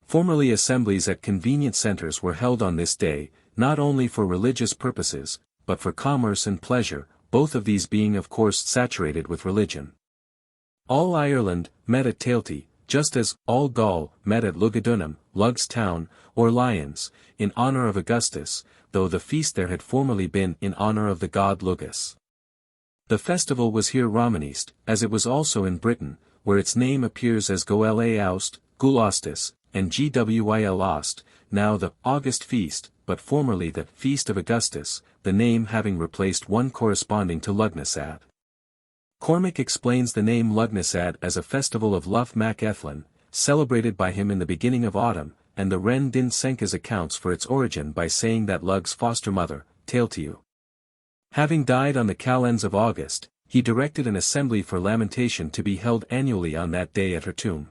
Formerly assemblies at convenient centres were held on this day, not only for religious purposes, but for commerce and pleasure, both of these being of course saturated with religion. All Ireland met at Tailty, just as all Gaul met at Lugadunum, Lug's town, or Lyons, in honour of Augustus, though the feast there had formerly been in honour of the god Lugus. The festival was here Romanist, as it was also in Britain, where its name appears as Goel Aust, Gulostus, and Gwil Ost, now the August feast, but formerly the Feast of Augustus, the name having replaced one corresponding to Lugnasad. Cormac explains the name Lugnasad as a festival of Luff Mac Ethlin, celebrated by him in the beginning of autumn, and the Ren Din Senkas accounts for its origin by saying that Lug's foster mother, Tailtiu, having died on the calends of August, he directed an assembly for lamentation to be held annually on that day at her tomb.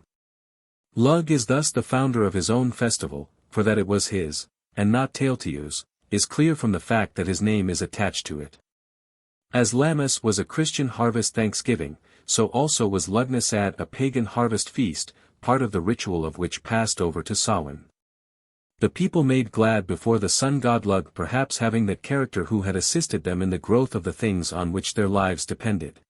Lug is thus the founder of his own festival, for that it was his, and not Tailtiu's, is clear from the fact that his name is attached to it. As Lammas was a Christian harvest thanksgiving, so also was Lugnasad a pagan harvest feast, part of the ritual of which passed over to Samhain. The people made glad before the sun god Lug, perhaps having that character who had assisted them in the growth of the things on which their lives depended.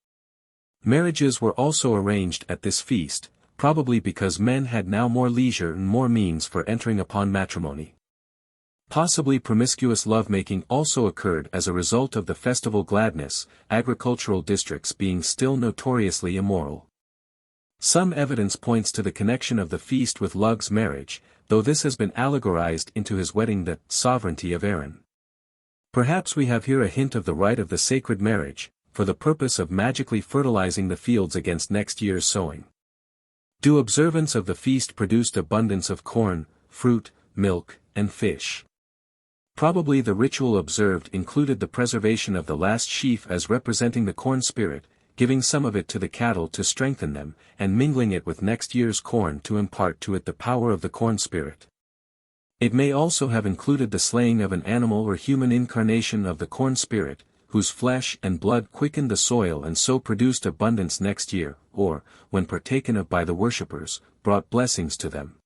Marriages were also arranged at this feast, probably because men had now more leisure and more means for entering upon matrimony. Possibly promiscuous lovemaking also occurred as a result of the festival gladness, agricultural districts being still notoriously immoral. Some evidence points to the connection of the feast with Lug's marriage, though this has been allegorized into his wedding, the sovereignty of Aaron. Perhaps we have here a hint of the rite of the sacred marriage, for the purpose of magically fertilizing the fields against next year's sowing. Due observance of the feast produced abundance of corn, fruit, milk, and fish. Probably the ritual observed included the preservation of the last sheaf as representing the corn spirit, giving some of it to the cattle to strengthen them, and mingling it with next year's corn to impart to it the power of the corn spirit. It may also have included the slaying of an animal or human incarnation of the corn spirit, whose flesh and blood quickened the soil and so produced abundance next year, or, when partaken of by the worshippers, brought blessings to them.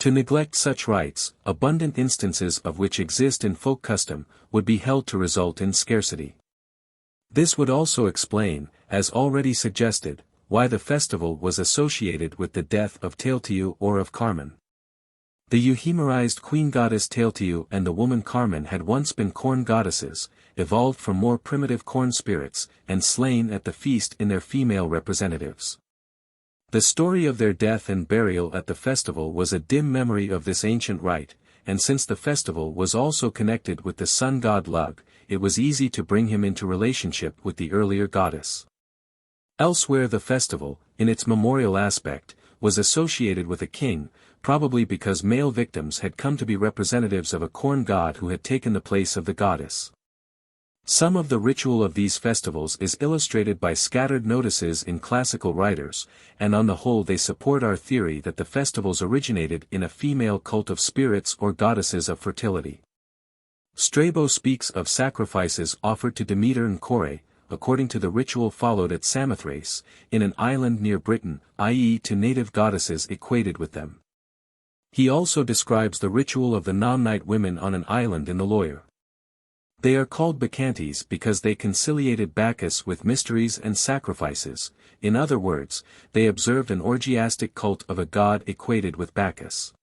To neglect such rites, abundant instances of which exist in folk custom, would be held to result in scarcity. This would also explain, as already suggested, why the festival was associated with the death of Tailtiu or of Carmen. The euhemerized queen goddess Tailtiu and the woman Carmen had once been corn goddesses, evolved from more primitive corn spirits, and slain at the feast in their female representatives. The story of their death and burial at the festival was a dim memory of this ancient rite, and since the festival was also connected with the sun god Lug, it was easy to bring him into relationship with the earlier goddess. Elsewhere the festival, in its memorial aspect, was associated with a king, probably because male victims had come to be representatives of a corn god who had taken the place of the goddess. Some of the ritual of these festivals is illustrated by scattered notices in classical writers, and on the whole they support our theory that the festivals originated in a female cult of spirits or goddesses of fertility. Strabo speaks of sacrifices offered to Demeter and Kore, according to the ritual followed at Samothrace, in an island near Britain, i.e. to native goddesses equated with them. He also describes the ritual of the Nomnite women on an island in the Loire. They are called Bacchantes because they conciliated Bacchus with mysteries and sacrifices, in other words, they observed an orgiastic cult of a god equated with Bacchus.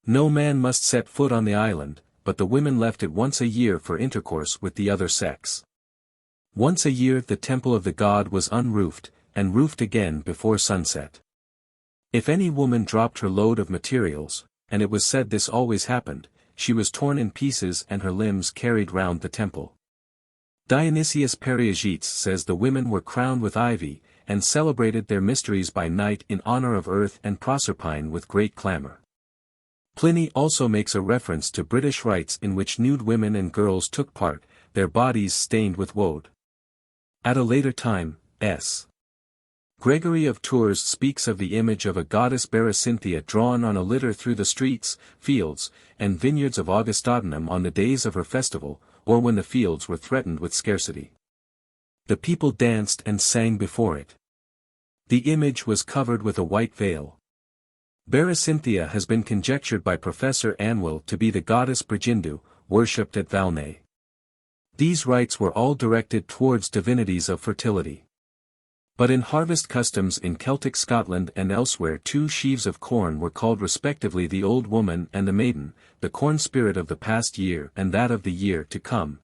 No man must set foot on the island, but the women left it once a year for intercourse with the other sex. Once a year the temple of the god was unroofed, and roofed again before sunset. If any woman dropped her load of materials, and it was said this always happened, she was torn in pieces and her limbs carried round the temple. Dionysius Periegetes says the women were crowned with ivy, and celebrated their mysteries by night in honor of Earth and Proserpine with great clamor. Pliny also makes a reference to British rites in which nude women and girls took part, their bodies stained with woad. At a later time, S. Gregory of Tours speaks of the image of a goddess Berecynthia drawn on a litter through the streets, fields, and vineyards of Augustodunum on the days of her festival, or when the fields were threatened with scarcity. The people danced and sang before it. The image was covered with a white veil. Berecynthia has been conjectured by Professor Anwyl to be the goddess Brigindu, worshipped at Valnay. These rites were all directed towards divinities of fertility. But in harvest customs in Celtic Scotland and elsewhere 2 sheaves of corn were called respectively the Old Woman and the Maiden, the corn spirit of the past year and that of the year to come,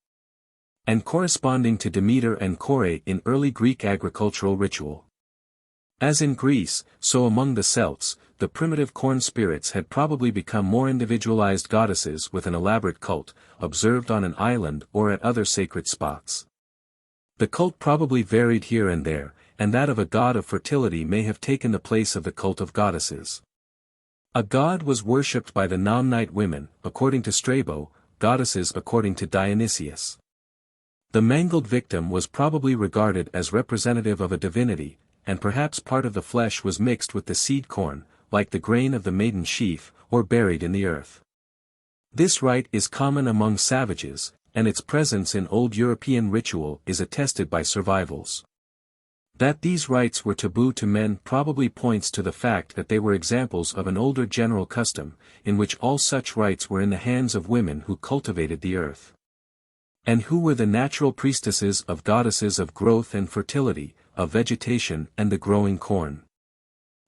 and corresponding to Demeter and Kore in early Greek agricultural ritual. As in Greece, so among the Celts, the primitive corn spirits had probably become more individualized goddesses with an elaborate cult, observed on an island or at other sacred spots. The cult probably varied here and there, and that of a god of fertility may have taken the place of the cult of goddesses. A god was worshipped by the Noamnite women, according to Strabo, goddesses according to Dionysius. The mangled victim was probably regarded as representative of a divinity, and perhaps part of the flesh was mixed with the seed corn, like the grain of the maiden sheaf, or buried in the earth. This rite is common among savages, and its presence in old European ritual is attested by survivals. That these rites were taboo to men probably points to the fact that they were examples of an older general custom, in which all such rites were in the hands of women who cultivated the earth, and who were the natural priestesses of goddesses of growth and fertility, of vegetation and the growing corn.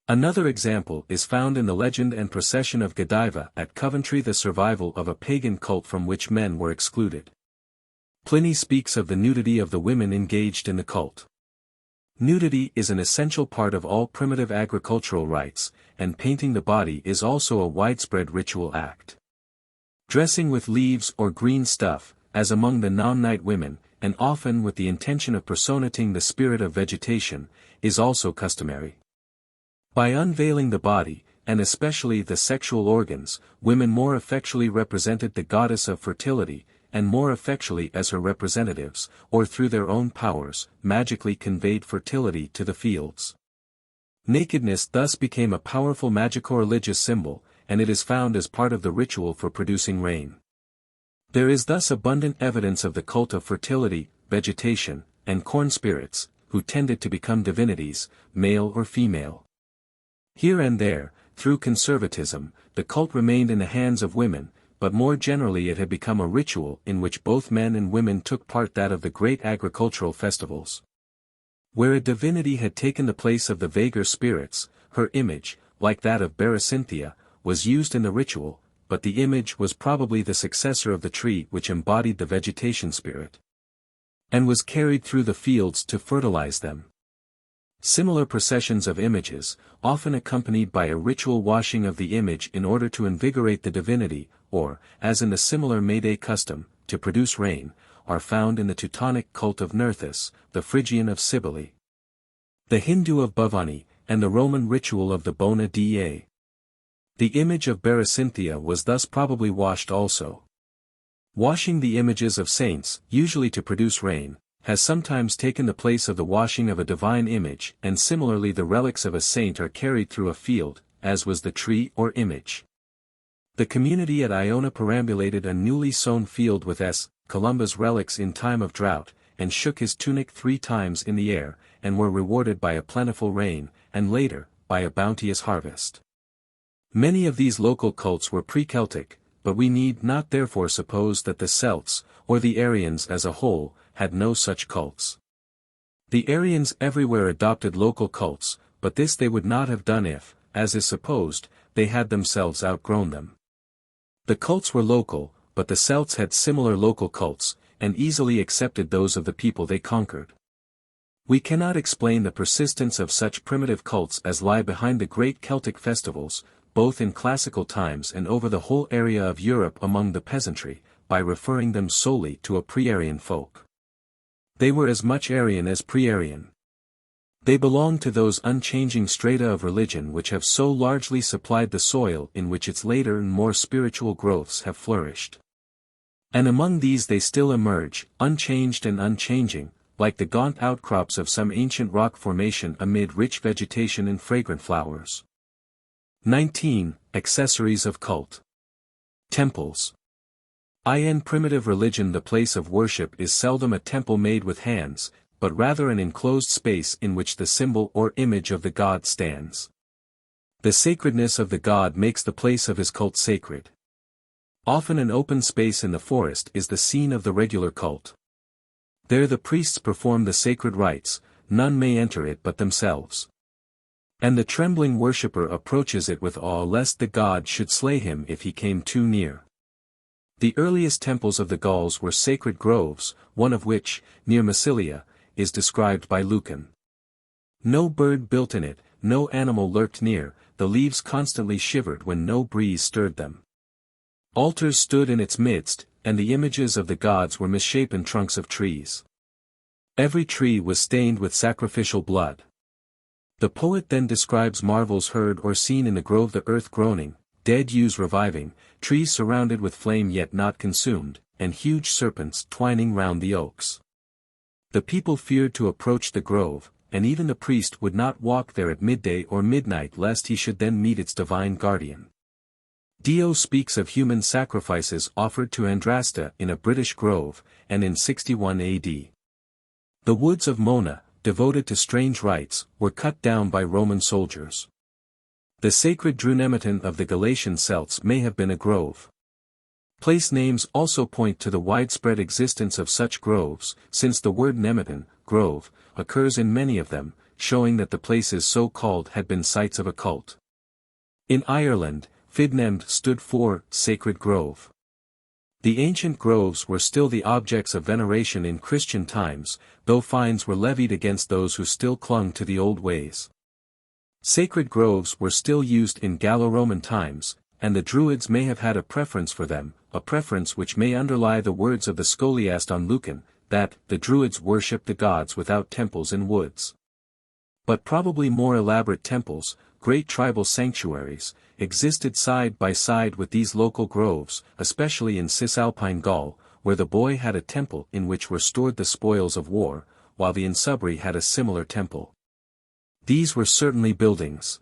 Another example is found in the legend and procession of Godiva at Coventry, the survival of a pagan cult from which men were excluded. Pliny speaks of the nudity of the women engaged in the cult. Nudity is an essential part of all primitive agricultural rites, and painting the body is also a widespread ritual act. Dressing with leaves or green stuff, as among the Noamnite women, and often with the intention of personating the spirit of vegetation, is also customary. By unveiling the body, and especially the sexual organs, women more effectually represented the goddess of fertility, and more effectually as her representatives, or through their own powers, magically conveyed fertility to the fields. Nakedness thus became a powerful magico-religious symbol, and it is found as part of the ritual for producing rain. There is thus abundant evidence of the cult of fertility, vegetation, and corn spirits, who tended to become divinities, male or female. Here and there, through conservatism, the cult remained in the hands of women, but more generally it had become a ritual in which both men and women took part, that of the great agricultural festivals. Where a divinity had taken the place of the vaguer spirits, her image, like that of Berecynthia, was used in the ritual, but the image was probably the successor of the tree which embodied the vegetation spirit, and was carried through the fields to fertilize them. Similar processions of images, often accompanied by a ritual washing of the image in order to invigorate the divinity, or, as in the similar May Day custom, to produce rain, are found in the Teutonic cult of Nerthus, the Phrygian of Cybele, the Hindu of Bhavani, and the Roman ritual of the Bona Dea. The image of Berecynthia was thus probably washed also. Washing the images of saints, usually to produce rain, has sometimes taken the place of the washing of a divine image, and similarly the relics of a saint are carried through a field, as was the tree or image. The community at Iona perambulated a newly sown field with Columba's relics in time of drought, and shook his tunic 3 times in the air, and were rewarded by a plentiful rain, and later, by a bounteous harvest. Many of these local cults were pre-Celtic, but we need not therefore suppose that the Celts, or the Aryans as a whole, had no such cults. The Aryans everywhere adopted local cults, but this they would not have done if, as is supposed, they had themselves outgrown them. The cults were local, but the Celts had similar local cults, and easily accepted those of the people they conquered. We cannot explain the persistence of such primitive cults as lie behind the great Celtic festivals, both in classical times and over the whole area of Europe among the peasantry, by referring them solely to a pre-Aryan folk. They were as much Aryan as pre-Aryan. They belonged to those unchanging strata of religion which have so largely supplied the soil in which its later and more spiritual growths have flourished. And among these they still emerge, unchanged and unchanging, like the gaunt outcrops of some ancient rock formation amid rich vegetation and fragrant flowers. 19. Accessories of cult. Temples. In primitive religion, the place of worship is seldom a temple made with hands, but rather an enclosed space in which the symbol or image of the god stands. The sacredness of the god makes the place of his cult sacred. Often an open space in the forest is the scene of the regular cult. There the priests perform the sacred rites, none may enter it but themselves. And the trembling worshipper approaches it with awe lest the god should slay him if he came too near. The earliest temples of the Gauls were sacred groves, one of which, near Massilia, is described by Lucan. No bird built in it, no animal lurked near, the leaves constantly shivered when no breeze stirred them. Altars stood in its midst, and the images of the gods were misshapen trunks of trees. Every tree was stained with sacrificial blood. The poet then describes marvels heard or seen in the grove: the earth groaning, dead yews reviving, trees surrounded with flame yet not consumed, and huge serpents twining round the oaks. The people feared to approach the grove, and even the priest would not walk there at midday or midnight lest he should then meet its divine guardian. Dio speaks of human sacrifices offered to Andrasta in a British grove, and in 61 AD. The woods of Mona, devoted to strange rites, were cut down by Roman soldiers. The sacred Druids of the Galatian Celts may have been a grove. Place names also point to the widespread existence of such groves, since the word nemeton, grove, occurs in many of them, showing that the places so called had been sites of a cult. In Ireland, Fidnemd stood for sacred grove. The ancient groves were still the objects of veneration in Christian times, though fines were levied against those who still clung to the old ways. Sacred groves were still used in Gallo-Roman times, and the Druids may have had a preference for them, a preference which may underlie the words of the scholiast on Lucan, that the Druids worshipped the gods without temples in woods. But probably more elaborate temples, great tribal sanctuaries, existed side by side with these local groves, especially in Cisalpine Gaul, where the boy had a temple in which were stored the spoils of war, while the Insubri had a similar temple. These were certainly buildings.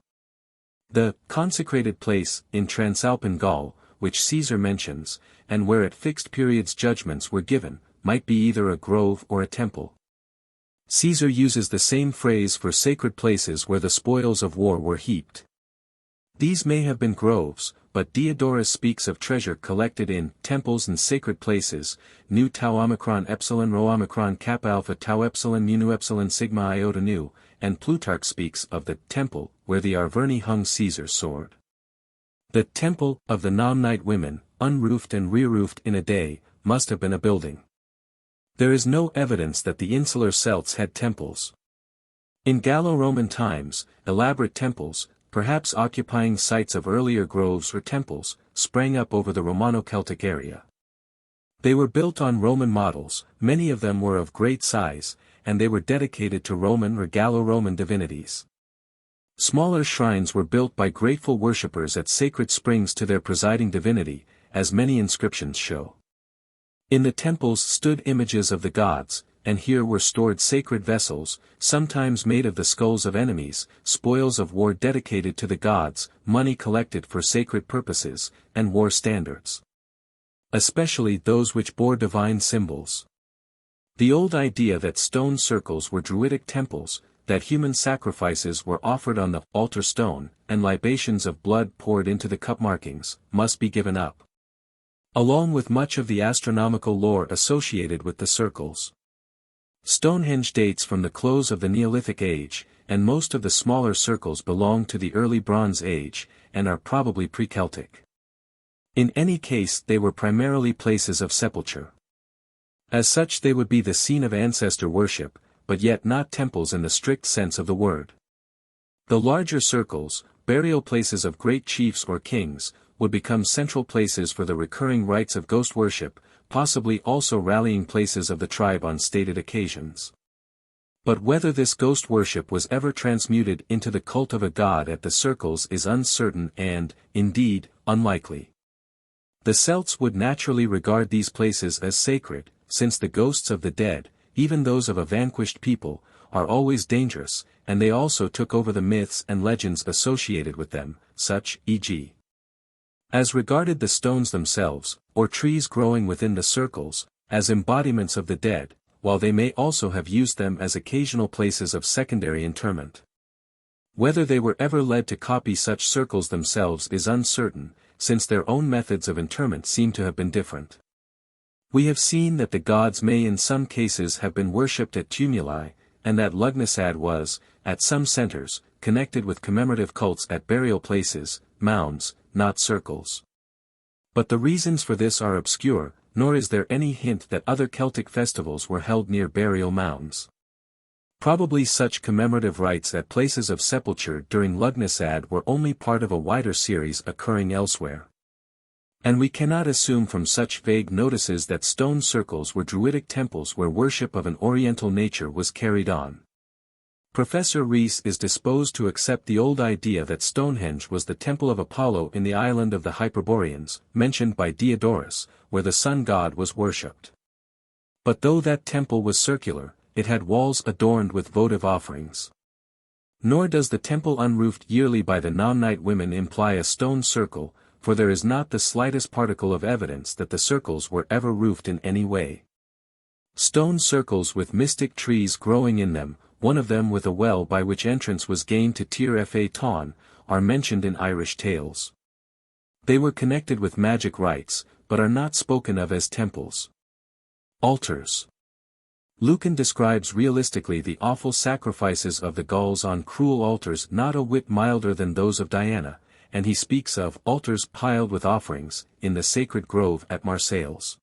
The consecrated place in Transalpine Gaul, which Caesar mentions, and where at fixed periods judgments were given, might be either a grove or a temple. Caesar uses the same phrase for sacred places where the spoils of war were heaped. These may have been groves, but Diodorus speaks of treasure collected in temples and sacred places, nu tau omicron epsilon rho omicron kappa alpha tau epsilon mu nu epsilon sigma iota nu, and Plutarch speaks of the temple where the Arverni hung Caesar's sword. The temple of the Nomnite women, unroofed and rear-roofed in a day, must have been a building. There is no evidence that the insular Celts had temples. In Gallo-Roman times, elaborate temples, perhaps occupying sites of earlier groves or temples, sprang up over the Romano-Celtic area. They were built on Roman models, many of them were of great size, and they were dedicated to Roman or Gallo-Roman divinities. Smaller shrines were built by grateful worshippers at sacred springs to their presiding divinity, as many inscriptions show. In the temples stood images of the gods, and here were stored sacred vessels, sometimes made of the skulls of enemies, spoils of war dedicated to the gods, money collected for sacred purposes, and war standards. Especially those which bore divine symbols. The old idea that stone circles were Druidic temples, that human sacrifices were offered on the altar stone, and libations of blood poured into the cup markings, must be given up. Along with much of the astronomical lore associated with the circles. Stonehenge dates from the close of the Neolithic Age, and most of the smaller circles belong to the early Bronze Age, and are probably pre-Celtic. In any case they were primarily places of sepulture. As such they would be the scene of ancestor worship, but yet not temples in the strict sense of the word. The larger circles, burial places of great chiefs or kings, would become central places for the recurring rites of ghost worship, possibly also rallying places of the tribe on stated occasions. But whether this ghost worship was ever transmuted into the cult of a god at the circles is uncertain and, indeed, unlikely. The Celts would naturally regard these places as sacred, since the ghosts of the dead, even those of a vanquished people, are always dangerous, and they also took over the myths and legends associated with them, such, e.g. as regarded the stones themselves, or trees growing within the circles, as embodiments of the dead, while they may also have used them as occasional places of secondary interment. Whether they were ever led to copy such circles themselves is uncertain, since their own methods of interment seem to have been different. We have seen that the gods may in some cases have been worshipped at tumuli, and that Lugnasad was, at some centers, connected with commemorative cults at burial places, mounds, not circles. But the reasons for this are obscure, nor is there any hint that other Celtic festivals were held near burial mounds. Probably such commemorative rites at places of sepulture during Lugnasad were only part of a wider series occurring elsewhere. And we cannot assume from such vague notices that stone circles were Druidic temples where worship of an Oriental nature was carried on. Professor Rees is disposed to accept the old idea that Stonehenge was the temple of Apollo in the island of the Hyperboreans, mentioned by Diodorus, where the sun god was worshipped. But though that temple was circular, it had walls adorned with votive offerings. Nor does the temple unroofed yearly by the Nonnite women imply a stone circle, for there is not the slightest particle of evidence that the circles were ever roofed in any way. Stone circles with mystic trees growing in them, one of them with a well by which entrance was gained to Tir Fa Taun, are mentioned in Irish tales. They were connected with magic rites, but are not spoken of as temples. Altars. Lucan describes realistically the awful sacrifices of the Gauls on cruel altars not a whit milder than those of Diana, and he speaks of altars piled with offerings, in the sacred grove at Marseilles.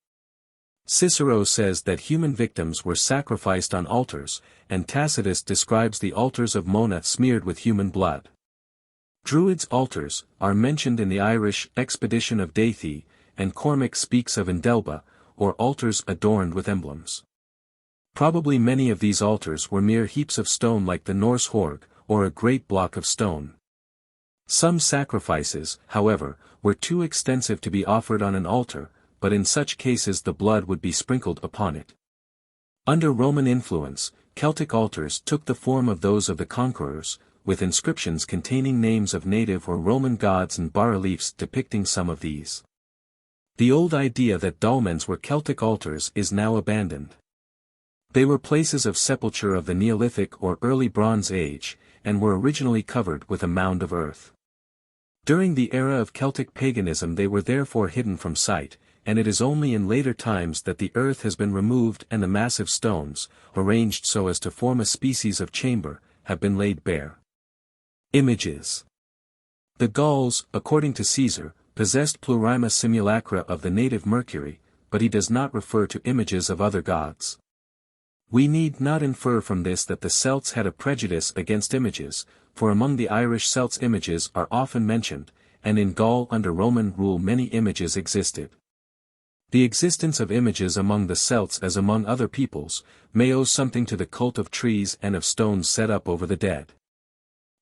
Cicero says that human victims were sacrificed on altars, and Tacitus describes the altars of Mona smeared with human blood. Druids' altars are mentioned in the Irish Expedition of Dathy, and Cormac speaks of Indelba, or altars adorned with emblems. Probably many of these altars were mere heaps of stone like the Norse horg, or a great block of stone. Some sacrifices, however, were too extensive to be offered on an altar, but in such cases the blood would be sprinkled upon it. Under Roman influence, Celtic altars took the form of those of the conquerors, with inscriptions containing names of native or Roman gods and bas-reliefs depicting some of these. The old idea that dolmens were Celtic altars is now abandoned. They were places of sepulture of the Neolithic or early Bronze Age, and were originally covered with a mound of earth. During the era of Celtic paganism they were therefore hidden from sight, and it is only in later times that the earth has been removed and the massive stones, arranged so as to form a species of chamber, have been laid bare. Images. The Gauls, according to Caesar, possessed plurima simulacra of the native Mercury, but he does not refer to images of other gods. We need not infer from this that the Celts had a prejudice against images, for among the Irish Celts images are often mentioned, and in Gaul under Roman rule many images existed. The existence of images among the Celts as among other peoples, may owe something to the cult of trees and of stones set up over the dead.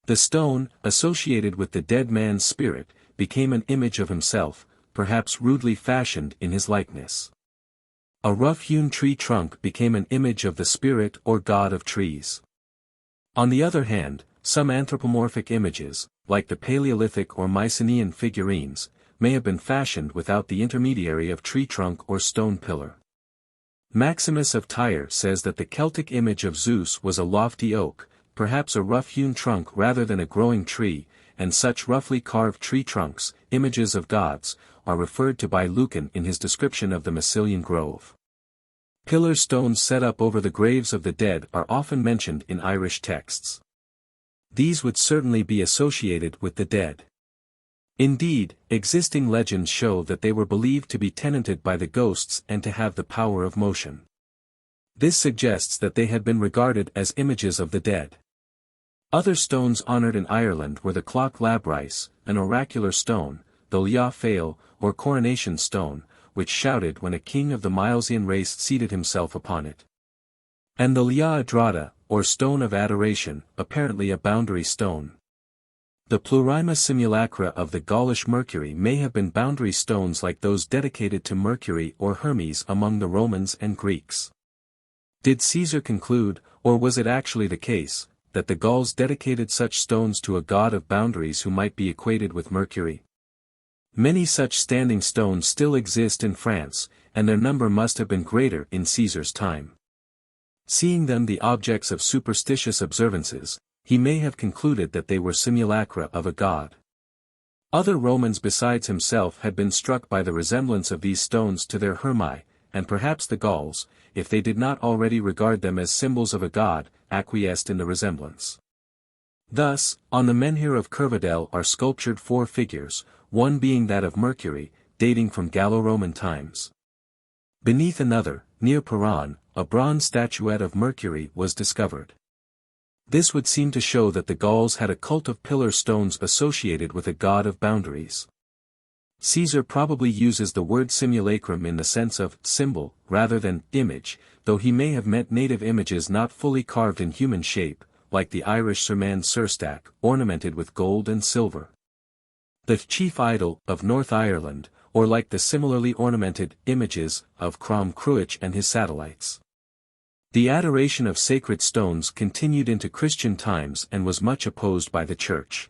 The stone, associated with the dead man's spirit, became an image of himself, perhaps rudely fashioned in his likeness. A rough-hewn tree trunk became an image of the spirit or god of trees. On the other hand, some anthropomorphic images, like the Paleolithic or Mycenaean figurines, may have been fashioned without the intermediary of tree trunk or stone pillar. Maximus of Tyre says that the Celtic image of Zeus was a lofty oak, perhaps a rough-hewn trunk rather than a growing tree, and such roughly carved tree trunks, images of gods, are referred to by Lucan in his description of the Massilian Grove. Pillar stones set up over the graves of the dead are often mentioned in Irish texts. These would certainly be associated with the dead. Indeed, existing legends show that they were believed to be tenanted by the ghosts and to have the power of motion. This suggests that they had been regarded as images of the dead. Other stones honored in Ireland were the Cloch Labrise, an oracular stone, the Lia Fail, or coronation stone, which shouted when a king of the Milesian race seated himself upon it. And the Lia Adrada, or stone of adoration, apparently a boundary stone. The plurima simulacra of the Gaulish Mercury may have been boundary stones like those dedicated to Mercury or Hermes among the Romans and Greeks. Did Caesar conclude, or was it actually the case, that the Gauls dedicated such stones to a god of boundaries who might be equated with Mercury? Many such standing stones still exist in France, and their number must have been greater in Caesar's time. Seeing them the objects of superstitious observances, he may have concluded that they were simulacra of a god. Other Romans besides himself had been struck by the resemblance of these stones to their Hermae, and perhaps the Gauls, if they did not already regard them as symbols of a god, acquiesced in the resemblance. Thus, on the menhir of Curvedel are sculptured 4 figures, one being that of Mercury, dating from Gallo-Roman times. Beneath another, near Peronne, a bronze statuette of Mercury was discovered. This would seem to show that the Gauls had a cult of pillar stones associated with a god of boundaries. Caesar probably uses the word simulacrum in the sense of symbol, rather than image, though he may have meant native images not fully carved in human shape, like the Irish Serman Surstack, ornamented with gold and silver. The chief idol of North Ireland, or like the similarly ornamented images of Crom Cruach and his satellites. The adoration of sacred stones continued into Christian times and was much opposed by the Church.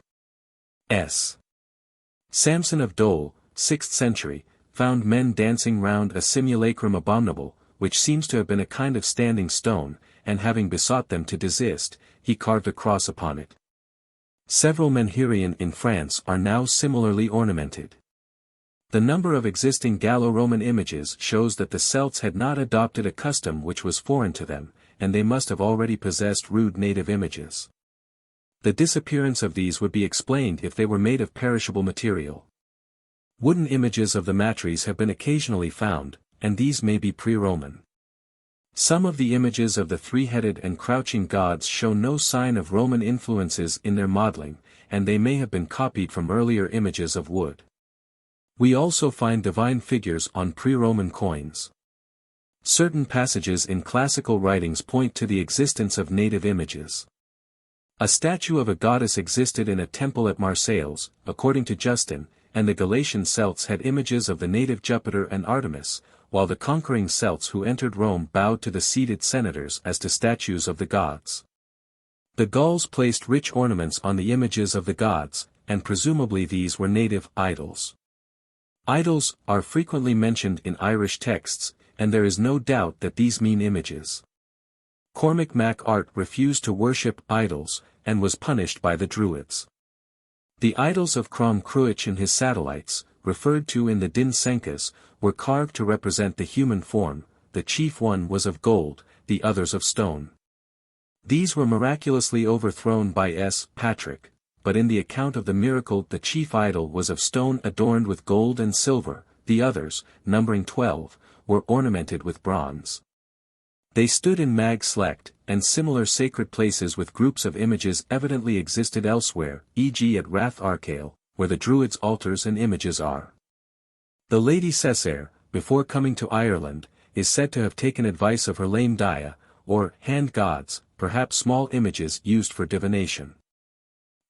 Samson of Dole, 6th century, found men dancing round a simulacrum abominable, which seems to have been a kind of standing stone, and having besought them to desist, he carved a cross upon it. Several menhirion in France are now similarly ornamented. The number of existing Gallo-Roman images shows that the Celts had not adopted a custom which was foreign to them, and they must have already possessed rude native images. The disappearance of these would be explained if they were made of perishable material. Wooden images of the matres have been occasionally found, and these may be pre-Roman. Some of the images of the three-headed and crouching gods show no sign of Roman influences in their modeling, and they may have been copied from earlier images of wood. We also find divine figures on pre-Roman coins. Certain passages in classical writings point to the existence of native images. A statue of a goddess existed in a temple at Marseilles, according to Justin, and the Galatian Celts had images of the native Jupiter and Artemis, while the conquering Celts who entered Rome bowed to the seated senators as to statues of the gods. The Gauls placed rich ornaments on the images of the gods, and presumably these were native idols. Idols are frequently mentioned in Irish texts, and there is no doubt that these mean images. Cormac Mac Art refused to worship idols, and was punished by the Druids. The idols of Crom Cruach and his satellites, referred to in the Din Sencas, were carved to represent the human form. The chief one was of gold, the others of stone. These were miraculously overthrown by S. Patrick, but in the account of the miracle the chief idol was of stone adorned with gold and silver, the others, numbering 12, were ornamented with bronze. They stood in Mag Slecht, and similar sacred places with groups of images evidently existed elsewhere, e.g. at Rath Archael, where the Druids' altars and images are. The Lady Cessair, before coming to Ireland, is said to have taken advice of her lame Dia, or hand gods, perhaps small images used for divination.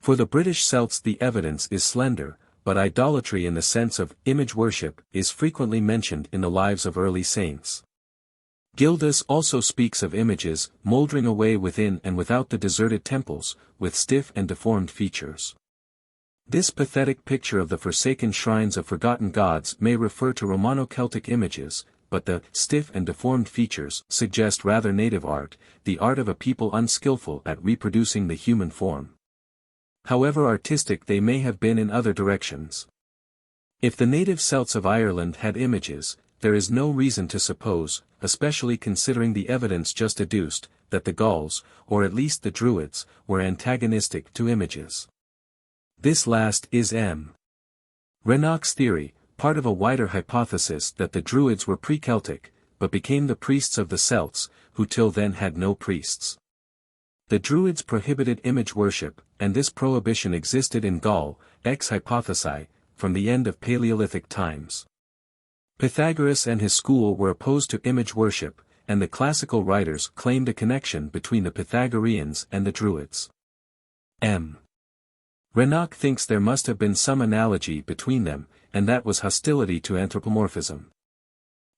For the British Celts the evidence is slender, but idolatry in the sense of image worship is frequently mentioned in the lives of early saints. Gildas also speaks of images mouldering away within and without the deserted temples, with stiff and deformed features. This pathetic picture of the forsaken shrines of forgotten gods may refer to Romano-Celtic images, but the stiff and deformed features suggest rather native art, the art of a people unskillful at reproducing the human form. However artistic they may have been in other directions. If the native Celts of Ireland had images, there is no reason to suppose, especially considering the evidence just adduced, that the Gauls, or at least the Druids, were antagonistic to images. This last is M. Renock's theory, part of a wider hypothesis that the Druids were pre-Celtic, but became the priests of the Celts, who till then had no priests. The Druids prohibited image worship, and this prohibition existed in Gaul, ex hypothesi, from the end of Paleolithic times. Pythagoras and his school were opposed to image worship, and the classical writers claimed a connection between the Pythagoreans and the Druids. M. Renock thinks there must have been some analogy between them, and that was hostility to anthropomorphism.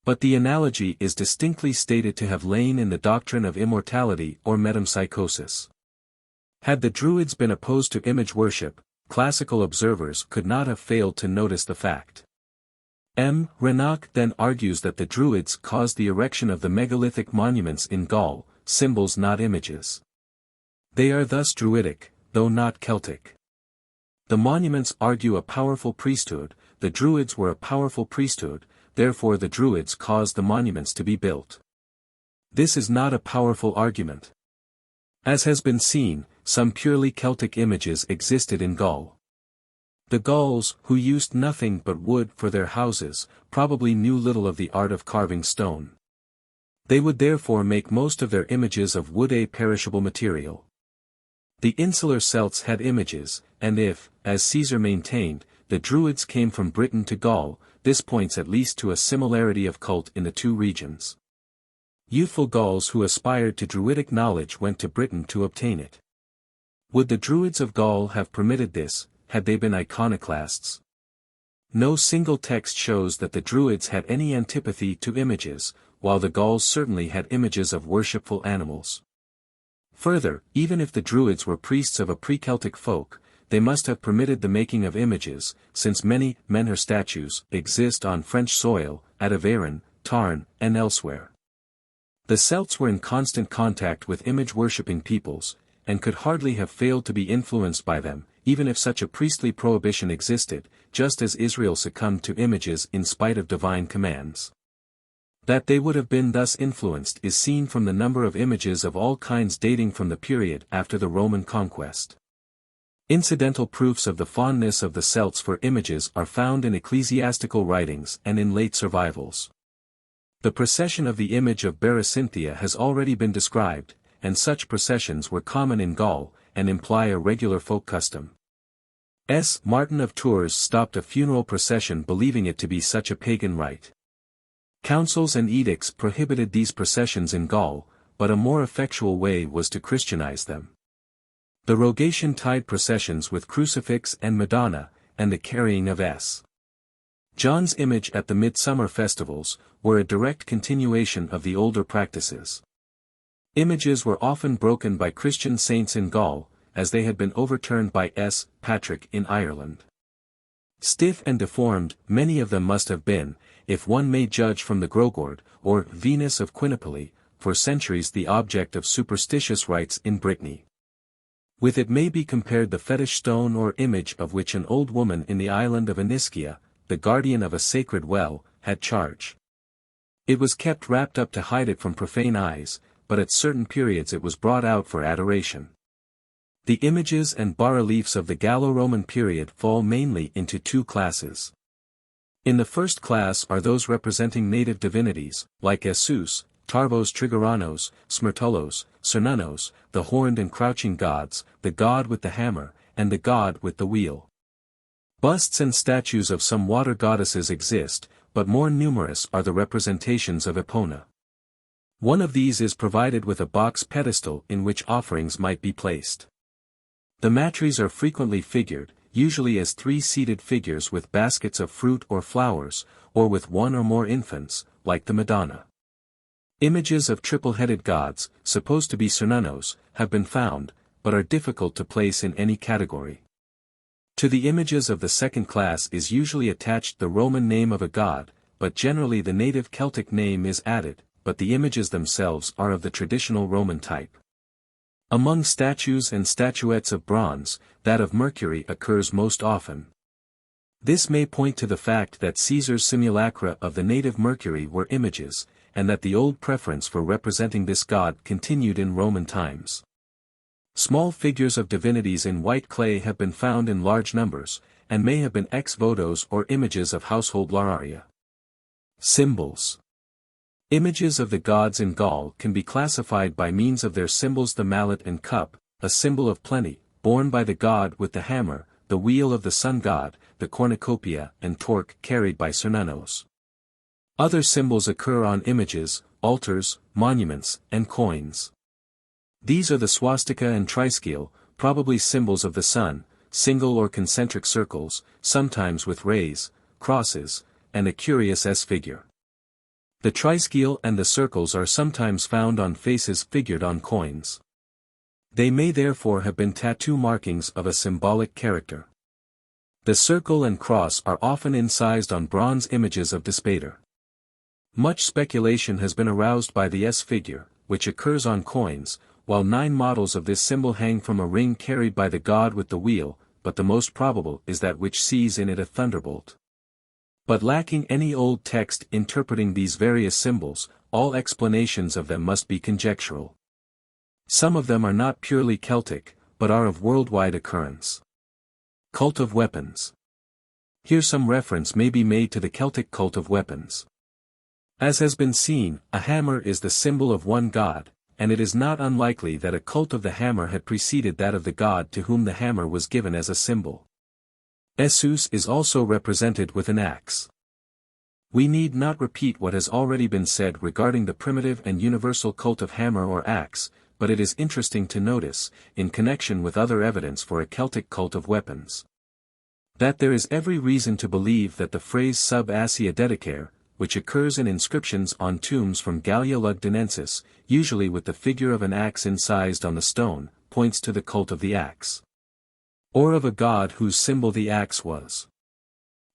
But the analogy is distinctly stated to have lain in the doctrine of immortality or metempsychosis. Had the Druids been opposed to image worship, classical observers could not have failed to notice the fact. M. Renoch then argues that the Druids caused the erection of the megalithic monuments in Gaul, symbols not images. They are thus Druidic, though not Celtic. The monuments argue a powerful priesthood, the Druids were a powerful priesthood, therefore the Druids caused the monuments to be built. This is not a powerful argument. As has been seen, some purely Celtic images existed in Gaul. The Gauls, who used nothing but wood for their houses, probably knew little of the art of carving stone. They would therefore make most of their images of wood, a perishable material. The insular Celts had images, and if, as Caesar maintained, the Druids came from Britain to Gaul, this points at least to a similarity of cult in the two regions. Youthful Gauls who aspired to Druidic knowledge went to Britain to obtain it. Would the Druids of Gaul have permitted this, had they been iconoclasts? No single text shows that the Druids had any antipathy to images, while the Gauls certainly had images of worshipful animals. Further, even if the Druids were priests of a pre-Celtic folk, they must have permitted the making of images, since many menhir statues exist on French soil, at Aveyron, Tarn, and elsewhere. The Celts were in constant contact with image-worshipping peoples, and could hardly have failed to be influenced by them, even if such a priestly prohibition existed, just as Israel succumbed to images in spite of divine commands. That they would have been thus influenced is seen from the number of images of all kinds dating from the period after the Roman conquest. Incidental proofs of the fondness of the Celts for images are found in ecclesiastical writings and in late survivals. The procession of the image of Berecynthia has already been described, and such processions were common in Gaul, and imply a regular folk custom. Martin of Tours stopped a funeral procession believing it to be such a pagan rite. Councils and edicts prohibited these processions in Gaul, but a more effectual way was to Christianize them. The Rogation tied processions with crucifix and Madonna, and the carrying of John's image at the midsummer festivals, were a direct continuation of the older practices. Images were often broken by Christian saints in Gaul, as they had been overturned by Patrick in Ireland. Stiff and deformed, many of them must have been, if one may judge from the Grogord, or Venus of Quinnipiac, for centuries the object of superstitious rites in Brittany. With it may be compared the fetish stone or image of which an old woman in the island of Iniscia, the guardian of a sacred well, had charge. It was kept wrapped up to hide it from profane eyes, but at certain periods it was brought out for adoration. The images and bas-reliefs of the Gallo-Roman period fall mainly into two classes. In the first class are those representing native divinities, like Esus, Tarvos Trigoranos, Smirtulos, Cernunnos, the horned and crouching gods, the god with the hammer, and the god with the wheel. Busts and statues of some water goddesses exist, but more numerous are the representations of Epona. One of these is provided with a box pedestal in which offerings might be placed. The matres are frequently figured, usually as three-seated figures with baskets of fruit or flowers, or with one or more infants, like the Madonna. Images of triple-headed gods, supposed to be Cernunnos, have been found, but are difficult to place in any category. To the images of the second class is usually attached the Roman name of a god, but generally the native Celtic name is added, but the images themselves are of the traditional Roman type. Among statues and statuettes of bronze, that of Mercury occurs most often. This may point to the fact that Caesar's simulacra of the native Mercury were images, and that the old preference for representing this god continued in Roman times. Small figures of divinities in white clay have been found in large numbers, and may have been ex-votos or images of household larvaria. Symbols. Images of the gods in Gaul can be classified by means of their symbols: the mallet and cup, a symbol of plenty, borne by the god with the hammer, the wheel of the sun god, the cornucopia and torque carried by Cernunnos. Other symbols occur on images, altars, monuments, and coins. These are the swastika and triskele, probably symbols of the sun, single or concentric circles, sometimes with rays, crosses, and a curious S figure. The triscale and the circles are sometimes found on faces figured on coins. They may therefore have been tattoo markings of a symbolic character. The circle and cross are often incised on bronze images of Despater. Much speculation has been aroused by the S figure, which occurs on coins, while 9 models of this symbol hang from a ring carried by the god with the wheel, but the most probable is that which sees in it a thunderbolt. But lacking any old text interpreting these various symbols, all explanations of them must be conjectural. Some of them are not purely Celtic, but are of worldwide occurrence. Cult of weapons. Here some reference may be made to the Celtic cult of weapons. As has been seen, a hammer is the symbol of one god, and it is not unlikely that a cult of the hammer had preceded that of the god to whom the hammer was given as a symbol. Zeus is also represented with an axe. We need not repeat what has already been said regarding the primitive and universal cult of hammer or axe, but it is interesting to notice, in connection with other evidence for a Celtic cult of weapons, that there is every reason to believe that the phrase sub assia dedicare, which occurs in inscriptions on tombs from Gallia Lugdunensis, usually with the figure of an axe incised on the stone, points to the cult of the axe, or of a god whose symbol the axe was.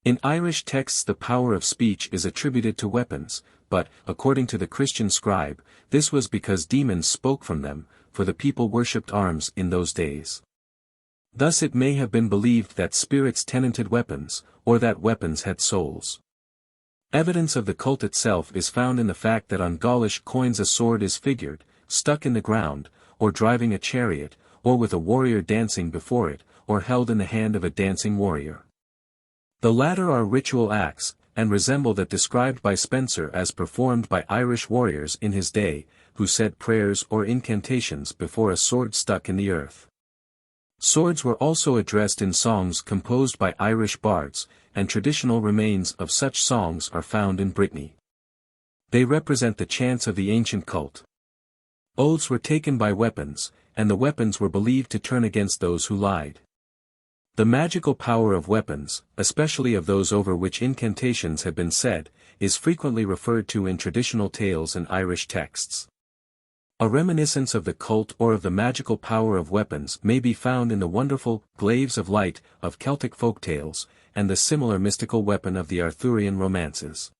In Irish texts the power of speech is attributed to weapons, but, according to the Christian scribe, this was because demons spoke from them, for the people worshipped arms in those days. Thus it may have been believed that spirits tenanted weapons, or that weapons had souls. Evidence of the cult itself is found in the fact that on Gaulish coins a sword is figured, stuck in the ground, or driving a chariot, or with a warrior dancing before it, or held in the hand of a dancing warrior. The latter are ritual acts, and resemble that described by Spencer as performed by Irish warriors in his day, who said prayers or incantations before a sword stuck in the earth. Swords were also addressed in songs composed by Irish bards, and traditional remains of such songs are found in Brittany. They represent the chants of the ancient cult. Oaths were taken by weapons, and the weapons were believed to turn against those who lied. The magical power of weapons, especially of those over which incantations have been said, is frequently referred to in traditional tales and Irish texts. A reminiscence of the cult or of the magical power of weapons may be found in the wonderful glaives of light of Celtic folk tales, and the similar mystical weapon of the Arthurian romances.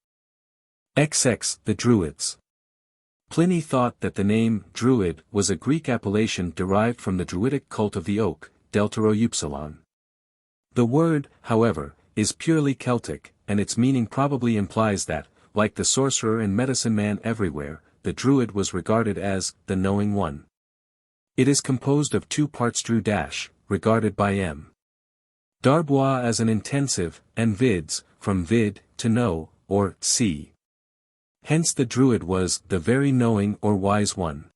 XX, the Druids. Pliny thought that the name Druid was a Greek appellation derived from the Druidic cult of the oak, Deltaroupsilon. The word, however, is purely Celtic, and its meaning probably implies that, like the sorcerer and medicine man everywhere, the Druid was regarded as the knowing one. It is composed of 2 parts Dru dash, regarded by M. Darbois as an intensive, and vids, from vid, to know, or see. Hence the Druid was the very knowing or wise one.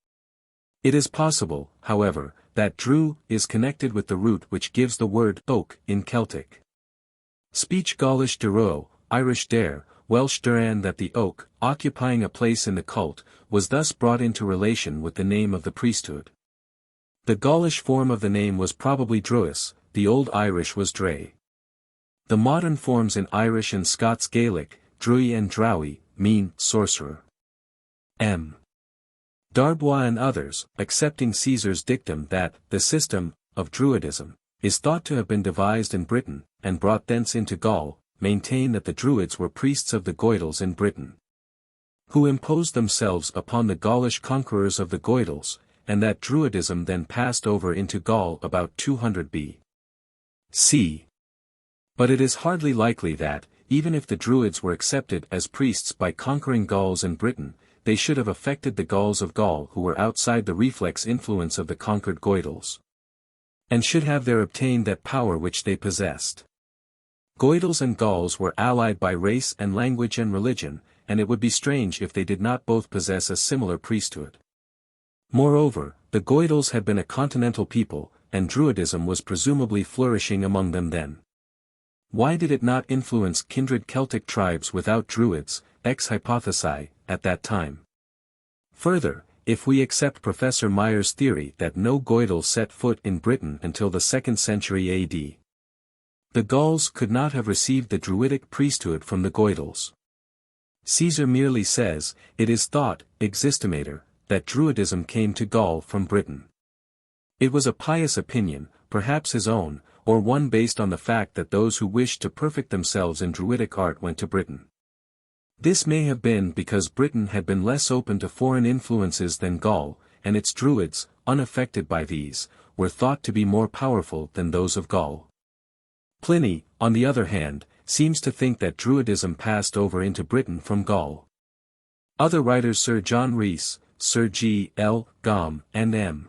It is possible, however, that Dru is connected with the root which gives the word oak in Celtic. Speech Gaulish dero, Irish dare, Welsh duran, that the oak, occupying a place in the cult, was thus brought into relation with the name of the priesthood. The Gaulish form of the name was probably Druis, the Old Irish was Dre. The modern forms in Irish and Scots Gaelic, Drui and Drowie, mean sorcerer. M. Darbois and others, accepting Caesar's dictum that the system of Druidism is thought to have been devised in Britain, and brought thence into Gaul, maintain that the Druids were priests of the Goidels in Britain, who imposed themselves upon the Gaulish conquerors of the Goidels, and that Druidism then passed over into Gaul about 200 B.C. But it is hardly likely that, even if the Druids were accepted as priests by conquering Gauls in Britain, they should have affected the Gauls of Gaul who were outside the reflex influence of the conquered Goidels, and should have there obtained that power which they possessed. Goidels and Gauls were allied by race and language and religion, and it would be strange if they did not both possess a similar priesthood. Moreover, the Goidels had been a continental people, and Druidism was presumably flourishing among them then. Why did it not influence kindred Celtic tribes without Druids, ex hypothesi, at that time? Further, if we accept Professor Meyer's theory that no Goidel set foot in Britain until the 2nd century AD, the Gauls could not have received the Druidic priesthood from the Goidels. Caesar merely says, it is thought, existimator, that Druidism came to Gaul from Britain. It was a pious opinion, perhaps his own, or one based on the fact that those who wished to perfect themselves in Druidic art went to Britain. This may have been because Britain had been less open to foreign influences than Gaul, and its Druids, unaffected by these, were thought to be more powerful than those of Gaul. Pliny, on the other hand, seems to think that Druidism passed over into Britain from Gaul. Other writers Sir John Rhys, Sir G. L. Gaume, and M.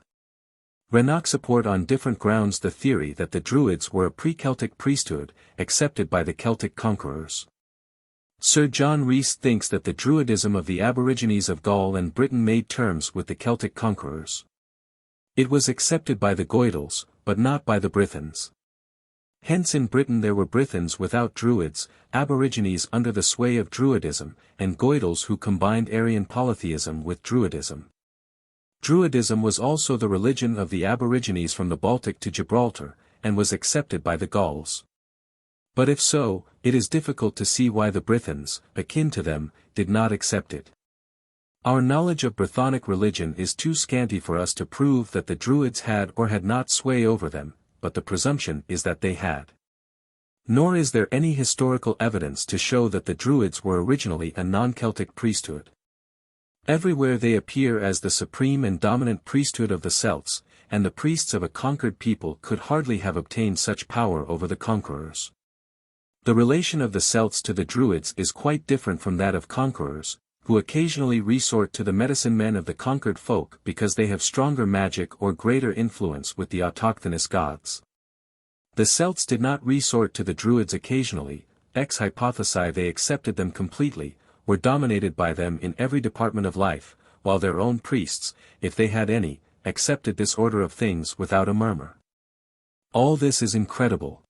Renoch support on different grounds the theory that the Druids were a pre-Celtic priesthood, accepted by the Celtic conquerors. Sir John Rhys thinks that the Druidism of the Aborigines of Gaul and Britain made terms with the Celtic conquerors. It was accepted by the Gauls, but not by the Brythons. Hence in Britain there were Brythons without Druids, Aborigines under the sway of Druidism, and Gauls who combined Aryan polytheism with Druidism. Druidism was also the religion of the Aborigines from the Baltic to Gibraltar, and was accepted by the Gauls. But if so, it is difficult to see why the Brythons, akin to them, did not accept it. Our knowledge of Brythonic religion is too scanty for us to prove that the Druids had or had not sway over them, but the presumption is that they had. Nor is there any historical evidence to show that the Druids were originally a non-Celtic priesthood. Everywhere they appear as the supreme and dominant priesthood of the Celts, and the priests of a conquered people could hardly have obtained such power over the conquerors. The relation of the Celts to the Druids is quite different from that of conquerors, who occasionally resort to the medicine men of the conquered folk because they have stronger magic or greater influence with the autochthonous gods. The Celts did not resort to the Druids occasionally, ex hypothesi they accepted them completely, were dominated by them in every department of life, while their own priests, if they had any, accepted this order of things without a murmur. All this is incredible.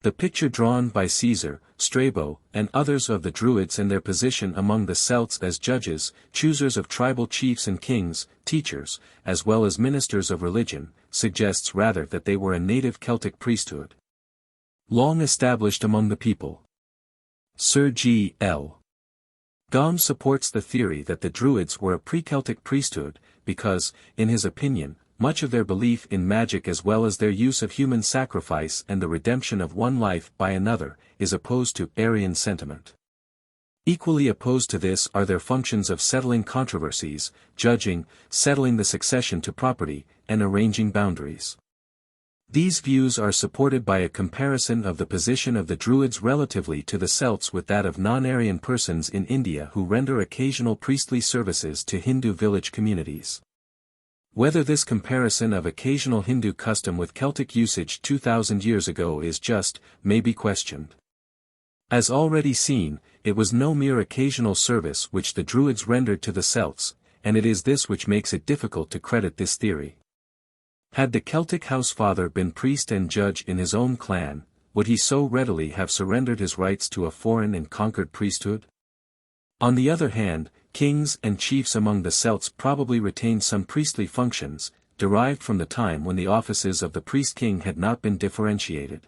The picture drawn by Caesar, Strabo, and others of the Druids and their position among the Celts as judges, choosers of tribal chiefs and kings, teachers, as well as ministers of religion, suggests rather that they were a native Celtic priesthood, long established among the people. Sir G. L. Gaume supports the theory that the Druids were a pre-Celtic priesthood, because, in his opinion, much of their belief in magic as well as their use of human sacrifice and the redemption of one life by another, is opposed to Aryan sentiment. Equally opposed to this are their functions of settling controversies, judging, settling the succession to property, and arranging boundaries. These views are supported by a comparison of the position of the Druids relatively to the Celts with that of non-Aryan persons in India who render occasional priestly services to Hindu village communities. Whether this comparison of occasional Hindu custom with Celtic usage 2,000 years ago is just, may be questioned. As already seen, it was no mere occasional service which the Druids rendered to the Celts, and it is this which makes it difficult to credit this theory. Had the Celtic housefather been priest and judge in his own clan, would he so readily have surrendered his rights to a foreign and conquered priesthood? On the other hand, kings and chiefs among the Celts probably retained some priestly functions, derived from the time when the offices of the priest-king had not been differentiated.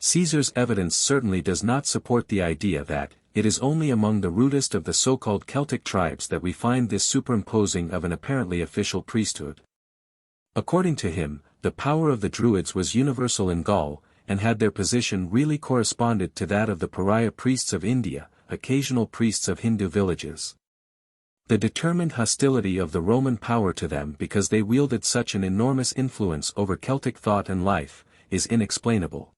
Caesar's evidence certainly does not support the idea that, it is only among the rudest of the so-called Celtic tribes that we find this superimposing of an apparently official priesthood. According to him, the power of the Druids was universal in Gaul, and had their position really corresponded to that of the pariah priests of India, occasional priests of Hindu villages. The determined hostility of the Roman power to them because they wielded such an enormous influence over Celtic thought and life, is inexplainable.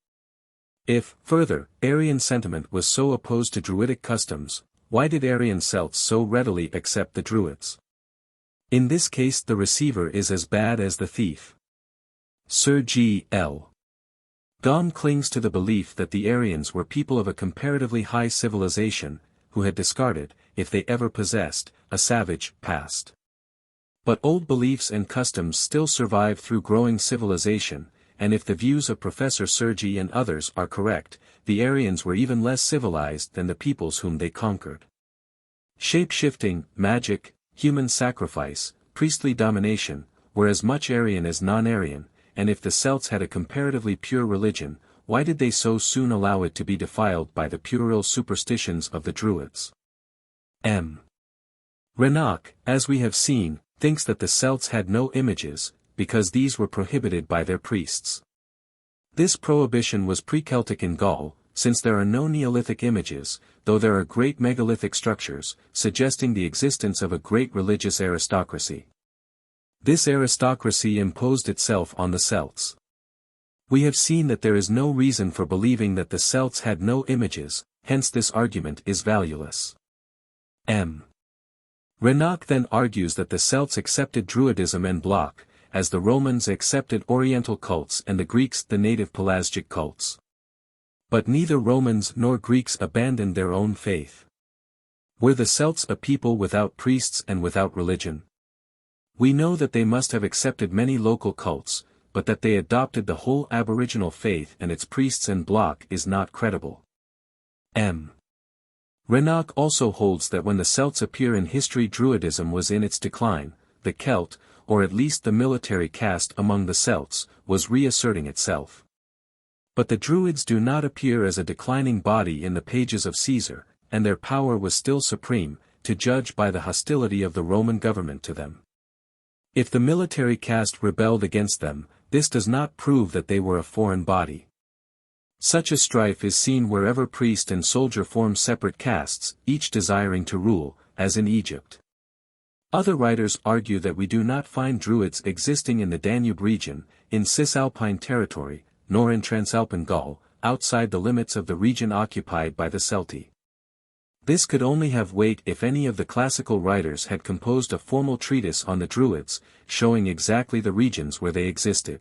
If, further, Aryan sentiment was so opposed to Druidic customs, why did Aryan Celts so readily accept the Druids? In this case the receiver is as bad as the thief. Sir G. L. Gaume clings to the belief that the Aryans were people of a comparatively high civilization, who had discarded, if they ever possessed, a savage past. But old beliefs and customs still survive through growing civilization, and if the views of Professor Sergi and others are correct, the Aryans were even less civilized than the peoples whom they conquered. Shape-shifting, magic, human sacrifice, priestly domination, were as much Aryan as non-Aryan, and if the Celts had a comparatively pure religion, why did they so soon allow it to be defiled by the puerile superstitions of the Druids? M. Renoch, as we have seen, thinks that the Celts had no images, because these were prohibited by their priests. This prohibition was pre-Celtic in Gaul, since there are no Neolithic images, though there are great megalithic structures, suggesting the existence of a great religious aristocracy. This aristocracy imposed itself on the Celts. We have seen that there is no reason for believing that the Celts had no images, hence this argument is valueless. M. Renoch then argues that the Celts accepted Druidism en bloc, as the Romans accepted Oriental cults and the Greeks the native Pelasgic cults. But neither Romans nor Greeks abandoned their own faith. Were the Celts a people without priests and without religion? We know that they must have accepted many local cults, but that they adopted the whole aboriginal faith and its priests en bloc is not credible. M. Renoch also holds that when the Celts appear in history, Druidism was in its decline, the Celt, or at least the military caste among the Celts, was reasserting itself. But the Druids do not appear as a declining body in the pages of Caesar, and their power was still supreme, to judge by the hostility of the Roman government to them. If the military caste rebelled against them, this does not prove that they were a foreign body. Such a strife is seen wherever priest and soldier form separate castes, each desiring to rule, as in Egypt. Other writers argue that we do not find Druids existing in the Danube region, in Cisalpine territory, nor in Transalpine Gaul, outside the limits of the region occupied by the Celti. This could only have weight if any of the classical writers had composed a formal treatise on the Druids, showing exactly the regions where they existed.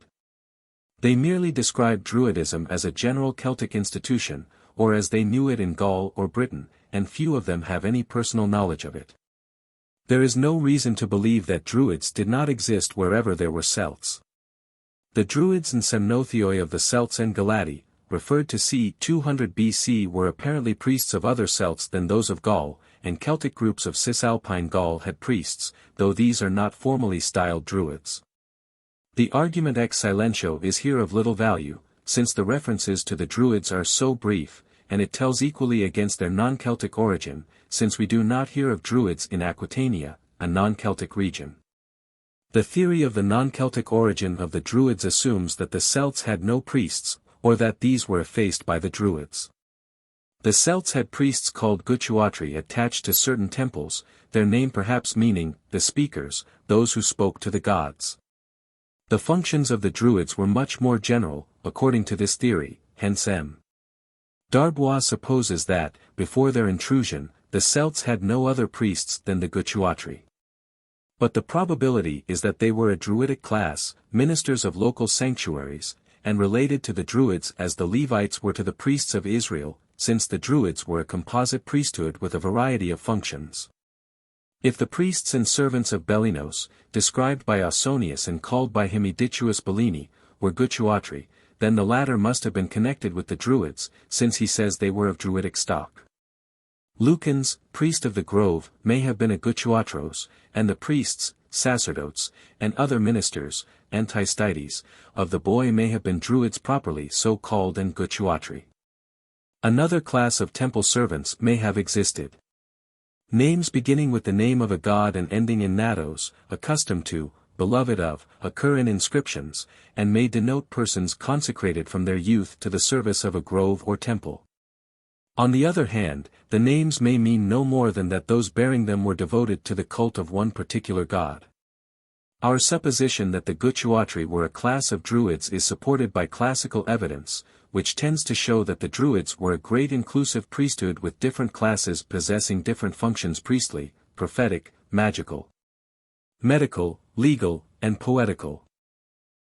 They merely describe Druidism as a general Celtic institution, or as they knew it in Gaul or Britain, and few of them have any personal knowledge of it. There is no reason to believe that Druids did not exist wherever there were Celts. The Druids and Semnothioi of the Celts and Galati, referred to c. 200 BC, were apparently priests of other Celts than those of Gaul, and Celtic groups of Cisalpine Gaul had priests, though these are not formally styled Druids. The argument ex silentio is here of little value, since the references to the Druids are so brief, and it tells equally against their non-Celtic origin, since we do not hear of Druids in Aquitania, a non-Celtic region. The theory of the non-Celtic origin of the Druids assumes that the Celts had no priests, or that these were effaced by the Druids. The Celts had priests called Gutuatri attached to certain temples, their name perhaps meaning, the speakers, those who spoke to the gods. The functions of the Druids were much more general, according to this theory, hence M. Darbois supposes that, before their intrusion, the Celts had no other priests than the Gutuatri. But the probability is that they were a Druidic class, ministers of local sanctuaries, and related to the Druids as the Levites were to the priests of Israel, since the Druids were a composite priesthood with a variety of functions. If the priests and servants of Belinos, described by Ausonius and called by him Edituus Bellini, were Gutuatri, then the latter must have been connected with the Druids, since he says they were of Druidic stock. Lucans, priest of the grove, may have been a Gutuatros, and the priests, sacerdotes, and other ministers, Antistides, of the boy may have been Druids properly so called and Gutuatri. Another class of temple servants may have existed. Names beginning with the name of a god and ending in natos, accustomed to, beloved of, occur in inscriptions, and may denote persons consecrated from their youth to the service of a grove or temple. On the other hand, the names may mean no more than that those bearing them were devoted to the cult of one particular god. Our supposition that the Gutuatri were a class of Druids is supported by classical evidence, which tends to show that the Druids were a great inclusive priesthood with different classes possessing different functions: priestly, prophetic, magical, medical, legal, and poetical.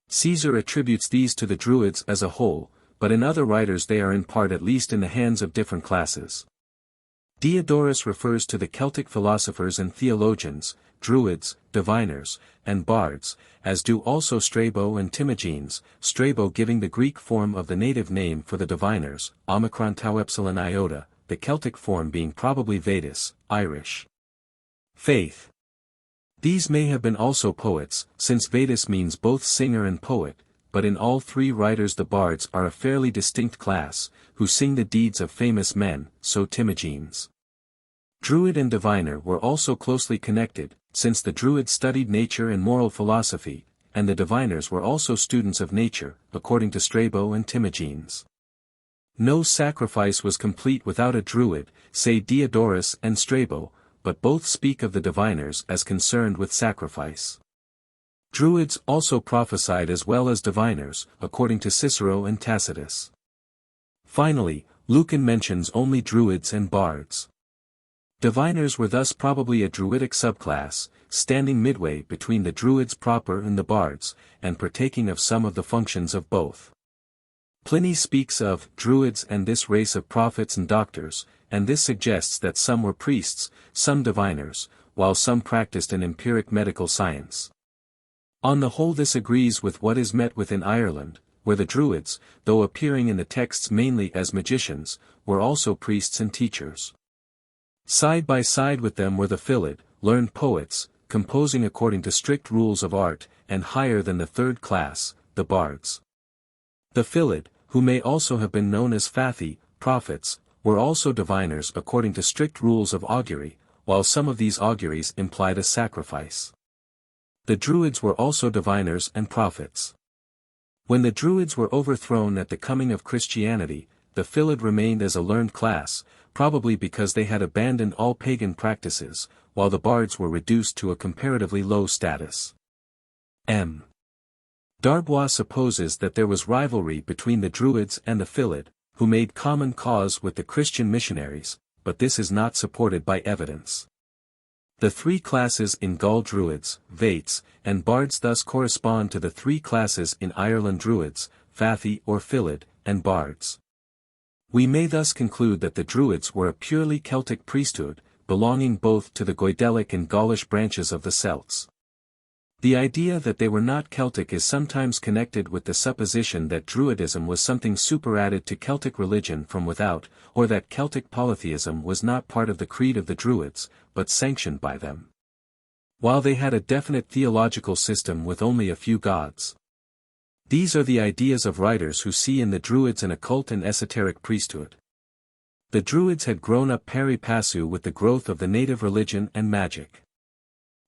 Caesar attributes these to the Druids as a whole, but in other writers they are in part at least in the hands of different classes. Diodorus refers to the Celtic philosophers and theologians, Druids, diviners, and bards, as do also Strabo and Timagenes, Strabo giving the Greek form of the native name for the diviners, omicron tau epsilon iota, the Celtic form being probably Vetus, Irish. Faith. These may have been also poets, since Vetus means both singer and poet, but in all three writers the bards are a fairly distinct class, who sing the deeds of famous men, so Timagenes. Druid and diviner were also closely connected, since the Druids studied nature and moral philosophy, and the diviners were also students of nature, according to Strabo and Timagenes. No sacrifice was complete without a Druid, say Diodorus and Strabo, but both speak of the diviners as concerned with sacrifice. Druids also prophesied as well as diviners, according to Cicero and Tacitus. Finally, Lucan mentions only Druids and bards. Diviners were thus probably a Druidic subclass, standing midway between the Druids proper and the bards, and partaking of some of the functions of both. Pliny speaks of Druids and this race of prophets and doctors, and this suggests that some were priests, some diviners, while some practiced an empiric medical science. On the whole, this agrees with what is met with in Ireland, where the Druids, though appearing in the texts mainly as magicians, were also priests and teachers. Side by side with them were the Fillid, learned poets, composing according to strict rules of art, and higher than the third class, the bards. The Fillid, who may also have been known as Fathi, prophets, were also diviners according to strict rules of augury, while some of these auguries implied a sacrifice. The Druids were also diviners and prophets. When the Druids were overthrown at the coming of Christianity, the Fillid remained as a learned class, probably because they had abandoned all pagan practices, while the bards were reduced to a comparatively low status. M. Darbois supposes that there was rivalry between the Druids and the Fillid, who made common cause with the Christian missionaries, but this is not supported by evidence. The three classes in Gaul Druids, Vates, and bards thus correspond to the three classes in Ireland Druids, Fathi or Fillid, and bards. We may thus conclude that the Druids were a purely Celtic priesthood, belonging both to the Goidelic and Gaulish branches of the Celts. The idea that they were not Celtic is sometimes connected with the supposition that Druidism was something superadded to Celtic religion from without, or that Celtic polytheism was not part of the creed of the Druids, but sanctioned by them. While they had a definite theological system with only a few gods. These are the ideas of writers who see in the Druids an occult and esoteric priesthood. The Druids had grown up pari passu with the growth of the native religion and magic.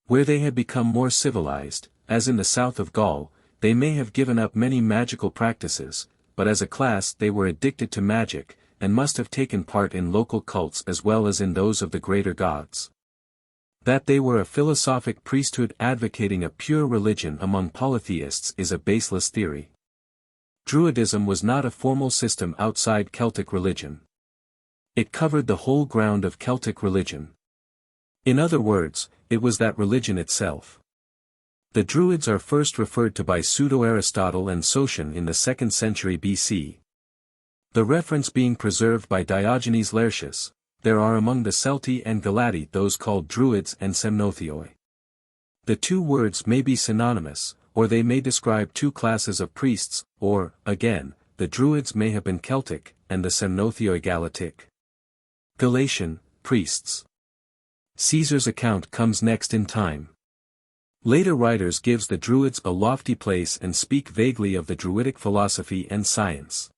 Where they had become more civilized, as in the south of Gaul, they may have given up many magical practices, but as a class they were addicted to magic, and must have taken part in local cults as well as in those of the greater gods. That they were a philosophic priesthood advocating a pure religion among polytheists is a baseless theory. Druidism was not a formal system outside Celtic religion. It covered the whole ground of Celtic religion. In other words, it was that religion itself. The Druids are first referred to by Pseudo-Aristotle and Sotion in the 2nd century BC. The reference being preserved by Diogenes Laertius. There are among the Celti and Galati those called Druids and Semnothioi. The two words may be synonymous, or they may describe two classes of priests, or, again, the Druids may have been Celtic, and the Semnothioi Galatic. Galatian, priests. Caesar's account comes next in time. Later writers gives the Druids a lofty place and speak vaguely of the Druidic philosophy and science.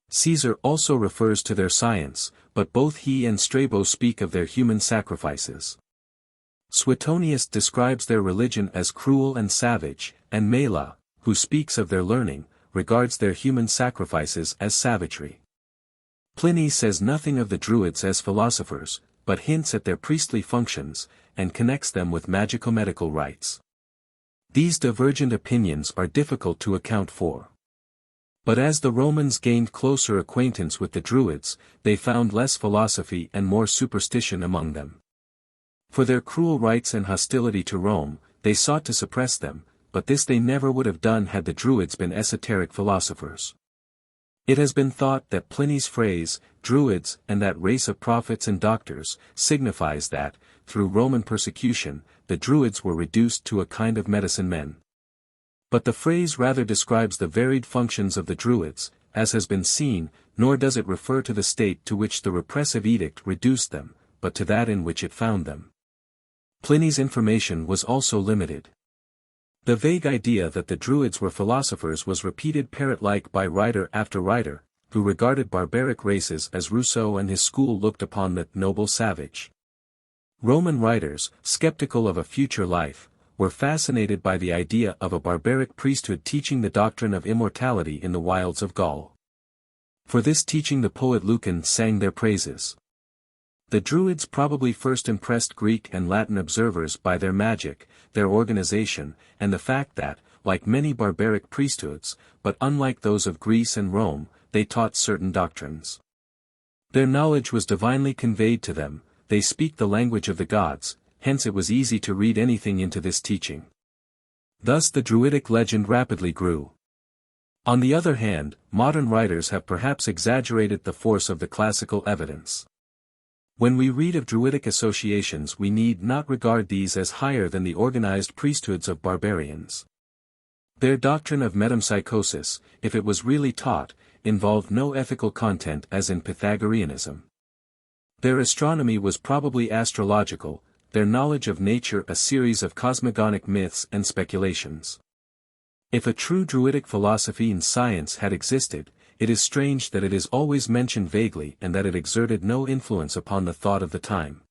Caesar also refers to their science, but both he and Strabo speak of their human sacrifices. Suetonius describes their religion as cruel and savage, and Mela, who speaks of their learning, regards their human sacrifices as savagery. Pliny says nothing of the Druids as philosophers, but hints at their priestly functions, and connects them with magico-medical rites. These divergent opinions are difficult to account for. But as the Romans gained closer acquaintance with the Druids, they found less philosophy and more superstition among them. For their cruel rites and hostility to Rome, they sought to suppress them, but this they never would have done had the Druids been esoteric philosophers. It has been thought that Pliny's phrase, Druids and that race of prophets and doctors, signifies that, through Roman persecution, the Druids were reduced to a kind of medicine men. But the phrase rather describes the varied functions of the Druids, as has been seen, nor does it refer to the state to which the repressive edict reduced them, but to that in which it found them. Pliny's information was also limited. The vague idea that the Druids were philosophers was repeated parrot-like by writer after writer, who regarded barbaric races as Rousseau and his school looked upon the noble savage. Roman writers, skeptical of a future life, were fascinated by the idea of a barbaric priesthood teaching the doctrine of immortality in the wilds of Gaul. For this teaching the poet Lucan sang their praises. The Druids probably first impressed Greek and Latin observers by their magic, their organization, and the fact that, like many barbaric priesthoods, but unlike those of Greece and Rome, they taught certain doctrines. Their knowledge was divinely conveyed to them, they speak the language of the gods, hence it was easy to read anything into this teaching. Thus the Druidic legend rapidly grew. On the other hand, modern writers have perhaps exaggerated the force of the classical evidence. When we read of Druidic associations we need not regard these as higher than the organized priesthoods of barbarians. Their doctrine of metempsychosis, if it was really taught, involved no ethical content as in Pythagoreanism. Their astronomy was probably astrological, their knowledge of nature a series of cosmogonic myths and speculations. If a true Druidic philosophy and science had existed, it is strange that it is always mentioned vaguely and that it exerted no influence upon the thought of the time.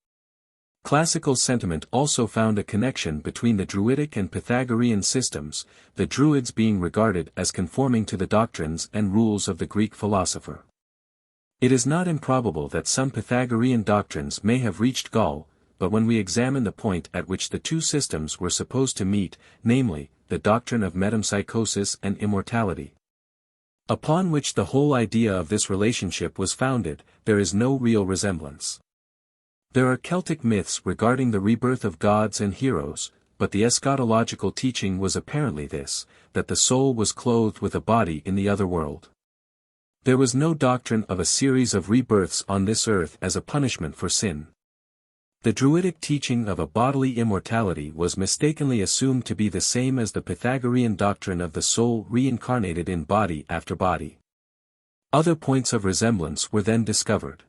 Classical sentiment also found a connection between the Druidic and Pythagorean systems, the Druids being regarded as conforming to the doctrines and rules of the Greek philosopher. It is not improbable that some Pythagorean doctrines may have reached Gaul, but when we examine the point at which the two systems were supposed to meet, namely, the doctrine of metempsychosis and immortality, upon which the whole idea of this relationship was founded, there is no real resemblance. There are Celtic myths regarding the rebirth of gods and heroes, but the eschatological teaching was apparently this, that the soul was clothed with a body in the other world. There was no doctrine of a series of rebirths on this earth as a punishment for sin. The Druidic teaching of a bodily immortality was mistakenly assumed to be the same as the Pythagorean doctrine of the soul reincarnated in body after body. Other points of resemblance were then discovered.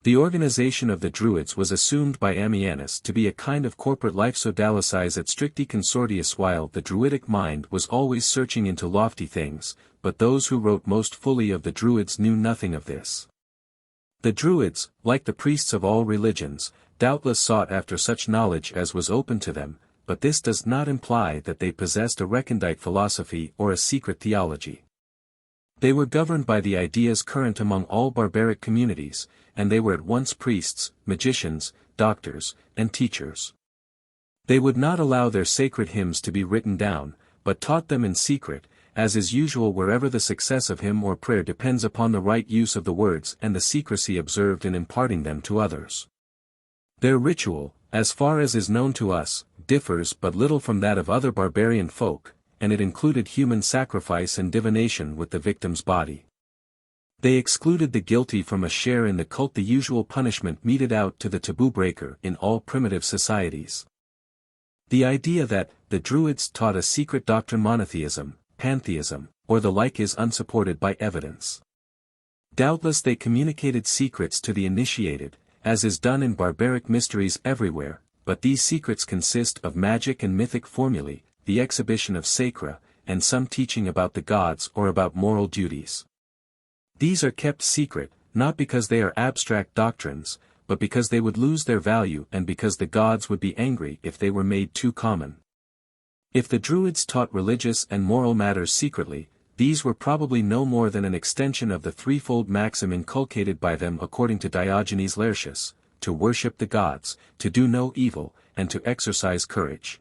The organization of the Druids was assumed by Ammianus to be a kind of corporate life sodalicis et stricti consortius, while the Druidic mind was always searching into lofty things, but those who wrote most fully of the Druids knew nothing of this. The Druids, like the priests of all religions, doubtless sought after such knowledge as was open to them, but this does not imply that they possessed a recondite philosophy or a secret theology. They were governed by the ideas current among all barbaric communities, and they were at once priests, magicians, doctors, and teachers. They would not allow their sacred hymns to be written down, but taught them in secret, as is usual wherever the success of hymn or prayer depends upon the right use of the words and the secrecy observed in imparting them to others. Their ritual, as far as is known to us, differs but little from that of other barbarian folk, and it included human sacrifice and divination with the victim's body. They excluded the guilty from a share in the cult, the usual punishment meted out to the taboo breaker in all primitive societies. The idea that the Druids taught a secret doctrine, monotheism, pantheism, or the like is unsupported by evidence. Doubtless they communicated secrets to the initiated, as is done in barbaric mysteries everywhere, but these secrets consist of magic and mythic formulae, the exhibition of sacra, and some teaching about the gods or about moral duties. These are kept secret, not because they are abstract doctrines, but because they would lose their value and because the gods would be angry if they were made too common. If the Druids taught religious and moral matters secretly, these were probably no more than an extension of the threefold maxim inculcated by them according to Diogenes Laertius, to worship the gods, to do no evil, and to exercise courage.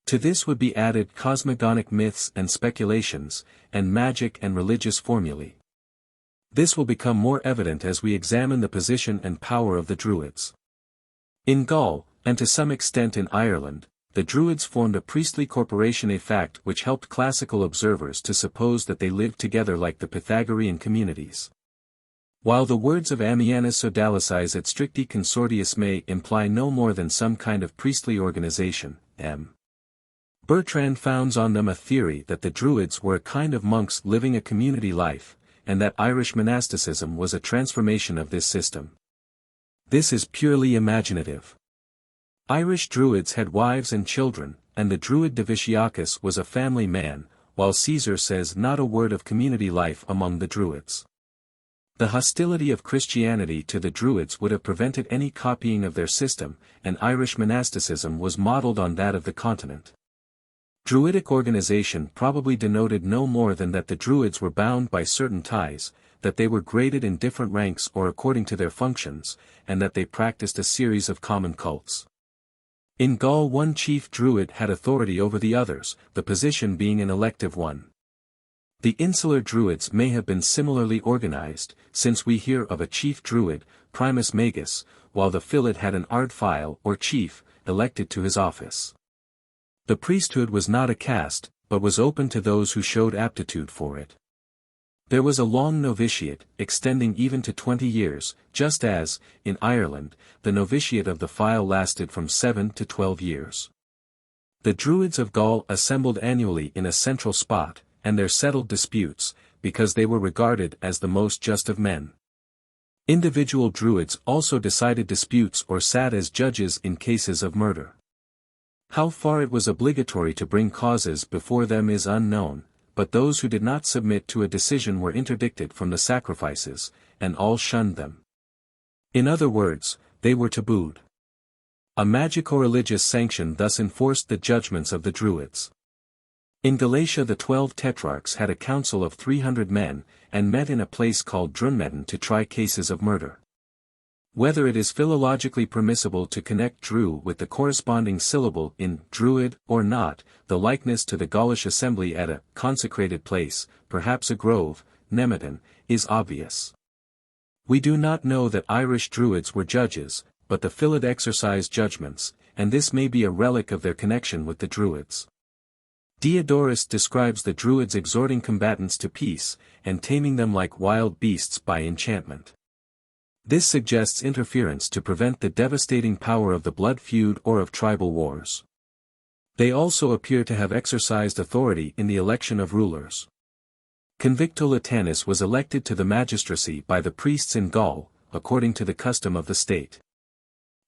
To this would be added cosmogonic myths and speculations, and magic and religious formulae. This will become more evident as we examine the position and power of the Druids. In Gaul, and to some extent in Ireland, the Druids formed a priestly corporation, a fact which helped classical observers to suppose that they lived together like the Pythagorean communities. While the words of Ammianus Sodalicis et Stricti Consortius may imply no more than some kind of priestly organization, M. Bertrand founds on them a theory that the Druids were a kind of monks living a community life, and that Irish monasticism was a transformation of this system. This is purely imaginative. Irish Druids had wives and children, and the Druid Divitiacus was a family man, while Caesar says not a word of community life among the Druids. The hostility of Christianity to the Druids would have prevented any copying of their system, and Irish monasticism was modeled on that of the continent. Druidic organization probably denoted no more than that the Druids were bound by certain ties, that they were graded in different ranks or according to their functions, and that they practiced a series of common cults. In Gaul, one chief Druid had authority over the others, the position being an elective one. The insular Druids may have been similarly organized, since we hear of a chief Druid, Primus Magus, while the Philid had an ardfile or chief, elected to his office. The priesthood was not a caste, but was open to those who showed aptitude for it. There was a long novitiate, extending even to 20 years, just as, in Ireland, the novitiate of the file lasted from 7 to 12 years. The Druids of Gaul assembled annually in a central spot, and there settled disputes, because they were regarded as the most just of men. Individual Druids also decided disputes or sat as judges in cases of murder. How far it was obligatory to bring causes before them is unknown, but those who did not submit to a decision were interdicted from the sacrifices, and all shunned them. In other words, they were tabooed. A magico-religious sanction thus enforced the judgments of the Druids. In Galatia the 12 tetrarchs had a council of 300 men, and met in a place called Drunmedon to try cases of murder. Whether it is philologically permissible to connect Dru with the corresponding syllable in Druid or not, the likeness to the Gaulish assembly at a consecrated place, perhaps a grove, Nemeton, is obvious. We do not know that Irish Druids were judges, but the Philid exercised judgments, and this may be a relic of their connection with the Druids. Diodorus describes the Druids exhorting combatants to peace, and taming them like wild beasts by enchantment. This suggests interference to prevent the devastating power of the blood feud or of tribal wars. They also appear to have exercised authority in the election of rulers. Convicto Latanus was elected to the magistracy by the priests in Gaul, according to the custom of the state.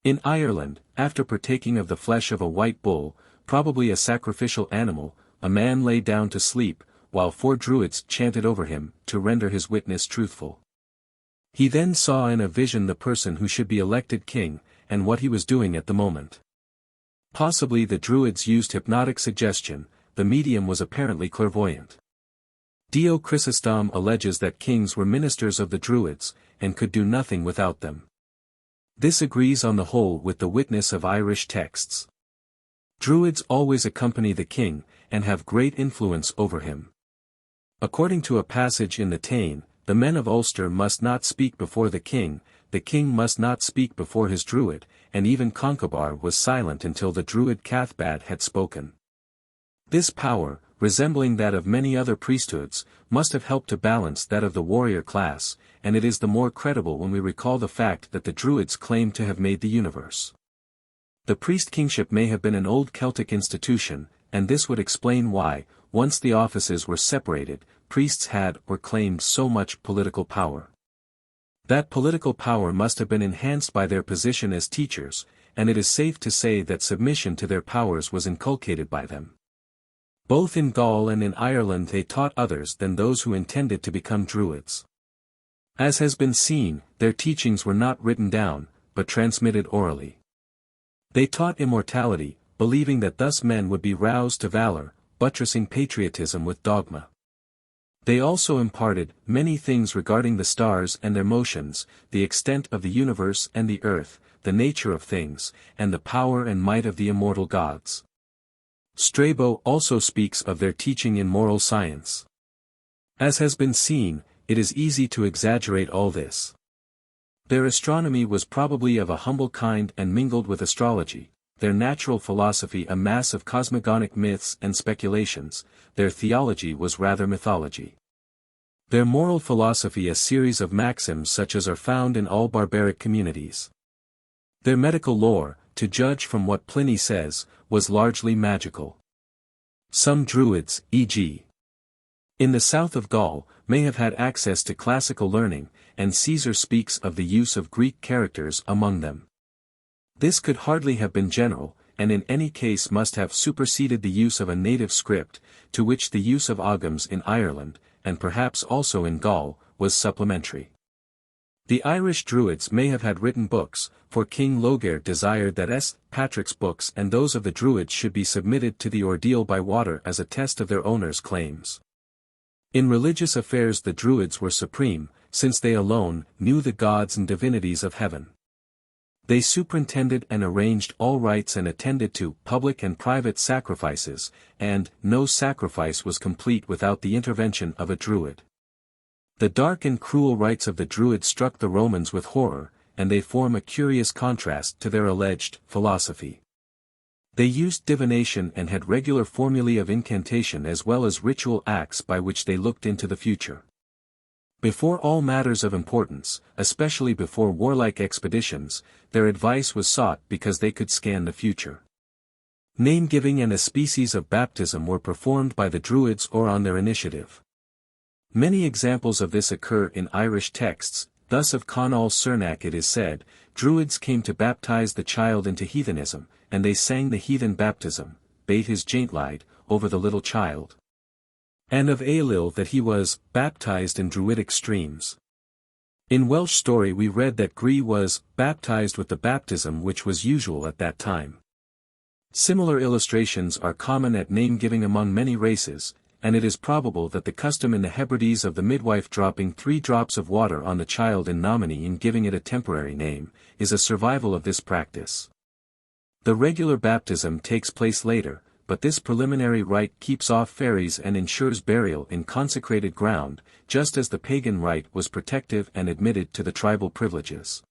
In Ireland, after partaking of the flesh of a white bull, probably a sacrificial animal, a man lay down to sleep, while 4 Druids chanted over him, to render his witness truthful. He then saw in a vision the person who should be elected king, and what he was doing at the moment. Possibly the Druids used hypnotic suggestion, the medium was apparently clairvoyant. Dio Chrysostom alleges that kings were ministers of the Druids, and could do nothing without them. This agrees on the whole with the witness of Irish texts. Druids always accompany the king, and have great influence over him. According to a passage in the Táin, the men of Ulster must not speak before the king must not speak before his Druid, and even Concobar was silent until the Druid Cathbad had spoken. This power, resembling that of many other priesthoods, must have helped to balance that of the warrior class, and it is the more credible when we recall the fact that the Druids claimed to have made the universe. The priest kingship may have been an old Celtic institution, and this would explain why, once the offices were separated, priests had or claimed so much political power. That political power must have been enhanced by their position as teachers, and it is safe to say that submission to their powers was inculcated by them. Both in Gaul and in Ireland they taught others than those who intended to become Druids. As has been seen, their teachings were not written down, but transmitted orally. They taught immortality, believing that thus men would be roused to valor, buttressing patriotism with dogma. They also imparted many things regarding the stars and their motions, the extent of the universe and the earth, the nature of things, and the power and might of the immortal gods. Strabo also speaks of their teaching in moral science. As has been seen, it is easy to exaggerate all this. Their astronomy was probably of a humble kind and mingled with astrology, their natural philosophy a mass of cosmogonic myths and speculations, their theology was rather mythology. Their moral philosophy a series of maxims such as are found in all barbaric communities. Their medical lore, to judge from what Pliny says, was largely magical. Some Druids, e.g. in the south of Gaul, may have had access to classical learning, and Caesar speaks of the use of Greek characters among them. This could hardly have been general, and in any case must have superseded the use of a native script, to which the use of Oghams in Ireland, and perhaps also in Gaul, was supplementary. The Irish Druids may have had written books, for King Logair desired that St. Patrick's books and those of the Druids should be submitted to the ordeal by water as a test of their owners' claims. In religious affairs the Druids were supreme, since they alone knew the gods and divinities of heaven. They superintended and arranged all rites and attended to public and private sacrifices, and no sacrifice was complete without the intervention of a Druid. The dark and cruel rites of the Druids struck the Romans with horror, and they form a curious contrast to their alleged philosophy. They used divination and had regular formulae of incantation as well as ritual acts by which they looked into the future. Before all matters of importance, especially before warlike expeditions, their advice was sought because they could scan the future. Name-giving and a species of baptism were performed by the Druids or on their initiative. Many examples of this occur in Irish texts, thus of Conall Cernach it is said, Druids came to baptize the child into heathenism, and they sang the heathen baptism, bade his jaintlied, over the little child. And of Ailill that he was baptized in Druidic streams. In Welsh story we read that Gry was baptized with the baptism which was usual at that time. Similar illustrations are common at name-giving among many races, and it is probable that the custom in the Hebrides of the midwife dropping 3 drops of water on the child in nomine in giving it a temporary name, is a survival of this practice. The regular baptism takes place later, but this preliminary rite keeps off fairies and ensures burial in consecrated ground, just as the pagan rite was protective and admitted to the tribal privileges.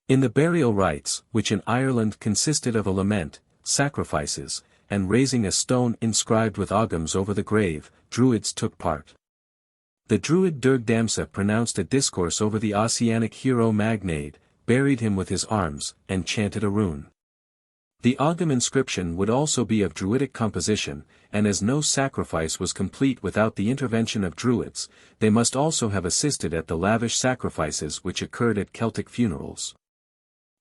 In the burial rites, which in Ireland consisted of a lament, sacrifices, and raising a stone inscribed with ogams over the grave, Druids took part. The Druid Durg Damsa pronounced a discourse over the Ossianic hero Magnaid, buried him with his arms, and chanted a rune. The ogam inscription would also be of Druidic composition, and as no sacrifice was complete without the intervention of Druids, they must also have assisted at the lavish sacrifices which occurred at Celtic funerals.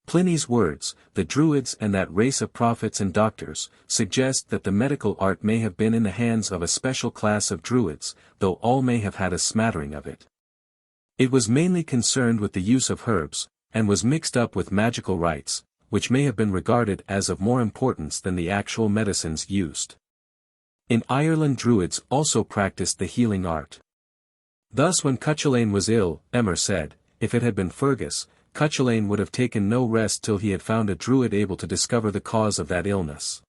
Pliny's words, the Druids and that race of prophets and doctors, suggest that the medical art may have been in the hands of a special class of Druids, though all may have had a smattering of it. It was mainly concerned with the use of herbs, and was mixed up with magical rites, which may have been regarded as of more importance than the actual medicines used. In Ireland Druids also practiced the healing art. Thus when Cúchulainn was ill, Emer said, if it had been Fergus, Cúchulainn would have taken no rest till he had found a Druid able to discover the cause of that illness.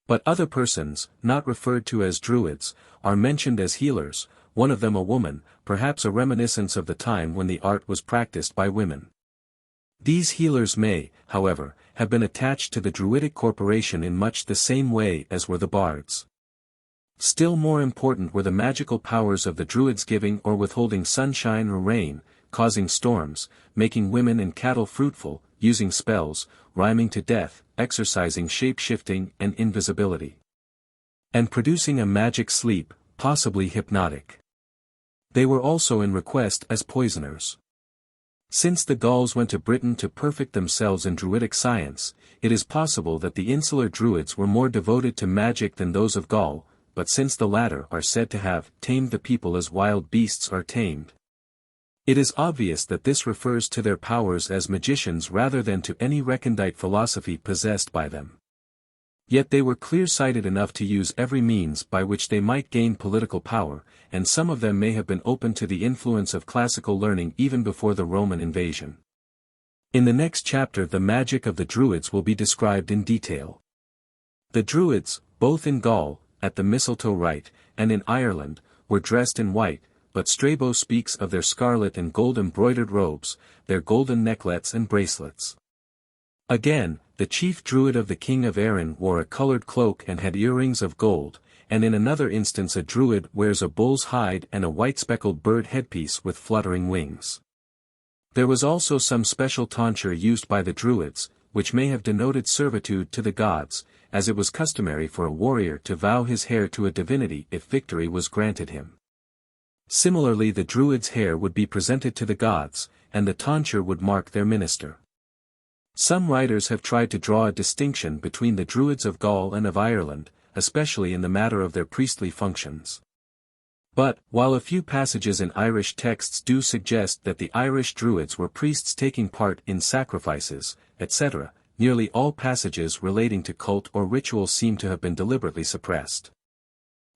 But other persons, not referred to as Druids, are mentioned as healers, one of them a woman, perhaps a reminiscence of the time when the art was practiced by women. These healers may, however, have been attached to the Druidic corporation in much the same way as were the bards. Still more important were the magical powers of the Druids giving or withholding sunshine or rain, causing storms, making women and cattle fruitful, using spells, rhyming to death, exercising shape-shifting and invisibility. And producing a magic sleep, possibly hypnotic. They were also in request as poisoners. Since the Gauls went to Britain to perfect themselves in Druidic science, it is possible that the insular Druids were more devoted to magic than those of Gaul, but since the latter are said to have tamed the people as wild beasts are tamed, it is obvious that this refers to their powers as magicians rather than to any recondite philosophy possessed by them. Yet they were clear-sighted enough to use every means by which they might gain political power, and some of them may have been open to the influence of classical learning even before the Roman invasion. In the next chapter the magic of the Druids will be described in detail. The Druids, both in Gaul, at the mistletoe rite, and in Ireland, were dressed in white, but Strabo speaks of their scarlet and gold-embroidered robes, their golden necklets and bracelets. Again, the chief Druid of the King of Erin wore a colored cloak and had earrings of gold, and in another instance a Druid wears a bull's hide and a white-speckled bird headpiece with fluttering wings. There was also some special tonsure used by the Druids, which may have denoted servitude to the gods, as it was customary for a warrior to vow his hair to a divinity if victory was granted him. Similarly the Druids' hair would be presented to the gods, and the tonsure would mark their minister. Some writers have tried to draw a distinction between the Druids of Gaul and of Ireland, especially in the matter of their priestly functions. But, while a few passages in Irish texts do suggest that the Irish Druids were priests taking part in sacrifices, etc., nearly all passages relating to cult or ritual seem to have been deliberately suppressed.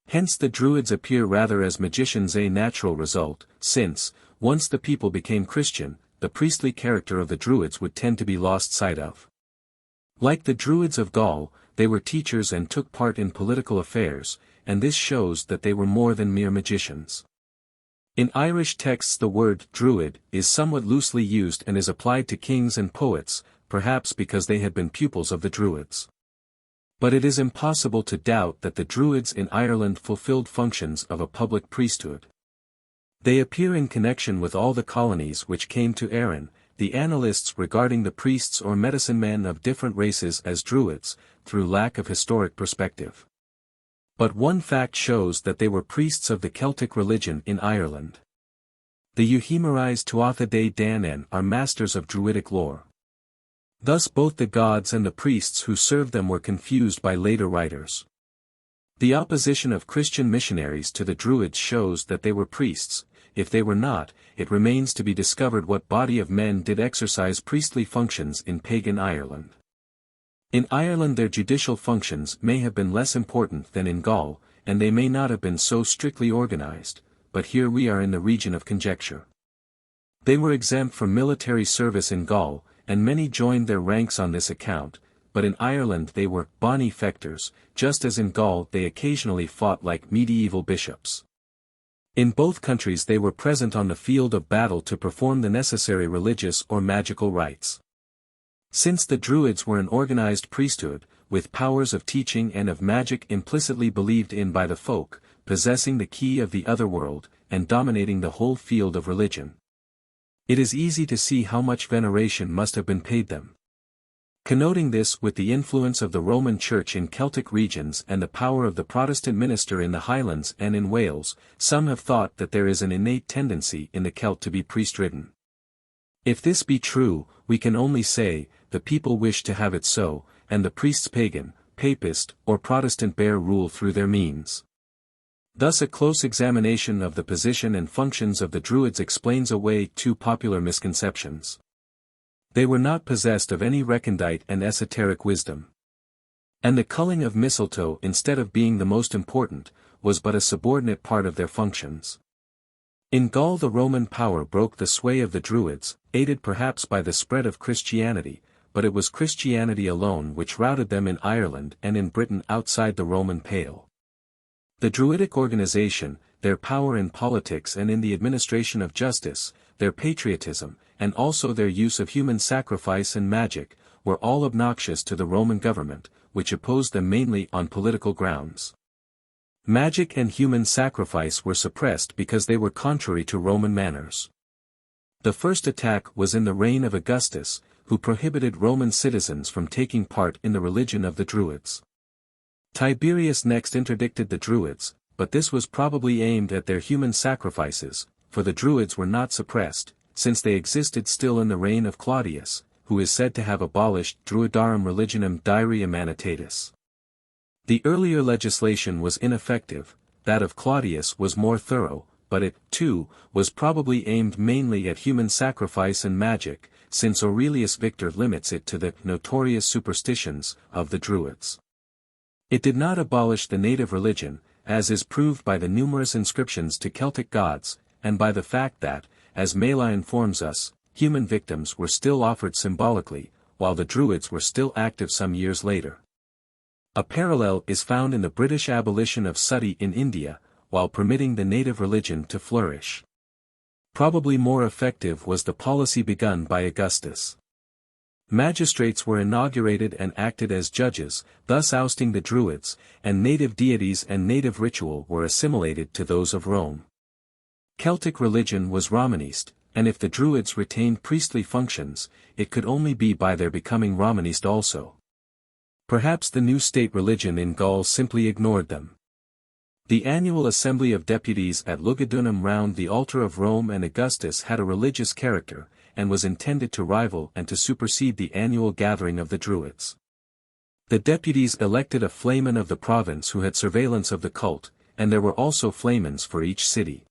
Hence the Druids appear rather as magicians, a natural result, since, once the people became Christian, the priestly character of the Druids would tend to be lost sight of. Like the Druids of Gaul, they were teachers and took part in political affairs, and this shows that they were more than mere magicians. In Irish texts the word Druid is somewhat loosely used and is applied to kings and poets, perhaps because they had been pupils of the Druids. But it is impossible to doubt that the Druids in Ireland fulfilled functions of a public priesthood. They appear in connection with all the colonies which came to Erin, the annalists regarding the priests or medicine men of different races as Druids, through lack of historic perspective. But one fact shows that they were priests of the Celtic religion in Ireland. The Euhemerized Tuatha Dé Danann are masters of Druidic lore. Thus both the gods and the priests who served them were confused by later writers. The opposition of Christian missionaries to the Druids shows that they were priests. If they were not, it remains to be discovered what body of men did exercise priestly functions in pagan Ireland. In Ireland their judicial functions may have been less important than in Gaul, and they may not have been so strictly organized, but here we are in the region of conjecture. They were exempt from military service in Gaul, and many joined their ranks on this account, but in Ireland they were bonny fectors, just as in Gaul they occasionally fought like medieval bishops. In both countries they were present on the field of battle to perform the necessary religious or magical rites. Since the Druids were an organized priesthood, with powers of teaching and of magic implicitly believed in by the folk, possessing the key of the other world, and dominating the whole field of religion, it is easy to see how much veneration must have been paid them. Connoting this with the influence of the Roman Church in Celtic regions and the power of the Protestant minister in the Highlands and in Wales, some have thought that there is an innate tendency in the Celt to be priest-ridden. If this be true, we can only say, the people wish to have it so, and the priests pagan, papist, or Protestant bear rule through their means. Thus a close examination of the position and functions of the Druids explains away two popular misconceptions. They were not possessed of any recondite and esoteric wisdom. And the culling of mistletoe instead of being the most important, was but a subordinate part of their functions. In Gaul the Roman power broke the sway of the Druids, aided perhaps by the spread of Christianity, but it was Christianity alone which routed them in Ireland and in Britain outside the Roman Pale. The Druidic organization, their power in politics and in the administration of justice, their patriotism, and also their use of human sacrifice and magic, were all obnoxious to the Roman government, which opposed them mainly on political grounds. Magic and human sacrifice were suppressed because they were contrary to Roman manners. The first attack was in the reign of Augustus, who prohibited Roman citizens from taking part in the religion of the Druids. Tiberius next interdicted the Druids, but this was probably aimed at their human sacrifices, for the Druids were not suppressed, since they existed still in the reign of Claudius, who is said to have abolished Druidarum religionem dieri emanitatis. The earlier legislation was ineffective, that of Claudius was more thorough, but it, too, was probably aimed mainly at human sacrifice and magic, since Aurelius Victor limits it to the notorious superstitions of the Druids. It did not abolish the native religion, as is proved by the numerous inscriptions to Celtic gods, and by the fact that, as Meli informs us, human victims were still offered symbolically, while the Druids were still active some years later. A parallel is found in the British abolition of suttee in India, while permitting the native religion to flourish. Probably more effective was the policy begun by Augustus. Magistrates were inaugurated and acted as judges, thus ousting the Druids, and native deities and native ritual were assimilated to those of Rome. Celtic religion was Romanist, and if the Druids retained priestly functions, it could only be by their becoming Romanist also. Perhaps the new state religion in Gaul simply ignored them. The annual assembly of deputies at Lugudunum round the altar of Rome and Augustus had a religious character, and was intended to rival and to supersede the annual gathering of the Druids. The deputies elected a flamen of the province who had surveillance of the cult, and there were also flamens for each city.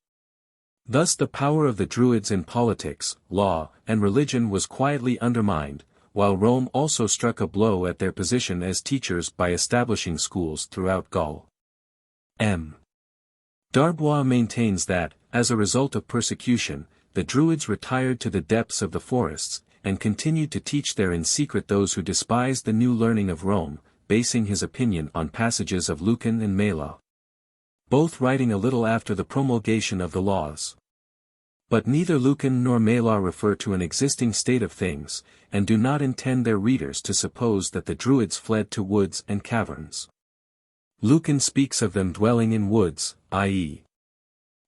Thus the power of the Druids in politics, law, and religion was quietly undermined, while Rome also struck a blow at their position as teachers by establishing schools throughout Gaul. M. Darbois maintains that, as a result of persecution, the Druids retired to the depths of the forests, and continued to teach there in secret those who despised the new learning of Rome, basing his opinion on passages of Lucan and Macculloch, both writing a little after the promulgation of the laws. But neither Lucan nor Macculloch refer to an existing state of things, and do not intend their readers to suppose that the Druids fled to woods and caverns. Lucan speaks of them dwelling in woods, i.e.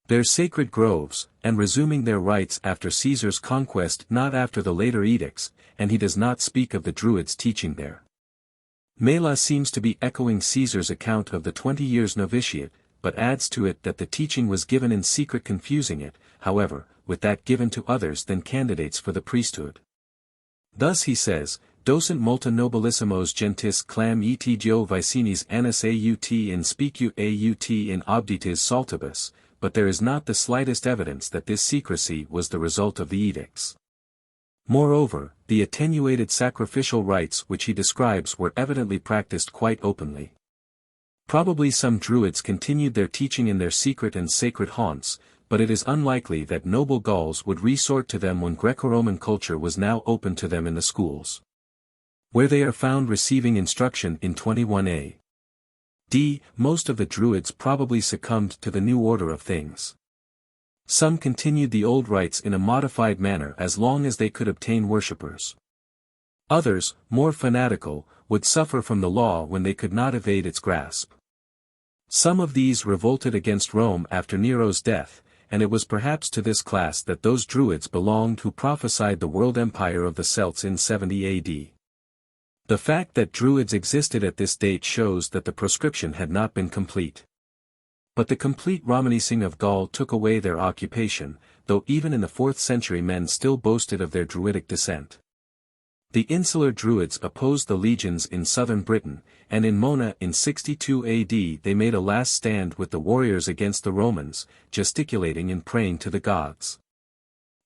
their sacred groves, and resuming their rites after Caesar's conquest, not after the later edicts, and he does not speak of the Druids teaching there. Macculloch seems to be echoing Caesar's account of the 20 years novitiate, but adds to it that the teaching was given in secret, confusing it, however, with that given to others than candidates for the priesthood. Thus he says, Docent multa nobilissimos gentis clam et geo vicinis annis aut in spicu aut in obditis saltibus, but there is not the slightest evidence that this secrecy was the result of the edicts. Moreover, the attenuated sacrificial rites which he describes were evidently practiced quite openly. Probably some Druids continued their teaching in their secret and sacred haunts, but it is unlikely that noble Gauls would resort to them when Greco-Roman culture was now open to them in the schools, where they are found receiving instruction in 21a. D. Most of the Druids probably succumbed to the new order of things. Some continued the old rites in a modified manner as long as they could obtain worshippers. Others, more fanatical, would suffer from the law when they could not evade its grasp. Some of these revolted against Rome after Nero's death, and it was perhaps to this class that those Druids belonged who prophesied the world empire of the Celts in 70 AD. The fact that Druids existed at this date shows that the proscription had not been complete. But the complete Romanising of Gaul took away their occupation, though even in the 4th century men still boasted of their Druidic descent. The insular Druids opposed the legions in southern Britain, and in Mona in 62 AD they made a last stand with the warriors against the Romans, gesticulating and praying to the gods.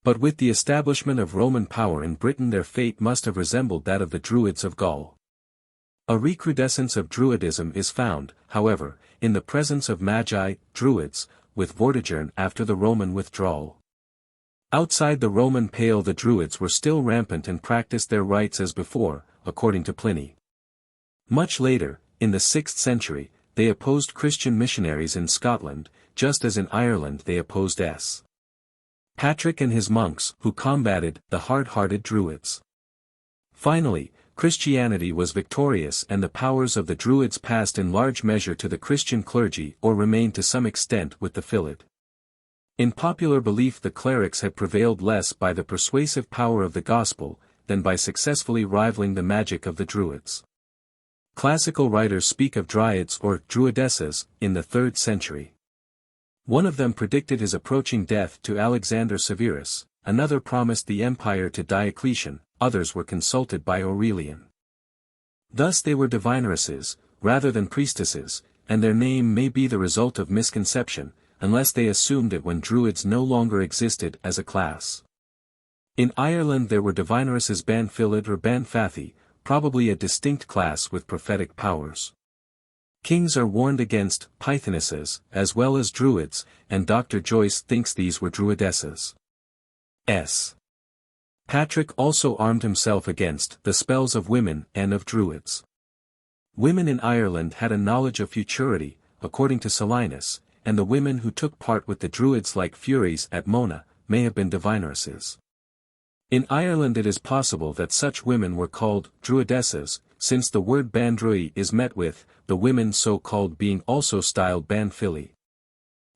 But with the establishment of Roman power in Britain their fate must have resembled that of the Druids of Gaul. A recrudescence of Druidism is found, however, in the presence of Magi, Druids, with Vortigern after the Roman withdrawal. Outside the Roman Pale the Druids were still rampant and practiced their rites as before, according to Pliny. Much later, in the 6th century, they opposed Christian missionaries in Scotland, just as in Ireland they opposed S. Patrick and his monks who combated the hard-hearted Druids. Finally, Christianity was victorious and the powers of the Druids passed in large measure to the Christian clergy or remained to some extent with the Philid. In popular belief the clerics had prevailed less by the persuasive power of the gospel, than by successfully rivaling the magic of the Druids. Classical writers speak of Dryads or Druidesses in the 3rd century. One of them predicted his approaching death to Alexander Severus, another promised the empire to Diocletian, others were consulted by Aurelian. Thus they were divineresses, rather than priestesses, and their name may be the result of misconception, unless they assumed it when Druids no longer existed as a class. In Ireland there were divineresses Banfilid or Banfathi, probably a distinct class with prophetic powers. Kings are warned against Pythonesses, as well as Druids, and Dr. Joyce thinks these were Druidesses. S. Patrick also armed himself against the spells of women and of Druids. Women in Ireland had a knowledge of futurity, according to Solinus, and the women who took part with the Druids like Furies at Mona, may have been divineresses. In Ireland it is possible that such women were called Druidesses, since the word Bandrui is met with, the women so called being also styled Banfili.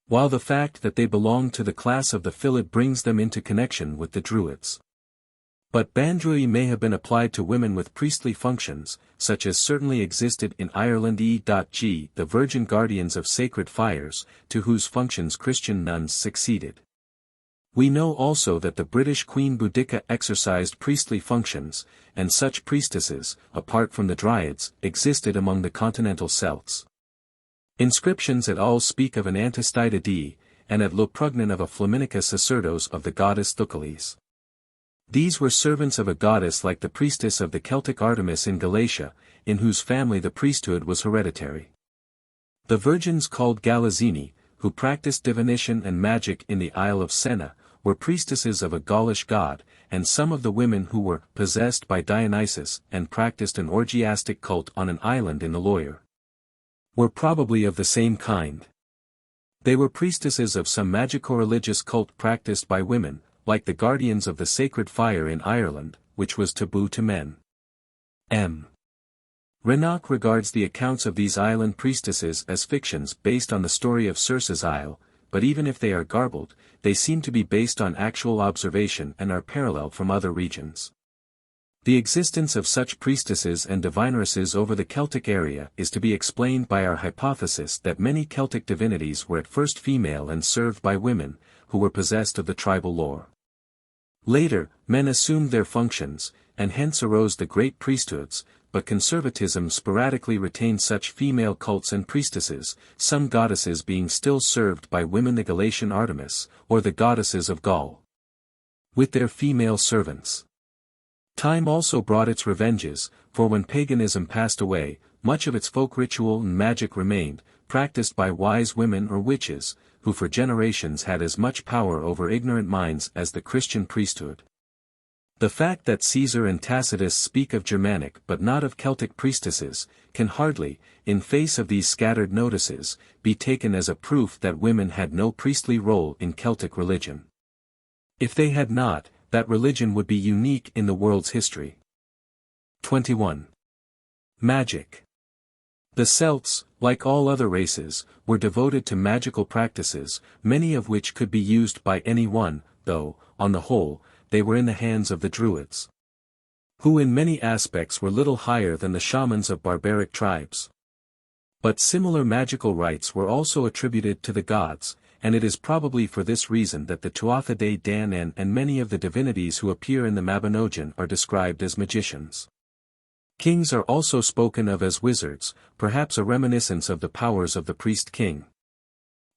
While the fact that they belong to the class of the Philid brings them into connection with the Druids. But Bandrui may have been applied to women with priestly functions, such as certainly existed in Ireland e.g. the virgin guardians of sacred fires, to whose functions Christian nuns succeeded. We know also that the British Queen Boudica exercised priestly functions, and such priestesses, apart from the Dryads, existed among the continental Celts. Inscriptions at all speak of an Antistida Dei, and at Loprugnan of a Flaminica sacerdos of the goddess Thucales. These were servants of a goddess like the priestess of the Celtic Artemis in Galatia, in whose family the priesthood was hereditary. The virgins called Galazzini, who practiced divination and magic in the Isle of Senna, were priestesses of a Gaulish god, and some of the women who were possessed by Dionysus and practiced an orgiastic cult on an island in the Loire were probably of the same kind. They were priestesses of some magico-religious cult practiced by women, like the guardians of the sacred fire in Ireland, which was taboo to men. M. Renoch regards the accounts of these island priestesses as fictions based on the story of Circe's Isle, but even if they are garbled, they seem to be based on actual observation and are parallel from other regions. The existence of such priestesses and divineresses over the Celtic area is to be explained by our hypothesis that many Celtic divinities were at first female and served by women, who were possessed of the tribal lore. Later, men assumed their functions, and hence arose the great priesthoods, but conservatism sporadically retained such female cults and priestesses, some goddesses being still served by women, the Galatian Artemis, or the goddesses of Gaul, with their female servants. Time also brought its revenges, for when paganism passed away, much of its folk ritual and magic remained, practiced by wise women or witches, who for generations had as much power over ignorant minds as the Christian priesthood. The fact that Caesar and Tacitus speak of Germanic but not of Celtic priestesses, can hardly, in face of these scattered notices, be taken as a proof that women had no priestly role in Celtic religion. If they had not, that religion would be unique in the world's history. 21. Magic. The Celts, like all other races, were devoted to magical practices, many of which could be used by anyone, though, on the whole, they were in the hands of the Druids, who in many aspects were little higher than the shamans of barbaric tribes. But similar magical rites were also attributed to the gods, and it is probably for this reason that the Tuatha Dé Danann and many of the divinities who appear in the Mabinogion are described as magicians. Kings are also spoken of as wizards, perhaps a reminiscence of the powers of the priest-king.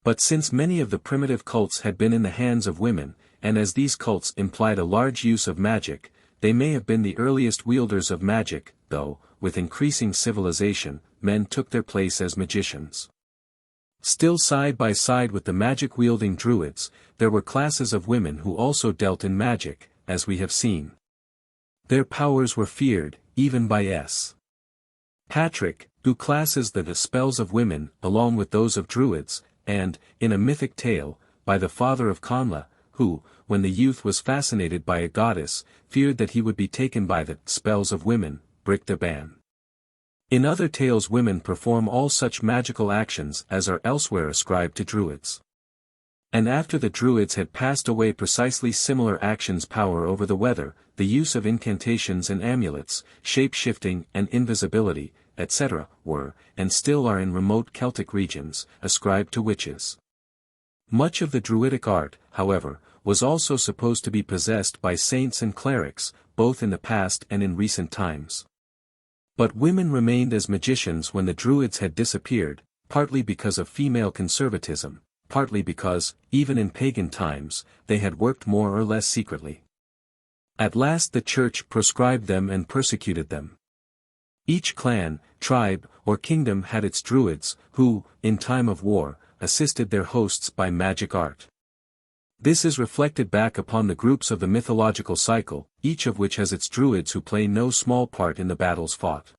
But since many of the primitive cults had been in the hands of women, and as these cults implied a large use of magic, they may have been the earliest wielders of magic, though, with increasing civilization, men took their place as magicians. Still side by side with the magic-wielding Druids, there were classes of women who also dealt in magic, as we have seen. Their powers were feared, even by S. Patrick, who classes the spells of women along with those of Druids, and, in a mythic tale, by the father of Conla, who, when the youth was fascinated by a goddess, feared that he would be taken by the spells of women, Bric de Ban. In other tales women perform all such magical actions as are elsewhere ascribed to Druids. And after the Druids had passed away, precisely similar actions, power over the weather, the use of incantations and amulets, shape-shifting and invisibility, etc., were, and still are in remote Celtic regions, ascribed to witches. Much of the Druidic art, however, was also supposed to be possessed by saints and clerics, both in the past and in recent times. But women remained as magicians when the Druids had disappeared, partly because of female conservatism, partly because, even in pagan times, they had worked more or less secretly. At last the Church proscribed them and persecuted them. Each clan, tribe, or kingdom had its Druids, who, in time of war, assisted their hosts by magic art. This is reflected back upon the groups of the mythological cycle, each of which has its Druids who play no small part in the battles fought.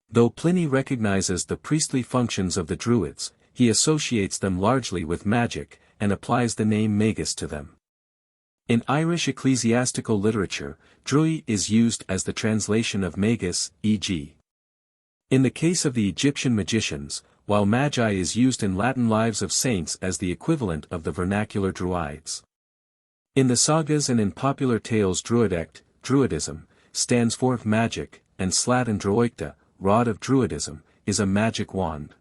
Though Pliny recognizes the priestly functions of the Druids, he associates them largely with magic, and applies the name magus to them. In Irish ecclesiastical literature, Druid is used as the translation of magus, e.g. in the case of the Egyptian magicians, while magi is used in Latin lives of saints as the equivalent of the vernacular Druids. In the sagas and in popular tales Druidect, Druidism, stands for magic, and Slatin Droichta, rod of Druidism, is a magic wand.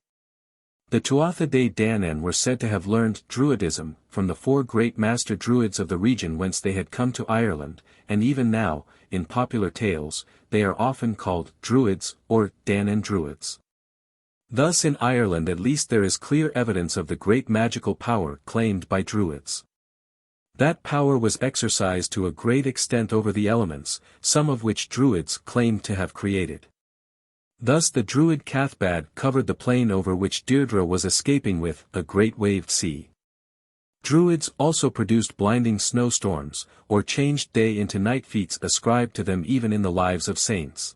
The Tuatha Dé Danann were said to have learned Druidism from the 4 great master Druids of the region whence they had come to Ireland, and even now, in popular tales, they are often called Druids or Danann Druids. Thus in Ireland at least there is clear evidence of the great magical power claimed by Druids. That power was exercised to a great extent over the elements, some of which Druids claimed to have created. Thus the Druid Cathbad covered the plain over which Deirdre was escaping with a great waved sea. Druids also produced blinding snowstorms, or changed day into night feats ascribed to them even in the lives of saints.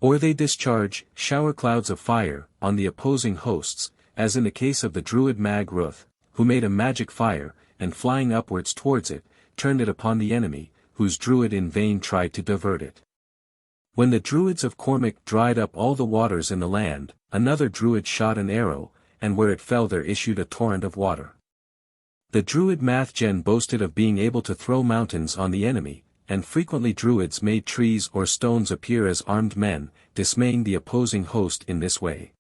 Or they discharge shower clouds of fire on the opposing hosts, as in the case of the Druid Mag Ruth, who made a magic fire, and flying upwards towards it, turned it upon the enemy, whose Druid in vain tried to divert it. When the Druids of Cormac dried up all the waters in the land, another Druid shot an arrow, and where it fell there issued a torrent of water. The Druid Mathgen boasted of being able to throw mountains on the enemy, and frequently Druids made trees or stones appear as armed men, dismaying the opposing host in this way.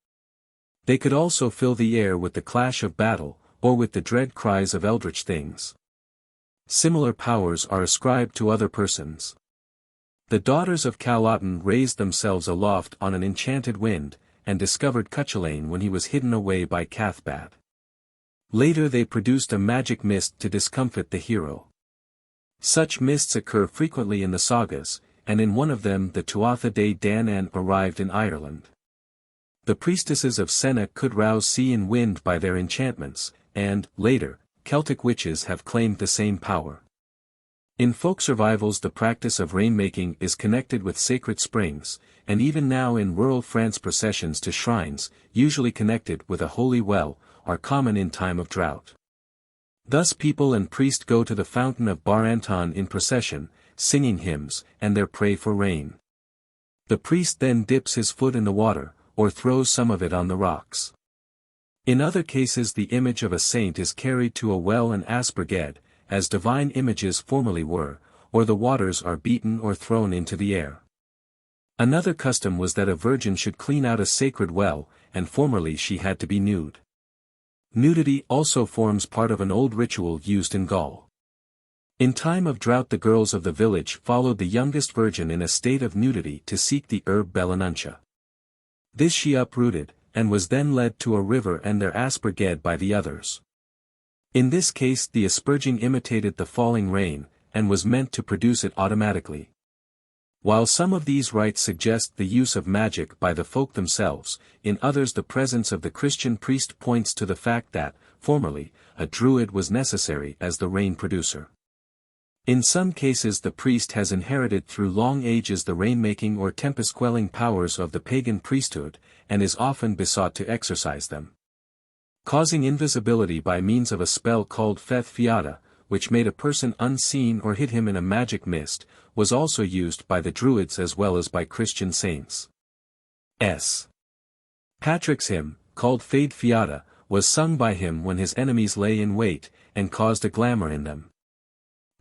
They could also fill the air with the clash of battle, or with the dread cries of eldritch things. Similar powers are ascribed to other persons. The daughters of Cúchulainn raised themselves aloft on an enchanted wind, and discovered Cúchulainn when he was hidden away by Cathbad. Later they produced a magic mist to discomfit the hero. Such mists occur frequently in the sagas, and in one of them the Tuatha Dé Danann arrived in Ireland. The priestesses of Senna could rouse sea and wind by their enchantments, and, later, Celtic witches have claimed the same power. In folk survivals the practice of rainmaking is connected with sacred springs, and even now in rural France processions to shrines, usually connected with a holy well, are common in time of drought. Thus people and priest go to the fountain of Bar Anton in procession, singing hymns, and there pray for rain. The priest then dips his foot in the water, or throws some of it on the rocks. In other cases the image of a saint is carried to a well and asperged, as divine images formerly were, or the waters are beaten or thrown into the air. Another custom was that a virgin should clean out a sacred well, and formerly she had to be nude. Nudity also forms part of an old ritual used in Gaul. In time of drought the girls of the village followed the youngest virgin in a state of nudity to seek the herb Belenuncha. This she uprooted, and was then led to a river and there asperged by the others. In this case the asperging imitated the falling rain, and was meant to produce it automatically. While some of these rites suggest the use of magic by the folk themselves, in others the presence of the Christian priest points to the fact that, formerly, a druid was necessary as the rain producer. In some cases the priest has inherited through long ages the rainmaking or tempest-quelling powers of the pagan priesthood, and is often besought to exercise them. Causing invisibility by means of a spell called Feth Fiata, which made a person unseen or hid him in a magic mist, was also used by the Druids as well as by Christian saints. Patrick's hymn, called Fade Fiata, was sung by him when his enemies lay in wait, and caused a glamour in them.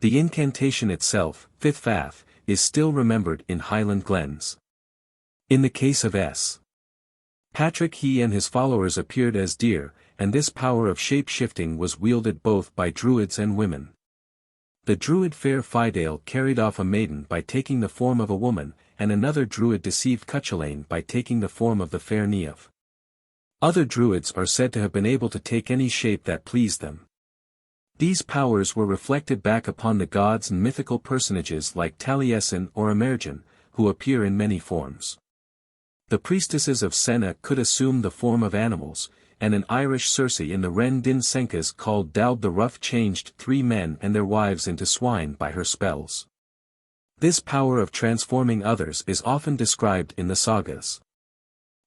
The incantation itself, Fifth Fath, is still remembered in Highland glens. In the case of Patrick he and his followers appeared as deer, and this power of shape-shifting was wielded both by Druids and women. The Druid Fair Fidale carried off a maiden by taking the form of a woman, and another Druid deceived Cúchulainn by taking the form of the fair Niamh. Other Druids are said to have been able to take any shape that pleased them. These powers were reflected back upon the gods and mythical personages like Taliesin or Emergen, who appear in many forms. The priestesses of Senna could assume the form of animals, and an Irish Circe in the Ren Din Senkas called Daub the Rough changed 3 men and their wives into swine by her spells. This power of transforming others is often described in the sagas.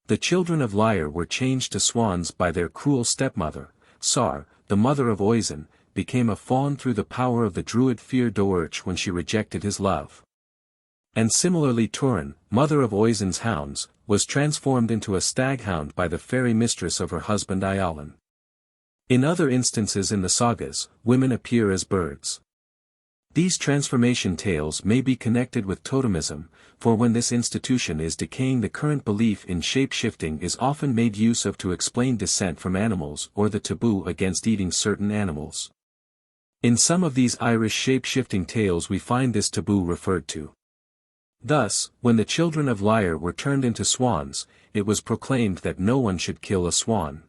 The children of Lyre were changed to swans by their cruel stepmother. Sar, the mother of Oisin, became a fawn through the power of the druid Fear Doerch when she rejected his love. And similarly Turin, mother of Oisin's hounds, was transformed into a staghound by the fairy mistress of her husband Iollan. In other instances in the sagas, women appear as birds. These transformation tales may be connected with totemism, for when this institution is decaying the current belief in shape-shifting is often made use of to explain descent from animals or the taboo against eating certain animals. In some of these Irish shape-shifting tales we find this taboo referred to. Thus, when the children of Lyre were turned into swans, it was proclaimed that no one should kill a swan.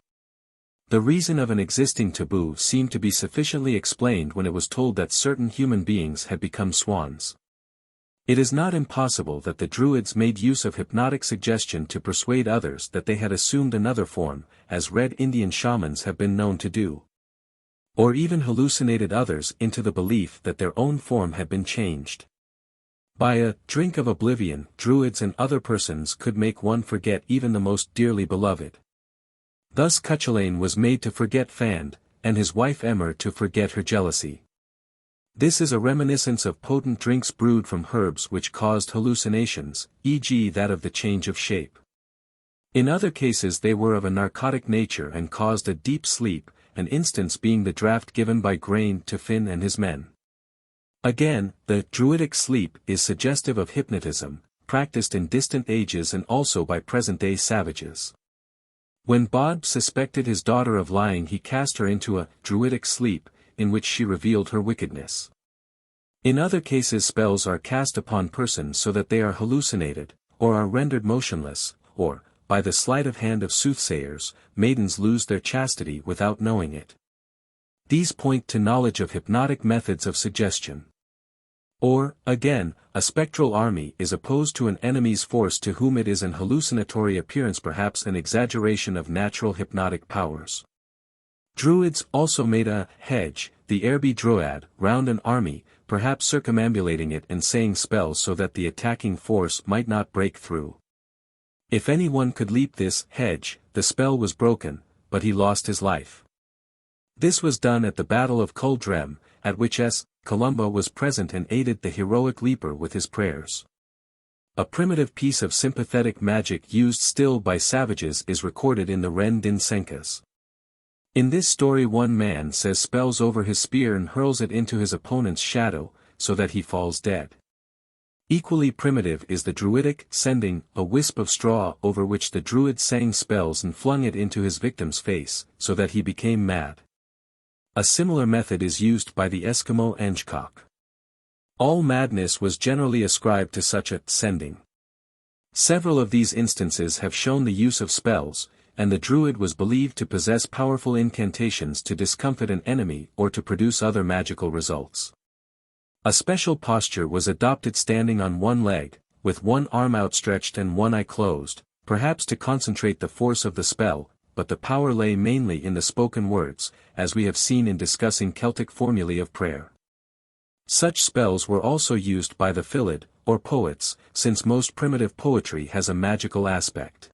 The reason of an existing taboo seemed to be sufficiently explained when it was told that certain human beings had become swans. It is not impossible that the Druids made use of hypnotic suggestion to persuade others that they had assumed another form, as Red Indian shamans have been known to do. Or even hallucinated others into the belief that their own form had been changed. By a drink of oblivion, Druids and other persons could make one forget even the most dearly beloved. Thus Cúchulainn was made to forget Fand, and his wife Emer to forget her jealousy. This is a reminiscence of potent drinks brewed from herbs which caused hallucinations, e.g. that of the change of shape. In other cases they were of a narcotic nature and caused a deep sleep, an instance being the draught given by Grain to Fionn and his men. Again, the Druidic sleep is suggestive of hypnotism, practiced in distant ages and also by present-day savages. When Bod suspected his daughter of lying, he cast her into a Druidic sleep, in which she revealed her wickedness. In other cases spells are cast upon persons so that they are hallucinated, or are rendered motionless, or, by the sleight of hand of soothsayers, maidens lose their chastity without knowing it. These point to knowledge of hypnotic methods of suggestion. Or, again, a spectral army is opposed to an enemy's force to whom it is an hallucinatory appearance, perhaps an exaggeration of natural hypnotic powers. Druids also made a hedge, the Erbi Droad, round an army, perhaps circumambulating it and saying spells so that the attacking force might not break through. If anyone could leap this hedge, the spell was broken, but he lost his life. This was done at the Battle of Culdrem, at which Columba was present and aided the heroic leaper with his prayers. A primitive piece of sympathetic magic used still by savages is recorded in the Ren Din Senkas. In this story one man says spells over his spear and hurls it into his opponent's shadow, so that he falls dead. Equally primitive is the Druidic sending a wisp of straw over which the Druid sang spells and flung it into his victim's face, so that he became mad. A similar method is used by the Eskimo Angkok. All madness was generally ascribed to such a sending. Several of these instances have shown the use of spells, and the Druid was believed to possess powerful incantations to discomfit an enemy or to produce other magical results. A special posture was adopted, standing on one leg, with one arm outstretched and one eye closed, perhaps to concentrate the force of the spell, but the power lay mainly in the spoken words, as we have seen in discussing Celtic formulae of prayer. Such spells were also used by the Philid, or poets, since most primitive poetry has a magical aspect.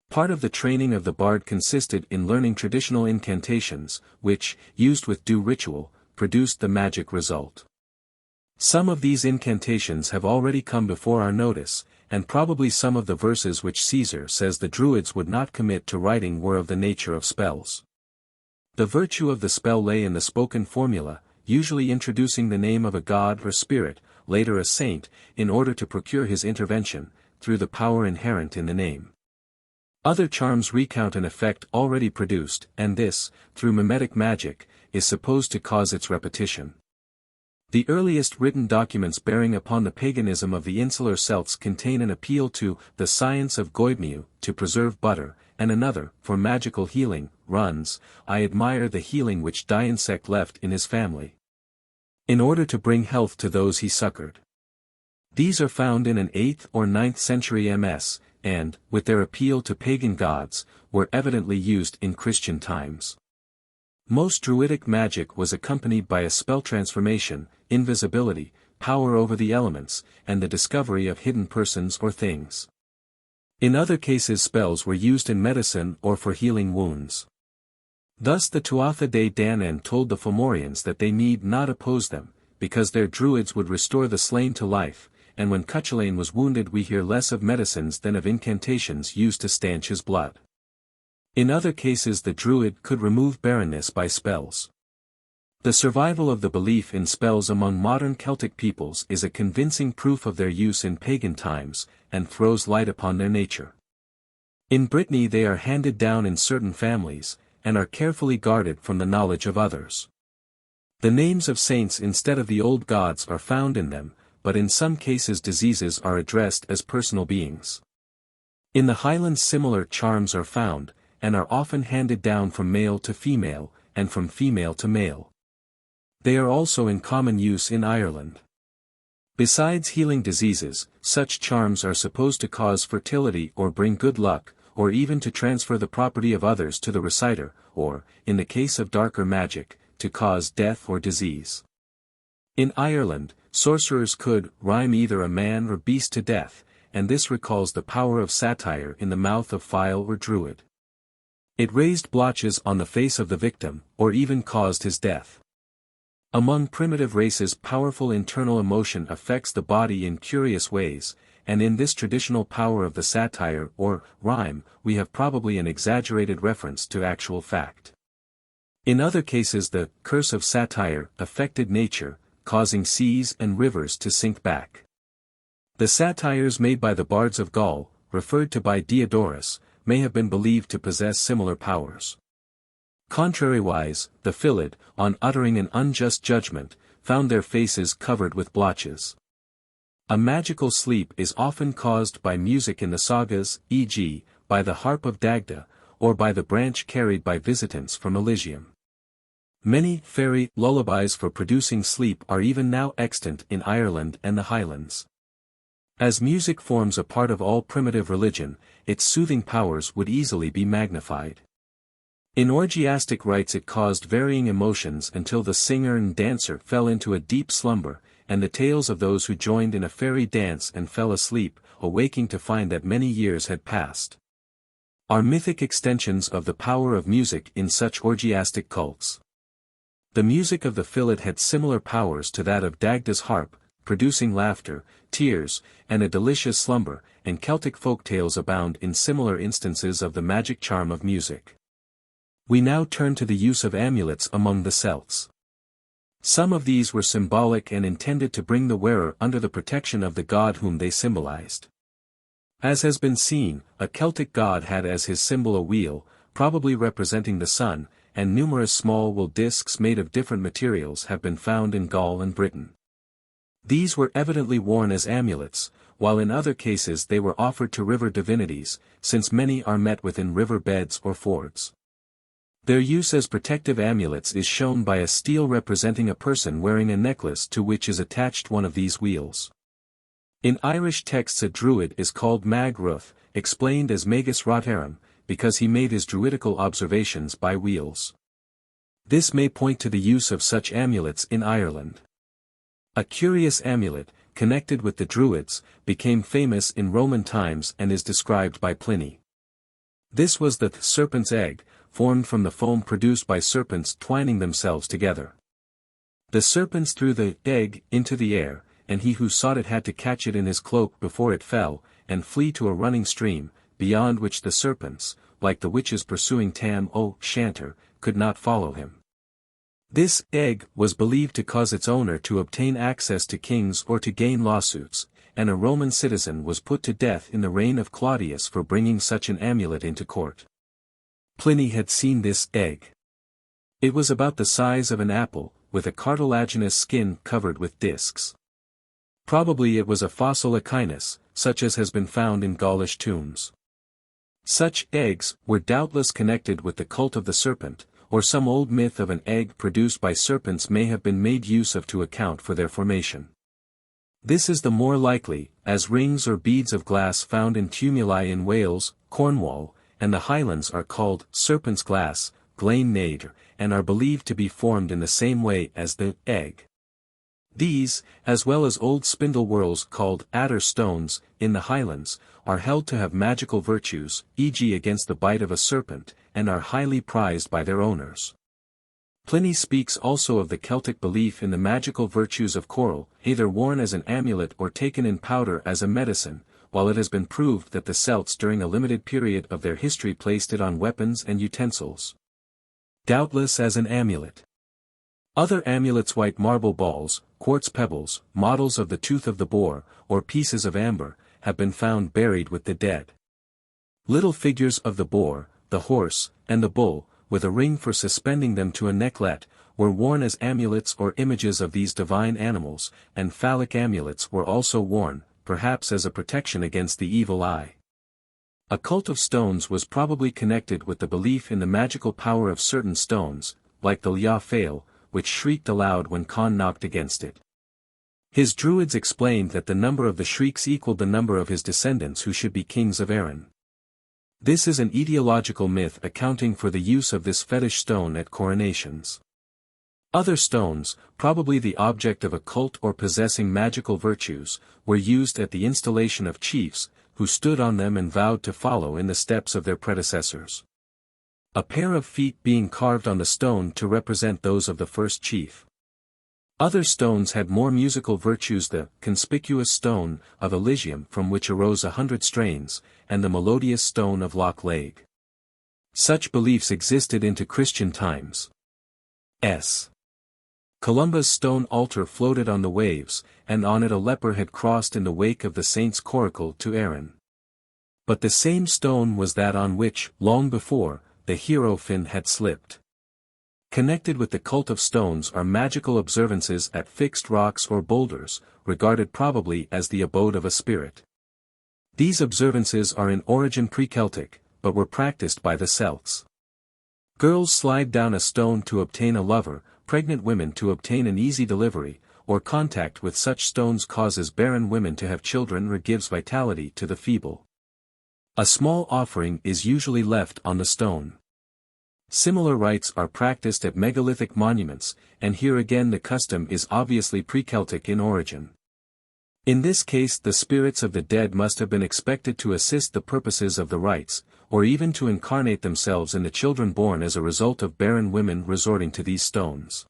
Part of the training of the bard consisted in learning traditional incantations, which, used with due ritual, produced the magic result. Some of these incantations have already come before our notice, and probably some of the verses which Caesar says the Druids would not commit to writing were of the nature of spells. The virtue of the spell lay in the spoken formula, usually introducing the name of a god or spirit, later a saint, in order to procure his intervention, through the power inherent in the name. Other charms recount an effect already produced, and this, through mimetic magic, is supposed to cause its repetition. The earliest written documents bearing upon the paganism of the insular Celts contain an appeal to the science of Goibniu to preserve butter, and another, for magical healing, runs, "I admire the healing which Dionsect left in his family, in order to bring health to those he succored." These are found in an 8th or 9th century MS, and, with their appeal to pagan gods, were evidently used in Christian times. Most Druidic magic was accompanied by a spell transformation, invisibility, power over the elements, and the discovery of hidden persons or things. In other cases spells were used in medicine or for healing wounds. Thus the Tuatha Dé Danann told the Fomorians that they need not oppose them, because their Druids would restore the slain to life, and when Cúchulainn was wounded we hear less of medicines than of incantations used to stanch his blood. In other cases the Druid could remove barrenness by spells. The survival of the belief in spells among modern Celtic peoples is a convincing proof of their use in pagan times, and throws light upon their nature. In Brittany they are handed down in certain families, and are carefully guarded from the knowledge of others. The names of saints instead of the old gods are found in them, but in some cases diseases are addressed as personal beings. In the Highlands similar charms are found, and are often handed down from male to female, and from female to male. They are also in common use in Ireland. Besides healing diseases, such charms are supposed to cause fertility or bring good luck, or even to transfer the property of others to the reciter, or, in the case of darker magic, to cause death or disease. In Ireland, sorcerers could rhyme either a man or beast to death, and this recalls the power of satire in the mouth of file or druid. It raised blotches on the face of the victim, or even caused his death. Among primitive races, powerful internal emotion affects the body in curious ways, and in this traditional power of the satire or rhyme, we have probably an exaggerated reference to actual fact. In other cases, the curse of satire affected nature, causing seas and rivers to sink back. The satires made by the bards of Gaul, referred to by Diodorus, may have been believed to possess similar powers. Contrariwise, the Filled, on uttering an unjust judgment, found their faces covered with blotches. A magical sleep is often caused by music in the sagas, e.g., by the harp of Dagda, or by the branch carried by visitants from Elysium. Many fairy lullabies for producing sleep are even now extant in Ireland and the Highlands. As music forms a part of all primitive religion, its soothing powers would easily be magnified. In orgiastic rites it caused varying emotions until the singer and dancer fell into a deep slumber, and the tales of those who joined in a fairy dance and fell asleep, awaking to find that many years had passed, are mythic extensions of the power of music in such orgiastic cults. The music of the Filled had similar powers to that of Dagda's harp, producing laughter, tears, and a delicious slumber, and Celtic folktales abound in similar instances of the magic charm of music. We now turn to the use of amulets among the Celts. Some of these were symbolic and intended to bring the wearer under the protection of the god whom they symbolized. As has been seen, a Celtic god had as his symbol a wheel, probably representing the sun, and numerous small wool discs made of different materials have been found in Gaul and Britain. These were evidently worn as amulets, while in other cases they were offered to river divinities, since many are met within river beds or fords. Their use as protective amulets is shown by a stele representing a person wearing a necklace to which is attached one of these wheels. In Irish texts a druid is called Mag Ruth, explained as Magus Rotharum, because he made his druidical observations by wheels. This may point to the use of such amulets in Ireland. A curious amulet, connected with the Druids, became famous in Roman times and is described by Pliny. This was the serpent's egg, formed from the foam produced by serpents twining themselves together. The serpents threw the egg into the air, and he who sought it had to catch it in his cloak before it fell, and flee to a running stream, beyond which the serpents, like the witches pursuing Tam O'Shanter, could not follow him. This egg was believed to cause its owner to obtain access to kings or to gain lawsuits, and a Roman citizen was put to death in the reign of Claudius for bringing such an amulet into court. Pliny had seen this egg. It was about the size of an apple, with a cartilaginous skin covered with discs. Probably it was a fossil echinus, such as has been found in Gaulish tombs. Such eggs were doubtless connected with the cult of the serpent, or some old myth of an egg produced by serpents may have been made use of to account for their formation. This is the more likely, as rings or beads of glass found in tumuli in Wales, Cornwall, and the Highlands are called serpent's glass, glain naidr, and are believed to be formed in the same way as the egg. These, as well as old spindle whorls called adder stones, in the Highlands, are held to have magical virtues, e.g. against the bite of a serpent, and are highly prized by their owners. Pliny speaks also of the Celtic belief in the magical virtues of coral, either worn as an amulet or taken in powder as a medicine, while it has been proved that the Celts during a limited period of their history placed it on weapons and utensils. Doubtless as an amulet. Other amulets, white marble balls, quartz pebbles, models of the tooth of the boar, or pieces of amber, have been found buried with the dead. Little figures of the boar, the horse, and the bull, with a ring for suspending them to a necklet, were worn as amulets or images of these divine animals, and phallic amulets were also worn, perhaps as a protection against the evil eye. A cult of stones was probably connected with the belief in the magical power of certain stones, like the Lia Fail, which shrieked aloud when Conn knocked against it. His Druids explained that the number of the shrieks equaled the number of his descendants who should be kings of Erin. This is an etiological myth accounting for the use of this fetish stone at coronations. Other stones, probably the object of a cult or possessing magical virtues, were used at the installation of chiefs, who stood on them and vowed to follow in the steps of their predecessors. A pair of feet being carved on the stone to represent those of the first chief. Other stones had more musical virtues: the conspicuous stone of Elysium, from which arose 100 strains, and the melodious stone of Loch Lage. Such beliefs existed into Christian times. Columba's stone altar floated on the waves, and on it a leper had crossed in the wake of the saint's coracle to Erin. But the same stone was that on which, long before, the hero Fionn had slipped. Connected with the cult of stones are magical observances at fixed rocks or boulders, regarded probably as the abode of a spirit. These observances are in origin pre-Celtic, but were practiced by the Celts. Girls slide down a stone to obtain a lover, pregnant women to obtain an easy delivery, or contact with such stones causes barren women to have children or gives vitality to the feeble. A small offering is usually left on the stone. Similar rites are practiced at megalithic monuments, and here again the custom is obviously pre-Celtic in origin. In this case the spirits of the dead must have been expected to assist the purposes of the rites, or even to incarnate themselves in the children born as a result of barren women resorting to these stones.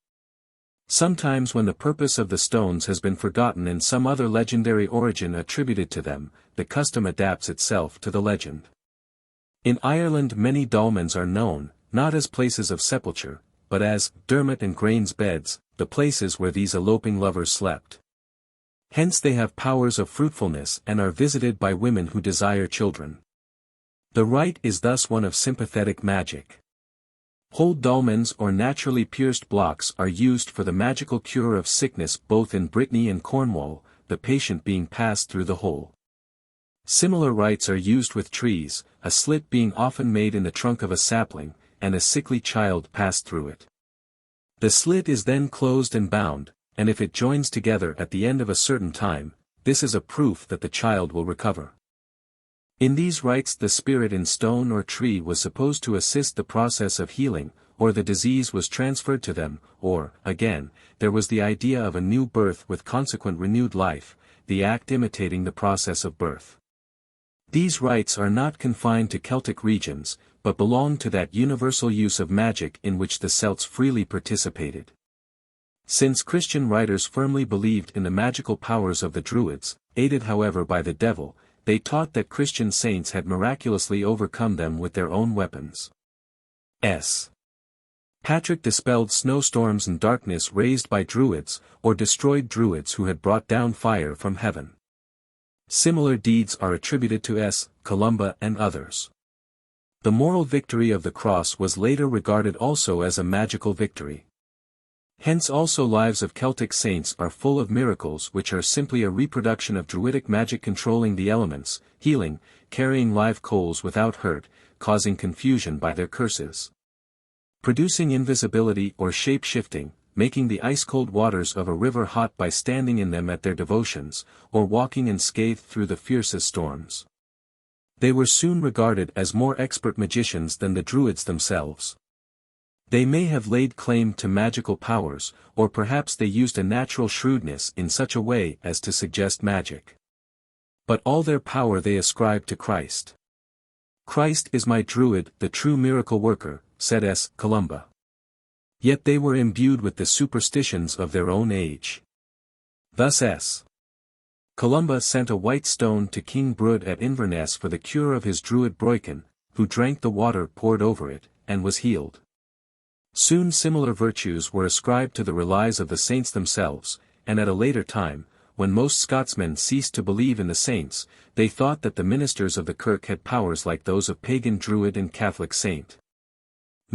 Sometimes when the purpose of the stones has been forgotten and some other legendary origin attributed to them, the custom adapts itself to the legend. In Ireland many dolmens are known, not as places of sepulture, but as Dermot and Grain's beds, the places where these eloping lovers slept. Hence they have powers of fruitfulness and are visited by women who desire children. The rite is thus one of sympathetic magic. Whole dolmens or naturally pierced blocks are used for the magical cure of sickness both in Brittany and Cornwall, the patient being passed through the hole. Similar rites are used with trees, a slit being often made in the trunk of a sapling, and a sickly child passed through it. The slit is then closed and bound, and if it joins together at the end of a certain time, this is a proof that the child will recover. In these rites the spirit in stone or tree was supposed to assist the process of healing, or the disease was transferred to them, or, again, there was the idea of a new birth with consequent renewed life, the act imitating the process of birth. These rites are not confined to Celtic regions, but belong to that universal use of magic in which the Celts freely participated. Since Christian writers firmly believed in the magical powers of the Druids, aided however by the devil, they taught that Christian saints had miraculously overcome them with their own weapons. Patrick dispelled snowstorms and darkness raised by Druids, or destroyed Druids who had brought down fire from heaven. Similar deeds are attributed to Columba and others. The moral victory of the cross was later regarded also as a magical victory. Hence also lives of Celtic saints are full of miracles which are simply a reproduction of Druidic magic controlling the elements, healing, carrying live coals without hurt, causing confusion by their curses. Producing invisibility or shape-shifting, making the ice-cold waters of a river hot by standing in them at their devotions, or walking unscathed through the fiercest storms. They were soon regarded as more expert magicians than the Druids themselves. They may have laid claim to magical powers, or perhaps they used a natural shrewdness in such a way as to suggest magic. But all their power they ascribed to Christ. "Christ is my Druid, the true miracle worker," said Columba. Yet they were imbued with the superstitions of their own age. Thus Columba sent a white stone to King Brud at Inverness for the cure of his Druid Broican, who drank the water poured over it, and was healed. Soon similar virtues were ascribed to the relies of the saints themselves, and at a later time, when most Scotsmen ceased to believe in the saints, they thought that the ministers of the Kirk had powers like those of pagan Druid and Catholic saint.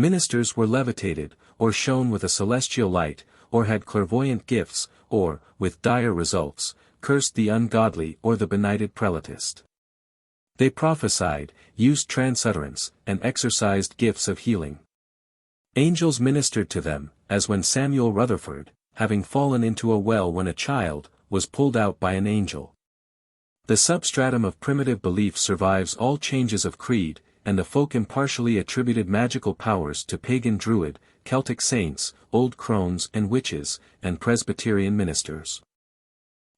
Ministers were levitated, or shone with a celestial light, or had clairvoyant gifts, or, with dire results, cursed the ungodly or the benighted prelatist. They prophesied, used transutterance, and exercised gifts of healing. Angels ministered to them, as when Samuel Rutherford, having fallen into a well when a child, was pulled out by an angel. The substratum of primitive belief survives all changes of creed, and the folk impartially attributed magical powers to pagan Druid, Celtic saints, old crones and witches, and Presbyterian ministers.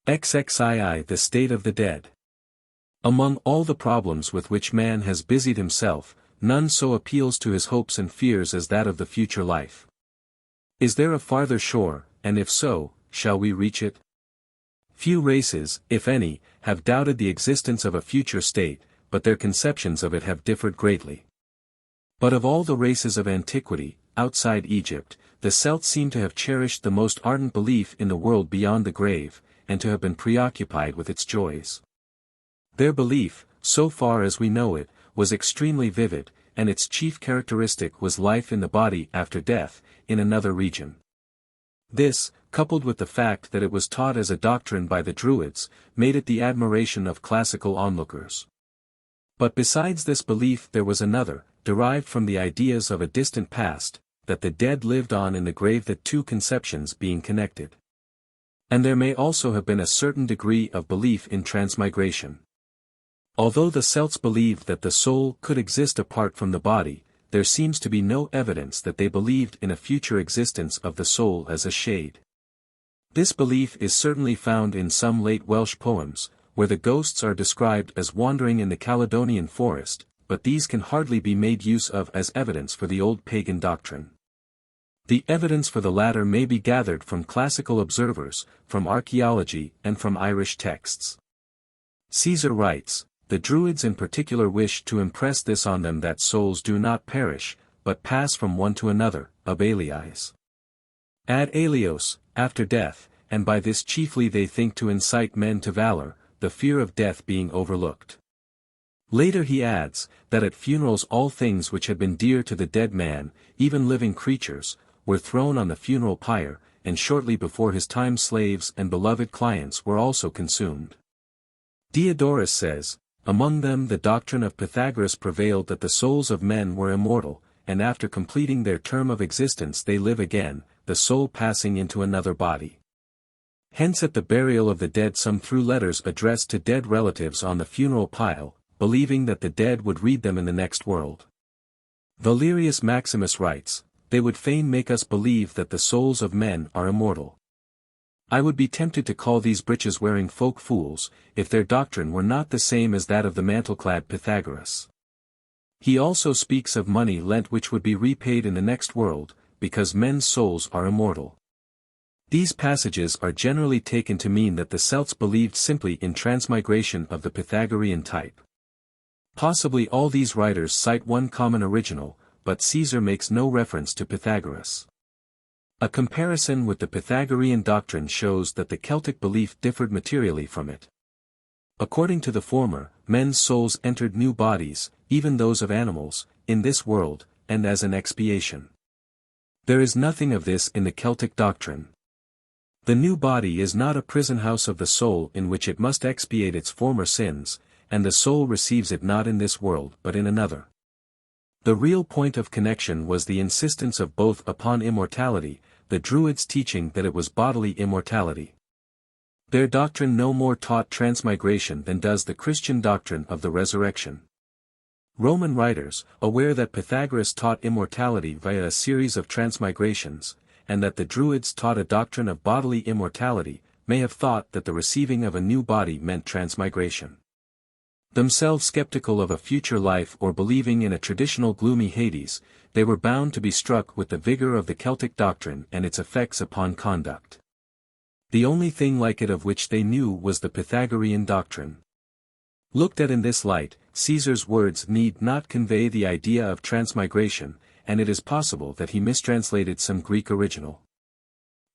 XXII, the state of the dead. Among all the problems with which man has busied himself, none so appeals to his hopes and fears as that of the future life. Is there a farther shore, and if so, shall we reach it? Few races, if any, have doubted the existence of a future state, but their conceptions of it have differed greatly. But of all the races of antiquity, outside Egypt, the Celts seem to have cherished the most ardent belief in the world beyond the grave, and to have been preoccupied with its joys. Their belief, so far as we know it, was extremely vivid, and its chief characteristic was life in the body after death, in another region. This, coupled with the fact that it was taught as a doctrine by the Druids, made it the admiration of classical onlookers. But besides this belief there was another, derived from the ideas of a distant past, that the dead lived on in the grave, the two conceptions being connected. And there may also have been a certain degree of belief in transmigration. Although the Celts believed that the soul could exist apart from the body, there seems to be no evidence that they believed in a future existence of the soul as a shade. This belief is certainly found in some late Welsh poems, where the ghosts are described as wandering in the Caledonian forest, but these can hardly be made use of as evidence for the old pagan doctrine. The evidence for the latter may be gathered from classical observers, from archaeology, and from Irish texts. Caesar writes, "The Druids in particular wished to impress this on them, that souls do not perish, but pass from one to another, ab aliis. Ad alios, after death, and by this chiefly they think to incite men to valor, the fear of death being overlooked." Later he adds, that at funerals all things which had been dear to the dead man, even living creatures, were thrown on the funeral pyre, and shortly before his time slaves and beloved clients were also consumed. Diodorus says, "Among them the doctrine of Pythagoras prevailed that the souls of men were immortal, and after completing their term of existence they live again, the soul passing into another body." Hence at the burial of the dead some threw letters addressed to dead relatives on the funeral pile, believing that the dead would read them in the next world. Valerius Maximus writes, "They would fain make us believe that the souls of men are immortal. I would be tempted to call these breeches-wearing folk fools, if their doctrine were not the same as that of the mantle-clad Pythagoras." He also speaks of money lent which would be repaid in the next world, because men's souls are immortal. These passages are generally taken to mean that the Celts believed simply in transmigration of the Pythagorean type. Possibly all these writers cite one common original, but Caesar makes no reference to Pythagoras. A comparison with the Pythagorean doctrine shows that the Celtic belief differed materially from it. According to the former, men's souls entered new bodies, even those of animals, in this world, and as an expiation. There is nothing of this in the Celtic doctrine. The new body is not a prison house of the soul in which it must expiate its former sins, and the soul receives it not in this world but in another. The real point of connection was the insistence of both upon immortality, the Druids teaching that it was bodily immortality. Their doctrine no more taught transmigration than does the Christian doctrine of the resurrection. Roman writers, aware that Pythagoras taught immortality via a series of transmigrations, and that the Druids taught a doctrine of bodily immortality, may have thought that the receiving of a new body meant transmigration. Themselves skeptical of a future life or believing in a traditional gloomy Hades, they were bound to be struck with the vigor of the Celtic doctrine and its effects upon conduct. The only thing like it of which they knew was the Pythagorean doctrine. Looked at in this light, Caesar's words need not convey the idea of transmigration, and it is possible that he mistranslated some Greek original.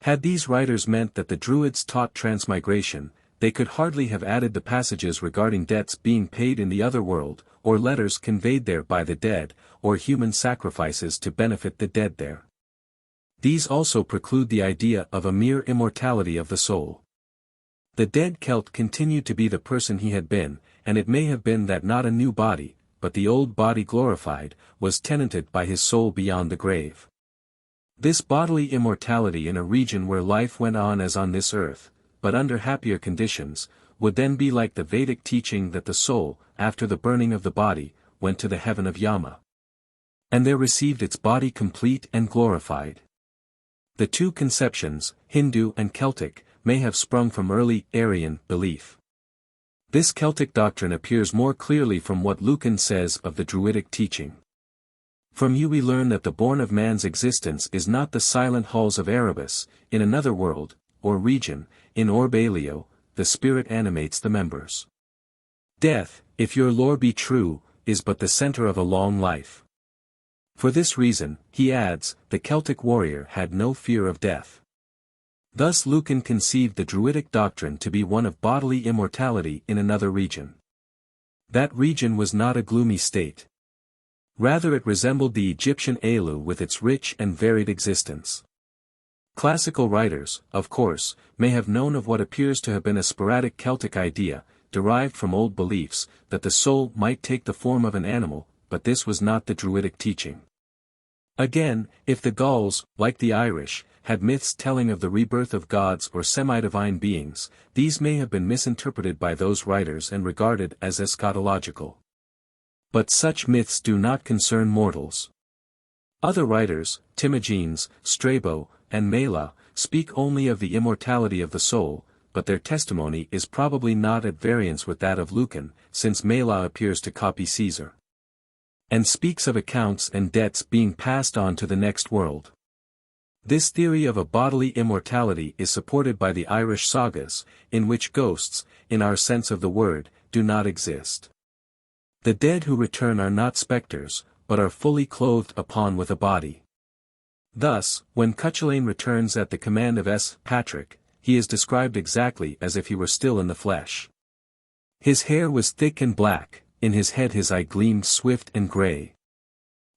Had these writers meant that the Druids taught transmigration, they could hardly have added the passages regarding debts being paid in the other world, or letters conveyed there by the dead, or human sacrifices to benefit the dead there. These also preclude the idea of a mere immortality of the soul. The dead Celt continued to be the person he had been, and it may have been that not a new body, but the old body glorified, was tenanted by his soul beyond the grave. This bodily immortality in a region where life went on as on this earth, but under happier conditions, would then be like the Vedic teaching that the soul, after the burning of the body, went to the heaven of Yama, and there received its body complete and glorified. The two conceptions, Hindu and Celtic, may have sprung from early Aryan belief. This Celtic doctrine appears more clearly from what Lucan says of the Druidic teaching. From you we learn that the bourne of man's existence is not the silent halls of Erebus, in another world, or region, in Orb Elio, the spirit animates the members. Death, if your lore be true, is but the center of a long life. For this reason, he adds, the Celtic warrior had no fear of death. Thus Lucan conceived the Druidic doctrine to be one of bodily immortality in another region. That region was not a gloomy state. Rather it resembled the Egyptian Elu with its rich and varied existence. Classical writers, of course, may have known of what appears to have been a sporadic Celtic idea, derived from old beliefs, that the soul might take the form of an animal, but this was not the Druidic teaching. Again, if the Gauls, like the Irish, had myths telling of the rebirth of gods or semi-divine beings, these may have been misinterpreted by those writers and regarded as eschatological. But such myths do not concern mortals. Other writers, Timagenes, Strabo, and Mela, speak only of the immortality of the soul, but their testimony is probably not at variance with that of Lucan, since Mela appears to copy Caesar, and speaks of accounts and debts being passed on to the next world. This theory of a bodily immortality is supported by the Irish sagas, in which ghosts, in our sense of the word, do not exist. The dead who return are not spectres, but are fully clothed upon with a body. Thus, when Cúchulainn returns at the command of S. Patrick, he is described exactly as if he were still in the flesh. His hair was thick and black, in his head his eye gleamed swift and grey.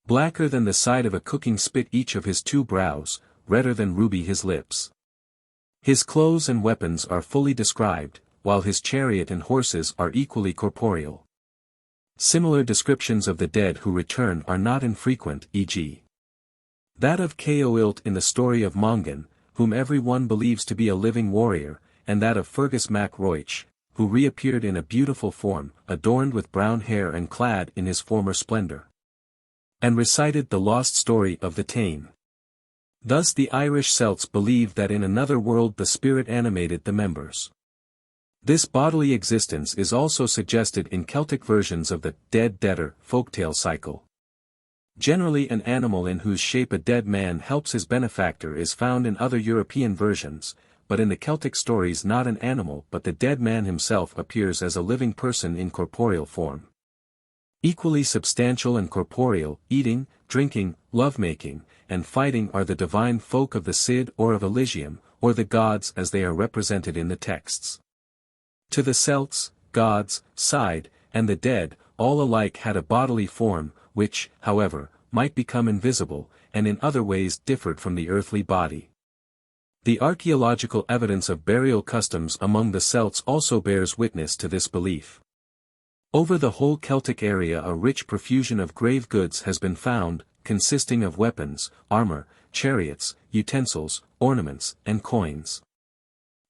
Blacker than the side of a cooking spit each of his two brows, redder than ruby his lips. His clothes and weapons are fully described, while his chariot and horses are equally corporeal. Similar descriptions of the dead who return are not infrequent, e.g. that of Caoilt in the story of Mongan, whom every one believes to be a living warrior, and that of Fergus Mac Roich, who reappeared in a beautiful form, adorned with brown hair and clad in his former splendor, and recited the lost story of the Táin. Thus the Irish Celts believed that in another world the spirit animated the members. This bodily existence is also suggested in Celtic versions of the dead-deader folktale cycle. Generally an animal in whose shape a dead man helps his benefactor is found in other European versions, but in the Celtic stories not an animal but the dead man himself appears as a living person in corporeal form. Equally substantial and corporeal, eating, drinking, lovemaking, and fighting are the divine folk of the Cid or of Elysium, or the gods as they are represented in the texts. To the Celts, gods, side, and the dead, all alike had a bodily form, which, however, might become invisible, and in other ways differed from the earthly body. The archaeological evidence of burial customs among the Celts also bears witness to this belief. Over the whole Celtic area a rich profusion of grave goods has been found, consisting of weapons, armor, chariots, utensils, ornaments, and coins.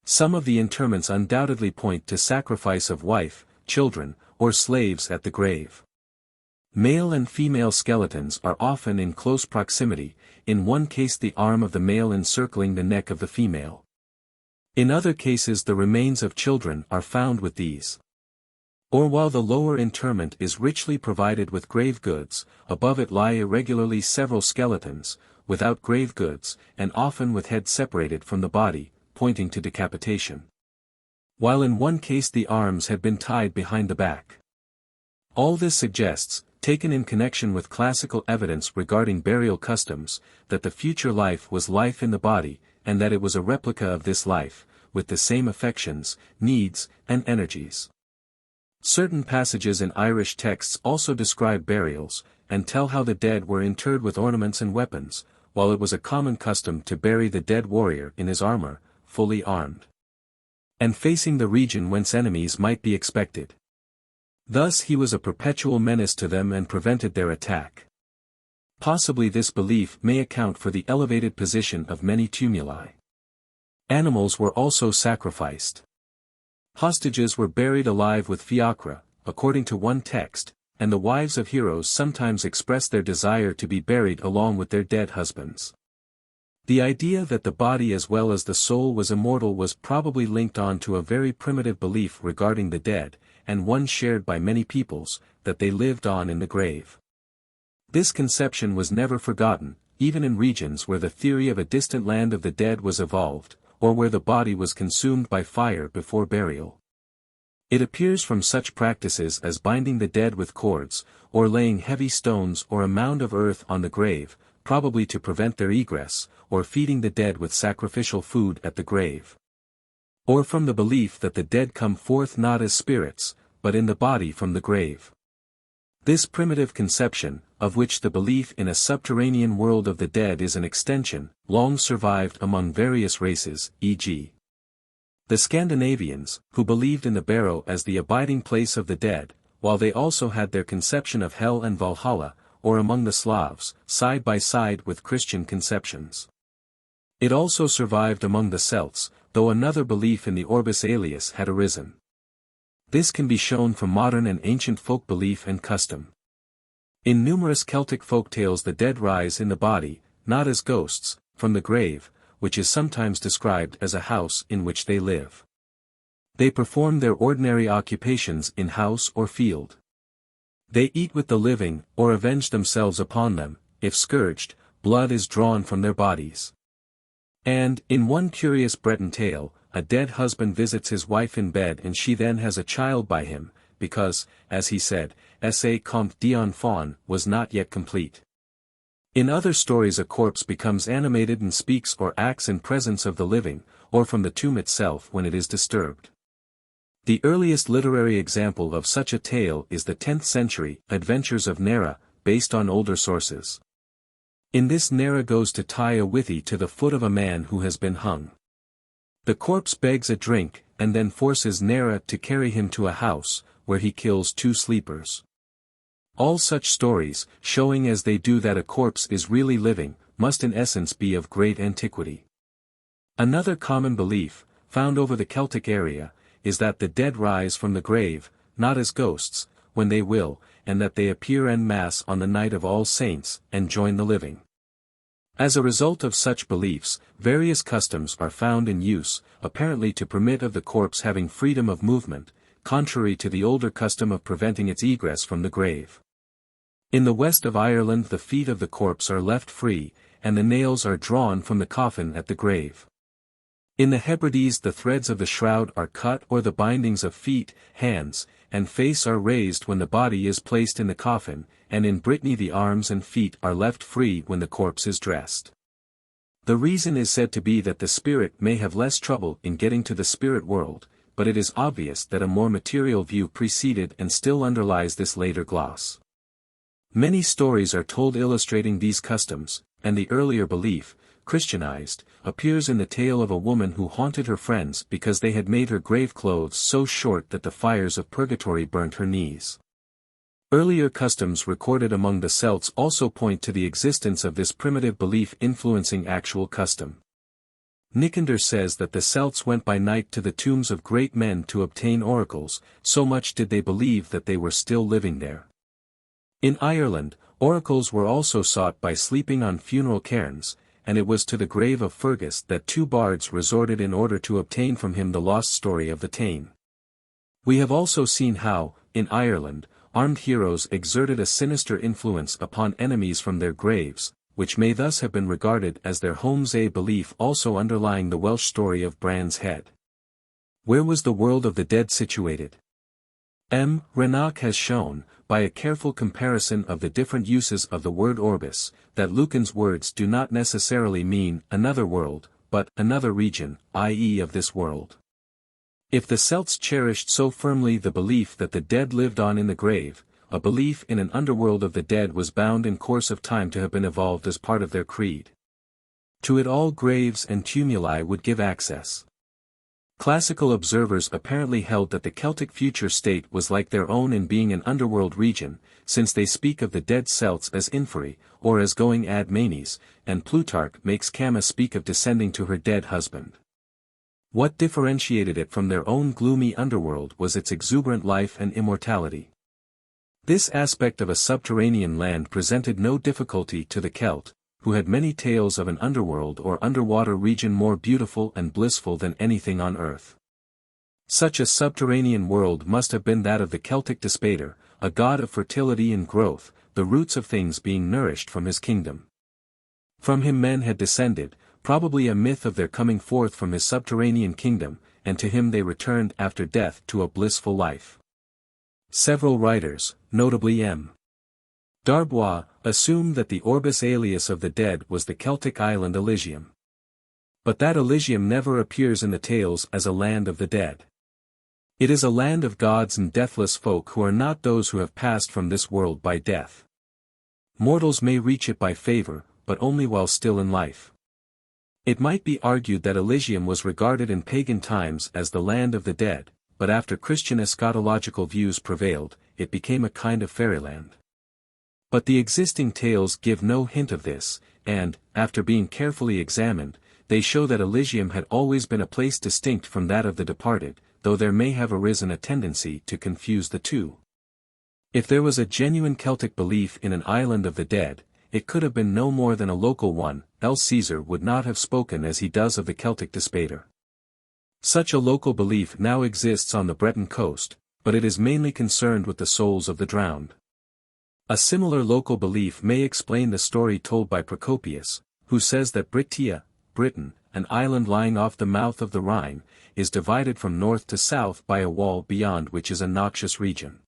Some of the interments undoubtedly point to sacrifice of wife, children, or slaves at the grave. Male and female skeletons are often in close proximity, in one case the arm of the male encircling the neck of the female. In other cases the remains of children are found with these. Or while the lower interment is richly provided with grave goods, above it lie irregularly several skeletons, without grave goods, and often with heads separated from the body, pointing to decapitation. While in one case the arms had been tied behind the back. All this suggests, taken in connection with classical evidence regarding burial customs, that the future life was life in the body, and that it was a replica of this life, with the same affections, needs, and energies. Certain passages in Irish texts also describe burials, and tell how the dead were interred with ornaments and weapons, while it was a common custom to bury the dead warrior in his armor, fully armed, and facing the region whence enemies might be expected. Thus he was a perpetual menace to them and prevented their attack. Possibly this belief may account for the elevated position of many tumuli. Animals were also sacrificed. Hostages were buried alive with fiacre, according to one text, and the wives of heroes sometimes expressed their desire to be buried along with their dead husbands. The idea that the body as well as the soul was immortal was probably linked on to a very primitive belief regarding the dead, and one shared by many peoples, that they lived on in the grave. This conception was never forgotten, even in regions where the theory of a distant land of the dead was evolved, or where the body was consumed by fire before burial. It appears from such practices as binding the dead with cords, or laying heavy stones or a mound of earth on the grave, probably to prevent their egress, or feeding the dead with sacrificial food at the grave. Or from the belief that the dead come forth not as spirits, but in the body from the grave. This primitive conception, of which the belief in a subterranean world of the dead is an extension, long survived among various races, e.g. the Scandinavians, who believed in the barrow as the abiding place of the dead, while they also had their conception of hell and Valhalla, or among the Slavs, side by side with Christian conceptions. It also survived among the Celts, though another belief in the Orbis Alius had arisen. This can be shown from modern and ancient folk belief and custom. In numerous Celtic folktales the dead rise in the body, not as ghosts, from the grave, which is sometimes described as a house in which they live. They perform their ordinary occupations in house or field. They eat with the living, or avenge themselves upon them. If scourged, blood is drawn from their bodies. And, in one curious Breton tale, a dead husband visits his wife in bed and she then has a child by him, because, as he said, sa compte d'enfant was not yet complete. In other stories a corpse becomes animated and speaks or acts in presence of the living, or from the tomb itself when it is disturbed. The earliest literary example of such a tale is the 10th century Adventures of Nera, based on older sources. In this Nera goes to tie a withy to the foot of a man who has been hung. The corpse begs a drink, and then forces Nera to carry him to a house, where he kills 2 sleepers. All such stories, showing as they do that a corpse is really living, must in essence be of great antiquity. Another common belief, found over the Celtic area, is that the dead rise from the grave, not as ghosts, when they will, and that they appear en masse on the night of All Saints, and join the living. As a result of such beliefs, various customs are found in use, apparently to permit of the corpse having freedom of movement, contrary to the older custom of preventing its egress from the grave. In the west of Ireland the feet of the corpse are left free, and the nails are drawn from the coffin at the grave. In the Hebrides the threads of the shroud are cut or the bindings of feet, hands, and face are raised when the body is placed in the coffin, and in Brittany the arms and feet are left free when the corpse is dressed. The reason is said to be that the spirit may have less trouble in getting to the spirit world, but it is obvious that a more material view preceded and still underlies this later gloss. Many stories are told illustrating these customs, and the earlier belief, Christianized, appears in the tale of a woman who haunted her friends because they had made her grave clothes so short that the fires of purgatory burnt her knees. Earlier customs recorded among the Celts also point to the existence of this primitive belief influencing actual custom. Nicander says that the Celts went by night to the tombs of great men to obtain oracles, so much did they believe that they were still living there. In Ireland, oracles were also sought by sleeping on funeral cairns, and it was to the grave of Fergus that 2 bards resorted in order to obtain from him the lost story of the Táin. We have also seen how, in Ireland, armed heroes exerted a sinister influence upon enemies from their graves, which may thus have been regarded as their Holmesay belief also underlying the Welsh story of Bran's Head. Where was the world of the dead situated? M. Renock has shown, by a careful comparison of the different uses of the word orbis, that Lucan's words do not necessarily mean another world, but another region, i.e. of this world. If the Celts cherished so firmly the belief that the dead lived on in the grave, a belief in an underworld of the dead was bound in course of time to have been evolved as part of their creed. To it all graves and tumuli would give access. Classical observers apparently held that the Celtic future state was like their own in being an underworld region, since they speak of the dead Celts as inferi, or as going ad manes, and Plutarch makes Camma speak of descending to her dead husband. What differentiated it from their own gloomy underworld was its exuberant life and immortality. This aspect of a subterranean land presented no difficulty to the Celt, who had many tales of an underworld or underwater region more beautiful and blissful than anything on earth. Such a subterranean world must have been that of the Celtic Despater, a god of fertility and growth, the roots of things being nourished from his kingdom. From him men had descended, probably a myth of their coming forth from his subterranean kingdom, and to him they returned after death to a blissful life. Several writers, notably M. Darbois, assumed that the Orbis Alias of the dead was the Celtic island Elysium. But that Elysium never appears in the tales as a land of the dead. It is a land of gods and deathless folk who are not those who have passed from this world by death. Mortals may reach it by favor, but only while still in life. It might be argued that Elysium was regarded in pagan times as the land of the dead, but after Christian eschatological views prevailed, it became a kind of fairyland. But the existing tales give no hint of this, and, after being carefully examined, they show that Elysium had always been a place distinct from that of the departed, though there may have arisen a tendency to confuse the two. If there was a genuine Celtic belief in an island of the dead, it could have been no more than a local one, else Caesar would not have spoken as he does of the Celtic Despater. Such a local belief now exists on the Breton coast, but it is mainly concerned with the souls of the drowned. A similar local belief may explain the story told by Procopius, who says that Britia, Britain, an island lying off the mouth of the Rhine, is divided from north to south by a wall beyond which is a noxious region.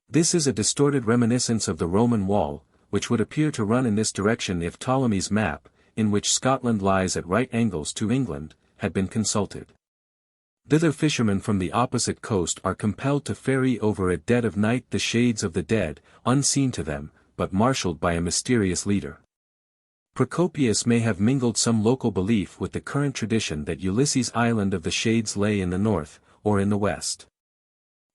This is a distorted reminiscence of the Roman wall, which would appear to run in this direction if Ptolemy's map, in which Scotland lies at right angles to England, had been consulted. Thither fishermen from the opposite coast are compelled to ferry over at dead of night the shades of the dead, unseen to them, but marshalled by a mysterious leader. Procopius may have mingled some local belief with the current tradition that Ulysses' island of the shades lay in the north, or in the west.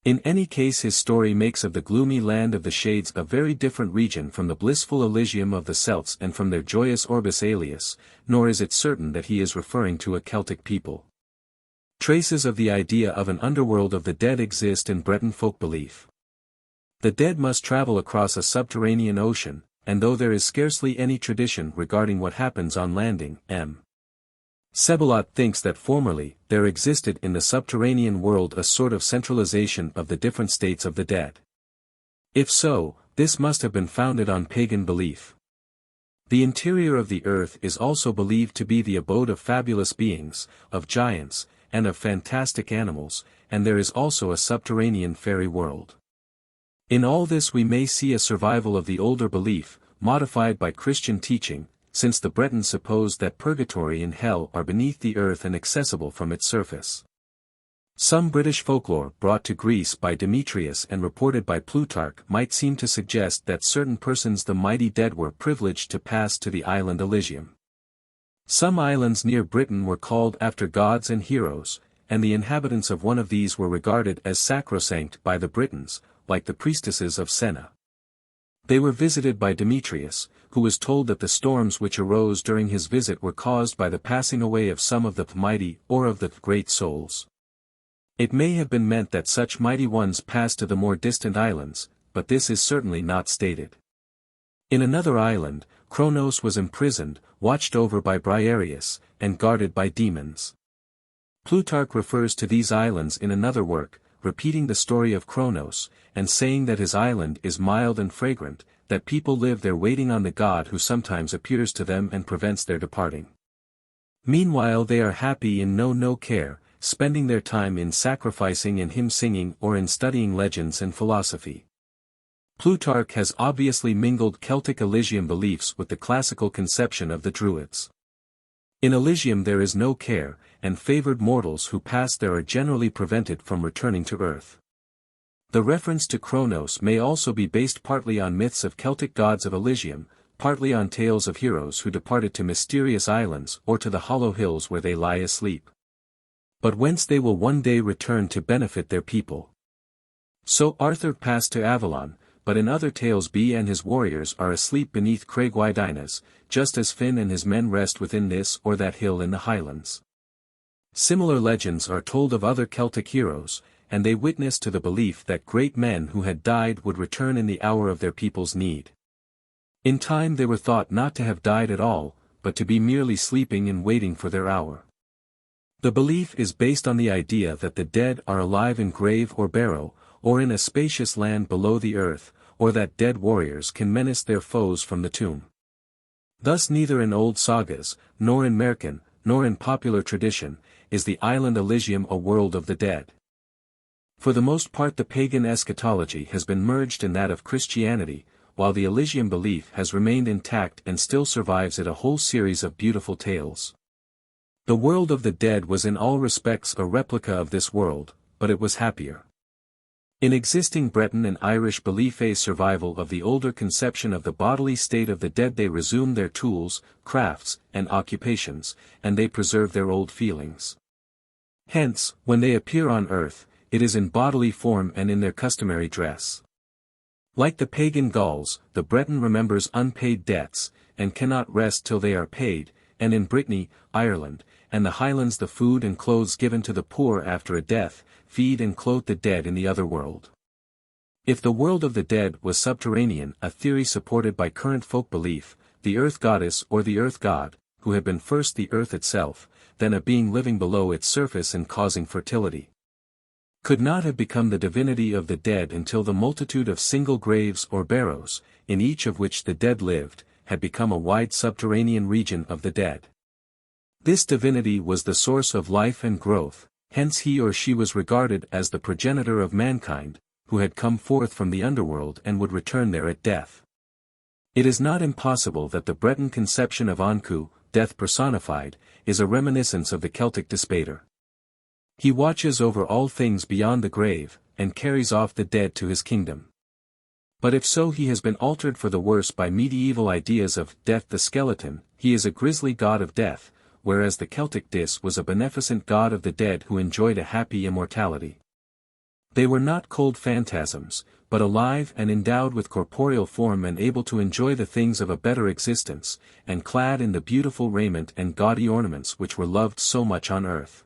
In any case his story makes of the gloomy land of the shades a very different region from the blissful Elysium of the Celts and from their joyous Orbis Alias, nor is it certain that he is referring to a Celtic people. Traces of the idea of an underworld of the dead exist in Breton folk belief. The dead must travel across a subterranean ocean, and though there is scarcely any tradition regarding what happens on landing, M. Sebelot thinks that formerly there existed in the subterranean world a sort of centralization of the different states of the dead. If so, this must have been founded on pagan belief. The interior of the earth is also believed to be the abode of fabulous beings, of giants, and of fantastic animals, and there is also a subterranean fairy world. In all this we may see a survival of the older belief, modified by Christian teaching, since the Bretons supposed that purgatory and hell are beneath the earth and accessible from its surface. Some British folklore brought to Greece by Demetrius and reported by Plutarch might seem to suggest that certain persons the mighty dead were privileged to pass to the island Elysium. Some islands near Britain were called after gods and heroes, and the inhabitants of one of these were regarded as sacrosanct by the Britons, like the priestesses of Senna. They were visited by Demetrius, who was told that the storms which arose during his visit were caused by the passing away of some of the mighty or of the great souls. It may have been meant that such mighty ones passed to the more distant islands, but this is certainly not stated. In another island, Cronos was imprisoned, watched over by Briareus, and guarded by demons. Plutarch refers to these islands in another work, repeating the story of Cronos, and saying that his island is mild and fragrant, that people live there waiting on the god who sometimes appears to them and prevents their departing. Meanwhile they are happy in no care, spending their time in sacrificing and hymn singing or in studying legends and philosophy. Plutarch has obviously mingled Celtic Elysium beliefs with the classical conception of the Druids. In Elysium there is no care, and favored mortals who pass there are generally prevented from returning to Earth. The reference to Kronos may also be based partly on myths of Celtic gods of Elysium, partly on tales of heroes who departed to mysterious islands or to the hollow hills where they lie asleep. But whence they will one day return to benefit their people. So Arthur passed to Avalon, but in other tales Bee and his warriors are asleep beneath Craig Wydinas, just as Fionn and his men rest within this or that hill in the highlands. Similar legends are told of other Celtic heroes, and they witness to the belief that great men who had died would return in the hour of their people's need. In time they were thought not to have died at all, but to be merely sleeping and waiting for their hour. The belief is based on the idea that the dead are alive in grave or barrow, or in a spacious land below the earth, or that dead warriors can menace their foes from the tomb. Thus neither in old sagas, nor in Merkin, nor in popular tradition, is the island Elysium a world of the dead. For the most part the pagan eschatology has been merged in that of Christianity, while the Elysium belief has remained intact and still survives it a whole series of beautiful tales. The world of the dead was in all respects a replica of this world, but it was happier. In existing Breton and Irish belief a survival of the older conception of the bodily state of the dead they resume their tools, crafts, and occupations, and they preserve their old feelings. Hence, when they appear on earth, it is in bodily form and in their customary dress. Like the pagan Gauls, the Breton remembers unpaid debts, and cannot rest till they are paid, and in Brittany, Ireland, and the Highlands the food and clothes given to the poor after a death, feed and clothe the dead in the other world. If the world of the dead was subterranean, a theory supported by current folk belief, the earth goddess or the earth god, who had been first the earth itself, then a being living below its surface and causing fertility, could not have become the divinity of the dead until the multitude of single graves or barrows, in each of which the dead lived, had become a wide subterranean region of the dead. This divinity was the source of life and growth, hence he or she was regarded as the progenitor of mankind, who had come forth from the underworld and would return there at death. It is not impossible that the Breton conception of Anku, death personified, is a reminiscence of the Celtic Despater. He watches over all things beyond the grave, and carries off the dead to his kingdom. But if so he has been altered for the worse by medieval ideas of death the skeleton, he is a grisly god of death, whereas the Celtic Dis was a beneficent god of the dead who enjoyed a happy immortality. They were not cold phantasms, but alive and endowed with corporeal form and able to enjoy the things of a better existence, and clad in the beautiful raiment and gaudy ornaments which were loved so much on earth.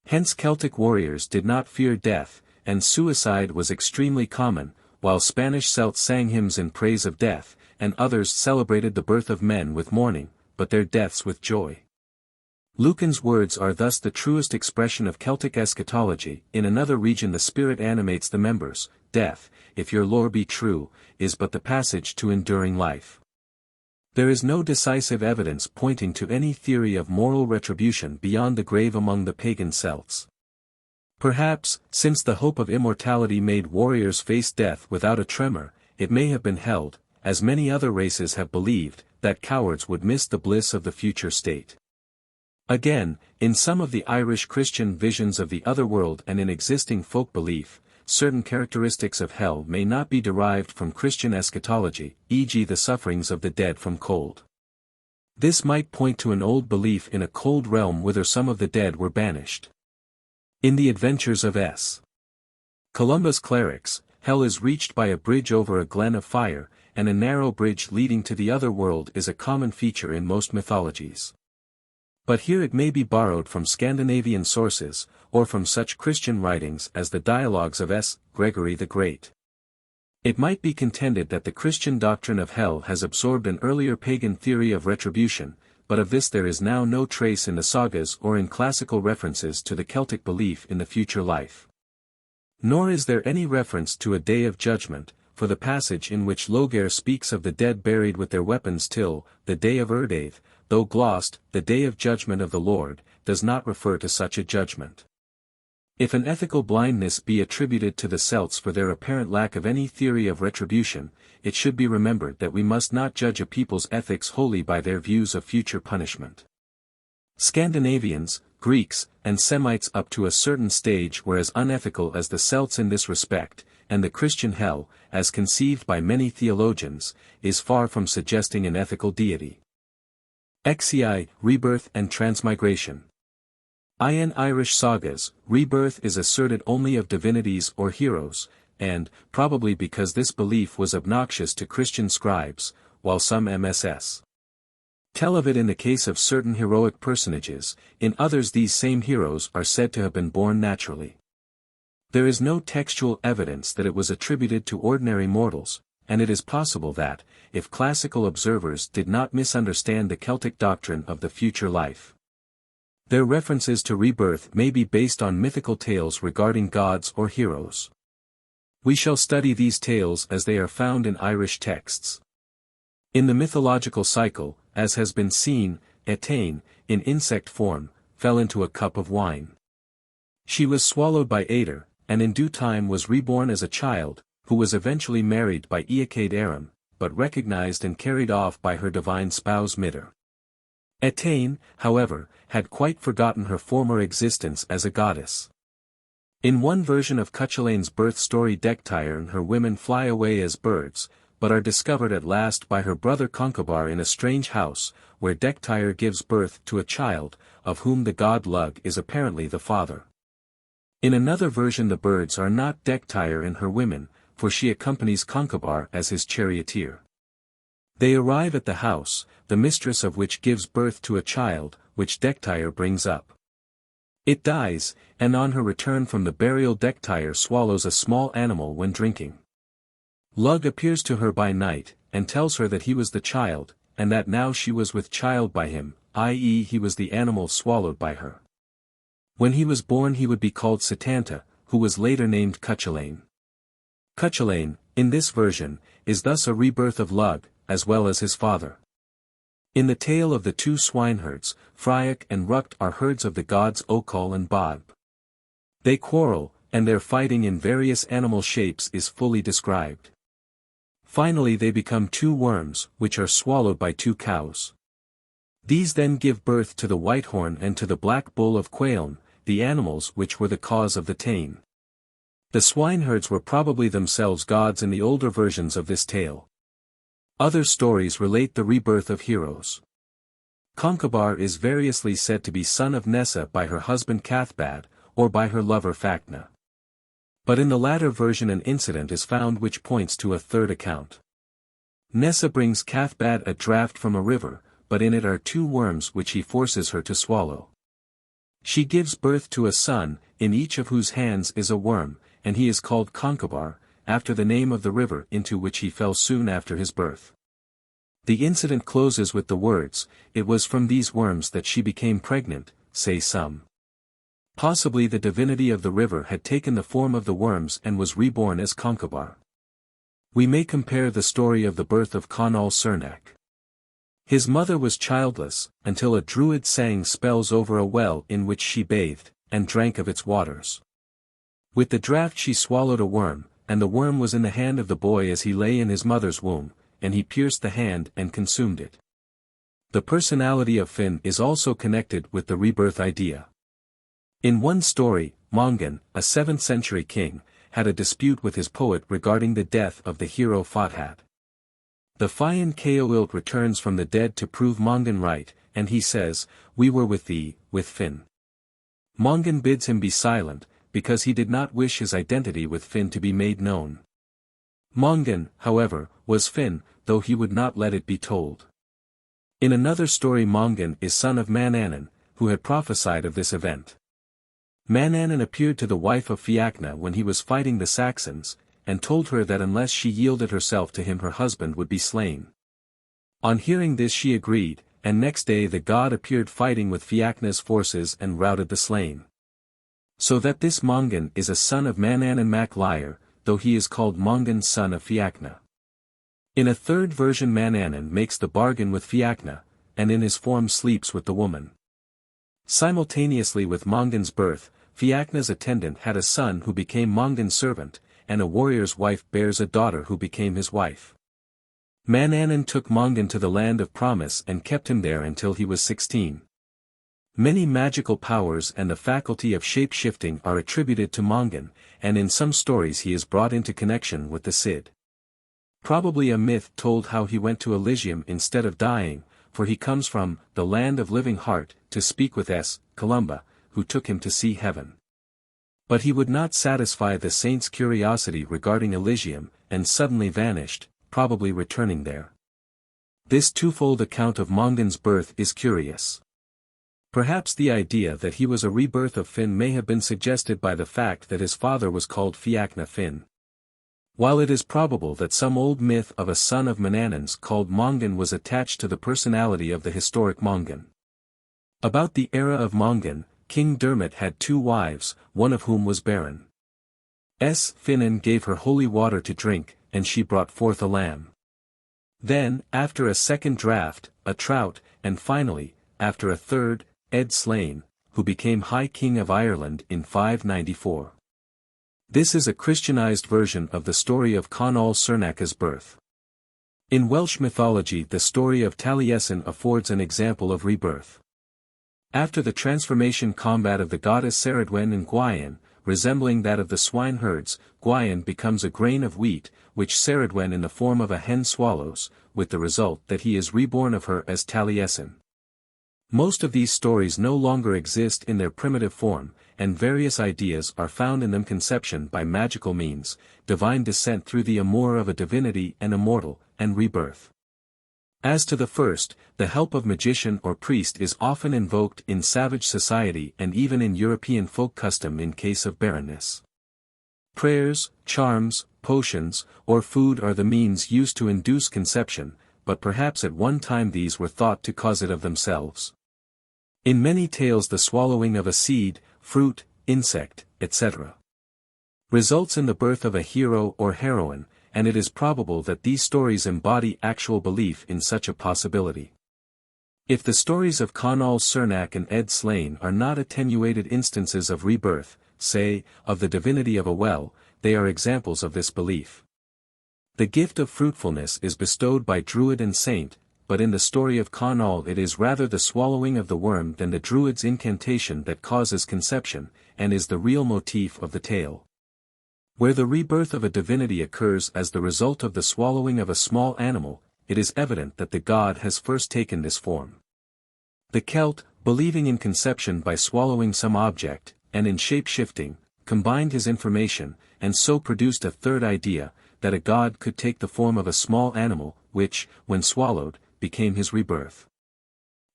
Hence Celtic warriors did not fear death, and suicide was extremely common, while Spanish Celts sang hymns in praise of death, and others celebrated the birth of men with mourning, but their deaths with joy. Lucan's words are thus the truest expression of Celtic eschatology. In another region the spirit animates the members. Death, if your lore be true, is but the passage to enduring life. There is no decisive evidence pointing to any theory of moral retribution beyond the grave among the pagan Celts. Perhaps, since the hope of immortality made warriors face death without a tremor, it may have been held, as many other races have believed, that cowards would miss the bliss of the future state. Again, in some of the Irish Christian visions of the otherworld and in existing folk belief, certain characteristics of hell may not be derived from Christian eschatology, e.g. the sufferings of the dead from cold. This might point to an old belief in a cold realm whither some of the dead were banished. In the Adventures of S. Columba's Clerics, hell is reached by a bridge over a glen of fire, and a narrow bridge leading to the other world is a common feature in most mythologies. But here it may be borrowed from Scandinavian sources, or from such Christian writings as the Dialogues of S. Gregory the Great. It might be contended that the Christian doctrine of hell has absorbed an earlier pagan theory of retribution, but of this there is now no trace in the sagas or in classical references to the Celtic belief in the future life. Nor is there any reference to a day of judgment, for the passage in which Logair speaks of the dead buried with their weapons till the day of Erdaith, though glossed, the day of judgment of the Lord, does not refer to such a judgment. If an ethical blindness be attributed to the Celts for their apparent lack of any theory of retribution, it should be remembered that we must not judge a people's ethics wholly by their views of future punishment. Scandinavians, Greeks, and Semites up to a certain stage were as unethical as the Celts in this respect, and the Christian hell, as conceived by many theologians, is far from suggesting an ethical deity. XIII, Rebirth and Transmigration. In Irish sagas, rebirth is asserted only of divinities or heroes, and, probably because this belief was obnoxious to Christian scribes, while some MSS tell of it in the case of certain heroic personages, in others these same heroes are said to have been born naturally. There is no textual evidence that it was attributed to ordinary mortals, and it is possible that, if classical observers did not misunderstand the Celtic doctrine of the future life, their references to rebirth may be based on mythical tales regarding gods or heroes. We shall study these tales as they are found in Irish texts. In the mythological cycle, as has been seen, Etain, in insect form, fell into a cup of wine. She was swallowed by Ader, and in due time was reborn as a child, who was eventually married by Eachad Aram, but recognized and carried off by her divine spouse Midir. Etain, however, had quite forgotten her former existence as a goddess. In one version of Cúchulainn's birth story Dectyre and her women fly away as birds, but are discovered at last by her brother Concobar in a strange house, where Dectyre gives birth to a child, of whom the god Lug is apparently the father. In another version the birds are not Dectyre and her women, for she accompanies Concobar as his charioteer. They arrive at the house, the mistress of which gives birth to a child, which Dectyre brings up. It dies, and on her return from the burial Dectyre swallows a small animal when drinking. Lug appears to her by night, and tells her that he was the child, and that now she was with child by him, i.e. he was the animal swallowed by her. When he was born he would be called Setanta, who was later named Cúchulainn. Cúchulainn, in this version, is thus a rebirth of Lug, as well as his father. In the tale of the two swineherds, Fraic and Rucht are herds of the gods Okal and Bob. They quarrel, and their fighting in various animal shapes is fully described. Finally they become two worms, which are swallowed by two cows. These then give birth to the Whitehorn and to the Black Bull of Cuchulainn, the animals which were the cause of the Tain. The swineherds were probably themselves gods in the older versions of this tale. Other stories relate the rebirth of heroes. Concobar is variously said to be son of Nessa by her husband Cathbad, or by her lover Facna. But in the latter version an incident is found which points to a third account. Nessa brings Cathbad a draught from a river, but in it are two worms which he forces her to swallow. She gives birth to a son, in each of whose hands is a worm, and he is called Concobar, after the name of the river into which he fell soon after his birth. The incident closes with the words, "It was from these worms that she became pregnant," say some. Possibly the divinity of the river had taken the form of the worms and was reborn as Concobar. We may compare the story of the birth of Conall Cernach. His mother was childless, until a Druid sang spells over a well in which she bathed, and drank of its waters. With the draught she swallowed a worm, and the worm was in the hand of the boy as he lay in his mother's womb, and he pierced the hand and consumed it. The personality of Fionn is also connected with the rebirth idea. In one story, Mongan, a 7th century king, had a dispute with his poet regarding the death of the hero Fothad. The Fionn Caoilt returns from the dead to prove Mongan right, and he says, "We were with thee, with Fionn." Mongan bids him be silent, because he did not wish his identity with Fionn to be made known. Mongan, however, was Fionn, though he would not let it be told. In another story Mongan is son of Manannan, who had prophesied of this event. Manannan appeared to the wife of Fiachna when he was fighting the Saxons, and told her that unless she yielded herself to him her husband would be slain. On hearing this she agreed, and next day the god appeared fighting with Fiachna's forces and routed the slain. So that this Mongan is a son of Manannan mac Liar, though he is called Mongan son of Fiachna. In a third version Manannan makes the bargain with Fiachna, and in his form sleeps with the woman. Simultaneously with Mongan's birth, Fiachna's attendant had a son who became Mongan's servant, and a warrior's wife bears a daughter who became his wife. Manannan took Mongan to the land of promise and kept him there until he was 16. Many magical powers and the faculty of shape-shifting are attributed to Mongan, and in some stories he is brought into connection with the Cid. Probably a myth told how he went to Elysium instead of dying, for he comes from the land of living heart to speak with Columba, who took him to see heaven. But he would not satisfy the saint's curiosity regarding Elysium, and suddenly vanished, probably returning there. This twofold account of Mongan's birth is curious. Perhaps the idea that he was a rebirth of Fionn may have been suggested by the fact that his father was called Fiachna Fionn. While it is probable that some old myth of a son of Manannans called Mongan was attached to the personality of the historic Mongan. About the era of Mongan, King Dermot had 2 wives, one of whom was barren. Fiannan gave her holy water to drink, and she brought forth a lamb. Then, after a second draught, a trout, and finally, after a third, Ed slain, who became High King of Ireland in 594. This is a Christianized version of the story of Conall Cernach's birth. In Welsh mythology the story of Taliesin affords an example of rebirth. After the transformation combat of the goddess Cerridwen and Gwaien, resembling that of the swineherds, Gwaien becomes a grain of wheat, which Cerridwen in the form of a hen swallows, with the result that he is reborn of her as Taliesin. Most of these stories no longer exist in their primitive form, and various ideas are found in them: conception by magical means, divine descent through the amour of a divinity and immortal, and rebirth. As to the first, the help of magician or priest is often invoked in savage society and even in European folk custom in case of barrenness. Prayers, charms, potions, or food are the means used to induce conception, but perhaps at one time these were thought to cause it of themselves. In many tales the swallowing of a seed, fruit, insect, etc. results in the birth of a hero or heroine, and it is probable that these stories embody actual belief in such a possibility. If the stories of Conall Cernach and Ed Slain are not attenuated instances of rebirth, say, of the divinity of a well, they are examples of this belief. The gift of fruitfulness is bestowed by Druid and Saint, but in the story of Conall it is rather the swallowing of the worm than the Druid's incantation that causes conception, and is the real motif of the tale. Where the rebirth of a divinity occurs as the result of the swallowing of a small animal, it is evident that the god has first taken this form. The Celt, believing in conception by swallowing some object, and in shape-shifting, combined his information, and so produced a third idea, that a god could take the form of a small animal, which, when swallowed, became his rebirth.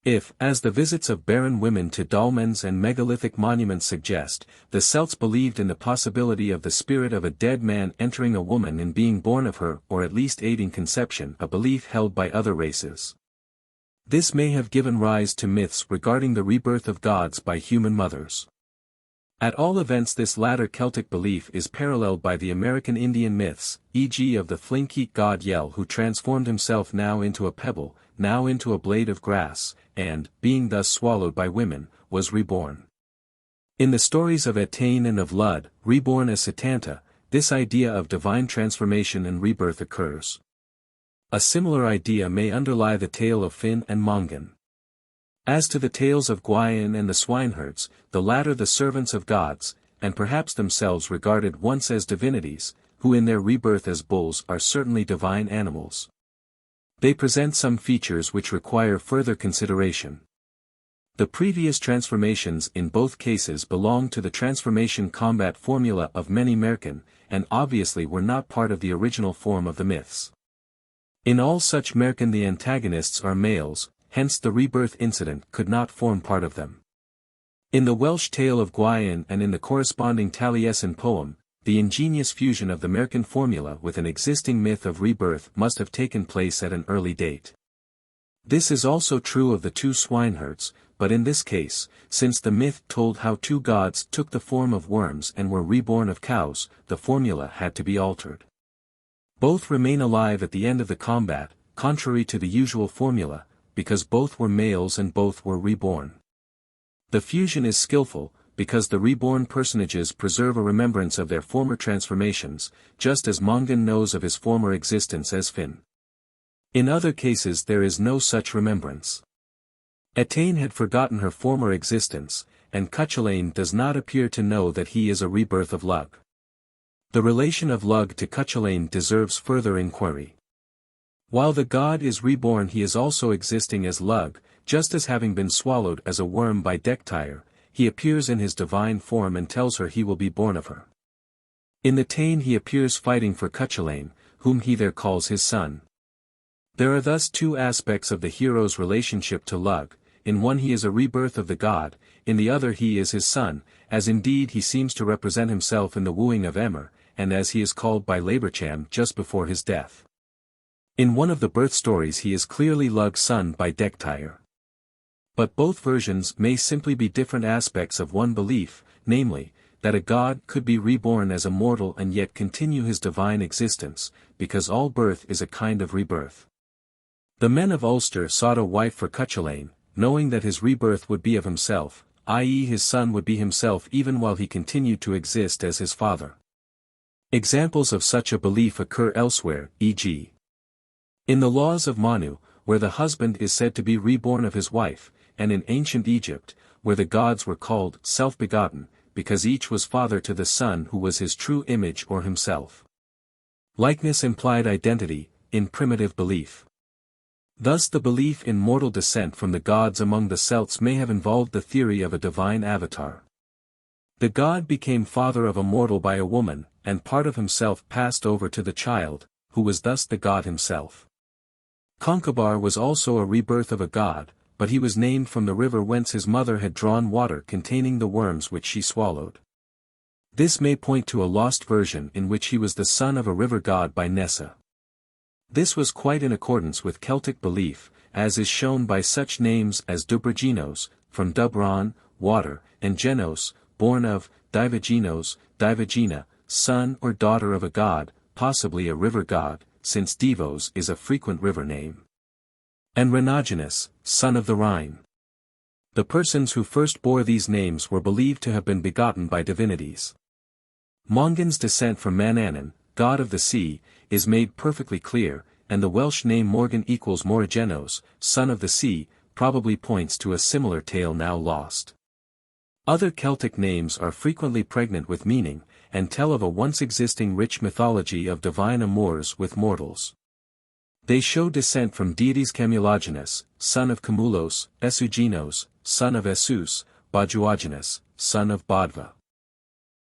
If, as the visits of barren women to dolmens and megalithic monuments suggest, the Celts believed in the possibility of the spirit of a dead man entering a woman and being born of her or at least aiding conception, a belief held by other races. This may have given rise to myths regarding the rebirth of gods by human mothers. At all events this latter Celtic belief is paralleled by the American Indian myths, e.g. of the Thlinkeet god Yel who transformed himself now into a pebble, now into a blade of grass, and, being thus swallowed by women, was reborn. In the stories of Etain and of Lud, reborn as Setanta, this idea of divine transformation and rebirth occurs. A similar idea may underlie the tale of Fionn and Mongan. As to the tales of Gwaien and the swineherds, the latter the servants of gods, and perhaps themselves regarded once as divinities, who in their rebirth as bulls are certainly divine animals. They present some features which require further consideration. The previous transformations in both cases belong to the transformation combat formula of many Merkin, and obviously were not part of the original form of the myths. In all such Merkin the antagonists are males, hence the rebirth incident could not form part of them. In the Welsh tale of Gwaien and in the corresponding Taliesin poem, the ingenious fusion of the Merkin formula with an existing myth of rebirth must have taken place at an early date. This is also true of the 2 swineherds, but in this case, since the myth told how 2 gods took the form of worms and were reborn of cows, the formula had to be altered. Both remain alive at the end of the combat, contrary to the usual formula, because both were males and both were reborn. The fusion is skillful, because the reborn personages preserve a remembrance of their former transformations, just as Mongan knows of his former existence as Fionn. In other cases there is no such remembrance. Etain had forgotten her former existence, and Cúchulainn does not appear to know that he is a rebirth of Lug. The relation of Lug to Cúchulainn deserves further inquiry. While the god is reborn, he is also existing as Lug, just as having been swallowed as a worm by Dectyre, he appears in his divine form and tells her he will be born of her. In the Tain he appears fighting for Cúchulainn, whom he there calls his son. There are thus two aspects of the hero's relationship to Lug. In one he is a rebirth of the god, in the other he is his son, as indeed he seems to represent himself in the wooing of Emer, and as he is called by Labercham just before his death. In one of the birth stories he is clearly Lug's son by Dectyre. But both versions may simply be different aspects of one belief, namely, that a god could be reborn as a mortal and yet continue his divine existence, because all birth is a kind of rebirth. The men of Ulster sought a wife for Cúchulainn, knowing that his rebirth would be of himself, i.e. his son would be himself even while he continued to exist as his father. Examples of such a belief occur elsewhere, e.g. in the laws of Manu, where the husband is said to be reborn of his wife, and in ancient Egypt, where the gods were called self-begotten, because each was father to the son who was his true image or himself. Likeness implied identity, in primitive belief. Thus the belief in mortal descent from the gods among the Celts may have involved the theory of a divine avatar. The god became father of a mortal by a woman, and part of himself passed over to the child, who was thus the god himself. Concobar was also a rebirth of a god, but he was named from the river whence his mother had drawn water containing the worms which she swallowed. This may point to a lost version in which he was the son of a river god by Nessa. This was quite in accordance with Celtic belief, as is shown by such names as Dubraginos, from Dubran, water, and Genos, born of, Divaginos, Divagina, son or daughter of a god, possibly a river god, since Divos is a frequent river name. And Rhinogenes, son of the Rhine. The persons who first bore these names were believed to have been begotten by divinities. Mongan's descent from Manannan, god of the sea, is made perfectly clear, and the Welsh name Morgan equals Morigenos, son of the sea, probably points to a similar tale now lost. Other Celtic names are frequently pregnant with meaning, and tell of a once existing rich mythology of divine amours with mortals. They show descent from deities Camulogenus, son of Camulos, Esugenos, son of Esus, Bajuagenes, son of Bodva.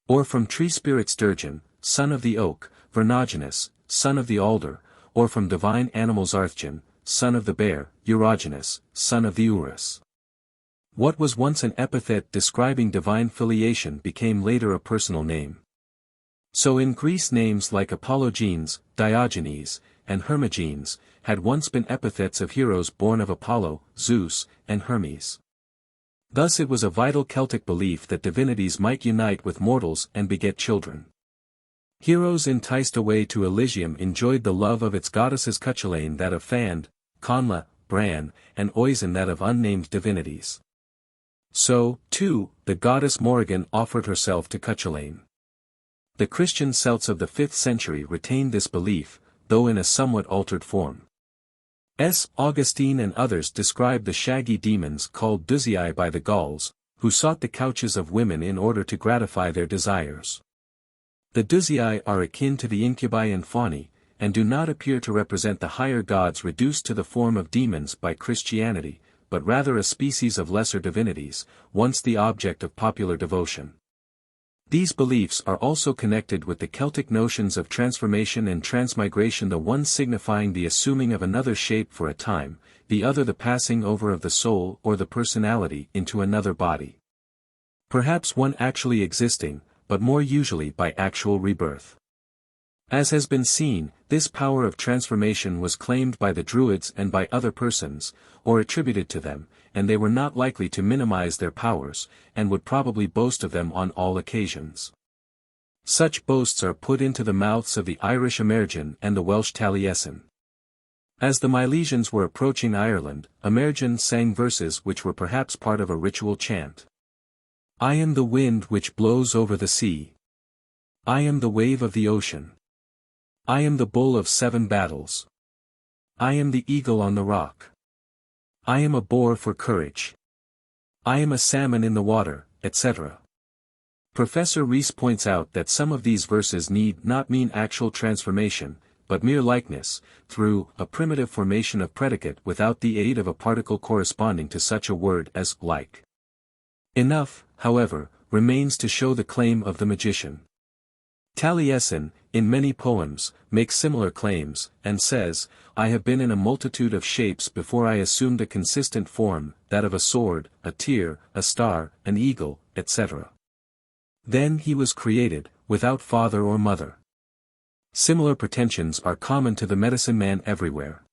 Or from tree spirit Sturgeon, son of the oak, Vernogenes, son of the alder, or from divine animals Arthgen, son of the bear, Urogenes, son of the urus. What was once an epithet describing divine filiation became later a personal name. So in Greece names like Apollogenes, Diogenes, and Hermogenes, had once been epithets of heroes born of Apollo, Zeus, and Hermes. Thus it was a vital Celtic belief that divinities might unite with mortals and beget children. Heroes enticed away to Elysium enjoyed the love of its goddesses Cúchulainn that of Fand, Conla, Bran, and Oisin that of unnamed divinities. So, too, the goddess Morrigan offered herself to Cúchulainn. The Christian Celts of the 5th century retained this belief, though in a somewhat altered form. Augustine and others describe the shaggy demons called Duzii by the Gauls, who sought the couches of women in order to gratify their desires. The Duzii are akin to the incubi and faunae, and do not appear to represent the higher gods reduced to the form of demons by Christianity, but rather a species of lesser divinities, once the object of popular devotion. These beliefs are also connected with the Celtic notions of transformation and transmigration, the one signifying the assuming of another shape for a time, the other the passing over of the soul or the personality into another body. Perhaps one actually existing, but more usually by actual rebirth. As has been seen, this power of transformation was claimed by the Druids and by other persons, or attributed to them, and they were not likely to minimize their powers, and would probably boast of them on all occasions. Such boasts are put into the mouths of the Irish Emergin and the Welsh Taliesin. As the Milesians were approaching Ireland, Emergin sang verses which were perhaps part of a ritual chant. I am the wind which blows over the sea. I am the wave of the ocean. I am the bull of 7 battles. I am the eagle on the rock. I am a boar for courage. I am a salmon in the water, etc. Professor Rees points out that some of these verses need not mean actual transformation, but mere likeness, through a primitive formation of predicate without the aid of a particle corresponding to such a word as like. Enough, however, remains to show the claim of the magician. Taliesin, in many poems, makes similar claims, and says, I have been in a multitude of shapes before I assumed a consistent form, that of a sword, a tear, a star, an eagle, etc. Then he was created, without father or mother. Similar pretensions are common to the medicine man everywhere.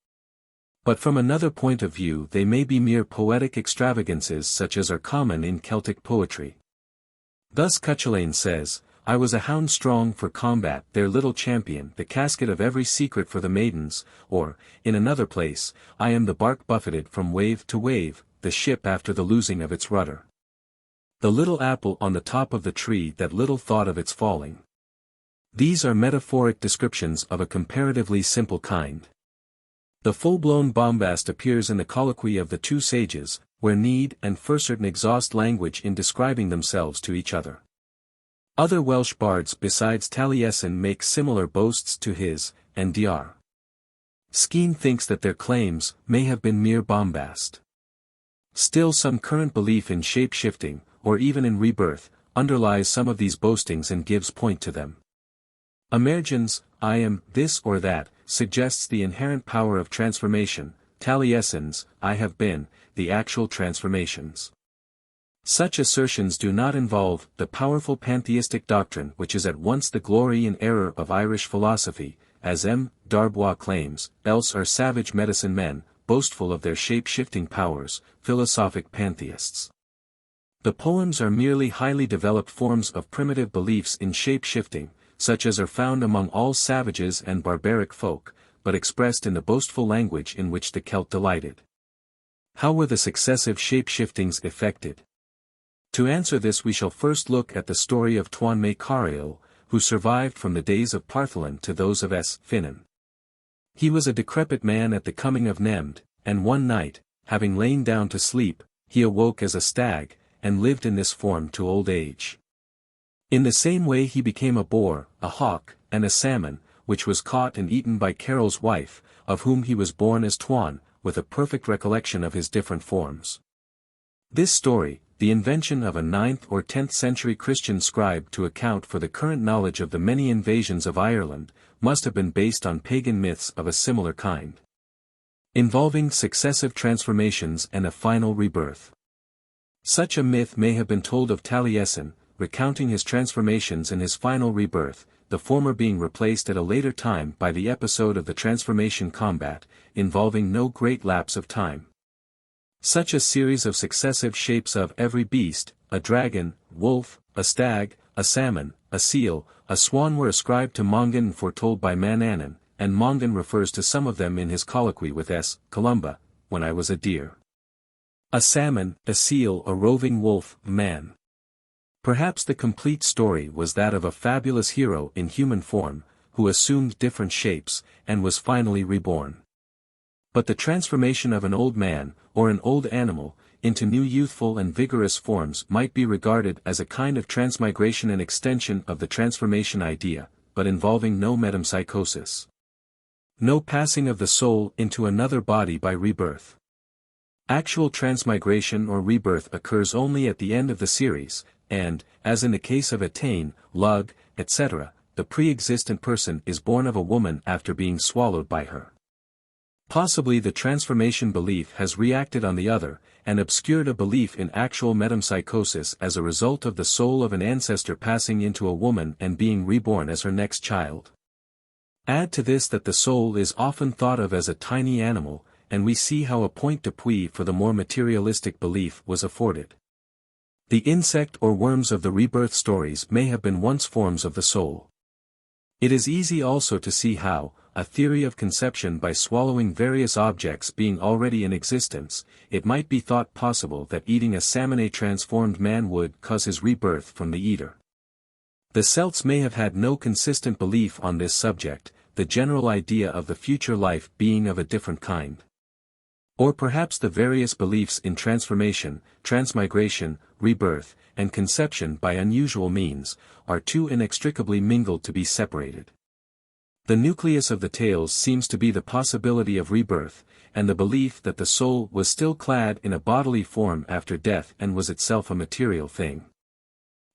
But from another point of view they may be mere poetic extravagances such as are common in Celtic poetry. Thus Cúchulainn says, I was a hound strong for combat, their little champion, the casket of every secret for the maidens, or, in another place, I am the bark buffeted from wave to wave, the ship after the losing of its rudder. The little apple on the top of the tree that little thought of its falling. These are metaphoric descriptions of a comparatively simple kind. The full-blown bombast appears in the colloquy of the two sages, where need and Furcertain exhaust language in describing themselves to each other. Other Welsh bards besides Taliesin make similar boasts to his, and Dr. Skene thinks that their claims may have been mere bombast. Still some current belief in shape-shifting, or even in rebirth, underlies some of these boastings and gives point to them. Emergens, I am this or that, suggests the inherent power of transformation, Taliesin's, I have been, the actual transformations. Such assertions do not involve the powerful pantheistic doctrine which is at once the glory and error of Irish philosophy, as M. Darbois claims, else are savage medicine men, boastful of their shape-shifting powers, philosophic pantheists. The poems are merely highly developed forms of primitive beliefs in shape-shifting, such as are found among all savages and barbaric folk, but expressed in the boastful language in which the Celt delighted. How were the successive shape-shiftings effected? To answer this we shall first look at the story of Tuatha Dé Danann, who survived from the days of Partholin to those of Fionn. He was a decrepit man at the coming of Nemd, and one night, having lain down to sleep, he awoke as a stag, and lived in this form to old age. In the same way he became a boar, a hawk, and a salmon, which was caught and eaten by Carol's wife, of whom he was born as Tuan, with a perfect recollection of his different forms. This story, the invention of a 9th or 10th century Christian scribe to account for the current knowledge of the many invasions of Ireland, must have been based on pagan myths of a similar kind, involving successive transformations and a final rebirth. Such a myth may have been told of Taliesin, recounting his transformations and his final rebirth, the former being replaced at a later time by the episode of the transformation combat, involving no great lapse of time. Such a series of successive shapes of every beast, a dragon, wolf, a stag, a salmon, a seal, a swan were ascribed to Mongan and foretold by Manannan, and Mongan refers to some of them in his colloquy with Columba, when I was a deer. A salmon, a seal, a roving wolf, man. Perhaps the complete story was that of a fabulous hero in human form, who assumed different shapes, and was finally reborn. But the transformation of an old man, or an old animal, into new youthful and vigorous forms might be regarded as a kind of transmigration and extension of the transformation idea, but involving no metempsychosis. No passing of the soul into another body by rebirth. Actual transmigration or rebirth occurs only at the end of the series, and, as in the case of Etain, Lug, etc., the pre-existent person is born of a woman after being swallowed by her. Possibly the transformation belief has reacted on the other, and obscured a belief in actual metempsychosis as a result of the soul of an ancestor passing into a woman and being reborn as her next child. Add to this that the soul is often thought of as a tiny animal, and we see how a point d'appui for the more materialistic belief was afforded. The insect or worms of the rebirth stories may have been once forms of the soul. It is easy also to see how, a theory of conception by swallowing various objects being already in existence, it might be thought possible that eating a salmon transformed man would cause his rebirth from the eater. The Celts may have had no consistent belief on this subject, the general idea of the future life being of a different kind. Or perhaps the various beliefs in transformation, transmigration, rebirth, and conception by unusual means, are too inextricably mingled to be separated. The nucleus of the tales seems to be the possibility of rebirth, and the belief that the soul was still clad in a bodily form after death and was itself a material thing.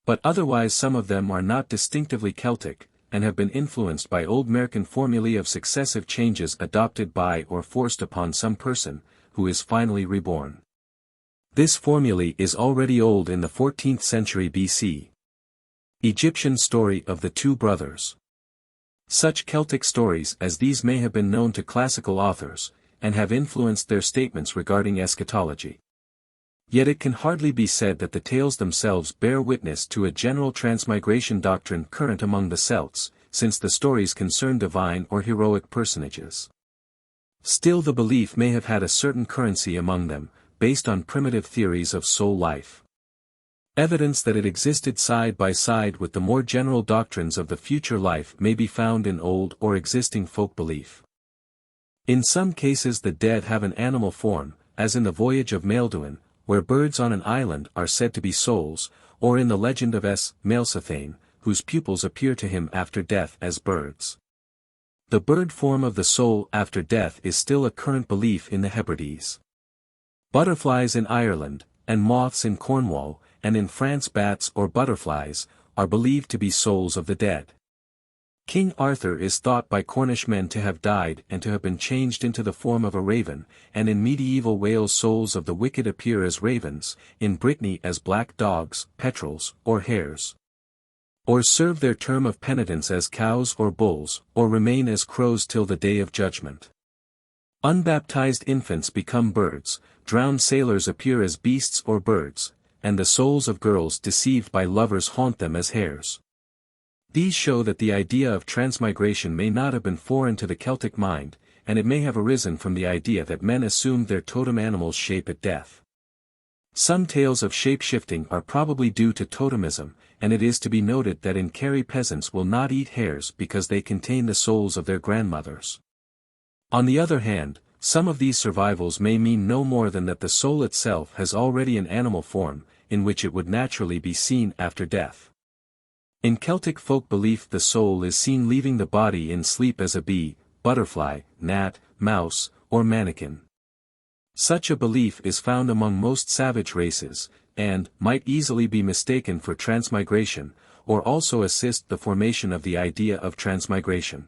But otherwise some of them are not distinctively Celtic, and have been influenced by old American formulae of successive changes adopted by or forced upon some person, who is finally reborn. This formulae is already old in the 14th century BC. Egyptian story of the two brothers. Such Celtic stories as these may have been known to classical authors, and have influenced their statements regarding eschatology. Yet it can hardly be said that the tales themselves bear witness to a general transmigration doctrine current among the Celts, since the stories concern divine or heroic personages. Still the belief may have had a certain currency among them, based on primitive theories of soul life. Evidence that it existed side by side with the more general doctrines of the future life may be found in old or existing folk belief. In some cases the dead have an animal form, as in the Voyage of Maelduin, where birds on an island are said to be souls, or in the legend of Maelsathane, whose pupils appear to him after death as birds. The bird form of the soul after death is still a current belief in the Hebrides. Butterflies in Ireland, and moths in Cornwall, and in France bats or butterflies, are believed to be souls of the dead. King Arthur is thought by Cornish men to have died and to have been changed into the form of a raven, and in medieval Wales souls of the wicked appear as ravens, in Brittany as black dogs, petrels, or hares. Or serve their term of penitence as cows or bulls, or remain as crows till the day of judgment. Unbaptized infants become birds, drowned sailors appear as beasts or birds, and the souls of girls deceived by lovers haunt them as hares. These show that the idea of transmigration may not have been foreign to the Celtic mind, and it may have arisen from the idea that men assumed their totem animal's shape at death. Some tales of shape-shifting are probably due to totemism, and it is to be noted that in Kerry peasants will not eat hares because they contain the souls of their grandmothers. On the other hand, some of these survivals may mean no more than that the soul itself has already an animal form, in which it would naturally be seen after death. In Celtic folk belief the soul is seen leaving the body in sleep as a bee, butterfly, gnat, mouse, or mannequin. Such a belief is found among most savage races, and might easily be mistaken for transmigration, or also assist the formation of the idea of transmigration.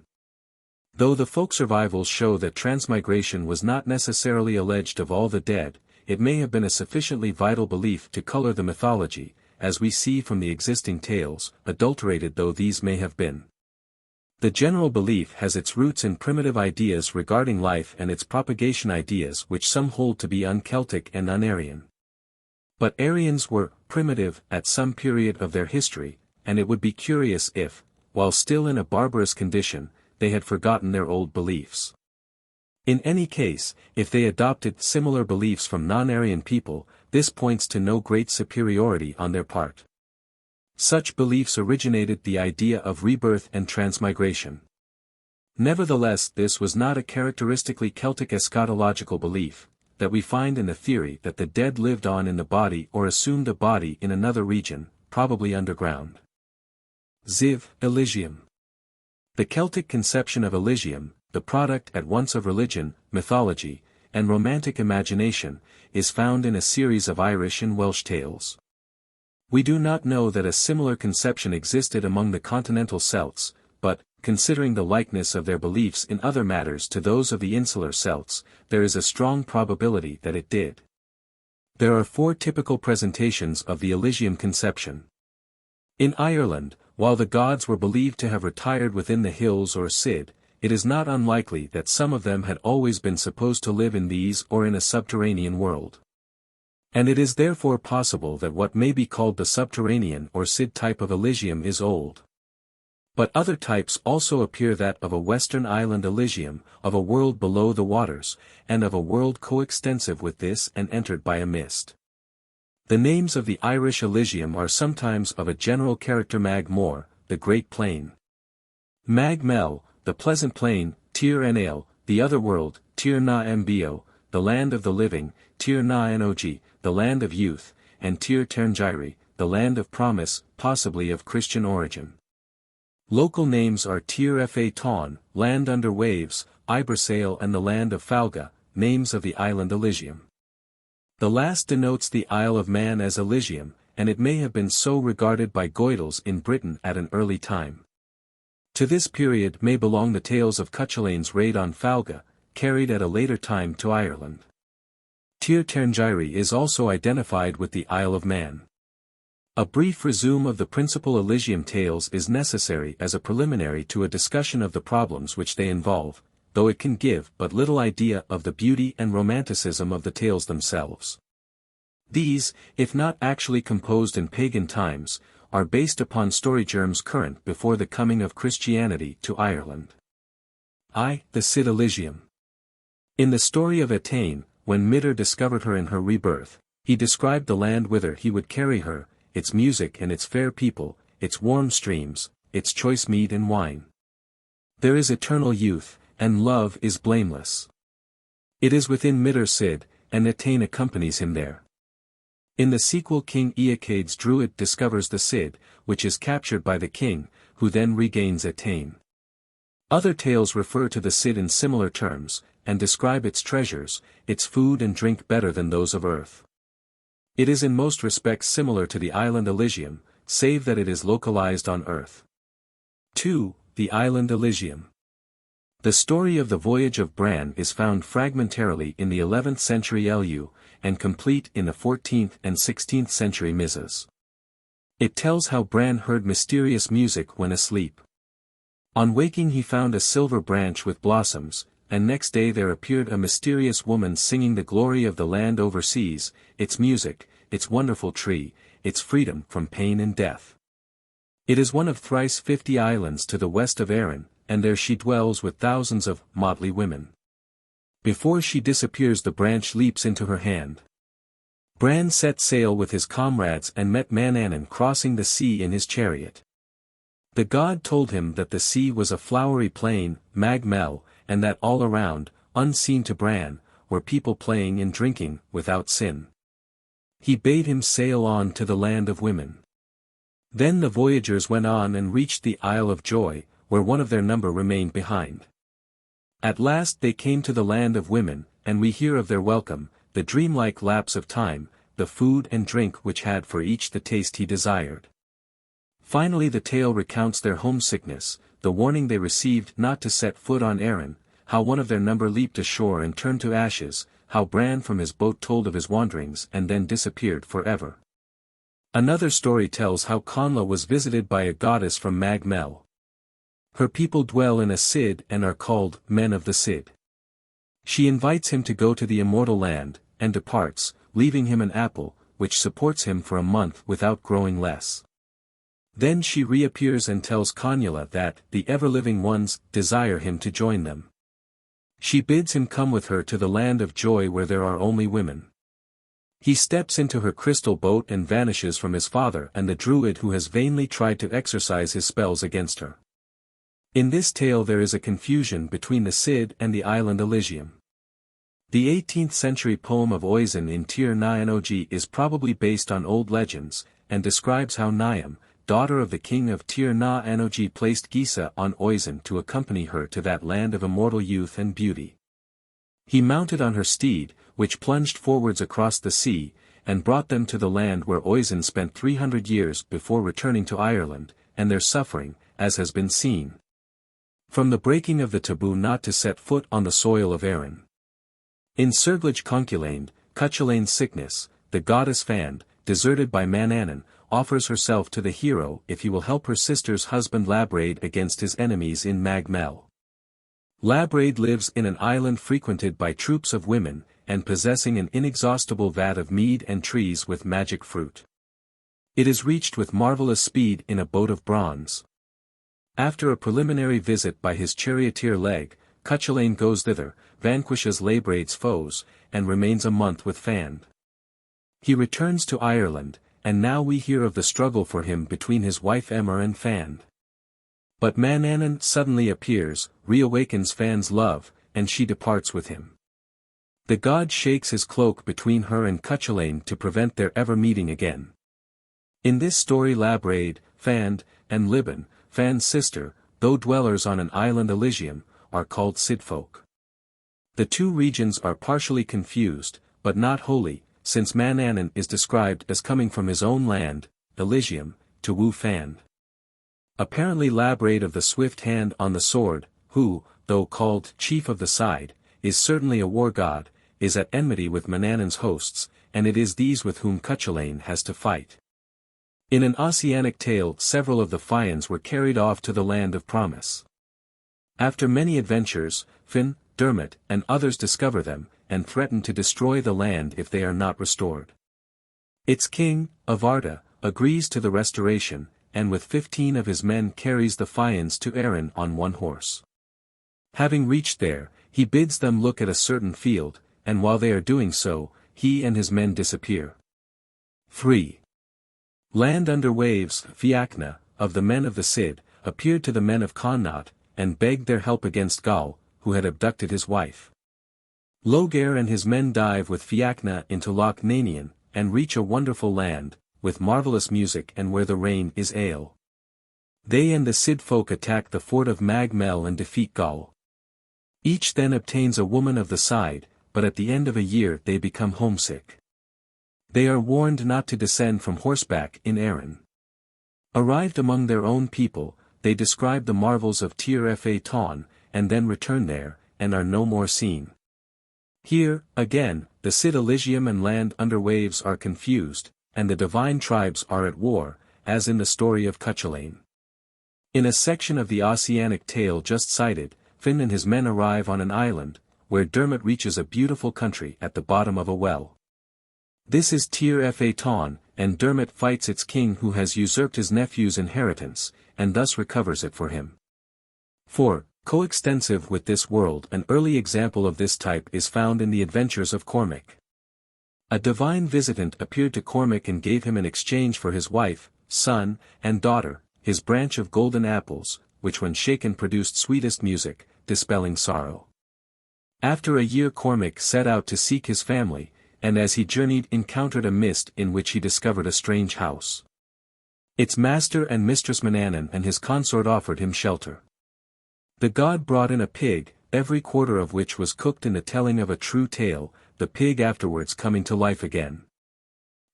Though the folk survivals show that transmigration was not necessarily alleged of all the dead, it may have been a sufficiently vital belief to color the mythology, as we see from the existing tales, adulterated though these may have been. The general belief has its roots in primitive ideas regarding life and its propagation ideas which some hold to be un-Celtic and un-Aryan. But Aryans were primitive at some period of their history, and it would be curious if, while still in a barbarous condition, they had forgotten their old beliefs. In any case, if they adopted similar beliefs from non-Aryan people, this points to no great superiority on their part. Such beliefs originated the idea of rebirth and transmigration. Nevertheless, this was not a characteristically Celtic eschatological belief, that we find in the theory that the dead lived on in the body or assumed a body in another region, probably underground. XIII, Elysium. The Celtic conception of Elysium, the product at once of religion, mythology, and romantic imagination, is found in a series of Irish and Welsh tales. We do not know that a similar conception existed among the Continental Celts, but, considering the likeness of their beliefs in other matters to those of the insular Celts, there is a strong probability that it did. There are four typical presentations of the Elysium conception. In Ireland, while the gods were believed to have retired within the hills or Cid, it is not unlikely that some of them had always been supposed to live in these or in a subterranean world. And it is therefore possible that what may be called the subterranean or Cid type of Elysium is old. But other types also appear, that of a Western Island Elysium, of a world below the waters, and of a world coextensive with this and entered by a mist. The names of the Irish Elysium are sometimes of a general character: Mag Mor, the Great Plain; Mag Mel, the Pleasant Plain; Tir Enail, the Other World; Tir Na Mbio, the land of the living, Tir na Nog, the land of youth, and Tir Terngyri, the land of promise, possibly of Christian origin. Local names are Tir Fa Taun, land under waves, Ibersail and the land of Falga, names of the island Elysium. The last denotes the Isle of Man as Elysium, and it may have been so regarded by Goidels in Britain at an early time. To this period may belong the tales of Cúchulainn's raid on Falga, carried at a later time to Ireland. Tir Terngyri is also identified with the Isle of Man. A brief resume of the principal Elysium tales is necessary as a preliminary to a discussion of the problems which they involve, though it can give but little idea of the beauty and romanticism of the tales themselves. These, if not actually composed in pagan times, are based upon story germs current before the coming of Christianity to Ireland. The Cid Elysium. In the story of XVIII, when Midir discovered her in her rebirth, he described the land whither he would carry her, its music and its fair people, its warm streams, its choice meat and wine. There is eternal youth, and love is blameless. It is within Midir Cid, and XVIII accompanies him there. In the sequel King Eochaid's Druid discovers the Cid, which is captured by the king, who then regains XVIII. Other tales refer to the Cid in similar terms, and describe its treasures, its food and drink better than those of earth. It is in most respects similar to the island Elysium, save that it is localized on earth. 2. The island Elysium. The story of the voyage of Bran is found fragmentarily in the 11th century LU, and complete in the 14th and 16th century Misas. It tells how Bran heard mysterious music when asleep. On waking he found a silver branch with blossoms, and next day there appeared a mysterious woman singing the glory of the land overseas, its music, its wonderful tree, its freedom from pain and death. It is one of thrice 50 islands to the west of Erin, and there she dwells with thousands of motley women. Before she disappears the branch leaps into her hand. Bran set sail with his comrades and met Manannan crossing the sea in his chariot. The god told him that the sea was a flowery plain, Mag Mell, and that all around, unseen to Bran, were people playing and drinking, without sin. He bade him sail on to the land of women. Then the voyagers went on and reached the Isle of Joy, where one of their number remained behind. At last they came to the land of women, and we hear of their welcome, the dreamlike lapse of time, the food and drink which had for each the taste he desired. Finally the tale recounts their homesickness, the warning they received not to set foot on Erin, how one of their number leaped ashore and turned to ashes, how Bran from his boat told of his wanderings and then disappeared forever. Another story tells how Conla was visited by a goddess from Mag Mell. Her people dwell in a Cid and are called Men of the Cid. She invites him to go to the immortal land, and departs, leaving him an apple, which supports him for a month without growing less. Then she reappears and tells Conula that the ever-living ones desire him to join them. She bids him come with her to the land of joy where there are only women. He steps into her crystal boat and vanishes from his father and the Druid who has vainly tried to exercise his spells against her. In this tale there is a confusion between the Cid and the island Elysium. The 18th century poem of Oisin in Tir na Nog is probably based on old legends, and describes how Niam, daughter of the king of Tir na Nog, placed Gisa on Oisin to accompany her to that land of immortal youth and beauty. He mounted on her steed, which plunged forwards across the sea, and brought them to the land where Oisin spent 300 years before returning to Ireland, and their suffering, as has been seen. From the breaking of the taboo not to set foot on the soil of Erin. In Surglage Conculainn, Cúchulainn's sickness, the goddess Fionn, deserted by Manannan, offers herself to the hero if he will help her sister's husband Labraid against his enemies in Mag Mell. Labraid lives in an island frequented by troops of women, and possessing an inexhaustible vat of mead and trees with magic fruit. It is reached with marvelous speed in a boat of bronze. After a preliminary visit by his charioteer Leg, Cúchulainn goes thither, vanquishes Labraid's foes, and remains a month with Fionn. He returns to Ireland, and now we hear of the struggle for him between his wife Emer and Fionn. But Manannan suddenly appears, reawakens Fionn's love, and she departs with him. The god shakes his cloak between her and Cúchulainn to prevent their ever meeting again. In this story Labraid, Fand, and Liban, Fand's sister, though dwellers on an island Elysium, are called Sidfolk. The two regions are partially confused, but not wholly, since Manannan is described as coming from his own land, Elysium, to woo Fand. Apparently Labraid of the swift hand on the sword, who, though called chief of the side, is certainly a war god, is at enmity with Manannan's hosts, and it is these with whom Cúchulainn has to fight. In an Ossianic tale several of the Fianns were carried off to the land of promise. After many adventures, Fionn, Dermot, and others discover them, and threaten to destroy the land if they are not restored. Its king, Avarta, agrees to the restoration, and with 15 of his men carries the Fianns to Erin on one horse. Having reached there, he bids them look at a certain field, and while they are doing so, he and his men disappear. 3. Land under waves, Fiachna, of the men of the Cid, appeared to the men of Connaught, and begged their help against Gaul, who had abducted his wife. Logair and his men dive with Fiachna into Loch Nanian, and reach a wonderful land, with marvelous music and where the rain is ale. They and the Cid folk attack the fort of Mag Mell and defeat Gaul. Each then obtains a woman of the side, but at the end of a year they become homesick. They are warned not to descend from horseback in Erin. Arrived among their own people, they describe the marvels of Tuatha Dé Danann, and then return there, and are no more seen. Here, again, the Cid Elysium and land under waves are confused, and the divine tribes are at war, as in the story of Cúchulainn. In a section of the Ossianic tale just cited, Fionn and his men arrive on an island, where Dermot reaches a beautiful country at the bottom of a well. This is Tuatha Dé Danann, and Dermot fights its king who has usurped his nephew's inheritance, and thus recovers it for him. 4. Coextensive with this world, an early example of this type is found in the adventures of Cormac. A divine visitant appeared to Cormac and gave him in exchange for his wife, son, and daughter, his branch of golden apples, which when shaken produced sweetest music, dispelling sorrow. After a year Cormac set out to seek his family, and as he journeyed encountered a mist in which he discovered a strange house. Its master and mistress Manannan and his consort offered him shelter. The god brought in a pig, every quarter of which was cooked in the telling of a true tale, the pig afterwards coming to life again.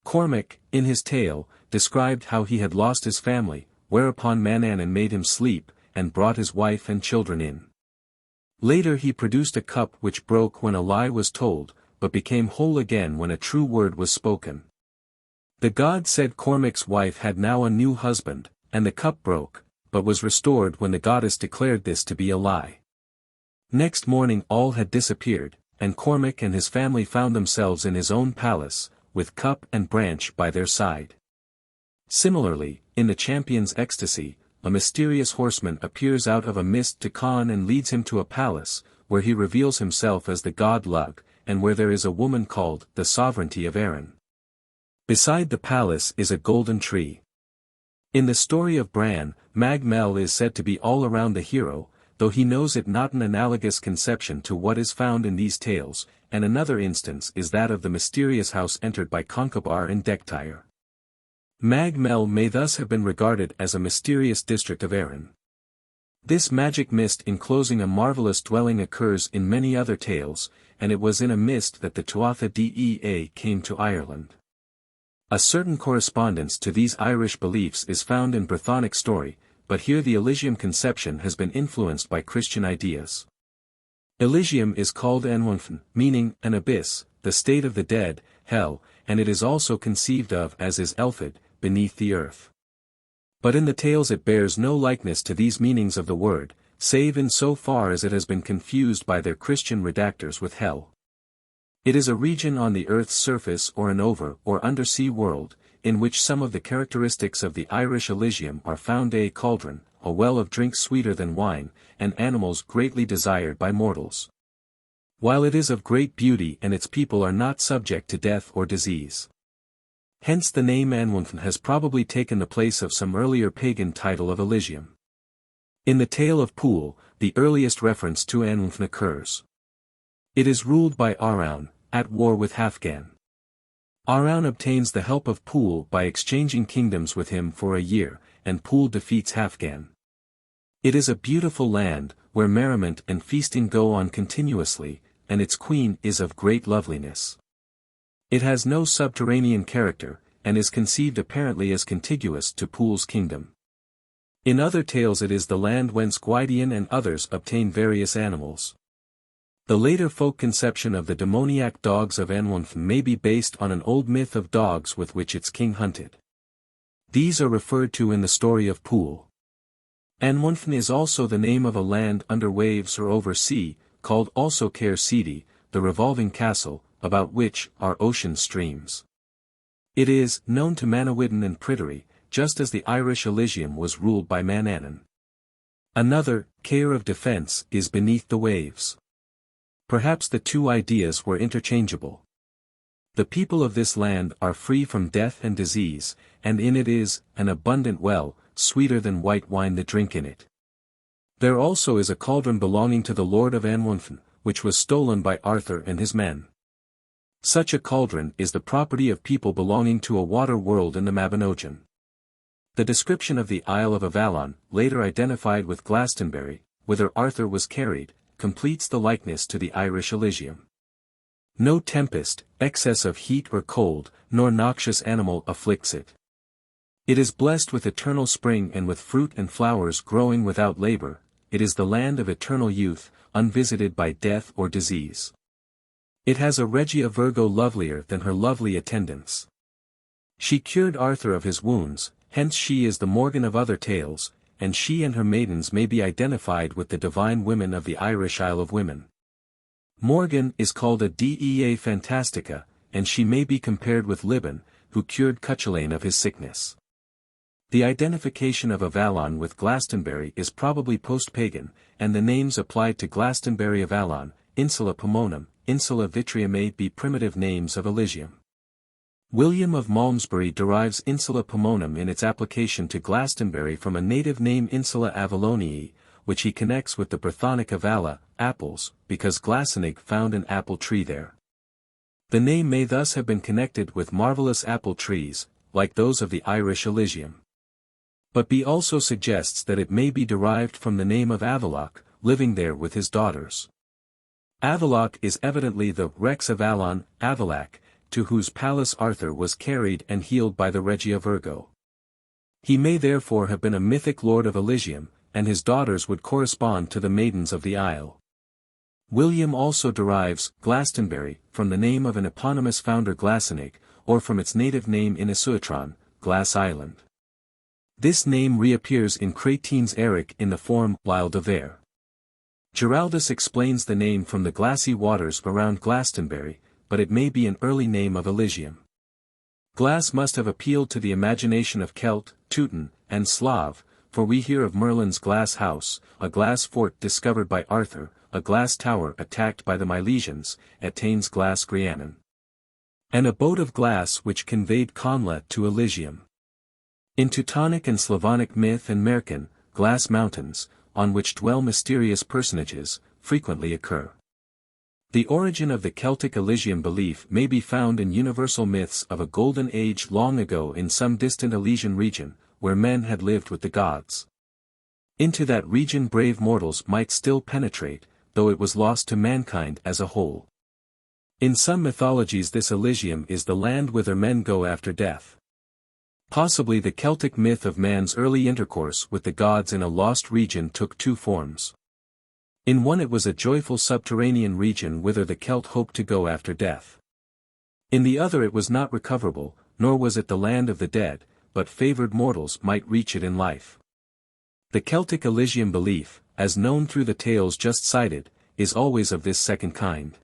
Cormac, in his tale, described how he had lost his family, whereupon Manannan made him sleep, and brought his wife and children in. Later he produced a cup which broke when a lie was told, but became whole again when a true word was spoken. The god said Cormac's wife had now a new husband, and the cup broke, but was restored when the goddess declared this to be a lie. Next morning all had disappeared, and Cormac and his family found themselves in his own palace, with cup and branch by their side. Similarly, in the champion's ecstasy, a mysterious horseman appears out of a mist to Conn and leads him to a palace, where he reveals himself as the god Lug, and where there is a woman called the Sovereignty of Erin. Beside the palace is a golden tree. In the story of Bran, Mag Mell is said to be all around the hero, though he knows it not, an analogous conception to what is found in these tales, and another instance is that of the mysterious house entered by Concobar in Dectyre. Mag Mell may thus have been regarded as a mysterious district of Erin. This magic mist enclosing a marvelous dwelling occurs in many other tales, and it was in a mist that the Tuatha Dé Danann came to Ireland. A certain correspondence to these Irish beliefs is found in Brythonic story, but here the Elysium conception has been influenced by Christian ideas. Elysium is called Anwunfn, meaning an abyss, the state of the dead, hell, and it is also conceived of as is Elfid, beneath the earth. But in the tales it bears no likeness to these meanings of the word, save in so far as it has been confused by their Christian redactors with hell. It is a region on the earth's surface or an over- or undersea world, in which some of the characteristics of the Irish Elysium are found: a cauldron, a well of drink sweeter than wine, and animals greatly desired by mortals. While it is of great beauty and its people are not subject to death or disease. Hence the name Anwunfn has probably taken the place of some earlier pagan title of Elysium. In the tale of Pool, the earliest reference to Anwunfn occurs. It is ruled by Araun, at war with Halfdan. Araun obtains the help of Pwyll by exchanging kingdoms with him for a year, and Pwyll defeats Halfdan. It is a beautiful land, where merriment and feasting go on continuously, and its queen is of great loveliness. It has no subterranean character, and is conceived apparently as contiguous to Pwyll's kingdom. In other tales it is the land whence Gwydion and others obtain various animals. The later folk conception of the demoniac dogs of Anwulf may be based on an old myth of dogs with which its king hunted. These are referred to in the story of Pwyll. Anwulf is also the name of a land under waves or over sea, called also Caer Sidi, the revolving castle, about which are ocean streams. It is known to Manawyddan and Pryderi, just as the Irish Elysium was ruled by Manannan. Another, Caer of Defence, is beneath the waves. Perhaps the two ideas were interchangeable. The people of this land are free from death and disease, and in it is an abundant well, sweeter than white wine that drink in it. There also is a cauldron belonging to the Lord of Anwulf, which was stolen by Arthur and his men. Such a cauldron is the property of people belonging to a water world in the Mabinogion. The description of the Isle of Avalon, later identified with Glastonbury, whither Arthur was carried, completes the likeness to the Irish Elysium. No tempest, excess of heat or cold, nor noxious animal afflicts it. It is blessed with eternal spring and with fruit and flowers growing without labor. It is the land of eternal youth, unvisited by death or disease. It has a Regia Virgo lovelier than her lovely attendants. She cured Arthur of his wounds, hence she is the Morgan of other tales, and she and her maidens may be identified with the divine women of the Irish Isle of Women. Morgan is called a Dea Fantastica, and she may be compared with Liban, who cured Cúchulainn of his sickness. The identification of Avalon with Glastonbury is probably post-pagan, and the names applied to Glastonbury Avalon, Insula Pomonem, Insula Vitria may be primitive names of Elysium. William of Malmesbury derives Insula Pomonem in its application to Glastonbury from a native name Insula Avaloniae, which he connects with the Brythonic Avala, apples, because Glasenig found an apple tree there. The name may thus have been connected with marvelous apple trees, like those of the Irish Elysium. But B also suggests that it may be derived from the name of Avaloch, living there with his daughters. Avaloch is evidently the Rex Avalon, Avalac, to whose palace Arthur was carried and healed by the Regia Virgo. He may therefore have been a mythic lord of Elysium, and his daughters would correspond to the maidens of the isle. William also derives Glastonbury from the name of an eponymous founder Glasenig, or from its native name in Isuatran, Glass Island. This name reappears in Cratein's Eric in the form L'Isle de Verre. Giraldus explains the name from the glassy waters around Glastonbury, but it may be an early name of Elysium. Glass must have appealed to the imagination of Celt, Teuton, and Slav, for we hear of Merlin's glass house, a glass fort discovered by Arthur, a glass tower attacked by the Milesians, at Taine's Glass Grianan. An abode of glass which conveyed Conla to Elysium. In Teutonic and Slavonic myth and Merkin, glass mountains, on which dwell mysterious personages, frequently occur. The origin of the Celtic Elysium belief may be found in universal myths of a golden age long ago in some distant Elysian region, where men had lived with the gods. Into that region brave mortals might still penetrate, though it was lost to mankind as a whole. In some mythologies this Elysium is the land whither men go after death. Possibly the Celtic myth of man's early intercourse with the gods in a lost region took two forms. In one it was a joyful subterranean region whither the Celt hoped to go after death. In the other it was not recoverable, nor was it the land of the dead, but favored mortals might reach it in life. The Celtic Elysium belief, as known through the tales just cited, is always of this second kind.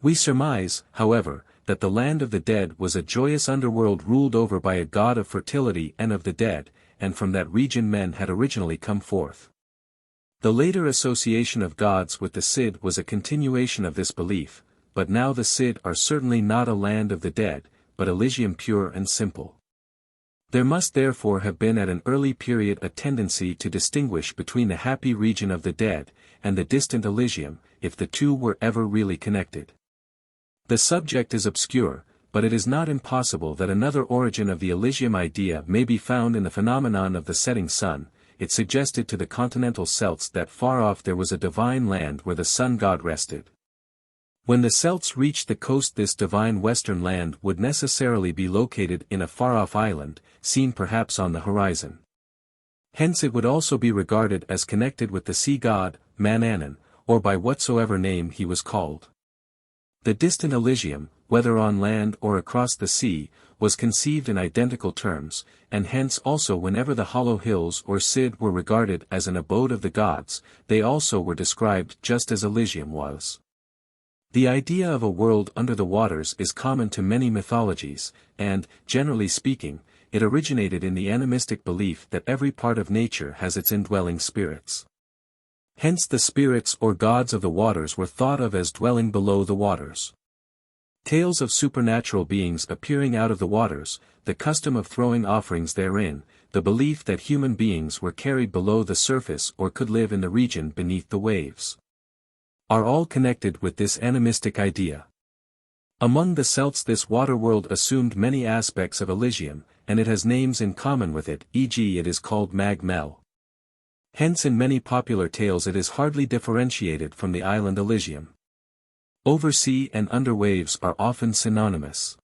We surmise, however, that the land of the dead was a joyous underworld ruled over by a god of fertility and of the dead, and from that region men had originally come forth. The later association of gods with the Cid was a continuation of this belief, but now the Cid are certainly not a land of the dead, but Elysium pure and simple. There must therefore have been at an early period a tendency to distinguish between the happy region of the dead, and the distant Elysium, if the two were ever really connected. The subject is obscure, but it is not impossible that another origin of the Elysium idea may be found in the phenomenon of the setting sun. It suggested to the continental Celts that far off there was a divine land where the sun god rested. When the Celts reached the coast, this divine western land would necessarily be located in a far-off island, seen perhaps on the horizon. Hence it would also be regarded as connected with the sea god, Manannan, or by whatsoever name he was called. The distant Elysium, whether on land or across the sea, was conceived in identical terms, and hence also whenever the hollow hills or Cid were regarded as an abode of the gods, they also were described just as Elysium was. The idea of a world under the waters is common to many mythologies, and, generally speaking, it originated in the animistic belief that every part of nature has its indwelling spirits. Hence the spirits or gods of the waters were thought of as dwelling below the waters. Tales of supernatural beings appearing out of the waters, the custom of throwing offerings therein, the belief that human beings were carried below the surface or could live in the region beneath the waves, are all connected with this animistic idea. Among the Celts this waterworld assumed many aspects of Elysium, and it has names in common with it, e.g. it is called Mag Mell. Hence in many popular tales it is hardly differentiated from the island Elysium. Oversea and under waves are often synonymous.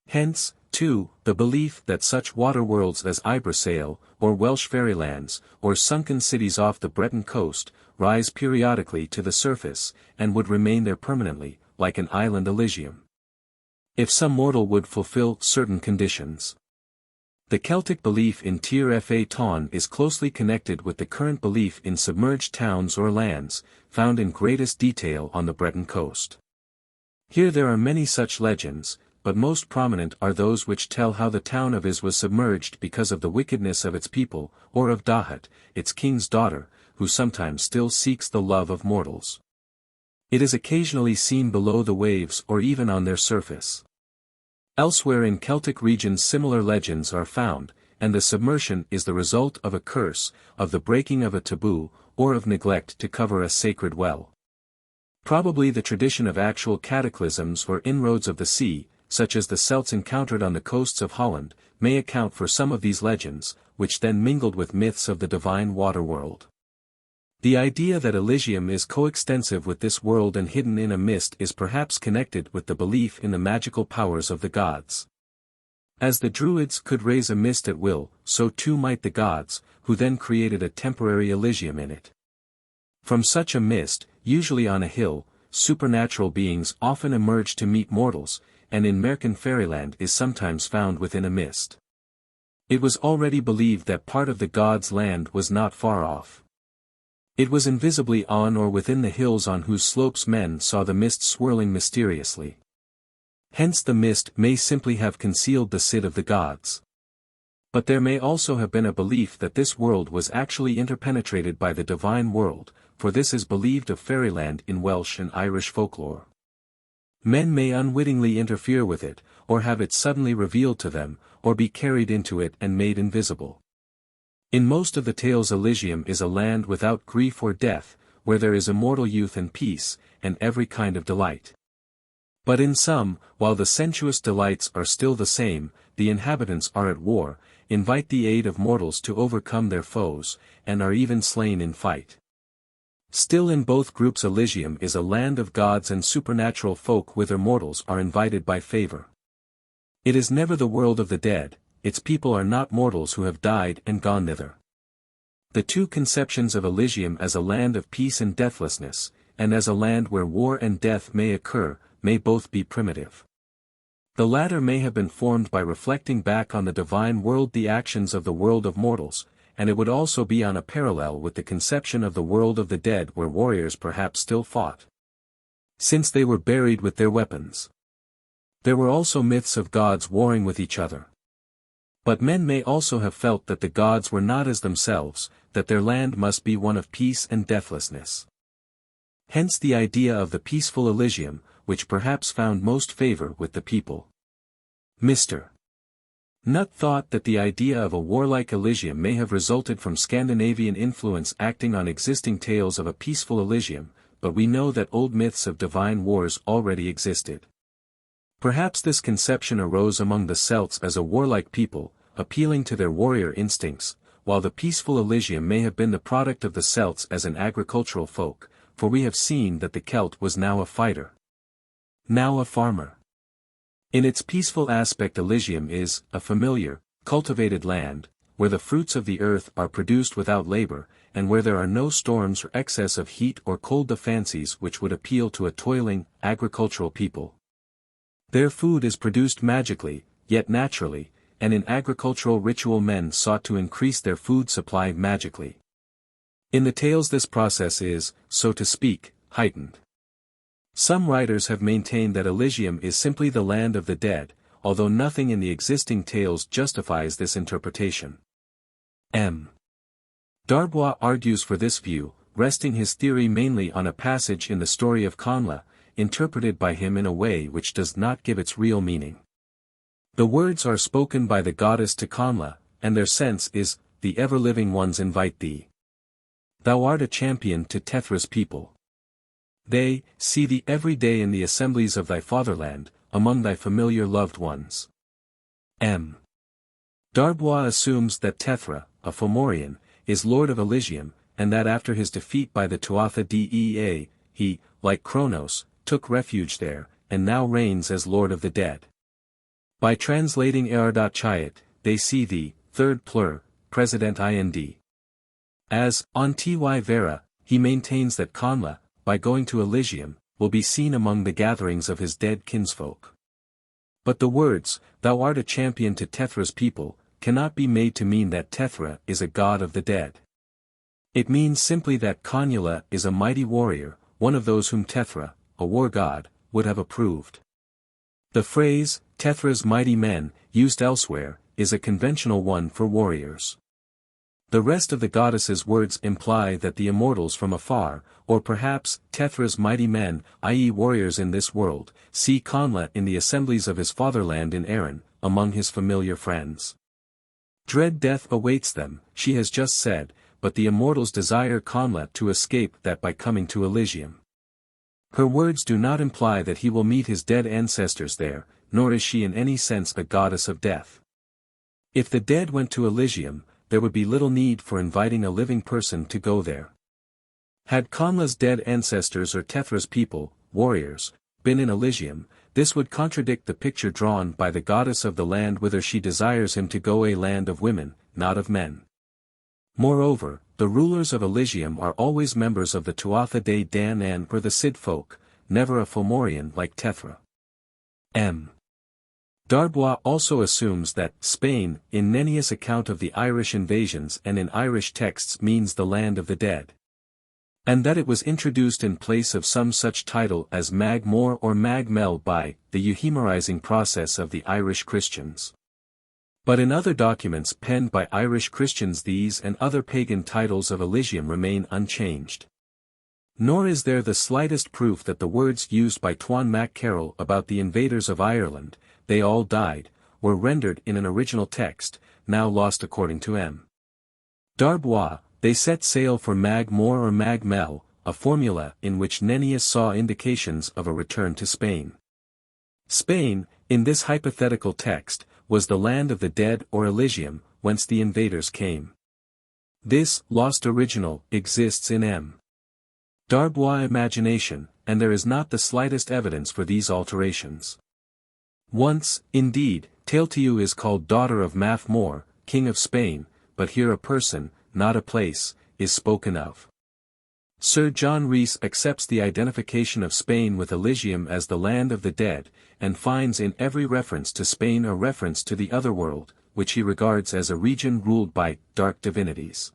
Hence, too, the belief that such waterworlds as Ibersail, or Welsh fairylands, or sunken cities off the Breton coast, rise periodically to the surface, and would remain there permanently, like an island Elysium, if some mortal would fulfill certain conditions. The Celtic belief in Tir Fa Ton is closely connected with the current belief in submerged towns or lands, found in greatest detail on the Breton coast. Here there are many such legends, but most prominent are those which tell how the town of Is was submerged because of the wickedness of its people, or of Dahat, its king's daughter, who sometimes still seeks the love of mortals. It is occasionally seen below the waves or even on their surface. Elsewhere in Celtic regions similar legends are found, and the submersion is the result of a curse, of the breaking of a taboo, or of neglect to cover a sacred well. Probably the tradition of actual cataclysms or inroads of the sea, such as the Celts encountered on the coasts of Holland, may account for some of these legends, which then mingled with myths of the divine water world. The idea that Elysium is coextensive with this world and hidden in a mist is perhaps connected with the belief in the magical powers of the gods. As the Druids could raise a mist at will, so too might the gods, who then created a temporary Elysium in it. From such a mist, usually on a hill, supernatural beings often emerge to meet mortals, and in Merkin fairyland is sometimes found within a mist. It was already believed that part of the gods' land was not far off. It was invisibly on or within the hills on whose slopes men saw the mist swirling mysteriously. Hence the mist may simply have concealed the Cid of the gods. But there may also have been a belief that this world was actually interpenetrated by the divine world, for this is believed of fairyland in Welsh and Irish folklore. Men may unwittingly interfere with it, or have it suddenly revealed to them, or be carried into it and made invisible. In most of the tales Elysium is a land without grief or death, where there is immortal youth and peace, and every kind of delight. But in some, while the sensuous delights are still the same, the inhabitants are at war, invite the aid of mortals to overcome their foes, and are even slain in fight. Still in both groups Elysium is a land of gods and supernatural folk whither mortals are invited by favor. It is never the world of the dead, its people are not mortals who have died and gone thither. The two conceptions of Elysium as a land of peace and deathlessness, and as a land where war and death may occur, may both be primitive. The latter may have been formed by reflecting back on the divine world the actions of the world of mortals, and it would also be on a parallel with the conception of the world of the dead where warriors perhaps still fought, since they were buried with their weapons. There were also myths of gods warring with each other. But men may also have felt that the gods were not as themselves, that their land must be one of peace and deathlessness. Hence the idea of the peaceful Elysium, which perhaps found most favor with the people. Mr. Nutt thought that the idea of a warlike Elysium may have resulted from Scandinavian influence acting on existing tales of a peaceful Elysium, but we know that old myths of divine wars already existed. Perhaps this conception arose among the Celts as a warlike people, appealing to their warrior instincts, while the peaceful Elysium may have been the product of the Celts as an agricultural folk, for we have seen that the Celt was now a fighter, now a farmer. In its peaceful aspect, Elysium is a familiar, cultivated land, where the fruits of the earth are produced without labor, and where there are no storms or excess of heat or cold, the fancies which would appeal to a toiling, agricultural people. Their food is produced magically, yet naturally, and in agricultural ritual men sought to increase their food supply magically. In the tales this process is, so to speak, heightened. Some writers have maintained that Elysium is simply the land of the dead, although nothing in the existing tales justifies this interpretation. M. Darbois argues for this view, resting his theory mainly on a passage in the story of Conla, interpreted by him in a way which does not give its real meaning. The words are spoken by the goddess to Conla, and their sense is, the ever-living ones invite thee. Thou art a champion to Tethra's people. They see thee every day in the assemblies of thy fatherland, among thy familiar loved ones. M. Darbois assumes that Tethra, a Fomorian, is lord of Elysium, and that after his defeat by the Tuatha Dé Danann, he, like Kronos, took refuge there, and now reigns as lord of the dead. By translating Eardat Chayat, they see the third plur, President Ind. As, on Ty Vera, he maintains that Conla, by going to Elysium, will be seen among the gatherings of his dead kinsfolk. But the words, thou art a champion to Tethra's people, cannot be made to mean that Tethra is a god of the dead. It means simply that Conula is a mighty warrior, one of those whom Tethra, a war god, would have approved. The phrase, Tethra's mighty men, used elsewhere, is a conventional one for warriors. The rest of the goddess's words imply that the immortals from afar, or perhaps, Tethra's mighty men, i.e. warriors in this world, see Conla in the assemblies of his fatherland in Erin, among his familiar friends. Dread death awaits them, she has just said, but the immortals desire Conla to escape that by coming to Elysium. Her words do not imply that he will meet his dead ancestors there, nor is she in any sense a goddess of death. If the dead went to Elysium, there would be little need for inviting a living person to go there. Had Conla's dead ancestors or Tethra's people, warriors, been in Elysium, this would contradict the picture drawn by the goddess of the land whither she desires him to go, a land of women, not of men. Moreover, the rulers of Elysium are always members of the Tuatha Dé Danann or the Cid folk, never a Fomorian like Tethra. M. Darbois also assumes that Spain, in Nennius' account of the Irish invasions and in Irish texts, means the land of the dead, and that it was introduced in place of some such title as Mag Mor or Mag Mel by the euhemerizing process of the Irish Christians. But in other documents penned by Irish Christians, these and other pagan titles of Elysium remain unchanged. Nor is there the slightest proof that the words used by Tuan Mac Carroll about the invaders of Ireland, they all died, were rendered in an original text, now lost according to M. Darbois. They set sail for Mag Mor or Mag Mel, a formula in which Nennius saw indications of a return to Spain. Spain, in this hypothetical text, was the land of the dead or Elysium, whence the invaders came. This lost original exists in M. Darbois' imagination, and there is not the slightest evidence for these alterations. Once, indeed, Tealtiu is called daughter of Math Mor, king of Spain, but here a person, not a place, is spoken of. Sir John Rhys accepts the identification of Spain with Elysium as the land of the dead, and finds in every reference to Spain a reference to the otherworld, which he regards as a region ruled by dark divinities.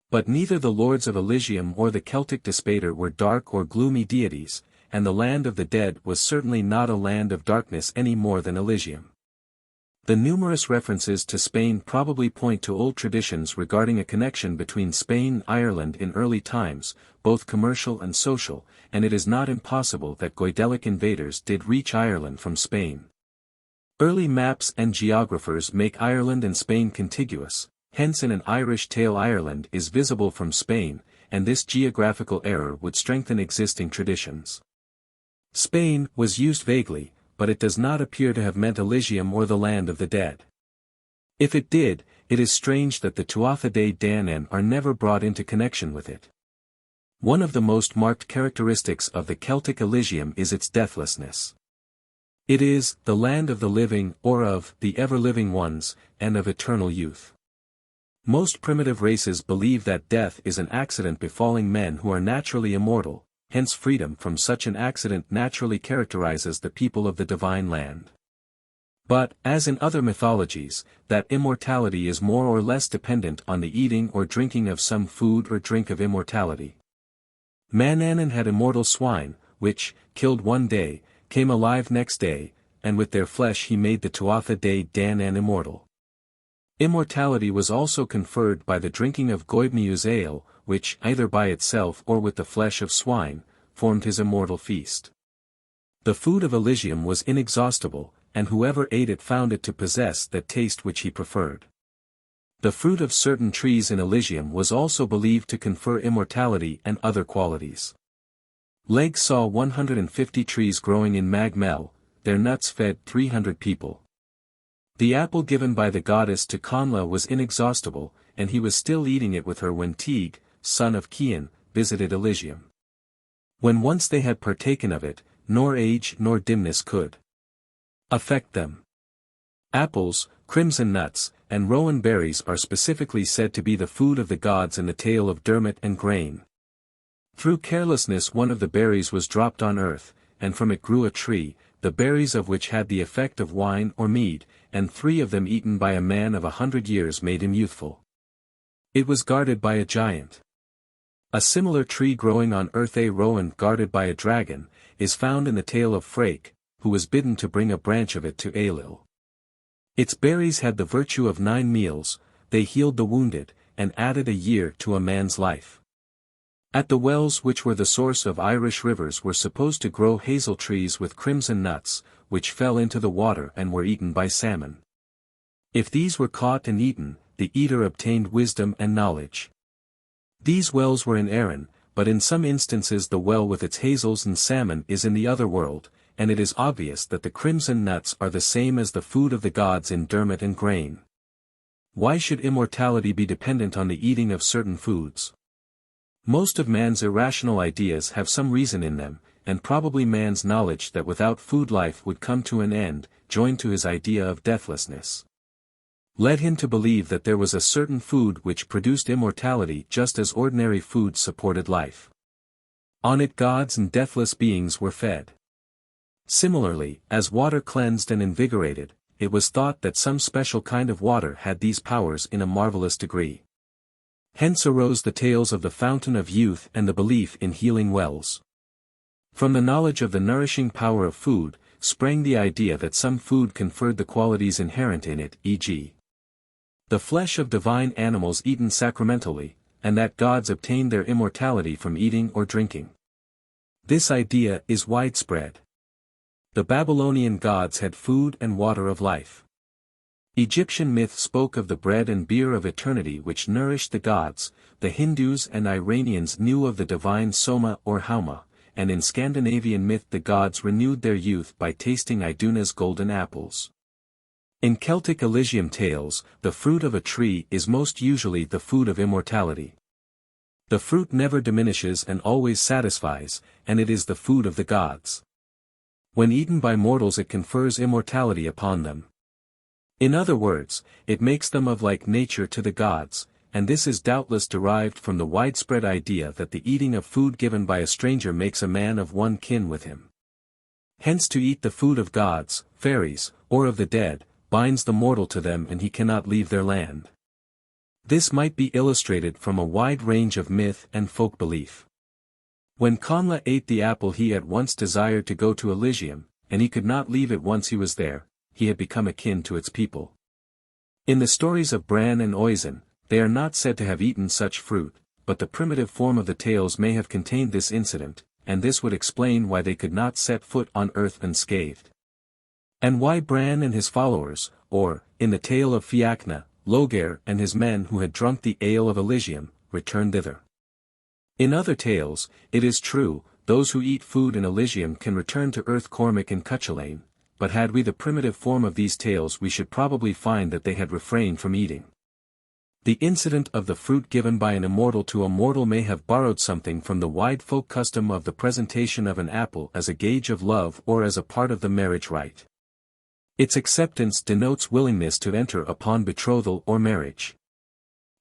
But neither the lords of Elysium or the Celtic Despater were dark or gloomy deities, and the land of the dead was certainly not a land of darkness any more than Elysium. The numerous references to Spain probably point to old traditions regarding a connection between Spain and Ireland in early times, both commercial and social, and it is not impossible that Goidelic invaders did reach Ireland from Spain. Early maps and geographers make Ireland and Spain contiguous, hence in an Irish tale Ireland is visible from Spain, and this geographical error would strengthen existing traditions. Spain was used vaguely, but it does not appear to have meant Elysium or the land of the dead. If it did, it is strange that the Tuatha Dé Danann are never brought into connection with it. One of the most marked characteristics of the Celtic Elysium is its deathlessness. It is the land of the living, or of the ever-living ones, and of eternal youth. Most primitive races believe that death is an accident befalling men who are naturally immortal, hence freedom from such an accident naturally characterizes the people of the divine land. But, as in other mythologies, that immortality is more or less dependent on the eating or drinking of some food or drink of immortality. Manannan had immortal swine, which, killed one day, came alive next day, and with their flesh he made the Tuatha Dé Danann immortal. Immortality was also conferred by the drinking of Goibniu's ale, which, either by itself or with the flesh of swine, formed his immortal feast. The food of Elysium was inexhaustible, and whoever ate it found it to possess that taste which he preferred. The fruit of certain trees in Elysium was also believed to confer immortality and other qualities. Legge saw 150 trees growing in Mag Mell, their nuts fed 300 people. The apple given by the goddess to Conla was inexhaustible, and he was still eating it with her when Teague, son of Cian, visited Elysium. When once they had partaken of it, nor age nor dimness could affect them. Apples, crimson nuts, and rowan berries are specifically said to be the food of the gods in the tale of Dermot and Grain. Through carelessness one of the berries was dropped on earth, and from it grew a tree, the berries of which had the effect of wine or mead, and 3 of them eaten by a man of 100 years made him youthful. It was guarded by a giant. A similar tree growing on earth, a rowan guarded by a dragon, is found in the tale of Freke, who was bidden to bring a branch of it to Ailill. Its berries had the virtue of 9 meals, they healed the wounded, and added a year to a man's life. At the wells which were the source of Irish rivers were supposed to grow hazel trees with crimson nuts, which fell into the water and were eaten by salmon. If these were caught and eaten, the eater obtained wisdom and knowledge. These wells were in Erin, but in some instances the well with its hazels and salmon is in the other world, and it is obvious that the crimson nuts are the same as the food of the gods in Dermot and Grain. Why should immortality be dependent on the eating of certain foods? Most of man's irrational ideas have some reason in them, and probably man's knowledge that without food life would come to an end, joined to his idea of deathlessness, led him to believe that there was a certain food which produced immortality just as ordinary food supported life. On it gods and deathless beings were fed. Similarly, as water cleansed and invigorated, it was thought that some special kind of water had these powers in a marvelous degree. Hence arose the tales of the fountain of youth and the belief in healing wells. From the knowledge of the nourishing power of food, sprang the idea that some food conferred the qualities inherent in it, e.g. the flesh of divine animals eaten sacramentally, and that gods obtained their immortality from eating or drinking. This idea is widespread. The Babylonian gods had food and water of life. Egyptian myth spoke of the bread and beer of eternity which nourished the gods, the Hindus and Iranians knew of the divine soma or hauma, and in Scandinavian myth the gods renewed their youth by tasting Iduna's golden apples. In Celtic Elysium tales, the fruit of a tree is most usually the food of immortality. The fruit never diminishes and always satisfies, and it is the food of the gods. When eaten by mortals it confers immortality upon them. In other words, it makes them of like nature to the gods, and this is doubtless derived from the widespread idea that the eating of food given by a stranger makes a man of one kin with him. Hence to eat the food of gods, fairies, or of the dead, binds the mortal to them and he cannot leave their land. This might be illustrated from a wide range of myth and folk belief. When Conla ate the apple he at once desired to go to Elysium, and he could not leave it once he was there, he had become akin to its people. In the stories of Bran and Oisin, they are not said to have eaten such fruit, but the primitive form of the tales may have contained this incident, and this would explain why they could not set foot on earth unscathed. And why Bran and his followers, or, in the tale of Fiachna, Logair and his men who had drunk the ale of Elysium, returned thither. In other tales, it is true, those who eat food in Elysium can return to Earth Cormac and Cúchulainn, but had we the primitive form of these tales we should probably find that they had refrained from eating. The incident of the fruit given by an immortal to a mortal may have borrowed something from the wide folk custom of the presentation of an apple as a gauge of love or as a part of the marriage rite. Its acceptance denotes willingness to enter upon betrothal or marriage.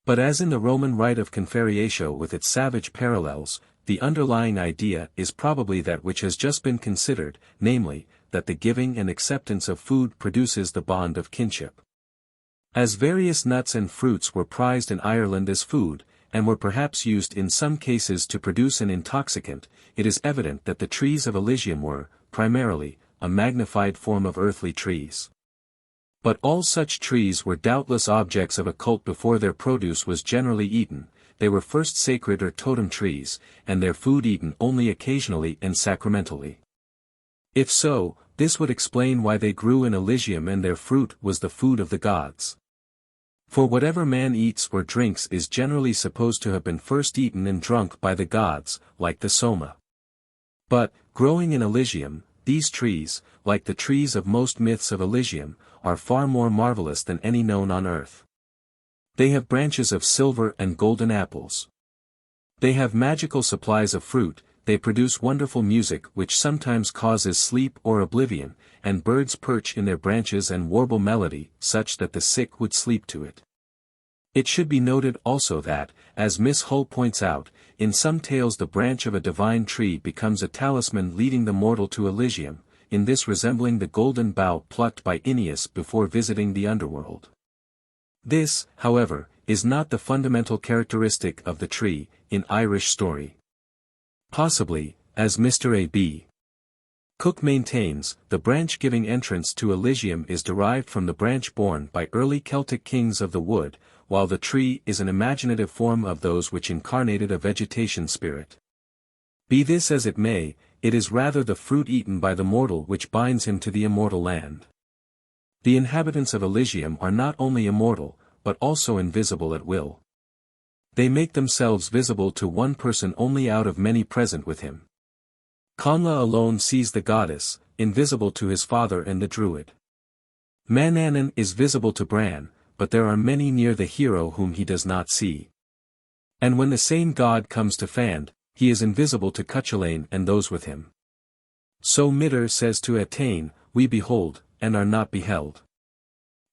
But as in the Roman rite of confarreatio with its savage parallels, the underlying idea is probably that which has just been considered, namely, that the giving and acceptance of food produces the bond of kinship. As various nuts and fruits were prized in Ireland as food, and were perhaps used in some cases to produce an intoxicant, it is evident that the trees of Elysium were, primarily, a magnified form of earthly trees. But all such trees were doubtless objects of a cult before their produce was generally eaten. They were first sacred or totem trees, and their food eaten only occasionally and sacramentally. If so, this would explain why they grew in Elysium and their fruit was the food of the gods. For whatever man eats or drinks is generally supposed to have been first eaten and drunk by the gods, like the soma. But, growing in Elysium, these trees, like the trees of most myths of Elysium, are far more marvelous than any known on earth. They have branches of silver and golden apples. They have magical supplies of fruit, they produce wonderful music which sometimes causes sleep or oblivion, and birds perch in their branches and warble melody such that the sick would sleep to it. It should be noted also that, as Miss Hull points out, in some tales the branch of a divine tree becomes a talisman leading the mortal to Elysium, in this resembling the golden bough plucked by Aeneas before visiting the underworld. This, however, is not the fundamental characteristic of the tree, in Irish story. Possibly, as Mr. A.B. Cook maintains, the branch giving entrance to Elysium is derived from the branch borne by early Celtic kings of the wood, while the tree is an imaginative form of those which incarnated a vegetation spirit. Be this as it may, it is rather the fruit eaten by the mortal which binds him to the immortal land. The inhabitants of Elysium are not only immortal, but also invisible at will. They make themselves visible to one person only out of many present with him. Conla alone sees the goddess, invisible to his father and the Druid. Manannan is visible to Bran, but there are many near the hero whom he does not see. And when the same god comes to Fand, he is invisible to Cúchulainn and those with him. So Midir says to Etain, we behold, and are not beheld.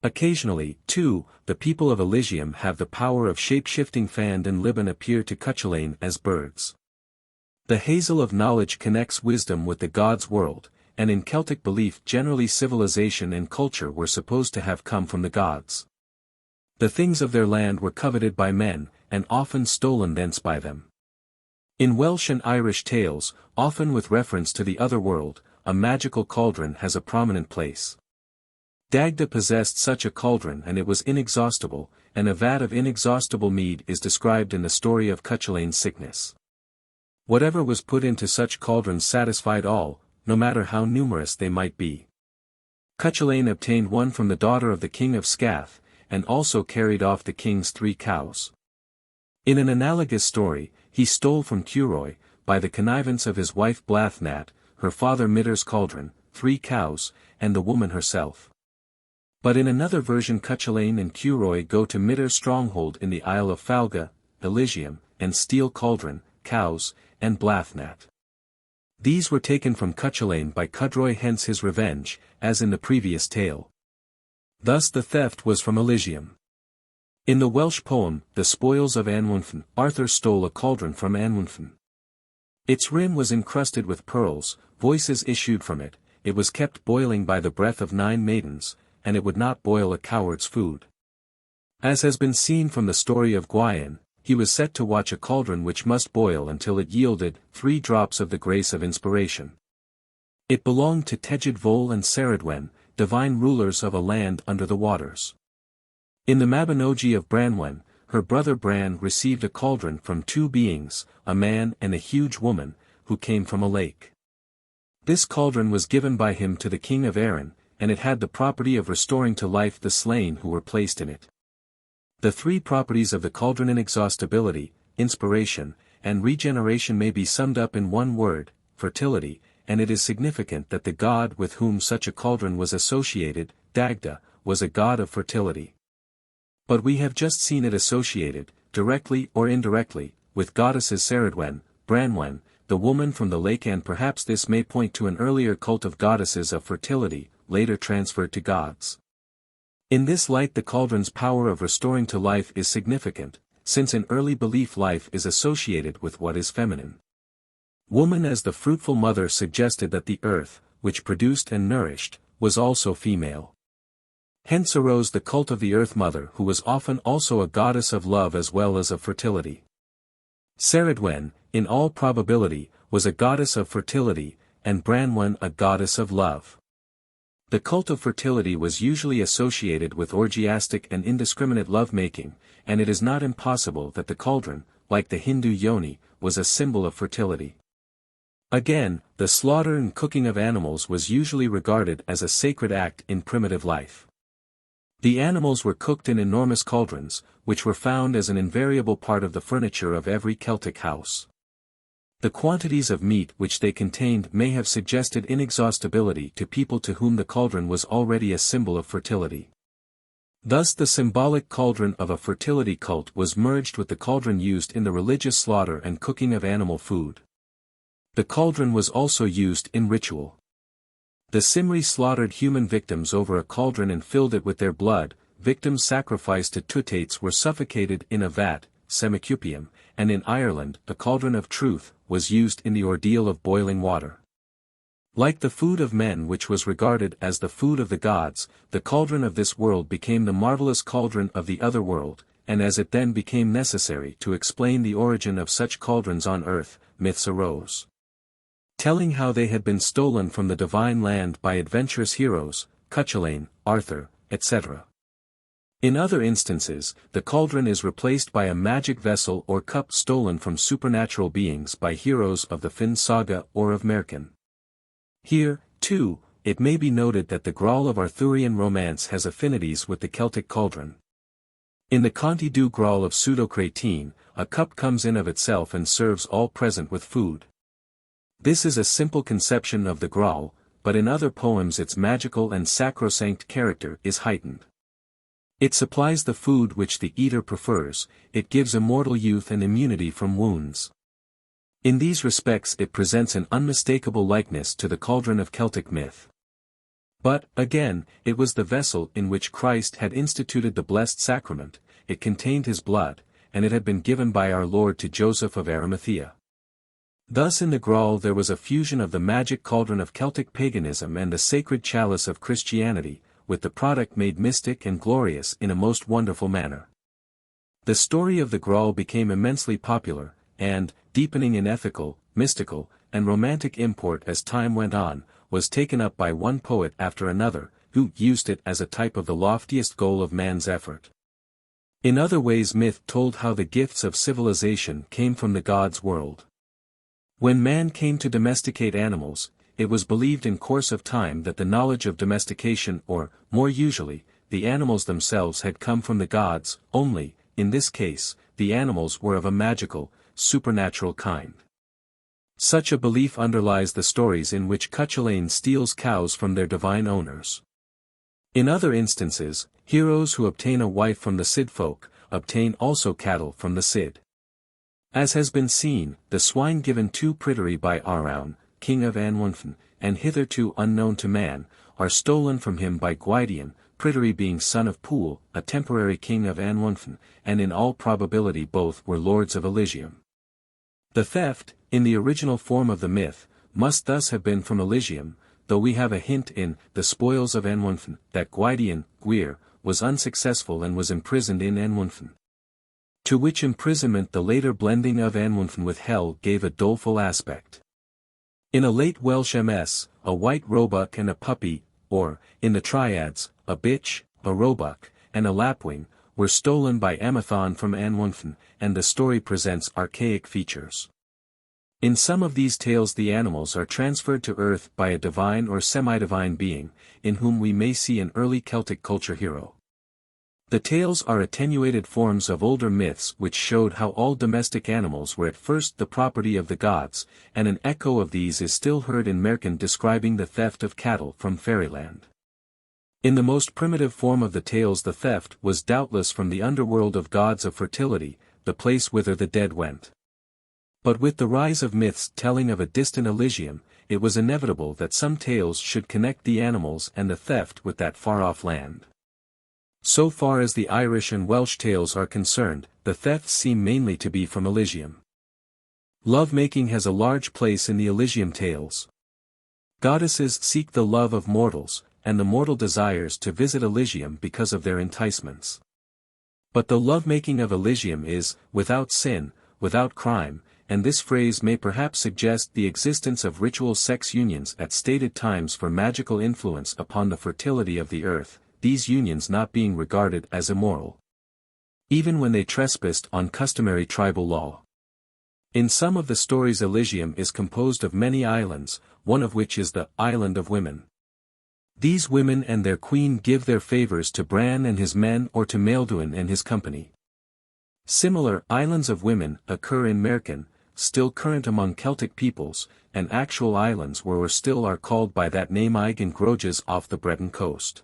Occasionally, too, the people of Elysium have the power of shape-shifting. Fand and Liban appear to Cúchulainn as birds. The hazel of knowledge connects wisdom with the gods' world, and in Celtic belief generally civilization and culture were supposed to have come from the gods. The things of their land were coveted by men, and often stolen thence by them. In Welsh and Irish tales, often with reference to the other world, a magical cauldron has a prominent place. Dagda possessed such a cauldron and it was inexhaustible, and a vat of inexhaustible mead is described in the story of Cúchulainn's sickness. Whatever was put into such cauldrons satisfied all, no matter how numerous they might be. Cúchulainn obtained one from the daughter of the king of Scath, and also carried off the king's 3 cows. In an analogous story, he stole from Cúroy, by the connivance of his wife Blathnat, her father Midir's cauldron, 3 cows, and the woman herself. But in another version Cúchulainn and Cúroy go to Midir's stronghold in the Isle of Falga, Elysium, and steal cauldron, cows, and Blathnat. These were taken from Cúchulainn by Cudroy, hence his revenge, as in the previous tale. Thus the theft was from Elysium. In the Welsh poem, The Spoils of Anwynfn, Arthur stole a cauldron from Anwynfn. Its rim was encrusted with pearls, voices issued from it, it was kept boiling by the breath of 9 maidens, and it would not boil a coward's food. As has been seen from the story of Gwaun, he was set to watch a cauldron which must boil until it yielded 3 drops of the grace of inspiration. It belonged to Tegid Vol and Ceridwen, divine rulers of a land under the waters. In the Mabinogi of Branwen, her brother Bran received a cauldron from 2 beings, a man and a huge woman, who came from a lake. This cauldron was given by him to the king of Erin, and it had the property of restoring to life the slain who were placed in it. The 3 properties of the cauldron: inexhaustibility, inspiration, and regeneration may be summed up in one word, fertility, and it is significant that the god with whom such a cauldron was associated, Dagda, was a god of fertility. But we have just seen it associated, directly or indirectly, with goddesses Cerridwen, Branwen, the woman from the lake, and perhaps this may point to an earlier cult of goddesses of fertility, later transferred to gods. In this light the cauldron's power of restoring to life is significant, since in early belief life is associated with what is feminine. Woman as the fruitful mother suggested that the earth, which produced and nourished, was also female. Hence arose the cult of the Earth Mother, who was often also a goddess of love as well as of fertility. Cerridwen, in all probability, was a goddess of fertility, and Branwen a goddess of love. The cult of fertility was usually associated with orgiastic and indiscriminate love-making, and it is not impossible that the cauldron, like the Hindu yoni, was a symbol of fertility. Again, the slaughter and cooking of animals was usually regarded as a sacred act in primitive life. The animals were cooked in enormous cauldrons, which were found as an invariable part of the furniture of every Celtic house. The quantities of meat which they contained may have suggested inexhaustibility to people to whom the cauldron was already a symbol of fertility. Thus the symbolic cauldron of a fertility cult was merged with the cauldron used in the religious slaughter and cooking of animal food. The cauldron was also used in ritual. The Cymri slaughtered human victims over a cauldron and filled it with their blood. Victims sacrificed to Tuatates were suffocated in a vat, semicupium, and in Ireland, a cauldron of truth was used in the ordeal of boiling water. Like the food of men, which was regarded as the food of the gods, the cauldron of this world became the marvelous cauldron of the other world, and as it then became necessary to explain the origin of such cauldrons on earth, myths arose, telling how they had been stolen from the divine land by adventurous heroes, Cúchulainn, Arthur, etc. In other instances, the cauldron is replaced by a magic vessel or cup stolen from supernatural beings by heroes of the Fionn Saga or of Merkin. Here, too, it may be noted that the Graal of Arthurian romance has affinities with the Celtic cauldron. In the Conti du Graal of Pseudo-Crétin, a cup comes in of itself and serves all present with food. This is a simple conception of the Graal, but in other poems its magical and sacrosanct character is heightened. It supplies the food which the eater prefers, it gives immortal youth and immunity from wounds. In these respects it presents an unmistakable likeness to the cauldron of Celtic myth. But, again, it was the vessel in which Christ had instituted the Blessed Sacrament, it contained his blood, and it had been given by our Lord to Joseph of Arimathea. Thus in the Graal there was a fusion of the magic cauldron of Celtic paganism and the sacred chalice of Christianity, with the product made mystic and glorious in a most wonderful manner. The story of the Graal became immensely popular, and, deepening in ethical, mystical, and romantic import as time went on, was taken up by one poet after another, who used it as a type of the loftiest goal of man's effort. In other ways myth told how the gifts of civilization came from the gods' world. When man came to domesticate animals, it was believed in course of time that the knowledge of domestication or, more usually, the animals themselves had come from the gods, only, in this case, the animals were of a magical, supernatural kind. Such a belief underlies the stories in which Cúchulainn steals cows from their divine owners. In other instances, heroes who obtain a wife from the Cid folk, obtain also cattle from the Cid. As has been seen, the swine given to Pryderi by Araun, king of Anwunfn, and hitherto unknown to man, are stolen from him by Gwydion, Pryderi being son of Pwyll, a temporary king of Anwunfn, and in all probability both were lords of Elysium. The theft, in the original form of the myth, must thus have been from Elysium, though we have a hint in The Spoils of Anwunfn that Gwydion, Gwir, was unsuccessful and was imprisoned in Anwunfn. To which imprisonment the later blending of Anwunfn with hell gave a doleful aspect. In a late Welsh MS, a white roebuck and a puppy, or, in the triads, a bitch, a roebuck, and a lapwing, were stolen by Amathon from Anwunfn, and the story presents archaic features. In some of these tales the animals are transferred to earth by a divine or semi-divine being, in whom we may see an early Celtic culture hero. The tales are attenuated forms of older myths which showed how all domestic animals were at first the property of the gods, and an echo of these is still heard in Merkin describing the theft of cattle from fairyland. In the most primitive form of the tales the theft was doubtless from the underworld of gods of fertility, the place whither the dead went. But with the rise of myths telling of a distant Elysium, it was inevitable that some tales should connect the animals and the theft with that far-off land. So far as the Irish and Welsh tales are concerned, the thefts seem mainly to be from Elysium. Love-making has a large place in the Elysium tales. Goddesses seek the love of mortals, and the mortal desires to visit Elysium because of their enticements. But the love-making of Elysium is, without sin, without crime, and this phrase may perhaps suggest the existence of ritual sex unions at stated times for magical influence upon the fertility of the earth, these unions not being regarded as immoral, even when they trespassed on customary tribal law. In some of the stories Elysium is composed of many islands, one of which is the Island of Women. These women and their queen give their favors to Bran and his men or to Maelduin and his company. Similar Islands of Women occur in Merkin, still current among Celtic peoples, and actual islands were or still are called by that name Eigg and Groges off the Breton coast.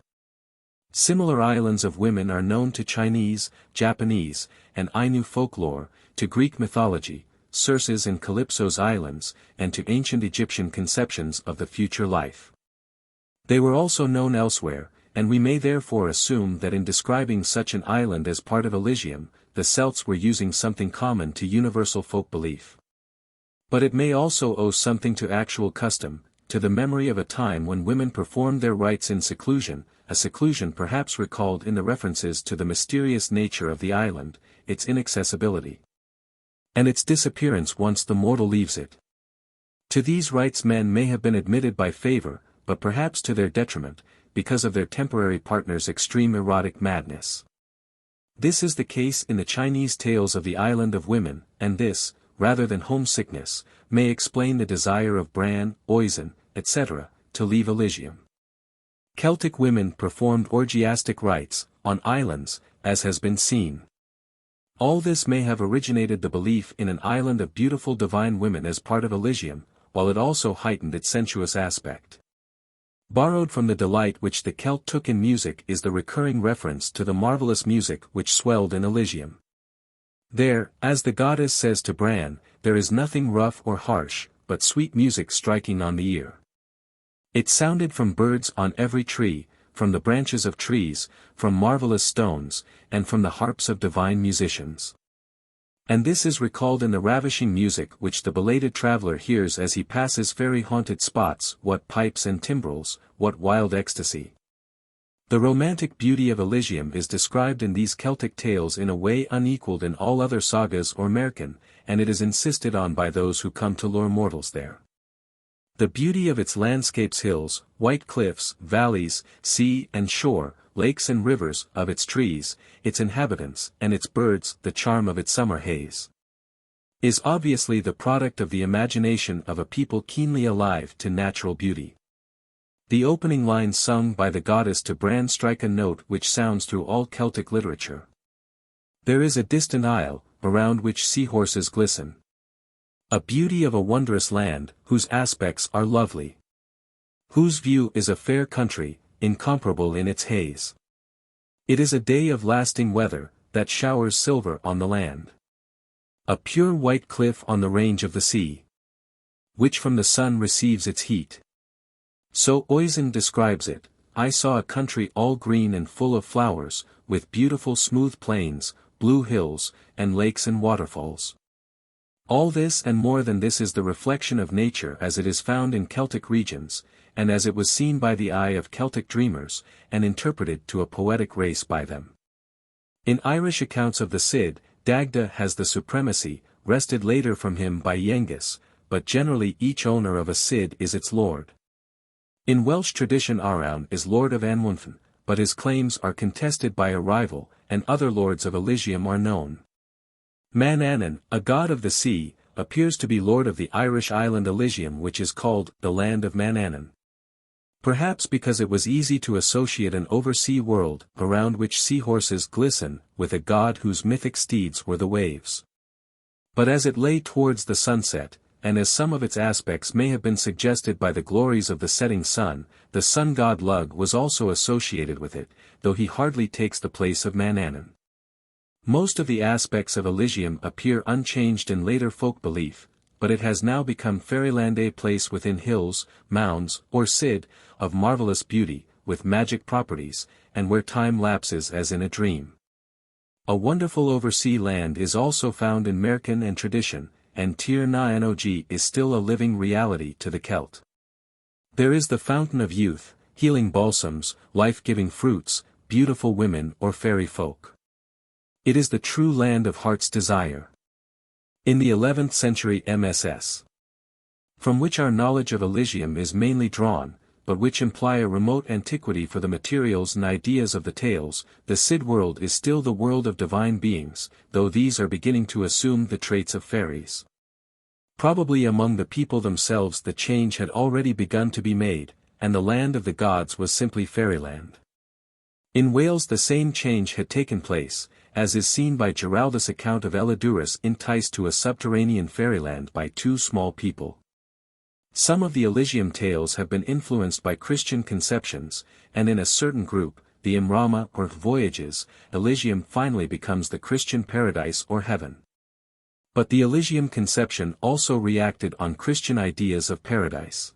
Similar islands of women are known to Chinese, Japanese, and Ainu folklore, to Greek mythology, Circe's and Calypso's islands, and to ancient Egyptian conceptions of the future life. They were also known elsewhere, and we may therefore assume that in describing such an island as part of Elysium, the Celts were using something common to universal folk belief. But it may also owe something to actual custom, to the memory of a time when women performed their rites in seclusion, a seclusion perhaps recalled in the references to the mysterious nature of the island, its inaccessibility, and its disappearance once the mortal leaves it. To these rites men may have been admitted by favor, but perhaps to their detriment, because of their temporary partner's extreme erotic madness. This is the case in the Chinese tales of the Island of Women, and this, rather than homesickness, may explain the desire of Bran, Oisin, etc., to leave Elysium. Celtic women performed orgiastic rites, on islands, as has been seen. All this may have originated the belief in an island of beautiful divine women as part of Elysium, while it also heightened its sensuous aspect. Borrowed from the delight which the Celt took in music is the recurring reference to the marvelous music which swelled in Elysium. There, as the goddess says to Bran, there is nothing rough or harsh, but sweet music striking on the ear. It sounded from birds on every tree, from the branches of trees, from marvelous stones, and from the harps of divine musicians. And this is recalled in the ravishing music which the belated traveler hears as he passes fairy-haunted spots. What pipes and timbrels, what wild ecstasy! The romantic beauty of Elysium is described in these Celtic tales in a way unequalled in all other sagas or Merkin, and it is insisted on by those who come to lure mortals there. The beauty of its landscapes, hills, white cliffs, valleys, sea and shore, lakes and rivers, of its trees, its inhabitants, and its birds, the charm of its summer haze, is obviously the product of the imagination of a people keenly alive to natural beauty. The opening lines sung by the goddess to Bran strike a note which sounds through all Celtic literature. There is a distant isle, around which seahorses glisten. A beauty of a wondrous land, whose aspects are lovely. Whose view is a fair country, incomparable in its haze. It is a day of lasting weather, that showers silver on the land. A pure white cliff on the range of the sea, which from the sun receives its heat. So Oisin describes it, I saw a country all green and full of flowers, with beautiful smooth plains, blue hills, and lakes and waterfalls. All this and more than this is the reflection of nature as it is found in Celtic regions, and as it was seen by the eye of Celtic dreamers, and interpreted to a poetic race by them. In Irish accounts of the Cid, Dagda has the supremacy, wrested later from him by Yengus, but generally each owner of a Cid is its lord. In Welsh tradition Arawn is lord of Anwunfn, but his claims are contested by a rival, and other lords of Elysium are known. Manannan, a god of the sea, appears to be lord of the Irish island Elysium, which is called the land of Manannan. Perhaps because it was easy to associate an oversea world, around which seahorses glisten, with a god whose mythic steeds were the waves. But as it lay towards the sunset, and as some of its aspects may have been suggested by the glories of the setting sun, the sun god Lugh was also associated with it, though he hardly takes the place of Manannan. Most of the aspects of Elysium appear unchanged in later folk belief, but it has now become fairyland, a place within hills, mounds, or Cid, of marvelous beauty, with magic properties, and where time lapses as in a dream. A wonderful oversea land is also found in Merkin and tradition, and Tir na Nog is still a living reality to the Celt. There is the fountain of youth, healing balsams, life-giving fruits, beautiful women or fairy folk. It is the true land of heart's desire. In the 11th century MSS, from which our knowledge of Elysium is mainly drawn, but which imply a remote antiquity for the materials and ideas of the tales, the Cid world is still the world of divine beings, though these are beginning to assume the traits of fairies. Probably among the people themselves the change had already begun to be made, and the land of the gods was simply fairyland. In Wales the same change had taken place, as is seen by Giraldus' account of Elidurus enticed to a subterranean fairyland by two small people. Some of the Elysium tales have been influenced by Christian conceptions, and in a certain group, the Imrama or Voyages, Elysium finally becomes the Christian paradise or heaven. But the Elysium conception also reacted on Christian ideas of paradise.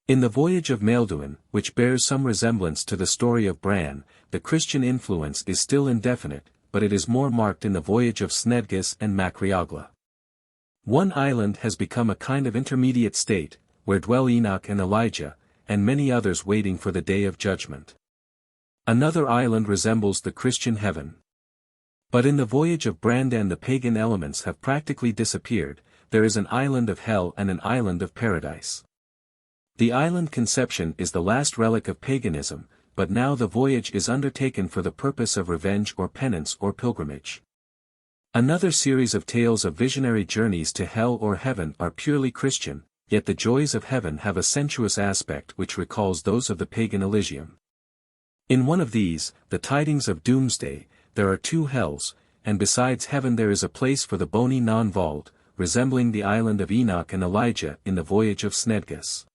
In the Voyage of Maelduin, which bears some resemblance to the story of Bran, the Christian influence is still indefinite, but it is more marked in the Voyage of Snedgus and Macculloch. One island has become a kind of intermediate state, where dwell Enoch and Elijah, and many others waiting for the day of judgment. Another island resembles the Christian heaven. But in the Voyage of Brandan the pagan elements have practically disappeared, there is an island of hell and an island of paradise. The island conception is the last relic of paganism, but now the voyage is undertaken for the purpose of revenge or penance or pilgrimage. Another series of tales of visionary journeys to hell or heaven are purely Christian, yet the joys of heaven have a sensuous aspect which recalls those of the pagan Elysium. In one of these, the Tidings of Doomsday, there are two hells, and besides heaven there is a place for the bony non-vald, resembling the island of Enoch and Elijah in the Voyage of Snedgus.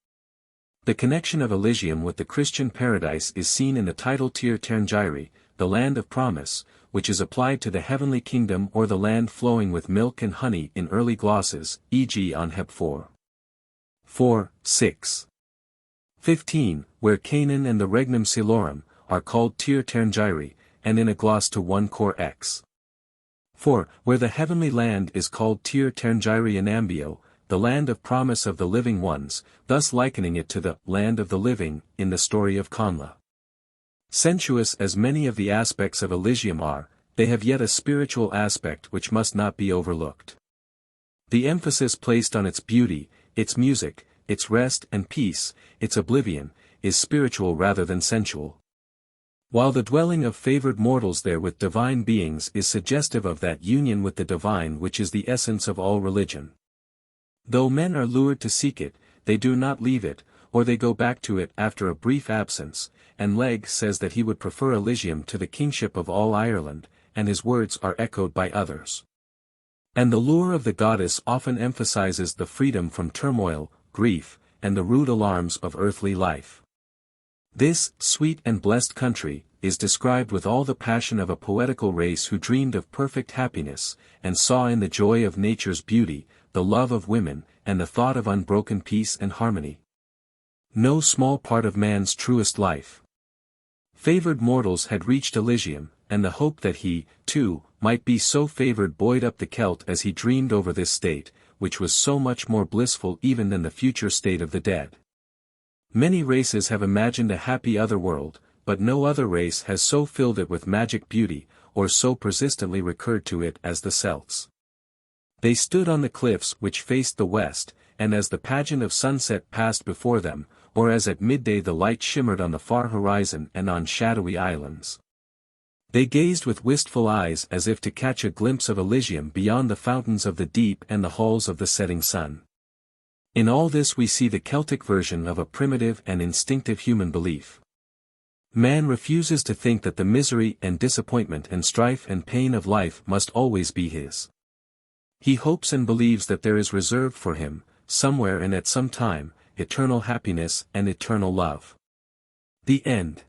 The connection of Elysium with the Christian paradise is seen in the title Tir Terngyri, the land of promise, which is applied to the heavenly kingdom or the land flowing with milk and honey in early glosses, e.g. on Heb 4. 4, 6. 15, where Canaan and the Regnum Silorum, are called Tir Terngyri, and in a gloss to 1 Cor X. 4, where the heavenly land is called Tir Terngyri Anambio, the land of promise of the living ones, thus likening it to the land of the living, in the story of Conla. Sensuous as many of the aspects of Elysium are, they have yet a spiritual aspect which must not be overlooked. The emphasis placed on its beauty, its music, its rest and peace, its oblivion, is spiritual rather than sensual. While the dwelling of favored mortals there with divine beings is suggestive of that union with the divine which is the essence of all religion. Though men are lured to seek it, they do not leave it, or they go back to it after a brief absence, and Legge says that he would prefer Elysium to the kingship of all Ireland, and his words are echoed by others. And the lure of the goddess often emphasizes the freedom from turmoil, grief, and the rude alarms of earthly life. This sweet and blessed country is described with all the passion of a poetical race who dreamed of perfect happiness, and saw in the joy of nature's beauty, the love of women, and the thought of unbroken peace and harmony. No small part of man's truest life. Favored mortals had reached Elysium, and the hope that he, too, might be so favored buoyed up the Celt as he dreamed over this state, which was so much more blissful even than the future state of the dead. Many races have imagined a happy otherworld, but no other race has so filled it with magic beauty, or so persistently recurred to it as the Celts. They stood on the cliffs which faced the west, and as the pageant of sunset passed before them, or as at midday the light shimmered on the far horizon and on shadowy islands, they gazed with wistful eyes as if to catch a glimpse of Elysium beyond the fountains of the deep and the halls of the setting sun. In all this we see the Celtic version of a primitive and instinctive human belief. Man refuses to think that the misery and disappointment and strife and pain of life must always be his. He hopes and believes that there is reserved for him, somewhere and at some time, eternal happiness and eternal love. The end.